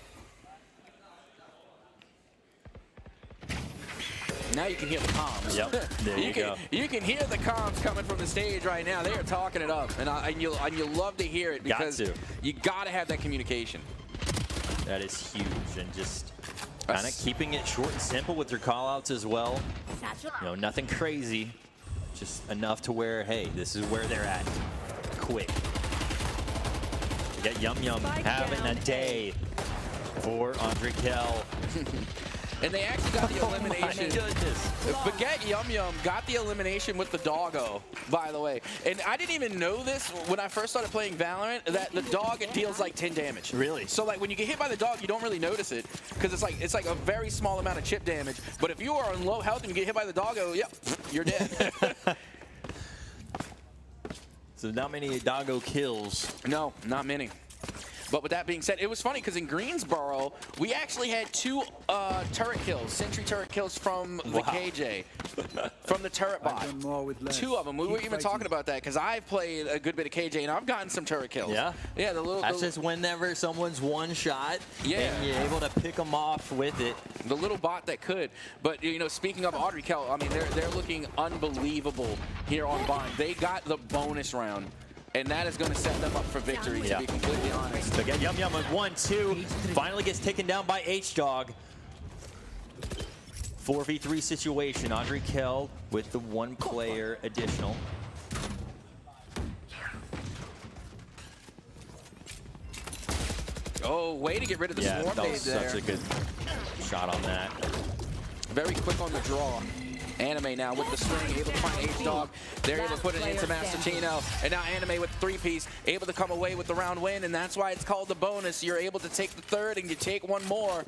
Now you can hear the comms. Yep, there you go. You can hear the comms coming from the stage right now. They are talking it up, and you'll love to hear it because you got to have that communication. That is huge, and just kind of keeping it short and simple with your call-outs as well. You know, nothing crazy, just enough to where, hey, this is where they're at. Quick. You got Yum having a day for Audrey Kell. And they actually got the elimination. Oh my goodness. Baguette Yum got the elimination with the doggo, by the way. And I didn't even know this when I first started playing Valorant, that the dog deals like 10 damage. Really? So like when you get hit by the dog, you don't really notice it because it's like a very small amount of chip damage. But if you are on low health and you get hit by the doggo, yep, you're dead. So not many doggo kills. No, not many. But with that being said, it was funny because in Greensboro, we actually had 2 turret kills, sentry turret kills from the KJ, from the turret bot. 2 of them. We were even talking about that because I've played a good bit of KJ and I've gotten some turret kills. Yeah? Yeah, That's just whenever someone's one shot and you're able to pick them off with it. The little bot that could. But, you know, speaking of Audrey Kell, I mean, they're looking unbelievable here on Bind. They got the bonus round. And that is going to set them up for victory, to be completely honest. So again, Yum with 1-2. Finally gets taken down by H-Dog. 4v3 situation. Audrey Kell with the 1-player additional. Oh, way to get rid of the swarm that was there. Such a good shot on that. Very quick on the draw. Anime now with the swing, able to find H-Dog. They're able to put it into Master Tino. And now Anime with the 3-piece, able to come away with the round win, and that's why it's called the bonus. You're able to take the 3rd and you take 1 more.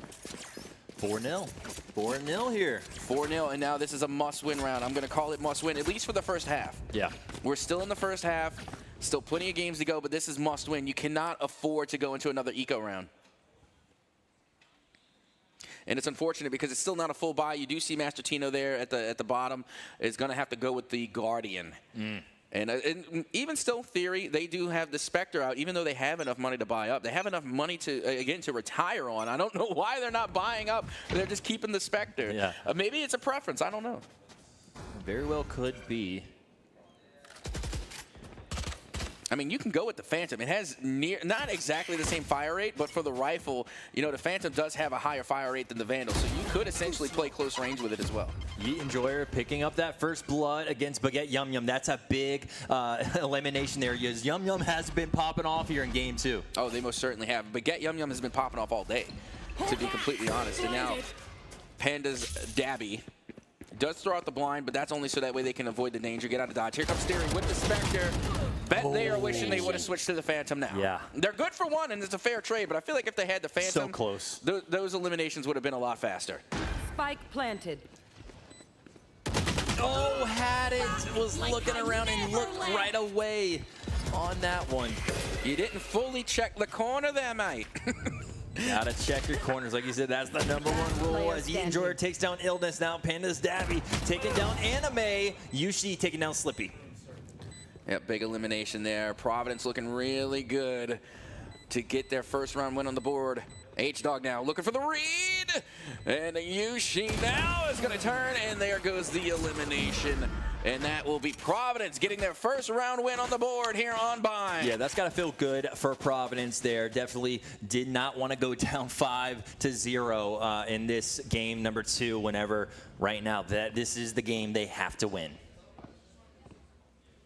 4-0. 4-0 here. 4-0, and now this is a must-win round. I'm going to call it must-win, at least for the first half. Yeah. We're still in the first half. Still plenty of games to go, but this is must-win. You cannot afford to go into another eco round. And it's unfortunate because it's still not a full buy. You do see Master Tino there at the bottom. Is going to have to go with the Guardian. And even still, theory, they do have the Spectre out, even though they have enough money to buy up. They have enough money to, again, to retire on. I don't know why they're not buying up. They're just keeping the Spectre. Yeah. Maybe it's a preference. I don't know. Very well could be. I mean, you can go with the Phantom. It has not exactly the same fire rate, but for the rifle, you know, the Phantom does have a higher fire rate than the Vandal, so you could essentially play close range with it as well. Yeet Enjoyer picking up that first blood against Baguette Yum. That's a big elimination there. Yum has been popping off here in game 2. Oh, they most certainly have. Baguette Yum has been popping off all day, to be completely honest. And now Panda's Dabby does throw out the blind, but that's only so that way they can avoid the danger, get out of dodge. Here comes Steering with the Spectre. Bet they are wishing they would have switched to the Phantom now. Yeah. They're good for 1, and it's a fair trade, but I feel like if they had the Phantom, so close. Those eliminations would have been a lot faster. Spike planted. Oh, had it. Was looking around and looked right away on that one. You didn't fully check the corner there, mate. Gotta check your corners. Like you said, that's the #1 rule. As Eat Enjoyer takes down Illness, now Panda's Dabby taking down Anime. Yushi taking down Slippy. Yeah, big elimination there. Providence looking really good to get their first round win on the board. H-Dog now looking for the read. And Yushi now is going to turn, and there goes the elimination. And that will be Providence getting their first round win on the board here on Bind. Yeah, that's got to feel good for Providence there. Definitely did not want to go down 5-0 in this game #2 whenever right now that this is the game they have to win.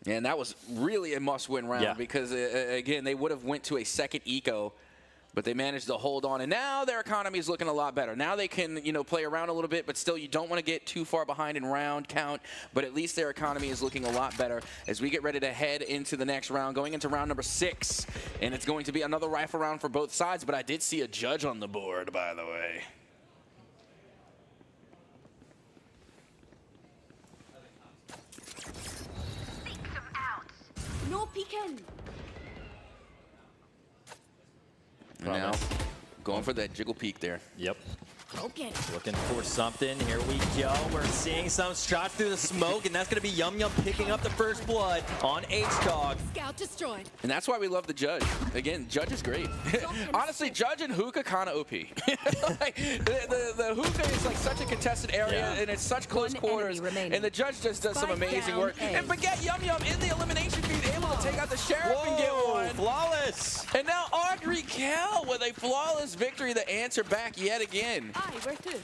And that was really a must-win round because, again, they would have went to a second eco, but they managed to hold on. And now their economy is looking a lot better. Now they can, play around a little bit, but still you don't want to get too far behind in round count. But at least their economy is looking a lot better as we get ready to head into the next round, going into round #6. And it's going to be another rifle round for both sides, but I did see a judge on the board, by the way. No peeking. And now going for that jiggle peek there. Yep. Broken. Looking for something. Here we go. We're seeing some shots through the smoke, and that's going to be Yum Yum picking up the first blood on H-Dog. Scout destroyed. And that's why we love the Judge. Again, Judge is great. Honestly, Judge and Hookah kind of OP. Like, the Hookah is like such a contested area, and it's such close quarters. And the Judge just does some amazing work. And Baguette Yum Yum in the elimination feed, able to take out the Sheriff and get one. Flawless. And now Audrey Kell with a flawless victory, the answer back yet again. Where to?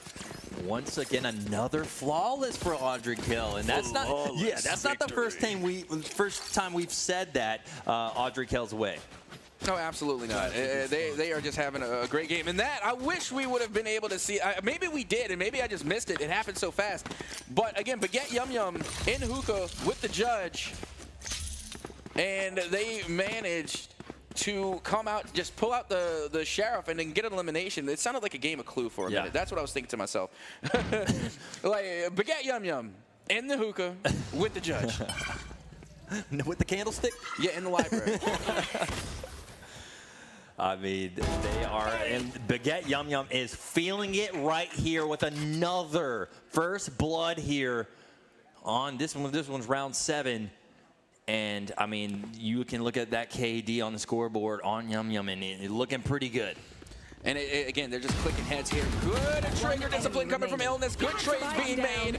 Once again, another flawless for Audrey Kell, and that's not the first time we've said that Audrey Kell's way. No, absolutely not. They are just having a great game. And that, I wish we would have been able to see. Maybe we did, and maybe I just missed it. It happened so fast. But again, Baguette Yum Yum in Hookah with the Judge, and they managed to come out, just pull out the Sheriff and then get an elimination. It sounded like a game of Clue for a minute. That's what I was thinking to myself. Like, Baguette Yum Yum in the Hookah with the Judge. With the candlestick? Yeah, in the library. I mean, they are, and Baguette Yum Yum is feeling it right here with another first blood here on this one. This one's round 7. And, I mean, you can look at that KD on the scoreboard on Yum Yum, and it's looking pretty good. And, again, they're just clicking heads here. Good trigger discipline coming from Illness. Good trades being made.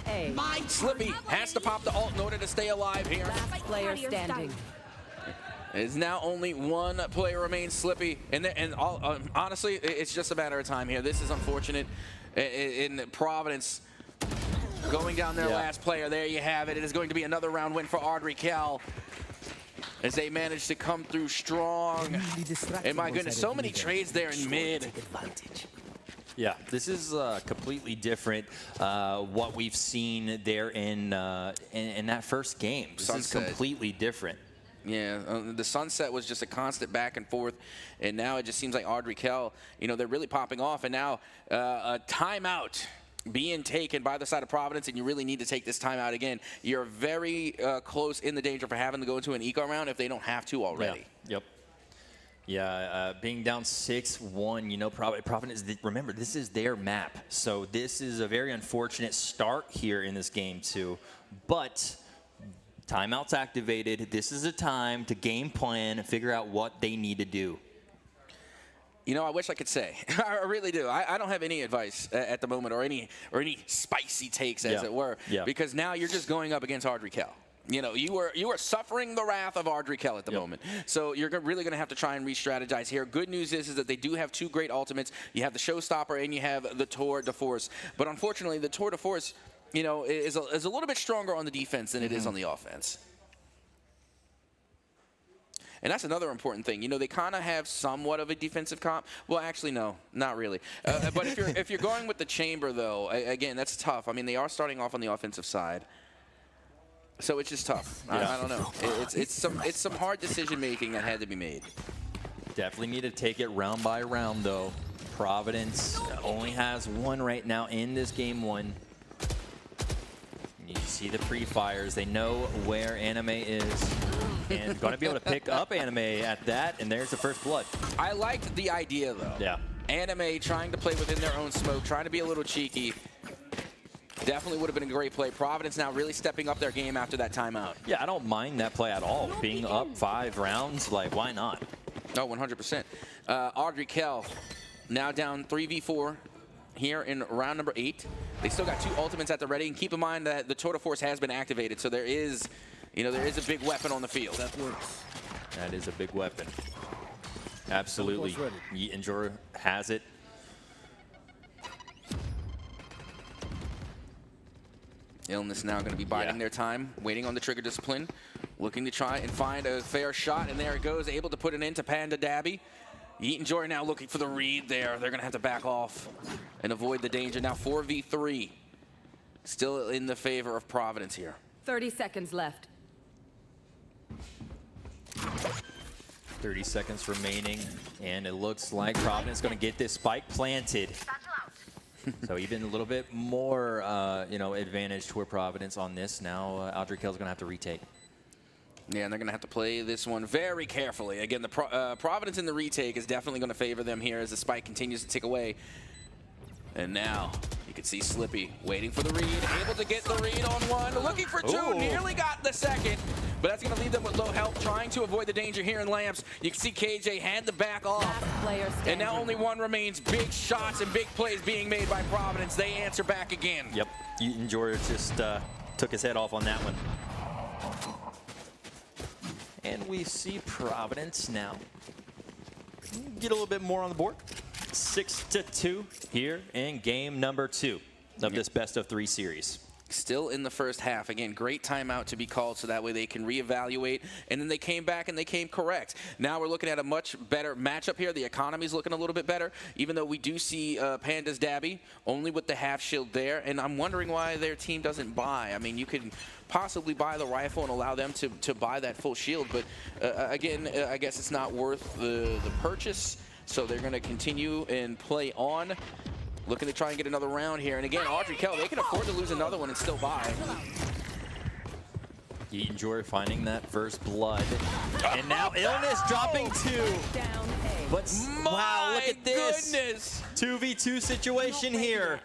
Slippy has to pop the ult in order to stay alive here. Last player standing. It's now only one player remains, Slippy. And honestly, it's just a matter of time here. This is unfortunate in Providence. Going down their last player. There you have it. It is going to be another round win for Audrey Kell as they manage to come through strong. And my goodness, so many trades there in mid. Yeah, this is completely different what we've seen there in that first game. This is completely different. Yeah, the Sunset was just a constant back and forth, and now it just seems like Audrey Kell, they're really popping off, and now a timeout being taken by the side of Providence, and you really need to take this timeout again. You're very close in the danger for having to go into an eco round if they don't have to already. Yeah. Yep. Yeah, being down 6-1, Providence, remember, this is their map. So this is a very unfortunate start here in this game, too. But timeout's activated. This is a time to game plan and figure out what they need to do. I wish I could say. I really do. I don't have any advice at the moment or any spicy takes, as it were, because now you're just going up against Audrey Kell. You are suffering the wrath of Audrey Kell at the moment. So you're really going to have to try and re-strategize here. Good news is that they do have 2 great ultimates. You have the Showstopper and you have the Tour de Force. But unfortunately, the Tour de Force, is a little bit stronger on the defense than it is on the offense. And that's another important thing. They kind of have somewhat of a defensive comp. Well, actually, no, not really. But if you're going with the Chamber, though, again, that's tough. I mean, they are starting off on the offensive side. So it's just tough. I don't know. It's some hard decision making that had to be made. Definitely need to take it round by round, though. Providence only has 1 right now in this game 1. You see the pre-fires. They know where Anime is. And going to be able to pick up Anime at that. And there's the first blood. I liked the idea, though. Yeah. Anime trying to play within their own smoke, trying to be a little cheeky. Definitely would have been a great play. Providence now really stepping up their game after that timeout. Yeah, I don't mind that play at all. Being up 5 rounds, like, why not? Oh, 100%. Audrey Kell now down 3v4 here in round number 8. They still got 2 ultimates at the ready, and keep in mind that the Total Force has been activated, so there is, there is a big weapon on the field. That works. That is a big weapon. Absolutely. Yeet and Jor has it. Illness now going to be biding their time, waiting on the trigger discipline, looking to try and find a fair shot, and there it goes, able to put an end to Panda Dabby. Yeet and Joy now looking for the read there. They're going to have to back off and avoid the danger. Now 4v3, still in the favor of Providence here. 30 seconds left. 30 seconds remaining, and it looks like Providence is going to get this spike planted. So even a little bit more, advantage toward Providence on this. Now, Audrey Kell's going to have to retake. Yeah, and they're going to have to play this one very carefully. Again, the Providence in the retake is definitely going to favor them here as the spike continues to tick away. And now you can see Slippy waiting for the read, able to get the read on one, looking for 2, nearly got the second, but that's going to leave them with low health, trying to avoid the danger here in Lamps. You can see KJ had to back off, and now only 1 remains. Big shots and big plays being made by Providence. They answer back again. Yep, Eaton George just took his head off on that one. And we see Providence now get a little bit more on the board. 6-2 here in game number 2 of this best-of-3 series. Still in the first half. Again, great timeout to be called so that way they can reevaluate. And then they came back and they came correct. Now we're looking at a much better matchup here. The economy's looking a little bit better, even though we do see Panda's Dabby only with the half shield there. And I'm wondering why their team doesn't buy. I mean, you could possibly buy the rifle and allow them to buy that full shield. But again, I guess it's not worth the purchase. So they're going to continue and play on. Looking to try and get another round here. And again, Audrey Kell, they can afford to lose another one and still buy. Eaton Jory finding that first blood. And now Illness dropping 2. But wow, look at this. Goodness. 2v2 situation here.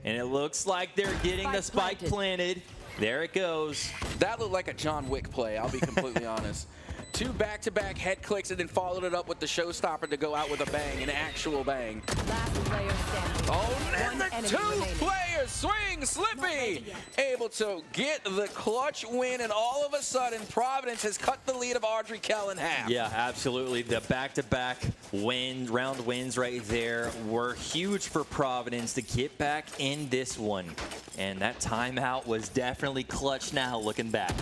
And it looks like they're getting the spike planted. There it goes. That looked like a John Wick play, I'll be completely honest. 2 back-to-back head clicks and then followed it up with the showstopper to go out with a bang, an actual bang. Last player standing. Oh, and the 2 players swing, Slippy, able to get the clutch win, and all of a sudden, Providence has cut the lead of Audrey Kell in half. Yeah, absolutely. The back-to-back round wins right there were huge for Providence to get back in this one. And that timeout was definitely clutch now looking back.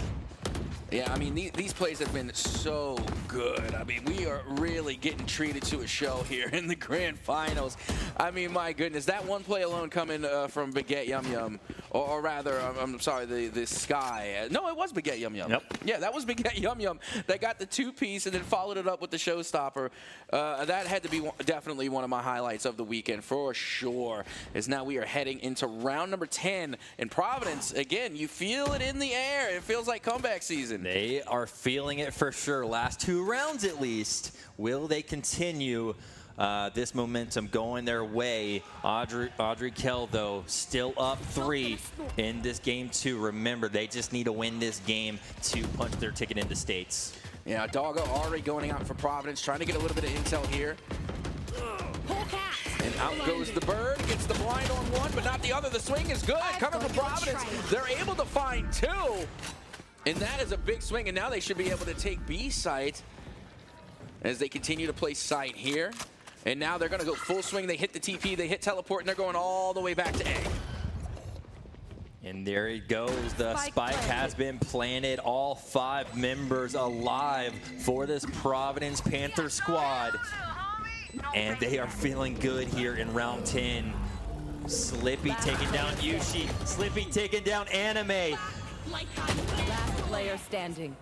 Yeah, I mean, these plays have been so good. I mean, we are really getting treated to a show here in the grand finals. I mean, my goodness, that one play alone coming from Baguette Yum Yum, or rather, I'm sorry, the Sky. No, it was Baguette Yum Yum. Yep. Yeah, that was Baguette Yum Yum that got the 2-piece and then followed it up with the showstopper. That had to be definitely one of my highlights of the weekend for sure. As now we are heading into round number 10, and Providence, again, you feel it in the air. It feels like comeback season. They are feeling it for sure. Last 2 rounds at least. Will they continue this momentum going their way? Audrey Kell, though, still up 3 in this game 2. Remember, they just need to win this game to punch their ticket into states. Yeah, Doggo already going out for Providence, trying to get a little bit of intel here. And out goes the bird, gets the blind on one, but not the other. The swing is good, coming from Providence. They're able to find 2. And that is a big swing, and now they should be able to take B site as they continue to play site here. And now they're going to go full swing. They hit the TP, they hit teleport, and they're going all the way back to A. And there it goes. The spike has been planted. All 5 members alive for this Providence Panther squad. And they are feeling good here in round 10. Slippy taking down Yushi. Slippy taking down Anime. Last player standing.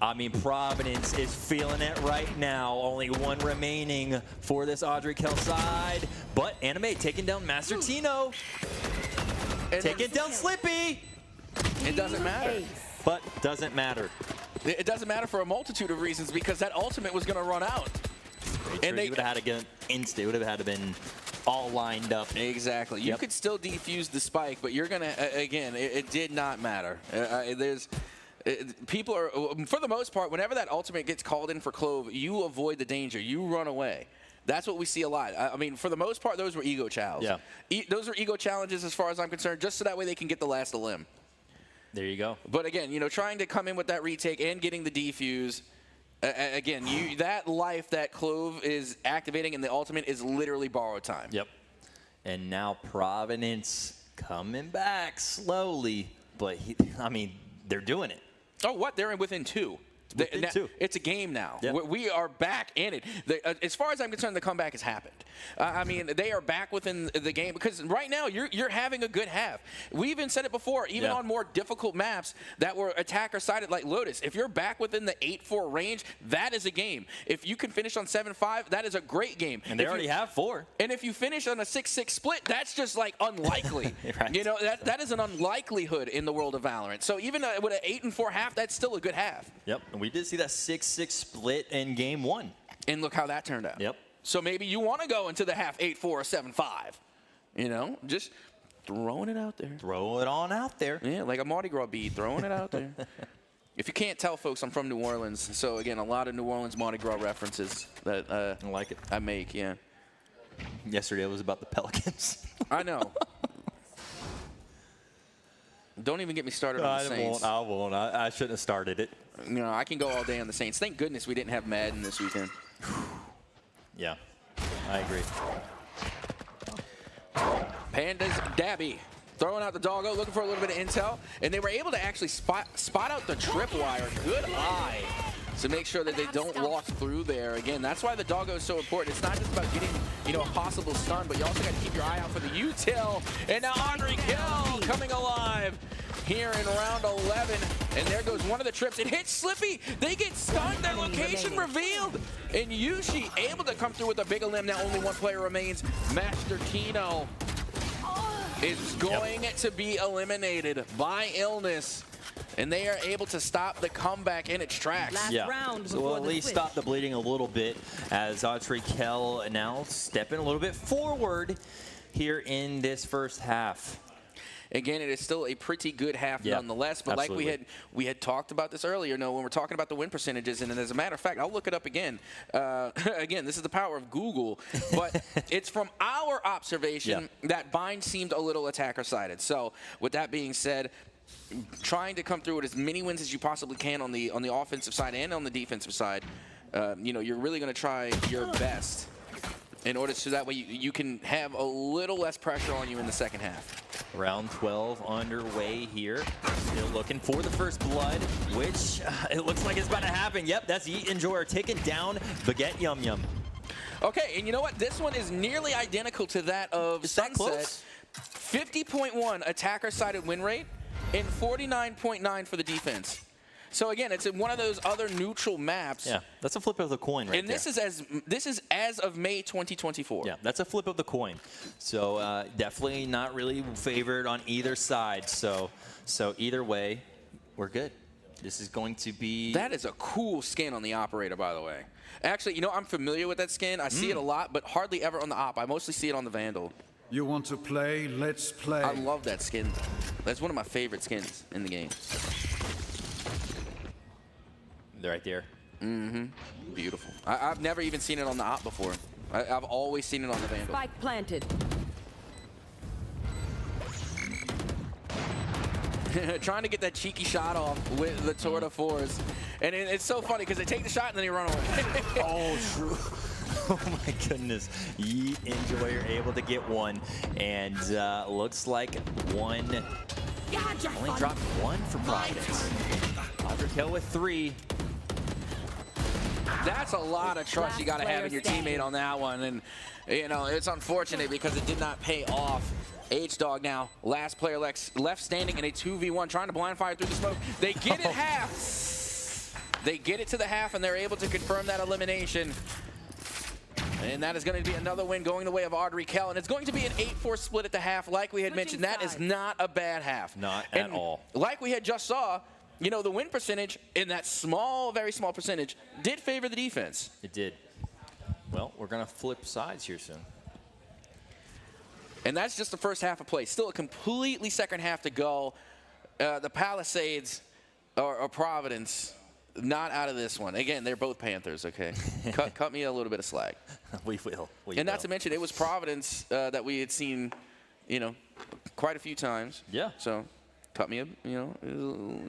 I mean, Providence is feeling it right now. Only 1 remaining for this Audrey Kell side. But Anime taking down Master Tino. Taking down Slippy. It doesn't matter. But doesn't matter. It doesn't matter for a multitude of reasons because that ultimate was going to run out. And they would have had to get instant. Would have had to been all lined up. Exactly. You could still defuse the spike, but you're gonna again. It did not matter. People are, for the most part, whenever that ultimate gets called in for Clove, you avoid the danger. You run away. That's what we see a lot. I mean, for the most part, those were ego chows. Yeah. Those are ego challenges as far as I'm concerned, just so that way they can get the last limb. There you go. But again, you know, trying to come in with that retake and getting the defuse, again, that life that Clove is activating in the ultimate is literally borrowed time. Yep. And now Providence coming back slowly, but I mean, they're doing it. Oh, what? They're within 2. It's a game now. Yep. We are back in it. As far as I'm concerned, the comeback has happened. I mean, they are back within the game because right now you're having a good half. We even said it before, even on more difficult maps that were attacker-sided like Lotus. If you're back within the 8-4 range, that is a game. If you can finish on 7-5, that is a great game. And they already have 4. And if you finish on a 6-6 split, that's just like unlikely. Right. You know, that is an unlikelihood in the world of Valorant. So even with an 8-4 half, that's still a good half. Yep. And we did see that 6-6 split in game 1. And look how that turned out. Yep. So maybe you want to go into the half 8-4 or 7-5. You know, just throwing it out there. Throw it on out there. Yeah, like a Mardi Gras bead, throwing it out there. If you can't tell, folks, I'm from New Orleans. So, again, a lot of New Orleans Mardi Gras references that I like it. I make, yeah. Yesterday it was about the Pelicans. I know. Don't even get me started on the Saints. I won't. I shouldn't have started it. You know, I can go all day on the Saints. Thank goodness we didn't have Madden this weekend. Yeah, I agree. Pandas Dabby throwing out the doggo, looking for a little bit of intel, and they were able to actually spot out the tripwire. Good eye to make sure that they don't walk through there. Again, that's why the doggo is so important. It's not just about getting, you know, a possible stun, but you also got to keep your eye out for the util. And now Andre Kill coming alive here in round 11. And there goes one of the trips. It hits Slippy. They get stunned. Their location revealed. And Yushi able to come through with a bigger limb. Now only one player remains. Master Kino is going to be eliminated by illness. And they are able to stop the comeback in its tracks. Last round so we'll at least stop the bleeding a little bit as Audrey Kell now stepping a little bit forward here in this first half. Again, it is still a pretty good half nonetheless, but absolutely. like we had talked about this earlier, when we're talking about the win percentages, and as a matter of fact, I'll look it up again. Again, this is the power of Google, but it's from our observation that Bind seemed a little attacker-sided. So with that being said, trying to come through with as many wins as you possibly can on the offensive side and on the defensive side, you're really going to try your best in order so that way you can have a little less pressure on you in the second half. Round 12 underway here. Still looking for the first blood, which it looks like it's about to happen. Yep, that's Eat Enjoyer taking down Baguette Yum Yum. Okay, and you know what? This one is nearly identical to that of Sunset. 50.1 attacker-sided win rate and 49.9 for the defense. So again, it's in one of those other neutral maps. Yeah, that's a flip of the coin right there. And this is as of May 2024. Yeah, that's a flip of the coin. So definitely not really favored on either side. So either way, we're good. This is going to be... That is a cool skin on the operator, by the way. Actually, I'm familiar with that skin. I see it a lot, but hardly ever on the op. I mostly see it on the Vandal. You want to play? Let's play. I love that skin. That's one of my favorite skins in the game. They're right there. Mm-hmm. Beautiful. I've never even seen it on the op before. I've always seen it on the Vandal. Spike planted. Trying to get that cheeky shot off with the Tour de Force. And it's so funny because they take the shot and then they run away. Oh, true. Oh my goodness. Yeet Enjoyer able to get one. And looks like one. Only dropped one for Providence. Audrey Kell with 3. That's a lot of trust you got to have in your teammate on that one. And, it's unfortunate because it did not pay off. H-Dog now, last player left standing in a 2v1, trying to blind fire through the smoke. They get it half. They get it to the half, and they're able to confirm that elimination. And that is going to be another win going the way of Audrey Kell. And it's going to be an 8-4 split at the half, like we had mentioned. That is not a bad half. Not at all. Like we had just saw, the win percentage in that very small percentage did favor the defense. It did. Well, we're going to flip sides here soon. And that's just the first half of play. Still a completely second half to go. The Palisades or Providence, not out of this one. Again, they're both Panthers, okay? cut me a little bit of slack. We will. And not to mention, it was Providence that we had seen, you know, quite a few times. Yeah. So cut me a, you know.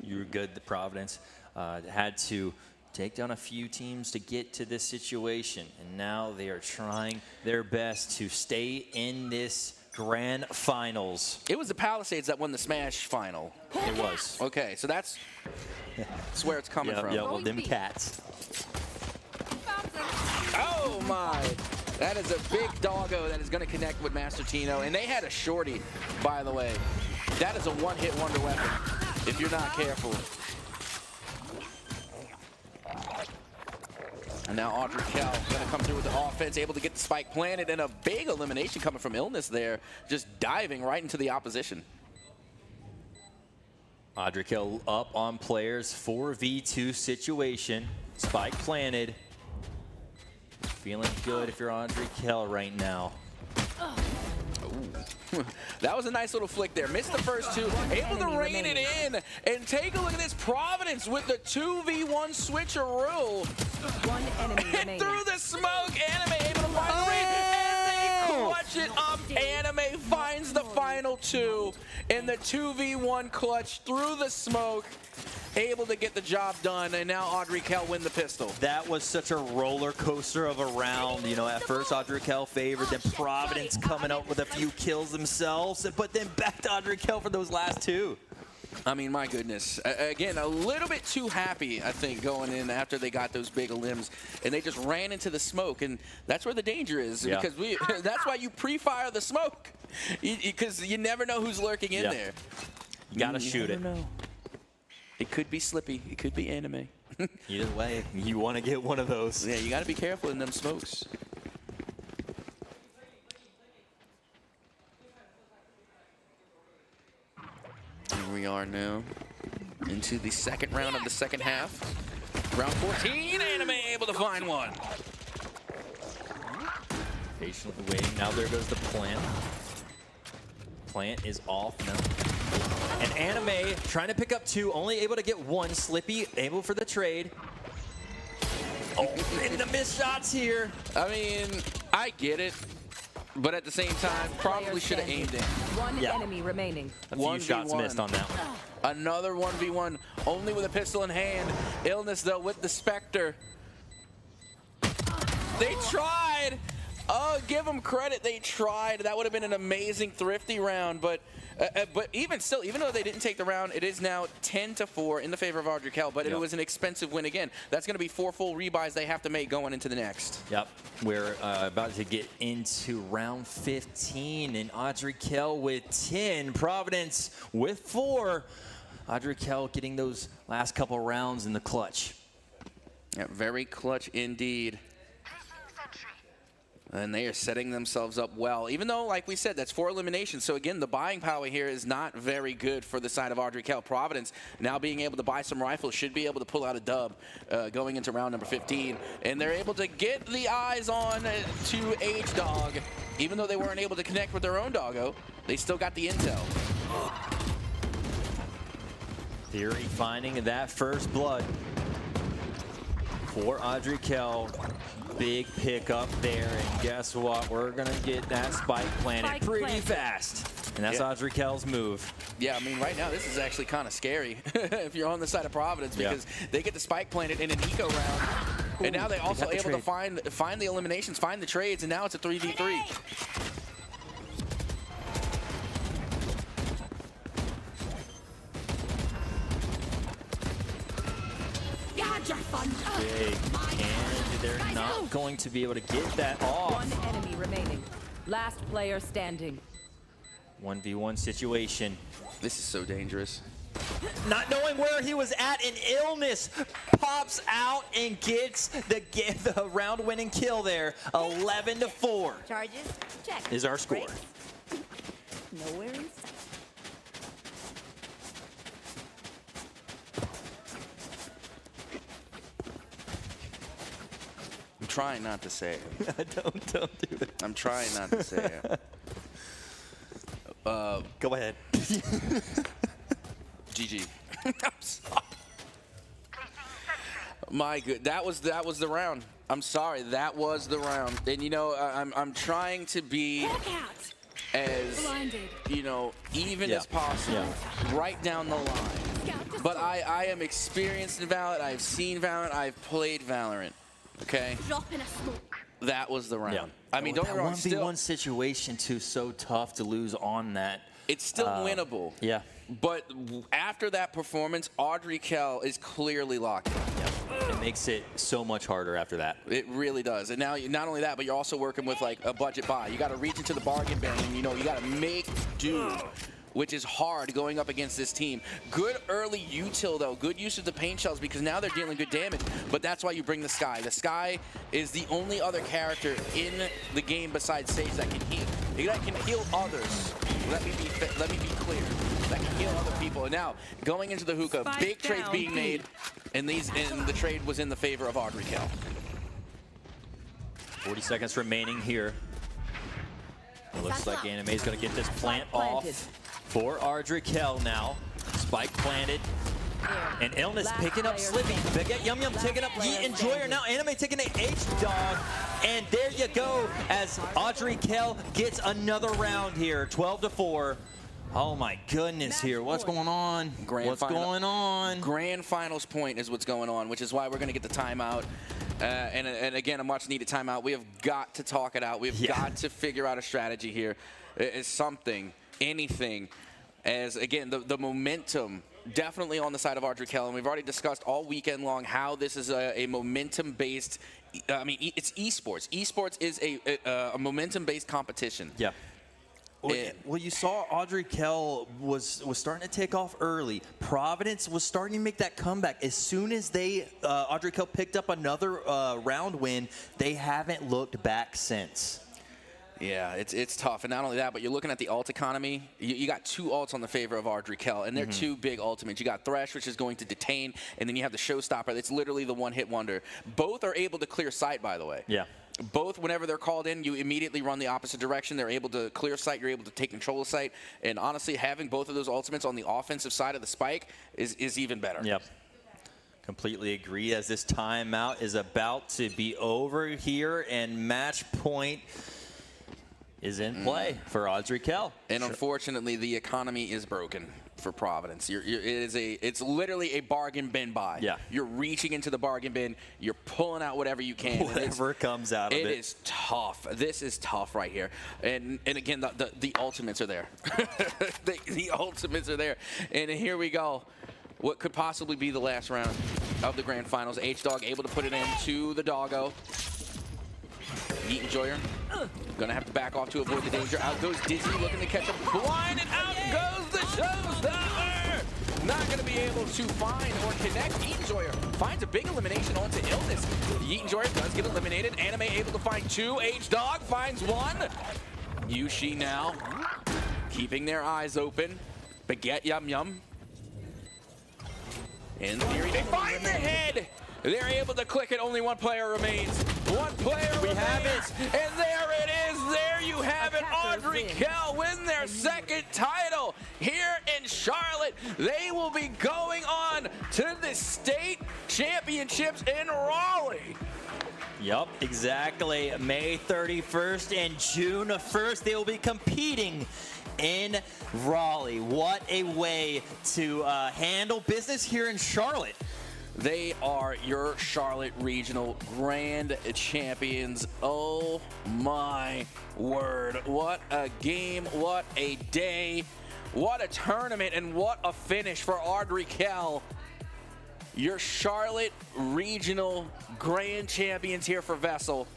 You were good, the Providence. Had to take down a few teams to get to this situation, and now they are trying their best to stay in this grand finals. It was the Palisades that won the Smash final. It was. Okay, so that's where it's coming from. Yeah, well, them cats. Oh my! That is a big doggo that is going to connect with Master Tino, and they had a shorty, by the way. That is a one-hit wonder weapon if you're not careful. And now Audrey Kell going to come through with the offense, able to get the spike planted, and a big elimination coming from Illness there, just diving right into the opposition. Audrey Kell up on players, 4v2 situation, spike planted. Feeling good if you're Audrey Kell right now. That was a nice little flick there. Missed the first two, able to rein it in. And take a look at this Providence with the 2v1 switcheroo. One enemy remaining. Through the smoke, Anime able to find the read, and they clutch it up. Anime finds the final two in the 2v1 clutch through the smoke. Able to get the job done, and now Audrey Kell win the pistol. That was such a roller coaster of a round. You know, at first Audrey Kell favored, then Providence coming up with a few kills themselves, but then back to Audrey Kell for those last two. I mean, my goodness. Again, a little bit too happy, I think, going in after they got those big limbs, and they just ran into the smoke, and that's where the danger is, because that's why you pre-fire the smoke, because you never know who's lurking in there. You gotta shoot it. It could be Slippy. It could be Anime. Either way, you want to get one of those. Yeah, you got to be careful in them smokes. Here we are now into the second round of the second half. Round 14, Anime able to find one. Patiently waiting. Now there goes the plant. Plant is off now. And Anime trying to pick up two, only able to get one. Slippy able for the trade. Oh, and the missed shots here. I mean, I get it, but at the same time, probably should have aimed it. One enemy remaining. A few shots missed on that one. Another 1v1, only with a pistol in hand. Illness, though, with the Spectre. They tried. Oh, give them credit. They tried. That would have been an amazing thrifty round, but even still, even though they didn't take the round, it is now 10-4 in the favor of Audrey Kell, but it was an expensive win again. That's going to be 4 full rebuys they have to make going into the next. Yep. We're about to get into round 15, and Audrey Kell with 10, Providence with 4. Audrey Kell getting those last couple rounds in the clutch. Yeah, very clutch indeed. And they are setting themselves up well, even though, like we said, that's 4 eliminations. So again, the buying power here is not very good for the side of Audrey Kell. Providence now being able to buy some rifles should be able to pull out a dub going into round number 15. And they're able to get the eyes on to H-Dog. Even though they weren't able to connect with their own doggo, they still got the intel. Theory finding that first blood for Audrey Kell. Big pickup there, and guess what? We're gonna get that spike planted pretty fast, and that's Audrey Kell's move. Yeah, I mean, right now this is actually kind of scary if you're on the side of Providence, because they get the spike planted in an eco round, and now they're also able to find the eliminations, find the trades, and now it's a 3v3. Big, and they're not going to be able to get that off. One enemy remaining. Last player standing. 1v1 situation. This is so dangerous. Not knowing where he was at in Illness, pops out and gets the round-winning kill there. 11-4. Charges, check. Is our score. Nowhere in sight. trying not to say it. Don't do it. I'm trying not to say it. Go ahead. GG. I'm sorry. My good, that was the round. I'm sorry, that was the round. And you know, I'm trying to be as even as possible, right down the line. But I am experienced in Valorant. I've seen Valorant. I've played Valorant. Okay. That was the round. Yeah. I mean, don't get me wrong. That 1v1 situation too, so tough to lose on that. It's still winnable. Yeah. But after that performance, Audrey Kell is clearly locked in. It makes it so much harder after that. It really does. And now, not only that, but you're also working with like a budget buy. You got to reach into the bargain bin, and you got to make do, which is hard going up against this team. Good early util though. Good use of the paint shells because now they're dealing good damage. But that's why you bring the Sky. The Sky is the only other character in the game besides Sage that can heal. That can heal others. Let me be clear. That can heal other people. And now going into the hookah, big trades being made, and the trade was in the favor of Audrey Kell. 40 seconds remaining here. It looks like Anime's going to get this plant off for Audrey Kell now. Spike planted. And Illness picking up Slippy. Baguette Yum Yum taking up Yeet Enjoyer. Now Anime taking an H-Dog. And there you go as Audrey Kell gets another round here. 12-4. Oh my goodness here. What's going on? What's going on? Grand finals point is what's going on, which is why we're going to get the timeout. And again, a much needed timeout. We have got to talk it out. We've got to figure out a strategy here. It's something, anything, as again, the momentum definitely on the side of Audrey Kell, and we've already discussed all weekend long how this is a momentum-based, I mean, it's esports. Esports is a momentum-based competition. Yeah. Well, you saw Audrey Kell was starting to take off early. Providence was starting to make that comeback. As soon as Audrey Kell picked up another round win, they haven't looked back since. Yeah, it's tough. And not only that, but you're looking at the ult economy. You got two ults on the favor of Audrey Kell, and they're two big ultimates. You got Thresh, which is going to detain, and then you have the Showstopper. That's literally the one-hit wonder. Both are able to clear sight, by the way. Yeah. Both, whenever they're called in, you immediately run the opposite direction. They're able to clear sight. You're able to take control of sight. And honestly, having both of those ultimates on the offensive side of the spike is even better. Yep. Completely agree as this timeout is about to be over here, and match point is in play for Audrey Kell. And unfortunately, the economy is broken for Providence. It's literally a bargain bin buy. Yeah. You're reaching into the bargain bin. You're pulling out whatever you can. Whatever comes out of it. It is tough. This is tough right here. And again, the ultimates are there. the ultimates are there. And here we go. What could possibly be the last round of the grand finals. H-Dog able to put it in to the doggo. Yeet Enjoyer. Gonna have to back off to avoid the danger. Out goes Dizzy, looking to catch a blind, and out goes the Showstopper! Not gonna be able to find or connect. Yeet Enjoyer finds a big elimination onto Illness. Yeet Enjoyer does get eliminated. Anime able to find two. H-Dog finds one. Yushi now keeping their eyes open. Baguette Yum Yum. In theory, they find the head! They're able to click it. Only one player remains. One player remains. have it. And there it is. There you have it. Audrey Kell win their second title here in Charlotte. They will be going on to the state championships in Raleigh. Yep, exactly. May 31st and June 1st, they will be competing in Raleigh. What a way to handle business here in Charlotte. They are your Charlotte Regional Grand Champions. Oh my word. What a game, what a day, what a tournament, and what a finish for Audrey Kell. Your Charlotte Regional Grand Champions here for VESL.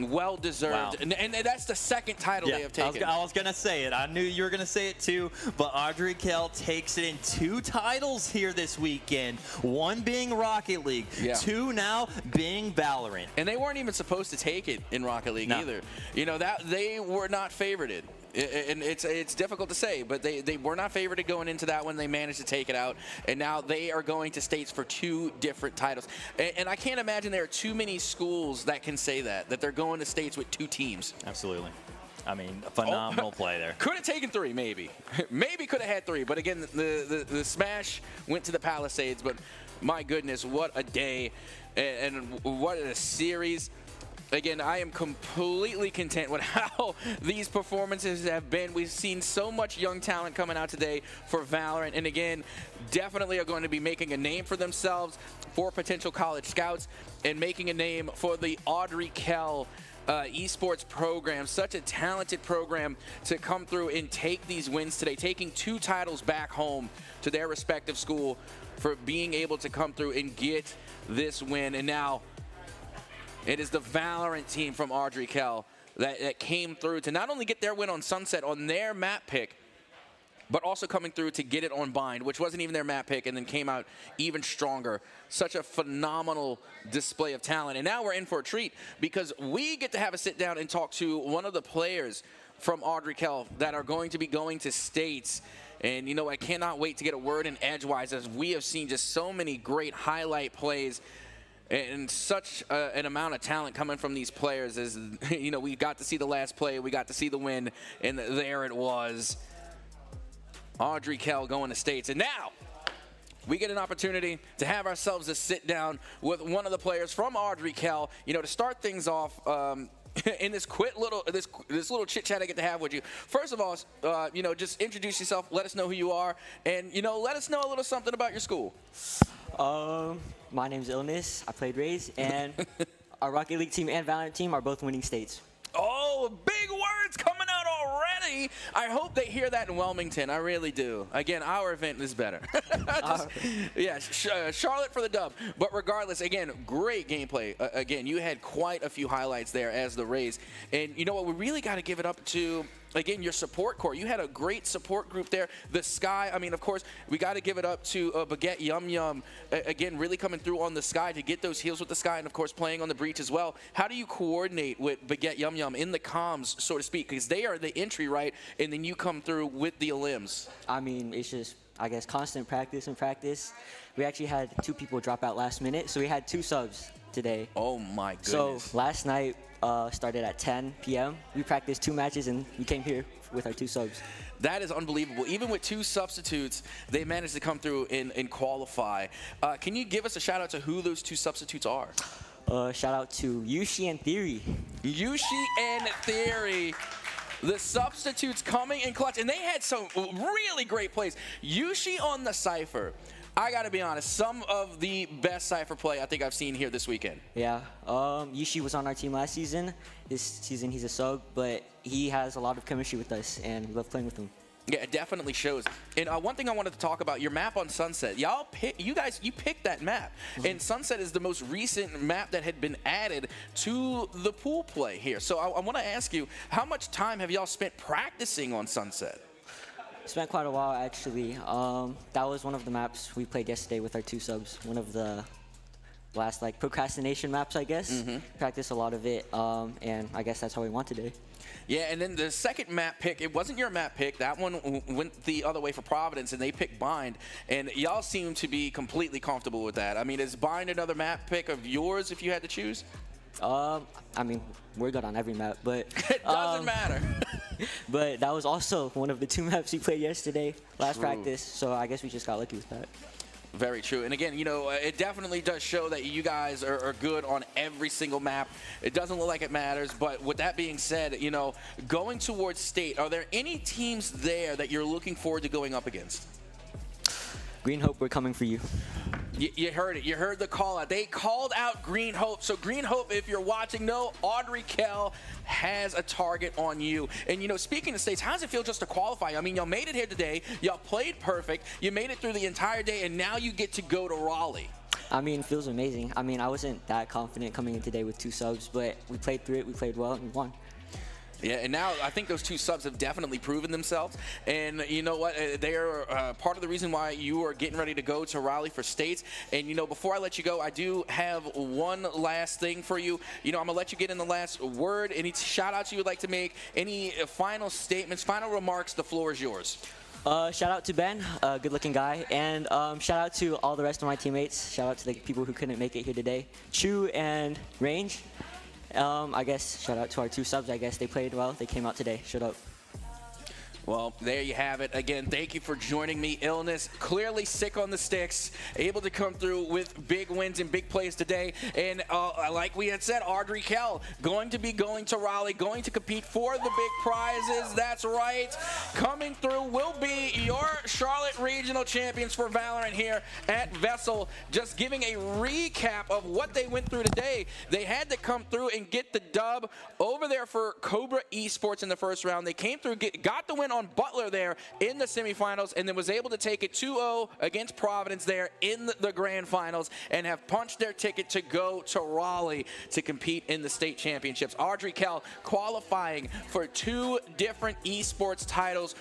Well deserved. Wow. And that's the second title they have taken. I was going to say it. I knew you were going to say it too. But Audrey Kell takes it in 2 titles here this weekend. 1 being Rocket League. 2 now being Valorant. And they weren't even supposed to take it in Rocket League either. You know, that they were not favorited. And it's difficult to say, but they were not favored going into that one. They managed to take it out, and now they are going to states for 2 different titles. And I can't imagine there are too many schools that can say that they're going to states with 2 teams. Absolutely. I mean, a phenomenal play there. Could have taken 3, maybe. Maybe could have had 3. But again, the smash went to the Palisades. But my goodness, what a day and what a series. Again, I am completely content with how these performances have been. We've seen so much young talent coming out today for Valorant. And again, definitely are going to be making a name for themselves for potential college scouts and making a name for the Audrey Kell esports program. Such a talented program to come through and take these wins today, taking 2 titles back home to their respective school for being able to come through and get this win. And now it is the Valorant team from Audrey Kell that came through to not only get their win on Sunset on their map pick, but also coming through to get it on Bind, which wasn't even their map pick, and then came out even stronger. Such a phenomenal display of talent. And now we're in for a treat because we get to have a sit down and talk to one of the players from Audrey Kell that are going to be going to states. And, you know, I cannot wait to get a word in edgewise as we have seen just so many great highlight plays and such an amount of talent coming from these players. As you know, we got to see the last play, we got to see the win, and there it was. Audrey Kell going to states. And now we get an opportunity to have ourselves a sit down with one of the players from Audrey Kell, you know, to start things off in this little chit chat I get to have with you. First of all, you know, just introduce yourself, let us know who you are, and, you know, let us know a little something about your school. My name's Illness. I played Rays, and our Rocket League team and Valorant team are both winning states. Oh, big words coming out already. I hope they hear that in Wilmington. I really do. Again, our event is better. Yeah, Charlotte for the dub. But regardless, again, great gameplay. Again, you had quite a few highlights there as the Rays. And you know what? We really got to give it up to, again, your support core. You had a great support group there. The Sky, I mean, of course, we got to give it up to Baguette Yum Yum. Again, really coming through on the Sky to get those heals with the Sky, and, of course, playing on the Breach as well. How do you coordinate with Baguette Yum Yum in the comms, so to speak? Because they are the entry, right? And then you come through with the elims. I mean, it's just, I guess, constant practice and practice. We actually had 2 people drop out last minute, so we had 2 subs today. Oh, my goodness. So last night started at 10 p.m. We practiced 2 matches, and we came here with our 2 subs. That is unbelievable. Even with 2 substitutes, they managed to come through and qualify. Can you give us a shout out to who those 2 substitutes are? Shout out to Yushi and Theory. Yushi and Theory. The substitutes coming in clutch, and they had some really great plays. Yushi on the Cypher. I got to be honest, some of the best Cypher play I think I've seen here this weekend. Yeah, Yushi was on our team last season. This season he's a sub, but he has a lot of chemistry with us, and we love playing with him. Yeah, it definitely shows. And one thing I wanted to talk about, your map on Sunset. You guys picked that map. And Sunset is the most recent map that had been added to the pool play here. So I want to ask you, how much time have y'all spent practicing on Sunset? Spent quite a while, actually. That was one of the maps we played yesterday with our 2 subs. One of the last, like, procrastination maps, I guess. Practiced a lot of it, and I guess that's how we won today. Yeah, and then the second map pick, it wasn't your map pick. That one went the other way for Providence, and they picked Bind. And y'all seem to be completely comfortable with that. I mean, is Bind another map pick of yours if you had to choose? I mean, we're good on every map, but it doesn't matter. But that was also one of the 2 maps we played yesterday, last practice. So I guess we just got lucky with that. Very true. And again, you know, it definitely does show that you guys are good on every single map. It doesn't look like it matters, but with that being said, you know, going towards state, are there any teams there that you're looking forward to going up against? Green Hope, we're coming for you. You heard it. You heard the call out. They called out Green Hope. So Green Hope, if you're watching, know Audrey Kell has a target on you. And, you know, speaking of states, how does it feel just to qualify? I mean, y'all made it here today. Y'all played perfect. You made it through the entire day, and now you get to go to Raleigh. I mean, it feels amazing. I mean, I wasn't that confident coming in today with 2 subs, but we played through it. We played well, and we won. Yeah, and now I think those 2 subs have definitely proven themselves. And you know what? They are part of the reason why you are getting ready to go to Raleigh for states. And, you know, before I let you go, I do have one last thing for you. You know, I'm going to let you get in the last word. Any shout-outs you would like to make? Any final statements, final remarks? The floor is yours. Shout out to Ben, good-looking guy, and shout out to all the rest of my teammates. Shout out to the people who couldn't make it here today. Chu and Range. I guess shout out to our 2 subs. I guess they played well. They came out today. Shut up. Well, there you have it. Again, thank you for joining me. Illness, clearly sick on the sticks, able to come through with big wins and big plays today. And like we had said, Audrey Kell going to be going to Raleigh, going to compete for the big prizes. That's right. Coming through will be your Charlotte Regional Champions for Valorant here at VESL. Just giving a recap of what they went through today. They had to come through and get the dub over there for Cobra Esports in the first round. They came through, got the win on Butler there in the semifinals, and then was able to take it 2-0 against Providence there in the grand finals, and have punched their ticket to go to Raleigh to compete in the state championships. Audrey Kell qualifying for 2 different esports titles.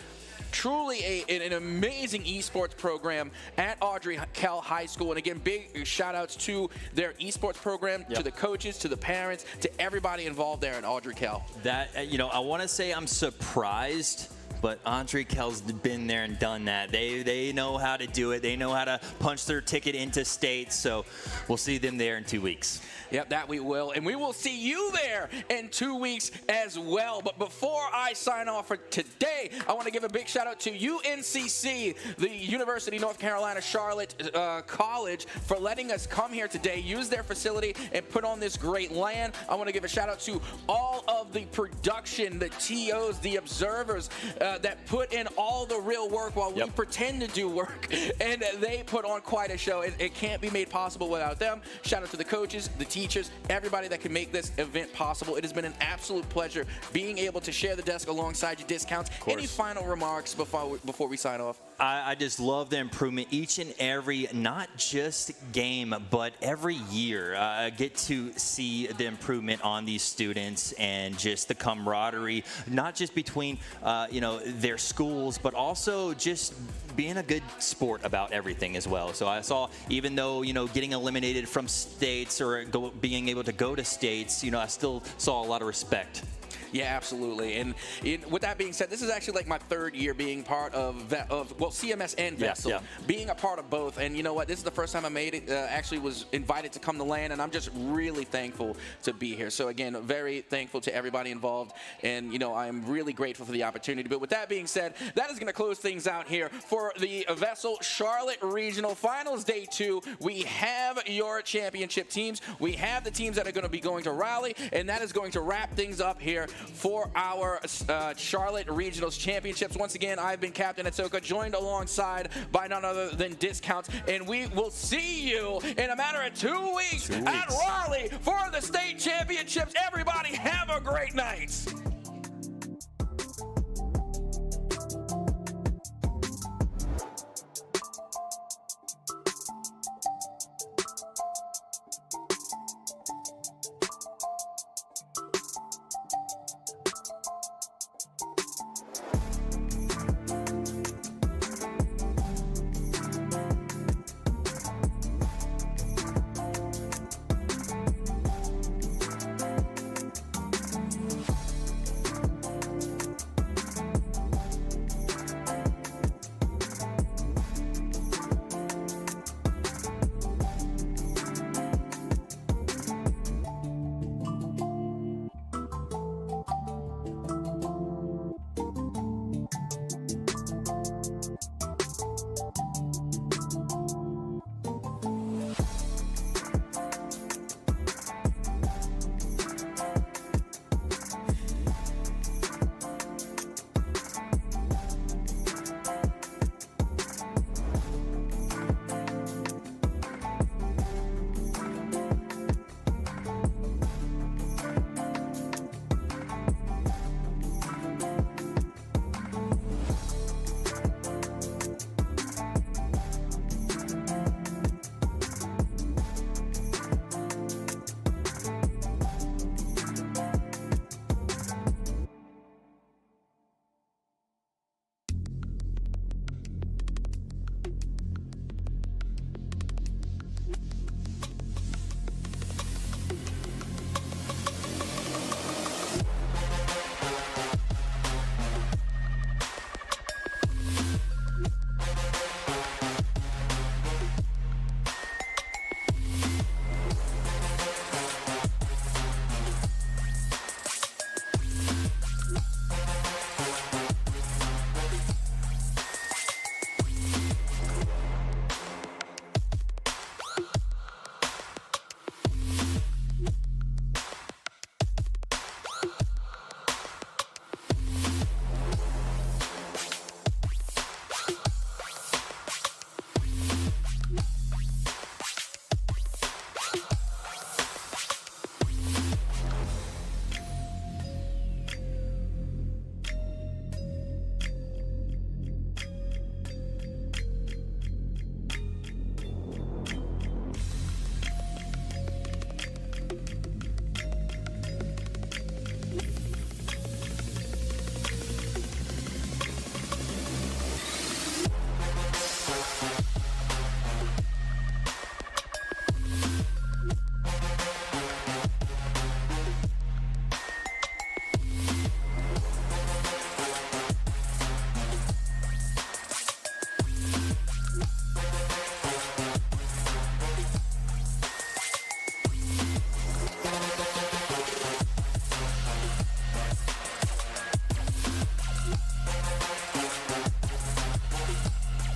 Truly an amazing esports program at Audrey Kell High School. And again, big shout outs to their esports program, to the coaches, to the parents, to everybody involved there at Audrey Kell. That, you know, I want to say I'm surprised, but Audrey Kell's been there and done that. They know how to do it. They know how to punch their ticket into states. So we'll see them there in 2 weeks. Yep, that we will. And we will see you there in 2 weeks as well. But before I sign off for today, I want to give a big shout out to UNCC, the University of North Carolina Charlotte College, for letting us come here today, use their facility, and put on this great LAN. I want to give a shout out to all of the production, the TOs, the observers that put in all the real work while we pretend to do work. And they put on quite a show. It can't be made possible without them. Shout out to the coaches, the teachers, everybody that can make this event possible. It has been an absolute pleasure being able to share the desk alongside you. Discounts. Any final remarks before we sign off? I just love the improvement each and every, not just game, but every year. I get to see the improvement on these students and just the camaraderie, not just between you know, their schools, but also just being a good sport about everything as well. So I saw, even though, you know, getting eliminated from states or being able to go to states, you know, I still saw a lot of respect. Yeah, absolutely. And with that being said, this is actually like my 3rd year being part of CMS and VESL, being a part of both. And you know what? This is the first time I made it. Actually, was invited to come to LAN, and I'm just really thankful to be here. So again, very thankful to everybody involved, and you know, I'm really grateful for the opportunity. But with that being said, that is going to close things out here for the VESL Charlotte Regional Finals Day 2. We have your championship teams. We have the teams that are going to be going to Raleigh, and that is going to wrap things up here for our Charlotte Regionals Championships. Once again, I've been Captain Atsoka, joined alongside by none other than Discounts, and we will see you in a matter of 2 weeks at Raleigh for the state championships. Everybody have a great night.